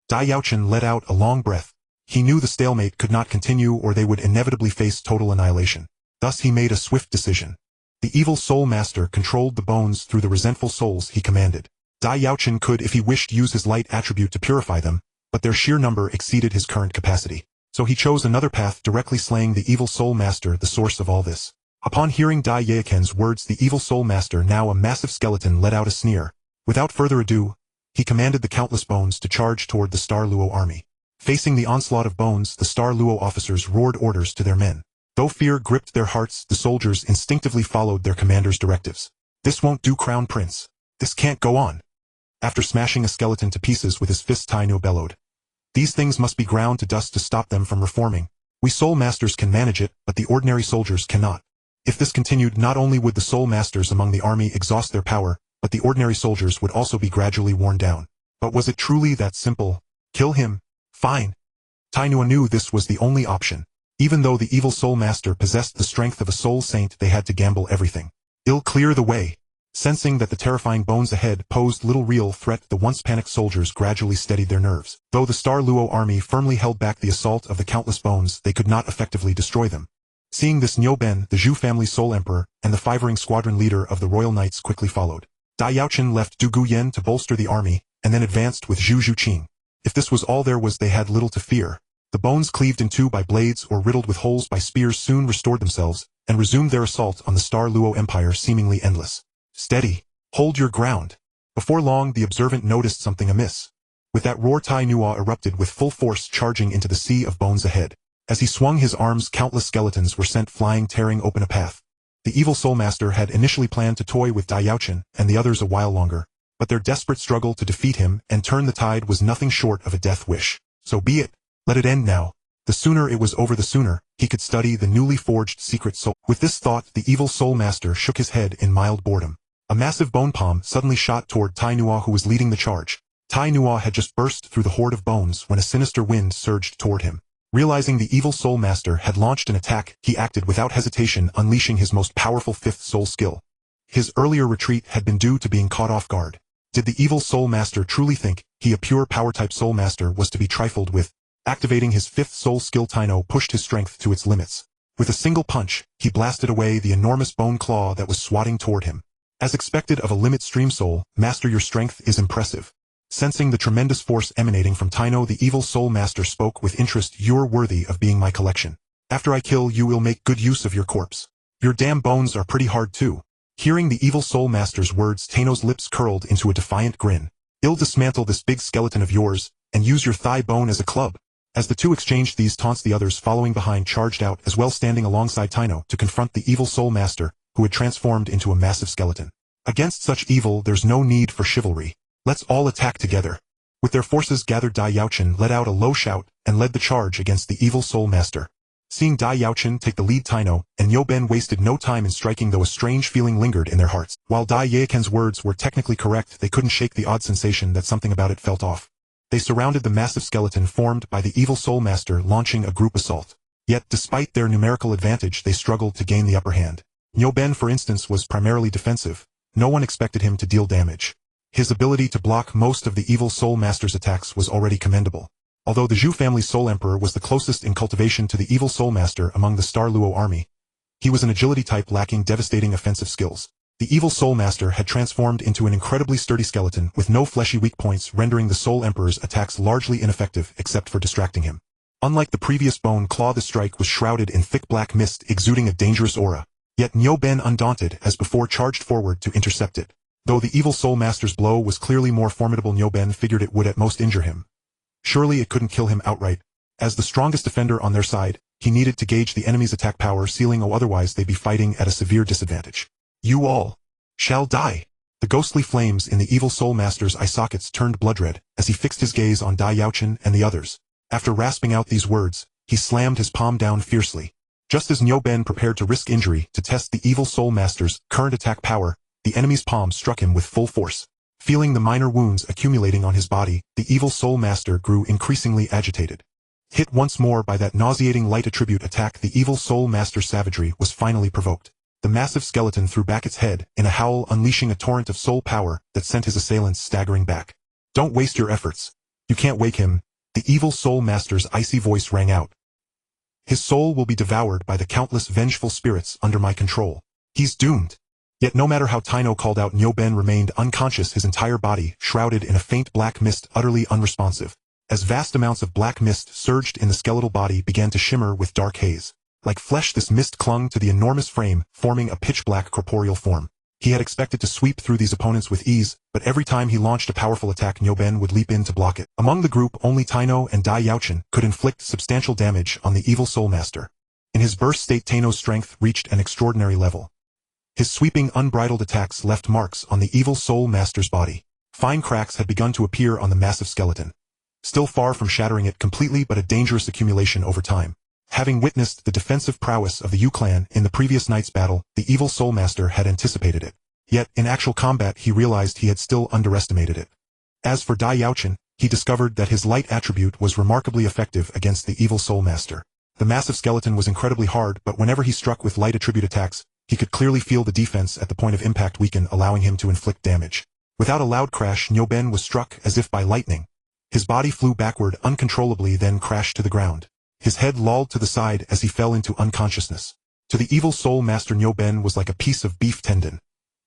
Dai Yaochen let out a long breath. He knew the stalemate could not continue, or they would inevitably face total annihilation. Thus he made a swift decision. The evil soul master controlled the bones through the resentful souls he commanded. Dai Yaochen could, if he wished, use his light attribute to purify them, but their sheer number exceeded his current capacity. So he chose another path, directly slaying the evil soul master, the source of all this. Upon hearing Dai Yaochen's words, the evil soul master, now a massive skeleton, let out a sneer. Without further ado, he commanded the countless bones to charge toward the Star Luo army. Facing the onslaught of bones, the Star Luo officers roared orders to their men. Though fear gripped their hearts, the soldiers instinctively followed their commander's directives. This won't do, Crown Prince. This can't go on. After smashing a skeleton to pieces with his fist, Tai Nuo bellowed. These things must be ground to dust to stop them from reforming. We soul masters can manage it, but the ordinary soldiers cannot. If this continued, not only would the soul masters among the army exhaust their power, but the ordinary soldiers would also be gradually worn down. But was it truly that simple? Kill him? Fine. Tai Nuo knew this was the only option. Even though the evil soul master possessed the strength of a soul saint, they had to gamble everything. He'll clear the way. Sensing that the terrifying bones ahead posed little real threat, the once panicked soldiers gradually steadied their nerves. Though the Star Luo army firmly held back the assault of the countless bones, they could not effectively destroy them. Seeing this, Niu Ben, the Zhu family's sole emperor, and the fivering squadron leader of the royal knights quickly followed. Dai Yaochen left Du Guyen to bolster the army, and then advanced with Zhu Zhuqing. If this was all there was, they had little to fear. The bones, cleaved in two by blades or riddled with holes by spears, soon restored themselves, and resumed their assault on the Star Luo Empire, seemingly endless. Steady. Hold your ground. Before long, the observant noticed something amiss. With that roar, Tai Nuo erupted with full force, charging into the sea of bones ahead. As he swung his arms, countless skeletons were sent flying, tearing open a path. The evil soul master had initially planned to toy with Dai Yaochen and the others a while longer, but their desperate struggle to defeat him and turn the tide was nothing short of a death wish. So be it. Let it end now. The sooner it was over, the sooner he could study the newly forged secret soul. With this thought, the evil soul master shook his head in mild boredom. A massive bone palm suddenly shot toward Tai Nuo, who was leading the charge. Tai Nuo had just burst through the horde of bones when a sinister wind surged toward him. Realizing the evil soul master had launched an attack, he acted without hesitation, unleashing his most powerful fifth soul skill. His earlier retreat had been due to being caught off guard. Did the evil soul master truly think he, a pure power-type soul master, was to be trifled with? Activating his fifth soul skill, Taino pushed his strength to its limits. With a single punch, he blasted away the enormous bone claw that was swatting toward him. As expected of a limit stream soul, master, your strength is impressive. Sensing the tremendous force emanating from Taino, the evil soul master spoke with interest. You're worthy of being my collection. After I kill you, will make good use of your corpse. Your damn bones are pretty hard too. Hearing the evil soul master's words, Taino's lips curled into a defiant grin. I'll dismantle this big skeleton of yours, and use your thigh bone as a club. As the two exchanged these taunts, the others following behind charged out as well, standing alongside Taino to confront the evil soul master, who had transformed into a massive skeleton. Against such evil, there's no need for chivalry. Let's all attack together. With their forces gathered, Dai Yaochen let out a low shout and led the charge against the evil soul master. Seeing Dai Yaochen take the lead, Taino and Niu Ben wasted no time in striking, though a strange feeling lingered in their hearts. While Dai Yaochen's words were technically correct, they couldn't shake the odd sensation that something about it felt off. They surrounded the massive skeleton formed by the evil soul master, launching a group assault. Yet, despite their numerical advantage, they struggled to gain the upper hand. Niu Ben, for instance, was primarily defensive. No one expected him to deal damage. His ability to block most of the evil soul master's attacks was already commendable. Although the Zhu family's Soul Emperor was the closest in cultivation to the evil soul master among the Star Luo army, he was an agility type lacking devastating offensive skills. The evil soul master had transformed into an incredibly sturdy skeleton with no fleshy weak points, rendering the Soul Emperor's attacks largely ineffective except for distracting him. Unlike the previous bone claw, the strike was shrouded in thick black mist, exuding a dangerous aura. Yet Niu Ben, undaunted as before, charged forward to intercept it. Though the evil soul master's blow was clearly more formidable, Niu Ben figured it would at most injure him. Surely it couldn't kill him outright. As the strongest defender on their side, he needed to gauge the enemy's attack power ceiling, or otherwise they'd be fighting at a severe disadvantage. You all shall die. The ghostly flames in the evil soul master's eye sockets turned blood-red as he fixed his gaze on Dai Yaochen and the others. After rasping out these words, he slammed his palm down fiercely. Just as Niu Ben prepared to risk injury to test the evil soul master's current attack power, the enemy's palm struck him with full force. Feeling the minor wounds accumulating on his body, the evil soul master grew increasingly agitated. Hit once more by that nauseating light attribute attack, the evil soul master's savagery was finally provoked. The massive skeleton threw back its head in a howl, unleashing a torrent of soul power that sent his assailants staggering back. Don't waste your efforts. You can't wake him. The evil soul master's icy voice rang out. His soul will be devoured by the countless vengeful spirits under my control. He's doomed. Yet no matter how Taino called out, Niu Ben remained unconscious, his entire body shrouded in a faint black mist, utterly unresponsive. As vast amounts of black mist surged in the skeletal body, began to shimmer with dark haze. Like flesh, this mist clung to the enormous frame, forming a pitch-black corporeal form. He had expected to sweep through these opponents with ease, but every time he launched a powerful attack, Niu Ben would leap in to block it. Among the group, only Taino and Dai Yaochen could inflict substantial damage on the evil soul master. In his burst state, Taino's strength reached an extraordinary level. His sweeping, unbridled attacks left marks on the evil soul master's body. Fine cracks had begun to appear on the massive skeleton. Still far from shattering it completely, but a dangerous accumulation over time. Having witnessed the defensive prowess of the Yu clan in the previous night's battle, the evil soul master had anticipated it. Yet, in actual combat, he realized he had still underestimated it. As for Dai Yaochen, he discovered that his light attribute was remarkably effective against the evil soul master. The massive skeleton was incredibly hard, but whenever he struck with light attribute attacks, he could clearly feel the defense at the point of impact weaken, allowing him to inflict damage. Without a loud crash, Niu Ben was struck as if by lightning. His body flew backward uncontrollably, then crashed to the ground. His head lolled to the side as he fell into unconsciousness. To the evil soul master, Niu Ben was like a piece of beef tendon.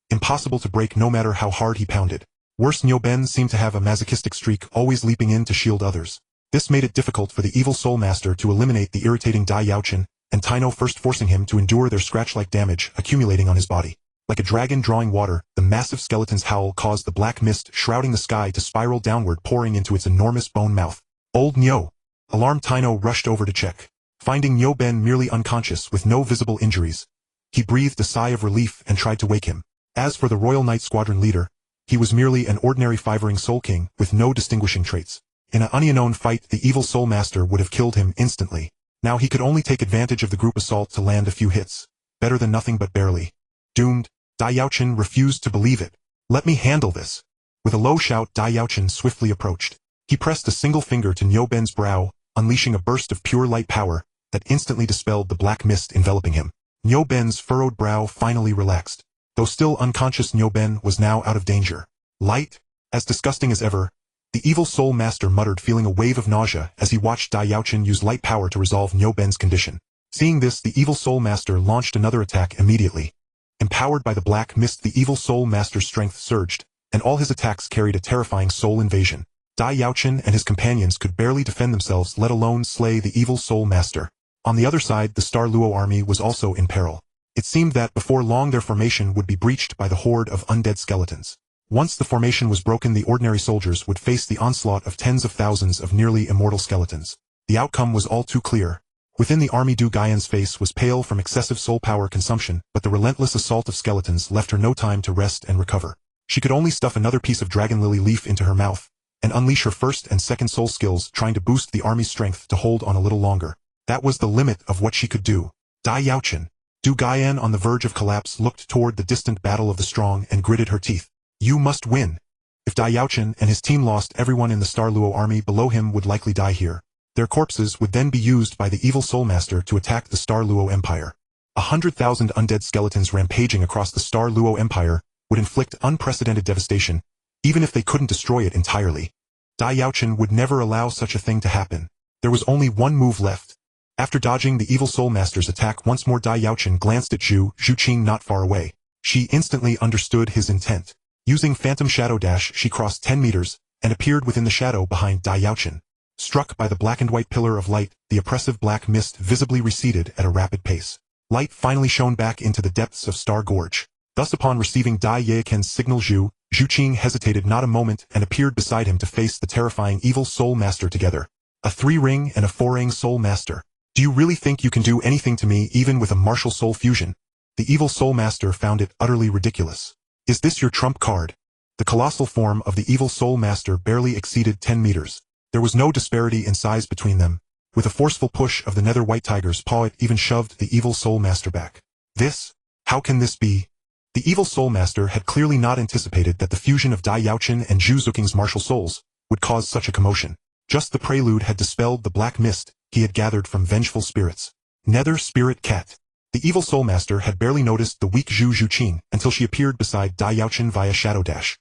Impossible to break no matter how hard he pounded. Worse, Niu Ben seemed to have a masochistic streak, always leaping in to shield others. This made it difficult for the evil soul master to eliminate the irritating Dai Yaochen and Taino, first forcing him to endure their scratch-like damage accumulating on his body. Like a dragon drawing water, the massive skeleton's howl caused the black mist shrouding the sky to spiral downward, pouring into its enormous bone mouth. Old Niu! Alarmed Taino rushed over to check. Finding Niu Ben merely unconscious with no visible injuries, he breathed a sigh of relief and tried to wake him. As for the Royal Knight Squadron leader, he was merely an ordinary fivering soul king with no distinguishing traits. In an unknown fight, the evil soul master would have killed him instantly. Now he could only take advantage of the group assault to land a few hits. Better than nothing, but barely. Doomed, Dai Yaochen refused to believe it. Let me handle this. With a low shout, Dai Yaochen swiftly approached. He pressed a single finger to Niu Ben's brow, unleashing a burst of pure light power that instantly dispelled the black mist enveloping him. Niu Ben's furrowed brow finally relaxed. Though still unconscious, Niu Ben was now out of danger. Light? As disgusting as ever, the evil soul master muttered, feeling a wave of nausea as he watched Dai Yaochen use light power to resolve Niu Ben's condition. Seeing this, the evil soul master launched another attack immediately. Empowered by the black mist, the evil soul master's strength surged, and all his attacks carried a terrifying soul invasion. Dai Yaochen and his companions could barely defend themselves, let alone slay the evil soul master. On the other side, the Star Luo army was also in peril. It seemed that before long their formation would be breached by the horde of undead skeletons. Once the formation was broken, the ordinary soldiers would face the onslaught of tens of thousands of nearly immortal skeletons. The outcome was all too clear. Within the army, Du Gaian's face was pale from excessive soul power consumption, but the relentless assault of skeletons left her no time to rest and recover. She could only stuff another piece of dragon lily leaf into her mouth, and unleash her first and second soul skills, trying to boost the army's strength to hold on a little longer. That was the limit of what she could do. Dai Yaochen. Du Gaian, on the verge of collapse, looked toward the distant battle of the strong and gritted her teeth. You must win. If Dai Yaochen and his team lost, everyone in the Star Luo army below him would likely die here. Their corpses would then be used by the evil soul master to attack the Star Luo Empire. 100,000 undead skeletons rampaging across the Star Luo Empire would inflict unprecedented devastation, even if they couldn't destroy it entirely. Dai Yaochen would never allow such a thing to happen. There was only one move left. After dodging the evil soul master's attack once more, Dai Yaochen glanced at Zhu Juqing not far away. She instantly understood his intent. Using Phantom Shadow Dash, she crossed 10 meters and appeared within the shadow behind Dai Yaochen. Struck by the black and white pillar of light, the oppressive black mist visibly receded at a rapid pace. Light finally shone back into the depths of Star Gorge. Thus, upon receiving Dai Yaochen's signal, Zhu Juqing hesitated not a moment and appeared beside him to face the terrifying evil soul master together. A 3-ring and a 4-ring soul master. Do you really think you can do anything to me, even with a martial soul fusion? The evil soul master found it utterly ridiculous. Is this your trump card? The colossal form of the evil soul master barely exceeded 10 meters. There was no disparity in size between them. With a forceful push of the nether white tiger's paw, it even shoved the evil soul master back. This? How can this be? The evil soul master had clearly not anticipated that the fusion of Dai Yaochen and Zhu Zuqing's martial souls would cause such a commotion. Just the prelude had dispelled the black mist he had gathered from vengeful spirits. Nether Spirit Cat. The evil soul master had barely noticed the weak Zhu Juqing until she appeared beside Dai Yaochen via Shadow Dash.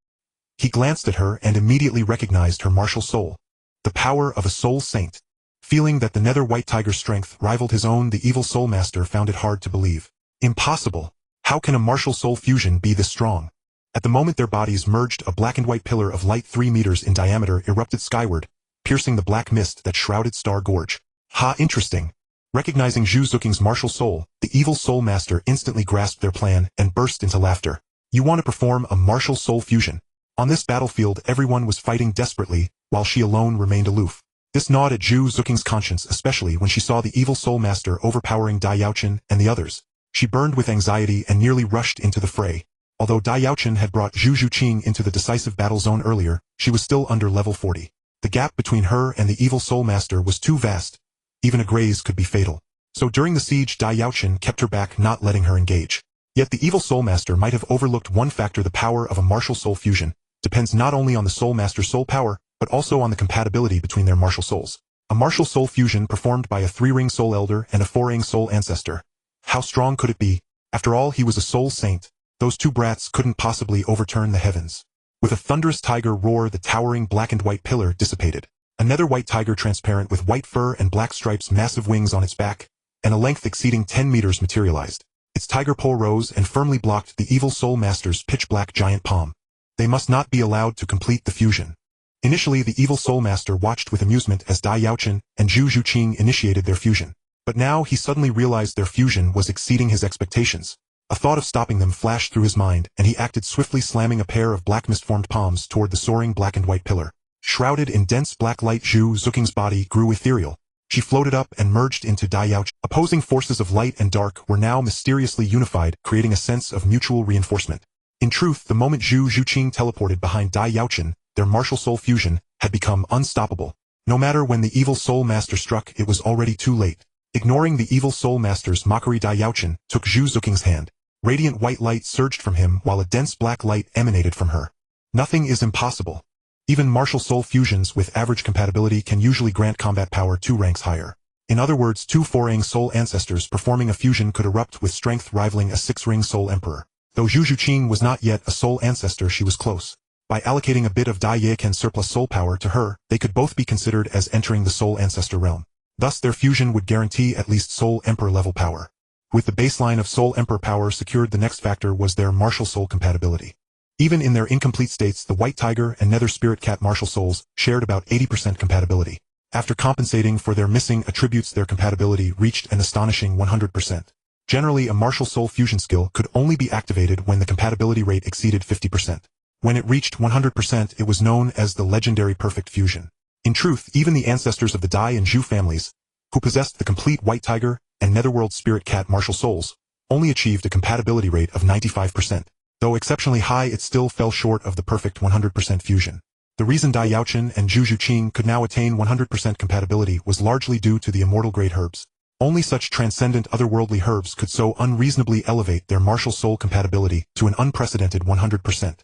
He glanced at her and immediately recognized her martial soul. The power of a soul saint. Feeling that the nether white tiger's strength rivaled his own, the evil soul master found it hard to believe. Impossible. How can a martial soul fusion be this strong? At the moment their bodies merged, a black and white pillar of light 3 meters in diameter erupted skyward, piercing the black mist that shrouded Star Gorge. Ha, interesting. Recognizing Zhu Zuqing's martial soul, the evil soul master instantly grasped their plan and burst into laughter. You want to perform a martial soul fusion? On this battlefield everyone was fighting desperately, while she alone remained aloof. This gnawed at Zhu Zuqing's conscience, especially when she saw the evil soul master overpowering Dai Yaochen and the others. She burned with anxiety and nearly rushed into the fray. Although Dai Yaochen had brought Zhu Juqing into the decisive battle zone earlier, she was still under level 40. The gap between her and the evil soul master was too vast. Even a graze could be fatal. So during the siege, Dai Yaochen kept her back, not letting her engage. Yet the evil soul master might have overlooked one factor: the power of a martial soul fusion depends not only on the soul master's soul power, but also on the compatibility between their martial souls. A martial soul fusion performed by a 3-ring soul elder and a 4-ring soul ancestor. How strong could it be? After all, he was a soul saint. Those two brats couldn't possibly overturn the heavens. With a thunderous tiger roar, the towering black and white pillar dissipated. A nether white tiger, transparent with white fur and black stripes, massive wings on its back, and a length exceeding 10 meters materialized. Its tiger paw rose and firmly blocked the evil soul master's pitch-black giant palm. They must not be allowed to complete the fusion. Initially, the evil soul master watched with amusement as Dai Yaochen and Zhu Juqing initiated their fusion. But now he suddenly realized their fusion was exceeding his expectations. A thought of stopping them flashed through his mind, and he acted swiftly, slamming a pair of black mist-formed palms toward the soaring black and white pillar. Shrouded in dense black light, Zhu Zuqing's body grew ethereal. She floated up and merged into Dai Yaochen. Opposing forces of light and dark were now mysteriously unified, creating a sense of mutual reinforcement. In truth, the moment Zhu Juqing teleported behind Dai Yaochen, their martial soul fusion had become unstoppable. No matter when the evil soul master struck, it was already too late. Ignoring the evil soul master's mockery, Dai Yaochen took Zhu Zuqing's hand. Radiant white light surged from him while a dense black light emanated from her. Nothing is impossible. Even martial soul fusions with average compatibility can usually grant combat power 2 ranks higher. In other words, 2 4-ring soul ancestors performing a fusion could erupt with strength rivaling a 6-ring soul emperor. Though Zhu Juqing was not yet a soul ancestor, she was close. By allocating a bit of Dai Yaochen surplus soul power to her, they could both be considered as entering the soul ancestor realm. Thus their fusion would guarantee at least soul emperor level power. With the baseline of soul emperor power secured, the next factor was their martial soul compatibility. Even in their incomplete states, the White Tiger and Nether Spirit Cat martial souls shared about 80% compatibility. After compensating for their missing attributes, their compatibility reached an astonishing 100%. Generally, a martial soul fusion skill could only be activated when the compatibility rate exceeded 50%. When it reached 100%, it was known as the legendary perfect fusion. In truth, even the ancestors of the Dai and Zhu families, who possessed the complete White Tiger and Netherworld Spirit Cat martial souls, only achieved a compatibility rate of 95%. Though exceptionally high, it still fell short of the perfect 100% fusion. The reason Dai Yaochen and Zhu Juqing could now attain 100% compatibility was largely due to the immortal grade herbs. Only such transcendent otherworldly herbs could so unreasonably elevate their martial soul compatibility to an unprecedented 100%.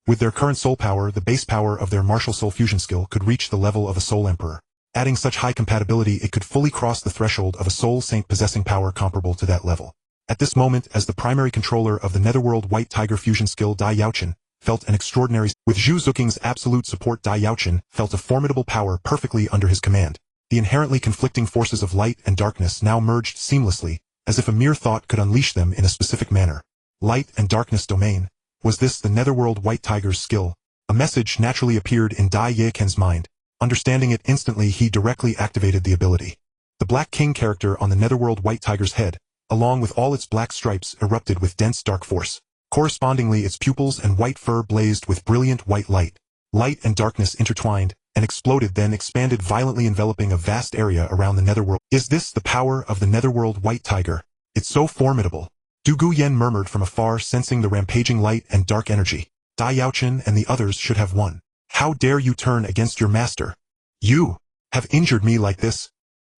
With their current soul power, the base power of their martial soul fusion skill could reach the level of a soul emperor. Adding such high compatibility, it could fully cross the threshold of a soul saint possessing power comparable to that level. At this moment, as the primary controller of the Netherworld White Tiger fusion skill, Dai Yaochen felt an extraordinary. With Zhu Zuqing's absolute support, Dai Yaochen felt a formidable power perfectly under his command. The inherently conflicting forces of light and darkness now merged seamlessly, as if a mere thought could unleash them in a specific manner. Light and darkness domain. Was this the Netherworld White Tiger's skill? A message naturally appeared in Dai Yaochen's mind. Understanding it instantly, he directly activated the ability. The Black King character on the Netherworld White Tiger's head, along with all its black stripes, erupted with dense dark force. Correspondingly, its pupils and white fur blazed with brilliant white light. Light and darkness intertwined, and exploded, then expanded violently, enveloping a vast area around the Netherworld. Is this the power of the Netherworld White Tiger? It's so formidable. Du Guyen murmured from afar, sensing the rampaging light and dark energy. Dai Yaochen and the others should have won. How dare you turn against your master? You have injured me like this.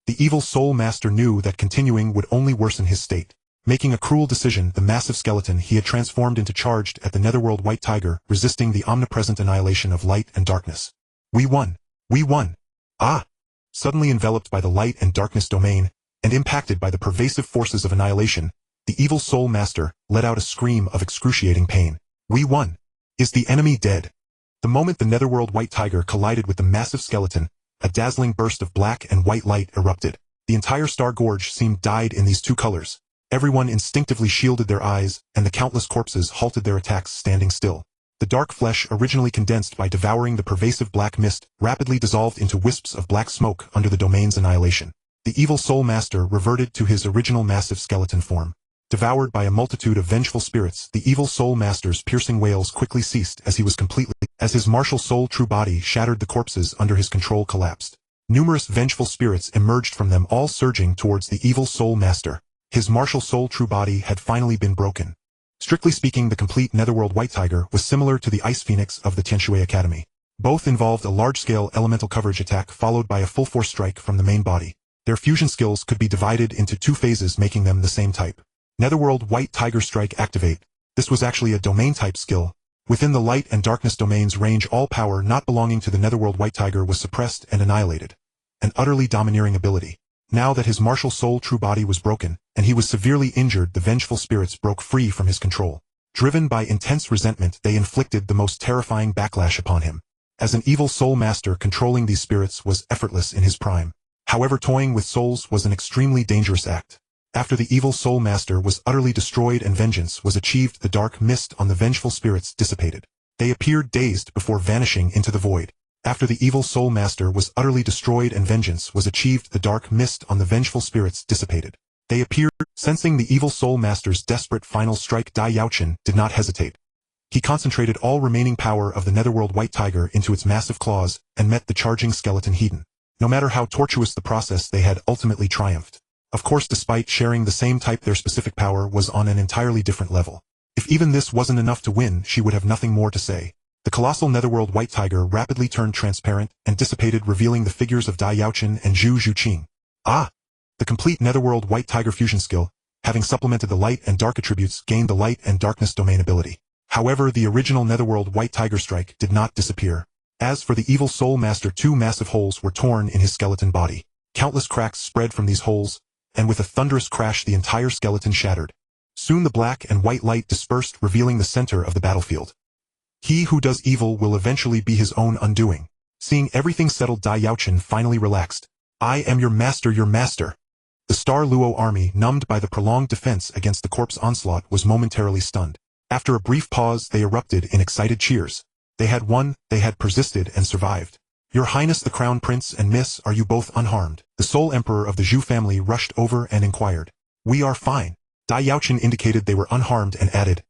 The evil soul master knew that continuing would only worsen his state. Making a cruel decision, the massive skeleton he had transformed into charged at the Netherworld White Tiger, resisting the omnipresent annihilation of light and darkness. We won. We won. Ah! Suddenly enveloped by the light and darkness domain, and impacted by the pervasive forces of annihilation, the evil soul master let out a scream of excruciating pain. We won. Is the enemy dead? The moment the Netherworld White Tiger collided with the massive skeleton, a dazzling burst of black and white light erupted. The entire Star Gorge seemed dyed in these two colors. Everyone instinctively shielded their eyes, and the countless corpses halted their attacks, standing still. The dark flesh, originally condensed by devouring the pervasive black mist, rapidly dissolved into wisps of black smoke under the domain's annihilation. The evil soul master reverted to his original massive skeleton form. Devoured by a multitude of vengeful spirits, the evil soul master's piercing wails quickly ceased as his martial soul true body shattered, the corpses under his control collapsed. Numerous vengeful spirits emerged from them, all surging towards the evil soul master. His martial soul true body had finally been broken. Strictly speaking, the complete Netherworld White Tiger was similar to the Ice Phoenix of the Tianshui Academy. Both involved a large-scale elemental coverage attack followed by a full-force strike from the main body. Their fusion skills could be divided into 2 phases, making them the same type. Netherworld White Tiger Strike Activate. This was actually a domain-type skill. Within the light and darkness domain's range, all power not belonging to the Netherworld White Tiger was suppressed and annihilated. An utterly domineering ability. Now that his martial soul true body was broken, and he was severely injured, the vengeful spirits broke free from his control. Driven by intense resentment, they inflicted the most terrifying backlash upon him. As an evil soul master, controlling these spirits was effortless in his prime. However, toying with souls was an extremely dangerous act. After the evil soul master was utterly destroyed and vengeance was achieved, the dark mist on the vengeful spirits dissipated. They appeared dazed before vanishing into the void. After the evil soul master was utterly destroyed and vengeance was achieved, the dark mist on the vengeful spirits dissipated. They appeared. Sensing the evil soul master's desperate final strike, Dai Yaochen did not hesitate. He concentrated all remaining power of the Netherworld White Tiger into its massive claws, and met the charging skeleton head-on. No matter how tortuous the process, they had ultimately triumphed. Of course, despite sharing the same type, their specific power was on an entirely different level. If even this wasn't enough to win, she would have nothing more to say. The colossal Netherworld White Tiger rapidly turned transparent and dissipated, revealing the figures of Dai Yaochen and Zhu Juqing. Ah! The complete Netherworld White Tiger fusion skill, having supplemented the light and dark attributes, gained the light and darkness domain ability. However, the original Netherworld White Tiger strike did not disappear. As for the evil soul master, 2 massive holes were torn in his skeleton body. Countless cracks spread from these holes, and with a thunderous crash the entire skeleton shattered. Soon the black and white light dispersed, revealing the center of the battlefield. He who does evil will eventually be his own undoing. Seeing everything settled, Dai Yaochen finally relaxed. I am your master, your master. The Star Luo army, numbed by the prolonged defense against the corpse onslaught, was momentarily stunned. After a brief pause, they erupted in excited cheers. They had won, they had persisted and survived. Your Highness the Crown Prince and Miss, are you both unharmed? The sole emperor of the Zhu family rushed over and inquired. We are fine. Dai Yaochen indicated they were unharmed and added,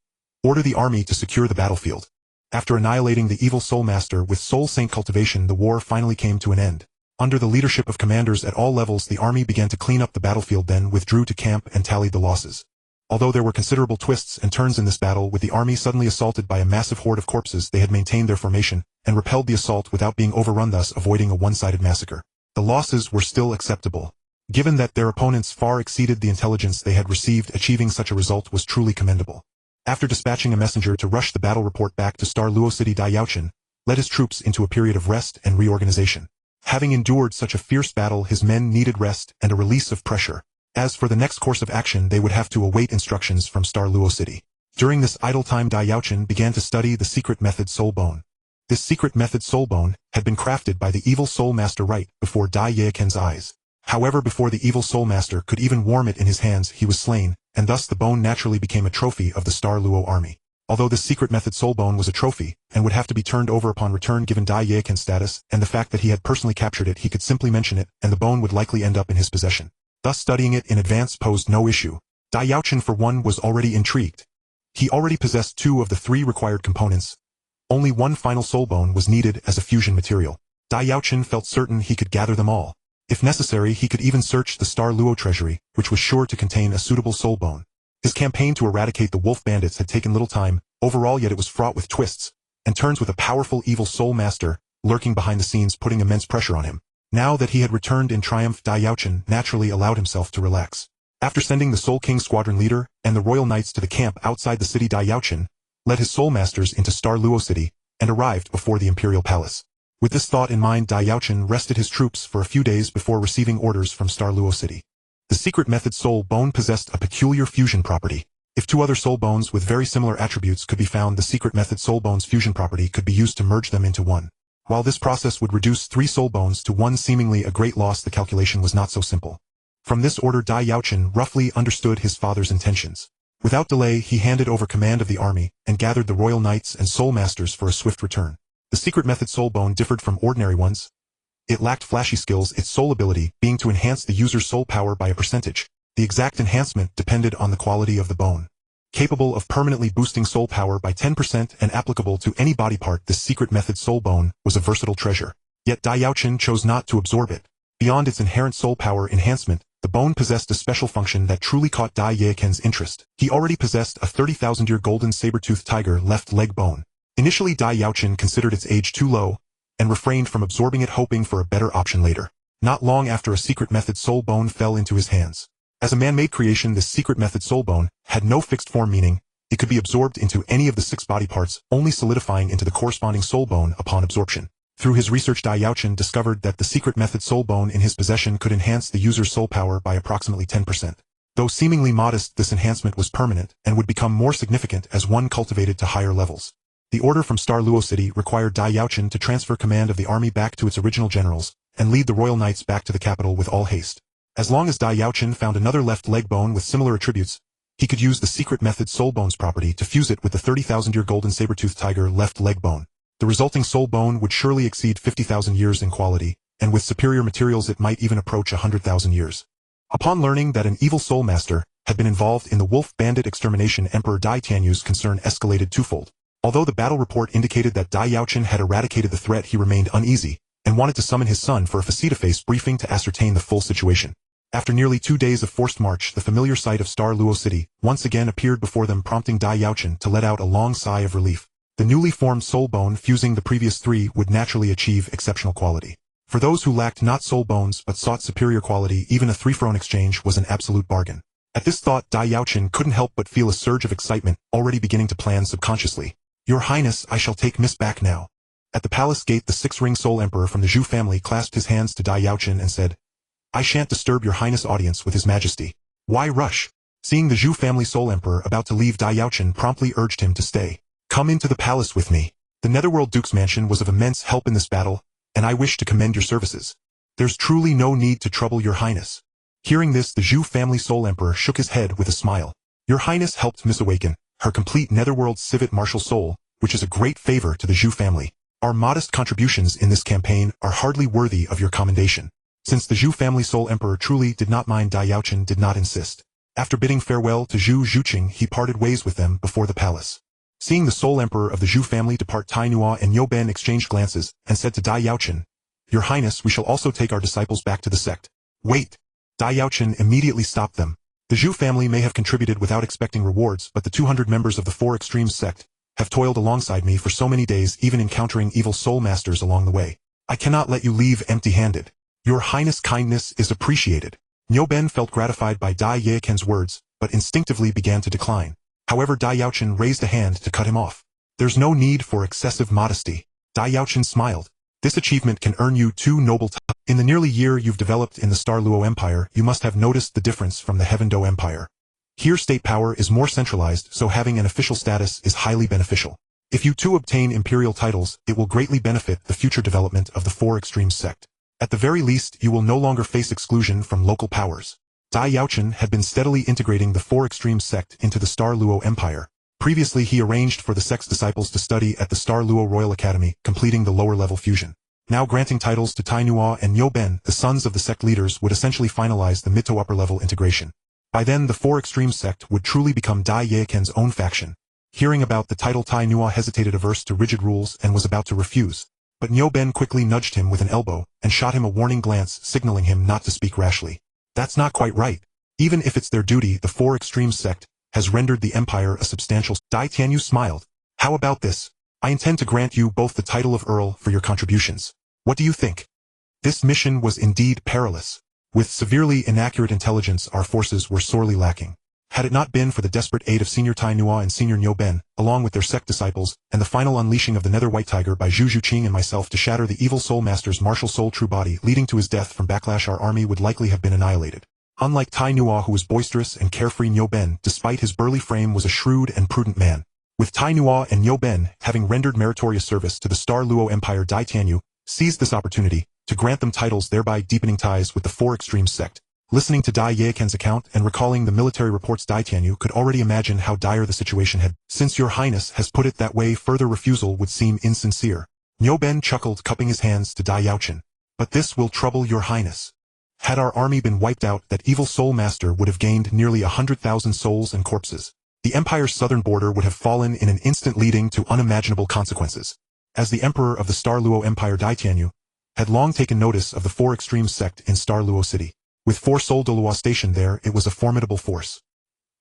order the army to secure the battlefield. After annihilating the evil soul master with soul saint cultivation, the war finally came to an end. Under the leadership of commanders at all levels, the army began to clean up the battlefield, then withdrew to camp and tallied the losses. Although there were considerable twists and turns in this battle, with the army suddenly assaulted by a massive horde of corpses, they had maintained their formation and repelled the assault without being overrun, thus avoiding a one-sided massacre. The losses were still acceptable. Given that their opponents far exceeded the intelligence they had received, achieving such a result was truly commendable. After dispatching a messenger to rush the battle report back to Star Luo City, Dai Yaochen led his troops into a period of rest and reorganization. Having endured such a fierce battle, his men needed rest and a release of pressure. As for the next course of action, they would have to await instructions from Star Luo City. During this idle time, Dai Yaochen began to study the secret method Soul Bone. This secret method Soul Bone had been crafted by the evil soul master right before Dai Yaochen's eyes. However, before the evil soul master could even warm it in his hands, he was slain, and thus the bone naturally became a trophy of the Star Luo army. Although this secret method Soul Bone was a trophy, and would have to be turned over upon return, given Dai Yaochen's status and the fact that he had personally captured it, he could simply mention it, and the bone would likely end up in his possession. Thus studying it in advance posed no issue. Dai Yaochen for one was already intrigued. He already possessed 2 of the 3 required components. Only one final soul bone was needed as a fusion material. Dai Yaochen felt certain he could gather them all. If necessary, he could even search the Star Luo treasury, which was sure to contain a suitable soul bone. His campaign to eradicate the wolf bandits had taken little time, overall, yet it was fraught with twists and turns, with a powerful evil soul master lurking behind the scenes, putting immense pressure on him. Now that he had returned in triumph, Dai Yaochen naturally allowed himself to relax. After sending the Soul King squadron leader and the royal knights to the camp outside the city, Dai Yaochen led his soul masters into Star Luo City and arrived before the imperial palace. With this thought in mind, Dai Yaochen rested his troops for a few days before receiving orders from Star Luo City. The secret method Soul Bone possessed a peculiar fusion property. If 2 other soul bones with very similar attributes could be found, the secret method Soul Bone's fusion property could be used to merge them into one. While this process would reduce 3 soul bones to 1, seemingly a great loss, the calculation was not so simple. From this order, Dai Yaochen roughly understood his father's intentions. Without delay, he handed over command of the army and gathered the royal knights and soul masters for a swift return. The secret method Soul Bone differed from ordinary ones. It lacked flashy skills, its sole ability being to enhance the user's soul power by a percentage. The exact enhancement depended on the quality of the bone. Capable of permanently boosting soul power by 10% and applicable to any body part, this secret method Soul Bone was a versatile treasure. Yet Dai Yaochen chose not to absorb it. Beyond its inherent soul power enhancement, the bone possessed a special function that truly caught Dai Yaochen's interest. He already possessed a 30,000-year golden saber-toothed tiger left leg bone. Initially, Dai Yaochen considered its age too low and refrained from absorbing it, hoping for a better option later. Not long after, a secret method Soul Bone fell into his hands. As a man-made creation, this secret method Soul Bone had no fixed form, meaning it could be absorbed into any of the 6 body parts, only solidifying into the corresponding soul bone upon absorption. Through his research, Dai Yaochen discovered that the secret method Soul Bone in his possession could enhance the user's soul power by approximately 10%. Though seemingly modest, this enhancement was permanent and would become more significant as one cultivated to higher levels. The order from Star Luo City required Dai Yaochen to transfer command of the army back to its original generals and lead the royal knights back to the capital with all haste. As long as Dai Yaochen found another left leg bone with similar attributes, he could use the secret method Soul Bone's property to fuse it with the 30,000-year golden saber-toothed tiger left leg bone. The resulting soul bone would surely exceed 50,000 years in quality, and with superior materials it might even approach 100,000 years. Upon learning that an evil soul master had been involved in the wolf bandit extermination, Emperor Dai Tianyu's concern escalated twofold. Although the battle report indicated that Dai Yaochen had eradicated the threat, he remained uneasy and wanted to summon his son for a face-to-face briefing to ascertain the full situation. After nearly 2 days of forced march, the familiar sight of Star Luo City once again appeared before them, prompting Dai Yaochen to let out a long sigh of relief. The newly formed soul bone fusing the previous 3 would naturally achieve exceptional quality. For those who lacked not soul bones but sought superior quality, even a 3-for-1 exchange was an absolute bargain. At this thought, Dai Yaochen couldn't help but feel a surge of excitement, already beginning to plan subconsciously. Your Highness, I shall take Miss back now. At the palace gate, the six-ring Soul Emperor from the Zhu family clasped his hands to Dai Yaochen and said, "I shan't disturb your highness audience with his majesty. Why rush?" Seeing the Zhu family Soul Emperor about to leave, Dai Yaochen promptly urged him to stay. "Come into the palace with me. The Netherworld Duke's mansion was of immense help in this battle, and I wish to commend your services. There's truly no need to trouble your highness." Hearing this, the Zhu family Soul Emperor shook his head with a smile. "Your highness helped Miss Awaken her complete Netherworld civet martial soul, which is a great favor to the Zhu family. Our modest contributions in this campaign are hardly worthy of your commendation." Since the Zhu family Soul Emperor truly did not mind, Dai Yaochen did not insist. After bidding farewell to Zhu Zhuqing, he parted ways with them before the palace. Seeing the Soul Emperor of the Zhu family depart, Tai Nua and Niu Ben exchanged glances and said to Dai Yaochen, "Your highness, we shall also take our disciples back to the sect." "Wait!" Dai Yaochen immediately stopped them. The Zhu family may have contributed without expecting rewards, but the 200 members of the Four Extremes sect have toiled alongside me for so many days, even encountering evil soul masters along the way. I cannot let you leave empty-handed. Your highness' kindness is appreciated." Niu Ben felt gratified by Dai Yaochen's words, but instinctively began to decline. However, Dai Yaochen raised a hand to cut him off. "There's no need for excessive modesty." Dai Yaochen smiled. "This achievement can earn you 2 noble titles. In the nearly year you've developed in the Star Luo Empire, you must have noticed the difference from the Heaven Do Empire. Here state power is more centralized, so having an official status is highly beneficial. If you too obtain imperial titles, it will greatly benefit the future development of the Four Extremes sect. At the very least, you will no longer face exclusion from local powers." Dai Yaochen had been steadily integrating the Four Extremes sect into the Star Luo Empire. Previously, he arranged for the sect's disciples to study at the Star Luo Royal Academy, completing the lower-level fusion. Now granting titles to Tai Nua and Niu Ben, the sons of the sect leaders, would essentially finalize the mid-to-upper-level integration. By then, the Four Extremes sect would truly become Dai Yaochen's own faction. Hearing about the title, Tai Nua hesitated, averse to rigid rules, and was about to refuse. But Niu Ben quickly nudged him with an elbow and shot him a warning glance, signaling him not to speak rashly. "That's not quite right. Even if it's their duty, the Four Extremes sect has rendered the empire a substantial..." Dai Tianyu smiled. "How about this? I intend to grant you both the title of Earl for your contributions. What do you think?" This mission was indeed perilous. With severely inaccurate intelligence, our forces were sorely lacking. Had it not been for the desperate aid of Senior Tai Nua and Senior Niu Ben, along with their sect disciples, and the final unleashing of the Nether White Tiger by Zhu Zhuqing and myself to shatter the evil Soul Master's martial soul true body, leading to his death from backlash, our army would likely have been annihilated. Unlike Tai Nua, who was boisterous and carefree, Niu Ben, despite his burly frame, was a shrewd and prudent man. With Tai Nua and Niu Ben having rendered meritorious service to the Star Luo Empire, Dai Tianyu seized this opportunity to grant them titles, thereby deepening ties with the Four Extremes sect. Listening to Dai Yaochen's account and recalling the military reports, Dai Tianyu could already imagine how dire the situation had. "Since your highness has put it that way, further refusal would seem insincere." Niu Ben chuckled, cupping his hands to Dai Yaochen. "But this will trouble your highness. Had our army been wiped out, that evil soul master would have gained nearly 100,000 souls and corpses. The empire's southern border would have fallen in an instant, leading to unimaginable consequences." As the emperor of the Star Luo Empire, Dai Tianyu had long taken notice of the Four Extremes sect in Star Luo City. With 4 Soul Douluo stationed there, it was a formidable force.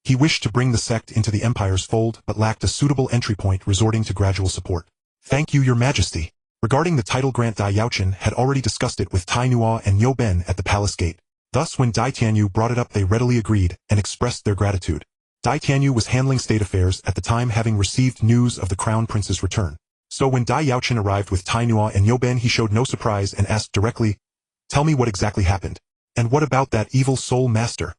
He wished to bring the sect into the empire's fold, but lacked a suitable entry point, resorting to gradual support. "Thank you, your majesty." Regarding the title grant, Dai Yaochen had already discussed it with Tai Nua and Niu Ben at the palace gate. Thus, when Dai Tianyu brought it up, they readily agreed and expressed their gratitude. Dai Tianyu was handling state affairs at the time, having received news of the crown prince's return. So when Dai Yaochen arrived with Tai Nua and Niu Ben, he showed no surprise and asked directly, "Tell me what exactly happened. And what about that evil soul master?"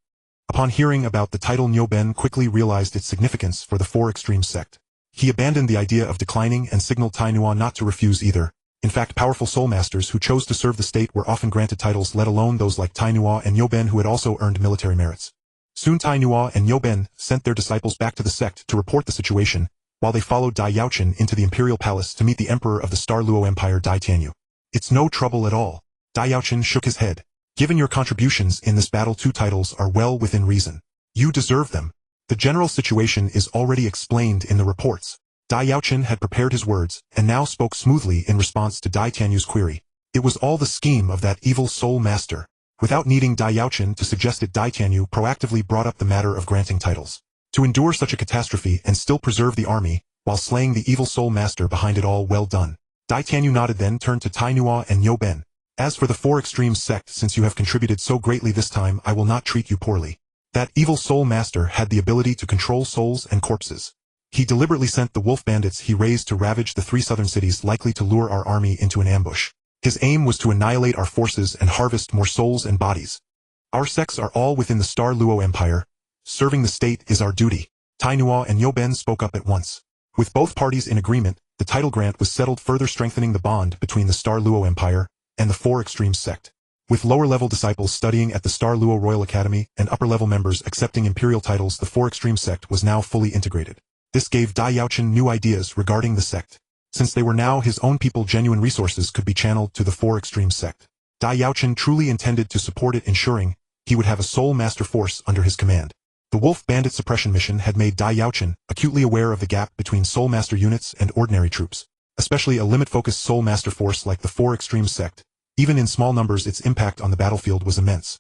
Upon hearing about the title, Niu Ben quickly realized its significance for the Four Extremes sect. He abandoned the idea of declining and signaled Tai Nua not to refuse either. In fact, powerful soul masters who chose to serve the state were often granted titles, let alone those like Tai Nua and Niu Ben, who had also earned military merits. Soon Tai Nua and Niu Ben sent their disciples back to the sect to report the situation, while they followed Dai Yaochen into the imperial palace to meet the emperor of the Star Luo Empire, Dai Tianyu. "It's no trouble at all." Dai Yaochen shook his head. "Given your contributions in this battle, 2 titles are well within reason. You deserve them. The general situation is already explained in the reports." Dai Yaochen had prepared his words, and now spoke smoothly in response to Dai Tianyu's query. It was all the scheme of that evil soul master. Without needing Dai Yaochen to suggest it, Dai Tianyu proactively brought up the matter of granting titles. To endure such a catastrophe and still preserve the army, while slaying the evil soul master behind it all, well done. Dai Tianyu nodded, then turned to Tai Nua and Niu Ben. "As for the Four Extremes sect, since you have contributed so greatly this time, I will not treat you poorly. That evil soul master had the ability to control souls and corpses. He deliberately sent the wolf bandits he raised to ravage the 3 southern cities likely to lure our army into an ambush. His aim was to annihilate our forces and harvest more souls and bodies. Our sects are all within the Star Luo Empire. Serving the state is our duty. Tai Nuo and Yo Ben spoke up at once. With both parties in agreement, the title grant was settled, further strengthening the bond between the Star Luo Empire and the Four Extremes sect. With lower-level disciples studying at the Star Luo Royal Academy and upper-level members accepting imperial titles, the Four Extremes sect was now fully integrated. This gave Dai Yaochen new ideas regarding the sect. Since they were now his own people, genuine resources could be channeled to the Four Extremes sect. Dai Yaochen truly intended to support it, ensuring he would have a soul master force under his command. The Wolf Bandit suppression mission had made Dai Yaochen acutely aware of the gap between soul master units and ordinary troops, especially a limit-focused soul master force like the Four Extremes sect. Even in small numbers, its impact on the battlefield was immense.